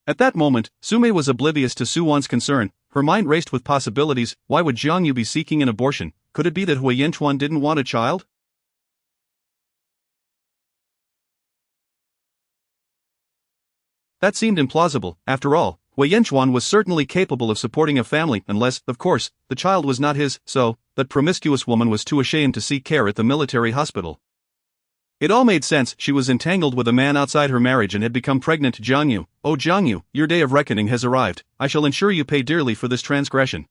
At that moment, Sume was oblivious to Suwon's concern. Her mind raced with possibilities. Why would Jiang Yu be seeking an abortion? Could it be that Huiyenchuan didn't want a child? That seemed implausible. After all, Huiyenchuan was certainly capable of supporting a family unless, of course, the child was not his. So, that promiscuous woman was too ashamed to seek care at the military hospital. It all made sense. She was entangled with a man outside her marriage and had become pregnant. Jiang Yu, oh Jiang Yu, your day of reckoning has arrived. I shall ensure you pay dearly for this transgression.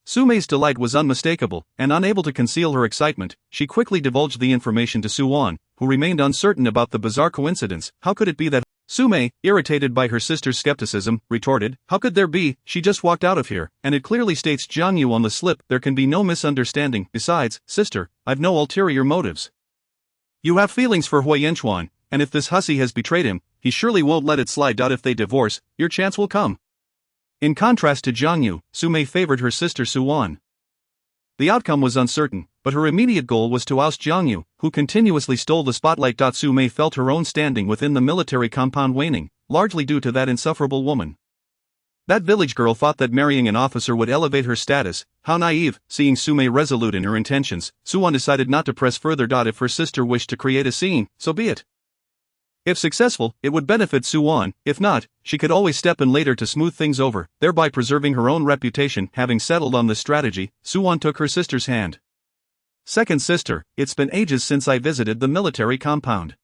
Sume's delight was unmistakable, and unable to conceal her excitement, she quickly divulged the information to Suwon, who remained uncertain about the bizarre coincidence. How could it be that Sume, irritated by her sister's skepticism, retorted, "How could there be? She just walked out of here, and it clearly states Jiang Yu on the slip. There can be no misunderstanding. Besides, sister, I've no ulterior motives. You have feelings for Huiyenchuan, and if this hussy has betrayed him, he surely won't let it slide. If they divorce, your chance will come." In contrast to Jiang Yu, Sume favored her sister Suwon. The outcome was uncertain, but her immediate goal was to oust Jiang Yu, who continuously stole the spotlight. Sume felt her own standing within the military compound waning, largely due to that insufferable woman. That village girl thought that marrying an officer would elevate her status. How naive. Seeing Sume resolute in her intentions, Suwon decided not to press further. If her sister wished to create a scene, so be it. If successful, it would benefit Suwon. If not, she could always step in later to smooth things over, thereby preserving her own reputation. Having settled on this strategy, Suwon took her sister's hand. "Second sister, it's been ages since I visited the military compound.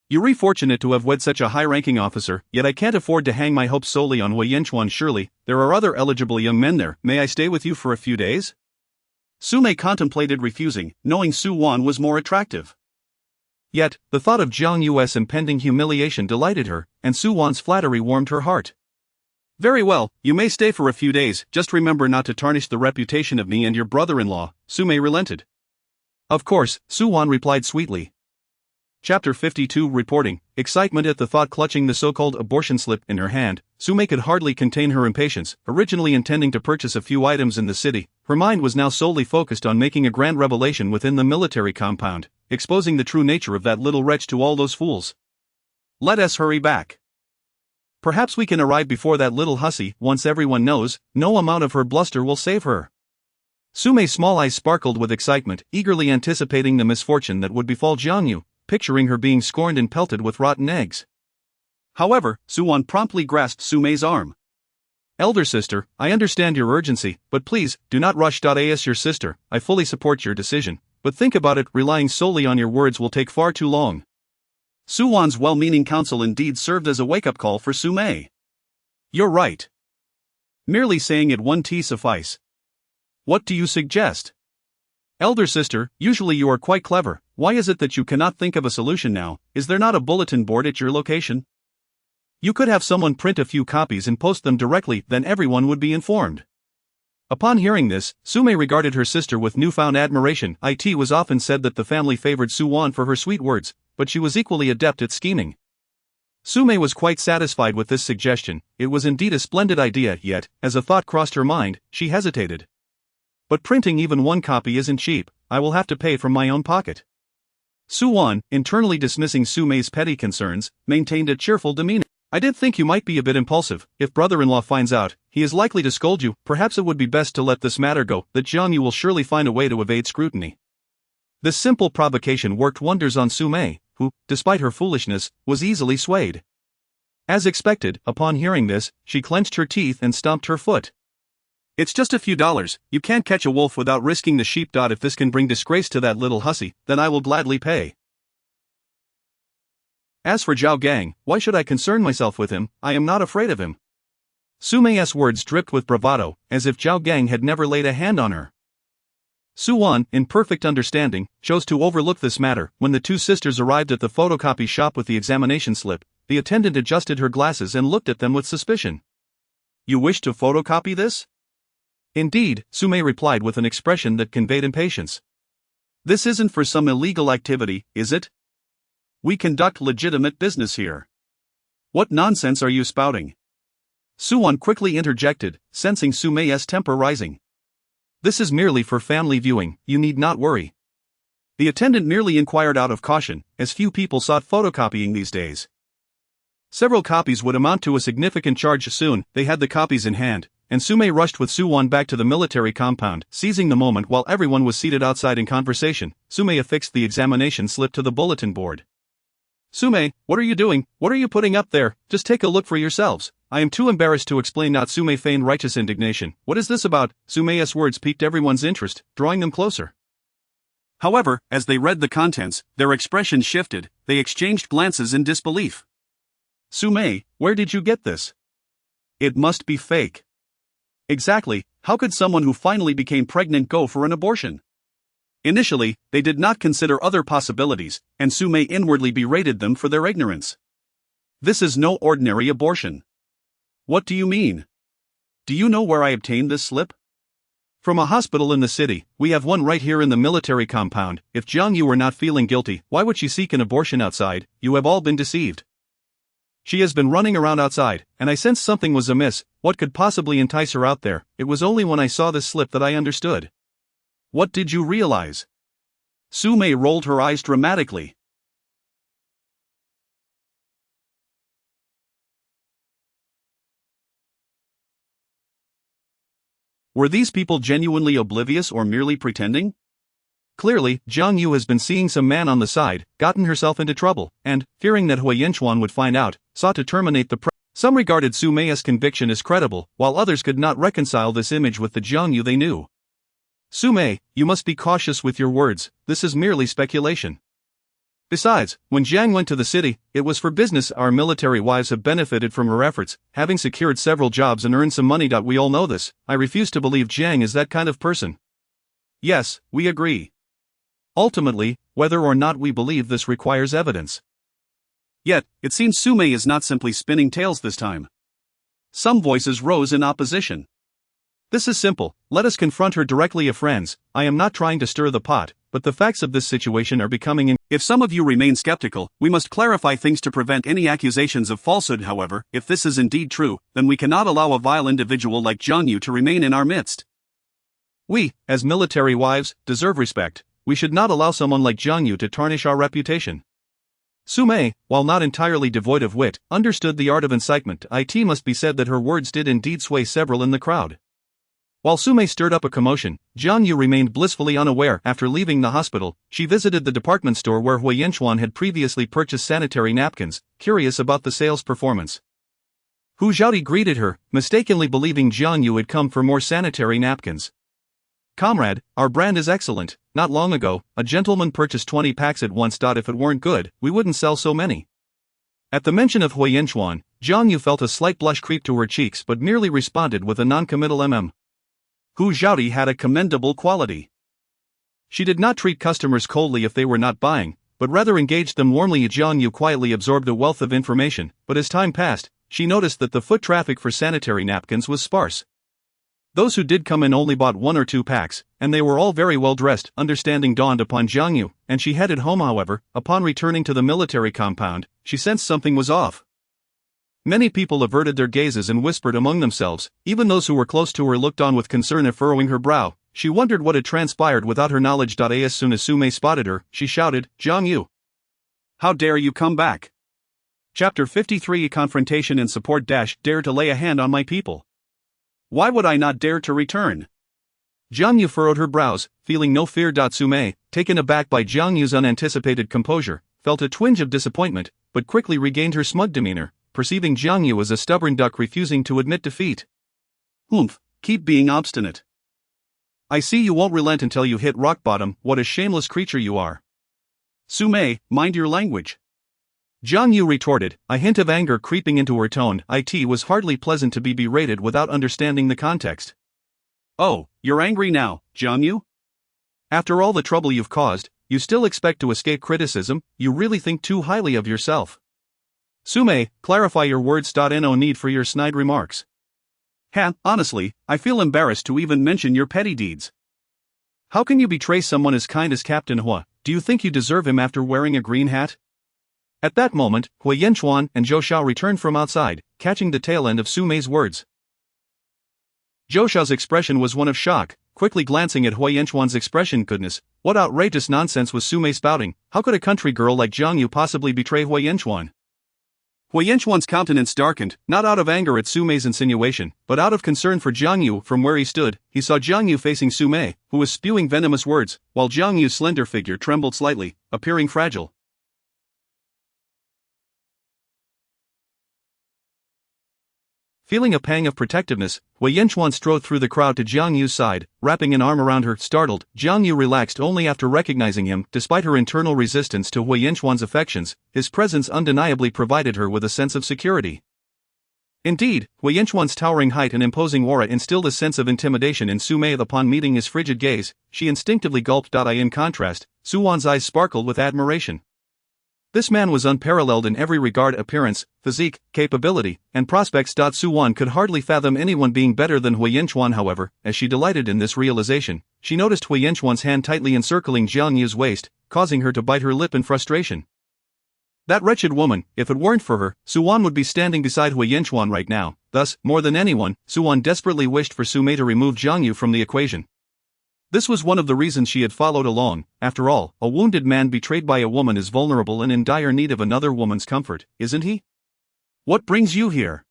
You're fortunate to have wed such a high-ranking officer, yet I can't afford to hang my hopes solely on Huiyenchuan. Surely, there are other eligible young men there. May I stay with you for a few days?" Sume contemplated refusing, knowing Suwon was more attractive. Yet, the thought of Jiang Yu's impending humiliation delighted her, and Suwon's flattery warmed her heart. "Very well, you may stay for a few days, just remember not to tarnish the reputation of me and your brother-in-law," Sume relented. "Of course," Suwon replied sweetly. Chapter 52 Reporting. Excitement at the thought clutching the so-called abortion slip in her hand, Sume could hardly contain her impatience. Originally intending to purchase a few items in the city, her mind was now solely focused on making a grand revelation within the military compound, exposing the true nature of that little wretch to all those fools. Let us hurry back. Perhaps we can arrive before that little hussy. Once everyone knows, no amount of her bluster will save her. Sume's small eyes sparkled with excitement, eagerly anticipating the misfortune that would befall Jiang Yu, picturing her being scorned and pelted with rotten eggs. However, Suwon promptly grasped Sume's arm. "Elder sister, I understand your urgency, but please, do not rush. As your sister, I fully support your decision, but think about it. Relying solely on your words will take far too long." Suwon's well-meaning counsel indeed served as a wake-up call for Sume. "You're right. Merely saying it one tea suffice. What do you suggest? Elder sister, usually you are quite clever. Why is it that you cannot think of a solution now? Is there not a bulletin board at your location? You could have someone print a few copies and post them directly, then everyone would be informed. Upon hearing this, Sume regarded her sister with newfound admiration. It was often said that the family favored Su-won for her sweet words, but she was equally adept at scheming. Sume was quite satisfied with this suggestion. It was indeed a splendid idea, yet, as a thought crossed her mind, she hesitated. But printing even one copy isn't cheap. I will have to pay from my own pocket. Su-won, internally dismissing Sume's petty concerns, maintained a cheerful demeanor. I did think you might be a bit impulsive. If brother-in-law finds out, he is likely to scold you. Perhaps it would be best to let this matter go, that Jiang Yu will surely find a way to evade scrutiny. This simple provocation worked wonders on Sume, who, despite her foolishness, was easily swayed. As expected, upon hearing this, she clenched her teeth and stomped her foot. It's just a few dollars. You can't catch a wolf without risking the sheep. If this can bring disgrace to that little hussy, then I will gladly pay. As for Zhao Gang, why should I concern myself with him? I am not afraid of him. Sume's words dripped with bravado, as if Zhao Gang had never laid a hand on her. Su-won, in perfect understanding, chose to overlook this matter. When the two sisters arrived at the photocopy shop with the examination slip, the attendant adjusted her glasses and looked at them with suspicion. You wish to photocopy this? Indeed, Sume replied with an expression that conveyed impatience. This isn't for some illegal activity, is it? We conduct legitimate business here. What nonsense are you spouting? Su-won quickly interjected, sensing Sume's temper rising. This is merely for family viewing, you need not worry. The attendant merely inquired out of caution, as few people sought photocopying these days. Several copies would amount to a significant charge. Soon, they had the copies in hand, and Sume rushed with Su-won back to the military compound. Seizing the moment while everyone was seated outside in conversation, Sume affixed the examination slip to the bulletin board. Sume, what are you doing? What are you putting up there? Just take a look for yourselves. I am too embarrassed to explain. Not Sume feigned righteous indignation. What is this about? Sume's words piqued everyone's interest, drawing them closer. However, as they read the contents, their expressions shifted. They exchanged glances in disbelief. Sume, where did you get this? It must be fake. Exactly, how could someone who finally became pregnant go for an abortion? Initially, they did not consider other possibilities, and Sume inwardly berated them for their ignorance. This is no ordinary abortion. What do you mean? Do you know where I obtained this slip? From a hospital in the city. We have one right here in the military compound. If Jiang Yu were not feeling guilty, why would she seek an abortion outside? You have all been deceived. She has been running around outside, and I sensed something was amiss. What could possibly entice her out there? It was only when I saw this slip that I understood. What did you realize? Sume rolled her eyes dramatically. Were these people genuinely oblivious or merely pretending? Clearly, Jiang Yu has been seeing some man on the side, gotten herself into trouble, and, fearing that Hui Yanchuan would find out, sought to terminate the Some regarded Sume's conviction as credible, while others could not reconcile this image with the Jiang Yu they knew. Sume, you must be cautious with your words, this is merely speculation. Besides, when Jiang went to the city, it was for business. Our military wives have benefited from her efforts, having secured several jobs and earned some money. We all know this. I refuse to believe Jiang is that kind of person. Yes, we agree. Ultimately, whether or not we believe this requires evidence. Yet, it seems Sume is not simply spinning tales this time. Some voices rose in opposition. This is simple, let us confront her directly. Friends, I am not trying to stir the pot, but the facts of this situation are becoming If some of you remain skeptical, we must clarify things to prevent any accusations of falsehood. However, if this is indeed true, then we cannot allow a vile individual like Jiang Yu to remain in our midst. We, as military wives, deserve respect. We should not allow someone like Jiang Yu to tarnish our reputation. Sume, while not entirely devoid of wit, understood the art of incitement. It must be said that her words did indeed sway several in the crowd. While Sume stirred up a commotion, Jiang Yu remained blissfully unaware. After leaving the hospital, she visited the department store where Hui Yanchuan had previously purchased sanitary napkins, curious about the sales performance. Hu Zhaodi greeted her, mistakenly believing Jiang Yu had come for more sanitary napkins. Comrade, our brand is excellent. Not long ago, a gentleman purchased 20 packs at once. If it weren't good, we wouldn't sell so many. At the mention of Hui Yanchuan, Jiang Yu felt a slight blush creep to her cheeks but merely responded with a non-committal Hu Zhaodi had a commendable quality. She did not treat customers coldly if they were not buying, but rather engaged them warmly. Jiang Yu quietly absorbed a wealth of information, but as time passed, she noticed that the foot traffic for sanitary napkins was sparse. Those who did come in only bought 1 or 2 packs, and they were all very well dressed. Understanding dawned upon Jiang Yu, and she headed home. However, upon returning to the military compound, she sensed something was off. Many people averted their gazes and whispered among themselves. Even those who were close to her looked on with concern and furrowing her brow. She wondered what had transpired without her knowledge. As soon as Sumei spotted her, she shouted, "Jiang Yu! How dare you come back?" Chapter 53 Confrontation and Support. Dare to lay a hand on my people. Why would I not dare to return? Jiang Yu furrowed her brows, feeling no fear. Sumei, taken aback by Jiang Yu's unanticipated composure, felt a twinge of disappointment, but quickly regained her smug demeanor, perceiving Jiang Yu as a stubborn duck refusing to admit defeat. Keep being obstinate. I see you won't relent until you hit rock bottom. What a shameless creature you are. Sumei, mind your language. Jiang Yu retorted, a hint of anger creeping into her tone. It was hardly pleasant to be berated without understanding the context. Oh, you're angry now, Jiang Yu? After all the trouble you've caused, you still expect to escape criticism? You really think too highly of yourself. Sumei, clarify your words. No need for your snide remarks. Honestly, I feel embarrassed to even mention your petty deeds. How can you betray someone as kind as Captain Hua? Do you think you deserve him after wearing a green hat? At that moment, Hui Yanchuan and Zhou Xiao returned from outside, catching the tail end of Sumei's words. Zhou Xiao's expression was one of shock, quickly glancing at Hui Yanchuan's expression. Goodness, what outrageous nonsense was Sumei spouting? How could a country girl like Jiang Yu possibly betray Hui Yanchuan? Hui Yanchuan's countenance darkened, not out of anger at Sumei's insinuation, but out of concern for Jiang Yu. From where he stood, he saw Jiang Yu facing Sumei, who was spewing venomous words, while Jiang Yu's slender figure trembled slightly, appearing fragile. Feeling a pang of protectiveness, Hui Yanchuan strode through the crowd to Jiang Yu's side, wrapping an arm around her. Startled, Jiang Yu relaxed only after recognizing him. Despite her internal resistance to Hui Yanchuan's affections, his presence undeniably provided her with a sense of security. Indeed, Hui Yanchuan's towering height and imposing aura instilled a sense of intimidation in Sumei. Upon meeting his frigid gaze, she instinctively gulped. In contrast, Suwan's eyes sparkled with admiration. This man was unparalleled in every regard: appearance, physique, capability, and prospects. Suwan could hardly fathom anyone being better than Hui Yanchuan. However, as she delighted in this realization, she noticed Hui Yanchuan's hand tightly encircling Jiang Yu's waist, causing her to bite her lip in frustration. That wretched woman, if it weren't for her, Suwan would be standing beside Hui Yanchuan right now. Thus, more than anyone, Suwan desperately wished for Sumei to remove Jiang Yu from the equation. This was one of the reasons she had followed along. After all, a wounded man betrayed by a woman is vulnerable and in dire need of another woman's comfort, isn't he? What brings you here?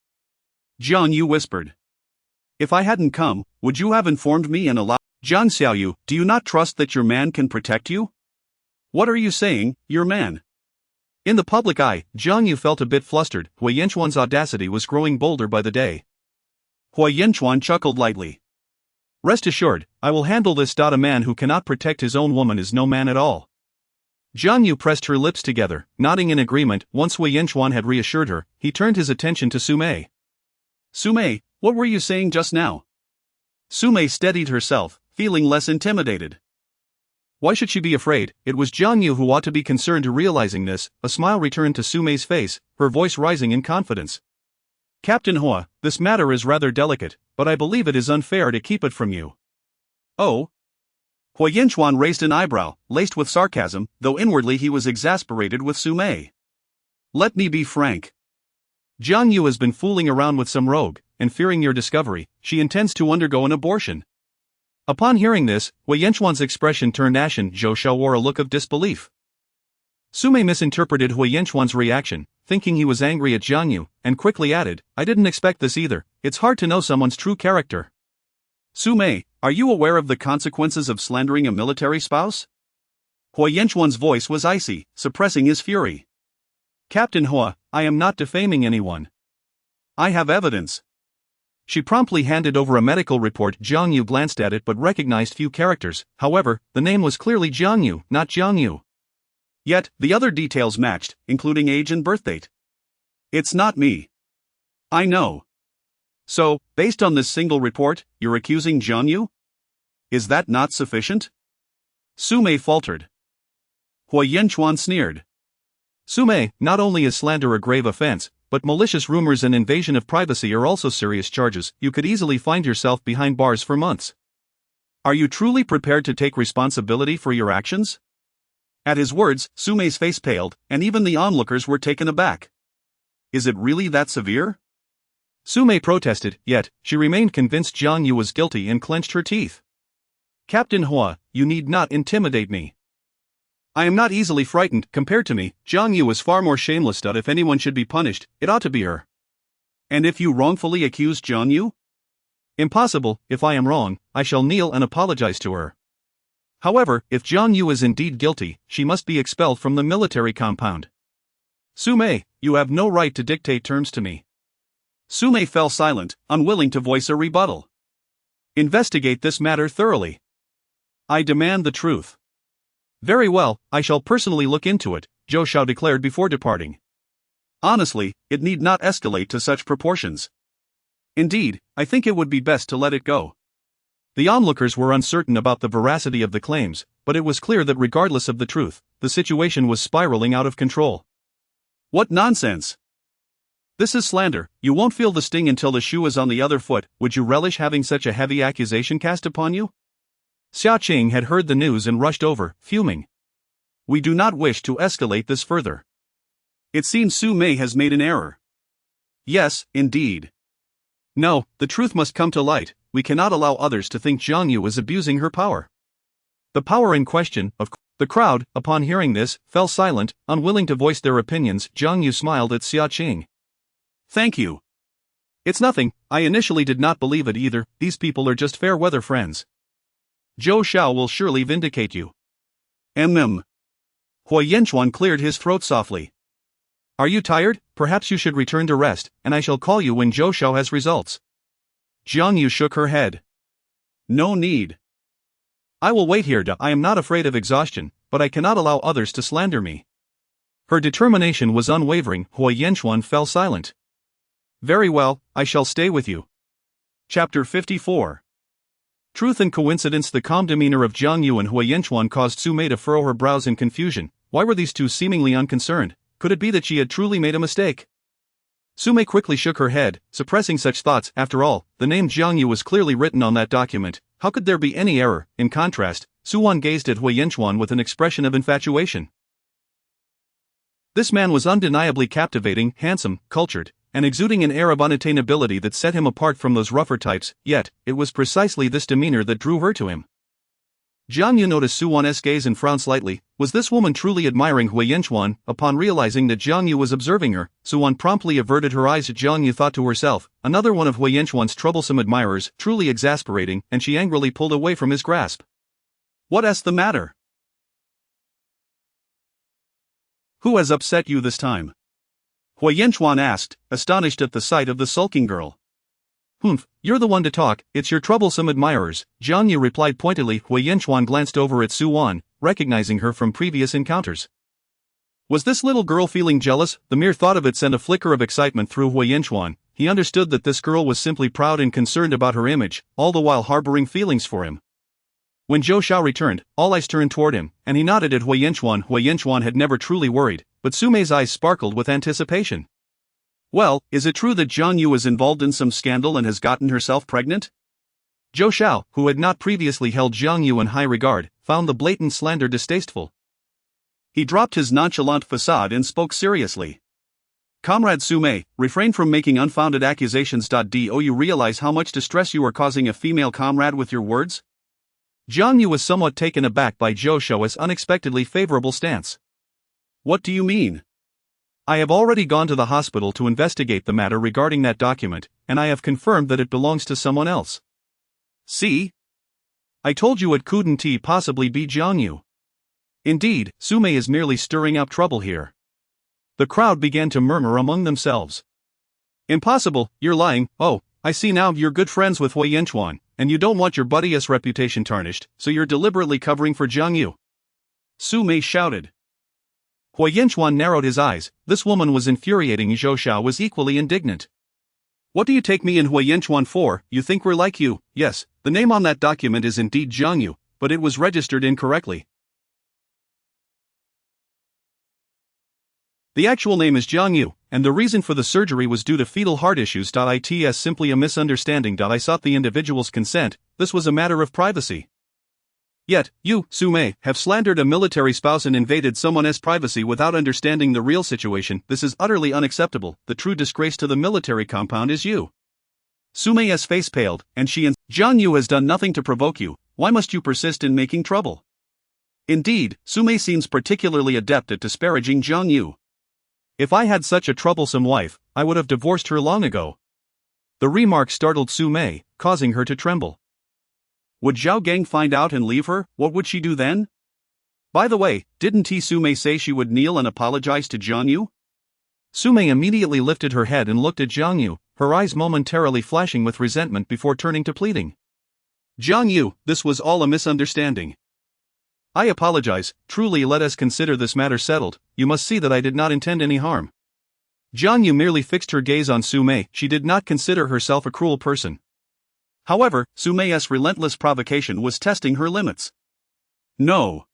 Jiang Yu whispered. If I hadn't come, would you have informed me and allowed? Jiang Xiaoyu, do you not trust that your man can protect you? What are you saying, your man? In the public eye, Jiang Yu felt a bit flustered. Hui Yanchuan's audacity was growing bolder by the day. Hui Yanchuan chuckled lightly. Rest assured, I will handle this. A man who cannot protect his own woman is no man at all. Jiang Yu pressed her lips together, nodding in agreement. Once Hui Yanchuan had reassured her, he turned his attention to Sumei. Sumei, what were you saying just now? Sumei steadied herself, feeling less intimidated. Why should she be afraid? It was Jiang Yu who ought to be concerned. Realizing this, a smile returned to Sumei's face, her voice rising in confidence. Captain Hua, this matter is rather delicate, but I believe it is unfair to keep it from you. Oh? Hui Yanchuan raised an eyebrow, laced with sarcasm, though inwardly he was exasperated with Sumei. Let me be frank. Jiang Yu has been fooling around with some rogue, and fearing your discovery, she intends to undergo an abortion. Upon hearing this, Hui Yanchuan's expression turned ashen. Zhou Xiao wore a look of disbelief. Sumei misinterpreted Hui Yanchuan's reaction, thinking he was angry at Jiang Yu, and quickly added, I didn't expect this either. It's hard to know someone's true character. Sumei, are you aware of the consequences of slandering a military spouse? Hui Yanchuan's voice was icy, suppressing his fury. Captain Hua, I am not defaming anyone. I have evidence. She promptly handed over a medical report. Jiang Yu glanced at it but recognized few characters. However, the name was clearly Jiang Yu, not Jiang Yu. Yet, the other details matched, including age and birthdate. It's not me. I know. So, based on this single report, you're accusing Jiang Yu? Is that not sufficient? Su-mei faltered. Hui Yanchuan sneered. Su-mei, not only is slander a grave offense, but malicious rumors and invasion of privacy are also serious charges. You could easily find yourself behind bars for months. Are you truly prepared to take responsibility for your actions? At his words, Su-mei's face paled, and even the onlookers were taken aback. Is it really that severe? Su-mei protested, yet she remained convinced Jiang Yu was guilty and clenched her teeth. Captain Hua, you need not intimidate me. I am not easily frightened. Compared to me, Jiang Yu is far more shameless. If anyone should be punished, it ought to be her. And if you wrongfully accuse Jiang Yu? Impossible. If I am wrong, I shall kneel and apologize to her. However, if Jiang Yu is indeed guilty, she must be expelled from the military compound. Su-mei, you have no right to dictate terms to me. Su-mei fell silent, unwilling to voice a rebuttal. Investigate this matter thoroughly. I demand the truth. Very well, I shall personally look into it, Zhou Xiao declared before departing. Honestly, it need not escalate to such proportions. Indeed, I think it would be best to let it go. The onlookers were uncertain about the veracity of the claims, but it was clear that regardless of the truth, the situation was spiraling out of control. What nonsense! This is slander. You won't feel the sting until the shoe is on the other foot. Would you relish having such a heavy accusation cast upon you? Xia Qing had heard the news and rushed over, fuming. We do not wish to escalate this further. It seems Su-mei has made an error. Yes, indeed. No, the truth must come to light. We cannot allow others to think Jiang Yu is abusing her power. The power in question, of course. The crowd, upon hearing this, fell silent, unwilling to voice their opinions. Jiang Yu smiled at Xia Qing. Thank you. It's nothing. I initially did not believe it either. These people are just fair-weather friends. Zhou Xiao will surely vindicate you. Hui Yanchuan cleared his throat softly. Are you tired? Perhaps you should return to rest, and I shall call you when Zhou Xiao has results. Jiang Yu shook her head. No need. I will wait here. I am not afraid of exhaustion, but I cannot allow others to slander me. Her determination was unwavering. Hui Yanchuan fell silent. Very well, I shall stay with you. Chapter 54. Truth and coincidence. The calm demeanor of Jiang Yu and Hui Yanchuan caused Su-mei to furrow her brows in confusion. Why were these two seemingly unconcerned? Could it be that she had truly made a mistake? Su-mei quickly shook her head, suppressing such thoughts. After all, the name Jiang Yu was clearly written on that document. How could there be any error? In contrast, Su-wan gazed at Hui Yanchuan with an expression of infatuation. This man was undeniably captivating, handsome, cultured, and exuding an air of unattainability that set him apart from those rougher types, yet, it was precisely this demeanor that drew her to him. Jiang Yu noticed Su-wan's gaze and frowned slightly. Was this woman truly admiring Hui Yanchuan? Upon realizing that Jiang Yu was observing her, Su-wan promptly averted her eyes. Jiang Yu thought to herself, another one of Hui Yanchuan's troublesome admirers, truly exasperating, and she angrily pulled away from his grasp. What's the matter? Who has upset you this time? Hui Yanchuan asked, astonished at the sight of the sulking girl. Humph, you're the one to talk. It's your troublesome admirers, Jiang Yu replied pointedly. Hui Yanchuan glanced over at Su-wan, recognizing her from previous encounters. Was this little girl feeling jealous? The mere thought of it sent a flicker of excitement through Hui Yanchuan. He understood that this girl was simply proud and concerned about her image, all the while harboring feelings for him. When Zhou Xiao returned, all eyes turned toward him, and he nodded at Hui Yanchuan. Hui Yanchuan had never truly worried, but Su-mei's eyes sparkled with anticipation. Well, is it true that Jiang Yu is involved in some scandal and has gotten herself pregnant? Zhou Xiao, who had not previously held Jiang Yu in high regard, found the blatant slander distasteful. He dropped his nonchalant facade and spoke seriously. Comrade Su-mei, refrain from making unfounded accusations. Do you realize how much distress you are causing a female comrade with your words? Jiang Yu was somewhat taken aback by Zhou Xiao's unexpectedly favorable stance. What do you mean? I have already gone to the hospital to investigate the matter regarding that document, and I have confirmed that it belongs to someone else. See? I told you it couldn't possibly be Jiang Yu. Indeed, Su-mei is merely stirring up trouble here. The crowd began to murmur among themselves. Impossible, you're lying. Oh, I see now. You're good friends with Hui Yanchuan, and you don't want your buddy's reputation tarnished, so you're deliberately covering for Jiang Yu. Su-mei shouted. Hui Yanchuan narrowed his eyes. This woman was infuriating. Zhou Xiao was equally indignant. What do you take me and Hui Yanchuan for? You think we're like you? Yes, the name on that document is indeed Jiang Yu, but it was registered incorrectly. The actual name is Jiang Yu, and the reason for the surgery was due to fetal heart issues. It's simply a misunderstanding. I sought the individual's consent, this was a matter of privacy. Yet, you, Su Mei, have slandered a military spouse and invaded someone's privacy without understanding the real situation. This is utterly unacceptable. The true disgrace to the military compound is you. Su Mei's face paled, and she and Jiang Yu has done nothing to provoke you. Why must you persist in making trouble? Indeed, Su Mei seems particularly adept at disparaging Jiang Yu. If I had such a troublesome wife, I would have divorced her long ago. The remark startled Su Mei, causing her to tremble. Would Zhao Gang find out and leave her? What would she do then? By the way, didn't Su Mei say she would kneel and apologize to Jiang Yu? Su Mei immediately lifted her head and looked at Jiang Yu, her eyes momentarily flashing with resentment before turning to pleading. Jiang Yu, this was all a misunderstanding. I apologize, truly let us consider this matter settled. You must see that I did not intend any harm. Jiang Yu merely fixed her gaze on Su Mei. She did not consider herself a cruel person. However, Su Mei's relentless provocation was testing her limits. No.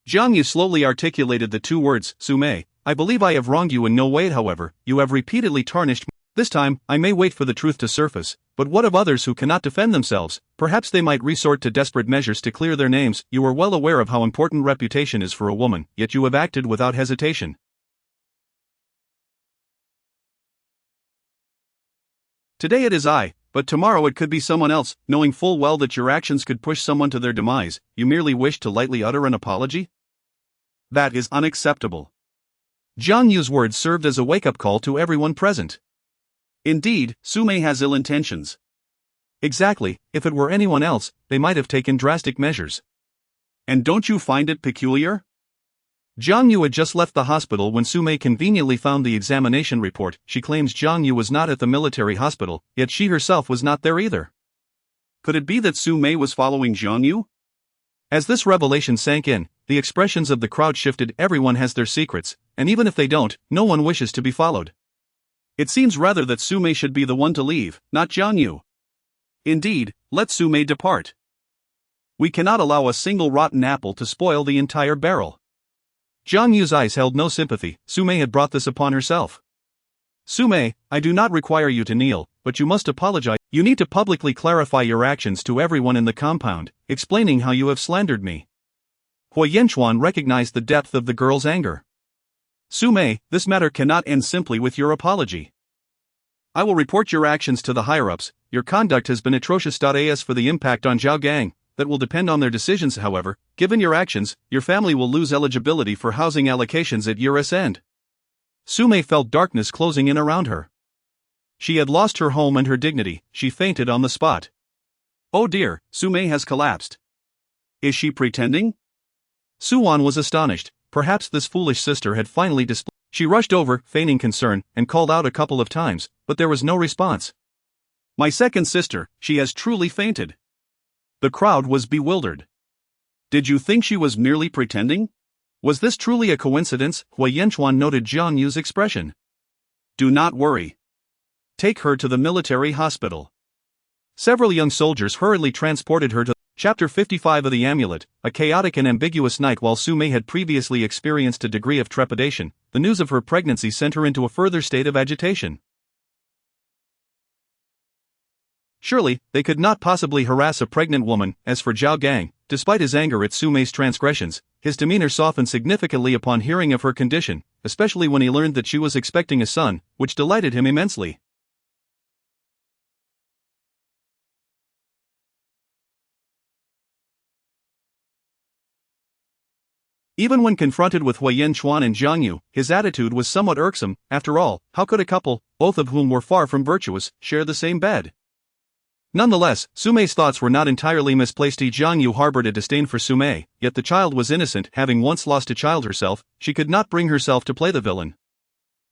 Jiang Yu slowly articulated the two words, Su Mei, I believe I have wronged you in no way. However, you have repeatedly tarnished me. This time, I may wait for the truth to surface, but what of others who cannot defend themselves? Perhaps they might resort to desperate measures to clear their names. You are well aware of how important reputation is for a woman, yet you have acted without hesitation. Today it is I, but tomorrow it could be someone else. Knowing full well that your actions could push someone to their demise, you merely wish to lightly utter an apology? That is unacceptable. Jiang Yu's words served as a wake-up call to everyone present. Indeed, Su Mei has ill intentions. Exactly, if it were anyone else, they might have taken drastic measures. And don't you find it peculiar? Jiang Yu had just left the hospital when Su Mei conveniently found the examination report. She claims Jiang Yu was not at the military hospital, yet she herself was not there either. Could it be that Su Mei was following Jiang Yu? As this revelation sank in, the expressions of the crowd shifted. Everyone has their secrets, and even if they don't, no one wishes to be followed. It seems rather that Su Mei should be the one to leave, not Jiang Yu. Indeed, let Su Mei depart. We cannot allow a single rotten apple to spoil the entire barrel. Jiang Yu's eyes held no sympathy. Su Mei had brought this upon herself. Su Mei, I do not require you to kneel, but you must apologize. You need to publicly clarify your actions to everyone in the compound, explaining how you have slandered me. Hui Yanchuan recognized the depth of the girl's anger. Su Mei, this matter cannot end simply with your apology. I will report your actions to the higher-ups. Your conduct has been atrocious. As for the impact on Zhao Gang, that will depend on their decisions. However, given your actions, your family will lose eligibility for housing allocations at year's end. Su Mei felt darkness closing in around her. She had lost her home and her dignity. She fainted on the spot. Oh dear, Su Mei has collapsed. Is she pretending? Su Wan was astonished. Perhaps this foolish sister had finally displayed. She rushed over, feigning concern, and called out a couple of times, but there was no response. My second sister, she has truly fainted. The crowd was bewildered. Did you think she was merely pretending? Was this truly a coincidence? Hui Yanchuan noted Jiang Yu's expression. Do not worry. Take her to the military hospital. Several young soldiers hurriedly transported her to Chapter 55 of the Amulet. A chaotic and ambiguous night. While Su Mei had previously experienced a degree of trepidation, the news of her pregnancy sent her into a further state of agitation. Surely, they could not possibly harass a pregnant woman. As for Zhao Gang, despite his anger at Su Mei's transgressions, his demeanor softened significantly upon hearing of her condition, especially when he learned that she was expecting a son, which delighted him immensely. Even when confronted with Hui Yanchuan and Jiang Yu, his attitude was somewhat irksome. After all, how could a couple, both of whom were far from virtuous, share the same bed? Nonetheless, Su Mei's thoughts were not entirely misplaced. Jiang Yu harbored a disdain for Su Mei, yet the child was innocent. Having once lost a child herself, she could not bring herself to play the villain.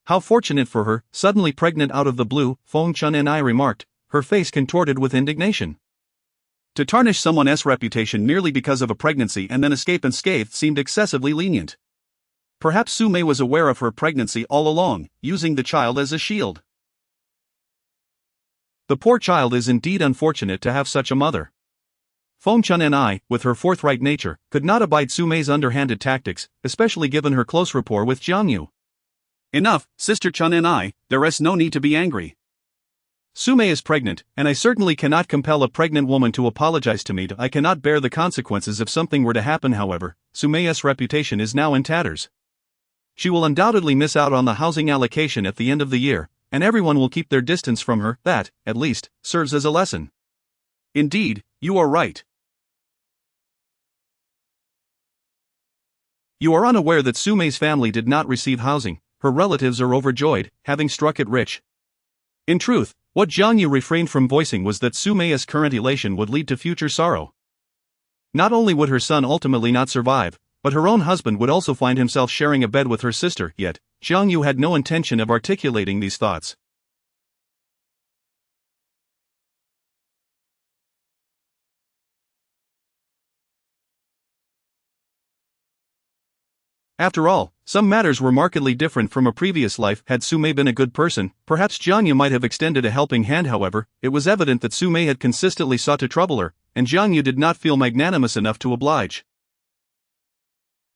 How fortunate for her, suddenly pregnant out of the blue, Feng Chun and I remarked, her face contorted with indignation. To tarnish someone's reputation merely because of a pregnancy and then escape unscathed seemed excessively lenient. Perhaps Su Mei was aware of her pregnancy all along, using the child as a shield. The poor child is indeed unfortunate to have such a mother. Feng Chun and I, with her forthright nature, could not abide Su Mei's underhanded tactics, especially given her close rapport with Jiang Yu. Enough, Sister Chun and I, there is no need to be angry. Su Mei is pregnant, and I certainly cannot compel a pregnant woman to apologize to me. I cannot bear the consequences if something were to happen. However, Su Mei's reputation is now in tatters. She will undoubtedly miss out on the housing allocation at the end of the year, and everyone will keep their distance from her. That, at least, serves as a lesson. Indeed, you are right. You are unaware that Su Mei's family did not receive housing. Her relatives are overjoyed, having struck it rich. In truth, what Jiang Yu refrained from voicing was that Su Mei's current elation would lead to future sorrow. Not only would her son ultimately not survive, but her own husband would also find himself sharing a bed with her sister. Yet, Jiang Yu had no intention of articulating these thoughts. After all, some matters were markedly different from a previous life. Had Su Mei been a good person, perhaps Jiang Yu might have extended a helping hand. However, it was evident that Su Mei had consistently sought to trouble her, and Jiang Yu did not feel magnanimous enough to oblige.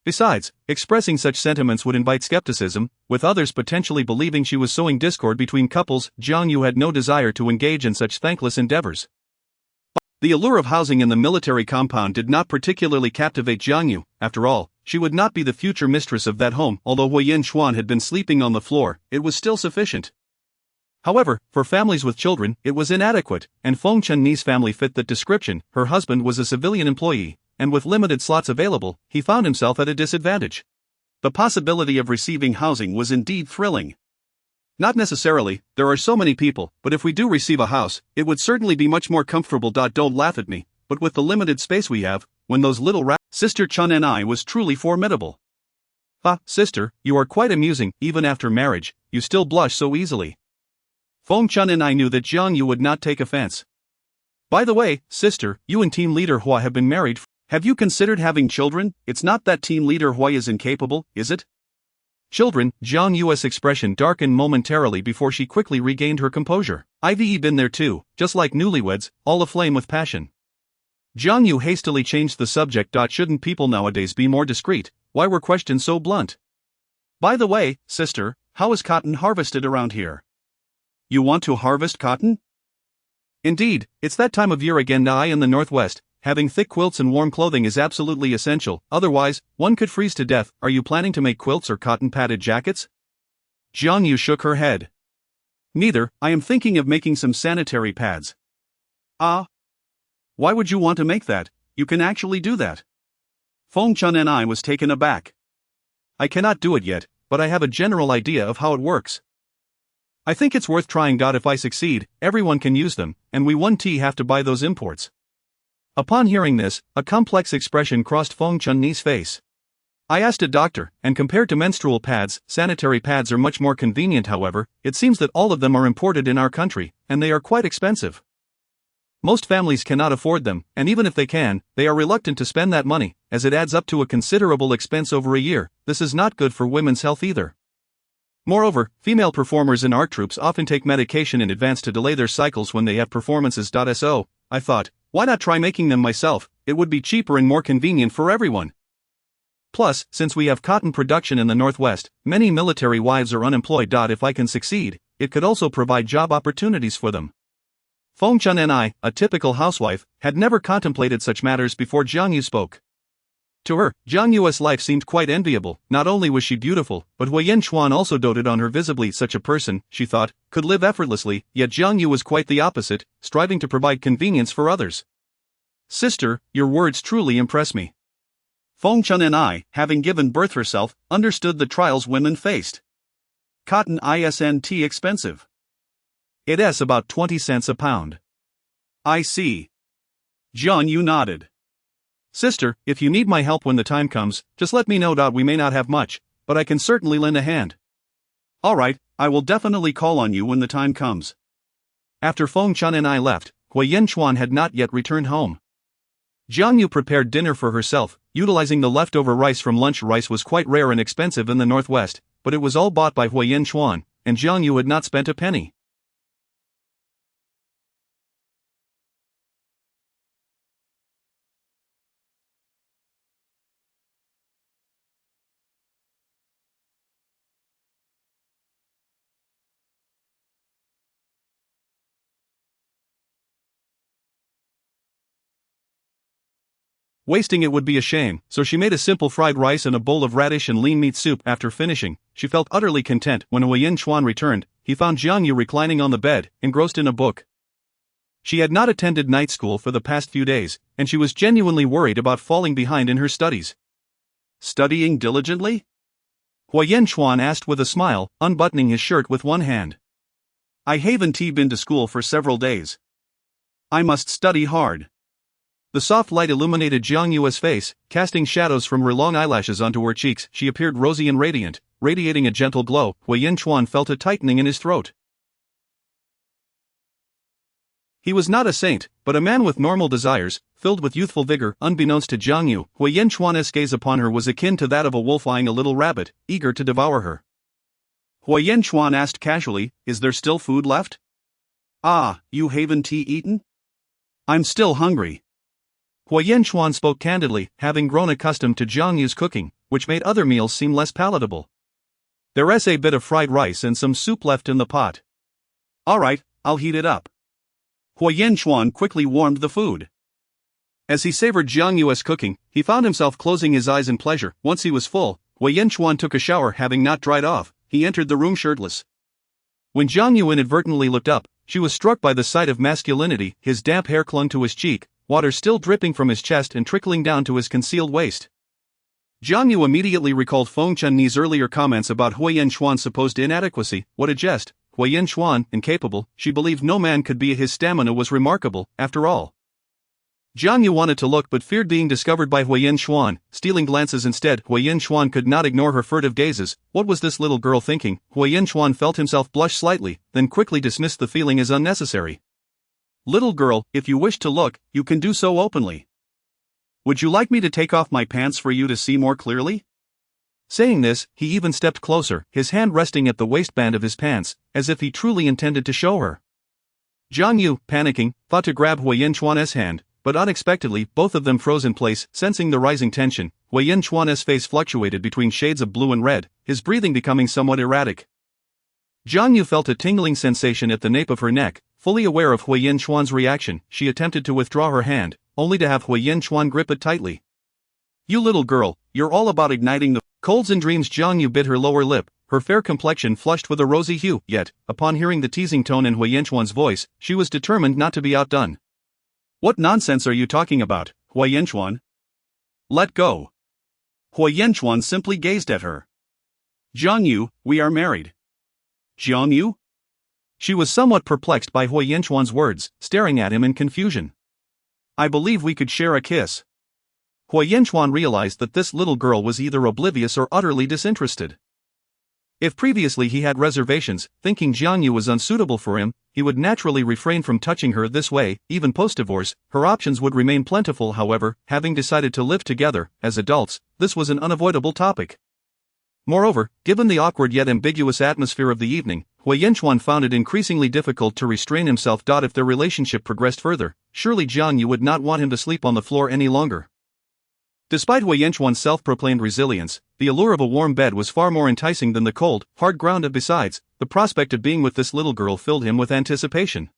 Besides, expressing such sentiments would invite skepticism, with others potentially believing she was sowing discord between couples. Jiang Yu had no desire to engage in such thankless endeavors. The allure of housing in the military compound did not particularly captivate Jiang Yu. After all, she would not be the future mistress of that home. Although Huiyin Xuan had been sleeping on the floor, it was still sufficient. However, for families with children, it was inadequate, and Feng Chunni's family fit that description. Her husband was a civilian employee, and with limited slots available, he found himself at a disadvantage. The possibility of receiving housing was indeed thrilling. Not necessarily, there are so many people, but if we do receive a house, it would certainly be much more comfortable. Don't laugh at me, but with the limited space we have, when those little Sister Chun and I was truly formidable. Sister, you are quite amusing. Even after marriage, you still blush so easily. Feng Chun and I knew that Jiang Yu would not take offense. By the way, sister, you and team leader Hua have been married. Have you considered having children? It's not that team leader Hua is incapable, is it? Children. Jiang Yu's expression darkened momentarily before she quickly regained her composure. I've been there too, just like newlyweds, all aflame with passion. Jiang Yu hastily changed the subject. Shouldn't people nowadays be more discreet? Why were questions so blunt? By the way, sister, how is cotton harvested around here? You want to harvest cotton? Indeed, it's that time of year again. In the Northwest, having thick quilts and warm clothing is absolutely essential, otherwise, one could freeze to death. Are you planning to make quilts or cotton-padded jackets? Jiang Yu shook her head. Neither. I am thinking of making some sanitary pads. Why would you want to make that? You can actually do that. Feng Chun and I was taken aback. I cannot do it yet, but I have a general idea of how it works. I think it's worth trying. If I succeed, everyone can use them, and we won't have to buy those imports. Upon hearing this, a complex expression crossed Feng Chunni's face. I asked a doctor, and compared to menstrual pads, sanitary pads are much more convenient. However, it seems that all of them are imported in our country, and they are quite expensive. Most families cannot afford them, and even if they can, they are reluctant to spend that money, as it adds up to a considerable expense over a year. This is not good for women's health either. Moreover, female performers in art troupes often take medication in advance to delay their cycles when they have performances. So, I thought, why not try making them myself? It would be cheaper and more convenient for everyone. Plus, since we have cotton production in the Northwest, many military wives are unemployed. If I can succeed, it could also provide job opportunities for them. Feng Chun and I, a typical housewife, had never contemplated such matters before Jiang Yu spoke. To her, Jiang Yu's life seemed quite enviable. Not only was she beautiful, but Huiyin Xuan also doted on her visibly. Such a person, she thought, could live effortlessly, yet Jiang Yu was quite the opposite, striving to provide convenience for others. Sister, your words truly impress me. Feng Chun and I, having given birth herself, understood the trials women faced. Cotton isn't expensive. It's about 20 cents a pound. I see. Jiang Yu nodded. Sister, if you need my help when the time comes, just let me know. We may not have much, but I can certainly lend a hand. Alright, I will definitely call on you when the time comes. After Feng Chun and I left, Huiyin Xuan had not yet returned home. Jiang Yu prepared dinner for herself, utilizing the leftover rice from lunch. Rice was quite rare and expensive in the Northwest, but it was all bought by Huiyin Xuan, and Jiang Yu had not spent a penny. Wasting it would be a shame, so she made a simple fried rice and a bowl of radish and lean meat soup. After finishing, she felt utterly content. When Huyen Chuan returned, he found Jiang Yu reclining on the bed, engrossed in a book. She had not attended night school for the past few days, and she was genuinely worried about falling behind in her studies. Studying diligently? Huyen Chuan asked with a smile, unbuttoning his shirt with one hand. I haven't been to school for several days. I must study hard. The soft light illuminated Jiang Yu's face, casting shadows from her long eyelashes onto her cheeks. She appeared rosy and radiant, radiating a gentle glow. Huyen Chuan felt a tightening in his throat. He was not a saint, but a man with normal desires, filled with youthful vigor. Unbeknownst to Jiang Yu, Huyen Chuan's gaze upon her was akin to that of a wolf eyeing a little rabbit, eager to devour her. Huyen Chuan asked casually, "Is there still food left?" "Ah, you haven't eaten?" "I'm still hungry." Huyen Chuan spoke candidly, having grown accustomed to Jiang Yu's cooking, which made other meals seem less palatable. "There's a bit of fried rice and some soup left in the pot." "All right, I'll heat it up." Huyen Chuan quickly warmed the food. As he savored Jiang Yu's cooking, he found himself closing his eyes in pleasure. Once he was full, Huyen Chuan took a shower. Having not dried off, he entered the room shirtless. When Jiang Yu inadvertently looked up, she was struck by the sight of masculinity. His damp hair clung to his cheek, water still dripping from his chest and trickling down to his concealed waist. Jiang Yu immediately recalled Feng Chunni's earlier comments about Huyen Chuan's supposed inadequacy. What a jest! Huyen Chuan, incapable, she believed no man could be. His stamina was remarkable, after all. Jiang Yu wanted to look but feared being discovered by Huyen Chuan, stealing glances instead. Huyen Chuan could not ignore her furtive gazes. What was this little girl thinking? Huyen Chuan felt himself blush slightly, then quickly dismissed the feeling as unnecessary. "Little girl, if you wish to look, you can do so openly. Would you like me to take off my pants for you to see more clearly?" Saying this, he even stepped closer, his hand resting at the waistband of his pants, as if he truly intended to show her. Jiang Yu, panicking, thought to grab Huyen Chuan's hand, but unexpectedly both of them froze in place. Sensing the rising tension, Huyen Chuan's face fluctuated between shades of blue and red, his breathing becoming somewhat erratic. Jiang Yu felt a tingling sensation at the nape of her neck. Fully aware of Huyen Chuan's reaction, she attempted to withdraw her hand, only to have Huyen Chuan grip it tightly. "You little girl, you're all about igniting the colds and dreams." Jiang Yu bit her lower lip, her fair complexion flushed with a rosy hue. Yet, upon hearing the teasing tone in Huyen Chuan's voice, she was determined not to be outdone. "What nonsense are you talking about, Huyen Chuan? Let go." Huyen Chuan simply gazed at her. "Jiang Yu, we are married." "Jiang Yu?" She was somewhat perplexed by Huyen Chuan's words, staring at him in confusion. "I believe we could share a kiss." Huyen Chuan realized that this little girl was either oblivious or utterly disinterested. If previously he had reservations, thinking Jiang Yu was unsuitable for him, he would naturally refrain from touching her this way. Even post-divorce, her options would remain plentiful. However, having decided to live together, as adults, this was an unavoidable topic. Moreover, given the awkward yet ambiguous atmosphere of the evening, Huyen Chuan found it increasingly difficult to restrain himself. If their relationship progressed further, surely Jiang Yu would not want him to sleep on the floor any longer. Despite Huyen Chuan's self-proclaimed resilience, the allure of a warm bed was far more enticing than the cold, hard ground. Besides, the prospect of being with this little girl filled him with anticipation.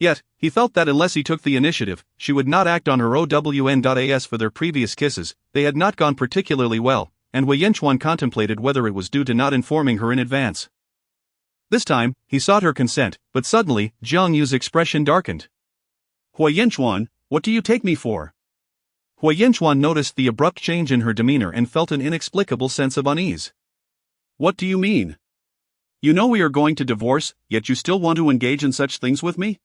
Yet, he felt that unless he took the initiative, she would not act on her own. As for their previous kisses, they had not gone particularly well, and Huyen Chuan contemplated whether it was due to not informing her in advance. This time, he sought her consent, but suddenly, Jiang Yu's expression darkened. "Huyen Chuan, what do you take me for?" Huyen Chuan noticed the abrupt change in her demeanor and felt an inexplicable sense of unease. "What do you mean? You know we are going to divorce, yet you still want to engage in such things with me?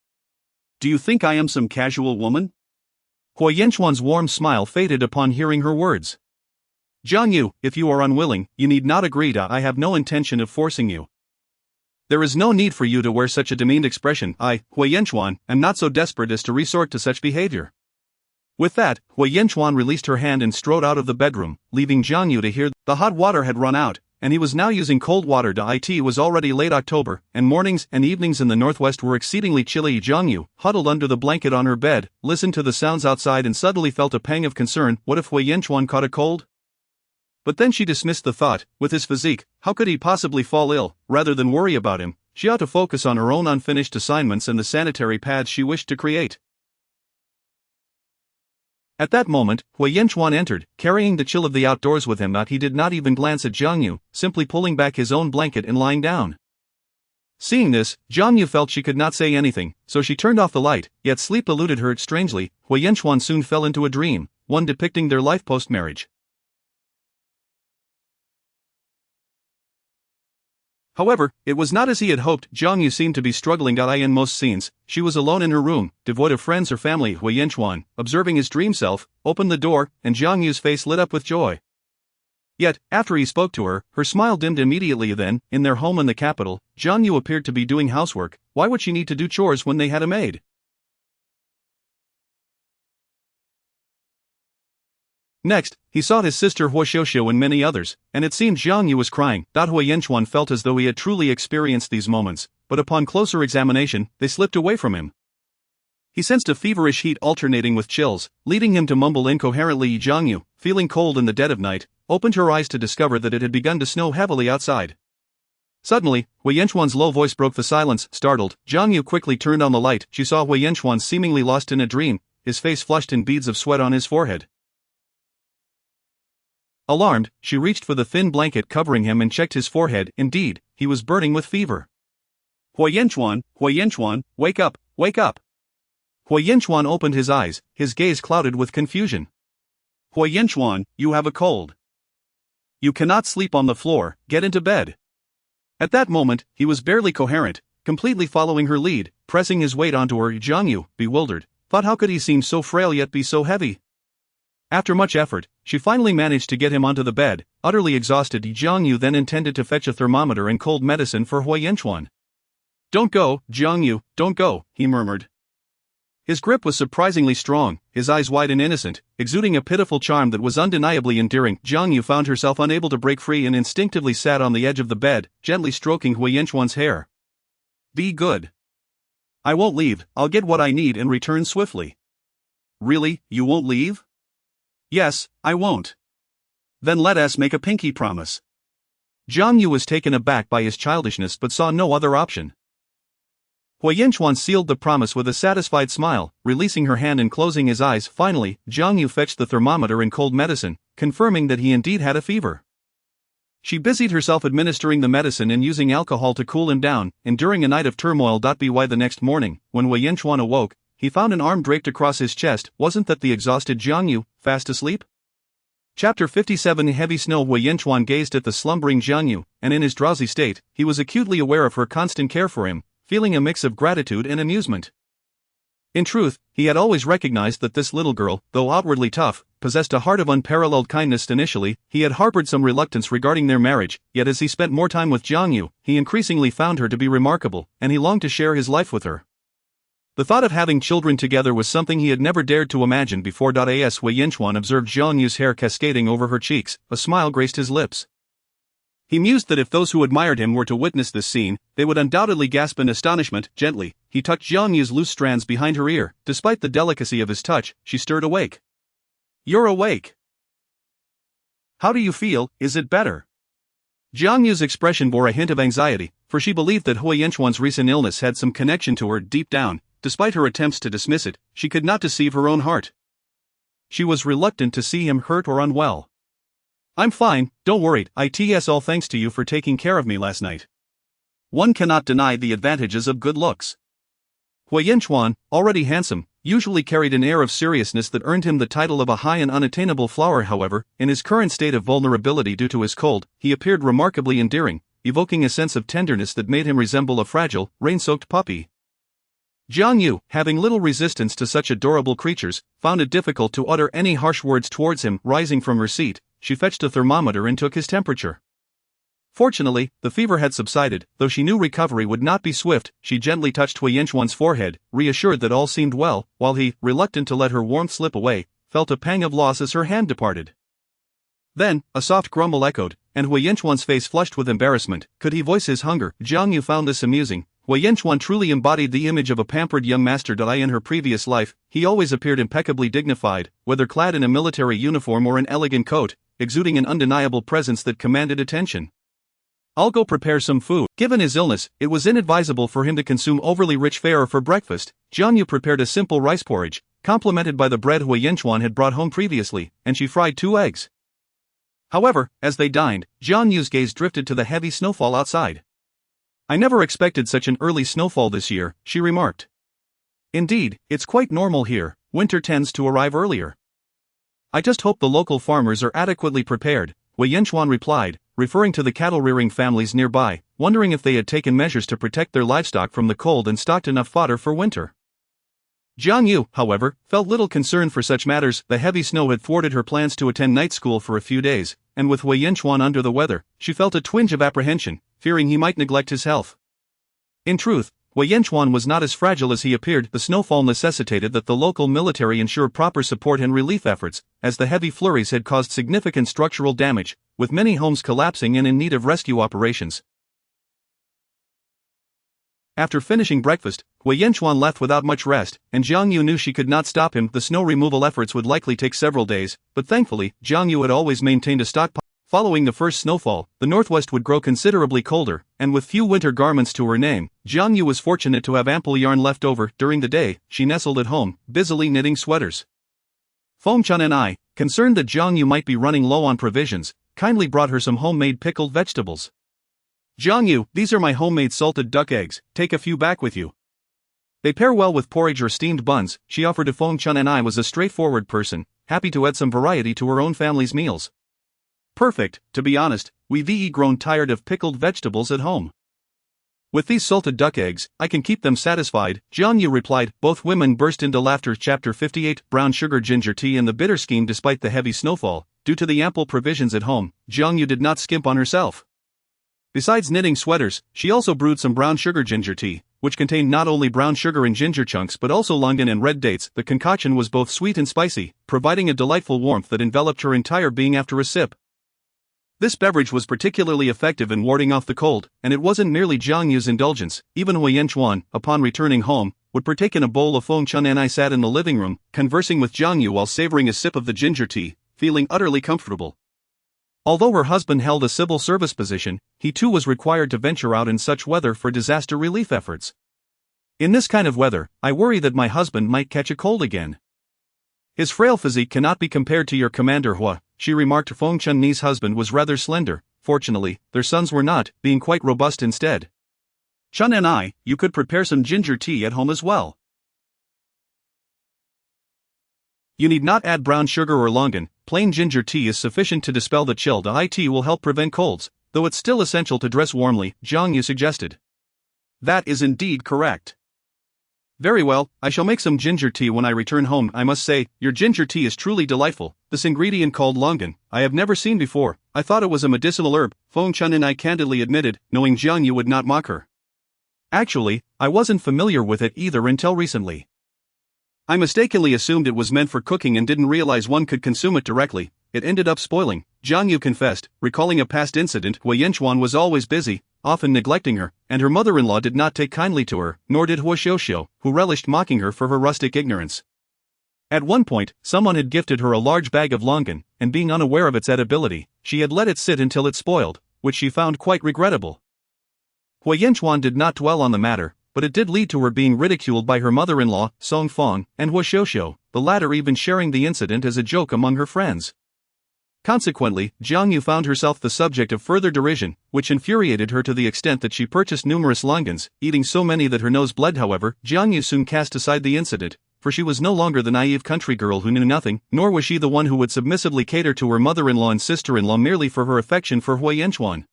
Do you think I am some casual woman?" Huyen Chuan's warm smile faded upon hearing her words. "Jiang Yu, if you are unwilling, you need not agree to. I have no intention of forcing you. There is no need for you to wear such a demeaned expression. I, Huyen Chuan, am not so desperate as to resort to such behavior." With that, Huyen Chuan released her hand and strode out of the bedroom, leaving Jiang Yu to hear. The hot water had run out, and he was now using cold water. It was already late October, and mornings and evenings in the northwest were exceedingly chilly. Jiang Yu, huddled under the blanket on her bed, listened to the sounds outside and suddenly felt a pang of concern. What if Huyen Chuan caught a cold? But then she dismissed the thought. With his physique, how could he possibly fall ill? Rather than worry about him, she ought to focus on her own unfinished assignments and the sanitary pads she wished to create. At that moment, Hui Yanchuan entered, carrying the chill of the outdoors with him. He did not even glance at Jiang Yu, simply pulling back his own blanket and lying down. Seeing this, Jiang Yu felt she could not say anything, so she turned off the light, yet sleep eluded her strangely. Hui Yanchuan soon fell into a dream, one depicting their life post-marriage. However, it was not as he had hoped. Jiang Yu seemed to be struggling. In most scenes, she was alone in her room, devoid of friends or family. Hui Yanchuan, observing his dream self, opened the door, and Jiang Yu's face lit up with joy. Yet, after he spoke to her, her smile dimmed immediately. Then, in their home in the capital, Jiang Yu appeared to be doing housework. Why would she need to do chores when they had a maid? Next, he saw his sister Hui Xiuxiu and many others, and it seemed Jiang Yu was crying. Hui Yanchuan felt as though he had truly experienced these moments, but upon closer examination, they slipped away from him. He sensed a feverish heat alternating with chills, leading him to mumble incoherently. Jiang Yu, feeling cold in the dead of night, opened her eyes to discover that it had begun to snow heavily outside. Suddenly, Hui Yanchuan's low voice broke the silence. Startled, Jiang Yu quickly turned on the light. She saw Hui Yanchuan seemingly lost in a dream, his face flushed and beads of sweat on his forehead. Alarmed, she reached for the thin blanket covering him and checked his forehead. Indeed, he was burning with fever. Hui Yanchuan, wake up, wake up. Hui Yanchuan opened his eyes, his gaze clouded with confusion. Hui Yanchuan, you have a cold. You cannot sleep on the floor, get into bed. At that moment, he was barely coherent, completely following her lead, pressing his weight onto her. Jiang Yu, bewildered, thought how could he seem so frail yet be so heavy? After much effort, she finally managed to get him onto the bed. Utterly exhausted, Jiang Yu then intended to fetch a thermometer and cold medicine for Hui Yanchuan. Don't go, Jiang Yu, don't go, he murmured. His grip was surprisingly strong, his eyes wide and innocent, exuding a pitiful charm that was undeniably endearing. Jiang Yu found herself unable to break free and instinctively sat on the edge of the bed, gently stroking Hui Yanchuan's hair. Be good. I won't leave, I'll get what I need and return swiftly. Really, you won't leave? Yes, I won't. Then let us make a pinky promise. Jiang Yu was taken aback by his childishness but saw no other option. Hui Yanchuan sealed the promise with a satisfied smile, releasing her hand and closing his eyes. Finally, Jiang Yu fetched the thermometer and cold medicine, confirming that he indeed had a fever. She busied herself administering the medicine and using alcohol to cool him down, enduring a night of turmoil. By the next morning, when Hui Yanchuan awoke, he found an arm draped across his chest. Wasn't that the exhausted Jiang Yu, fast asleep? Chapter 57. Heavy snow. Hui Yanchuan gazed at the slumbering Jiang Yu, and in his drowsy state, he was acutely aware of her constant care for him, feeling a mix of gratitude and amusement. In truth, he had always recognized that this little girl, though outwardly tough, possessed a heart of unparalleled kindness. Initially, he had harbored some reluctance regarding their marriage, yet as he spent more time with Jiang Yu, he increasingly found her to be remarkable, and he longed to share his life with her. The thought of having children together was something he had never dared to imagine before. As Hui Yanchuan observed Jiang Yu's hair cascading over her cheeks, a smile graced his lips. He mused that if those who admired him were to witness this scene, they would undoubtedly gasp in astonishment. Gently, he tucked Jiang Yu's loose strands behind her ear. Despite the delicacy of his touch, she stirred awake. You're awake. How do you feel, is it better? Jiang Yu's expression bore a hint of anxiety, for she believed that Hui Yanchuan's recent illness had some connection to her. Deep down, despite her attempts to dismiss it, she could not deceive her own heart. She was reluctant to see him hurt or unwell. I'm fine, don't worry, it's all thanks to you for taking care of me last night. One cannot deny the advantages of good looks. Hui Yanchuan, already handsome, usually carried an air of seriousness that earned him the title of a high and unattainable flower. However, in his current state of vulnerability due to his cold, he appeared remarkably endearing, evoking a sense of tenderness that made him resemble a fragile, rain-soaked puppy. Jiang Yu, having little resistance to such adorable creatures, found it difficult to utter any harsh words towards him. Rising from her seat, she fetched a thermometer and took his temperature. Fortunately, the fever had subsided. Though she knew recovery would not be swift, she gently touched Hui Yanchuan's forehead, reassured that all seemed well, while he, reluctant to let her warmth slip away, felt a pang of loss as her hand departed. Then, a soft grumble echoed, and Hui Yanchuan's face flushed with embarrassment. Could he voice his hunger? Jiang Yu found this amusing. Hui Yanchuan truly embodied the image of a pampered young master. In her previous life, he always appeared impeccably dignified, whether clad in a military uniform or an elegant coat, exuding an undeniable presence that commanded attention. I'll go prepare some food. Given his illness, it was inadvisable for him to consume overly rich fare for breakfast. Jiang Yu prepared a simple rice porridge, complemented by the bread Hui Yanchuan had brought home previously, and she fried 2 eggs. However, as they dined, Jiang Yu's gaze drifted to the heavy snowfall outside. "I never expected such an early snowfall this year," she remarked. "Indeed, it's quite normal here, winter tends to arrive earlier. I just hope the local farmers are adequately prepared," Hui Yanchuan replied, referring to the cattle-rearing families nearby, wondering if they had taken measures to protect their livestock from the cold and stocked enough fodder for winter. Jiang Yu, however, felt little concern for such matters. The heavy snow had thwarted her plans to attend night school for a few days, and with Hui Yanchuan under the weather, she felt a twinge of apprehension, fearing he might neglect his health. In truth, Hui Yanchuan was not as fragile as he appeared. The snowfall necessitated that the local military ensure proper support and relief efforts, as the heavy flurries had caused significant structural damage, with many homes collapsing and in need of rescue operations. After finishing breakfast, Hui Yanchuan left without much rest, and Jiang Yu knew she could not stop him. The snow removal efforts would likely take several days, but thankfully, Jiang Yu had always maintained a stockpile. Following the first snowfall, the northwest would grow considerably colder, and with few winter garments to her name, Jiang Yu was fortunate to have ample yarn left over. During the day, she nestled at home, busily knitting sweaters. Feng Chun and I, concerned that Jiang Yu might be running low on provisions, kindly brought her some homemade pickled vegetables. "Jiang Yu, these are my homemade salted duck eggs, take a few back with you. They pair well with porridge or steamed buns," she offered to Feng Chun, and I was a straightforward person, happy to add some variety to her own family's meals. "Perfect, to be honest, we've grown tired of pickled vegetables at home. With these salted duck eggs, I can keep them satisfied," Jiang Yu replied. Both women burst into laughter. Chapter 58 Brown sugar ginger tea and the bitter scheme. Despite the heavy snowfall, due to the ample provisions at home, Jiang Yu did not skimp on herself. Besides knitting sweaters, she also brewed some brown sugar ginger tea, which contained not only brown sugar and ginger chunks but also longan and red dates. The concoction was both sweet and spicy, providing a delightful warmth that enveloped her entire being after a sip. This beverage was particularly effective in warding off the cold, and it wasn't merely Jiang Yu's indulgence. Even Hui Yanchuan, upon returning home, would partake in a bowl of Feng Chun, and I sat in the living room, conversing with Jiang Yu while savoring a sip of the ginger tea, feeling utterly comfortable. Although her husband held a civil service position, he too was required to venture out in such weather for disaster relief efforts. "In this kind of weather, I worry that my husband might catch a cold again. His frail physique cannot be compared to your Commander Hua," she remarked. Feng Chun's husband was rather slender. Fortunately, their sons were not, being quite robust instead. "Chun and I, you could prepare some ginger tea at home as well. You need not add brown sugar or longan, plain ginger tea is sufficient to dispel the chill. The tea will help prevent colds, though it's still essential to dress warmly," Jiang Yu suggested. "That is indeed correct. Very well, I shall make some ginger tea when I return home. I must say, your ginger tea is truly delightful. This ingredient called longan, I have never seen before. I thought it was a medicinal herb," Feng Chun and I candidly admitted, knowing Jiang Yu would not mock her. "Actually, I wasn't familiar with it either until recently. I mistakenly assumed it was meant for cooking and didn't realize one could consume it directly. It ended up spoiling," Jiang Yu confessed, recalling a past incident. Hui Yanchuan was always busy, often neglecting her, and her mother-in-law did not take kindly to her, nor did Hua Xiuxiu, who relished mocking her for her rustic ignorance. At one point, someone had gifted her a large bag of longan, and being unaware of its edibility, she had let it sit until it spoiled, which she found quite regrettable. Hui Yanchuan did not dwell on the matter, but it did lead to her being ridiculed by her mother-in-law, Song Fong, and Hua Xiuxiu, the latter even sharing the incident as a joke among her friends. Consequently, Jiang Yu found herself the subject of further derision, which infuriated her to the extent that she purchased numerous longans, eating so many that her nose bled. However, Jiang Yu soon cast aside the incident, for she was no longer the naive country girl who knew nothing, nor was she the one who would submissively cater to her mother-in-law and sister-in-law merely for her affection for Hui Yanchuan.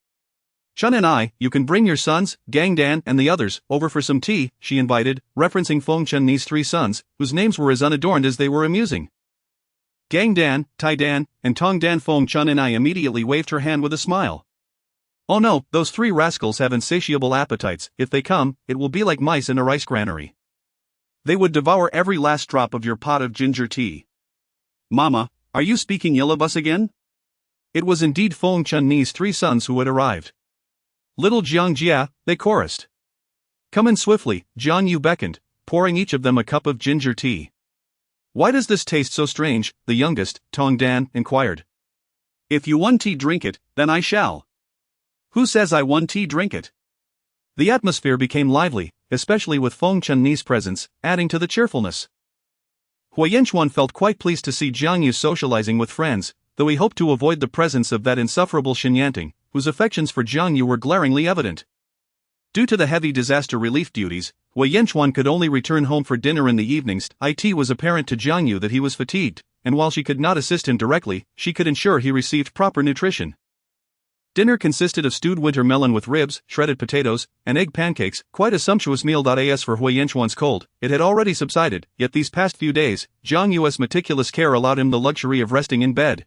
"Chun and I, you can bring your sons, Gang Dan, and the others, over for some tea," she invited, referencing Feng Chun's 3 sons, whose names were as unadorned as they were amusing. Gang Dan, Tai Dan, and Tong Dan. Feng Chun and I immediately waved her hand with a smile. "Oh no, those 3 rascals have insatiable appetites. If they come, it will be like mice in a rice granary. They would devour every last drop of your pot of ginger tea." "Mama, are you speaking ill of us again?" It was indeed Feng Chun's 3 sons who had arrived. "Little Jiang Jia," they chorused. "Come in swiftly," Jiang Yu beckoned, pouring each of them a cup of ginger tea. "Why does this taste so strange?" the youngest, Tong Dan, inquired. "If you want tea, drink it, then I shall." "Who says I want tea, drink it?" The atmosphere became lively, especially with Feng Chun's presence, adding to the cheerfulness. Hui Yanchuan felt quite pleased to see Jiang Yu socializing with friends, though he hoped to avoid the presence of that insufferable Shen Yanting, whose affections for Jiang Yu were glaringly evident. Due to the heavy disaster relief duties, Hui Yanchuan could only return home for dinner in the evenings. It was apparent to Jiang Yu that he was fatigued, and while she could not assist him directly, she could ensure he received proper nutrition. Dinner consisted of stewed winter melon with ribs, shredded potatoes, and egg pancakes, quite a sumptuous meal. As for Hui Yanchuan's cold, it had already subsided, yet these past few days, Jiang Yu's meticulous care allowed him the luxury of resting in bed.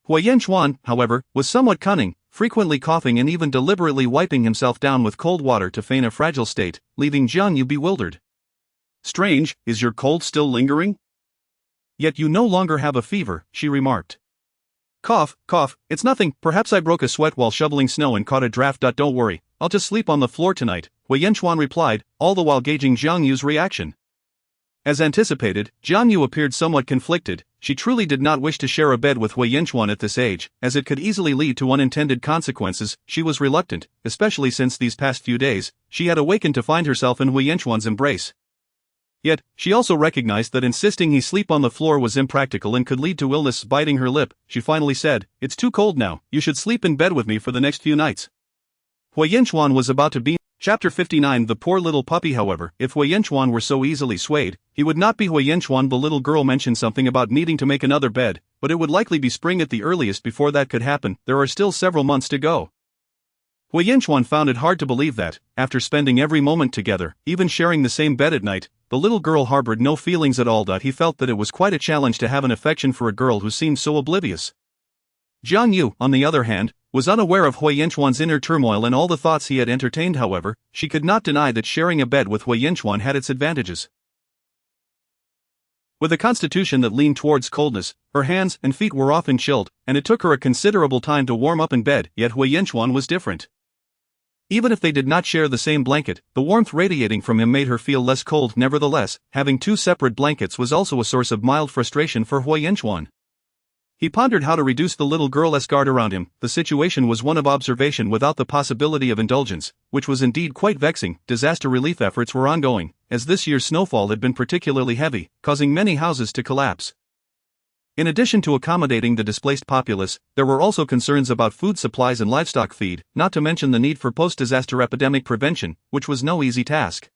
Hui Yanchuan, however, was somewhat cunning, frequently coughing and even deliberately wiping himself down with cold water to feign a fragile state, leaving Jiang Yu bewildered. Strange, is your cold still lingering? Yet you no longer have a fever, she remarked. Cough, cough, it's nothing, perhaps I broke a sweat while shoveling snow and caught a draft. Don't worry, I'll just sleep on the floor tonight, Hui Yanchuan replied, all the while gauging Jiang Yu's reaction. As anticipated, Jiang Yu appeared somewhat conflicted. She truly did not wish to share a bed with Hui Yanchuan at this age, as it could easily lead to unintended consequences. She was reluctant, especially since these past few days, she had awakened to find herself in Hui Yanchuan's embrace. Yet, she also recognized that insisting he sleep on the floor was impractical and could lead to illness. Biting her lip, she finally said, it's too cold now, you should sleep in bed with me for the next few nights. Hui Yanchuan was about to be. Chapter 59. The poor little puppy. However, if Hui Yanchuan were so easily swayed, he would not be Hui Yanchuan. The little girl mentioned something about needing to make another bed, but it would likely be spring at the earliest before that could happen. There are still several months to go. Hui Yanchuan found it hard to believe that, after spending every moment together, even sharing the same bed at night, the little girl harbored no feelings at all. He felt that it was quite a challenge to have an affection for a girl who seemed so oblivious. Jiang Yu, on the other hand, was unaware of Hui Yanchuan's inner turmoil and all the thoughts he had entertained. However, she could not deny that sharing a bed with Hui Yanchuan had its advantages. With a constitution that leaned towards coldness, her hands and feet were often chilled, and it took her a considerable time to warm up in bed. Yet Hui Yanchuan was different. Even if they did not share the same blanket, the warmth radiating from him made her feel less cold. Nevertheless, having two separate blankets was also a source of mild frustration for Hui Yanchuan. He pondered how to reduce the little girl's guard around him. The situation was one of observation without the possibility of indulgence, which was indeed quite vexing. Disaster relief efforts were ongoing, as this year's snowfall had been particularly heavy, causing many houses to collapse. In addition to accommodating the displaced populace, there were also concerns about food supplies and livestock feed, not to mention the need for post-disaster epidemic prevention, which was no easy task.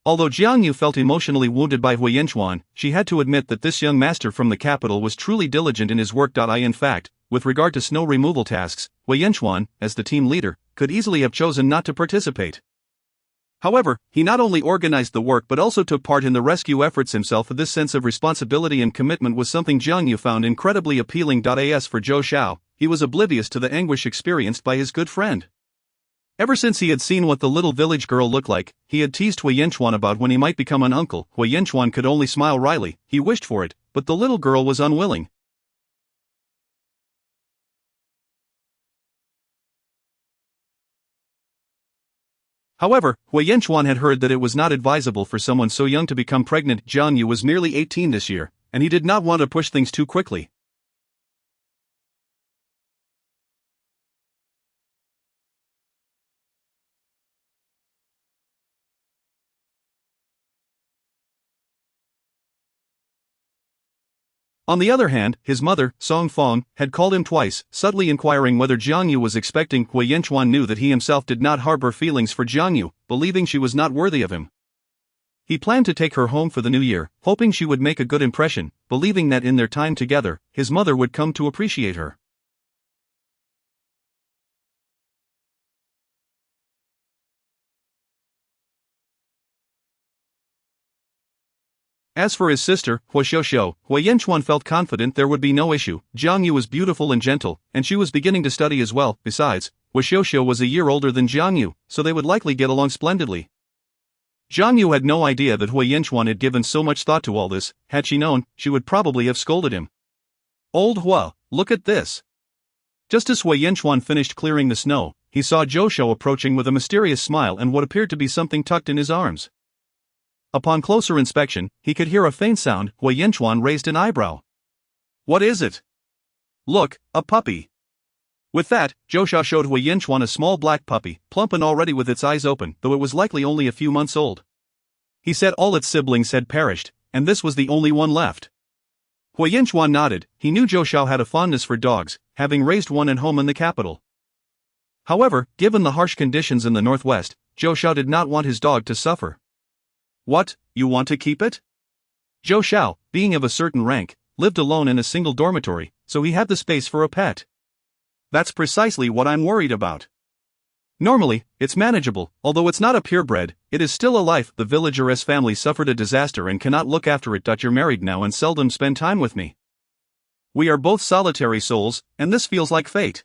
Although Jiang Yu felt emotionally wounded by Hui Yanchuan, she had to admit that this young master from the capital was truly diligent in his work. In fact, with regard to snow removal tasks, Hui Yanchuan, as the team leader, could easily have chosen not to participate. However, he not only organized the work but also took part in the rescue efforts himself. This sense of responsibility and commitment was something Jiang Yu found incredibly appealing. As for Zhou Xiao, he was oblivious to the anguish experienced by his good friend. Ever since he had seen what the little village girl looked like, he had teased Hui Yanchuan about when he might become an uncle. Hui Yanchuan could only smile wryly. He wished for it, but the little girl was unwilling. However, Hui Yanchuan had heard that it was not advisable for someone so young to become pregnant. Jiang Yu was merely 18 this year, and he did not want to push things too quickly. On the other hand, his mother, Song Fong, had called him twice, subtly inquiring whether Jiang Yu was expecting. Hui Yanchuan knew that he himself did not harbor feelings for Jiang Yu, believing she was not worthy of him. He planned to take her home for the new year, hoping she would make a good impression, believing that in their time together, his mother would come to appreciate her. As for his sister, Hui Xiuxiu, Hui Yanchuan felt confident there would be no issue. Jiang Yu was beautiful and gentle, and she was beginning to study as well. Besides, Hui Xiuxiu was a year older than Jiang Yu, so they would likely get along splendidly. Jiang Yu had no idea that Hui Yanchuan had given so much thought to all this. Had she known, she would probably have scolded him. Old Hua, look at this. Just as Hui Yanchuan finished clearing the snow, he saw Zhou Xiu approaching with a mysterious smile and what appeared to be something tucked in his arms. Upon closer inspection, he could hear a faint sound. Hui Yanchuan raised an eyebrow. What is it? Look, a puppy. With that, Zhou Xiu showed Hui Yanchuan a small black puppy, plump and already with its eyes open, though it was likely only a few months old. He said all its siblings had perished, and this was the only one left. Hui Yinchuan nodded. He knew Zhou Xiao had a fondness for dogs, having raised one at home in the capital. However, given the harsh conditions in the northwest, Zhou Xiao did not want his dog to suffer. What, you want to keep it? Zhou Xiao, being of a certain rank, lived alone in a single dormitory, so he had the space for a pet. That's precisely what I'm worried about. Normally, it's manageable, although it's not a purebred, it is still a life. The villager's family suffered a disaster and cannot look after it. You're married now and seldom spend time with me. We are both solitary souls, and this feels like fate.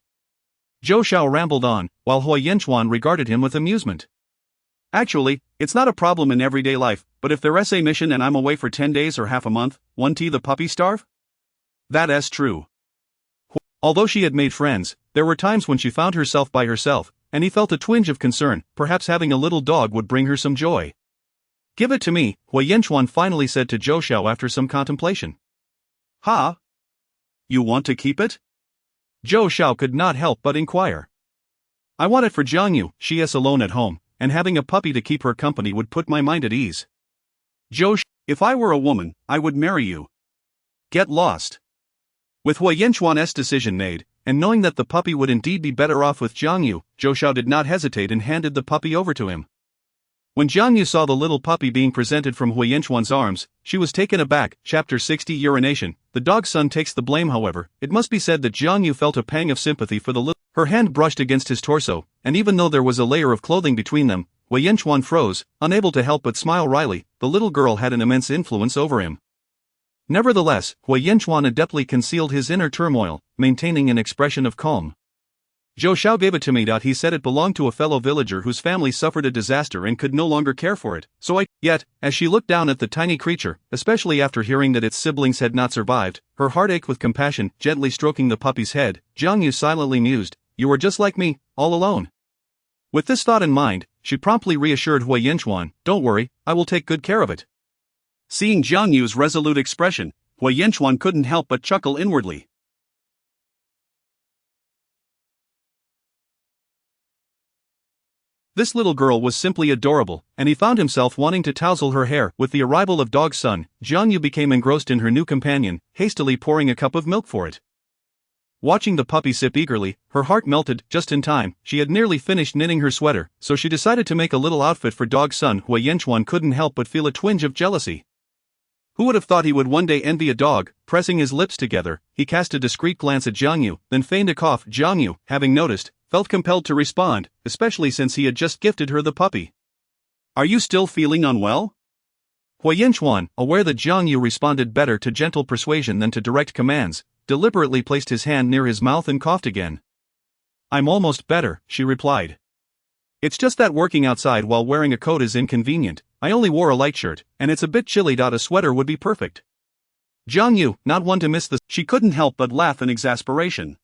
Zhou Xiao rambled on, while Hui Yinchuan regarded him with amusement. Actually, it's not a problem in everyday life, but if there's a mission and I'm away for 10 days or half a month, won't the puppy starve? That's true. Although she had made friends, there were times when she found herself by herself, and he felt a twinge of concern. Perhaps having a little dog would bring her some joy. Give it to me, Hui Yinchuan finally said to Zhou Xiao after some contemplation. Ha? You want to keep it? Zhou Xiao could not help but inquire. I want it for Jiang Yu. She is alone at home, and having a puppy to keep her company would put my mind at ease. If I were a woman, I would marry you. Get lost. With Hui Yinchuan's decision made, and knowing that the puppy would indeed be better off with Jiang Yu, Zhou Xiao did not hesitate and handed the puppy over to him. When Jiang Yu saw the little puppy being presented from Hui Yinchuan's arms, she was taken aback. Chapter 60 Urination. The dog's son takes the blame. However, it must be said that Jiang Yu felt a pang of sympathy for the little. Her hand brushed against his torso, and even though there was a layer of clothing between them, Hui Yinchuan froze, unable to help but smile wryly. The little girl had an immense influence over him. Nevertheless, Hui Yinchuan adeptly concealed his inner turmoil, maintaining an expression of calm. Zhou Xiao gave it to me. He said it belonged to a fellow villager whose family suffered a disaster and could no longer care for it, so Yet, as she looked down at the tiny creature, especially after hearing that its siblings had not survived, her heart ached with compassion. Gently stroking the puppy's head, Jiang Yu silently mused, "You are just like me, all alone." With this thought in mind, she promptly reassured Hui Yinchuan, "Don't worry, I will take good care of it." Seeing Jiang Yu's resolute expression, Hui Yinchuan couldn't help but chuckle inwardly. This little girl was simply adorable, and he found himself wanting to touzle her hair. With the arrival of dog's son, Jiang Yu became engrossed in her new companion, hastily pouring a cup of milk for it. Watching the puppy sip eagerly, her heart melted. Just in time, she had nearly finished knitting her sweater, so she decided to make a little outfit for dog's son. Hui Yinchuan couldn't help but feel a twinge of jealousy. Who would have thought he would one day envy a dog? Pressing his lips together, he cast a discreet glance at Jiang Yu, then feigned a cough. Jiang Yu, having noticed, felt compelled to respond, especially since he had just gifted her the puppy. "Are you still feeling unwell?" Hui Yinchuan, aware that Jiang Yu responded better to gentle persuasion than to direct commands, deliberately placed his hand near his mouth and coughed again. "I'm almost better," she replied. "It's just that working outside while wearing a coat is inconvenient. I only wore a light shirt, and it's a bit chilly. A sweater would be perfect." Jiang Yu, not one to miss she couldn't help but laugh in exasperation.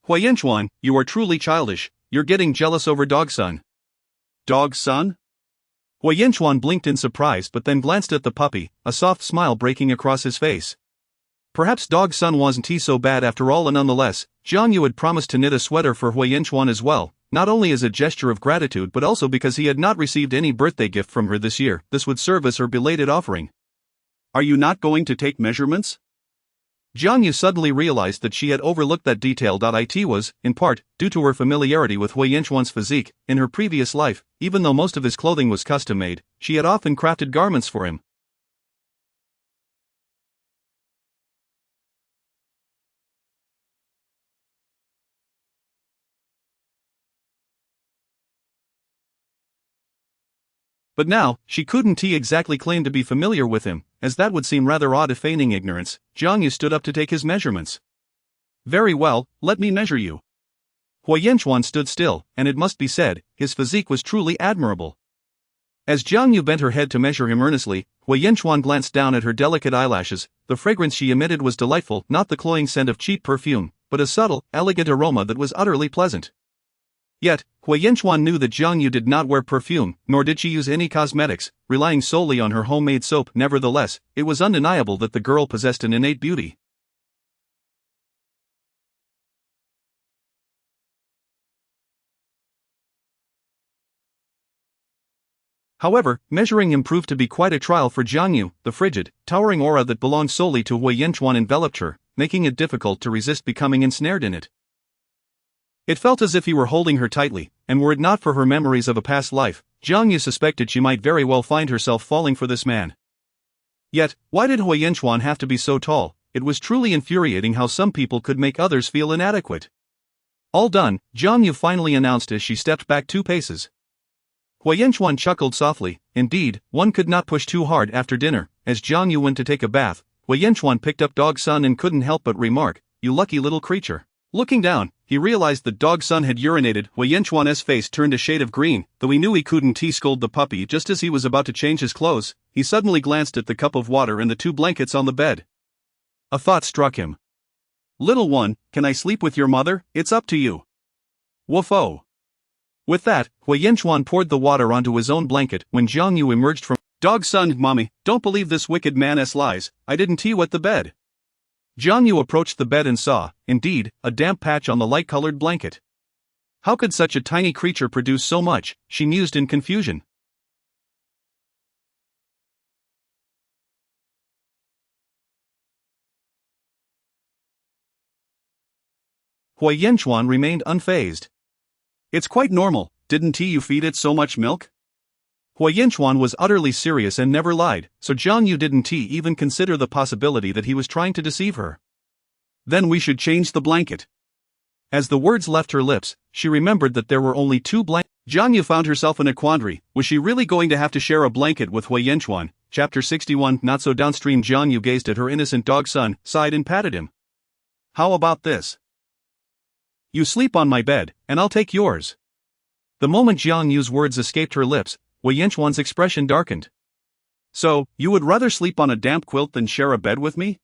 "Hui Yinchuan, you are truly childish. You're getting jealous over dog's son." "Dog's son?" Hui Yinchuan blinked in surprise but then glanced at the puppy, a soft smile breaking across his face. Perhaps dog's son wasn't so bad after all. And nonetheless, Jiang Yu had promised to knit a sweater for Hui Yinchuan as well, not only as a gesture of gratitude but also because he had not received any birthday gift from her this year. This would serve as her belated offering. "Are you not going to take measurements?" Jiang Yu suddenly realized that she had overlooked that detail. It was, in part, due to her familiarity with Hui Yinchuan's physique. In her previous life, even though most of his clothing was custom-made, she had often crafted garments for him. But now, she couldn't exactly claim to be familiar with him, as that would seem rather odd if feigning ignorance. Jiang Yu stood up to take his measurements. "Very well, let me measure you." Hui Yinchuan stood still, and it must be said, his physique was truly admirable. As Jiang Yu bent her head to measure him earnestly, Hui Yinchuan glanced down at her delicate eyelashes. The fragrance she emitted was delightful, not the cloying scent of cheap perfume, but a subtle, elegant aroma that was utterly pleasant. Yet, Hui Yinchuan knew that Jiang Yu did not wear perfume, nor did she use any cosmetics, relying solely on her homemade soap. Nevertheless, it was undeniable that the girl possessed an innate beauty. However, measuring him proved to be quite a trial for Jiang Yu. The frigid, towering aura that belonged solely to Hui Yanchuan enveloped her, making it difficult to resist becoming ensnared in it. It felt as if he were holding her tightly, and were it not for her memories of a past life, Jiang Yu suspected she might very well find herself falling for this man. Yet, why did Hui Yanchuan have to be so tall? It was truly infuriating how some people could make others feel inadequate. All done, Jiang Yu finally announced as she stepped back 2 paces. Hui Yanchuan chuckled softly. Indeed, one could not push too hard after dinner. As Jiang Yu went to take a bath, Hui Yanchuan picked up Dog Sun and couldn't help but remark, "You lucky little creature." Looking down, he realized that Dog Sun had urinated. Hui Yanchuan's face turned a shade of green, though he knew he couldn't scold the puppy. Just as he was about to change his clothes, he suddenly glanced at the cup of water and the 2 blankets on the bed. A thought struck him. "Little one, can I sleep with your mother? It's up to you." Woof-oh. With that, Hui Yanchuan poured the water onto his own blanket. When Jiang Yu emerged from Dog Sun, "Mommy, don't believe this wicked man's lies. I didn't wet the bed." Jiang Yu approached the bed and saw, indeed, a damp patch on the light-colored blanket. How could such a tiny creature produce so much? She mused in confusion. Hui Yanchuan remained unfazed. "It's quite normal, didn't you feed it so much milk?" Hui Yanchuan was utterly serious and never lied, so Jiang Yu didn't even consider the possibility that he was trying to deceive her. "Then we should change the blanket." As the words left her lips, she remembered that there were only 2 blankets. Jiang Yu found herself in a quandary. Was she really going to have to share a blanket with Hui Yanchuan? Chapter 61. Not so downstream. Jiang Yu gazed at her innocent Dog Sun, sighed and patted him. "How about this? You sleep on my bed, and I'll take yours." The moment Jiang Yu's words escaped her lips, Hui Yanchuan's expression darkened. "So, you would rather sleep on a damp quilt than share a bed with me?"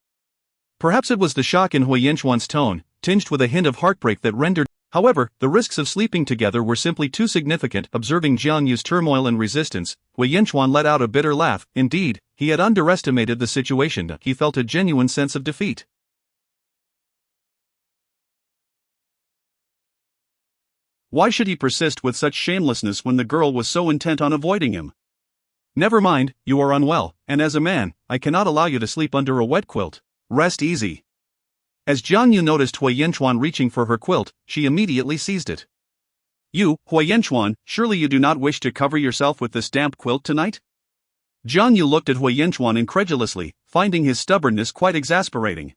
Perhaps it was the shock in Hui Yanchuan's tone, tinged with a hint of heartbreak that rendered. However, the risks of sleeping together were simply too significant. Observing Jiang Yu's turmoil and resistance, Hui Yanchuan let out a bitter laugh. Indeed, he had underestimated the situation. He felt a genuine sense of defeat. Why should he persist with such shamelessness when the girl was so intent on avoiding him? "Never mind, you are unwell, and as a man, I cannot allow you to sleep under a wet quilt. Rest easy." As Jiang Yu noticed Hui Yanchuan reaching for her quilt, she immediately seized it. "You, Hui Yanchuan, surely you do not wish to cover yourself with this damp quilt tonight?" Jiang Yu looked at Hui Yanchuan incredulously, finding his stubbornness quite exasperating.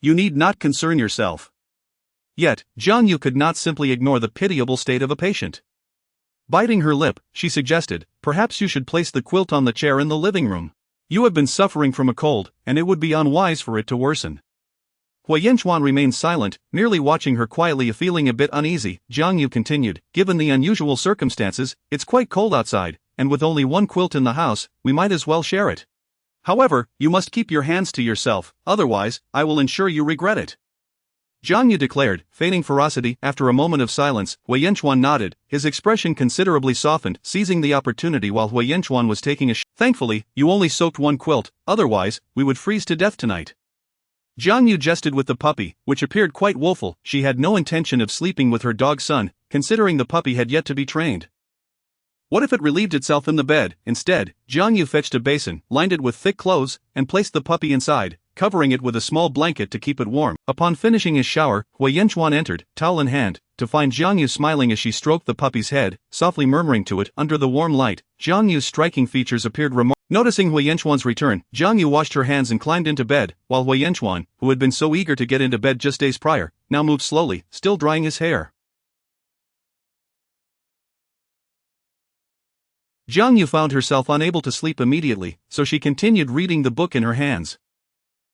"You need not concern yourself." Yet, Jiang Yu could not simply ignore the pitiable state of a patient. Biting her lip, she suggested, "Perhaps you should place the quilt on the chair in the living room. You have been suffering from a cold, and it would be unwise for it to worsen." Hui Yanchuan remained silent, merely watching her quietly. Feeling a bit uneasy, Jiang Yu continued, "Given the unusual circumstances, it's quite cold outside, and with only 1 quilt in the house, we might as well share it. However, you must keep your hands to yourself, otherwise, I will ensure you regret it." Jiang Yu declared, feigning ferocity. After a moment of silence, Hui Yanchuan nodded, his expression considerably softened, seizing the opportunity while Hui Yanchuan was taking a "Thankfully, you only soaked 1 quilt, otherwise, we would freeze to death tonight." Jiang Yu jested with the puppy, which appeared quite woeful. She had no intention of sleeping with her Dog Sun, considering the puppy had yet to be trained. What if it relieved itself in the bed? Instead, Jiang Yu fetched a basin, lined it with thick clothes, and placed the puppy inside, covering it with a small blanket to keep it warm. Upon finishing his shower, Hui Yanchuan entered, towel in hand, to find Jiang Yu smiling as she stroked the puppy's head, softly murmuring to it. Under the warm light, Jiang Yu's striking features appeared remarkable. Noticing Hui Yanchuan's return, Jiang Yu washed her hands and climbed into bed, while Hui Yanchuan, who had been so eager to get into bed just days prior, now moved slowly, still drying his hair. Jiang Yu found herself unable to sleep immediately, so she continued reading the book in her hands.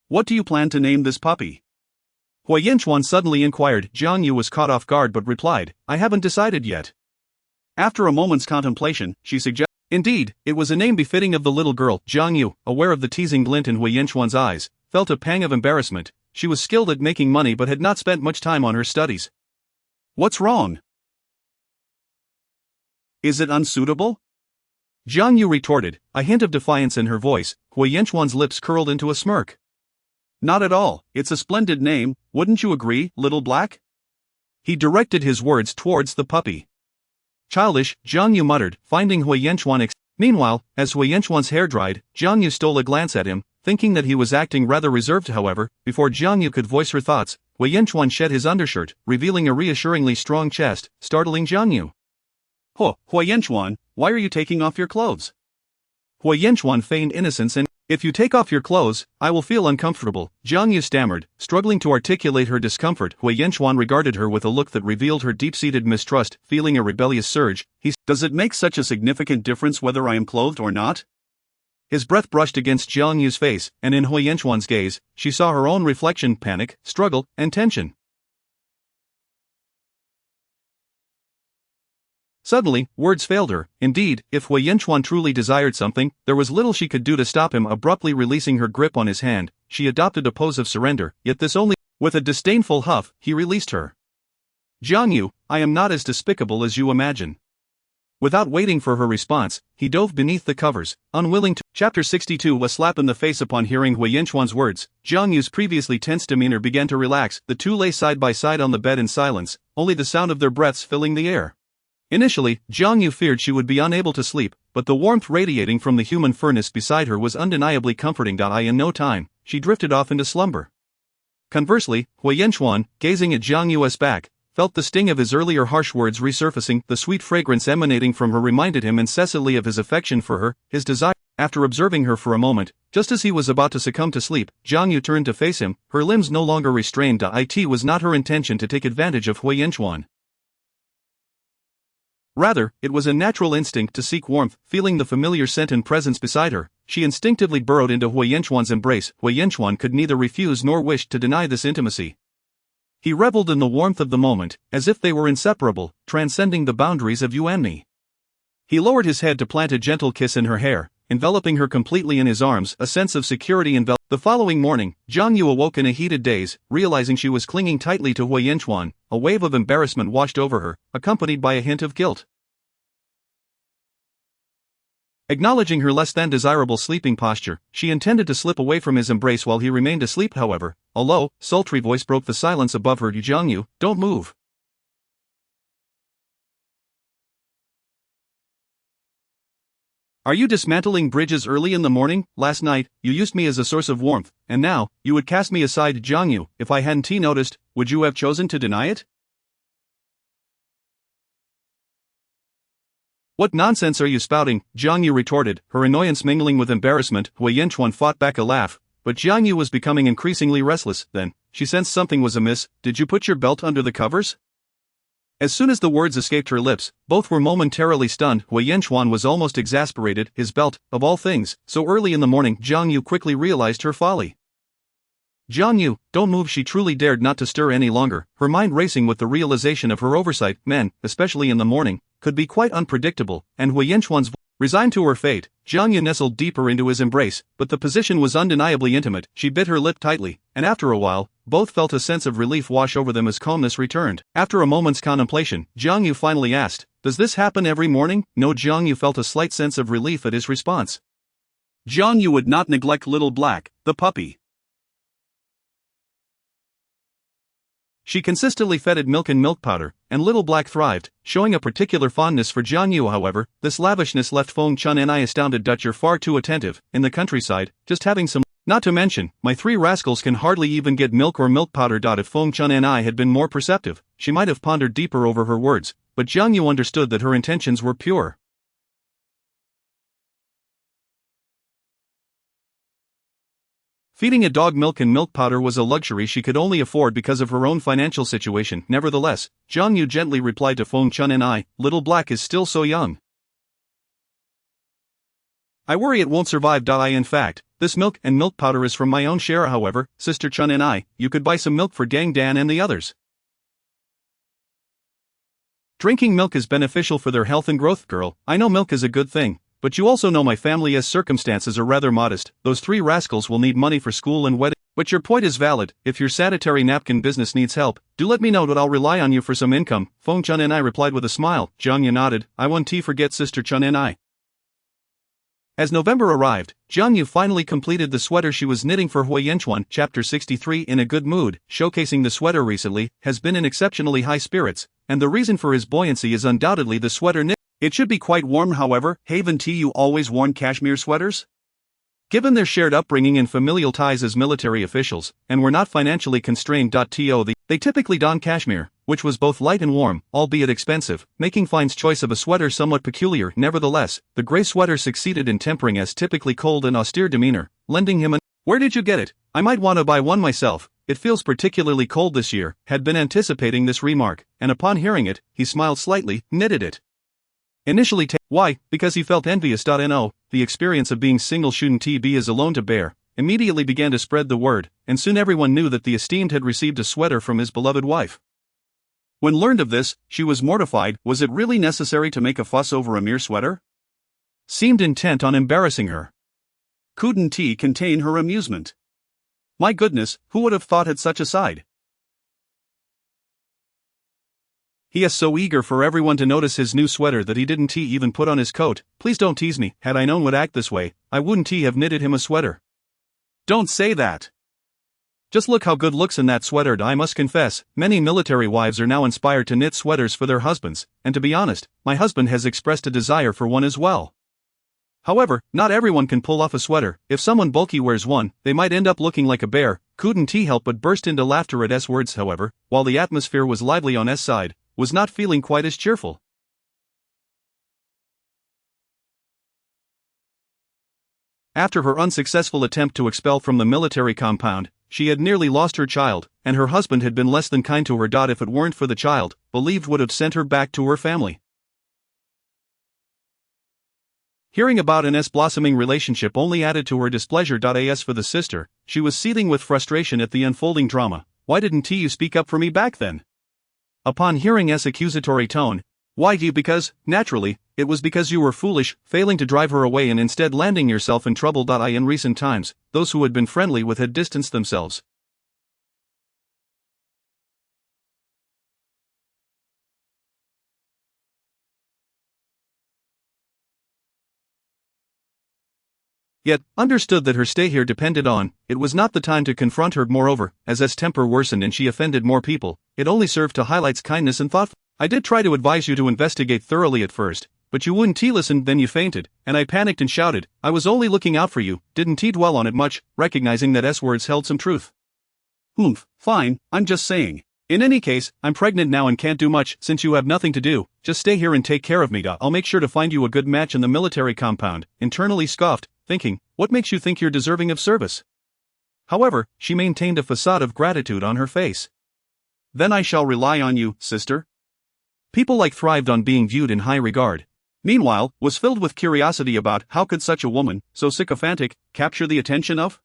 "What do you plan to name this puppy?" Hui Yanchuan suddenly inquired. Jiang Yu was caught off guard but replied, "I haven't decided yet." After a moment's contemplation, she suggested. Indeed, it was a name befitting of the little girl. Jiang Yu, aware of the teasing glint in Hui Yanchuan's eyes, felt a pang of embarrassment. She was skilled at making money but had not spent much time on her studies. "What's wrong? Is it unsuitable?" Jiang Yu retorted, a hint of defiance in her voice. Hui Yanchuan's lips curled into a smirk. "Not at all, it's a splendid name, wouldn't you agree, Little Black?" He directed his words towards the puppy. "Childish," Jiang Yu muttered, finding Hui Yanchuan Meanwhile, as Hui Yanchuan's hair dried, Jiang Yu stole a glance at him, thinking that he was acting rather reserved. However, before Jiang Yu could voice her thoughts, Hui Yanchuan shed his undershirt, revealing a reassuringly strong chest, startling Jiang Yu. Hui Yanchuan, why are you taking off your clothes? Hui Yanchuan feigned innocence and, if you take off your clothes, I will feel uncomfortable, Jiang Yu stammered, struggling to articulate her discomfort. Hui Yanchuan regarded her with a look that revealed her deep-seated mistrust. Feeling a rebellious surge, Does it make such a significant difference whether I am clothed or not? His breath brushed against Jiang Yu's face, and in Hui Yanchuan's gaze, she saw her own reflection: panic, struggle, and tension. Suddenly, words failed her. Indeed, if Hui Yanchuan truly desired something, there was little she could do to stop him. Abruptly releasing her grip on his hand, she adopted a pose of surrender, yet this only. With a disdainful huff, he released her. Jiang Yu, I am not as despicable as you imagine. Without waiting for her response, he dove beneath the covers, unwilling to. Chapter 62. A slap in the face. Upon hearing Hui Yanchuan's words, Jiang Yu's previously tense demeanor began to relax. The two lay side by side on the bed in silence, only the sound of their breaths filling the air. Initially, Jiang Yu feared she would be unable to sleep, but the warmth radiating from the human furnace beside her was undeniably comforting. In no time, she drifted off into slumber. Conversely, Hui Yanchuan, gazing at Jiang Yu's back, felt the sting of his earlier harsh words resurfacing. The sweet fragrance emanating from her reminded him incessantly of his affection for her, his desire. After observing her for a moment, just as he was about to succumb to sleep, Jiang Yu turned to face him, her limbs no longer restrained. It was not her intention to take advantage of Hui Yanchuan. Rather, it was a natural instinct to seek warmth. Feeling the familiar scent and presence beside her, she instinctively burrowed into Hui Yanchuan's embrace. Hui Yanchuan could neither refuse nor wish to deny this intimacy. He reveled in the warmth of the moment, as if they were inseparable, transcending the boundaries of you and me. He lowered his head to plant a gentle kiss in her hair, enveloping her completely in his arms. A sense of security enveloped. The following morning, Jiang Yu awoke in a heated daze, realizing she was clinging tightly to Hui Yanchuan. A wave of embarrassment washed over her, accompanied by a hint of guilt. Acknowledging her less than desirable sleeping posture, she intended to slip away from his embrace while he remained asleep. However, a low, sultry voice broke the silence above her. Jiang Yu, don't move. Are you dismantling bridges early in the morning? Last night, you used me as a source of warmth, and now, you would cast me aside. Jiang Yu, if I hadn't noticed, would you have chosen to deny it? What nonsense are you spouting? Jiang Yu retorted, her annoyance mingling with embarrassment. Hui Yanchuan fought back a laugh, but Jiang Yu was becoming increasingly restless. Then, she sensed something was amiss. Did you put your belt under the covers? As soon as the words escaped her lips, both were momentarily stunned. Hui Yanchuan was almost exasperated. His belt, of all things, so early in the morning. Jiang Yu quickly realized her folly. Jiang Yu, don't move. She truly dared not to stir any longer, her mind racing with the realization of her oversight. Men, especially in the morning, could be quite unpredictable, and Hui Yanchuan's resigned to her fate. Jiang Yu nestled deeper into his embrace, but the position was undeniably intimate. She bit her lip tightly, and after a while, both felt a sense of relief wash over them as calmness returned. After a moment's contemplation, Jiang Yu finally asked, does this happen every morning? No. Jiang Yu felt a slight sense of relief at his response. Jiang Yu would not neglect Little Black, the puppy. She consistently fed it milk and milk powder, and Little Black thrived, showing a particular fondness for Jiang Yu. However, this lavishness left Feng Chun and I astounded. You're far too attentive. In the countryside, just having some. Not to mention, my three rascals can hardly even get milk or milk powder. If Feng Chun and I had been more perceptive, she might have pondered deeper over her words, but Jiang Yu understood that her intentions were pure. Feeding a dog milk and milk powder was a luxury she could only afford because of her own financial situation. Nevertheless, Jiang Yu gently replied to Feng Chun and I, Little Black is still so young. I worry it won't survive. In fact, this milk and milk powder is from my own share. However, Sister Chun and I, you could buy some milk for Gang Dan and the others. Drinking milk is beneficial for their health and growth. Girl, I know milk is a good thing, but you also know my family's circumstances are rather modest. Those three rascals will need money for school and wedding. But your point is valid. If your sanitary napkin business needs help, do let me know that I'll rely on you for some income. Feng Chun and I replied with a smile. Jiang Yu nodded. I won't forget Sister Chun and I. As November arrived, Jiang Yu finally completed the sweater she was knitting for Hui Yanchuan. Chapter 63. In a good mood, showcasing the sweater recently, has been in exceptionally high spirits, and the reason for his buoyancy is undoubtedly the sweater knit. It should be quite warm, however. Haven't you always worn cashmere sweaters? Given their shared upbringing and familial ties as military officials, and were not financially constrained. They typically don cashmere, which was both light and warm, albeit expensive, making Fine's choice of a sweater somewhat peculiar. Nevertheless, the gray sweater succeeded in tempering S' typically cold and austere demeanor, lending him "Where did you get it? I might want to buy one myself. It feels particularly cold this year." Had been anticipating this remark, and upon hearing it, he smiled slightly, knitted it. Initially why? Because he felt envious. No, the experience of being single shouldn't be as alone to bear, immediately began to spread the word, and soon everyone knew that the esteemed had received a sweater from his beloved wife. When learned of this, she was mortified. Was it really necessary to make a fuss over a mere sweater? Seemed intent on embarrassing her. Couldn't he contain her amusement? My goodness, who would have thought had such a side? He is so eager for everyone to notice his new sweater that he didn't even put on his coat. Please don't tease me. Had I known would act this way, I wouldn't have knitted him a sweater. Don't say that. Just look how good looks in that sweater. I must confess, many military wives are now inspired to knit sweaters for their husbands, and to be honest, my husband has expressed a desire for one as well. However, not everyone can pull off a sweater. If someone bulky wears one, they might end up looking like a bear. Couldn't he help but burst into laughter at S' words. However, while the atmosphere was lively on S' side, was not feeling quite as cheerful. After her unsuccessful attempt to expel from the military compound, she had nearly lost her child, and her husband had been less than kind to her. If it weren't for the child, believed would have sent her back to her family. Hearing about an S blossoming relationship only added to her displeasure. As for the sister, she was seething with frustration at the unfolding drama. Why didn't you speak up for me back then? Upon hearing S' accusatory tone, why do you? Because, naturally, it was because you were foolish, failing to drive her away and instead landing yourself in trouble. In recent times, those who had been friendly with had distanced themselves. Yet, understood that her stay here depended on, it was not the time to confront her. Moreover, as S' temper worsened and she offended more people, it only served to highlight kindness and thoughtfulness. I did try to advise you to investigate thoroughly at first, but you wouldn't listen. Then you fainted, and I panicked and shouted, I was only looking out for you. Didn't dwell on it much, recognizing that S' words held some truth. Fine, I'm just saying. In any case, I'm pregnant now and can't do much. Since you have nothing to do, just stay here and take care of me. I'll make sure to find you a good match in the military compound. Internally scoffed, thinking, what makes you think you're deserving of service? However, she maintained a facade of gratitude on her face. Then I shall rely on you, sister. People like thrived on being viewed in high regard. Meanwhile, was filled with curiosity about how could such a woman, so sycophantic, capture the attention of?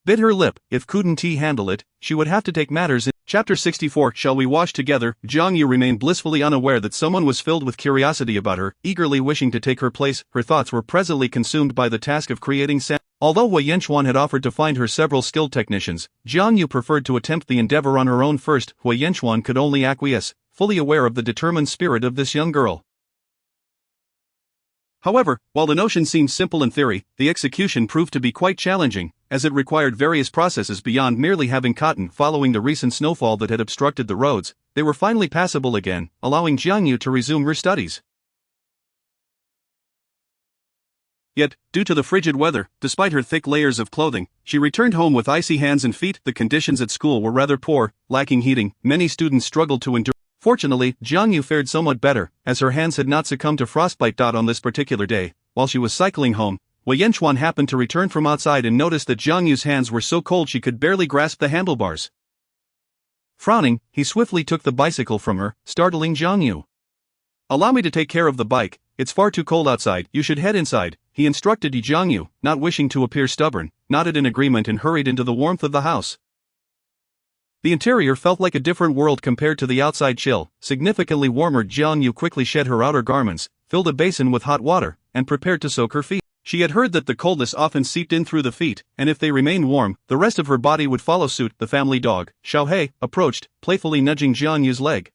Bit her lip. If couldn't he handle it, she would have to take matters in. Chapter 64. Shall we wash together? Jiang Yu remained blissfully unaware that someone was filled with curiosity about her, eagerly wishing to take her place. Her thoughts were presently consumed by the task of creating sand. Although Wei Yanchuan had offered to find her several skilled technicians, Jiang Yu preferred to attempt the endeavor on her own first. Wei Yanchuan could only acquiesce, fully aware of the determined spirit of this young girl. However, while the notion seemed simple in theory, the execution proved to be quite challenging, as it required various processes beyond merely having cotton. Following the recent snowfall that had obstructed the roads, they were finally passable again, allowing Jiang Yu to resume her studies. Yet, due to the frigid weather, despite her thick layers of clothing, she returned home with icy hands and feet. The conditions at school were rather poor, lacking heating. Many students struggled to endure. Fortunately, Jiang Yu fared somewhat better, as her hands had not succumbed to frostbite. On this particular day, while she was cycling home, Wei Yanchuan happened to return from outside and noticed that Jiang Yu's hands were so cold she could barely grasp the handlebars. Frowning, he swiftly took the bicycle from her, startling Jiang Yu. Allow me to take care of the bike, it's far too cold outside. You should head inside, he instructed. Jiang Yu, not wishing to appear stubborn, nodded in agreement and hurried into the warmth of the house. The interior felt like a different world compared to the outside chill, significantly warmer. Jiang Yu quickly shed her outer garments, filled a basin with hot water, and prepared to soak her feet. She had heard that the coldest often seeped in through the feet, and if they remained warm, the rest of her body would follow suit. The family dog, Xiaohei, approached, playfully nudging Jiang Yu's leg.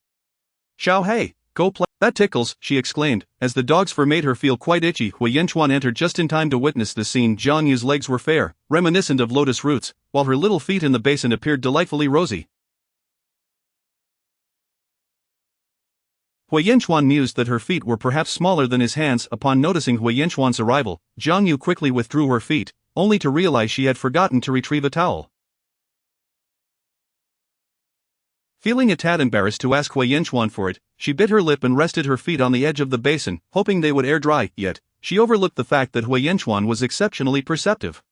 Xiaohei, go play. That tickles, she exclaimed, as the dog's fur made her feel quite itchy. Wei Yanchuan entered just in time to witness the scene. Jiang Yu's legs were fair, reminiscent of lotus roots, while her little feet in the basin appeared delightfully rosy. Hui Yanchuan mused that her feet were perhaps smaller than his hands. Upon noticing Hui Yanchuan's arrival, Jiang Yu quickly withdrew her feet, only to realize she had forgotten to retrieve a towel. Feeling a tad embarrassed to ask Hui Yanchuan for it, she bit her lip and rested her feet on the edge of the basin, hoping they would air dry, yet she overlooked the fact that Hui Yanchuan was exceptionally perceptive.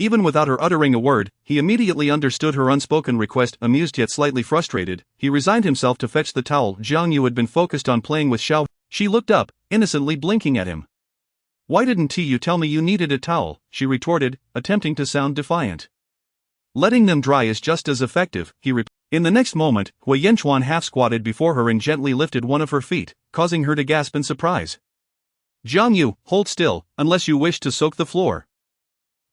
Even without her uttering a word, he immediately understood her unspoken request. Amused yet slightly frustrated, he resigned himself to fetch the towel. Jiang Yu had been focused on playing with Xiao. She looked up, innocently blinking at him. "Why didn't you tell me you needed a towel?" she retorted, attempting to sound defiant. "Letting them dry is just as effective," he replied. In the next moment, Hui Yanchuan half-squatted before her and gently lifted one of her feet, causing her to gasp in surprise. "Jiang Yu, hold still, unless you wish to soak the floor."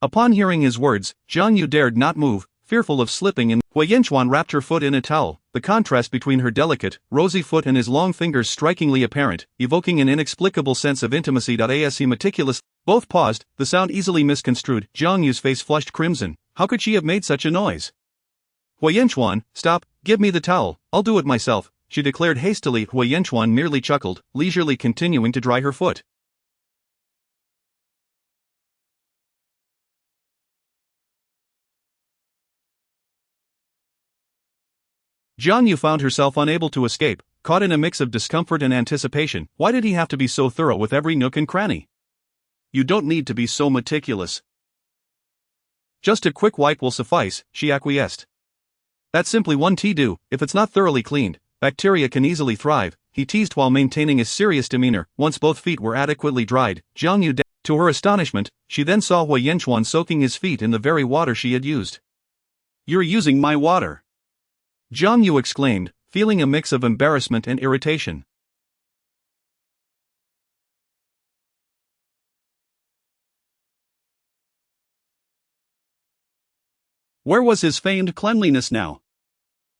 Upon hearing his words, Jiang Yu dared not move, fearful of slipping in. Hui Yanchuan wrapped her foot in a towel, the contrast between her delicate, rosy foot and his long fingers strikingly apparent, evoking an inexplicable sense of intimacy. As he meticulous. Both paused, the sound easily misconstrued. Jiang Yu's face flushed crimson. How could she have made such a noise? "Hui Yanchuan, stop, give me the towel, I'll do it myself," she declared hastily. Hui Yanchuan merely chuckled, leisurely continuing to dry her foot. Jiang Yu found herself unable to escape, caught in a mix of discomfort and anticipation. Why did he have to be so thorough with every nook and cranny? "You don't need to be so meticulous. Just a quick wipe will suffice," she acquiesced. "That's simply one do. If it's not thoroughly cleaned, bacteria can easily thrive," he teased while maintaining a serious demeanor. Once both feet were adequately dried, Jiang Yu to her astonishment, she then saw Hui Yanchuan soaking his feet in the very water she had used. "You're using my water!" Jiang Yu exclaimed, feeling a mix of embarrassment and irritation. Where was his feigned cleanliness now?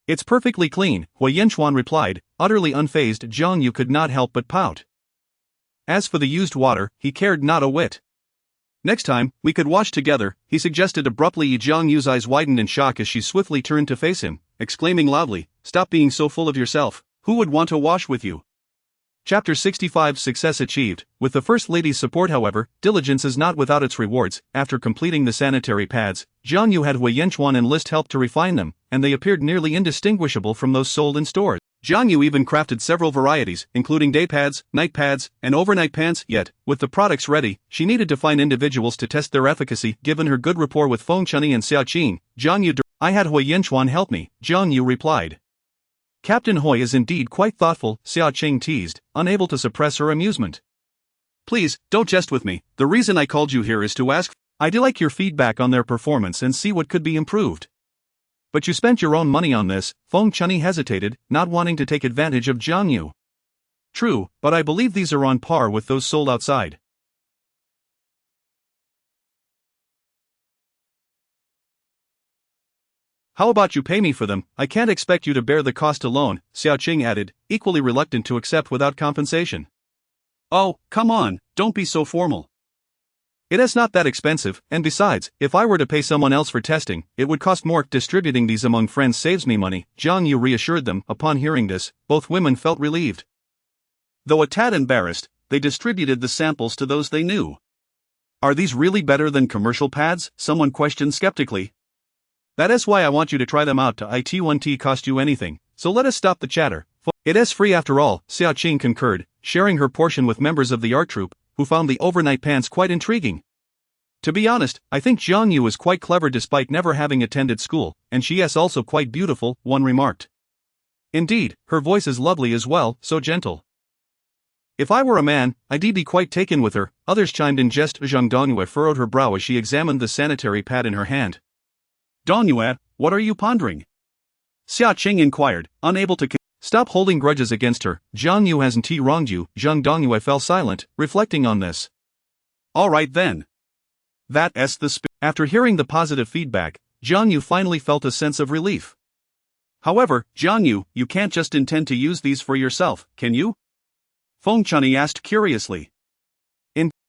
"It's perfectly clean," Hui Yanchuan replied, utterly unfazed. Jiang Yu could not help but pout. As for the used water, he cared not a whit. "Next time, we could wash together," he suggested abruptly. Jiang Yu's eyes widened in shock as she swiftly turned to face him, exclaiming loudly, "Stop being so full of yourself. Who would want to wash with you?" Chapter 65 Success achieved. With the First Lady's support, however, diligence is not without its rewards. After completing the sanitary pads, Jiang Yu had Hui Yanchuan enlist help to refine them, and they appeared nearly indistinguishable from those sold in stores. Jiang Yu even crafted several varieties, including day pads, night pads, and overnight pants. Yet, with the products ready, she needed to find individuals to test their efficacy. Given her good rapport with Feng Chunyi and Xiaoqing, Jiang Yu "I had Hui Yanchuan help me," Jiang Yu replied. "Captain Hui is indeed quite thoughtful," Xiaoqing teased, unable to suppress her amusement. "Please, don't jest with me. The reason I called you here is to ask. I'd like your feedback on their performance and see what could be improved." "But you spent your own money on this," Feng Chunyi hesitated, not wanting to take advantage of Jiang Yu. "True, but I believe these are on par with those sold outside." "How about you pay me for them? I can't expect you to bear the cost alone," Xiaoqing added, equally reluctant to accept without compensation. "Oh, come on, don't be so formal. It is not that expensive, and besides, if I were to pay someone else for testing, it would cost more. Distributing these among friends saves me money," Jiang Yu reassured them. Upon hearing this, both women felt relieved. Though a tad embarrassed, they distributed the samples to those they knew. "Are these really better than commercial pads?" someone questioned skeptically. "That is why I want you to try them out. It won't cost you anything, so let us stop the chatter. It is free after all," Xiaoqing concurred, sharing her portion with members of the art troupe, who found the overnight pants quite intriguing. "To be honest, I think Jiang Yu is quite clever despite never having attended school, and she is also quite beautiful," one remarked. "Indeed, her voice is lovely as well, so gentle. If I were a man, I'd be quite taken with her," others chimed in. Jest Zhang Dongyue furrowed her brow as she examined the sanitary pad in her hand. "Dongyue, what are you pondering?" Xiaoqing inquired, unable to stop holding grudges against her. "Jiang Yu hasn't wronged you." Zhang Dongyue fell silent, reflecting on this. "All right then. That's the After hearing the positive feedback, Jiang Yu finally felt a sense of relief. "However, Jiang Yu, you can't just intend to use these for yourself, can you?" Feng Chunyi asked curiously.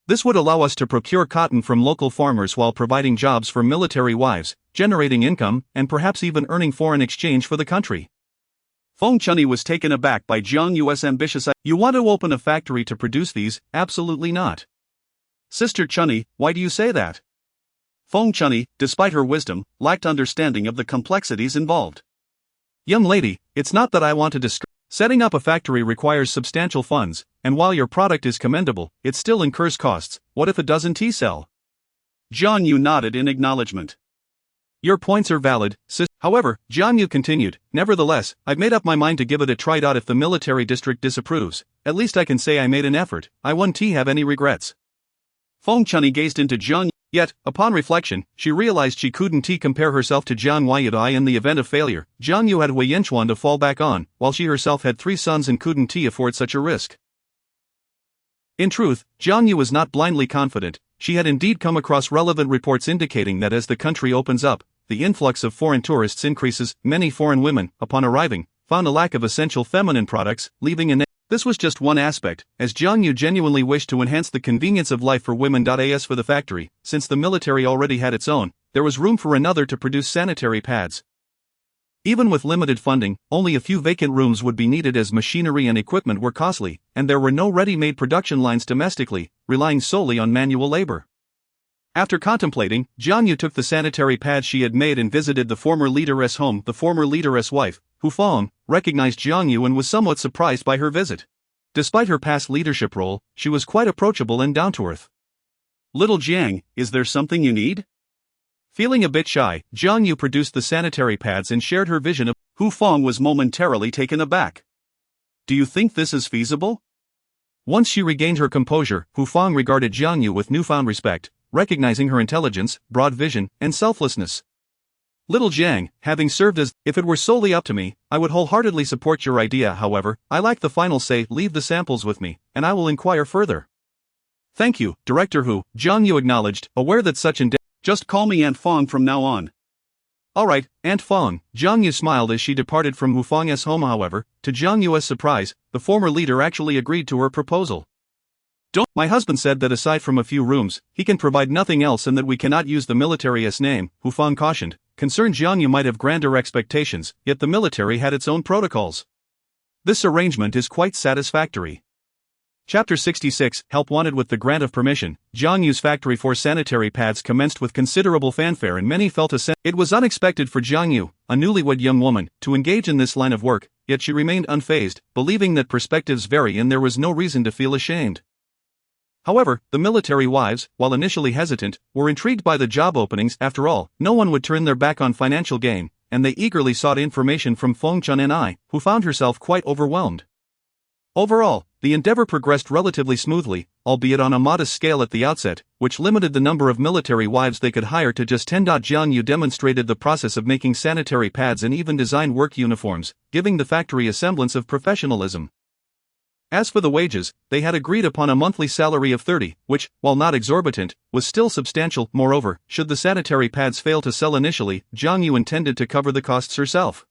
This would allow us to procure cotton from local farmers while providing jobs for military wives, generating income, and perhaps even earning foreign exchange for the country." Feng Chunyi was taken aback by Jiang Yu's ambitious idea. You want to open a factory to produce these? Absolutely not. Sister Chunyi, why do you say that? Feng Chunyi, despite her wisdom, lacked understanding of the complexities involved. Young lady, it's not that I want to discourage. Setting up a factory requires substantial funds, and while your product is commendable, it still incurs costs. What if it doesn't sell? Jiang Yu nodded in acknowledgement. Your points are valid, sis. However, Jiang Yu continued, nevertheless, I've made up my mind to give it a try. If the military district disapproves, at least I can say I made an effort. I won't have any regrets. Feng Chunyi gazed into Jiang Yu, yet, upon reflection, she realized she couldn't compare herself to Jiang Yu. In the event of failure, Jiang Yu had Wei Yanchuan to fall back on, while she herself had 3 sons and couldn't afford such a risk. In truth, Jiang Yu was not blindly confident. She had indeed come across relevant reports indicating that as the country opens up, the influx of foreign tourists increases. Many foreign women, upon arriving, found a lack of essential feminine products, leaving a This was just one aspect, as Jiang Yu genuinely wished to enhance the convenience of life for women. As for the factory, since the military already had its own, there was room for another to produce sanitary pads. Even with limited funding, only a few vacant rooms would be needed as machinery and equipment were costly, and there were no ready-made production lines domestically, relying solely on manual labor. After contemplating, Jiang Yu took the sanitary pads she had made and visited the former leaderess' home. The former leaderess' wife, Hu Feng, recognized Jiang Yu and was somewhat surprised by her visit. Despite her past leadership role, she was quite approachable and down-to-earth. Little Jiang, is there something you need? Feeling a bit shy, Jiang Yu produced the sanitary pads and shared her vision of. Hu Feng was momentarily taken aback. Do you think this is feasible? Once she regained her composure, Hu Feng regarded Jiang Yu with newfound respect, recognizing her intelligence, broad vision, and selflessness. Little Jiang, having served as, if it were solely up to me, I would wholeheartedly support your idea. However, I lack the final say. Leave the samples with me, and I will inquire further. Thank you, Director Hu, Jiang Yu acknowledged, aware that such Just call me Aunt Feng from now on. Alright, Aunt Feng, Jiang Yu smiled as she departed from Hu Feng's home. However, to Jiang Yu's surprise, the former leader actually agreed to her proposal. My husband said that aside from a few rooms, he can provide nothing else and that we cannot use the military's name, Hu Feng cautioned. Concerned Jiang Yu might have grander expectations, yet the military had its own protocols. This arrangement is quite satisfactory. Chapter 66, Help Wanted. With the grant of permission, Jiang Yu's factory for sanitary pads commenced with considerable fanfare, and many felt a sense. It was unexpected for Jiang Yu, a newlywed young woman, to engage in this line of work, yet she remained unfazed, believing that perspectives vary and there was no reason to feel ashamed. However, the military wives, while initially hesitant, were intrigued by the job openings. After all, no one would turn their back on financial gain, and they eagerly sought information from Feng Chunyi, who found herself quite overwhelmed. Overall, the endeavor progressed relatively smoothly, albeit on a modest scale at the outset, which limited the number of military wives they could hire to just 10. Jiang Yu demonstrated the process of making sanitary pads and even designed work uniforms, giving the factory a semblance of professionalism. As for the wages, they had agreed upon a monthly salary of 30, which, while not exorbitant, was still substantial. Moreover, should the sanitary pads fail to sell initially, Jiang Yu intended to cover the costs herself.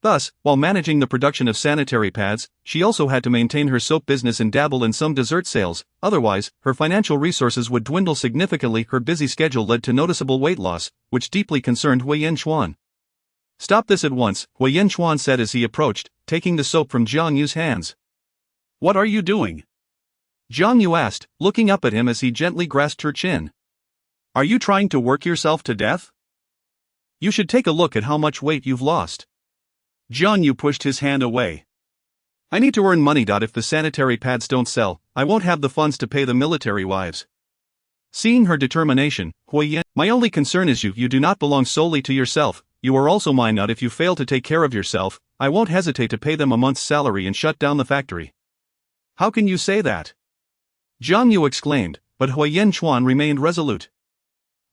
Thus, while managing the production of sanitary pads, she also had to maintain her soap business and dabble in some dessert sales. Otherwise, her financial resources would dwindle significantly. Her busy schedule led to noticeable weight loss, which deeply concerned Wei Yanchuan. Stop this at once, Wei Yanchuan said as he approached, taking the soap from Jiang Yu's hands. What are you doing? Jiang Yu asked, looking up at him as he gently grasped her chin. Are you trying to work yourself to death? You should take a look at how much weight you've lost. Jiang Yu pushed his hand away. I need to earn money. If the sanitary pads don't sell, I won't have the funds to pay the military wives. Seeing her determination, my only concern is you do not belong solely to yourself, you are also mine. If you fail to take care of yourself, I won't hesitate to pay them a month's salary and shut down the factory. How can you say that? Jiang Yu exclaimed, but Wei Yanchuan remained resolute.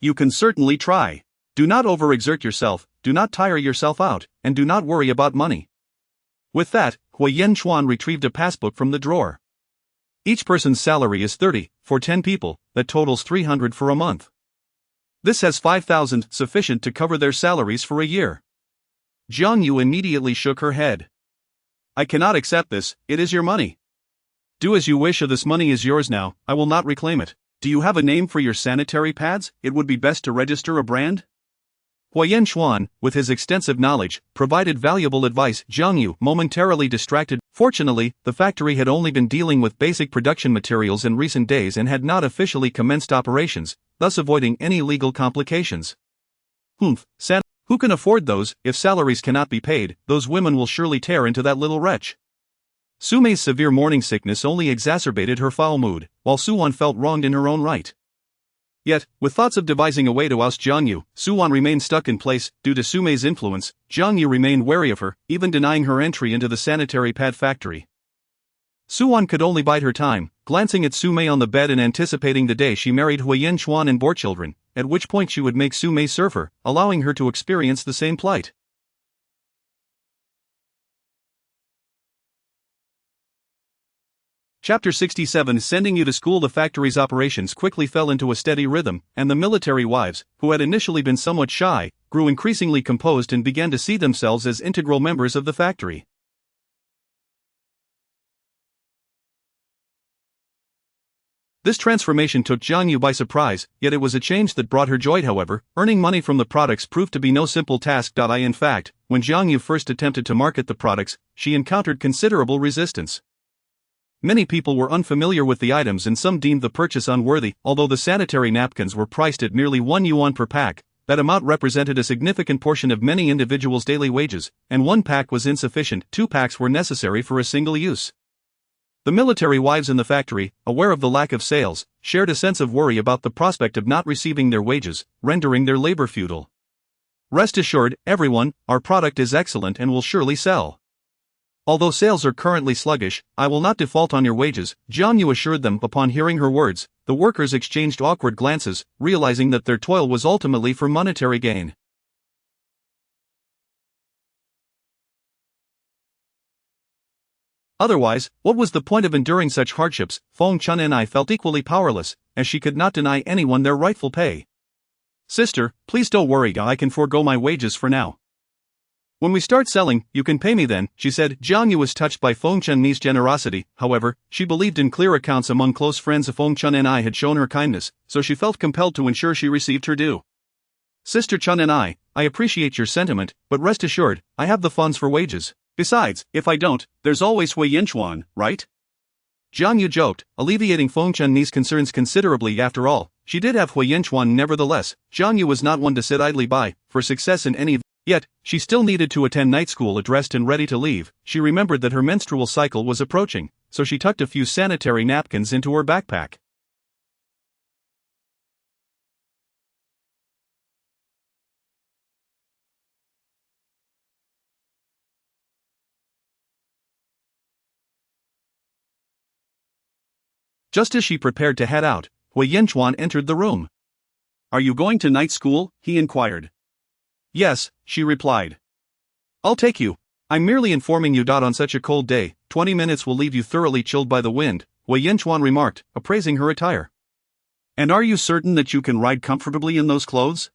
You can certainly try. Do not overexert yourself, do not tire yourself out, and do not worry about money. With that, Wei Yanchuan retrieved a passbook from the drawer. Each person's salary is 30, for 10 people, that totals 300 for a month. This has 5,000, sufficient to cover their salaries for a year. Jiang Yu immediately shook her head. I cannot accept this, it is your money. Do as you wish. This money is yours now, I will not reclaim it. Do you have a name for your sanitary pads? It would be best to register a brand. Huyen Xuan, with his extensive knowledge, provided valuable advice. Jiang Yu, momentarily distracted. Fortunately, the factory had only been dealing with basic production materials in recent days and had not officially commenced operations, thus avoiding any legal complications. Who can afford those? If salaries cannot be paid, those women will surely tear into that little wretch. Su Mei's severe morning sickness only exacerbated her foul mood, while Su Wan felt wronged in her own right. Yet, with thoughts of devising a way to oust Jiang Yu, Su Wan remained stuck in place. Due to Su Mei's influence, Jiang Yu remained wary of her, even denying her entry into the sanitary pad factory. Su Wan could only bide her time, glancing at Su Mei on the bed and anticipating the day she married Huyen Xuan and bore children, at which point she would make Su Mei serve her, allowing her to experience the same plight. Chapter 67. Sending you to school. The factory's operations quickly fell into a steady rhythm, and the military wives, who had initially been somewhat shy, grew increasingly composed and began to see themselves as integral members of the factory. This transformation took Jiang Yu by surprise, yet it was a change that brought her joy. However, earning money from the products proved to be no simple task. In fact, when Jiang Yu first attempted to market the products, she encountered considerable resistance. Many people were unfamiliar with the items and some deemed the purchase unworthy. Although the sanitary napkins were priced at merely 1 yuan per pack, that amount represented a significant portion of many individuals' daily wages, and 1 pack was insufficient. 2 packs were necessary for a single use. The military wives in the factory, aware of the lack of sales, shared a sense of worry about the prospect of not receiving their wages, rendering their labor futile. Rest assured, everyone, our product is excellent and will surely sell. Although sales are currently sluggish, I will not default on your wages, Jiang Yu assured them. Upon hearing her words, the workers exchanged awkward glances, realizing that their toil was ultimately for monetary gain. Otherwise, what was the point of enduring such hardships? Feng Chun and I felt equally powerless, as she could not deny anyone their rightful pay. Sister, please don't worry, I can forego my wages for now. When we start selling, you can pay me then, she said. Jiang Yu was touched by Feng Chun's generosity. However, she believed in clear accounts among close friends. Feng Chun and I had shown her kindness, so she felt compelled to ensure she received her due. Sister Chun and I appreciate your sentiment, but rest assured, I have the funds for wages. Besides, if I don't, there's always Huyen Xuan, right? Jiang Yu joked, alleviating Feng Chun's concerns considerably. After all, she did have Huyen Xuan. Nevertheless, Jiang Yu was not one to sit idly by, for success in any. Yet, she still needed to attend night school. Dressed and ready to leave, she remembered that her menstrual cycle was approaching, so she tucked a few sanitary napkins into her backpack. Just as she prepared to head out, Huyen Xuan entered the room. Are you going to night school? He inquired. Yes, she replied. I'll take you. I'm merely informing you. On such a cold day, 20 minutes will leave you thoroughly chilled by the wind, Huyen Xuan remarked, appraising her attire. And are you certain that you can ride comfortably in those clothes?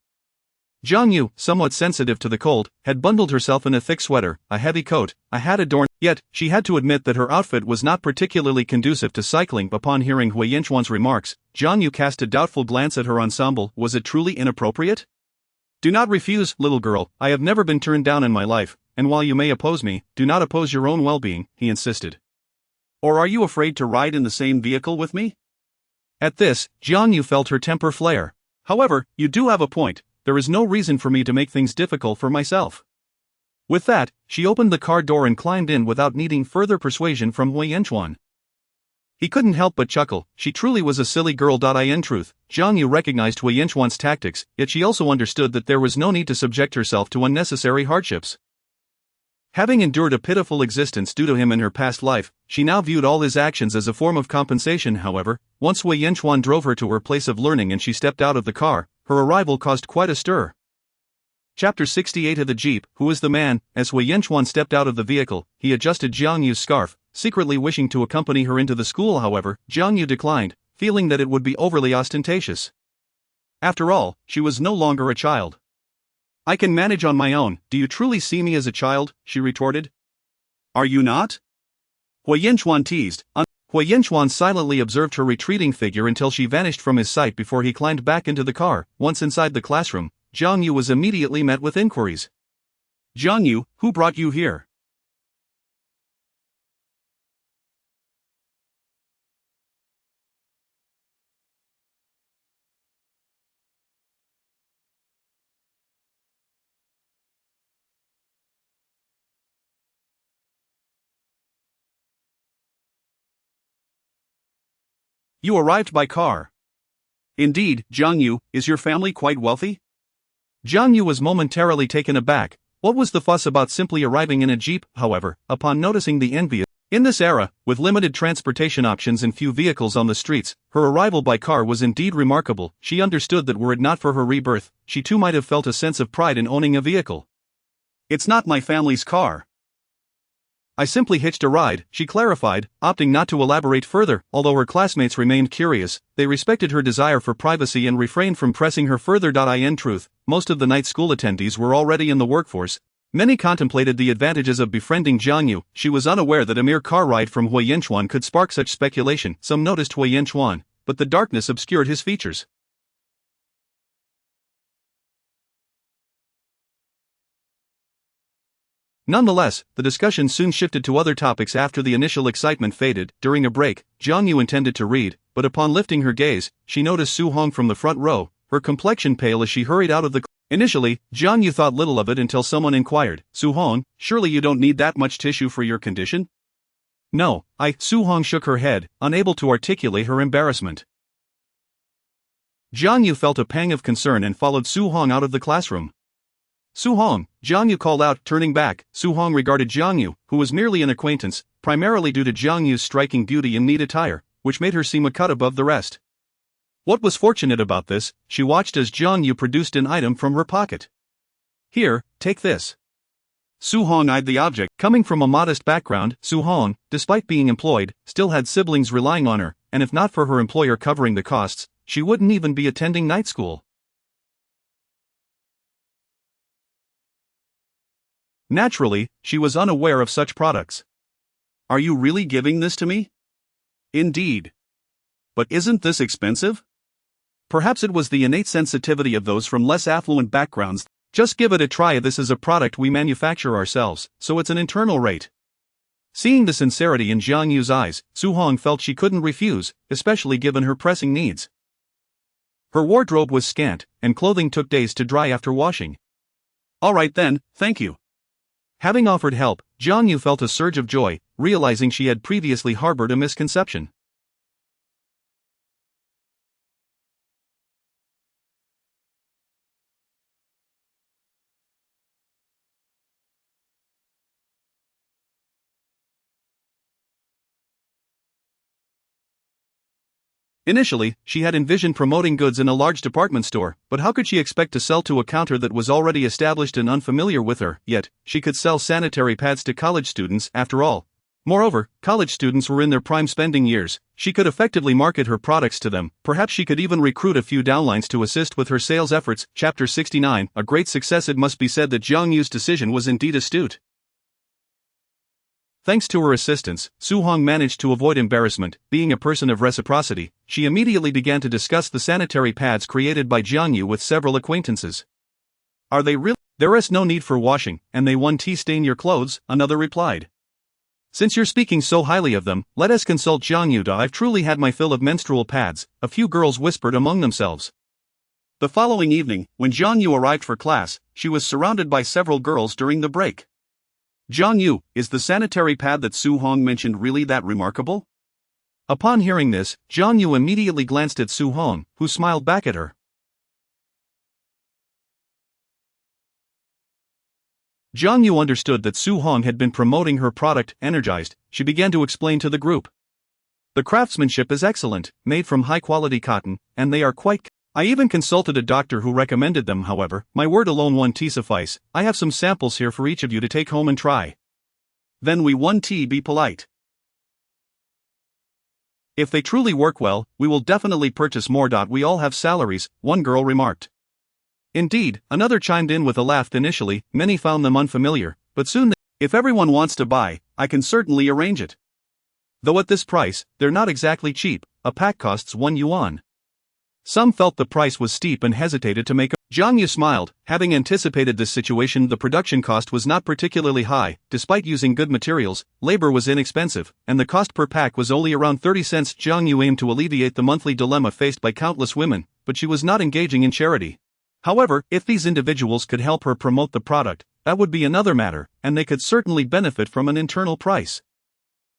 Jiang Yu, somewhat sensitive to the cold, had bundled herself in a thick sweater, a heavy coat, a hat adorned, yet, she had to admit that her outfit was not particularly conducive to cycling. Upon hearing Huyen Xuan's remarks, Jiang Yu cast a doubtful glance at her ensemble. Was it truly inappropriate? Do not refuse, little girl, I have never been turned down in my life, and while you may oppose me, do not oppose your own well-being, he insisted. Or are you afraid to ride in the same vehicle with me? At this, Jiang Yu felt her temper flare. However, you do have a point, there is no reason for me to make things difficult for myself. With that, she opened the car door and climbed in without needing further persuasion from Huyen Xuan. He couldn't help but chuckle. She truly was a silly girl. In truth, Jiang Yu recognized Huyen Xuan's tactics, yet she also understood that there was no need to subject herself to unnecessary hardships. Having endured a pitiful existence due to him in her past life, she now viewed all his actions as a form of compensation. However, once Huyen Xuan drove her to her place of learning and she stepped out of the car, her arrival caused quite a stir. Chapter 68 of the Jeep. Who is the man? As Huyen Xuan stepped out of the vehicle, he adjusted Jiang Yu's scarf, secretly wishing to accompany her into the school. However, Jiang Yu declined, feeling that it would be overly ostentatious. After all, she was no longer a child. I can manage on my own. Do you truly see me as a child? She retorted. Are you not? Huyen Xuan teased. Huyen Xuan silently observed her retreating figure until she vanished from his sight before he climbed back into the car. Once inside the classroom, Jiang Yu was immediately met with inquiries. Jiang Yu, who brought you here? You arrived by car. Indeed, Jiang Yu, is your family quite wealthy? Jiang Yu was momentarily taken aback. What was the fuss about simply arriving in a jeep? However, upon noticing the envious, in this era, with limited transportation options and few vehicles on the streets, her arrival by car was indeed remarkable. She understood that were it not for her rebirth, she too might have felt a sense of pride in owning a vehicle. It's not my family's car. I simply hitched a ride, she clarified, opting not to elaborate further. Although her classmates remained curious, they respected her desire for privacy and refrained from pressing her further. In truth, most of the night school attendees were already in the workforce. Many contemplated the advantages of befriending Jiang Yu. She was unaware that a mere car ride from Huayanchuan could spark such speculation. Some noticed Huayanchuan, but the darkness obscured his features. Nonetheless, the discussion soon shifted to other topics after the initial excitement faded. During a break, Jiang Yu intended to read, but upon lifting her gaze, she noticed Su Hong from the front row, her complexion pale as she hurried out of the class. Initially, Jiang Yu thought little of it until someone inquired, Su Hong, surely you don't need that much tissue for your condition? No, Su Hong shook her head, unable to articulate her embarrassment. Jiang Yu felt a pang of concern and followed Su Hong out of the classroom. Su Hong, Jiang Yu called out. Turning back, Su Hong regarded Jiang Yu, who was merely an acquaintance, primarily due to Jiang Yu's striking beauty and neat attire, which made her seem a cut above the rest. What was fortunate about this, she watched as Jiang Yu produced an item from her pocket. Here, take this. Su Hong eyed the object. Coming from a modest background, Su Hong, despite being employed, still had siblings relying on her, and if not for her employer covering the costs, she wouldn't even be attending night school. Naturally, she was unaware of such products. Are you really giving this to me? Indeed. But isn't this expensive? Perhaps it was the innate sensitivity of those from less affluent backgrounds. Just give it a try. This is a product we manufacture ourselves, so it's an internal rate. Seeing the sincerity in Jiang Yu's eyes, Su Hong felt she couldn't refuse, especially given her pressing needs. Her wardrobe was scant, and clothing took days to dry after washing. All right then, thank you. Having offered help, Jiang Yu felt a surge of joy, realizing she had previously harbored a misconception. Initially, she had envisioned promoting goods in a large department store, but how could she expect to sell to a counter that was already established and unfamiliar with her? Yet, she could sell sanitary pads to college students, after all. Moreover, college students were in their prime spending years. She could effectively market her products to them. Perhaps she could even recruit a few downlines to assist with her sales efforts. Chapter 69, a great success. It must be said that Jiang Yu's decision was indeed astute. Thanks to her assistance, Su Hong managed to avoid embarrassment. Being a person of reciprocity, she immediately began to discuss the sanitary pads created by Jiang Yu with several acquaintances. Are they really? There is no need for washing, and they won't stain your clothes, another replied. Since you're speaking so highly of them, let us consult Jiang Yu. I've truly had my fill of menstrual pads, a few girls whispered among themselves. The following evening, when Jiang Yu arrived for class, she was surrounded by several girls during the break. Jiang Yu, is the sanitary pad that Su Hong mentioned really that remarkable? Upon hearing this, Jiang Yu immediately glanced at Su Hong, who smiled back at her. Jiang Yu understood that Su Hong had been promoting her product. Energized, she began to explain to the group. The craftsmanship is excellent, made from high-quality cotton, and they are quite. I even consulted a doctor who recommended them. However, my word alone won't suffice. I have some samples here for each of you to take home and try. Then we won't be polite. If they truly work well, we will definitely purchase more. We all have salaries, one girl remarked. Indeed, another chimed in with a laugh. Initially, many found them unfamiliar, but soon if everyone wants to buy, I can certainly arrange it. Though at this price, they're not exactly cheap. A pack costs 1 yuan. Some felt the price was steep and hesitated to make a Jiang Yu smiled. Having anticipated this situation, the production cost was not particularly high. Despite using good materials, labor was inexpensive, and the cost per pack was only around 30 cents. Jiang Yu aimed to alleviate the monthly dilemma faced by countless women, but she was not engaging in charity. However, if these individuals could help her promote the product, that would be another matter, and they could certainly benefit from an internal price.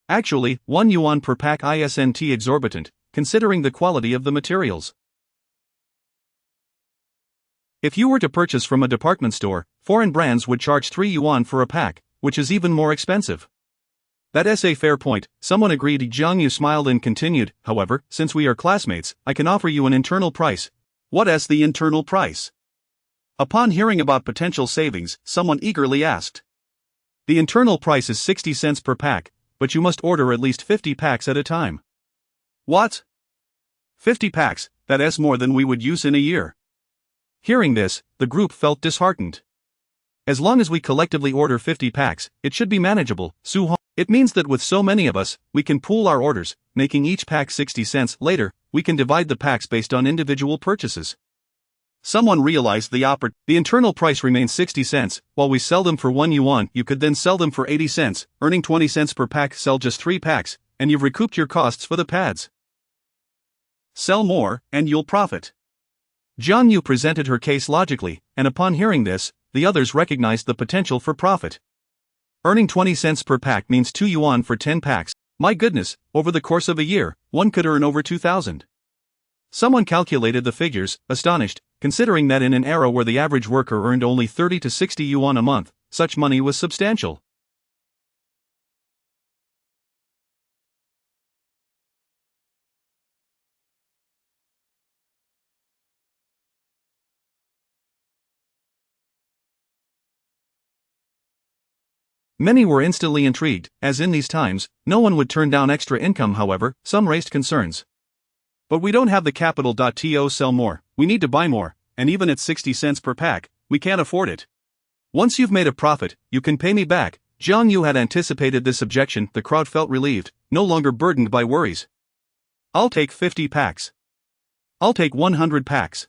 Actually, 1 yuan per pack isn't exorbitant, considering the quality of the materials. If you were to purchase from a department store, foreign brands would charge 3 yuan for a pack, which is even more expensive. That's a fair point, someone agreed. Jiang Yu smiled and continued, however, since we are classmates, I can offer you an internal price. What is the internal price? Upon hearing about potential savings, someone eagerly asked. The internal price is 60 cents per pack, but you must order at least 50 packs at a time. What? 50 packs, that is more than we would use in a year. Hearing this, the group felt disheartened. As long as we collectively order 50 packs, it should be manageable, Su Hong. It means that with so many of us, we can pool our orders, making each pack 60 cents. Later, we can divide the packs based on individual purchases. Someone realized the internal price remains 60 cents, while we sell them for 1 yuan, you could then sell them for 80 cents, earning 20 cents per pack. Sell just 3 packs, and you've recouped your costs for the pads. Sell more, and you'll profit. Jiang Yu presented her case logically, and upon hearing this, the others recognized the potential for profit. Earning 20 cents per pack means 2 yuan for 10 packs. My goodness, over the course of a year, one could earn over 2,000. Someone calculated the figures, astonished, considering that in an era where the average worker earned only 30 to 60 yuan a month, such money was substantial. Many were instantly intrigued, as in these times, no one would turn down extra income. However, some raised concerns. But we don't have the capital to sell more, we need to buy more, and even at 60 cents per pack, we can't afford it. Once you've made a profit, you can pay me back. Jiang Yu had anticipated this objection. The crowd felt relieved, no longer burdened by worries. I'll take 50 packs. I'll take 100 packs.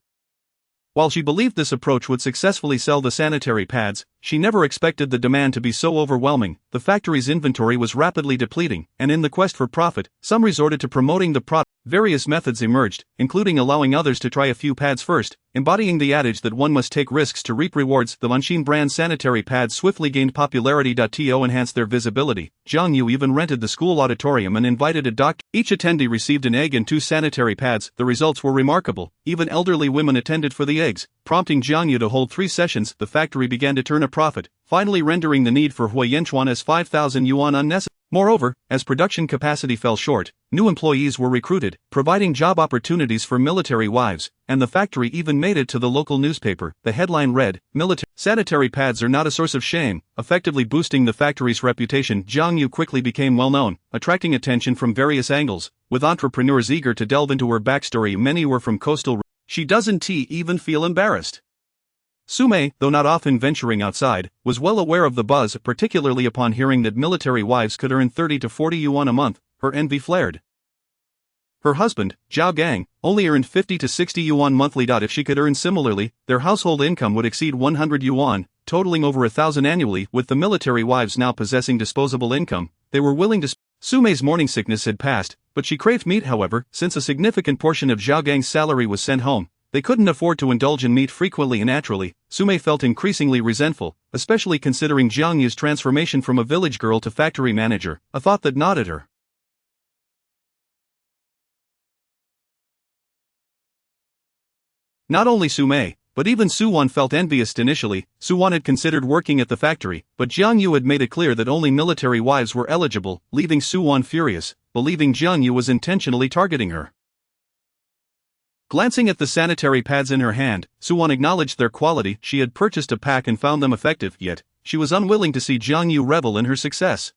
While she believed this approach would successfully sell the sanitary pads, she never expected the demand to be so overwhelming. The factory's inventory was rapidly depleting, and in the quest for profit, some resorted to promoting the product. Various methods emerged, including allowing others to try a few pads first, embodying the adage that one must take risks to reap rewards. The Lanshin brand sanitary pads swiftly gained popularity. To enhance their visibility, Jiang Yu even rented the school auditorium and invited a doctor. Each attendee received an egg and 2 sanitary pads. The results were remarkable. Even elderly women attended for the eggs, prompting Jiang Yu to hold 3 sessions. The factory began to turn a profit, finally rendering the need for Huayanchuan as 5,000 yuan unnecessary. Moreover, as production capacity fell short, new employees were recruited, providing job opportunities for military wives, and the factory even made it to the local newspaper. The headline read, "Military sanitary pads are not a source of shame," effectively boosting the factory's reputation. Jiang Yu quickly became well known, attracting attention from various angles, with entrepreneurs eager to delve into her backstory. Many were from coastal. She doesn't even feel embarrassed. Sume, though not often venturing outside, was well aware of the buzz, particularly upon hearing that military wives could earn 30 to 40 yuan a month. Her envy flared. Her husband, Zhao Gang, only earned 50 to 60 yuan monthly. If she could earn similarly, their household income would exceed 100 yuan, totaling over 1,000 annually. With the military wives now possessing disposable income, they were willing to. Sume's morning sickness had passed, but she craved meat. However, since a significant portion of Zhao Gang's salary was sent home, they couldn't afford to indulge in meat frequently. And naturally, Sume felt increasingly resentful, especially considering Jiang Yu's transformation from a village girl to factory manager, a thought that gnawed at her. Not only Sume, but even Suwan felt envious initially. Suwan had considered working at the factory, but Jiang Yu had made it clear that only military wives were eligible, leaving Suwan furious, believing Jiang Yu was intentionally targeting her. Glancing at the sanitary pads in her hand, Suwan acknowledged their quality. She had purchased a pack and found them effective, yet she was unwilling to see Jiang Yu revel in her success.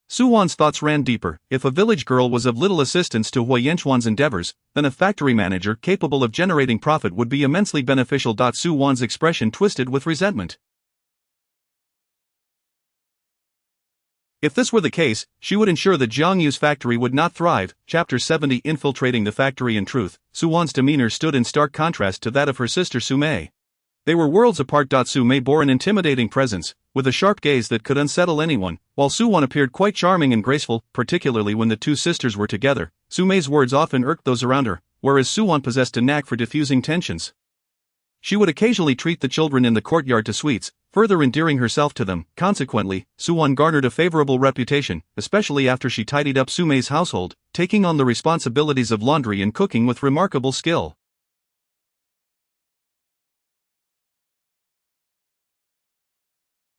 Suwan's thoughts ran deeper. If a village girl was of little assistance to Huayanchuan's endeavors, then a factory manager capable of generating profit would be immensely beneficial. Suwan's expression twisted with resentment. If this were the case, she would ensure that Jiang Yu's factory would not thrive. Chapter 70 Infiltrating the Factory. In truth, Su-wan's demeanor stood in stark contrast to that of her sister Su-mei. They were worlds apart. Su-mei bore an intimidating presence, with a sharp gaze that could unsettle anyone, while Su-wan appeared quite charming and graceful, particularly when the two sisters were together. Su-mei's words often irked those around her, whereas Su-wan possessed a knack for diffusing tensions. She would occasionally treat the children in the courtyard to sweets, further endearing herself to them. Consequently, Su-wan garnered a favorable reputation, especially after she tidied up Su-mei's household, taking on the responsibilities of laundry and cooking with remarkable skill.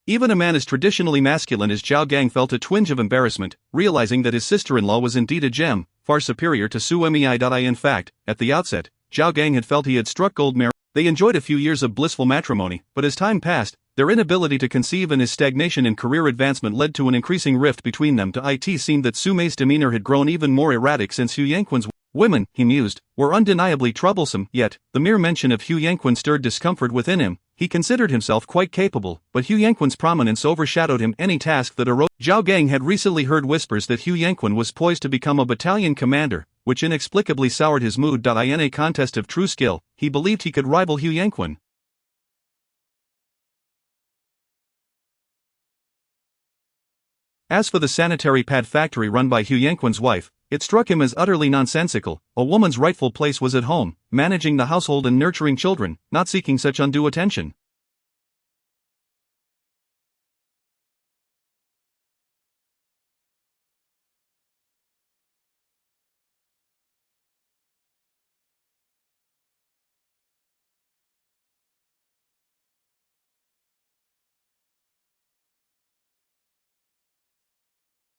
Even a man as traditionally masculine as Zhao Gang felt a twinge of embarrassment, realizing that his sister-in-law was indeed a gem, far superior to Su-mei. In fact, at the outset, Zhao Gang had felt he had struck gold. They enjoyed a few years of blissful matrimony, but as time passed, their inability to conceive and his stagnation in career advancement led to an increasing rift between them. It seemed that Su-mei's demeanor had grown even more erratic since Hu Yanquan's women, he mused, were undeniably troublesome, yet, the mere mention of Hu Yanquan stirred discomfort within him. He considered himself quite capable, but Hu Yanquan's prominence overshadowed him. Any task that arose. Zhao Gang had recently heard whispers that Hu Yanquan was poised to become a battalion commander, which inexplicably soured his mood. In a contest of true skill, he believed he could rival Hu Yanquan. As for the sanitary pad factory run by Hu Yanquan's wife, it struck him as utterly nonsensical. A woman's rightful place was at home, managing the household and nurturing children, not seeking such undue attention.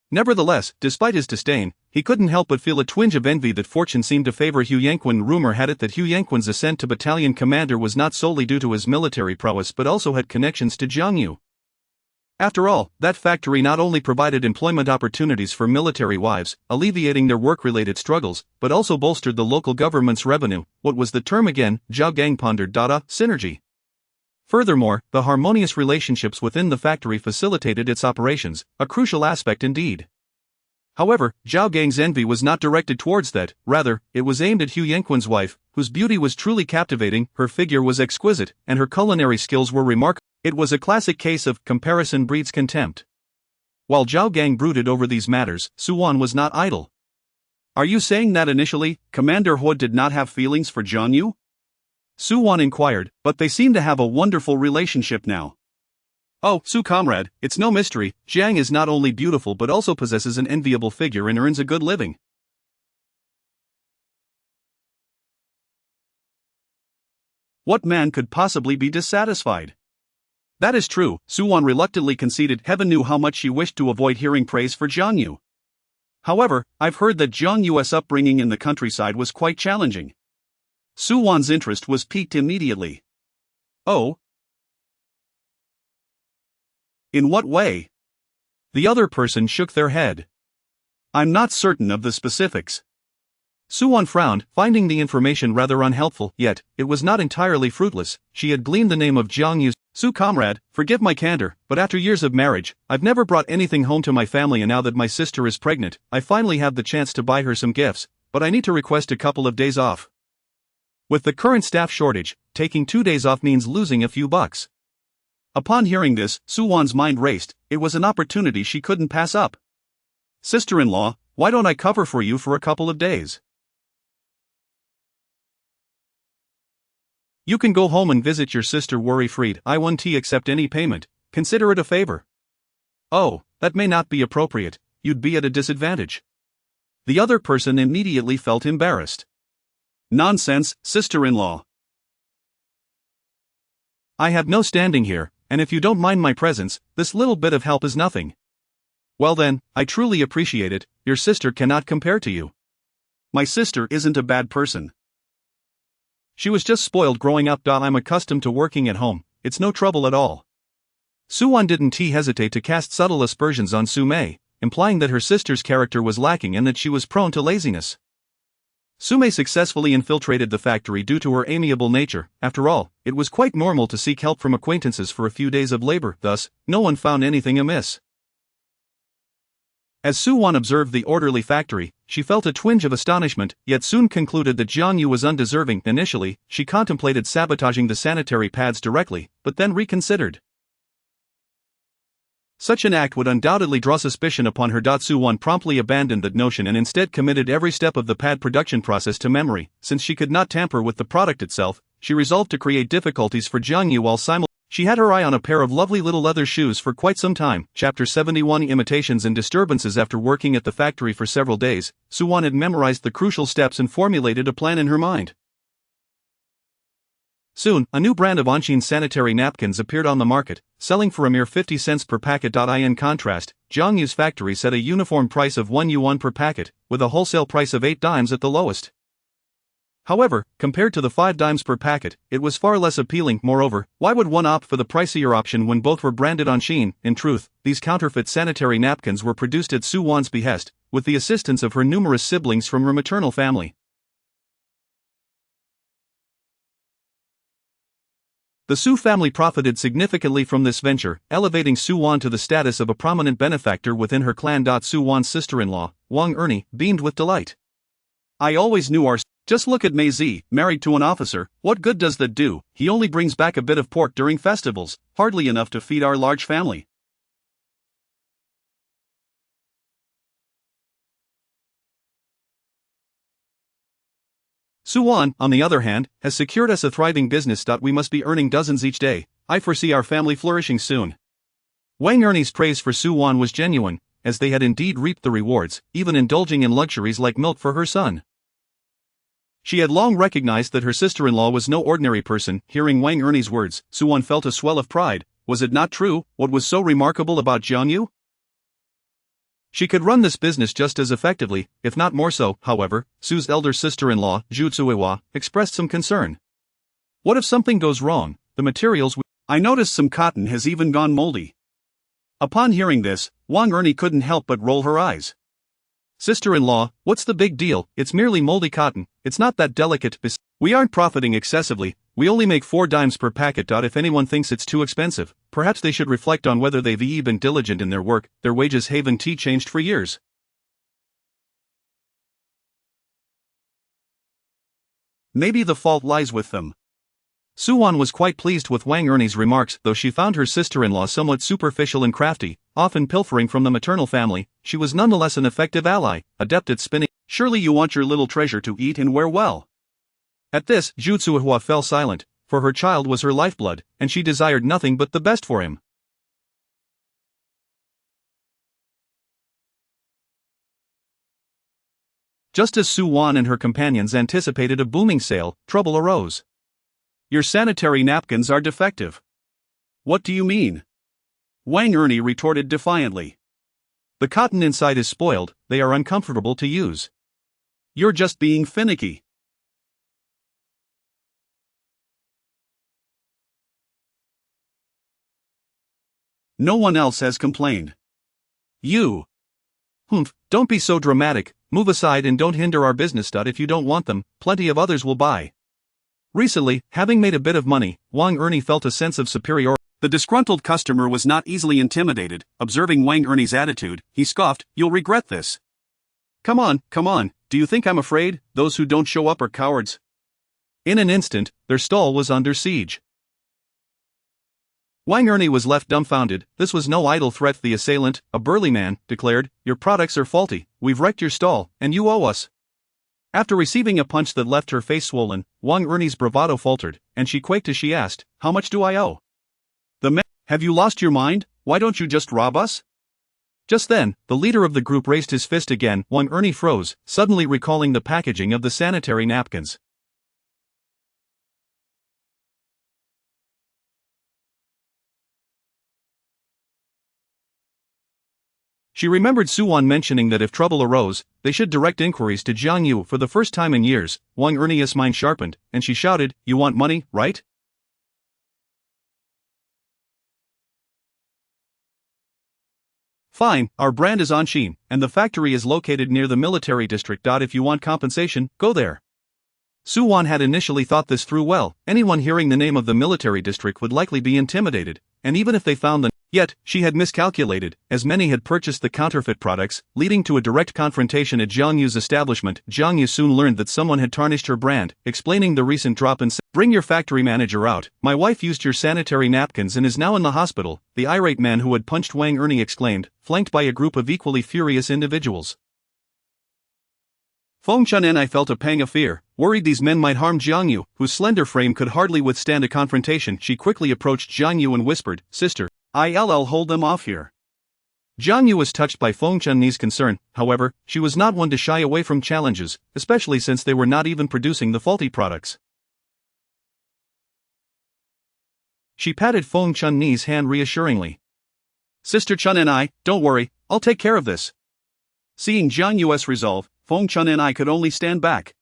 Nevertheless, despite his disdain, he couldn't help but feel a twinge of envy that fortune seemed to favor Hu Yanquan. Rumor had it that Hu Yanquan's ascent to battalion commander was not solely due to his military prowess but also had connections to Jiang Yu. After all, that factory not only provided employment opportunities for military wives, alleviating their work-related struggles, but also bolstered the local government's revenue. What was the term again? Zhao Gang pondered. Synergy. Furthermore, the harmonious relationships within the factory facilitated its operations, a crucial aspect indeed. However, Zhao Gang's envy was not directed towards that, rather, it was aimed at Hu Yanquan's wife, whose beauty was truly captivating, her figure was exquisite, and her culinary skills were remarkable. It was a classic case of comparison breeds contempt. While Zhao Gang brooded over these matters, Su-wan was not idle. Are you saying that initially, Commander He did not have feelings for Jiang Yu? Su-wan inquired, but they seem to have a wonderful relationship now. Oh, Su-comrade, it's no mystery, Jiang is not only beautiful but also possesses an enviable figure and earns a good living. What man could possibly be dissatisfied? That is true, Su-wan reluctantly conceded. Heaven knew how much she wished to avoid hearing praise for Jiang Yu. However, I've heard that Jiang Yu's upbringing in the countryside was quite challenging. Su-wan's interest was piqued immediately. Oh? In what way? The other person shook their head. I'm not certain of the specifics. Su-wan frowned, finding the information rather unhelpful, yet, it was not entirely fruitless. She had gleaned the name of Jiang Yu. Su-comrade, forgive my candor, but after years of marriage, I've never brought anything home to my family, and now that my sister is pregnant, I finally have the chance to buy her some gifts, but I need to request a couple of days off. With the current staff shortage, taking 2 days off means losing a few bucks. Upon hearing this, Su-wan's mind raced. It was an opportunity she couldn't pass up. Sister-in-law, why don't I cover for you for a couple of days? You can go home and visit your sister worry-free. I won't accept any payment, consider it a favor. Oh, that may not be appropriate, you'd be at a disadvantage. The other person immediately felt embarrassed. Nonsense, sister-in-law. I have no standing here, and if you don't mind my presence, this little bit of help is nothing. Well then, I truly appreciate it, your sister cannot compare to you. My sister isn't a bad person. She was just spoiled growing up. I'm accustomed to working at home, it's no trouble at all. Su-wan didn't hesitate to cast subtle aspersions on Su-mei, implying that her sister's character was lacking and that she was prone to laziness. Su-mei successfully infiltrated the factory due to her amiable nature. After all, it was quite normal to seek help from acquaintances for a few days of labor, thus, no one found anything amiss. As Su Wan observed the orderly factory, she felt a twinge of astonishment, yet soon concluded that Jiang Yu was undeserving. Initially, she contemplated sabotaging the sanitary pads directly, but then reconsidered. Such an act would undoubtedly draw suspicion upon her. Su Wan promptly abandoned that notion and instead committed every step of the pad production process to memory. Since she could not tamper with the product itself, she resolved to create difficulties for Jiang Yu while she had her eye on a pair of lovely little leather shoes for quite some time. Chapter 71 Imitations and Disturbances. After working at the factory for several days, Su Wan had memorized the crucial steps and formulated a plan in her mind. Soon, a new brand of Akin sanitary napkins appeared on the market, selling for a mere 50 cents per packet. In contrast, Jiang Yu's factory set a uniform price of 1 yuan per packet, with a wholesale price of 8 dimes at the lowest. However, compared to the 5 dimes per packet, it was far less appealing. Moreover, why would one opt for the pricier option when both were branded Akin? In truth, these counterfeit sanitary napkins were produced at Su Wan's behest, with the assistance of her numerous siblings from her maternal family. The Su family profited significantly from this venture, elevating Su Wan to the status of a prominent benefactor within her clan. Su Wan's sister-in-law, Wang Ernie, beamed with delight. I always knew our. Just look at Mei Zi, married to an officer. What good does that do? He only brings back a bit of pork during festivals, hardly enough to feed our large family. Su Wan, on the other hand, has secured us a thriving business. We must be earning dozens each day. I foresee our family flourishing soon. Wang Ernie's praise for Su Wan was genuine, as they had indeed reaped the rewards, even indulging in luxuries like milk for her son. She had long recognized that her sister-in-law was no ordinary person. Hearing Wang Ernie's words, Su Wan felt a swell of pride. Was it not true? What was so remarkable about Jiang Yu? She could run this business just as effectively, if not more so. However, Su's elder sister-in-law, Zhu Zuihua, expressed some concern. What if something goes wrong? The materials I noticed some cotton has even gone moldy. Upon hearing this, Wang Ernie couldn't help but roll her eyes. Sister-in-law, what's the big deal? It's merely moldy cotton, it's not that delicate. We aren't profiting excessively, we only make 4 dimes per packet. If anyone thinks it's too expensive, perhaps they should reflect on whether they've been diligent in their work. Their wages haven't changed for years. Maybe the fault lies with them. Su Wan was quite pleased with Wang Ernie's remarks. Though she found her sister-in-law somewhat superficial and crafty, often pilfering from the maternal family, she was nonetheless an effective ally, adept at spinning. Surely you want your little treasure to eat and wear well. At this, Zhu Zuihua fell silent, for her child was her lifeblood, and she desired nothing but the best for him. Just as Su Wan and her companions anticipated a booming sale, trouble arose. Your sanitary napkins are defective. What do you mean? Wang Ernie retorted defiantly. The cotton inside is spoiled, they are uncomfortable to use. You're just being finicky. No one else has complained. You. Humph, don't be so dramatic, move aside and don't hinder our business. If you don't want them, plenty of others will buy. Recently, having made a bit of money, Wang Ernie felt a sense of superiority. The disgruntled customer was not easily intimidated. Observing Wang Ernie's attitude, he scoffed, "You'll regret this." Come on, do you think I'm afraid? Those who don't show up are cowards." In an instant, their stall was under siege. Wang Ernie was left dumbfounded. This was no idle threat. The assailant, a burly man, declared, "Your products are faulty, we've wrecked your stall, and you owe us." After receiving a punch that left her face swollen, Wang Ernie's bravado faltered, and she quaked as she asked, "How much do I owe?" The man, "Have you lost your mind? Why don't you just rob us?" Just then, the leader of the group raised his fist again. Wang Ernie froze, suddenly recalling the packaging of the sanitary napkins. She remembered Su Wan mentioning that if trouble arose, they should direct inquiries to Jiang Yu. For the first time in years, Wang Ernie's mind sharpened, and she shouted, "You want money, right?" Fine, our brand is Akin, and the factory is located near the military district. If you want compensation, go there. Su Wan had initially thought this through well. Anyone hearing the name of the military district would likely be intimidated, and even if they found the Yet, she had miscalculated, as many had purchased the counterfeit products, leading to a direct confrontation at Jiang Yu's establishment. Jiang Yu soon learned that someone had tarnished her brand, explaining the recent drop in sales. "Bring your factory manager out. My wife used your sanitary napkins and is now in the hospital," the irate man who had punched Wang Ernie exclaimed, flanked by a group of equally furious individuals. Feng Chun and I felt a pang of fear, worried these men might harm Jiang Yu, whose slender frame could hardly withstand a confrontation. She quickly approached Jiang Yu and whispered, "Sister, I'll hold them off here." Jiang Yu was touched by Feng Chun's concern. However, she was not one to shy away from challenges, especially since they were not even producing the faulty products. She patted Feng Chun's hand reassuringly. "Sister Chun and I, don't worry, I'll take care of this." Seeing Jiang Yu's resolve, Feng Chun and I could only stand back.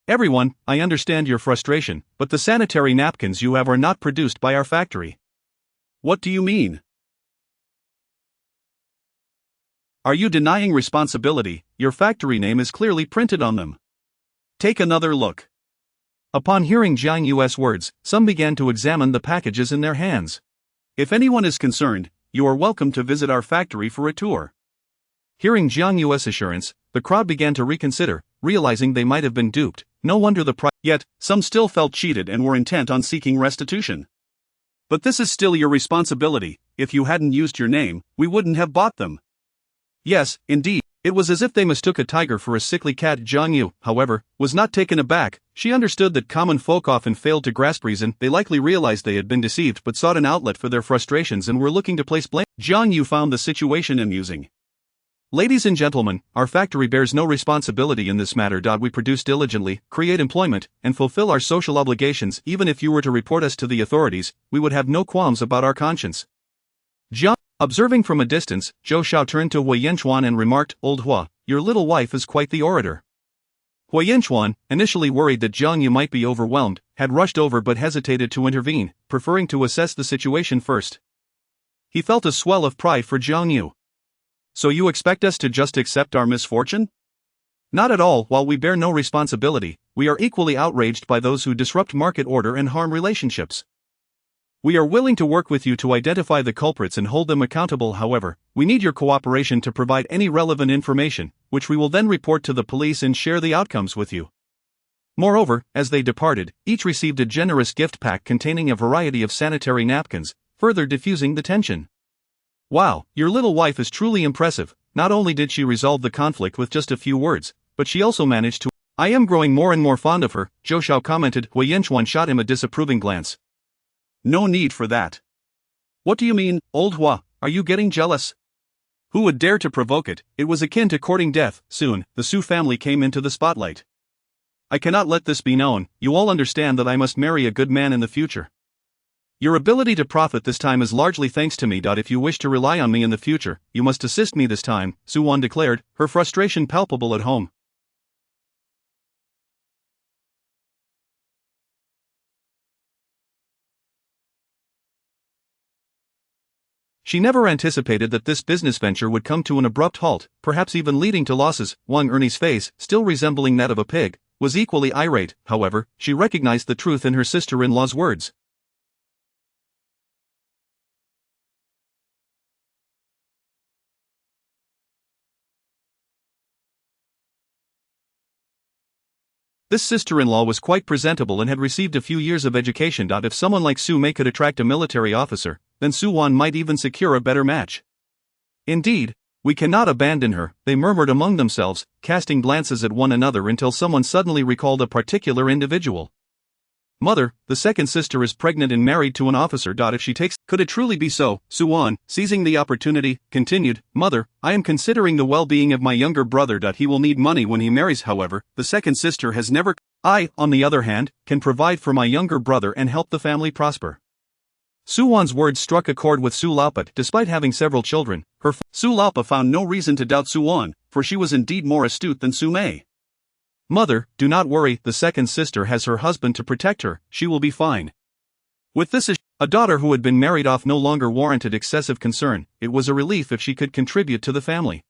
"Everyone, I understand your frustration, but the sanitary napkins you have are not produced by our factory." "What do you mean? Are you denying responsibility? Your factory name is clearly printed on them. Take another look." Upon hearing Jiang Yu's words, some began to examine the packages in their hands. "If anyone is concerned, you are welcome to visit our factory for a tour." Hearing Jiang Yu's assurance, the crowd began to reconsider, realizing they might have been duped. No wonder the price. Yet, some still felt cheated and were intent on seeking restitution. "But this is still your responsibility. If you hadn't used your name, we wouldn't have bought them." Yes, indeed. It was as if they mistook a tiger for a sickly cat. Jiang Yu, however, was not taken aback. She understood that common folk often failed to grasp reason. They likely realized they had been deceived but sought an outlet for their frustrations and were looking to place blame. Jiang Yu found the situation amusing. "Ladies and gentlemen, our factory bears no responsibility in this matter. We produce diligently, create employment, and fulfill our social obligations. Even if you were to report us to the authorities, we would have no qualms about our conscience." Observing from a distance, Zhou Xiao turned to Hui Yanchuan and remarked, "Old Hua, your little wife is quite the orator." Hui Yanchuan, initially worried that Jiang Yu might be overwhelmed, had rushed over but hesitated to intervene, preferring to assess the situation first. He felt a swell of pride for Jiang Yu. "So you expect us to just accept our misfortune?" "Not at all. While we bear no responsibility, we are equally outraged by those who disrupt market order and harm relationships. We are willing to work with you to identify the culprits and hold them accountable. However, we need your cooperation to provide any relevant information, which we will then report to the police and share the outcomes with you." Moreover, as they departed, each received a generous gift pack containing a variety of sanitary napkins, further diffusing the tension. "Wow, your little wife is truly impressive. Not only did she resolve the conflict with just a few words, but she also managed to. I am growing more and more fond of her," Zhou Xiao commented. Hui Yanchuan shot him a disapproving glance. "No need for that." "What do you mean, old Hua? Are you getting jealous?" "Who would dare to provoke it? It was akin to courting death." Soon, the Su family came into the spotlight. "I cannot let this be known. You all understand that I must marry a good man in the future. Your ability to profit this time is largely thanks to me. If you wish to rely on me in the future, you must assist me this time," Su Wan declared, her frustration palpable at home. She never anticipated that this business venture would come to an abrupt halt, perhaps even leading to losses. Wang Ernie's face, still resembling that of a pig, was equally irate. However, she recognized the truth in her sister-in-law's words. This sister-in-law was quite presentable and had received a few years of education. If someone like Su Mei could attract a military officer, then Su Wan might even secure a better match. "Indeed, we cannot abandon her," they murmured among themselves, casting glances at one another until someone suddenly recalled a particular individual. "Mother, the second sister is pregnant and married to an officer. If she takes. Could it truly be so?" Su Wan, seizing the opportunity, continued, "Mother, I am considering the well-being of my younger brother. He will need money when he marries. However, the second sister has never. I, on the other hand, can provide for my younger brother and help the family prosper." Su Wan's words struck a chord with Su Laopa. Despite having several children, Su Laopa found no reason to doubt Su Wan, for she was indeed more astute than Su Mei. "Mother, do not worry, the second sister has her husband to protect her, she will be fine." With this a daughter who had been married off no longer warranted excessive concern. It was a relief if she could contribute to the family.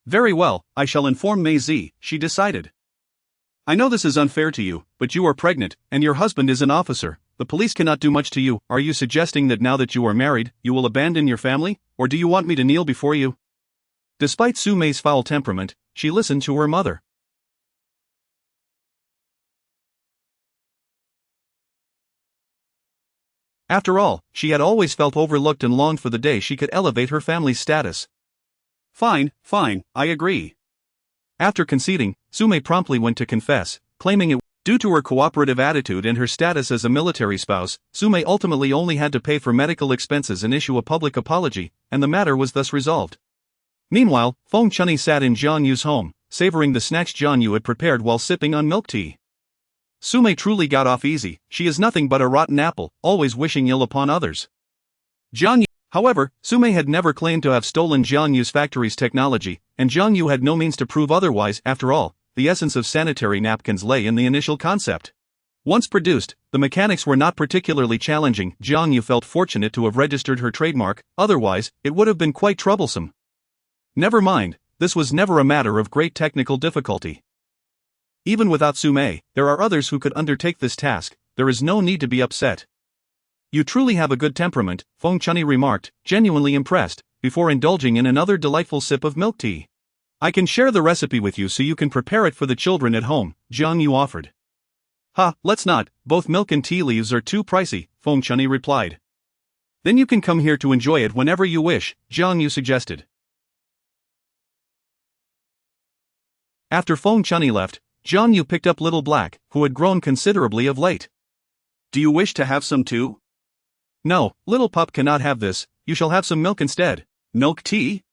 "Very well, I shall inform Mei Zi," she decided. "I know this is unfair to you, but you are pregnant, and your husband is an officer. the police cannot do much to you. Are you suggesting that now that you are married, you will abandon your family, or do you want me to kneel before you? Despite Su Mei's foul temperament, she listened to her mother. After all, she had always felt overlooked and longed for the day she could elevate her family's status. Fine, I agree. After conceding, Su Mei promptly went to confess, claiming it. Due to her cooperative attitude and her status as a military spouse, Su Mei ultimately only had to pay for medical expenses and issue a public apology, and the matter was thus resolved. Meanwhile, Feng Chunyi sat in Jiang Yu's home, savoring the snacks Jiang Yu had prepared while sipping on milk tea. Su Mei truly got off easy. She is nothing but a rotten apple, always wishing ill upon others. However, Su Mei had never claimed to have stolen Jiang Yu's factory's technology, and Jiang Yu had no means to prove otherwise. After all, the essence of sanitary napkins lay in the initial concept. Once produced, the mechanics were not particularly challenging. Jiang Yu felt fortunate to have registered her trademark, otherwise, it would have been quite troublesome. Never mind, this was never a matter of great technical difficulty. Even without Su Mei, there are others who could undertake this task. There is no need to be upset. You truly have a good temperament, Feng Chunyi remarked, genuinely impressed, before indulging in another delightful sip of milk tea. I can share the recipe with you so you can prepare it for the children at home, Jiang Yu offered. Let's not, both milk and tea leaves are too pricey, Feng Chunyi replied. Then you can come here to enjoy it whenever you wish, Jiang Yu suggested. After Feng Chunyi left, Jiang Yu picked up Little Black, who had grown considerably of late. Do you wish to have some too? No, little pup cannot have this, you shall have some milk instead. Milk tea?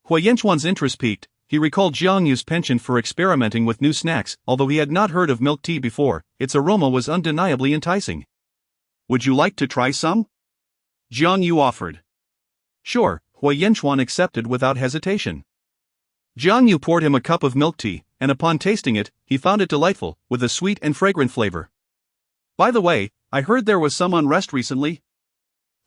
Hui Yanchuan's interest piqued. He recalled Jiang Yu's penchant for experimenting with new snacks. Although he had not heard of milk tea before, its aroma was undeniably enticing. Would you like to try some? Jiang Yu offered. Sure, Hui Yanchuan accepted without hesitation. Jiang Yu poured him a cup of milk tea, and upon tasting it, he found it delightful, with a sweet and fragrant flavor. By the way, I heard there was some unrest recently?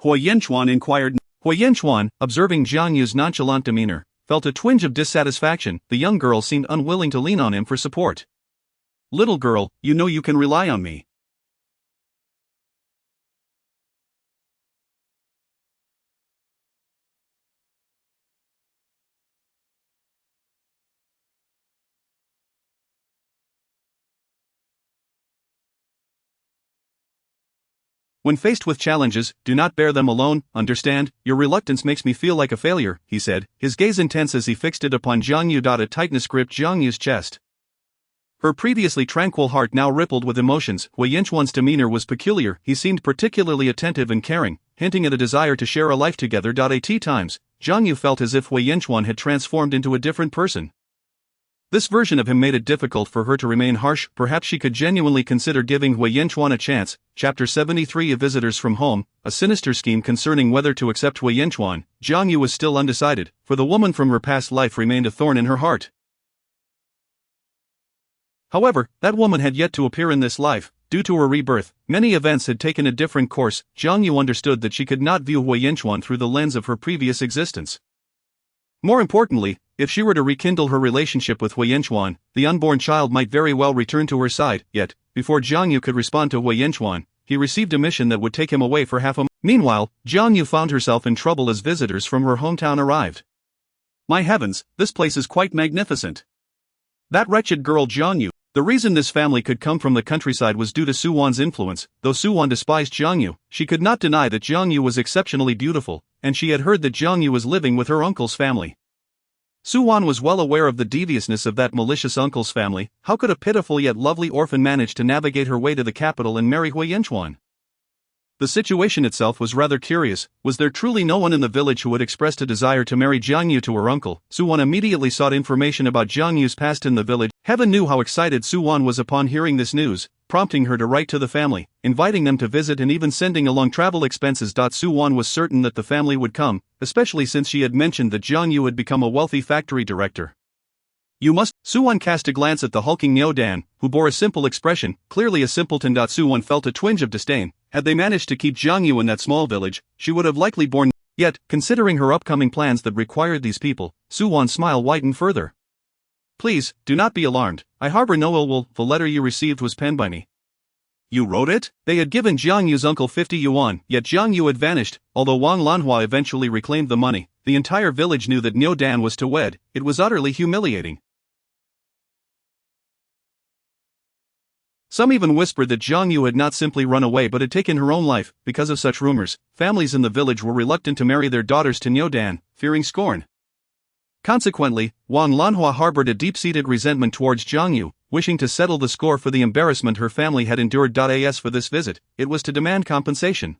Hui Yanchuan inquired. Hui Yanchuan, observing Jiang Yu's nonchalant demeanor, felt a twinge of dissatisfaction. The young girl seemed unwilling to lean on him for support. Little girl, you know you can rely on me. When faced with challenges, do not bear them alone, understand? Your reluctance makes me feel like a failure, he said, his gaze intense as he fixed it upon Jiang Yu. A tightness gripped Jiang Yu's chest. Her previously tranquil heart now rippled with emotions. Hui Yanchuan's demeanor was peculiar. He seemed particularly attentive and caring, hinting at a desire to share a life together. At times, Jiang Yu felt as if Hui Yanchuan had transformed into a different person. This version of him made it difficult for her to remain harsh. Perhaps she could genuinely consider giving Hui Yanchuan a chance. Chapter 73 of Visitors from Home, a sinister scheme concerning whether to accept Hui Yanchuan. Jiang Yu was still undecided, for the woman from her past life remained a thorn in her heart. However, that woman had yet to appear in this life. Due to her rebirth, many events had taken a different course. Jiang Yu understood that she could not view Hui Yanchuan through the lens of her previous existence. More importantly, if she were to rekindle her relationship with Hui Yanchuan, the unborn child might very well return to her side. Yet, before Jiang Yu could respond to Hui Yanchuan, he received a mission that would take him away for half a month. Meanwhile, Jiang Yu found herself in trouble as visitors from her hometown arrived. My heavens, this place is quite magnificent. That wretched girl Jiang Yu. The reason this family could come from the countryside was due to Su Wan's influence. Though Su Wan despised Jiang Yu, she could not deny that Jiang Yu was exceptionally beautiful, and she had heard that Jiang Yu was living with her uncle's family. Su Wan was well aware of the deviousness of that malicious uncle's family. How could a pitiful yet lovely orphan manage to navigate her way to the capital and marry Hui Yanchuan? The situation itself was rather curious. Was there truly no one in the village who had expressed a desire to marry Jiang Yu to her uncle? Su Wan immediately sought information about Jiang Yu's past in the village. Heaven knew how excited Su Wan was upon hearing this news, prompting her to write to the family, inviting them to visit and even sending along travel expenses. Su Wan was certain that the family would come, especially since she had mentioned that Jiang Yu had become a wealthy factory director. You must. Su Wan cast a glance at the hulking Niu Dan, who bore a simple expression, clearly a simpleton. Su Wan felt a twinge of disdain. Had they managed to keep Jiang Yu in that small village, she would have likely borne. Yet, considering her upcoming plans that required these people, Su Wan's smile widened further. Please, do not be alarmed. I harbor no ill will. The letter you received was penned by me. You wrote it? They had given Jiang Yu's uncle 50 yuan, yet Jiang Yu had vanished. Although Wang Lanhua eventually reclaimed the money, the entire village knew that Niu Dan was to wed. It was utterly humiliating. Some even whispered that Jiang Yu had not simply run away but had taken her own life. Because of such rumors, families in the village were reluctant to marry their daughters to Niu Dan, fearing scorn. Consequently, Wang Lanhua harbored a deep-seated resentment towards Jiang Yu, wishing to settle the score for the embarrassment her family had endured. As for this visit, it was to demand compensation.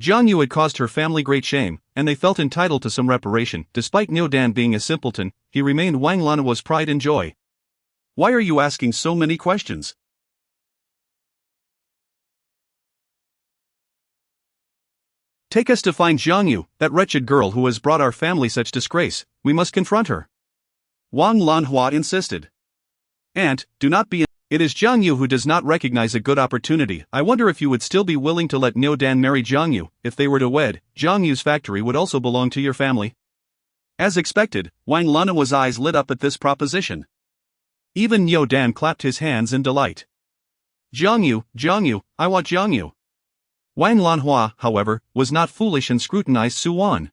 Jiang Yu had caused her family great shame, and they felt entitled to some reparation. Despite Niu Dan being a simpleton, he remained Wang Lanhua's pride and joy. Why are you asking so many questions? Take us to find Jiang Yu, that wretched girl who has brought our family such disgrace. We must confront her. Wang Lanhua insisted. Aunt, do not be. It is Jiang Yu who does not recognize a good opportunity. I wonder if you would still be willing to let Niu Dan marry Jiang Yu. If they were to wed, Jiang Yu's factory would also belong to your family. As expected, Wang Lanhua's eyes lit up at this proposition. Even Niu Dan clapped his hands in delight. Jiang Yu, I want Jiang Yu. Wang Lanhua, however, was not foolish and scrutinized Su Wan.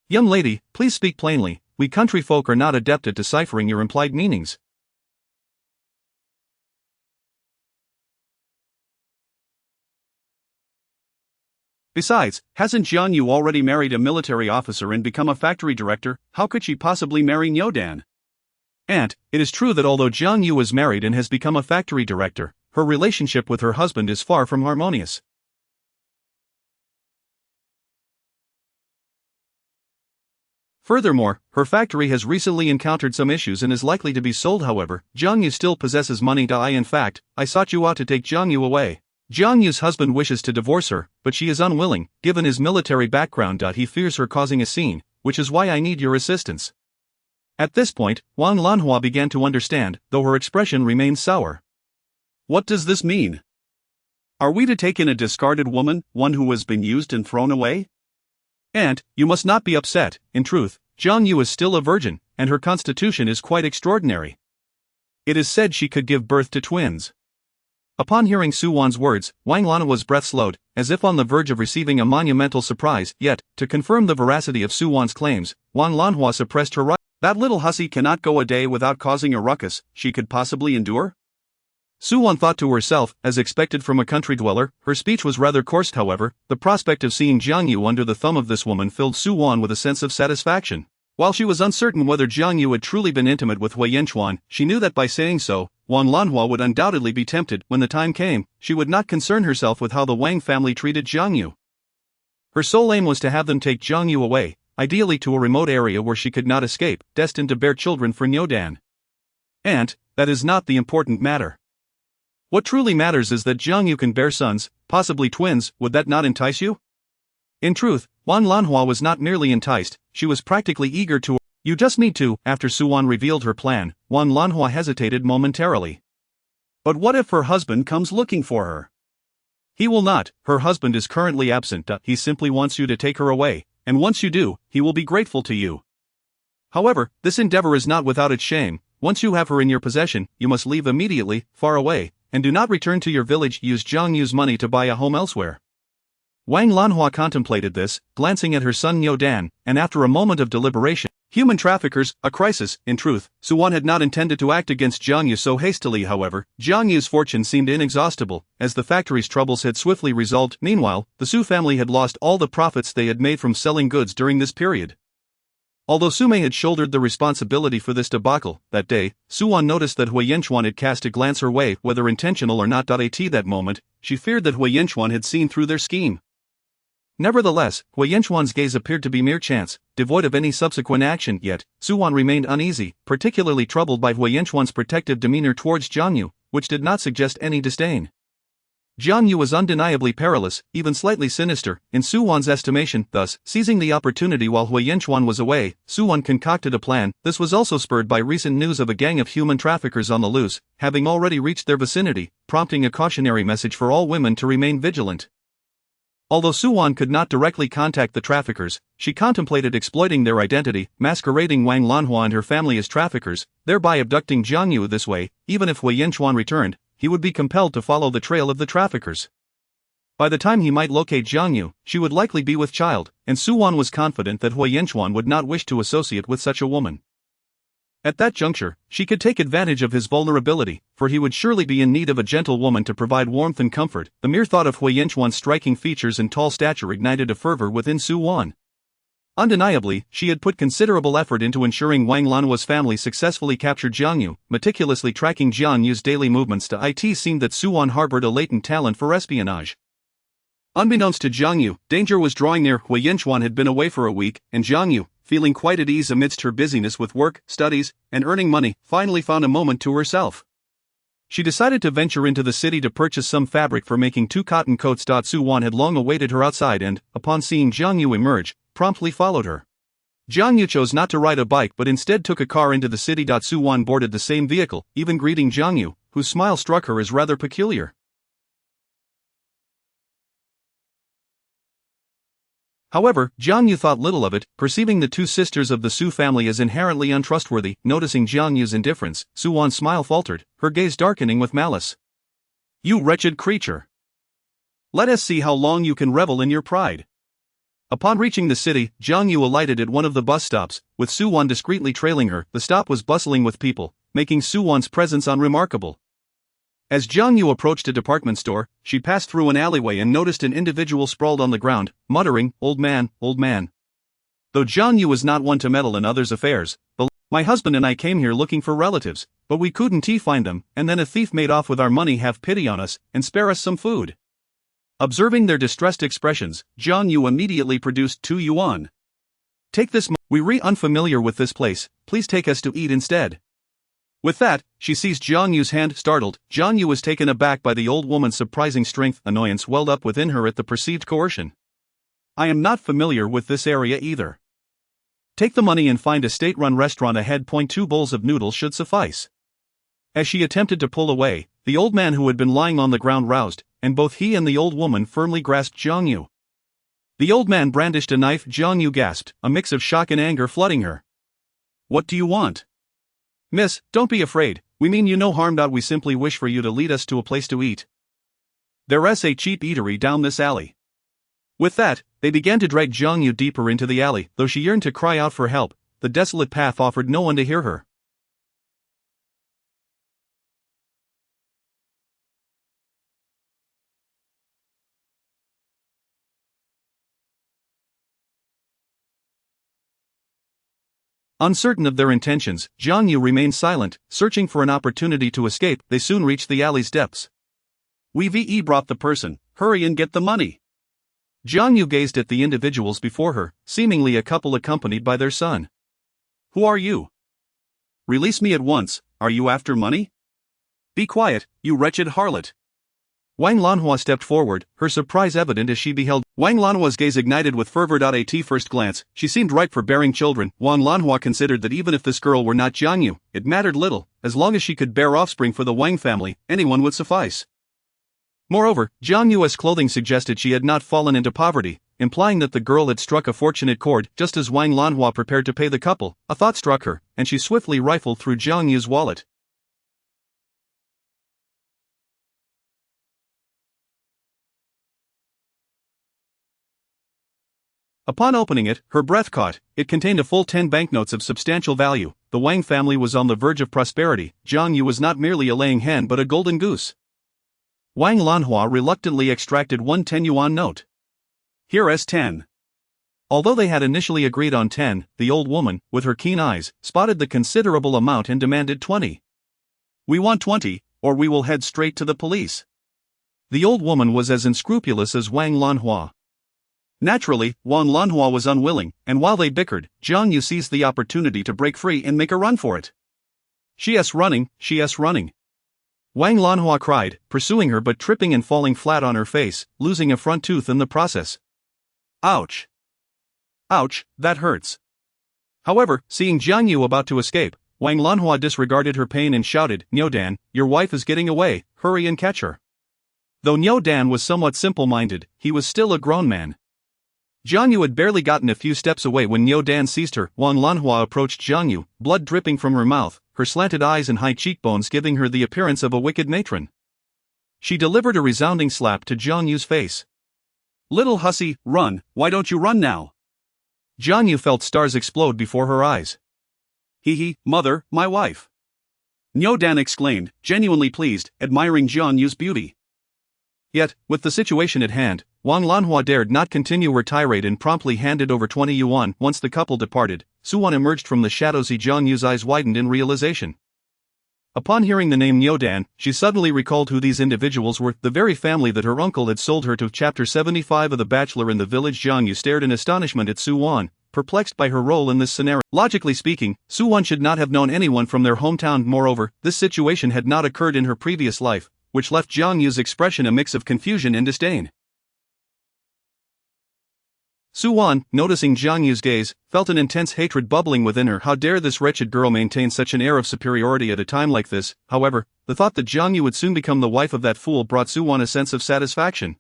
Young lady, please speak plainly. We country folk are not adept at deciphering your implied meanings. Besides, hasn't Jiang Yu already married a military officer and become a factory director? How could she possibly marry Niu Dan? Aunt, it is true that although Jiang Yu is married and has become a factory director, her relationship with her husband is far from harmonious. Furthermore, her factory has recently encountered some issues and is likely to be sold. However, Jiang Yu still possesses money. In fact, I sought you out to take Jiang Yu away. Jiang Yu's husband wishes to divorce her, but she is unwilling. Given his military background, he fears her causing a scene, which is why I need your assistance. At this point, Wang Lanhua began to understand, though her expression remained sour. What does this mean? Are we to take in a discarded woman, one who has been used and thrown away? Aunt, you must not be upset. In truth, Jiang Yu is still a virgin, and her constitution is quite extraordinary. It is said she could give birth to twins. Upon hearing Su Wan's words, Wang Lanhua's breath slowed, as if on the verge of receiving a monumental surprise. Yet, to confirm the veracity of Su Wan's claims, Wang Lanhua suppressed her right. That little hussy cannot go a day without causing a ruckus she could possibly endure? Su Wan thought to herself, as expected from a country dweller. Her speech was rather coarse. However, the prospect of seeing Jiang Yu under the thumb of this woman filled Su Wan with a sense of satisfaction. While she was uncertain whether Jiang Yu had truly been intimate with Hui Yanchuan, she knew that by saying so, Wang Lanhua would undoubtedly be tempted. When the time came, she would not concern herself with how the Wang family treated Jiang Yu. Her sole aim was to have them take Jiang Yu away, ideally to a remote area where she could not escape, destined to bear children for Niu Dan. Aunt, that is not the important matter. What truly matters is that Jiang Yu can bear sons, possibly twins. Would that not entice you? In truth, Wang Lanhua was not merely enticed, she was practically eager to. You just need to. After Su Wan revealed her plan, Wang Lanhua hesitated momentarily. But what if her husband comes looking for her? He will not. Her husband is currently absent. He simply wants you to take her away, and once you do, he will be grateful to you. However, this endeavor is not without its shame. Once you have her in your possession, you must leave immediately, far away, and do not return to your village. Use Jiang Yu's money to buy a home elsewhere. Wang Lanhua contemplated this, glancing at her son Niu Dan, and after a moment of deliberation, human traffickers, a crisis. In truth, Su Wan had not intended to act against Jiang Yu so hastily. However, Jiang Yu's fortune seemed inexhaustible, as the factory's troubles had swiftly resolved. Meanwhile, the Su family had lost all the profits they had made from selling goods during this period. Although Su Mei had shouldered the responsibility for this debacle, that day, Su Wan noticed that Hui Yanchuan had cast a glance her way, whether intentional or not. At that moment, she feared that Hui Yanchuan had seen through their scheme. Nevertheless, Hui Yanchuan's gaze appeared to be mere chance, devoid of any subsequent action. Yet, Su Wan remained uneasy, particularly troubled by Hui Yanchuan's protective demeanor towards Jiang Yu, which did not suggest any disdain. Jiang Yu was undeniably perilous, even slightly sinister, in Su Wan's estimation. Thus, seizing the opportunity while Hui Yanchuan was away, Su Wan concocted a plan. This was also spurred by recent news of a gang of human traffickers on the loose, having already reached their vicinity, prompting a cautionary message for all women to remain vigilant. Although Suwan could not directly contact the traffickers, she contemplated exploiting their identity, masquerading Wang Lanhua and her family as traffickers, thereby abducting Jiang Yu. This way, even if Wei Yinchuan returned, he would be compelled to follow the trail of the traffickers. By the time he might locate Jiang Yu, she would likely be with child, and Suwan was confident that Wei Yinchuan would not wish to associate with such a woman. At that juncture, she could take advantage of his vulnerability, for he would surely be in need of a gentle woman to provide warmth and comfort. The mere thought of Wei Yinchuan's striking features and tall stature ignited a fervor within Suwan. Undeniably, she had put considerable effort into ensuring Wang Lanhua's family successfully captured Jiang Yu. Meticulously tracking Jiang Yu's daily movements to it seemed that Suwan harbored a latent talent for espionage. Unbeknownst to Jiang Yu, danger was drawing near. Wei Yinchuan had been away for a week, and Jiang Yu, feeling quite at ease amidst her busyness with work, studies, and earning money, finally found a moment to herself. She decided to venture into the city to purchase some fabric for making 2 cotton coats. Suwan had long awaited her outside and, upon seeing Jiang Yu emerge, promptly followed her. Jiang Yu chose not to ride a bike but instead took a car into the city. Suwan boarded the same vehicle, even greeting Jiang Yu, whose smile struck her as rather peculiar. However, Jiang Yu thought little of it, perceiving the 2 sisters of the Su family as inherently untrustworthy. Noticing Jiang Yu's indifference, Suwan's smile faltered, her gaze darkening with malice. "You wretched creature! Let us see how long you can revel in your pride." Upon reaching the city, Jiang Yu alighted at one of the bus stops, with Suwan discreetly trailing her. The stop was bustling with people, making Suwan's presence unremarkable. As Jiang Yu approached a department store, she passed through an alleyway and noticed an individual sprawled on the ground, muttering, "Old man, old man." Though Jiang Yu was not one to meddle in others' affairs, "My husband and I came here looking for relatives, but we couldn't find them, and then a thief made off with our money. Have pity on us, and spare us some food." Observing their distressed expressions, Jiang Yu immediately produced 2 yuan. "Take this we're unfamiliar with this place, please take us to eat instead." With that, she seized Jiang Yu's hand. Startled, Jiang Yu was taken aback by the old woman's surprising strength. Annoyance welled up within her at the perceived coercion. "I am not familiar with this area either. Take the money and find a state-run restaurant ahead. 2 bowls of noodles should suffice." As she attempted to pull away, the old man who had been lying on the ground roused, and both he and the old woman firmly grasped Jiang Yu. The old man brandished a knife. Jiang Yu gasped, a mix of shock and anger flooding her. "What do you want?" "Miss, don't be afraid, we mean you no harm. We simply wish for you to lead us to a place to eat. There's a cheap eatery down this alley." With that, they began to drag Jiang Yu deeper into the alley. Though she yearned to cry out for help, the desolate path offered no one to hear her. Uncertain of their intentions, Jiang Yu remained silent, searching for an opportunity to escape. They soon reached the alley's depths. "We've brought the person, hurry and get the money." Jiang Yu gazed at the individuals before her, seemingly a couple accompanied by their son. "Who are you? Release me at once, are you after money? Be quiet, you wretched harlot." Wang Lanhua stepped forward, her surprise evident as she beheld. Wang Lanhua's gaze ignited with fervor. At first glance, she seemed ripe for bearing children. Wang Lanhua considered that even if this girl were not Jiang Yu, it mattered little, as long as she could bear offspring for the Wang family, anyone would suffice. Moreover, Jiang Yu's clothing suggested she had not fallen into poverty, implying that the girl had struck a fortunate chord. Just as Wang Lanhua prepared to pay the couple, a thought struck her, and she swiftly rifled through Jiang Yu's wallet. Upon opening it, her breath caught. It contained a full 10 banknotes of substantial value. The Wang family was on the verge of prosperity. Jiang Yu was not merely a laying hen but a golden goose. Wang Lanhua reluctantly extracted 1 10-yuan note. "Here's 10. Although they had initially agreed on 10, the old woman, with her keen eyes, spotted the considerable amount and demanded 20. "We want 20, or we will head straight to the police." The old woman was as unscrupulous as Wang Lanhua. Naturally, Wang Lanhua was unwilling, and while they bickered, Jiang Yu seized the opportunity to break free and make a run for it. She's running. Wang Lanhua cried, pursuing her but tripping and falling flat on her face, losing a front tooth in the process. "Ouch! Ouch, that hurts." However, seeing Jiang Yu about to escape, Wang Lanhua disregarded her pain and shouted, "Nyodan, your wife is getting away, hurry and catch her." Though Niu Dan was somewhat simple-minded, he was still a grown man. Jiang Yu had barely gotten a few steps away when Niu Dan seized her. Wang Lanhua approached Jiang Yu, blood dripping from her mouth, her slanted eyes and high cheekbones giving her the appearance of a wicked matron. She delivered a resounding slap to Jiang Yu's face. "Little hussy, run, why don't you run now?" Jiang Yu felt stars explode before her eyes. "Hee, mother, my wife!" Niu Dan exclaimed, genuinely pleased, admiring Jiang Yu's beauty. Yet, with the situation at hand, Wang Lanhua dared not continue her tirade and promptly handed over 20 yuan. Once the couple departed, Suwan emerged from the shadows. Jiang Yu's eyes widened in realization. Upon hearing the name Niu Dan, she suddenly recalled who these individuals were, the very family that her uncle had sold her to. Chapter 75 of The Bachelor in the Village. Jiang Yu stared in astonishment at Suwan, perplexed by her role in this scenario. Logically speaking, Suwan should not have known anyone from their hometown. Moreover, this situation had not occurred in her previous life, which left Jiang Yu's expression a mix of confusion and disdain. Suwan, noticing Jiang Yu's gaze, felt an intense hatred bubbling within her. How dare this wretched girl maintain such an air of superiority at a time like this? However, the thought that Jiang Yu would soon become the wife of that fool brought Suwan a sense of satisfaction.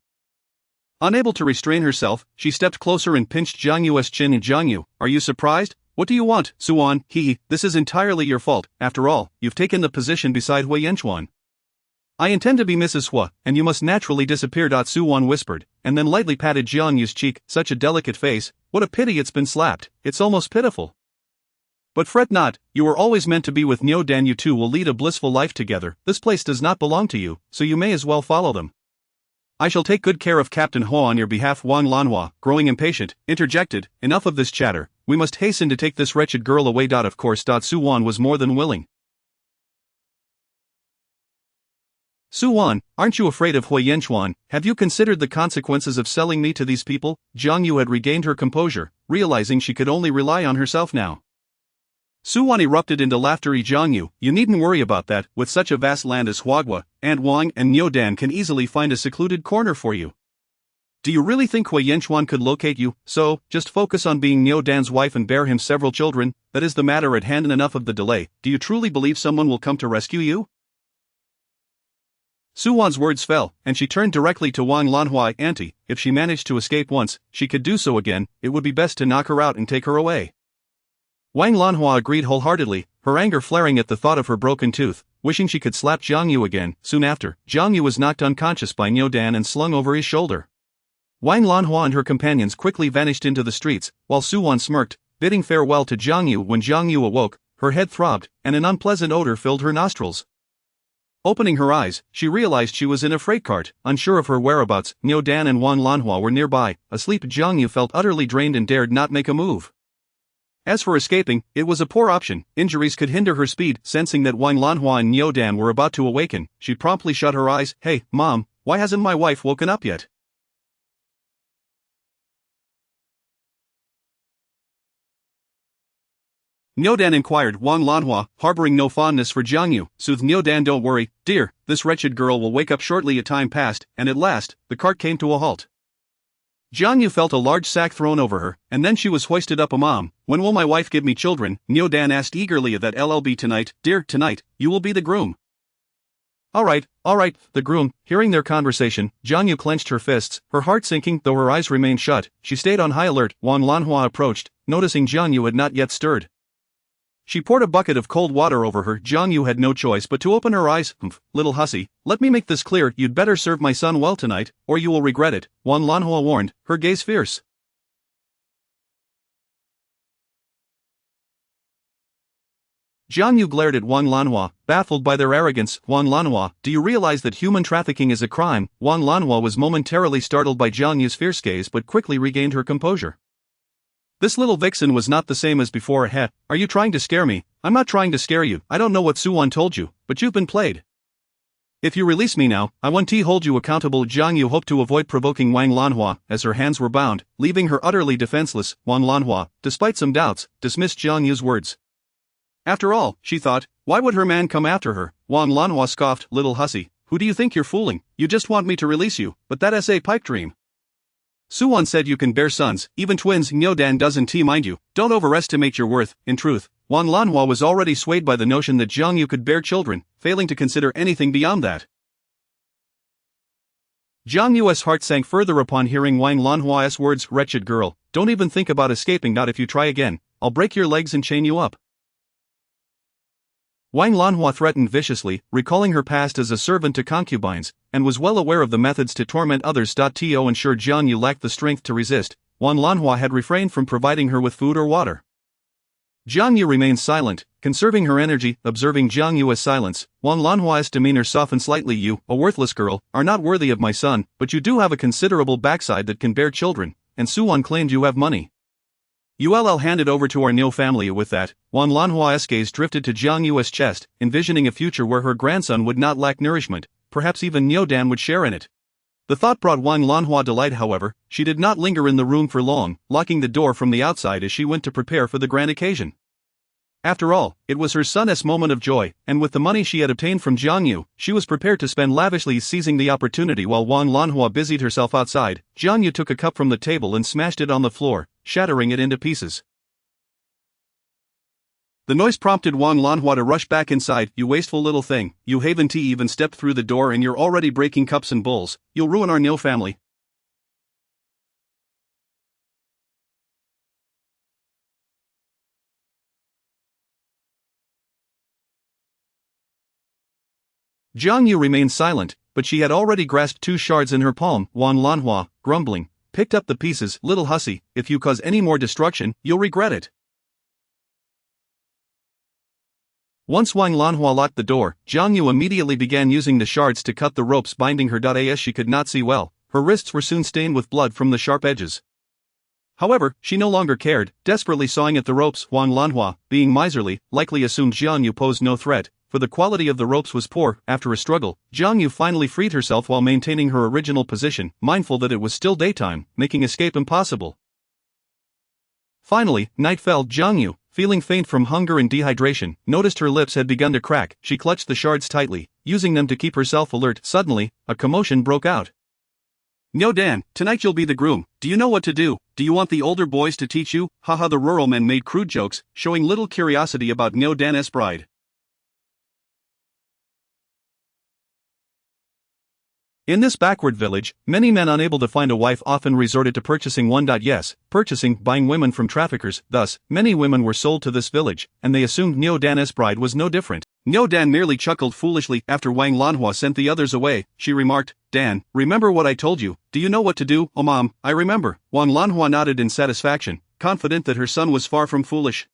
Unable to restrain herself, she stepped closer and pinched Jiang Yu's chin. "Jiang Yu, are you surprised? What do you want?" "Suwan, this is entirely your fault. After all, you've taken the position beside Hui Yanchuan. I intend to be Mrs. Hua, and you must naturally disappear." Suwan whispered, and then lightly patted Jiang Yu's cheek. "Such a delicate face, what a pity it's been slapped, it's almost pitiful. But fret not, you were always meant to be with Niu Dan. You two will lead a blissful life together. This place does not belong to you, so you may as well follow them. I shall take good care of Captain Hua on your behalf." Wang Lanhua, growing impatient, interjected, "Enough of this chatter, we must hasten to take this wretched girl away." Of course. Suwan was more than willing. "Suwan, aren't you afraid of Hui Yanchuan? Have you considered the consequences of selling me to these people?" Jiang Yu had regained her composure, realizing she could only rely on herself now. Suwan erupted into laughter. "Jiang Yu, you needn't worry about that. With such a vast land as Huagua, and Wang and Niu Dan can easily find a secluded corner for you. Do you really think Hui Yanchuan could locate you? So, just focus on being Niu Dan's wife and bear him several children. That is the matter at hand, and enough of the delay. Do you truly believe someone will come to rescue you?" Suwan's words fell, and she turned directly to Wang Lanhua. "Auntie, if she managed to escape once, she could do so again. It would be best to knock her out and take her away." Wang Lanhua agreed wholeheartedly, her anger flaring at the thought of her broken tooth, wishing she could slap Jiang Yu again. Soon after, Jiang Yu was knocked unconscious by Niu Dan and slung over his shoulder. Wang Lanhua and her companions quickly vanished into the streets, while Suwan smirked, bidding farewell to Jiang Yu. When Jiang Yu awoke, her head throbbed, and an unpleasant odor filled her nostrils. Opening her eyes, she realized she was in a freight cart. Unsure of her whereabouts, Niu Dan and Wang Lanhua were nearby. Asleep, Jiang Yu felt utterly drained and dared not make a move. As for escaping, it was a poor option. Injuries could hinder her speed. Sensing that Wang Lanhua and Niu Dan were about to awaken, she promptly shut her eyes. "Hey, Mom, why hasn't my wife woken up yet?" Niu Dan inquired. Wang Lanhua, harboring no fondness for Jiang Yu, soothed Niu Dan. "Don't worry, dear, this wretched girl will wake up shortly." A time passed, and at last, the cart came to a halt. Jiang Yu felt a large sack thrown over her, and then she was hoisted up. "Mom, when will my wife give me children?" Niu Dan asked eagerly. "That LLB tonight, dear, tonight, you will be the groom." All right, the groom." Hearing their conversation, Jiang Yu clenched her fists, her heart sinking. Though her eyes remained shut, she stayed on high alert. Wang Lanhua approached, noticing Jiang Yu had not yet stirred. She poured a bucket of cold water over her. Jiang Yu had no choice but to open her eyes. "Little hussy, let me make this clear. You'd better serve my son well tonight, or you will regret it," Wang Lanhua warned, her gaze fierce. Jiang Yu glared at Wang Lanhua, baffled by their arrogance. "Wang Lanhua, do you realize that human trafficking is a crime?" Wang Lanhua was momentarily startled by Jiang Yu's fierce gaze but quickly regained her composure. This little vixen was not the same as before. "Heh, are you trying to scare me?" "I'm not trying to scare you. I don't know what Suwan told you, but you've been played. If you release me now, I won't hold you accountable." Jiang Yu hoped to avoid provoking Wang Lanhua, as her hands were bound, leaving her utterly defenseless. Wang Lanhua, despite some doubts, dismissed Jiang Yu's words. After all, she thought, why would her man come after her? Wang Lanhua scoffed. "Little hussy, who do you think you're fooling? You just want me to release you, but that's a pipe dream. Suwan said you can bear sons, even twins." Niu Dan doesn't mind you. Don't overestimate your worth. In truth, Wang Lanhua was already swayed by the notion that Jiang Yu could bear children, failing to consider anything beyond that. Jiang Yu's heart sank further upon hearing Wang Lanhua's words. Wretched girl, don't even think about escaping. Not if you try again, I'll break your legs and chain you up. Wang Lanhua threatened viciously, recalling her past as a servant to concubines, and was well aware of the methods to torment others. To ensure Jiang Yu lacked the strength to resist, Wang Lanhua had refrained from providing her with food or water. Jiang Yu remained silent, conserving her energy. Observing Jiang Yu's silence, Wang Lanhua's demeanor softened slightly. You, a worthless girl, are not worthy of my son, but you do have a considerable backside that can bear children, and Suan claimed you have money. I'll hand it over to our Niu family. With that, Wang Lanhua's gaze drifted to Jiang Yu's chest, envisioning a future where her grandson would not lack nourishment, perhaps even Niu Dan would share in it. The thought brought Wang Lanhua delight. However, she did not linger in the room for long, locking the door from the outside as she went to prepare for the grand occasion. After all, it was her son's moment of joy, and with the money she had obtained from Jiang Yu, she was prepared to spend lavishly. Seizing the opportunity while Wang Lanhua busied herself outside, Jiang Yu took a cup from the table and smashed it on the floor, shattering it into pieces. The noise prompted Wang Lanhua to rush back inside. You wasteful little thing, you haven't even stepped through the door and you're already breaking cups and bowls. You'll ruin our Niu family. Jiang Yu remained silent, but she had already grasped 2 shards in her palm. Wang Lanhua, grumbling, picked up the pieces. Little hussy, if you cause any more destruction, you'll regret it. Once Wang Lanhua locked the door, Jiang Yu immediately began using the shards to cut the ropes binding her. As she could not see well, her wrists were soon stained with blood from the sharp edges. However, she no longer cared, desperately sawing at the ropes. Wang Lanhua, being miserly, likely assumed Jiang Yu posed no threat, for the quality of the ropes was poor. After a struggle, Jiang Yu finally freed herself while maintaining her original position, mindful that it was still daytime, making escape impossible. Finally, night fell. Jiang Yu, feeling faint from hunger and dehydration, noticed her lips had begun to crack. She clutched the shards tightly, using them to keep herself alert. Suddenly, a commotion broke out. Niu Dan, tonight you'll be the groom. Do you know what to do? Do you want the older boys to teach you? Haha. The rural men made crude jokes, showing little curiosity about Niu Dan's bride. In this backward village, many men unable to find a wife often resorted to purchasing one. Yes, buying women from traffickers. Thus, many women were sold to this village, and they assumed Niu Dan's bride was no different. Niu Dan merely chuckled foolishly. After Wang Lanhua sent the others away, she remarked, Dan, remember what I told you? Do you know what to do? Oh mom, I remember. Wang Lanhua nodded in satisfaction, confident that her son was far from foolish.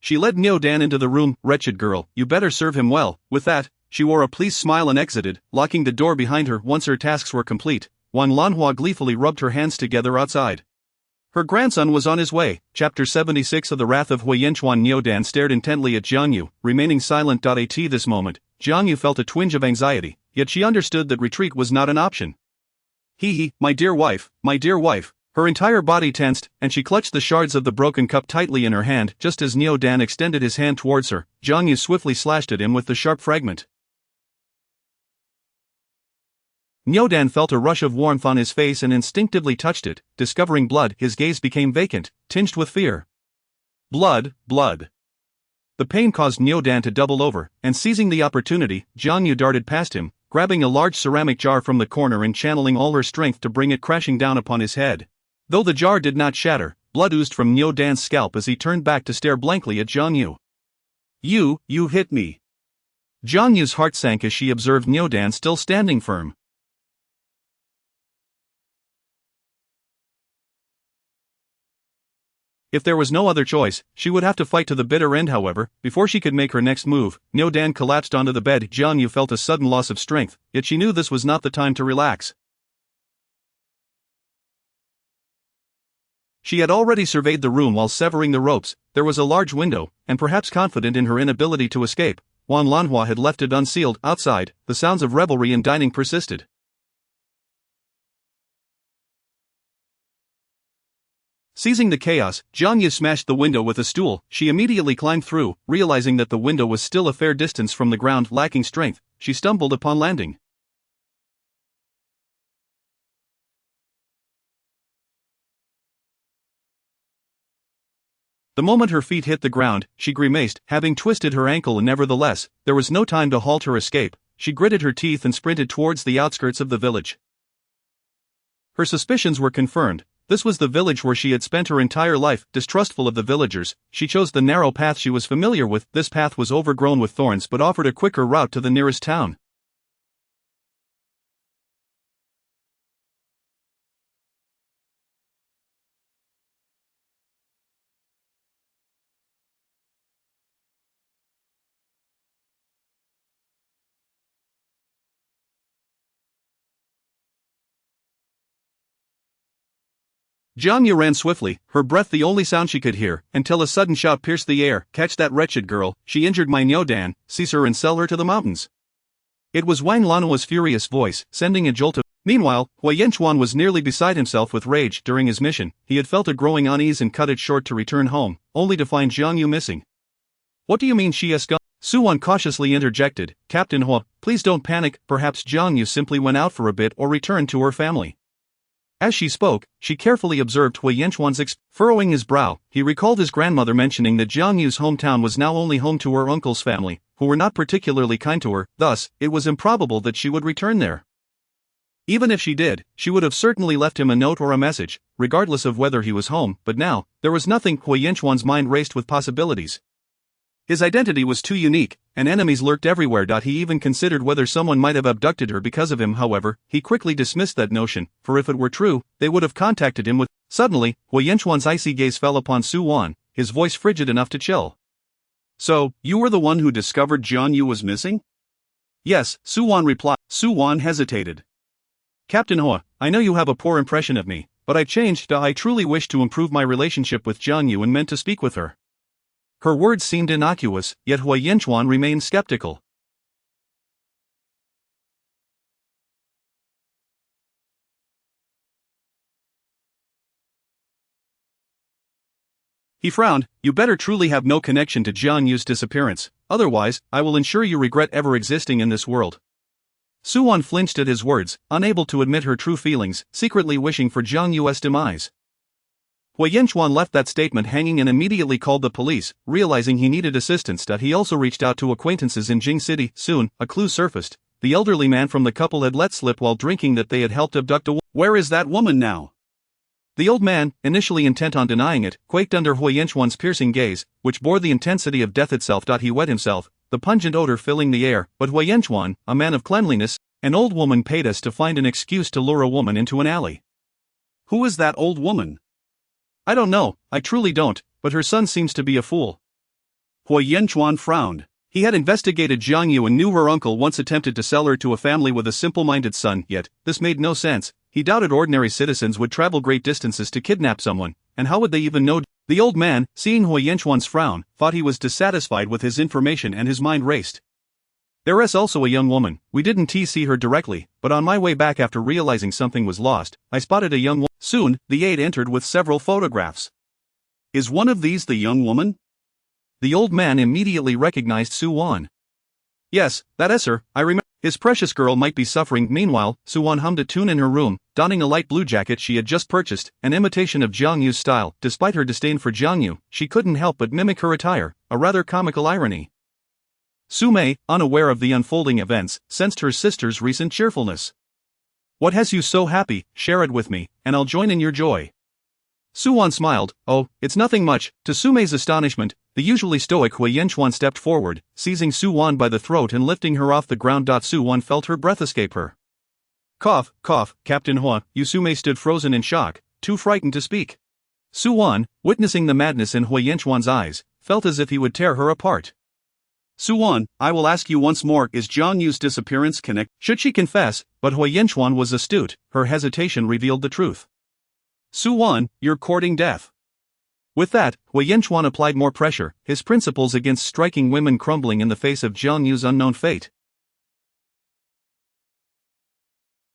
She led Niu Dan into the room. Wretched girl, you better serve him well. With that, she wore a pleased smile and exited, locking the door behind her. Once her tasks were complete, Wang Lanhua gleefully rubbed her hands together outside. Her grandson was on his way. Chapter 76 of the Wrath of Huiyanchuan. Niu Dan stared intently at Jiang Yu, remaining silent. At this moment, Jiang Yu felt a twinge of anxiety, yet she understood that retreat was not an option. My dear wife, my dear wife. Her entire body tensed, and she clutched the shards of the broken cup tightly in her hand. Just as Niu Dan extended his hand towards her, Jiang Yu swiftly slashed at him with the sharp fragment. Niu Dan felt a rush of warmth on his face and instinctively touched it. Discovering blood, his gaze became vacant, tinged with fear. Blood, blood. The pain caused Niu Dan to double over, and seizing the opportunity, Jiang Yu darted past him, grabbing a large ceramic jar from the corner and channeling all her strength to bring it crashing down upon his head. Though the jar did not shatter, blood oozed from Niu Dan's scalp as he turned back to stare blankly at Jiang Yu. You hit me. Jiang Yu's heart sank as she observed Niu Dan still standing firm. If there was no other choice, she would have to fight to the bitter end. However, before she could make her next move, Niu Dan collapsed onto the bed. Jiang Yu felt a sudden loss of strength, yet she knew this was not the time to relax. She had already surveyed the room while severing the ropes. There was a large window, and perhaps confident in her inability to escape, Wang Lanhua had left it unsealed. Outside, the sounds of revelry and dining persisted. Seizing the chaos, Jiang Yu smashed the window with a stool. She immediately climbed through, realizing that the window was still a fair distance from the ground. Lacking strength, she stumbled upon landing. The moment her feet hit the ground, she grimaced, having twisted her ankle, and nevertheless, there was no time to halt her escape. She gritted her teeth and sprinted towards the outskirts of the village. Her suspicions were confirmed. This was the village where she had spent her entire life. Distrustful of the villagers, she chose the narrow path she was familiar with. This path was overgrown with thorns but offered a quicker route to the nearest town. Jiang Yu ran swiftly, her breath the only sound she could hear, until a sudden shout pierced the air. "Catch that wretched girl, she injured my Nyodan, seize her and sell her to the mountains." It was Wang Lanhua's furious voice, sending a jolt of. Meanwhile, Hui Yanchuan was nearly beside himself with rage. During his mission, he had felt a growing unease and cut it short to return home, only to find Jiang Yu missing. "What do you mean she has gone?" Suwan cautiously interjected. "Captain Hua, please don't panic, perhaps Jiang Yu simply went out for a bit or returned to her family." As she spoke, she carefully observed Hui Yanchuan's furrowing his brow. He recalled his grandmother mentioning that Jiang Yu's hometown was now only home to her uncle's family, who were not particularly kind to her, thus, it was improbable that she would return there. Even if she did, she would have certainly left him a note or a message, regardless of whether he was home, but now, there was nothing. Hui Yanchuan's mind raced with possibilities. His identity was too unique, and enemies lurked everywhere. He even considered whether someone might have abducted her because of him. However, he quickly dismissed that notion, for if it were true, they would have contacted him with. Suddenly, Hui Yanchuan's icy gaze fell upon Su Wan, his voice frigid enough to chill. "So, you were the one who discovered Jiang Yu was missing?" "Yes," Su Wan replied. Su Wan hesitated. "Captain Hua, I know you have a poor impression of me, but I changed. I truly wish to improve my relationship with Jiang Yu and meant to speak with her." Her words seemed innocuous, yet Hui Yanchuan remained skeptical. He frowned. "You better truly have no connection to Jiang Yu's disappearance, otherwise, I will ensure you regret ever existing in this world." Su Wan flinched at his words, unable to admit her true feelings, secretly wishing for Jiang Yu's demise. Hui Yanchuan left that statement hanging and immediately called the police, realizing he needed assistance. He also reached out to acquaintances in Jing City. Soon, a clue surfaced. The elderly man from the couple had let slip while drinking that they had helped abduct a woman. "Where is that woman now?" The old man, initially intent on denying it, quaked under Hui Yanchuan's piercing gaze, which bore the intensity of death itself. He wet himself, the pungent odor filling the air, but Hui Yanchuan, a man of cleanliness, an old woman paid us to find an excuse to lure a woman into an alley. "Who is that old woman?" "I don't know, I truly don't, but her son seems to be a fool." Hui Yanchuan frowned. He had investigated Jiang Yu and knew her uncle once attempted to sell her to a family with a simple-minded son, yet, this made no sense. He doubted ordinary citizens would travel great distances to kidnap someone, and how would they even know? The old man, seeing Hui Yanchuan's frown, thought he was dissatisfied with his information and his mind raced. "There is also a young woman. We didn't see her directly, but on my way back after realizing something was lost, I spotted a young woman." Soon, the aide entered with several photographs. "Is one of these the young woman?" The old man immediately recognized Su Wan. "Yes, that is her, I remember." His precious girl might be suffering. Meanwhile, Su Wan hummed a tune in her room, donning a light blue jacket she had just purchased, an imitation of Jiang Yu's style. Despite her disdain for Jiang Yu, she couldn't help but mimic her attire, a rather comical irony. Su Mei, unaware of the unfolding events, sensed her sister's recent cheerfulness. "What has you so happy? Share it with me, and I'll join in your joy." Su Wan smiled. "Oh, it's nothing much." To Su Mei's astonishment, the usually stoic Hui Yanchuan stepped forward, seizing Su Wan by the throat and lifting her off the ground. Su Wan felt her breath escape her. "Cough, cough, Captain Hua." Su Mei stood frozen in shock, too frightened to speak. Su Wan, witnessing the madness in Hui Yanchuan's eyes, felt as if he would tear her apart. "Su Wan, I will ask you once more, is Jiang Yu's disappearance connected?" Should she confess? But Hui Yanchuan was astute, her hesitation revealed the truth. "Su Wan, you're courting death." With that, Hui Yanchuan applied more pressure, his principles against striking women crumbling in the face of Jiang Yu's unknown fate.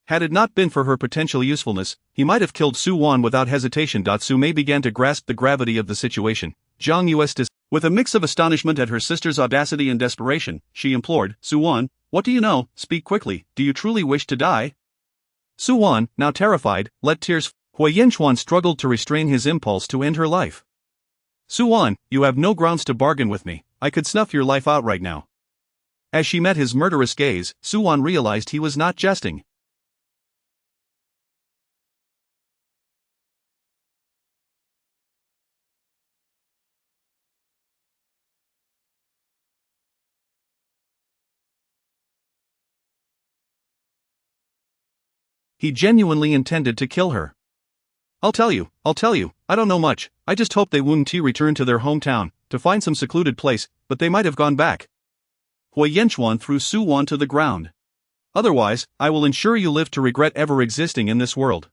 Had it not been for her potential usefulness, he might have killed Su Wan without hesitation. Su Mei began to grasp the gravity of the situation. Jiang Yu's With a mix of astonishment at her sister's audacity and desperation, she implored, "Su Wan, what do you know? Speak quickly, do you truly wish to die?" Su Wan, now terrified, let tears. Hui Yanchuan struggled to restrain his impulse to end her life. Suwan, you have no grounds to bargain with me, I could snuff your life out right now. As she met his murderous gaze, Suwan realized he was not jesting. He genuinely intended to kill her. I'll tell you, I don't know much, I just hope they wouldn't return to their hometown, to find some secluded place, but they might have gone back. Hui Yenchuan threw Suwan to the ground. Otherwise, I will ensure you live to regret ever existing in this world.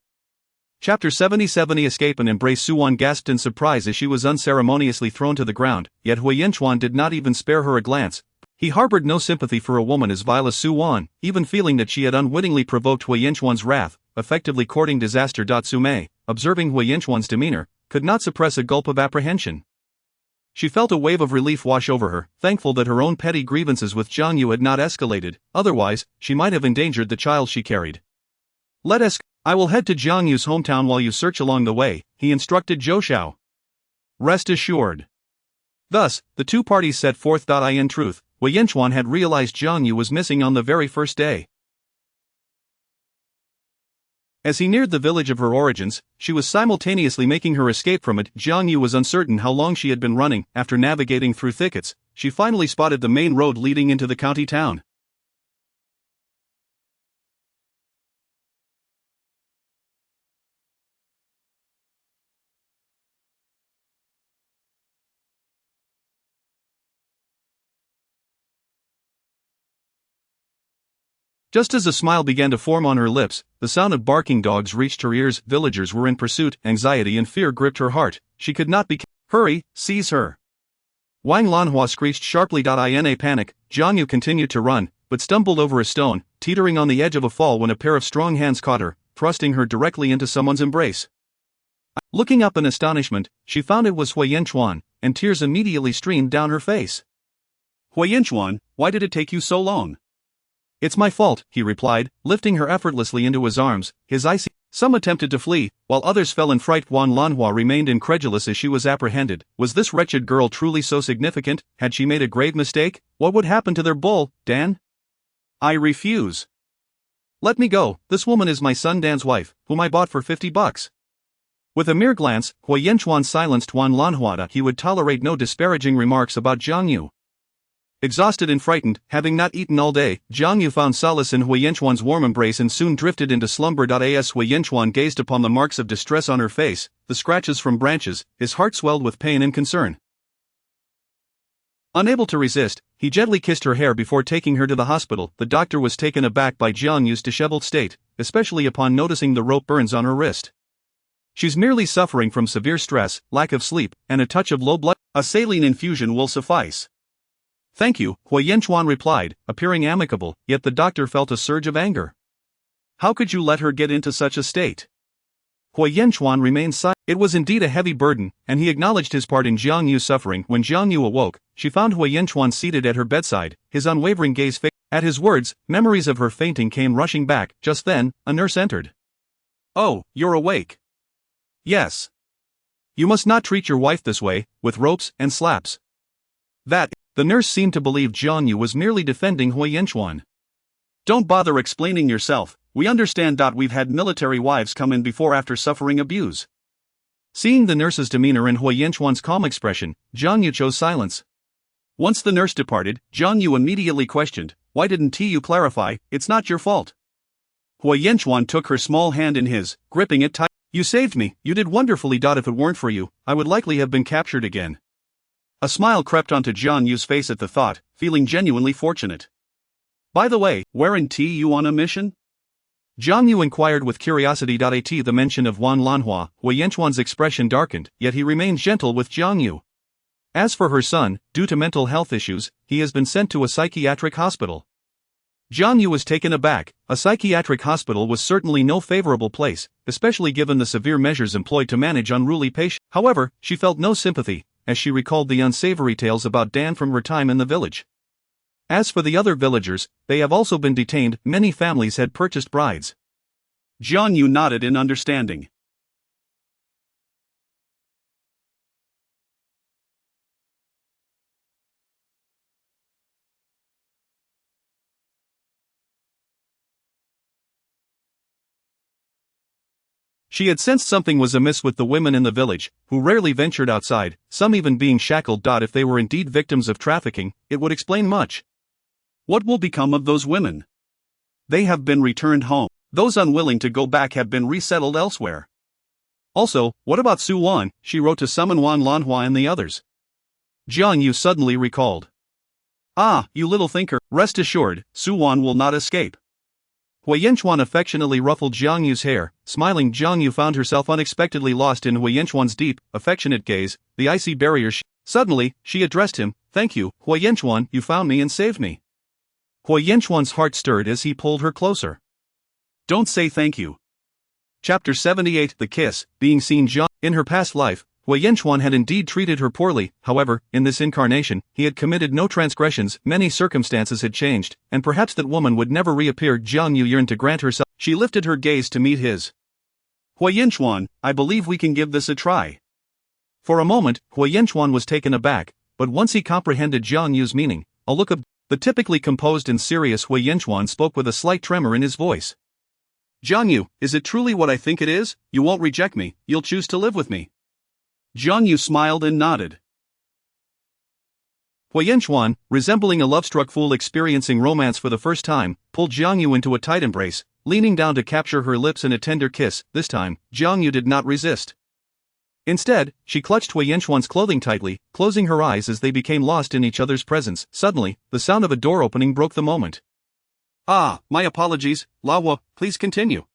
Chapter 70 Escape and Embrace. Suwan gasped in surprise as she was unceremoniously thrown to the ground, yet Hui Yenchuan did not even spare her a glance. He harbored no sympathy for a woman as vile as Suwan, even feeling that she had unwittingly provoked Hui Yenchuan's wrath, effectively courting disaster. Sume, observing Hui Yenchuan's demeanor, could not suppress a gulp of apprehension. She felt a wave of relief wash over her, thankful that her own petty grievances with Jiang Yu had not escalated, otherwise, she might have endangered the child she carried. I will head to Jiang Yu's hometown while you search along the way, he instructed Zhou Xiao. Rest assured. Thus, the two parties set forth. In truth, Hui Yenchuan had realized Jiang Yu was missing on the very first day. As he neared the village of her origins, she was simultaneously making her escape from it. Jiang Yu was uncertain how long she had been running. After navigating through thickets, she finally spotted the main road leading into the county town. Just as a smile began to form on her lips, the sound of barking dogs reached her ears. Villagers were in pursuit. Anxiety and fear gripped her heart. She could not be. Hurry, seize her! Wang Lanhua screeched sharply. In a panic, Jiang Yu continued to run, but stumbled over a stone, teetering on the edge of a fall when a pair of strong hands caught her, thrusting her directly into someone's embrace. Looking up in astonishment, she found it was Hui Yenchuan, and tears immediately streamed down her face. Hui Yenchuan, why did it take you so long? It's my fault, he replied, lifting her effortlessly into his arms, his icy. Some attempted to flee, while others fell in fright. Wan Lanhua remained incredulous as she was apprehended. Was this wretched girl truly so significant? Had she made a grave mistake? What would happen to their bull, Dan? I refuse. Let me go, this woman is my son Dan's wife, whom I bought for $50. With a mere glance, Hui Yenchuan silenced Wan Lanhua. He would tolerate no disparaging remarks about Jiang Yu. Exhausted and frightened, having not eaten all day, Jiang Yu found solace in Hui Yenchuan's warm embrace and soon drifted into slumber. As Hui Yenchuan gazed upon the marks of distress on her face, the scratches from branches, his heart swelled with pain and concern. Unable to resist, he gently kissed her hair before taking her to the hospital. The doctor was taken aback by Jiang Yu's disheveled state, especially upon noticing the rope burns on her wrist. She's merely suffering from severe stress, lack of sleep, and a touch of low blood. A saline infusion will suffice. Thank you, Hui Yenchuan replied, appearing amicable, yet the doctor felt a surge of anger. How could you let her get into such a state? Hui Yenchuan remained silent. It was indeed a heavy burden, and he acknowledged his part in Jiang Yu's suffering. When Jiang Yu awoke, she found Hui Yenchuan seated at her bedside, his unwavering gaze fixed. At his words, memories of her fainting came rushing back. Just then, a nurse entered. Oh, you're awake. Yes. You must not treat your wife this way, with ropes and slaps. The nurse seemed to believe Jiang Yu was merely defending Hui Yenchuan. Don't bother explaining yourself, we understand. We've had military wives come in before after suffering abuse. Seeing the nurse's demeanor and Hui Yenchuan's calm expression, Jiang Yu chose silence. Once the nurse departed, Jiang Yu immediately questioned, why didn't you clarify? It's not your fault. Hui Yenchuan took her small hand in his, gripping it tight. You saved me, you did wonderfully. If it weren't for you, I would likely have been captured again. A smile crept onto Jiang Yu's face at the thought, feeling genuinely fortunate. By the way, weren't you on a mission? Jiang Yu inquired with curiosity. At the mention of Wan Lanhua, Hui Yenchuan's expression darkened, yet he remained gentle with Jiang Yu. As for her son, due to mental health issues, he has been sent to a psychiatric hospital. Jiang Yu was taken aback. A psychiatric hospital was certainly no favorable place, especially given the severe measures employed to manage unruly patients. However, she felt no sympathy, as she recalled the unsavory tales about Dan from her time in the village. As for the other villagers, they have also been detained. Many families had purchased brides. Jiang Yu nodded in understanding. She had sensed something was amiss with the women in the village, who rarely ventured outside, some even being shackled. If they were indeed victims of trafficking, it would explain much. What will become of those women? They have been returned home. Those unwilling to go back have been resettled elsewhere. Also, what about Su Wan? She wrote to summon Wan Lanhua and the others. Jiang Yu suddenly recalled. Ah, you little thinker, rest assured, Su Wan will not escape. Hui Yanchuan affectionately ruffled Jiang Yu's hair. Smiling, Jiang Yu found herself unexpectedly lost in Hui Yanchuan's deep, affectionate gaze, the icy barrier. Suddenly, she addressed him. Thank you, Hui Yanchuan, you found me and saved me. Hui Yanchuan's heart stirred as he pulled her closer. Don't say thank you. Chapter 78 The Kiss. Being seen. In her past life, Hui Yanchuan had indeed treated her poorly. However, in this incarnation, he had committed no transgressions. Many circumstances had changed, and perhaps that woman would never reappear. Jiang Yu yearned to grant herself. She lifted her gaze to meet his. Hui Yanchuan, I believe we can give this a try. For a moment, Hui Yanchuan was taken aback, but once he comprehended Jiang Yu's meaning, a look of the typically composed and serious Hui Yanchuan spoke with a slight tremor in his voice. Jiang Yu, is it truly what I think it is? You won't reject me, you'll choose to live with me. Jiang Yu smiled and nodded. Hui Yanchuan, resembling a love-struck fool experiencing romance for the first time, pulled Jiang Yu into a tight embrace, leaning down to capture her lips in a tender kiss. This time, Jiang Yu did not resist. Instead, she clutched Hui Yanchuan's clothing tightly, closing her eyes as they became lost in each other's presence. Suddenly, the sound of a door opening broke the moment. Ah, my apologies, Lawa, please continue.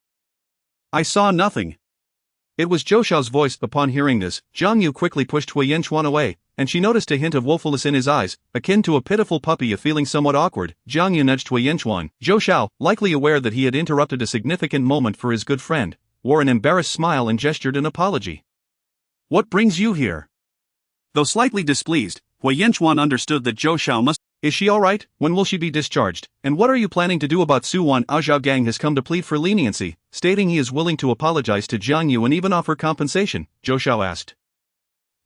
I saw nothing. It was Zhou Xiao's voice. Upon hearing this, Jiang Yu quickly pushed Hui Yanchuan away, and she noticed a hint of woefulness in his eyes, akin to a pitiful puppy feeling somewhat awkward. Jiang Yu nudged Hui Yanchuan. Zhou Xiao, likely aware that he had interrupted a significant moment for his good friend, wore an embarrassed smile and gestured an apology. What brings you here? Though slightly displeased, Hui Yanchuan understood that Zhou Xiao must. Is she alright? When will she be discharged? And what are you planning to do about Su Wan? Zhao Gang has come to plead for leniency, stating he is willing to apologize to Jiang Yu and even offer compensation, Zhou Xiao asked.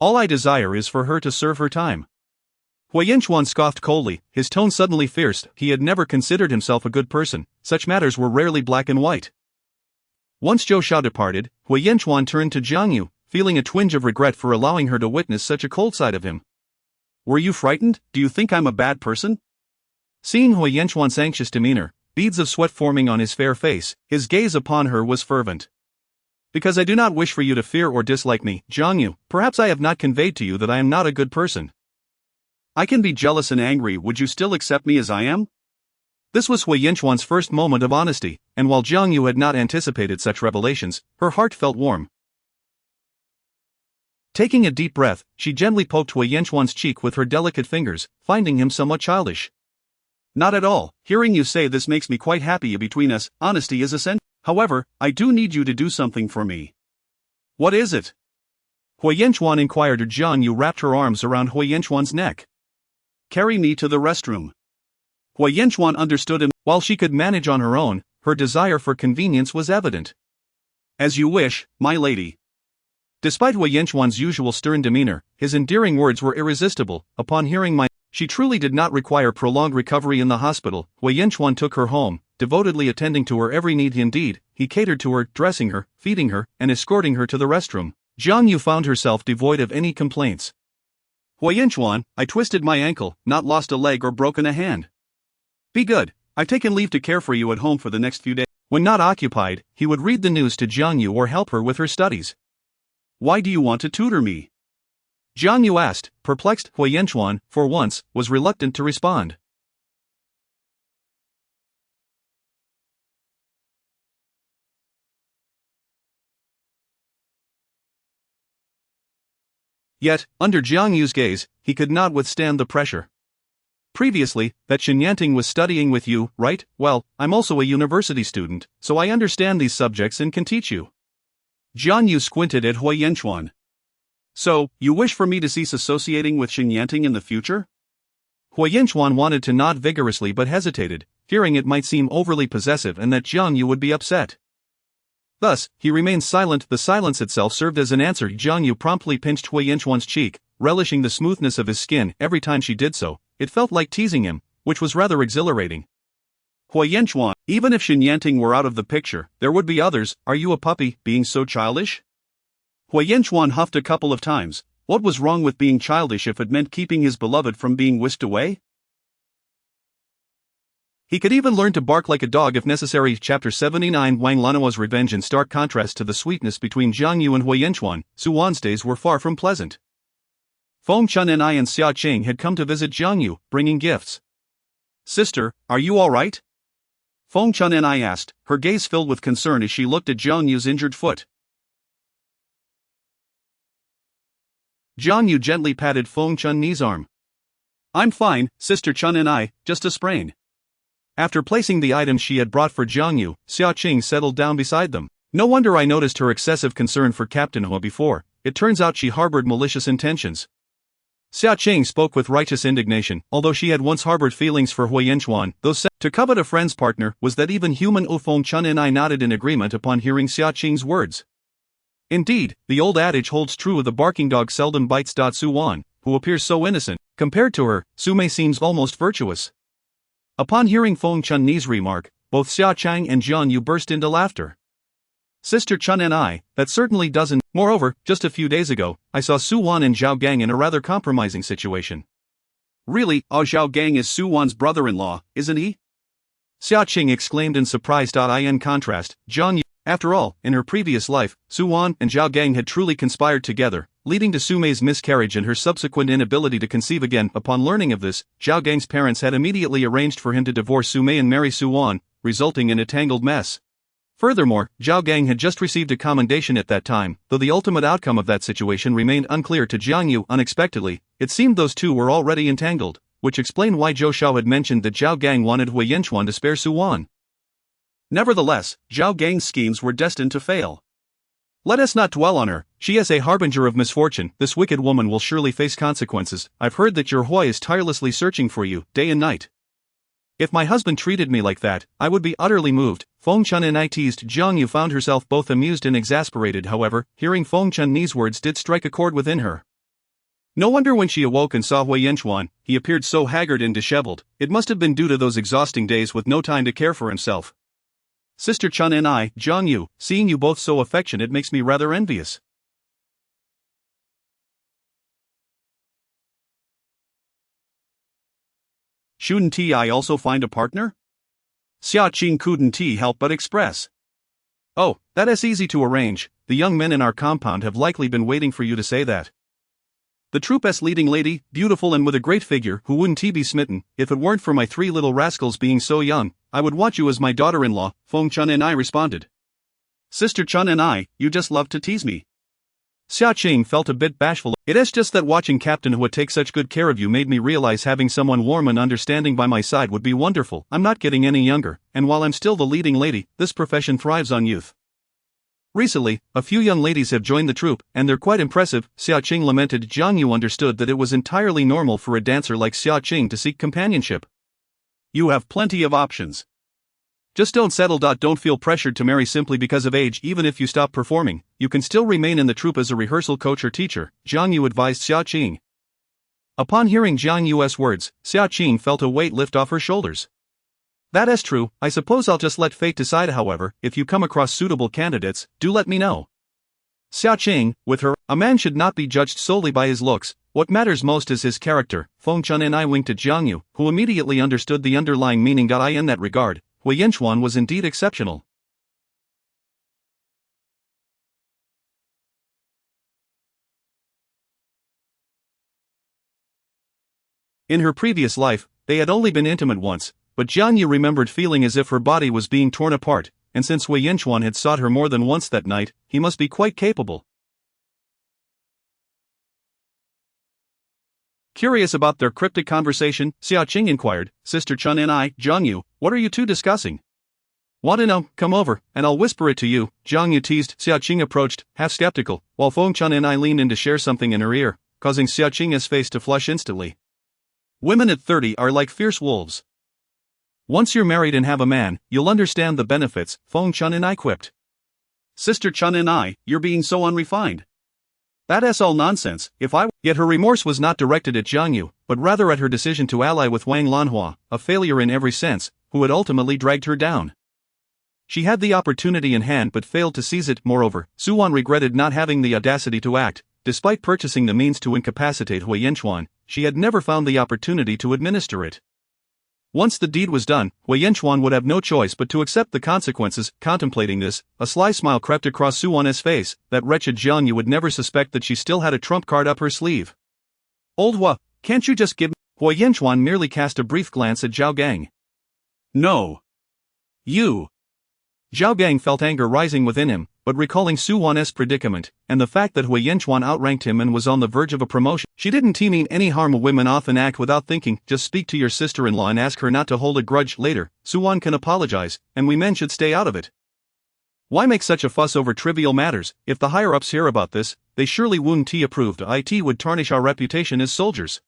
All I desire is for her to serve her time. Hui Yanchuan scoffed coldly, his tone suddenly fierce. He had never considered himself a good person, such matters were rarely black and white. Once Zhou Xiao departed, Hui Yanchuan turned to Jiang Yu, feeling a twinge of regret for allowing her to witness such a cold side of him. Were you frightened? Do you think I'm a bad person? Seeing Hui Yanchuan's anxious demeanor, beads of sweat forming on his fair face, his gaze upon her was fervent. Because I do not wish for you to fear or dislike me, Jiang Yu, perhaps I have not conveyed to you that I am not a good person. I can be jealous and angry. Would you still accept me as I am? This was Hui Yanchuan's first moment of honesty, and while Jiang Yu had not anticipated such revelations, her heart felt warm. Taking a deep breath, she gently poked Hui Yanchuan's cheek with her delicate fingers, finding him somewhat childish. Not at all. Hearing you say this makes me quite happy. Between us, honesty is essential. However, I do need you to do something for me. What is it? Hui Yanchuan inquired. Jiang Yu wrapped her arms around Hui Yanchuan's neck. Carry me to the restroom. Hui Yanchuan understood him. While she could manage on her own, her desire for convenience was evident. As you wish, my lady. Despite Hui Yanchuan's usual stern demeanor, his endearing words were irresistible. Upon hearing she truly did not require prolonged recovery in the hospital. Hui Yanchuan took her home, devotedly attending to her every need. Indeed, he catered to her, dressing her, feeding her, and escorting her to the restroom. Jiang Yu found herself devoid of any complaints. Hui Yanchuan, I twisted my ankle, not lost a leg or broken a hand. Be good. I've taken leave to care for you at home for the next few days. When not occupied, he would read the news to Jiang Yu or help her with her studies. Why do you want to tutor me? Jiang Yu asked, perplexed. Hui Yanchuan, for once, was reluctant to respond. Yet, under Jiang Yu's gaze, he could not withstand the pressure. Previously, that Shenyanting was studying with you, right? Well, I'm also a university student, so I understand these subjects and can teach you. Jiang Yu squinted at Hui Yanchuan. So, you wish for me to cease associating with Shenyanting in the future? Hui Yanchuan wanted to nod vigorously but hesitated, fearing it might seem overly possessive and that Jiang Yu would be upset. Thus, he remained silent. The silence itself served as an answer. Jiang Yu promptly pinched Hui Yanchuan's cheek, relishing the smoothness of his skin. Every time she did so, it felt like teasing him, which was rather exhilarating. Hui Yanchuan, even if Xin Yanting were out of the picture, there would be others. Are you a puppy, being so childish? Hui Yanchuan huffed a couple of times. What was wrong with being childish if it meant keeping his beloved from being whisked away? He could even learn to bark like a dog if necessary. Chapter 79 Wang Lanhua's revenge. In stark contrast to the sweetness between Jiang Yu and Hui Yanchuan, Su Wan's days were far from pleasant. Feng Chun and I and Xia Qing had come to visit Jiang Yu, bringing gifts. Sister, are you all right? Feng Chun and I asked, her gaze filled with concern as she looked at Jiang Yu's injured foot. Jiang Yu gently patted Feng Chun's arm. I'm fine, Sister Chun and I, just a sprain. After placing the items she had brought for Jiang Yu, Xia Qing settled down beside them. No wonder I noticed her excessive concern for Captain Hua before. It turns out she harbored malicious intentions. Xia Qing spoke with righteous indignation. Although she had once harbored feelings for Hui Yanchuan, though to covet a friend's partner was that even human. Feng Chun and I nodded in agreement upon hearing Xia Qing's words. Indeed, the old adage holds true: the barking dog seldom bites. Su Wan, who appears so innocent, compared to her, Su Mei seems almost virtuous. Upon hearing Feng Chun's remark, both Xia Qing and Jiang Yu burst into laughter. Sister Chun and I, that certainly doesn't. Moreover, just a few days ago, I saw Su Wan and Zhao Gang in a rather compromising situation. Really, Zhao Gang is Su Wan's brother-in-law, isn't he? Xia Qing exclaimed in surprise. In contrast, Jiang Yu, after all, in her previous life, Su Wan and Zhao Gang had truly conspired together, leading to Su Mei's miscarriage and her subsequent inability to conceive again. Upon learning of this, Zhao Gang's parents had immediately arranged for him to divorce Su Mei and marry Su Wan, resulting in a tangled mess. Furthermore, Zhao Gang had just received a commendation at that time, though the ultimate outcome of that situation remained unclear to Jiang Yu. Unexpectedly, it seemed those two were already entangled, which explained why Zhou Xiao had mentioned that Zhao Gang wanted Hui Yanchuan to spare Su Wan. Nevertheless, Zhao Gang's schemes were destined to fail. Let us not dwell on her. She is a harbinger of misfortune. This wicked woman will surely face consequences. I've heard that your Hui is tirelessly searching for you, day and night. If my husband treated me like that, I would be utterly moved. Feng Chun and I teased. Jiang Yu found herself both amused and exasperated. However, hearing Feng Chun's words did strike a chord within her. No wonder when she awoke and saw Hui Yanchuan, he appeared so haggard and disheveled. It must have been due to those exhausting days with no time to care for himself. Sister Chun and I, Jiang Yu, seeing you both so affectionate makes me rather envious. Shouldn't I also find a partner? Xia Qing couldn't help but express. Oh, that is easy to arrange. The young men in our compound have likely been waiting for you to say that. The troupe's leading lady, beautiful and with a great figure, who wouldn't be smitten? If it weren't for my three little rascals being so young, I would want you as my daughter-in-law, Feng Chun and I responded. Sister Chun and I, you just love to tease me. Xia Qing felt a bit bashful. It is just that watching Captain Hua take such good care of you made me realize having someone warm and understanding by my side would be wonderful. I'm not getting any younger, and while I'm still the leading lady, this profession thrives on youth. Recently, a few young ladies have joined the troupe, and they're quite impressive, Xia Qing lamented. Jiang Yu understood that it was entirely normal for a dancer like Xia Qing to seek companionship. You have plenty of options. Just don't settle. Don't feel pressured to marry simply because of age. Even if you stop performing, you can still remain in the troupe as a rehearsal coach or teacher, Jiang Yu advised Xia Qing. Upon hearing Jiang Yu's words, Xia Qing felt a weight lift off her shoulders. That is true. I suppose I'll just let fate decide. However, if you come across suitable candidates, do let me know. Xia Qing, with her, a man should not be judged solely by his looks. What matters most is his character. Feng Chun and I winked at Jiang Yu, who immediately understood the underlying meaning. In that regard, Hui Yanchuan was indeed exceptional. In her previous life, they had only been intimate once, but Jiang Yu remembered feeling as if her body was being torn apart, and since Hui Yanchuan had sought her more than once that night, he must be quite capable. Curious about their cryptic conversation, Xia Qing inquired, Sister Chun and I, Jiang Yu, what are you two discussing? Want to know? Come over, and I'll whisper it to you, Jiang Yu teased. Xia Qing approached, half skeptical, while Feng Chun and I leaned in to share something in her ear, causing Xia Qing's face to flush instantly. Women at 30 are like fierce wolves. Once you're married and have a man, you'll understand the benefits, Feng Chun and I quipped. Sister Chun and I, you're being so unrefined. That's all nonsense. Yet her remorse was not directed at Jiang Yu, but rather at her decision to ally with Wang Lanhua, a failure in every sense, who had ultimately dragged her down. She had the opportunity in hand but failed to seize it. Moreover, Suwan regretted not having the audacity to act. Despite purchasing the means to incapacitate Hui Yanchuan, she had never found the opportunity to administer it. Once the deed was done, Hui Yanchuan would have no choice but to accept the consequences. Contemplating this, a sly smile crept across Suwan's face. That wretched Jiang Yu would never suspect that she still had a trump card up her sleeve. "Old Hua, can't you just give me?" Hui Yanchuan merely cast a brief glance at Zhao Gang. "No. You." Zhao Gang felt anger rising within him, but recalling Suwan's predicament, and the fact that Hui Yanchuan outranked him and was on the verge of a promotion, she didn't mean any harm. Women often act without thinking. Just speak to your sister-in-law and ask her not to hold a grudge later. Suwan can apologize, and we men should stay out of it. Why make such a fuss over trivial matters? If the higher-ups hear about this, they surely wouldn't approve. It would tarnish our reputation as soldiers.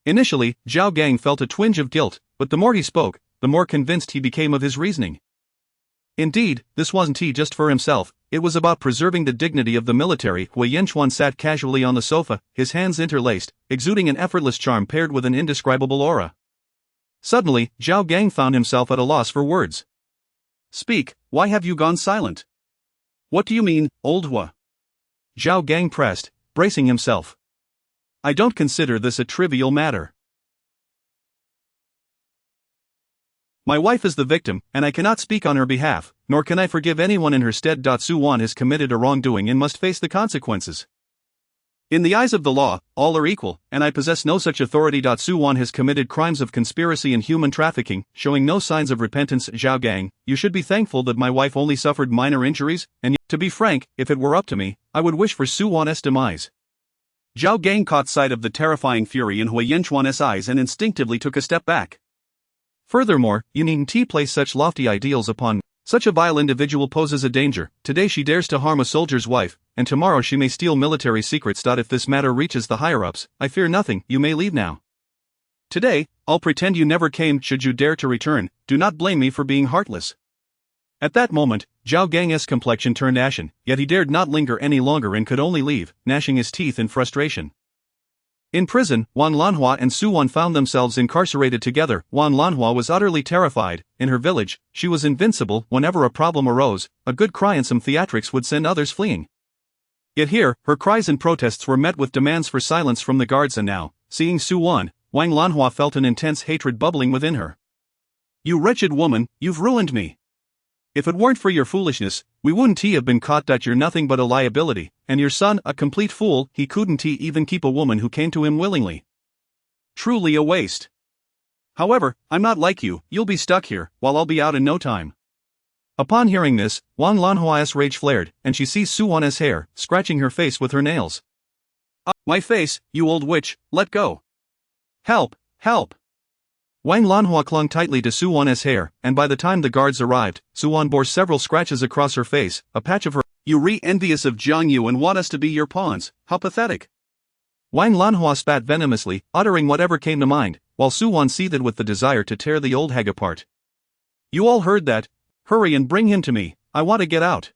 Initially, Zhao Gang felt a twinge of guilt, but the more he spoke, the more convinced he became of his reasoning. Indeed, this wasn't just for himself, it was about preserving the dignity of the military. Hui Yanchuan sat casually on the sofa, his hands interlaced, exuding an effortless charm paired with an indescribable aura. Suddenly, Zhao Gang found himself at a loss for words. "Speak, why have you gone silent? What do you mean, old Hua?" Zhao Gang pressed, bracing himself. "I don't consider this a trivial matter. My wife is the victim, and I cannot speak on her behalf, nor can I forgive anyone in her stead. Suwan has committed a wrongdoing and must face the consequences. In the eyes of the law, all are equal, and I possess no such authority. Suwan has committed crimes of conspiracy and human trafficking, showing no signs of repentance. Zhao Gang, you should be thankful that my wife only suffered minor injuries, and to be frank, if it were up to me, I would wish for Suwan's demise." Zhao Gang caught sight of the terrifying fury in Hui Yanchuan's eyes and instinctively took a step back. "Furthermore, you needn't place such lofty ideals upon me. Such a vile individual poses a danger. Today she dares to harm a soldier's wife, and tomorrow she may steal military secrets. If this matter reaches the higher-ups, I fear nothing. You may leave now. Today, I'll pretend you never came. Should you dare to return, do not blame me for being heartless." At that moment, Zhao Gang's complexion turned ashen, yet he dared not linger any longer and could only leave, gnashing his teeth in frustration. In prison, Wan Lanhua and Suwan found themselves incarcerated together. Wan Lanhua was utterly terrified. In her village, she was invincible. Whenever a problem arose, a good cry and some theatrics would send others fleeing. Yet here, her cries and protests were met with demands for silence from the guards, and now, seeing Suwan, Wang Lanhua felt an intense hatred bubbling within her. "You wretched woman, you've ruined me. If it weren't for your foolishness, we wouldn't have been caught. You're nothing but a liability, and your son, a complete fool. He couldn't even keep a woman who came to him willingly. Truly a waste. However, I'm not like you. You'll be stuck here, while I'll be out in no time." Upon hearing this, Wang Lanhua's rage flared, and she seized Suwan's hair, scratching her face with her nails. My face, you old witch, let go. Help, help." Wang Lanhua clung tightly to Suwan's hair, and by the time the guards arrived, Suwan bore several scratches across her face, a patch of her. "You envious of Jiang Yu and want us to be your pawns, how pathetic." Wang Lanhua spat venomously, uttering whatever came to mind, while Suwan seethed with the desire to tear the old hag apart. "You all heard that. Hurry and bring him to me, I want to get out."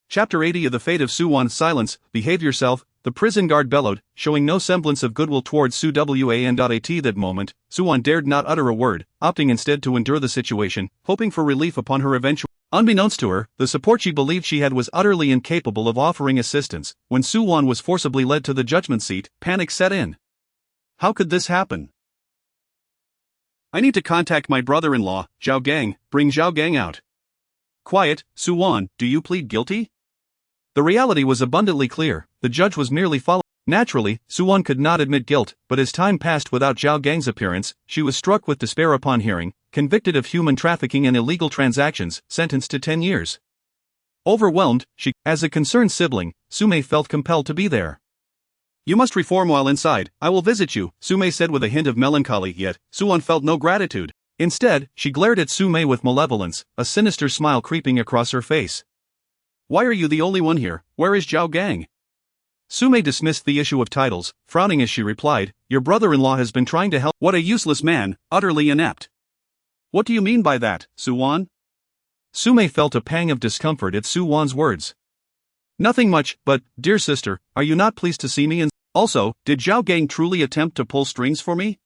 Chapter 80 of The Fate of Suwan. "Silence, behave yourself," the prison guard bellowed, showing no semblance of goodwill towards Suwan. At that moment, Suwan dared not utter a word, opting instead to endure the situation, hoping for relief upon her eventual. Unbeknownst to her, the support she believed she had was utterly incapable of offering assistance. When Suwan was forcibly led to the judgment seat, panic set in. How could this happen? "I need to contact my brother-in-law, Zhao Gang. Bring Zhao Gang out." "Quiet, Suwan, do you plead guilty?" The reality was abundantly clear, the judge was merely following. Naturally, Suwan could not admit guilt, but as time passed without Zhao Gang's appearance, she was struck with despair upon hearing, convicted of human trafficking and illegal transactions, sentenced to 10 years. Overwhelmed, as a concerned sibling, Sume felt compelled to be there. "You must reform while inside, I will visit you," Sume said with a hint of melancholy, yet, Suwan felt no gratitude. Instead, she glared at Sume with malevolence, a sinister smile creeping across her face. "Why are you the only one here? Where is Zhao Gang?" Sume dismissed the issue of titles, frowning as she replied, "Your brother-in-law has been trying to help." "What a useless man, utterly inept." "What do you mean by that, Suwan?" Sume felt a pang of discomfort at Suwan's words. "Nothing much, but, dear sister, are you not pleased to see me and also, did Zhao Gang truly attempt to pull strings for me?"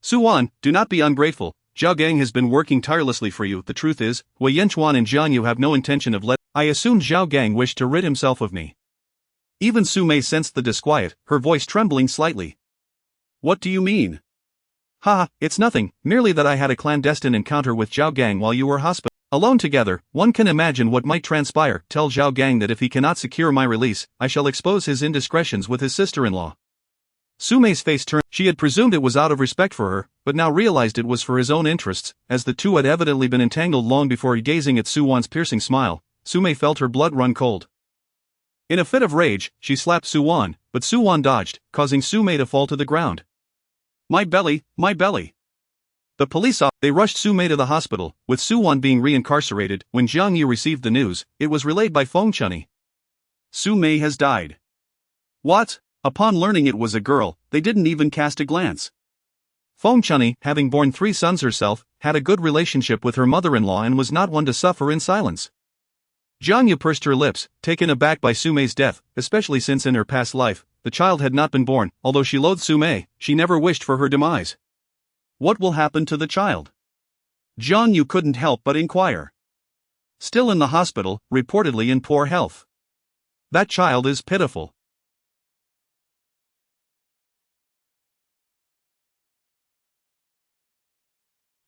"Suwan, do not be ungrateful. Zhao Gang has been working tirelessly for you. The truth is, Wei Yanchuan and Jiang Yu have no intention of letting. I assumed Zhao Gang wished to rid himself of me. Even Su Mei sensed the disquiet, her voice trembling slightly. What do you mean? Ha, it's nothing, merely that I had a clandestine encounter with Zhao Gang while you were hospitalized. Alone together, one can imagine what might transpire. Tell Zhao Gang that if he cannot secure my release, I shall expose his indiscretions with his sister-in-law. Su Mei's face turned. She had presumed it was out of respect for her, but now realized it was for his own interests, as the two had evidently been entangled long before. Gazing at Su Wan's piercing smile, Su Mei felt her blood run cold. In a fit of rage, she slapped Su Wan, but Su Wan dodged, causing Su Mei to fall to the ground. My belly, my belly. The police they rushed Su Mei to the hospital, with Su Wan being reincarcerated. When Jiang Yu received the news, it was relayed by Feng Chunyi. Su Mei has died. What? Upon learning it was a girl, they didn't even cast a glance. Feng Chunyi, having borne 3 sons herself, had a good relationship with her mother-in-law and was not one to suffer in silence. Jiang Yu pursed her lips, taken aback by Su Mei's death, especially since in her past life, the child had not been born. Although she loathed Su Mei, she never wished for her demise. What will happen to the child? Jiang Yu couldn't help but inquire. Still in the hospital, reportedly in poor health. That child is pitiful.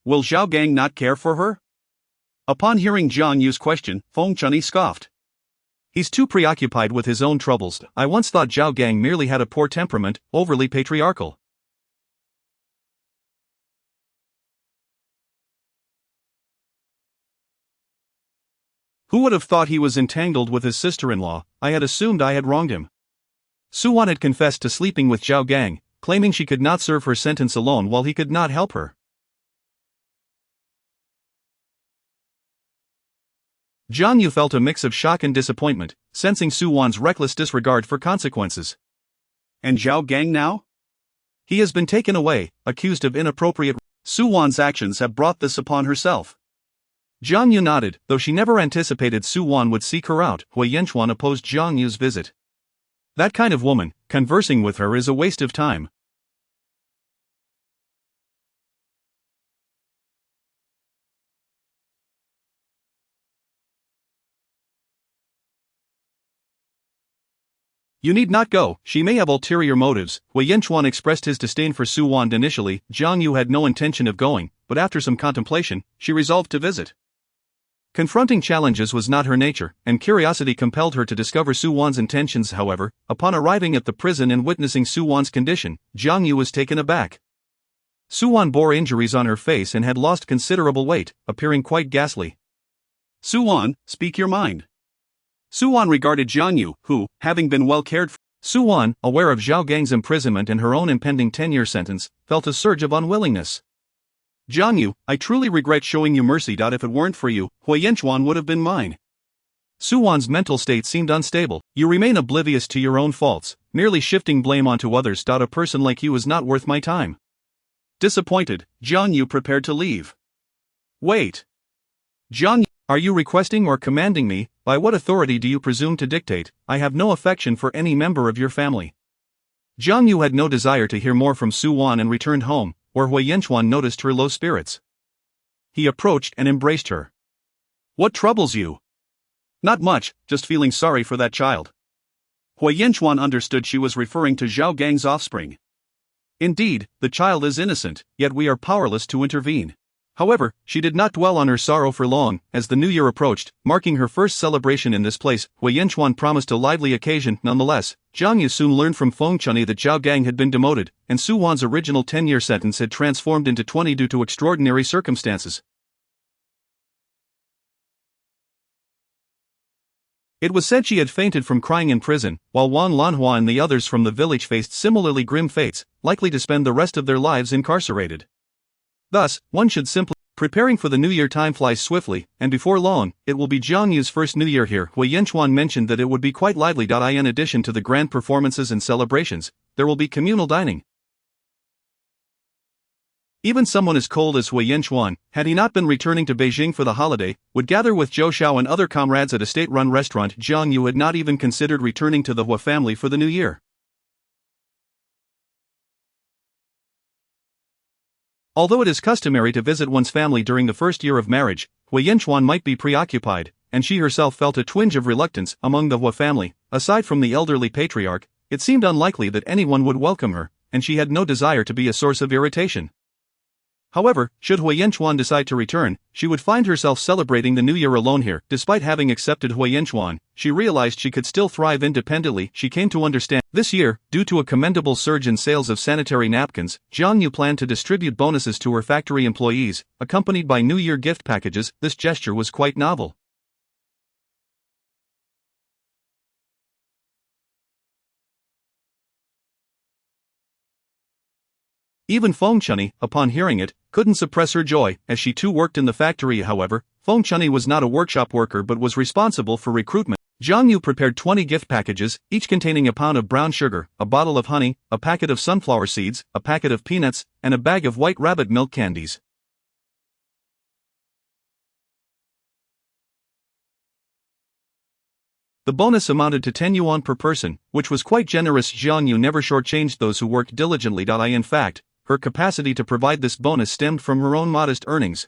Will Zhao Gang not care for her? Upon hearing Jiang Yu's question, Feng Chunyi scoffed. He's too preoccupied with his own troubles. I once thought Zhao Gang merely had a poor temperament, overly patriarchal. Who would have thought he was entangled with his sister-in-law? I had assumed I had wronged him. Su Wan had confessed to sleeping with Zhao Gang, claiming she could not serve her sentence alone while he could not help her. Jiang Yu felt a mix of shock and disappointment, sensing Su Wan's reckless disregard for consequences. And Zhao Gang now? He has been taken away, accused of inappropriate. Su Wan's actions have brought this upon herself. Jiang Yu nodded, though she never anticipated Su Wan would seek her out. Wei Yanchuan opposed Jiang Yu's visit. That kind of woman, conversing with her is a waste of time. You need not go, she may have ulterior motives. Wei Yanchuan expressed his disdain for Su Wan. Initially, Jiang Yu had no intention of going, but after some contemplation, she resolved to visit. Confronting challenges was not her nature, and curiosity compelled her to discover Su Wan's intentions. However, upon arriving at the prison and witnessing Su Wan's condition, Jiang Yu was taken aback. Su Wan bore injuries on her face and had lost considerable weight, appearing quite ghastly. Su Wan, speak your mind. Su Wan regarded Jiang Yu, who, having been well cared for. Su Wan, aware of Zhao Gang's imprisonment and her own impending 10-year sentence, felt a surge of unwillingness. Jiang Yu, I truly regret showing you mercy. If it weren't for you, Wei Yanchuan would have been mine. Su Wan's mental state seemed unstable. You remain oblivious to your own faults, merely shifting blame onto others. A person like you is not worth my time. Disappointed, Jiang Yu prepared to leave. Wait. Jiang Yu, are you requesting or commanding me? By what authority do you presume to dictate? I have no affection for any member of your family. Jiang Yu had no desire to hear more from Su Wan and returned home, where Wei Yanchuan noticed her low spirits. He approached and embraced her. What troubles you? Not much, just feeling sorry for that child. Wei Yanchuan understood she was referring to Zhao Gang's offspring. Indeed, the child is innocent, yet we are powerless to intervene. However, she did not dwell on her sorrow for long. As the new year approached, marking her first celebration in this place, Wei Yanchuan promised a lively occasion. Nonetheless, Jiang Yu soon learned from Feng Chunyi that Zhao Gang had been demoted, and Su Wan's original 10-year sentence had transformed into 20 due to extraordinary circumstances. It was said she had fainted from crying in prison, while Wang Lanhua and the others from the village faced similarly grim fates, likely to spend the rest of their lives incarcerated. Thus, one should simply. Preparing for the new year. Time flies swiftly, and before long, it will be Jiang Yu's first new year here. Wei Yanchuan mentioned that it would be quite lively. In addition to the grand performances and celebrations, there will be communal dining. Even someone as cold as Wei Yanchuan, had he not been returning to Beijing for the holiday, would gather with Zhou Xiao and other comrades at a state-run restaurant. Jiang Yu had not even considered returning to the Hua family for the new year. Although it is customary to visit one's family during the first year of marriage, Hui Yanchuan might be preoccupied, and she herself felt a twinge of reluctance among the Hua family. Aside from the elderly patriarch, it seemed unlikely that anyone would welcome her, and she had no desire to be a source of irritation. However, should Hui Yanchuan decide to return, she would find herself celebrating the new year alone here. Despite having accepted Hui Yanchuan, she realized she could still thrive independently. She came to understand. This year, due to a commendable surge in sales of sanitary napkins, Jiang Yu planned to distribute bonuses to her factory employees, accompanied by New Year gift packages. This gesture was quite novel. Even Feng Chunyi, upon hearing it, couldn't suppress her joy, as she too worked in the factory. However, Feng Chunyi was not a workshop worker but was responsible for recruitment. Jiang Yu prepared 20 gift packages, each containing a pound of brown sugar, a bottle of honey, a packet of sunflower seeds, a packet of peanuts, and a bag of white rabbit milk candies. The bonus amounted to 10 yuan per person, which was quite generous. Jiang Yu never shortchanged those who worked diligently. In fact, her capacity to provide this bonus stemmed from her own modest earnings.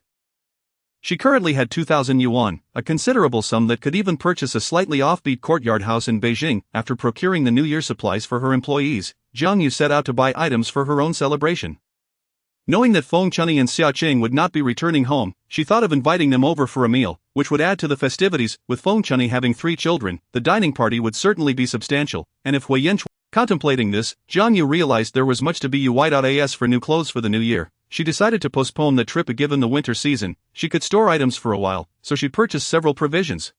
She currently had 2,000 yuan, a considerable sum that could even purchase a slightly offbeat courtyard house in Beijing. After procuring the New Year supplies for her employees, Jiang Yu set out to buy items for her own celebration. Knowing that Feng Chunyi and Xia Qing would not be returning home, she thought of inviting them over for a meal, which would add to the festivities. With Feng Chunyi having 3 children, the dining party would certainly be substantial, and if Hui Yanchuan. Contemplating this, Jiang Yu realized there was much to be as for new clothes for the new year. She decided to postpone the trip. Given the winter season, she could store items for a while, so she purchased several provisions.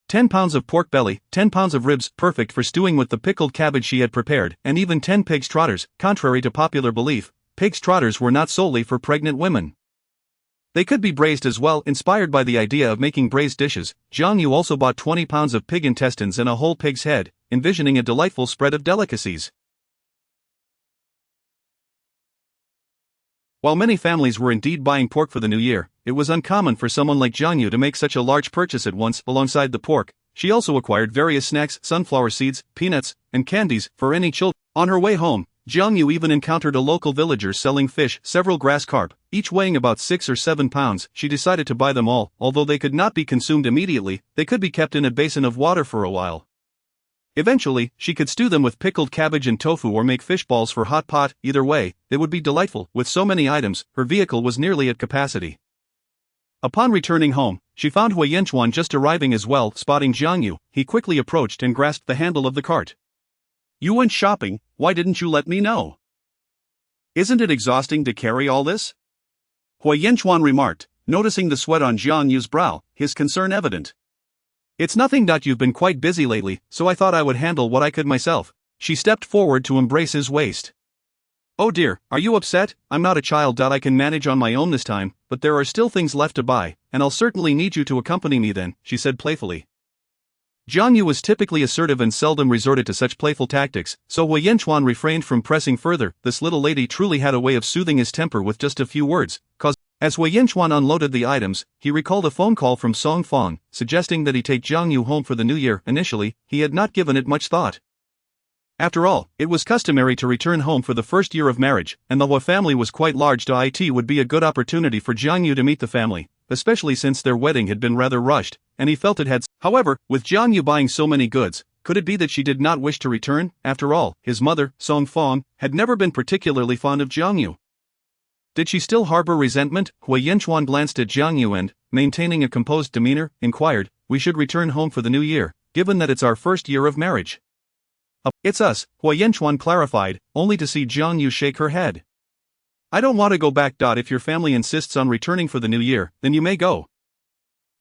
10 pounds of pork belly, 10 pounds of ribs, perfect for stewing with the pickled cabbage she had prepared, and even 10 pig's trotters. Contrary to popular belief, pig's trotters were not solely for pregnant women. They could be braised as well. Inspired by the idea of making braised dishes, Jiang Yu also bought 20 pounds of pig intestines and a whole pig's head, envisioning a delightful spread of delicacies. While many families were indeed buying pork for the new year, it was uncommon for someone like Jiang Yu to make such a large purchase at once. Alongside the pork, she also acquired various snacks, sunflower seeds, peanuts, and candies for any children. On her way home, Jiang Yu even encountered a local villager selling fish, several grass carp, each weighing about 6 or 7 pounds. She decided to buy them all. Although they could not be consumed immediately, they could be kept in a basin of water for a while. Eventually, she could stew them with pickled cabbage and tofu or make fish balls for hot pot. Either way, they would be delightful. With so many items, her vehicle was nearly at capacity. Upon returning home, she found Hui Yanchuan just arriving as well. Spotting Jiang Yu, he quickly approached and grasped the handle of the cart. "You went shopping, why didn't you let me know? Isn't it exhausting to carry all this?" Hui Yanchuan remarked, noticing the sweat on Jiang Yu's brow, his concern evident. "It's nothing. You've been quite busy lately, so I thought I would handle what I could myself." She stepped forward to embrace his waist. "Oh dear, are you upset? I'm not a child. I can manage on my own this time, but there are still things left to buy, and I'll certainly need you to accompany me then," she said playfully. Jiang Yu was typically assertive and seldom resorted to such playful tactics, so Hui Yanchuan refrained from pressing further. This little lady truly had a way of soothing his temper with just a few words. As Hui Yanchuan unloaded the items, he recalled a phone call from Song Fong, suggesting that he take Jiang Yu home for the new year. Initially, he had not given it much thought. After all, it was customary to return home for the first year of marriage, and the Hua family was quite large. It would be a good opportunity for Jiang Yu to meet the family, especially since their wedding had been rather rushed, and he felt it had. However, with Jiang Yu buying so many goods, could it be that she did not wish to return? After all, his mother, Song Fong, had never been particularly fond of Jiang Yu. Did she still harbor resentment? Hui Yanchuan glanced at Jiang Yu and, maintaining a composed demeanor, inquired, "We should return home for the new year, given that it's our first year of marriage." "It's us," Hui Yanchuan clarified, only to see Jiang Yu shake her head. "I don't want to go back. If your family insists on returning for the new year, then you may go.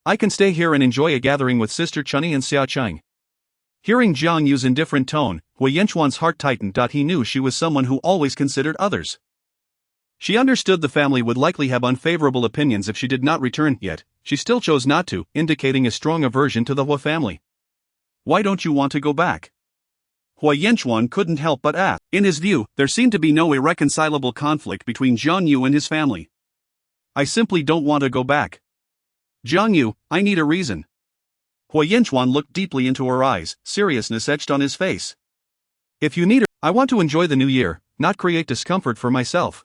I can stay here and enjoy a gathering with Sister Chunyi and Xia Qing." Hearing Jiang Yu's indifferent tone, Hui Yanchuan's heart tightened. He knew she was someone who always considered others. She understood the family would likely have unfavorable opinions if she did not return, yet she still chose not to, indicating a strong aversion to the Hua family. "Why don't you want to go back?" Hui Yanchuan couldn't help but ask. In his view, there seemed to be no irreconcilable conflict between Jiang Yu and his family. "I simply don't want to go back. Jiang Yu, I need a reason." Hui Yanchuan looked deeply into her eyes, seriousness etched on his face. "If you need her, I want to enjoy the new year, not create discomfort for myself."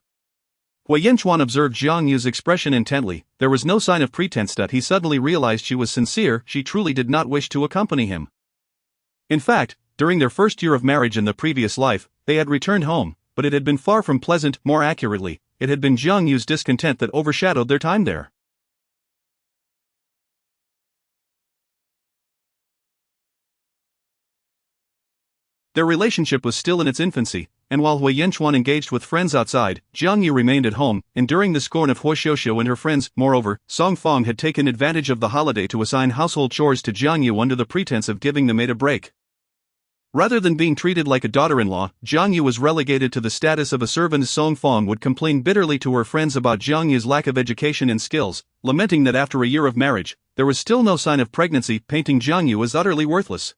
Wei Yanchuan observed Jiang Yu's expression intently. There was no sign of pretense that he suddenly realized she was sincere. She truly did not wish to accompany him. In fact, during their first year of marriage in the previous life, they had returned home, but it had been far from pleasant. More accurately, it had been Jiang Yu's discontent that overshadowed their time there. Their relationship was still in its infancy, and while Wei Yanchuan engaged with friends outside, Jiang Yu remained at home, enduring the scorn of Huo Xiuxiu and her friends. Moreover, Song Fong had taken advantage of the holiday to assign household chores to Jiang Yu under the pretense of giving the maid a break. Rather than being treated like a daughter-in-law, Jiang Yu was relegated to the status of a servant. Song Fong would complain bitterly to her friends about Jiang Yu's lack of education and skills, lamenting that after a year of marriage, there was still no sign of pregnancy, painting Jiang Yu as utterly worthless.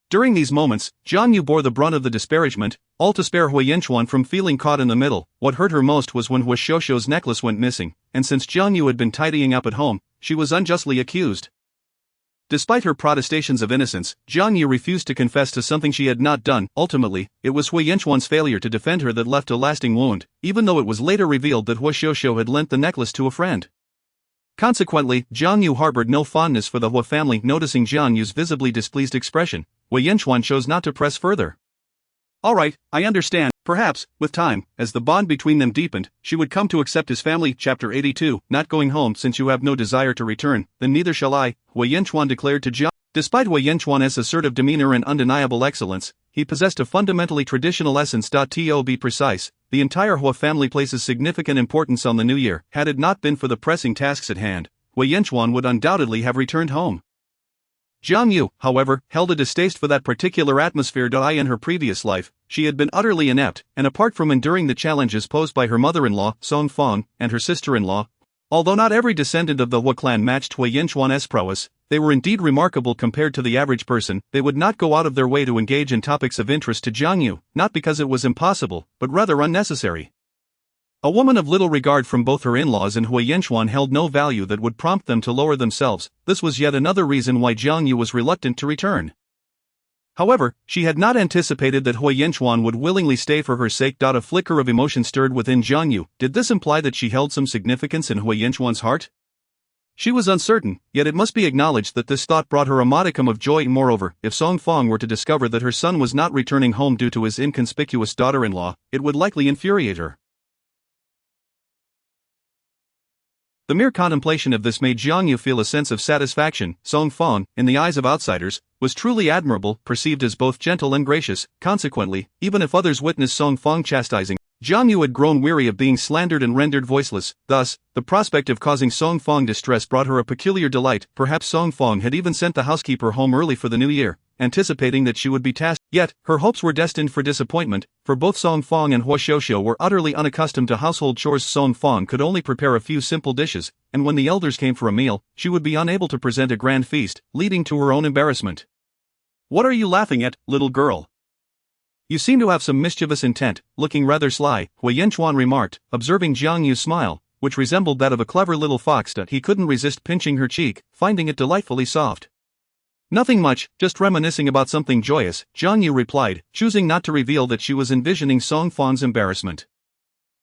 During these moments, Jiang Yu bore the brunt of the disparagement, all to spare Wei Yanchuan from feeling caught in the middle. What hurt her most was when Huo Xiuxiu's necklace went missing, and since Jiang Yu had been tidying up at home, she was unjustly accused. Despite her protestations of innocence, Jiang Yu refused to confess to something she had not done. Ultimately, it was Wei Yanchuan's failure to defend her that left a lasting wound, even though it was later revealed that Huo Xiuxiu had lent the necklace to a friend. Consequently, Jiang Yu harbored no fondness for the Huo family. Noticing Jiang Yu's visibly displeased expression, Wei Yanchuan chose not to press further. Alright, I understand. Perhaps, with time, as the bond between them deepened, she would come to accept his family. Chapter 82, Not going home. Since you have no desire to return, then neither shall I, Wei Yanchuan declared to Jiang. Despite Wei Yanchuan's assertive demeanor and undeniable excellence, he possessed a fundamentally traditional essence. To be precise, the entire Huo family places significant importance on the new year. Had it not been for the pressing tasks at hand, Wei Yanchuan would undoubtedly have returned home. Jiang Yu, however, held a distaste for that particular atmosphere. In her previous life, she had been utterly inept, and apart from enduring the challenges posed by her mother-in-law, Song Fong, and her sister-in-law, although not every descendant of the Huo clan matched Wei Yanchuan's prowess, they were indeed remarkable compared to the average person. They would not go out of their way to engage in topics of interest to Jiang Yu, not because it was impossible, but rather unnecessary. A woman of little regard from both her in-laws and Wei Yanchuan held no value that would prompt them to lower themselves. This was yet another reason why Jiang Yu was reluctant to return. However, she had not anticipated that Wei Yanchuan would willingly stay for her sake. A flicker of emotion stirred within Jiang Yu. Did this imply that she held some significance in Wei Yanchuan's heart? She was uncertain, yet it must be acknowledged that this thought brought her a modicum of joy. Moreover, if Song Fong were to discover that her son was not returning home due to his inconspicuous daughter-in-law, it would likely infuriate her. The mere contemplation of this made Jiang Yu feel a sense of satisfaction. Song Fong, in the eyes of outsiders, was truly admirable, perceived as both gentle and gracious. Consequently, even if others witnessed Song Fong chastising, Jiang Yu had grown weary of being slandered and rendered voiceless. Thus, the prospect of causing Song Fong distress brought her a peculiar delight. Perhaps Song Fong had even sent the housekeeper home early for the new year, anticipating that she would be tasked. Yet, her hopes were destined for disappointment, for both Song Fong and Huo Xiuxiu were utterly unaccustomed to household chores. Song Fong could only prepare a few simple dishes, and when the elders came for a meal, she would be unable to present a grand feast, leading to her own embarrassment. What are you laughing at, little girl? You seem to have some mischievous intent. Looking rather sly, Wei Yanchuan remarked, observing Jiang Yu's smile, which resembled that of a clever little fox. He couldn't resist pinching her cheek, finding it delightfully soft. Nothing much, just reminiscing about something joyous, Jiang Yu replied, choosing not to reveal that she was envisioning Song Fong's embarrassment.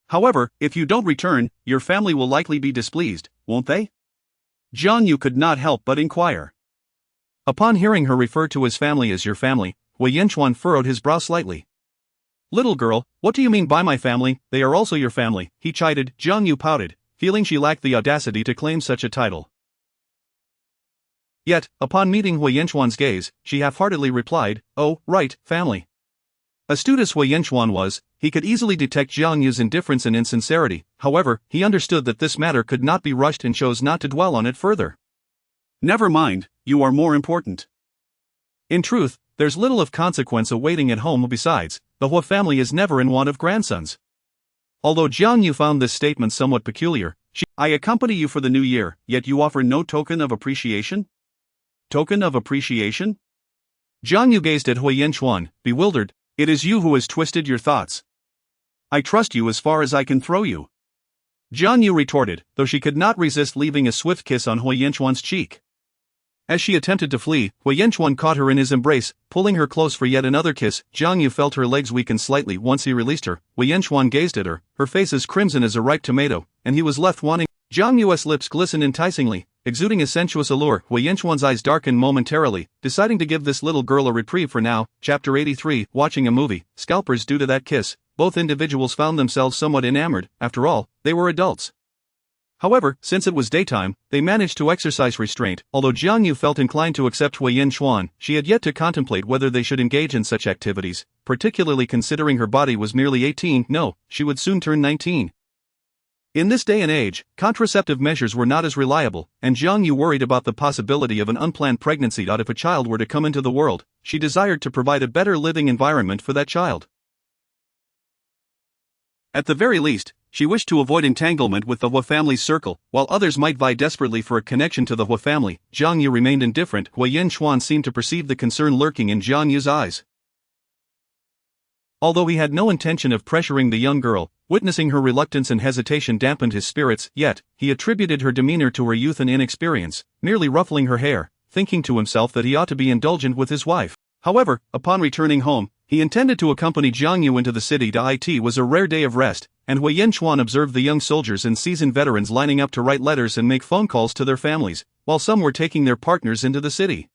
However, if you don't return, your family will likely be displeased, won't they? Jiang Yu could not help but inquire. Upon hearing her refer to his family as your family, Wei Yanchuan furrowed his brow slightly. Little girl, what do you mean by my family? They are also your family, he chided. Jiang Yu pouted, feeling she lacked the audacity to claim such a title. Yet, upon meeting Wei Yanchuan's gaze, she half-heartedly replied, oh, right, family. Astute as Wei Yanchuan was, he could easily detect Jiang Yu's indifference and insincerity. However, he understood that this matter could not be rushed and chose not to dwell on it further. Never mind, you are more important. In truth, there's little of consequence awaiting at home. Besides, the Huo family is never in want of grandsons. Although Jiang Yu found this statement somewhat peculiar, I accompany you for the new year, yet you offer no token of appreciation? Token of appreciation? Jiang Yu gazed at Wei Yanchuan, bewildered. It is you who has twisted your thoughts. I trust you as far as I can throw you. Jiang Yu retorted, though she could not resist leaving a swift kiss on Wei Yanchuan's cheek. As she attempted to flee, Hui Yanchuan caught her in his embrace, pulling her close for yet another kiss. Jiang Yu felt her legs weaken slightly once he released her. Hui Yanchuan gazed at her face as crimson as a ripe tomato, and he was left wanting. Jiang Yu's lips glistened enticingly, exuding a sensuous allure. Hui Yanchuan's eyes darkened momentarily, deciding to give this little girl a reprieve for now. Chapter 83. Watching a movie. Scalpers. Due to that kiss, both individuals found themselves somewhat enamored. After all, they were adults. However, since it was daytime, they managed to exercise restraint. Although Jiang Yu felt inclined to accept Hui Yanchuan, she had yet to contemplate whether they should engage in such activities, particularly considering her body was merely 18. No, she would soon turn 19. In this day and age, contraceptive measures were not as reliable, and Jiang Yu worried about the possibility of an unplanned pregnancy. If a child were to come into the world, she desired to provide a better living environment for that child. At the very least, she wished to avoid entanglement with the Hua family's circle. While others might vie desperately for a connection to the Hua family, Jiang Yu remained indifferent. Hui Yanchuan seemed to perceive the concern lurking in Jiang Yu's eyes. Although he had no intention of pressuring the young girl, witnessing her reluctance and hesitation dampened his spirits. Yet, he attributed her demeanor to her youth and inexperience, merely ruffling her hair, thinking to himself that he ought to be indulgent with his wife. However, upon returning home, he intended to accompany Jiang Yu into the city. It was a rare day of rest, and Hui Yanchuan observed the young soldiers and seasoned veterans lining up to write letters and make phone calls to their families, while some were taking their partners into the city.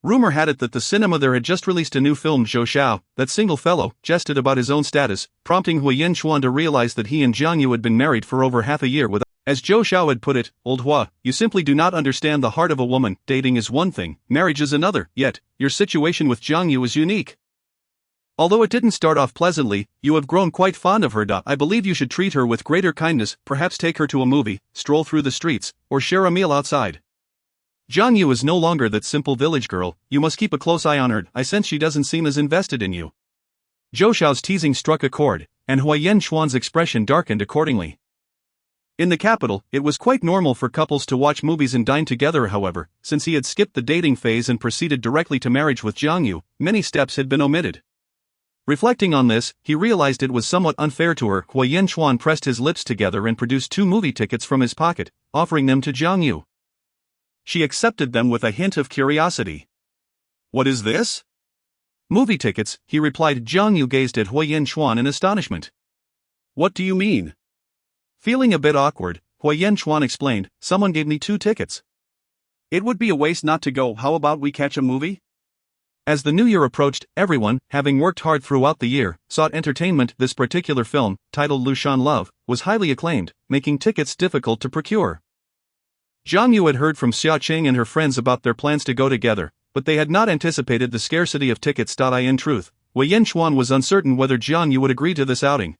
Rumor had it that the cinema there had just released a new film. Zhou Xiao, that single fellow, jested about his own status, prompting Hui Yanchuan to realize that he and Jiang Yu had been married for over half a year without. As Zhou Xiao had put it, "Old Hua, you simply do not understand the heart of a woman. Dating is one thing, marriage is another. Yet, your situation with Jiang Yu is unique. Although it didn't start off pleasantly, you have grown quite fond of her. I believe you should treat her with greater kindness, perhaps take her to a movie, stroll through the streets, or share a meal outside. Jiang Yu is no longer that simple village girl, you must keep a close eye on her. I sense she doesn't seem as invested in you." Zhou Xiao's teasing struck a chord, and Hui Yanchuan's expression darkened accordingly. In the capital, it was quite normal for couples to watch movies and dine together. However, since he had skipped the dating phase and proceeded directly to marriage with Jiang Yu, many steps had been omitted. Reflecting on this, he realized it was somewhat unfair to her. Hui Yanchuan pressed his lips together and produced 2 movie tickets from his pocket, offering them to Jiang Yu. She accepted them with a hint of curiosity. "What is this?" "Movie tickets," he replied. Jiang Yu gazed at Hui Yanchuan in astonishment. "What do you mean?" Feeling a bit awkward, Hui Yanchuan explained, "Someone gave me 2 tickets. It would be a waste not to go. How about we catch a movie?" As the new year approached, everyone, having worked hard throughout the year, sought entertainment. This particular film, titled Lushan Love, was highly acclaimed, making tickets difficult to procure. Jiang Yu had heard from Xia Qing and her friends about their plans to go together, but they had not anticipated the scarcity of tickets. In truth, Hui Yanchuan was uncertain whether Jiang Yu would agree to this outing.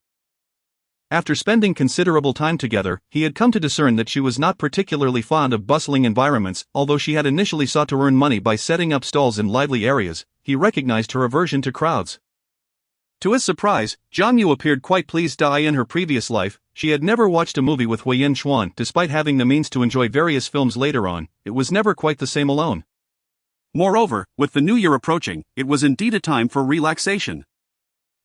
After spending considerable time together, he had come to discern that she was not particularly fond of bustling environments. Although she had initially sought to earn money by setting up stalls in lively areas, he recognized her aversion to crowds. To his surprise, Jiang Yu appeared quite pleased. In her previous life, she had never watched a movie with Hui Yanchuan. Despite having the means to enjoy various films later on, it was never quite the same alone. Moreover, with the new year approaching, it was indeed a time for relaxation.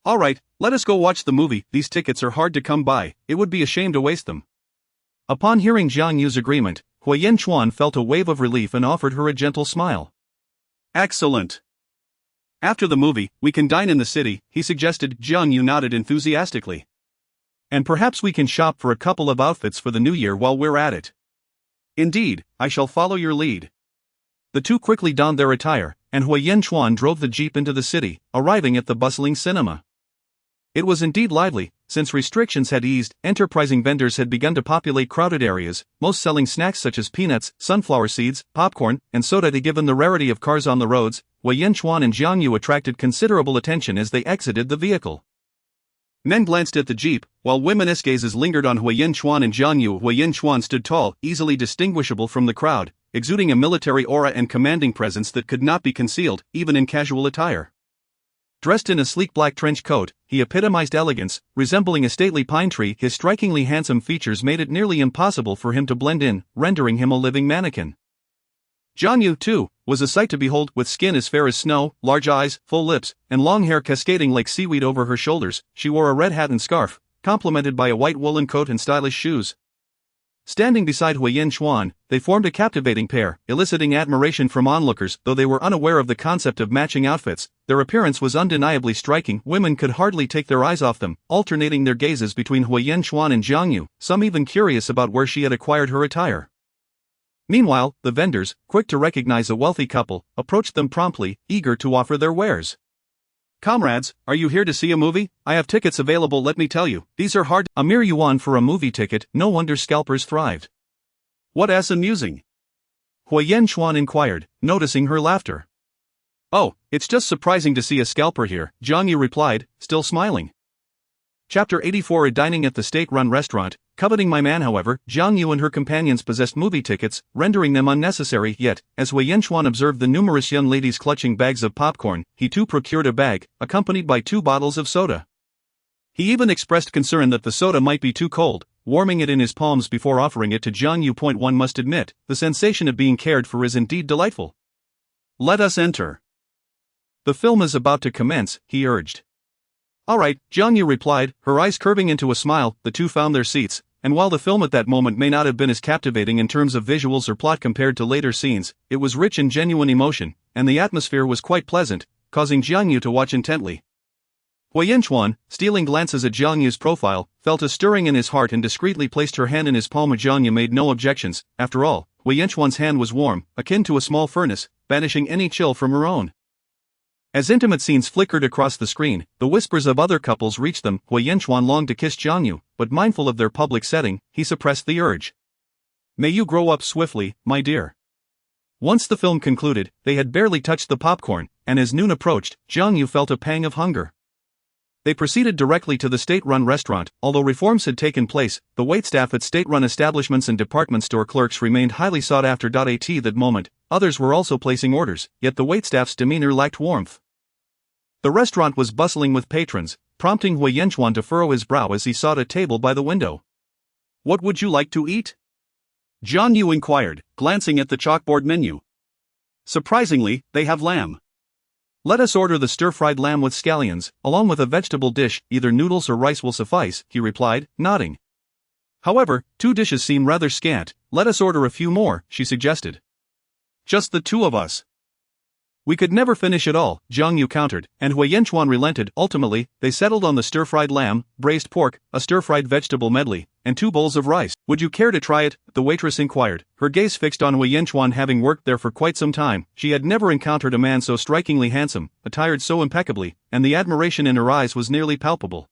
"Alright, let us go watch the movie. These tickets are hard to come by, it would be a shame to waste them." Upon hearing Jiang Yu's agreement, Hui Yanchuan felt a wave of relief and offered her a gentle smile. "Excellent. After the movie, we can dine in the city," he suggested. Jiang Yu nodded enthusiastically. "And perhaps we can shop for a couple of outfits for the new year while we're at it." "Indeed, I shall follow your lead." The two quickly donned their attire, and Hui Yanchuan drove the jeep into the city, arriving at the bustling cinema. It was indeed lively. Since restrictions had eased, enterprising vendors had begun to populate crowded areas, most selling snacks such as peanuts, sunflower seeds, popcorn, and soda. Given the rarity of cars on the roads, Hui Yanchuan and Jiang Yu attracted considerable attention as they exited the vehicle. Men glanced at the jeep, while women's gazes lingered on Hui Yanchuan and Jiang Yu. Hui Yanchuan stood tall, easily distinguishable from the crowd, exuding a military aura and commanding presence that could not be concealed, even in casual attire. Dressed in a sleek black trench coat, he epitomized elegance, resembling a stately pine tree. His strikingly handsome features made it nearly impossible for him to blend in, rendering him a living mannequin. Jiang Yu, too, was a sight to behold. With skin as fair as snow, large eyes, full lips, and long hair cascading like seaweed over her shoulders. She wore a red hat and scarf, complemented by a white woolen coat and stylish shoes. Standing beside Hui Yanchuan, they formed a captivating pair, eliciting admiration from onlookers. Though they were unaware of the concept of matching outfits, their appearance was undeniably striking. Women could hardly take their eyes off them, alternating their gazes between Hui Yanchuan and Jiang Yu, some even curious about where she had acquired her attire. Meanwhile, the vendors, quick to recognize a wealthy couple, approached them promptly, eager to offer their wares. "Comrades, are you here to see a movie? I have tickets available. Let me tell you, these are hard. A mere yuan for a movie ticket, no wonder scalpers thrived." "What as amusing?" Hui Yanchuan inquired, noticing her laughter. "Oh, it's just surprising to see a scalper here," Jiang Yu replied, still smiling. Chapter 84. Dining at the state-run restaurant. Coveting my man. However, Jiang Yu and her companions possessed movie tickets, rendering them unnecessary. Yet, as Hui Yanchuan observed the numerous young ladies clutching bags of popcorn, he too procured a bag, accompanied by 2 bottles of soda. He even expressed concern that the soda might be too cold, warming it in his palms before offering it to Jiang Yu. One must admit, the sensation of being cared for is indeed delightful. "Let us enter. The film is about to commence," he urged. "All right," Jiang Yu replied, her eyes curving into a smile. The two found their seats, and while the film at that moment may not have been as captivating in terms of visuals or plot compared to later scenes, it was rich in genuine emotion, and the atmosphere was quite pleasant, causing Jiang Yu to watch intently. Hui Yanchuan, stealing glances at Jiang Yu's profile, felt a stirring in his heart and discreetly placed her hand in his palm. Jiang Yu made no objections. After all, Hui Yanchuan's hand was warm, akin to a small furnace, banishing any chill from her own. As intimate scenes flickered across the screen, the whispers of other couples reached them. Hui Yanchuan longed to kiss Jiang Yu, but mindful of their public setting, he suppressed the urge. "May you grow up swiftly, my dear." Once the film concluded, they had barely touched the popcorn, and as noon approached, Jiang Yu felt a pang of hunger. They proceeded directly to the state-run restaurant. Although reforms had taken place, the waitstaff at state-run establishments and department store clerks remained highly sought after. At that moment, others were also placing orders, yet the waitstaff's demeanor lacked warmth. The restaurant was bustling with patrons, prompting Hui Yanchuan to furrow his brow as he sought a table by the window. "What would you like to eat?" Jiang Yu inquired, glancing at the chalkboard menu. "Surprisingly, they have lamb." "Let us order the stir-fried lamb with scallions, along with a vegetable dish. Either noodles or rice will suffice," he replied, nodding. "However, 2 dishes seem rather scant. Let us order a few more," she suggested. "Just the 2 of us. We could never finish it all," Jiang Yu countered, and Hui Yanchuan relented. Ultimately, they settled on the stir-fried lamb, braised pork, a stir-fried vegetable medley, and 2 bowls of rice. "Would you care to try it?" the waitress inquired, her gaze fixed on Hui Yanchuan. Having worked there for quite some time, she had never encountered a man so strikingly handsome, attired so impeccably, and the admiration in her eyes was nearly palpable.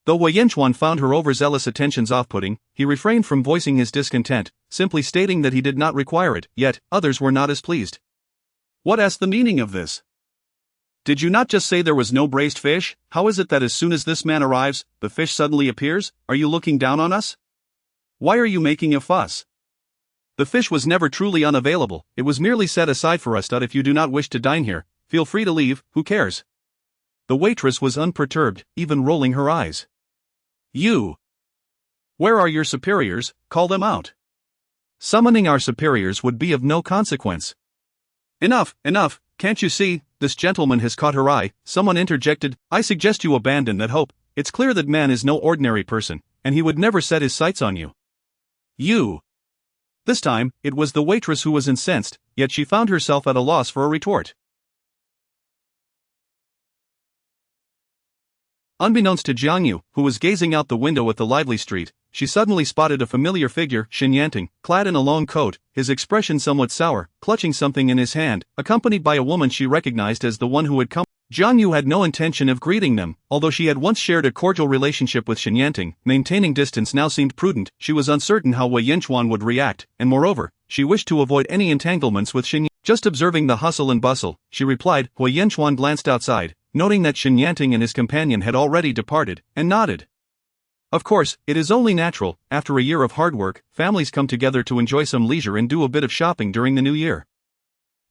Though Hui Yanchuan found her overzealous attentions off-putting, he refrained from voicing his discontent, simply stating that he did not require it. Yet, others were not as pleased. "What is the meaning of this? Did you not just say there was no braised fish? How is it that as soon as this man arrives, the fish suddenly appears? Are you looking down on us? Why are you making a fuss? The fish was never truly unavailable, it was merely set aside for us. If you do not wish to dine here, feel free to leave, who cares?" The waitress was unperturbed, even rolling her eyes. "You! Where are your superiors? Call them out." "Summoning our superiors would be of no consequence." Enough, can't you see, this gentleman has caught her eye," someone interjected. "I suggest you abandon that hope. It's clear that man is no ordinary person, and he would never set his sights on you." "You!" This time, it was the waitress who was incensed, yet she found herself at a loss for a retort. Unbeknownst to Jiang Yu, who was gazing out the window at the lively street, she suddenly spotted a familiar figure, Yanting, clad in a long coat, his expression somewhat sour, clutching something in his hand, accompanied by a woman she recognized as the one who had come. Jiang Yu had no intention of greeting them. Although she had once shared a cordial relationship with Yanting, maintaining distance now seemed prudent. She was uncertain how Hui Yanchuan would react, and moreover, she wished to avoid any entanglements with Yanting. Just observing the hustle and bustle, she replied. Hui Yanchuan glanced outside, noting that Yanting and his companion had already departed, and nodded. Of course, it is only natural, after a year of hard work, families come together to enjoy some leisure and do a bit of shopping during the new year.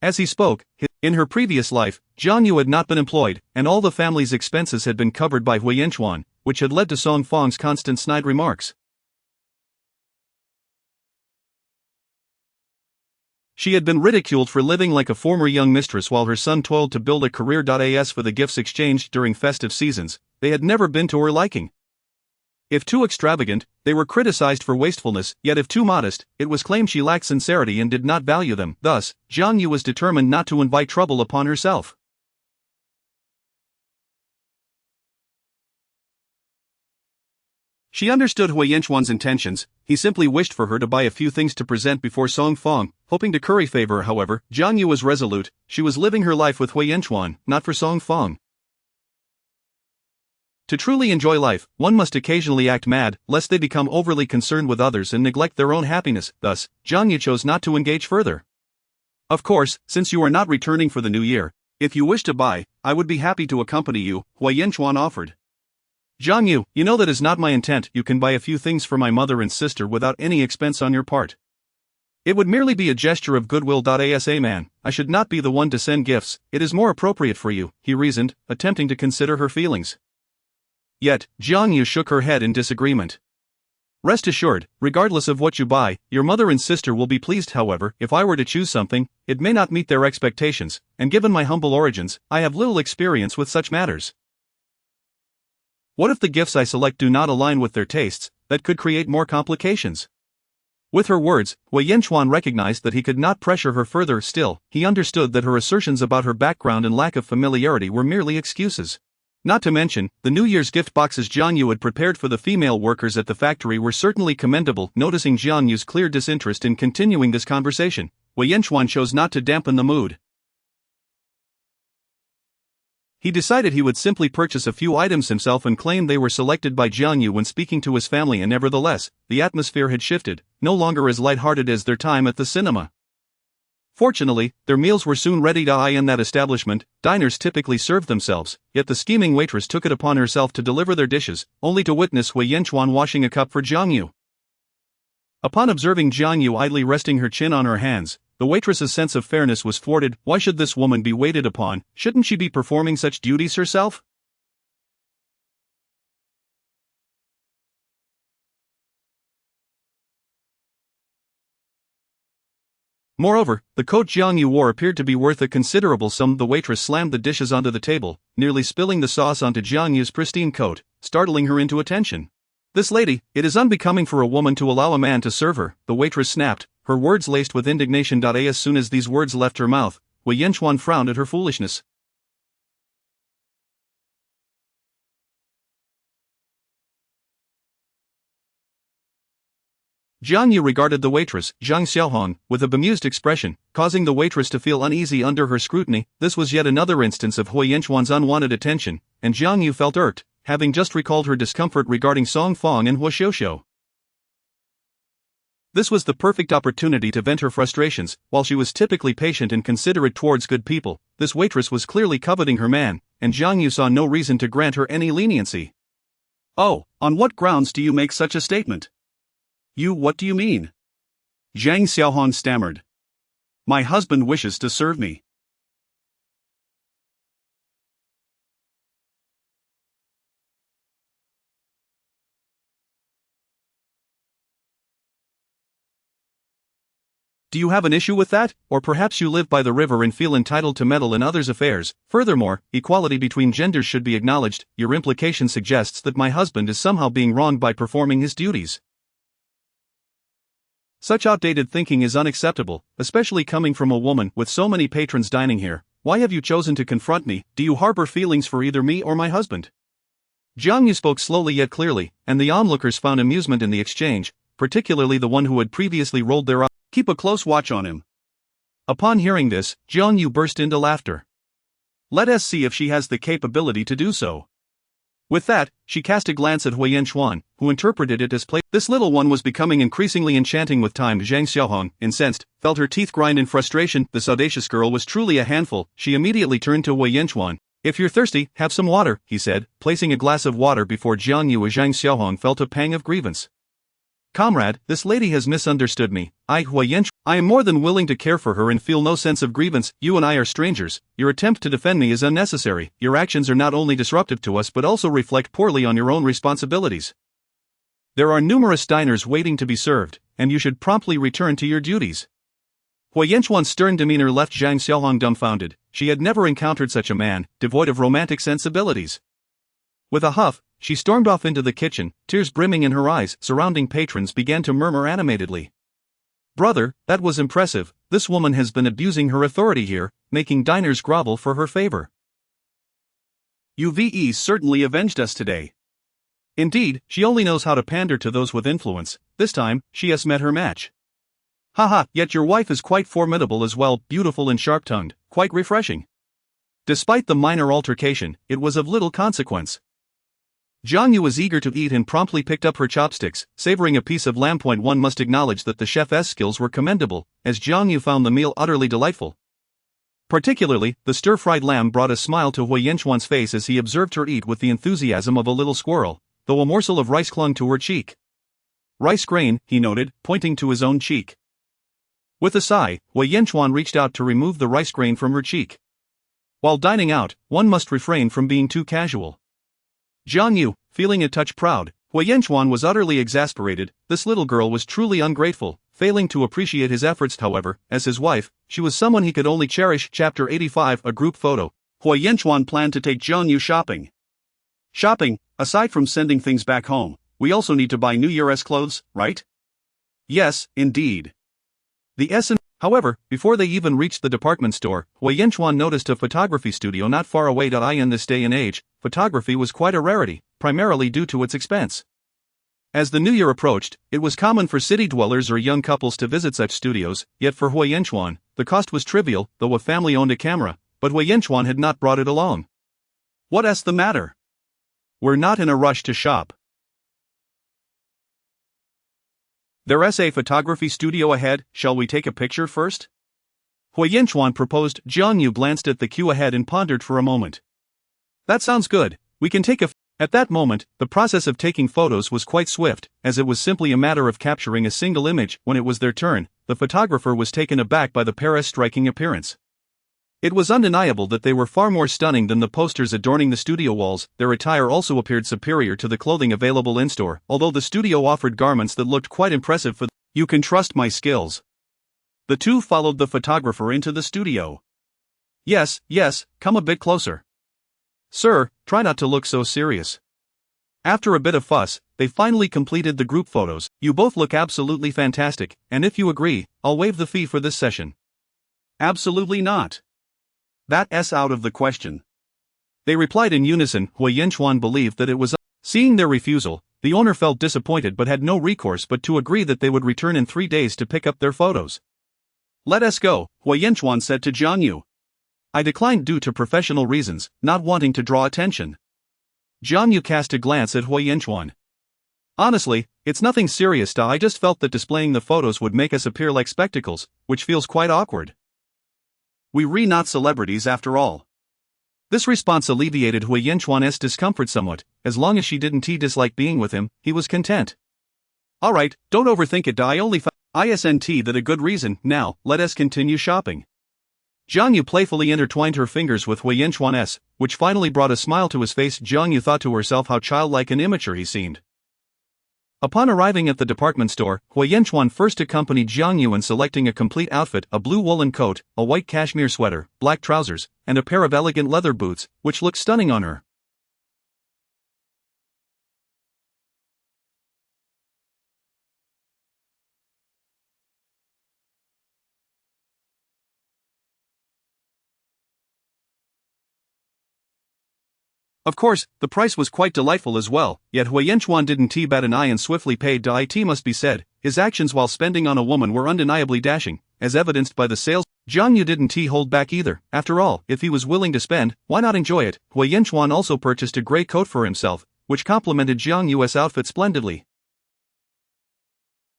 As he spoke, in her previous life, Jiang Yu had not been employed, and all the family's expenses had been covered by Hui Yanchuan, which had led to Song Fang's constant snide remarks. She had been ridiculed for living like a former young mistress while her son toiled to build a career. As for the gifts exchanged during festive seasons, they had never been to her liking. If too extravagant, they were criticized for wastefulness, yet if too modest, it was claimed she lacked sincerity and did not value them. Thus, Jiang Yu was determined not to invite trouble upon herself. She understood Hui Yanchuan's intentions. He simply wished for her to buy a few things to present before Song Fong, hoping to curry favor. However, Jiang Yu was resolute. She was living her life with Hui Yanchuan, not for Song Fong. To truly enjoy life, one must occasionally act mad, lest they become overly concerned with others and neglect their own happiness. Thus, Jiang Yu chose not to engage further. Of course, since you are not returning for the new year, if you wish to buy, I would be happy to accompany you, Hui Yanchuan offered. Jiang Yu, you know that is not my intent. You can buy a few things for my mother and sister without any expense on your part. It would merely be a gesture of goodwill. Asa man, I should not be the one to send gifts, it is more appropriate for you, he reasoned, attempting to consider her feelings. Yet, Jiang Yu shook her head in disagreement. Rest assured, regardless of what you buy, your mother and sister will be pleased. However, if I were to choose something, it may not meet their expectations, and given my humble origins, I have little experience with such matters. What if the gifts I select do not align with their tastes? That could create more complications. With her words, Hui Yanchuan recognized that he could not pressure her further. Still, he understood that her assertions about her background and lack of familiarity were merely excuses. Not to mention, the New Year's gift boxes Jiang Yu had prepared for the female workers at the factory were certainly commendable. Noticing Jiang Yu's clear disinterest in continuing this conversation, Hui Yanchuan chose not to dampen the mood. He decided he would simply purchase a few items himself and claim they were selected by Jiang Yu when speaking to his family. And nevertheless, the atmosphere had shifted, no longer as light-hearted as their time at the cinema. Fortunately, their meals were soon ready. In that establishment, diners typically served themselves, yet the scheming waitress took it upon herself to deliver their dishes, only to witness Hui Yanchuan washing a cup for Jiang Yu. Upon observing Jiang Yu idly resting her chin on her hands, the waitress's sense of fairness was thwarted. Why should this woman be waited upon? Shouldn't she be performing such duties herself? Moreover, the coat Jiang Yu wore appeared to be worth a considerable sum. The waitress slammed the dishes onto the table, nearly spilling the sauce onto Jiang Yu's pristine coat, startling her into attention. This lady, it is unbecoming for a woman to allow a man to serve her, the waitress snapped, her words laced with indignation. As soon as these words left her mouth, Hui Yanchuan frowned at her foolishness. Jiang Yu regarded the waitress, Zhang Xiaohong, with a bemused expression, causing the waitress to feel uneasy under her scrutiny. This was yet another instance of Hui Yanchuan's unwanted attention, and Jiang Yu felt irked, having just recalled her discomfort regarding Song Fong and Hu Xiuxiu. This was the perfect opportunity to vent her frustrations. While she was typically patient and considerate towards good people, this waitress was clearly coveting her man, and Jiang Yu saw no reason to grant her any leniency. Oh, on what grounds do you make such a statement? What do you mean? Zhang Xiaohong stammered. My husband wishes to serve me. Do you have an issue with that? Or perhaps you live by the river and feel entitled to meddle in others' affairs? Furthermore, equality between genders should be acknowledged. Your implication suggests that my husband is somehow being wronged by performing his duties. Such outdated thinking is unacceptable, especially coming from a woman. With so many patrons dining here, why have you chosen to confront me? Do you harbor feelings for either me or my husband? Jiang Yu spoke slowly yet clearly, and the onlookers found amusement in the exchange, particularly the one who had previously rolled their eyes. Keep a close watch on him. Upon hearing this, Jiang Yu burst into laughter. Let us see if she has the capability to do so. With that, she cast a glance at Hui Yanchuan, who interpreted it as play. This little one was becoming increasingly enchanting with time. Zhang Xiaohong, incensed, felt her teeth grind in frustration. This audacious girl was truly a handful. She immediately turned to Hui Yanchuan. If you're thirsty, have some water, he said, placing a glass of water before Jiang Yu. Zhang Xiaohong felt a pang of grievance. Comrade, this lady has misunderstood me. I am more than willing to care for her and feel no sense of grievance. You and I are strangers. Your attempt to defend me is unnecessary. Your actions are not only disruptive to us but also reflect poorly on your own responsibilities. There are numerous diners waiting to be served, and you should promptly return to your duties. Hui Yanchuan's stern demeanor left Zhang Xiaohong dumbfounded. She had never encountered such a man, devoid of romantic sensibilities. With a huff, she stormed off into the kitchen, tears brimming in her eyes. Surrounding patrons began to murmur animatedly. "Brother, that was impressive. This woman has been abusing her authority here, making diners grovel for her favor. UVE certainly avenged us today. Indeed, she only knows how to pander to those with influence. This time, she has met her match. Haha, yet your wife is quite formidable as well, beautiful and sharp-tongued, quite refreshing." Despite the minor altercation, it was of little consequence. Jiang Yu was eager to eat and promptly picked up her chopsticks, savoring a piece of lamb. One must acknowledge that the chef's skills were commendable, as Jiang Yu found the meal utterly delightful. Particularly, the stir-fried lamb brought a smile to Hui Yanchuan's face as he observed her eat with the enthusiasm of a little squirrel, though a morsel of rice clung to her cheek. "Rice grain," he noted, pointing to his own cheek. With a sigh, Hui Yanchuan reached out to remove the rice grain from her cheek. While dining out, one must refrain from being too casual. Jiang Yu, feeling a touch proud, Hui Yanchuan was utterly exasperated. This little girl was truly ungrateful, failing to appreciate his efforts. However, as his wife, she was someone he could only cherish. Chapter 85, a group photo. Hui Yanchuan planned to take Jiang Yu shopping. "Shopping, aside from sending things back home, we also need to buy New Year's clothes, right?" "Yes, indeed." The essence. However, before they even reached the department store, Hui Yanchuan noticed a photography studio not far away. In this day and age, photography was quite a rarity, primarily due to its expense. As the new year approached, it was common for city dwellers or young couples to visit such studios, yet for Hui Yanchuan, the cost was trivial, though a family owned a camera, but Hui Yanchuan had not brought it along. "What's the matter? We're not in a rush to shop. There's a photography studio ahead, shall we take a picture first?" Hui Yanchuan proposed. Jiang Yu glanced at the queue ahead and pondered for a moment. "That sounds good, we can take a At that moment, the process of taking photos was quite swift, as it was simply a matter of capturing a single image. When it was their turn, the photographer was taken aback by the pair's striking appearance. It was undeniable that they were far more stunning than the posters adorning the studio walls. Their attire also appeared superior to the clothing available in-store, although the studio offered garments that looked quite impressive for "You can trust my skills." The two followed the photographer into the studio. Yes, come a bit closer. Sir, try not to look so serious." After a bit of fuss, they finally completed the group photos. "You both look absolutely fantastic, and if you agree, I'll waive the fee for this session." "Absolutely not. That's out of the question." They replied in unison. Hui Yanchuan believed that it was. Seeing their refusal, the owner felt disappointed but had no recourse but to agree that they would return in 3 days to pick up their photos. "Let us go," Hui Yanchuan said to Jiang Yu. "I declined due to professional reasons, not wanting to draw attention." Jiang Yu cast a glance at Hui Yanchuan. "Honestly, it's nothing serious. I just felt that displaying the photos would make us appear like spectacles, which feels quite awkward. We're not celebrities after all." This response alleviated Hui Yanchuan's discomfort somewhat. As long as she didn't dislike being with him, he was content. "Alright, don't overthink it. I only found that a good reason. Now, let us continue shopping." Jiang Yu playfully intertwined her fingers with Hui Yanchuan's, which finally brought a smile to his face. Jiang Yu thought to herself how childlike and immature he seemed. Upon arriving at the department store, Hui Yanchuan first accompanied Jiang Yu in selecting a complete outfit: a blue woolen coat, a white cashmere sweater, black trousers, and a pair of elegant leather boots, which looked stunning on her. Of course, the price was quite delightful as well, yet Hui Yanchuan didn't bat an eye and swiftly paid. It must be said, his actions while spending on a woman were undeniably dashing, as evidenced by the sales. Jiang Yu didn't hold back either. After all, if he was willing to spend, why not enjoy it? Hui Yanchuan also purchased a grey coat for himself, which complemented Jiang Yu's outfit splendidly.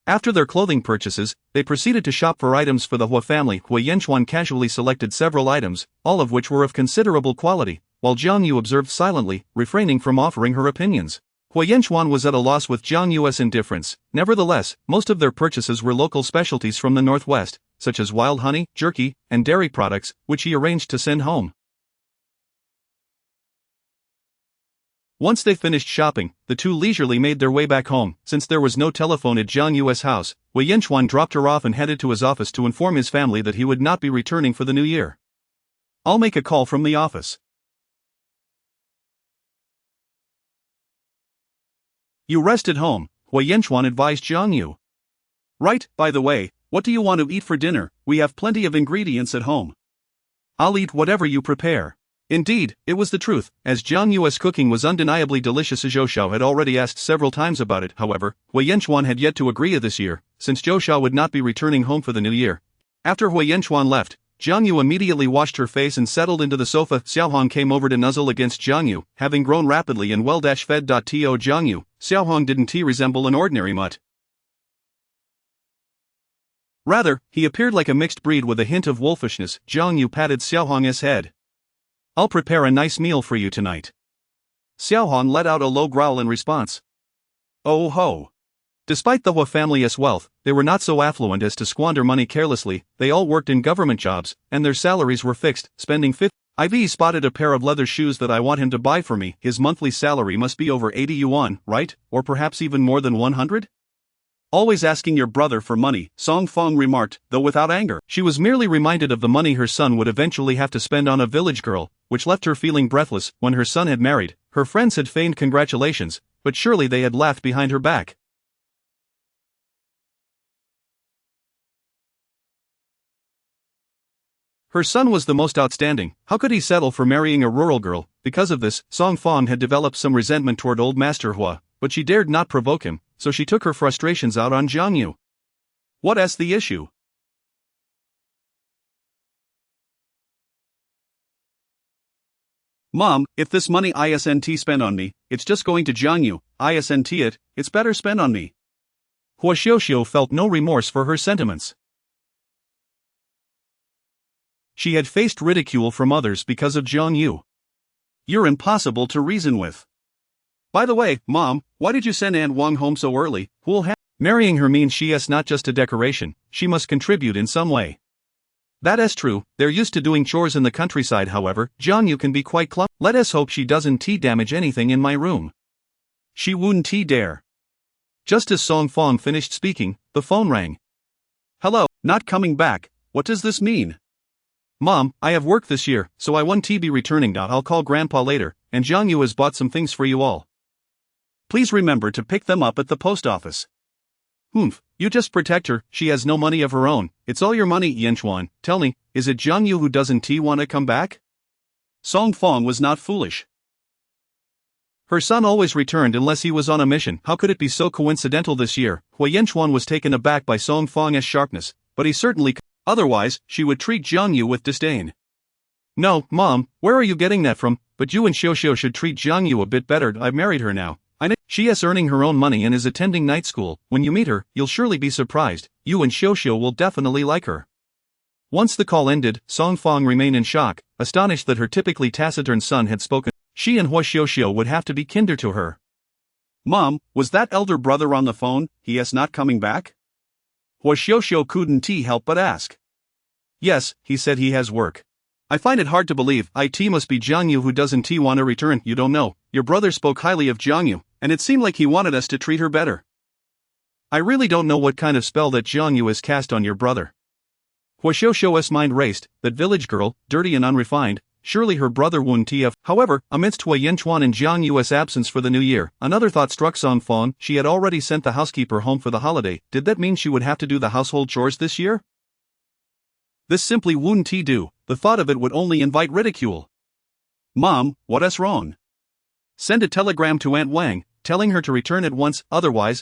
After their clothing purchases, they proceeded to shop for items for the Hui family. Hui Yanchuan casually selected several items, all of which were of considerable quality, while Jiang Yu observed silently, refraining from offering her opinions. Hui Yanchuan was at a loss with Jiang Yu's indifference. Nevertheless, most of their purchases were local specialties from the Northwest, such as wild honey, jerky, and dairy products, which he arranged to send home. Once they finished shopping, the two leisurely made their way back home. Since there was no telephone at Jiang Yu's house, Hui Yanchuan dropped her off and headed to his office to inform his family that he would not be returning for the new year. "I'll make a call from the office." You rest at home, Hui Yanchuan advised Jiang Yu. Right, by the way, what do you want to eat for dinner? We have plenty of ingredients at home. I'll eat whatever you prepare. Indeed, it was the truth, as Jiang Yu's cooking was undeniably delicious. Zhou Xiao had already asked several times about it. However, Hui Yanchuan had yet to agree this year, since Zhou Xiao would not be returning home for the new year. After Hui Yanchuan left, Jiang Yu immediately washed her face and settled into the sofa. Xiaohong came over to nuzzle against Jiang Yu, having grown rapidly and well-fed. To Jiang Yu, Xiaohong didn't resemble an ordinary mutt. Rather, he appeared like a mixed breed with a hint of wolfishness. Jiang Yu patted Xiaohong's head. I'll prepare a nice meal for you tonight. Xiaohong let out a low growl in response. Oh ho! Despite the Hua family's wealth, they were not so affluent as to squander money carelessly. They all worked in government jobs, and their salaries were fixed, spending 50. I've spotted a pair of leather shoes that I want him to buy for me. His monthly salary must be over 80 yuan, right? Or perhaps even more than 100? Always asking your brother for money, Song Fong remarked, though without anger. She was merely reminded of the money her son would eventually have to spend on a village girl, which left her feeling breathless. When her son had married, her friends had feigned congratulations, but surely they had laughed behind her back. Her son was the most outstanding. How could he settle for marrying a rural girl? Because of this, Song Fong had developed some resentment toward old Master Hua, but she dared not provoke him, so she took her frustrations out on Jiang Yu. What's the issue? Mom, if this money isn't spent on me, it's just going to Jiang Yu. It's better spent on me. Hua Xiuxiu felt no remorse for her sentiments. She had faced ridicule from others because of Jiang Yu. You're impossible to reason with. By the way, Mom, why did you send Aunt Wang home so early? Marrying her means she is not just a decoration, she must contribute in some way. That is true, they're used to doing chores in the countryside. However, Jiang Yu can be quite clumsy. Let us hope she doesn't damage anything in my room. She wouldn't dare. Just as Song Fong finished speaking, the phone rang. Hello, not coming back, what does this mean? Mom, I have work this year, so I won't be returning. I'll call Grandpa later, and Jiang Yu has bought some things for you all. Please remember to pick them up at the post office. You just protect her, she has no money of her own. It's all your money, Yanchuan. Tell me, is it Jiang Yu who doesn't want to come back? Song Fong was not foolish. Her son always returned unless he was on a mission. How could it be so coincidental this year? Hui Yanchuan was taken aback by Song Fong's sharpness, but he certainly could. Otherwise, she would treat Jiang Yu with disdain. No, Mom, where are you getting that from? But you and Xiuxiu should treat Jiang Yu a bit better. I've married her now. She is earning her own money and is attending night school. When you meet her, you'll surely be surprised. You and Xiuxiu will definitely like her. Once the call ended, Song Fong remained in shock, astonished that her typically taciturn son had spoken. She and Hua Xiuxiu would have to be kinder to her. Mom, was that elder brother on the phone? He is not coming back? Hua Xiuxiu couldn't help but ask. Yes, he said he has work. I find it hard to believe. It must be Jiang Yu who doesn't want to return. You don't know. Your brother spoke highly of Jiang Yu, and it seemed like he wanted us to treat her better. I really don't know what kind of spell that Jiang Yu has cast on your brother. Hua Xiuxiu's mind raced. That village girl, dirty and unrefined, surely her brother wouldn't have. However, amidst Hui Yanchuan and Jiang Yu's absence for the new year, another thought struck Song Fong. She had already sent the housekeeper home for the holiday. Did that mean she would have to do the household chores this year? This simply wouldn't do. The thought of it would only invite ridicule. Mom, what's wrong? Send a telegram to Aunt Wang, telling her to return at once, otherwise,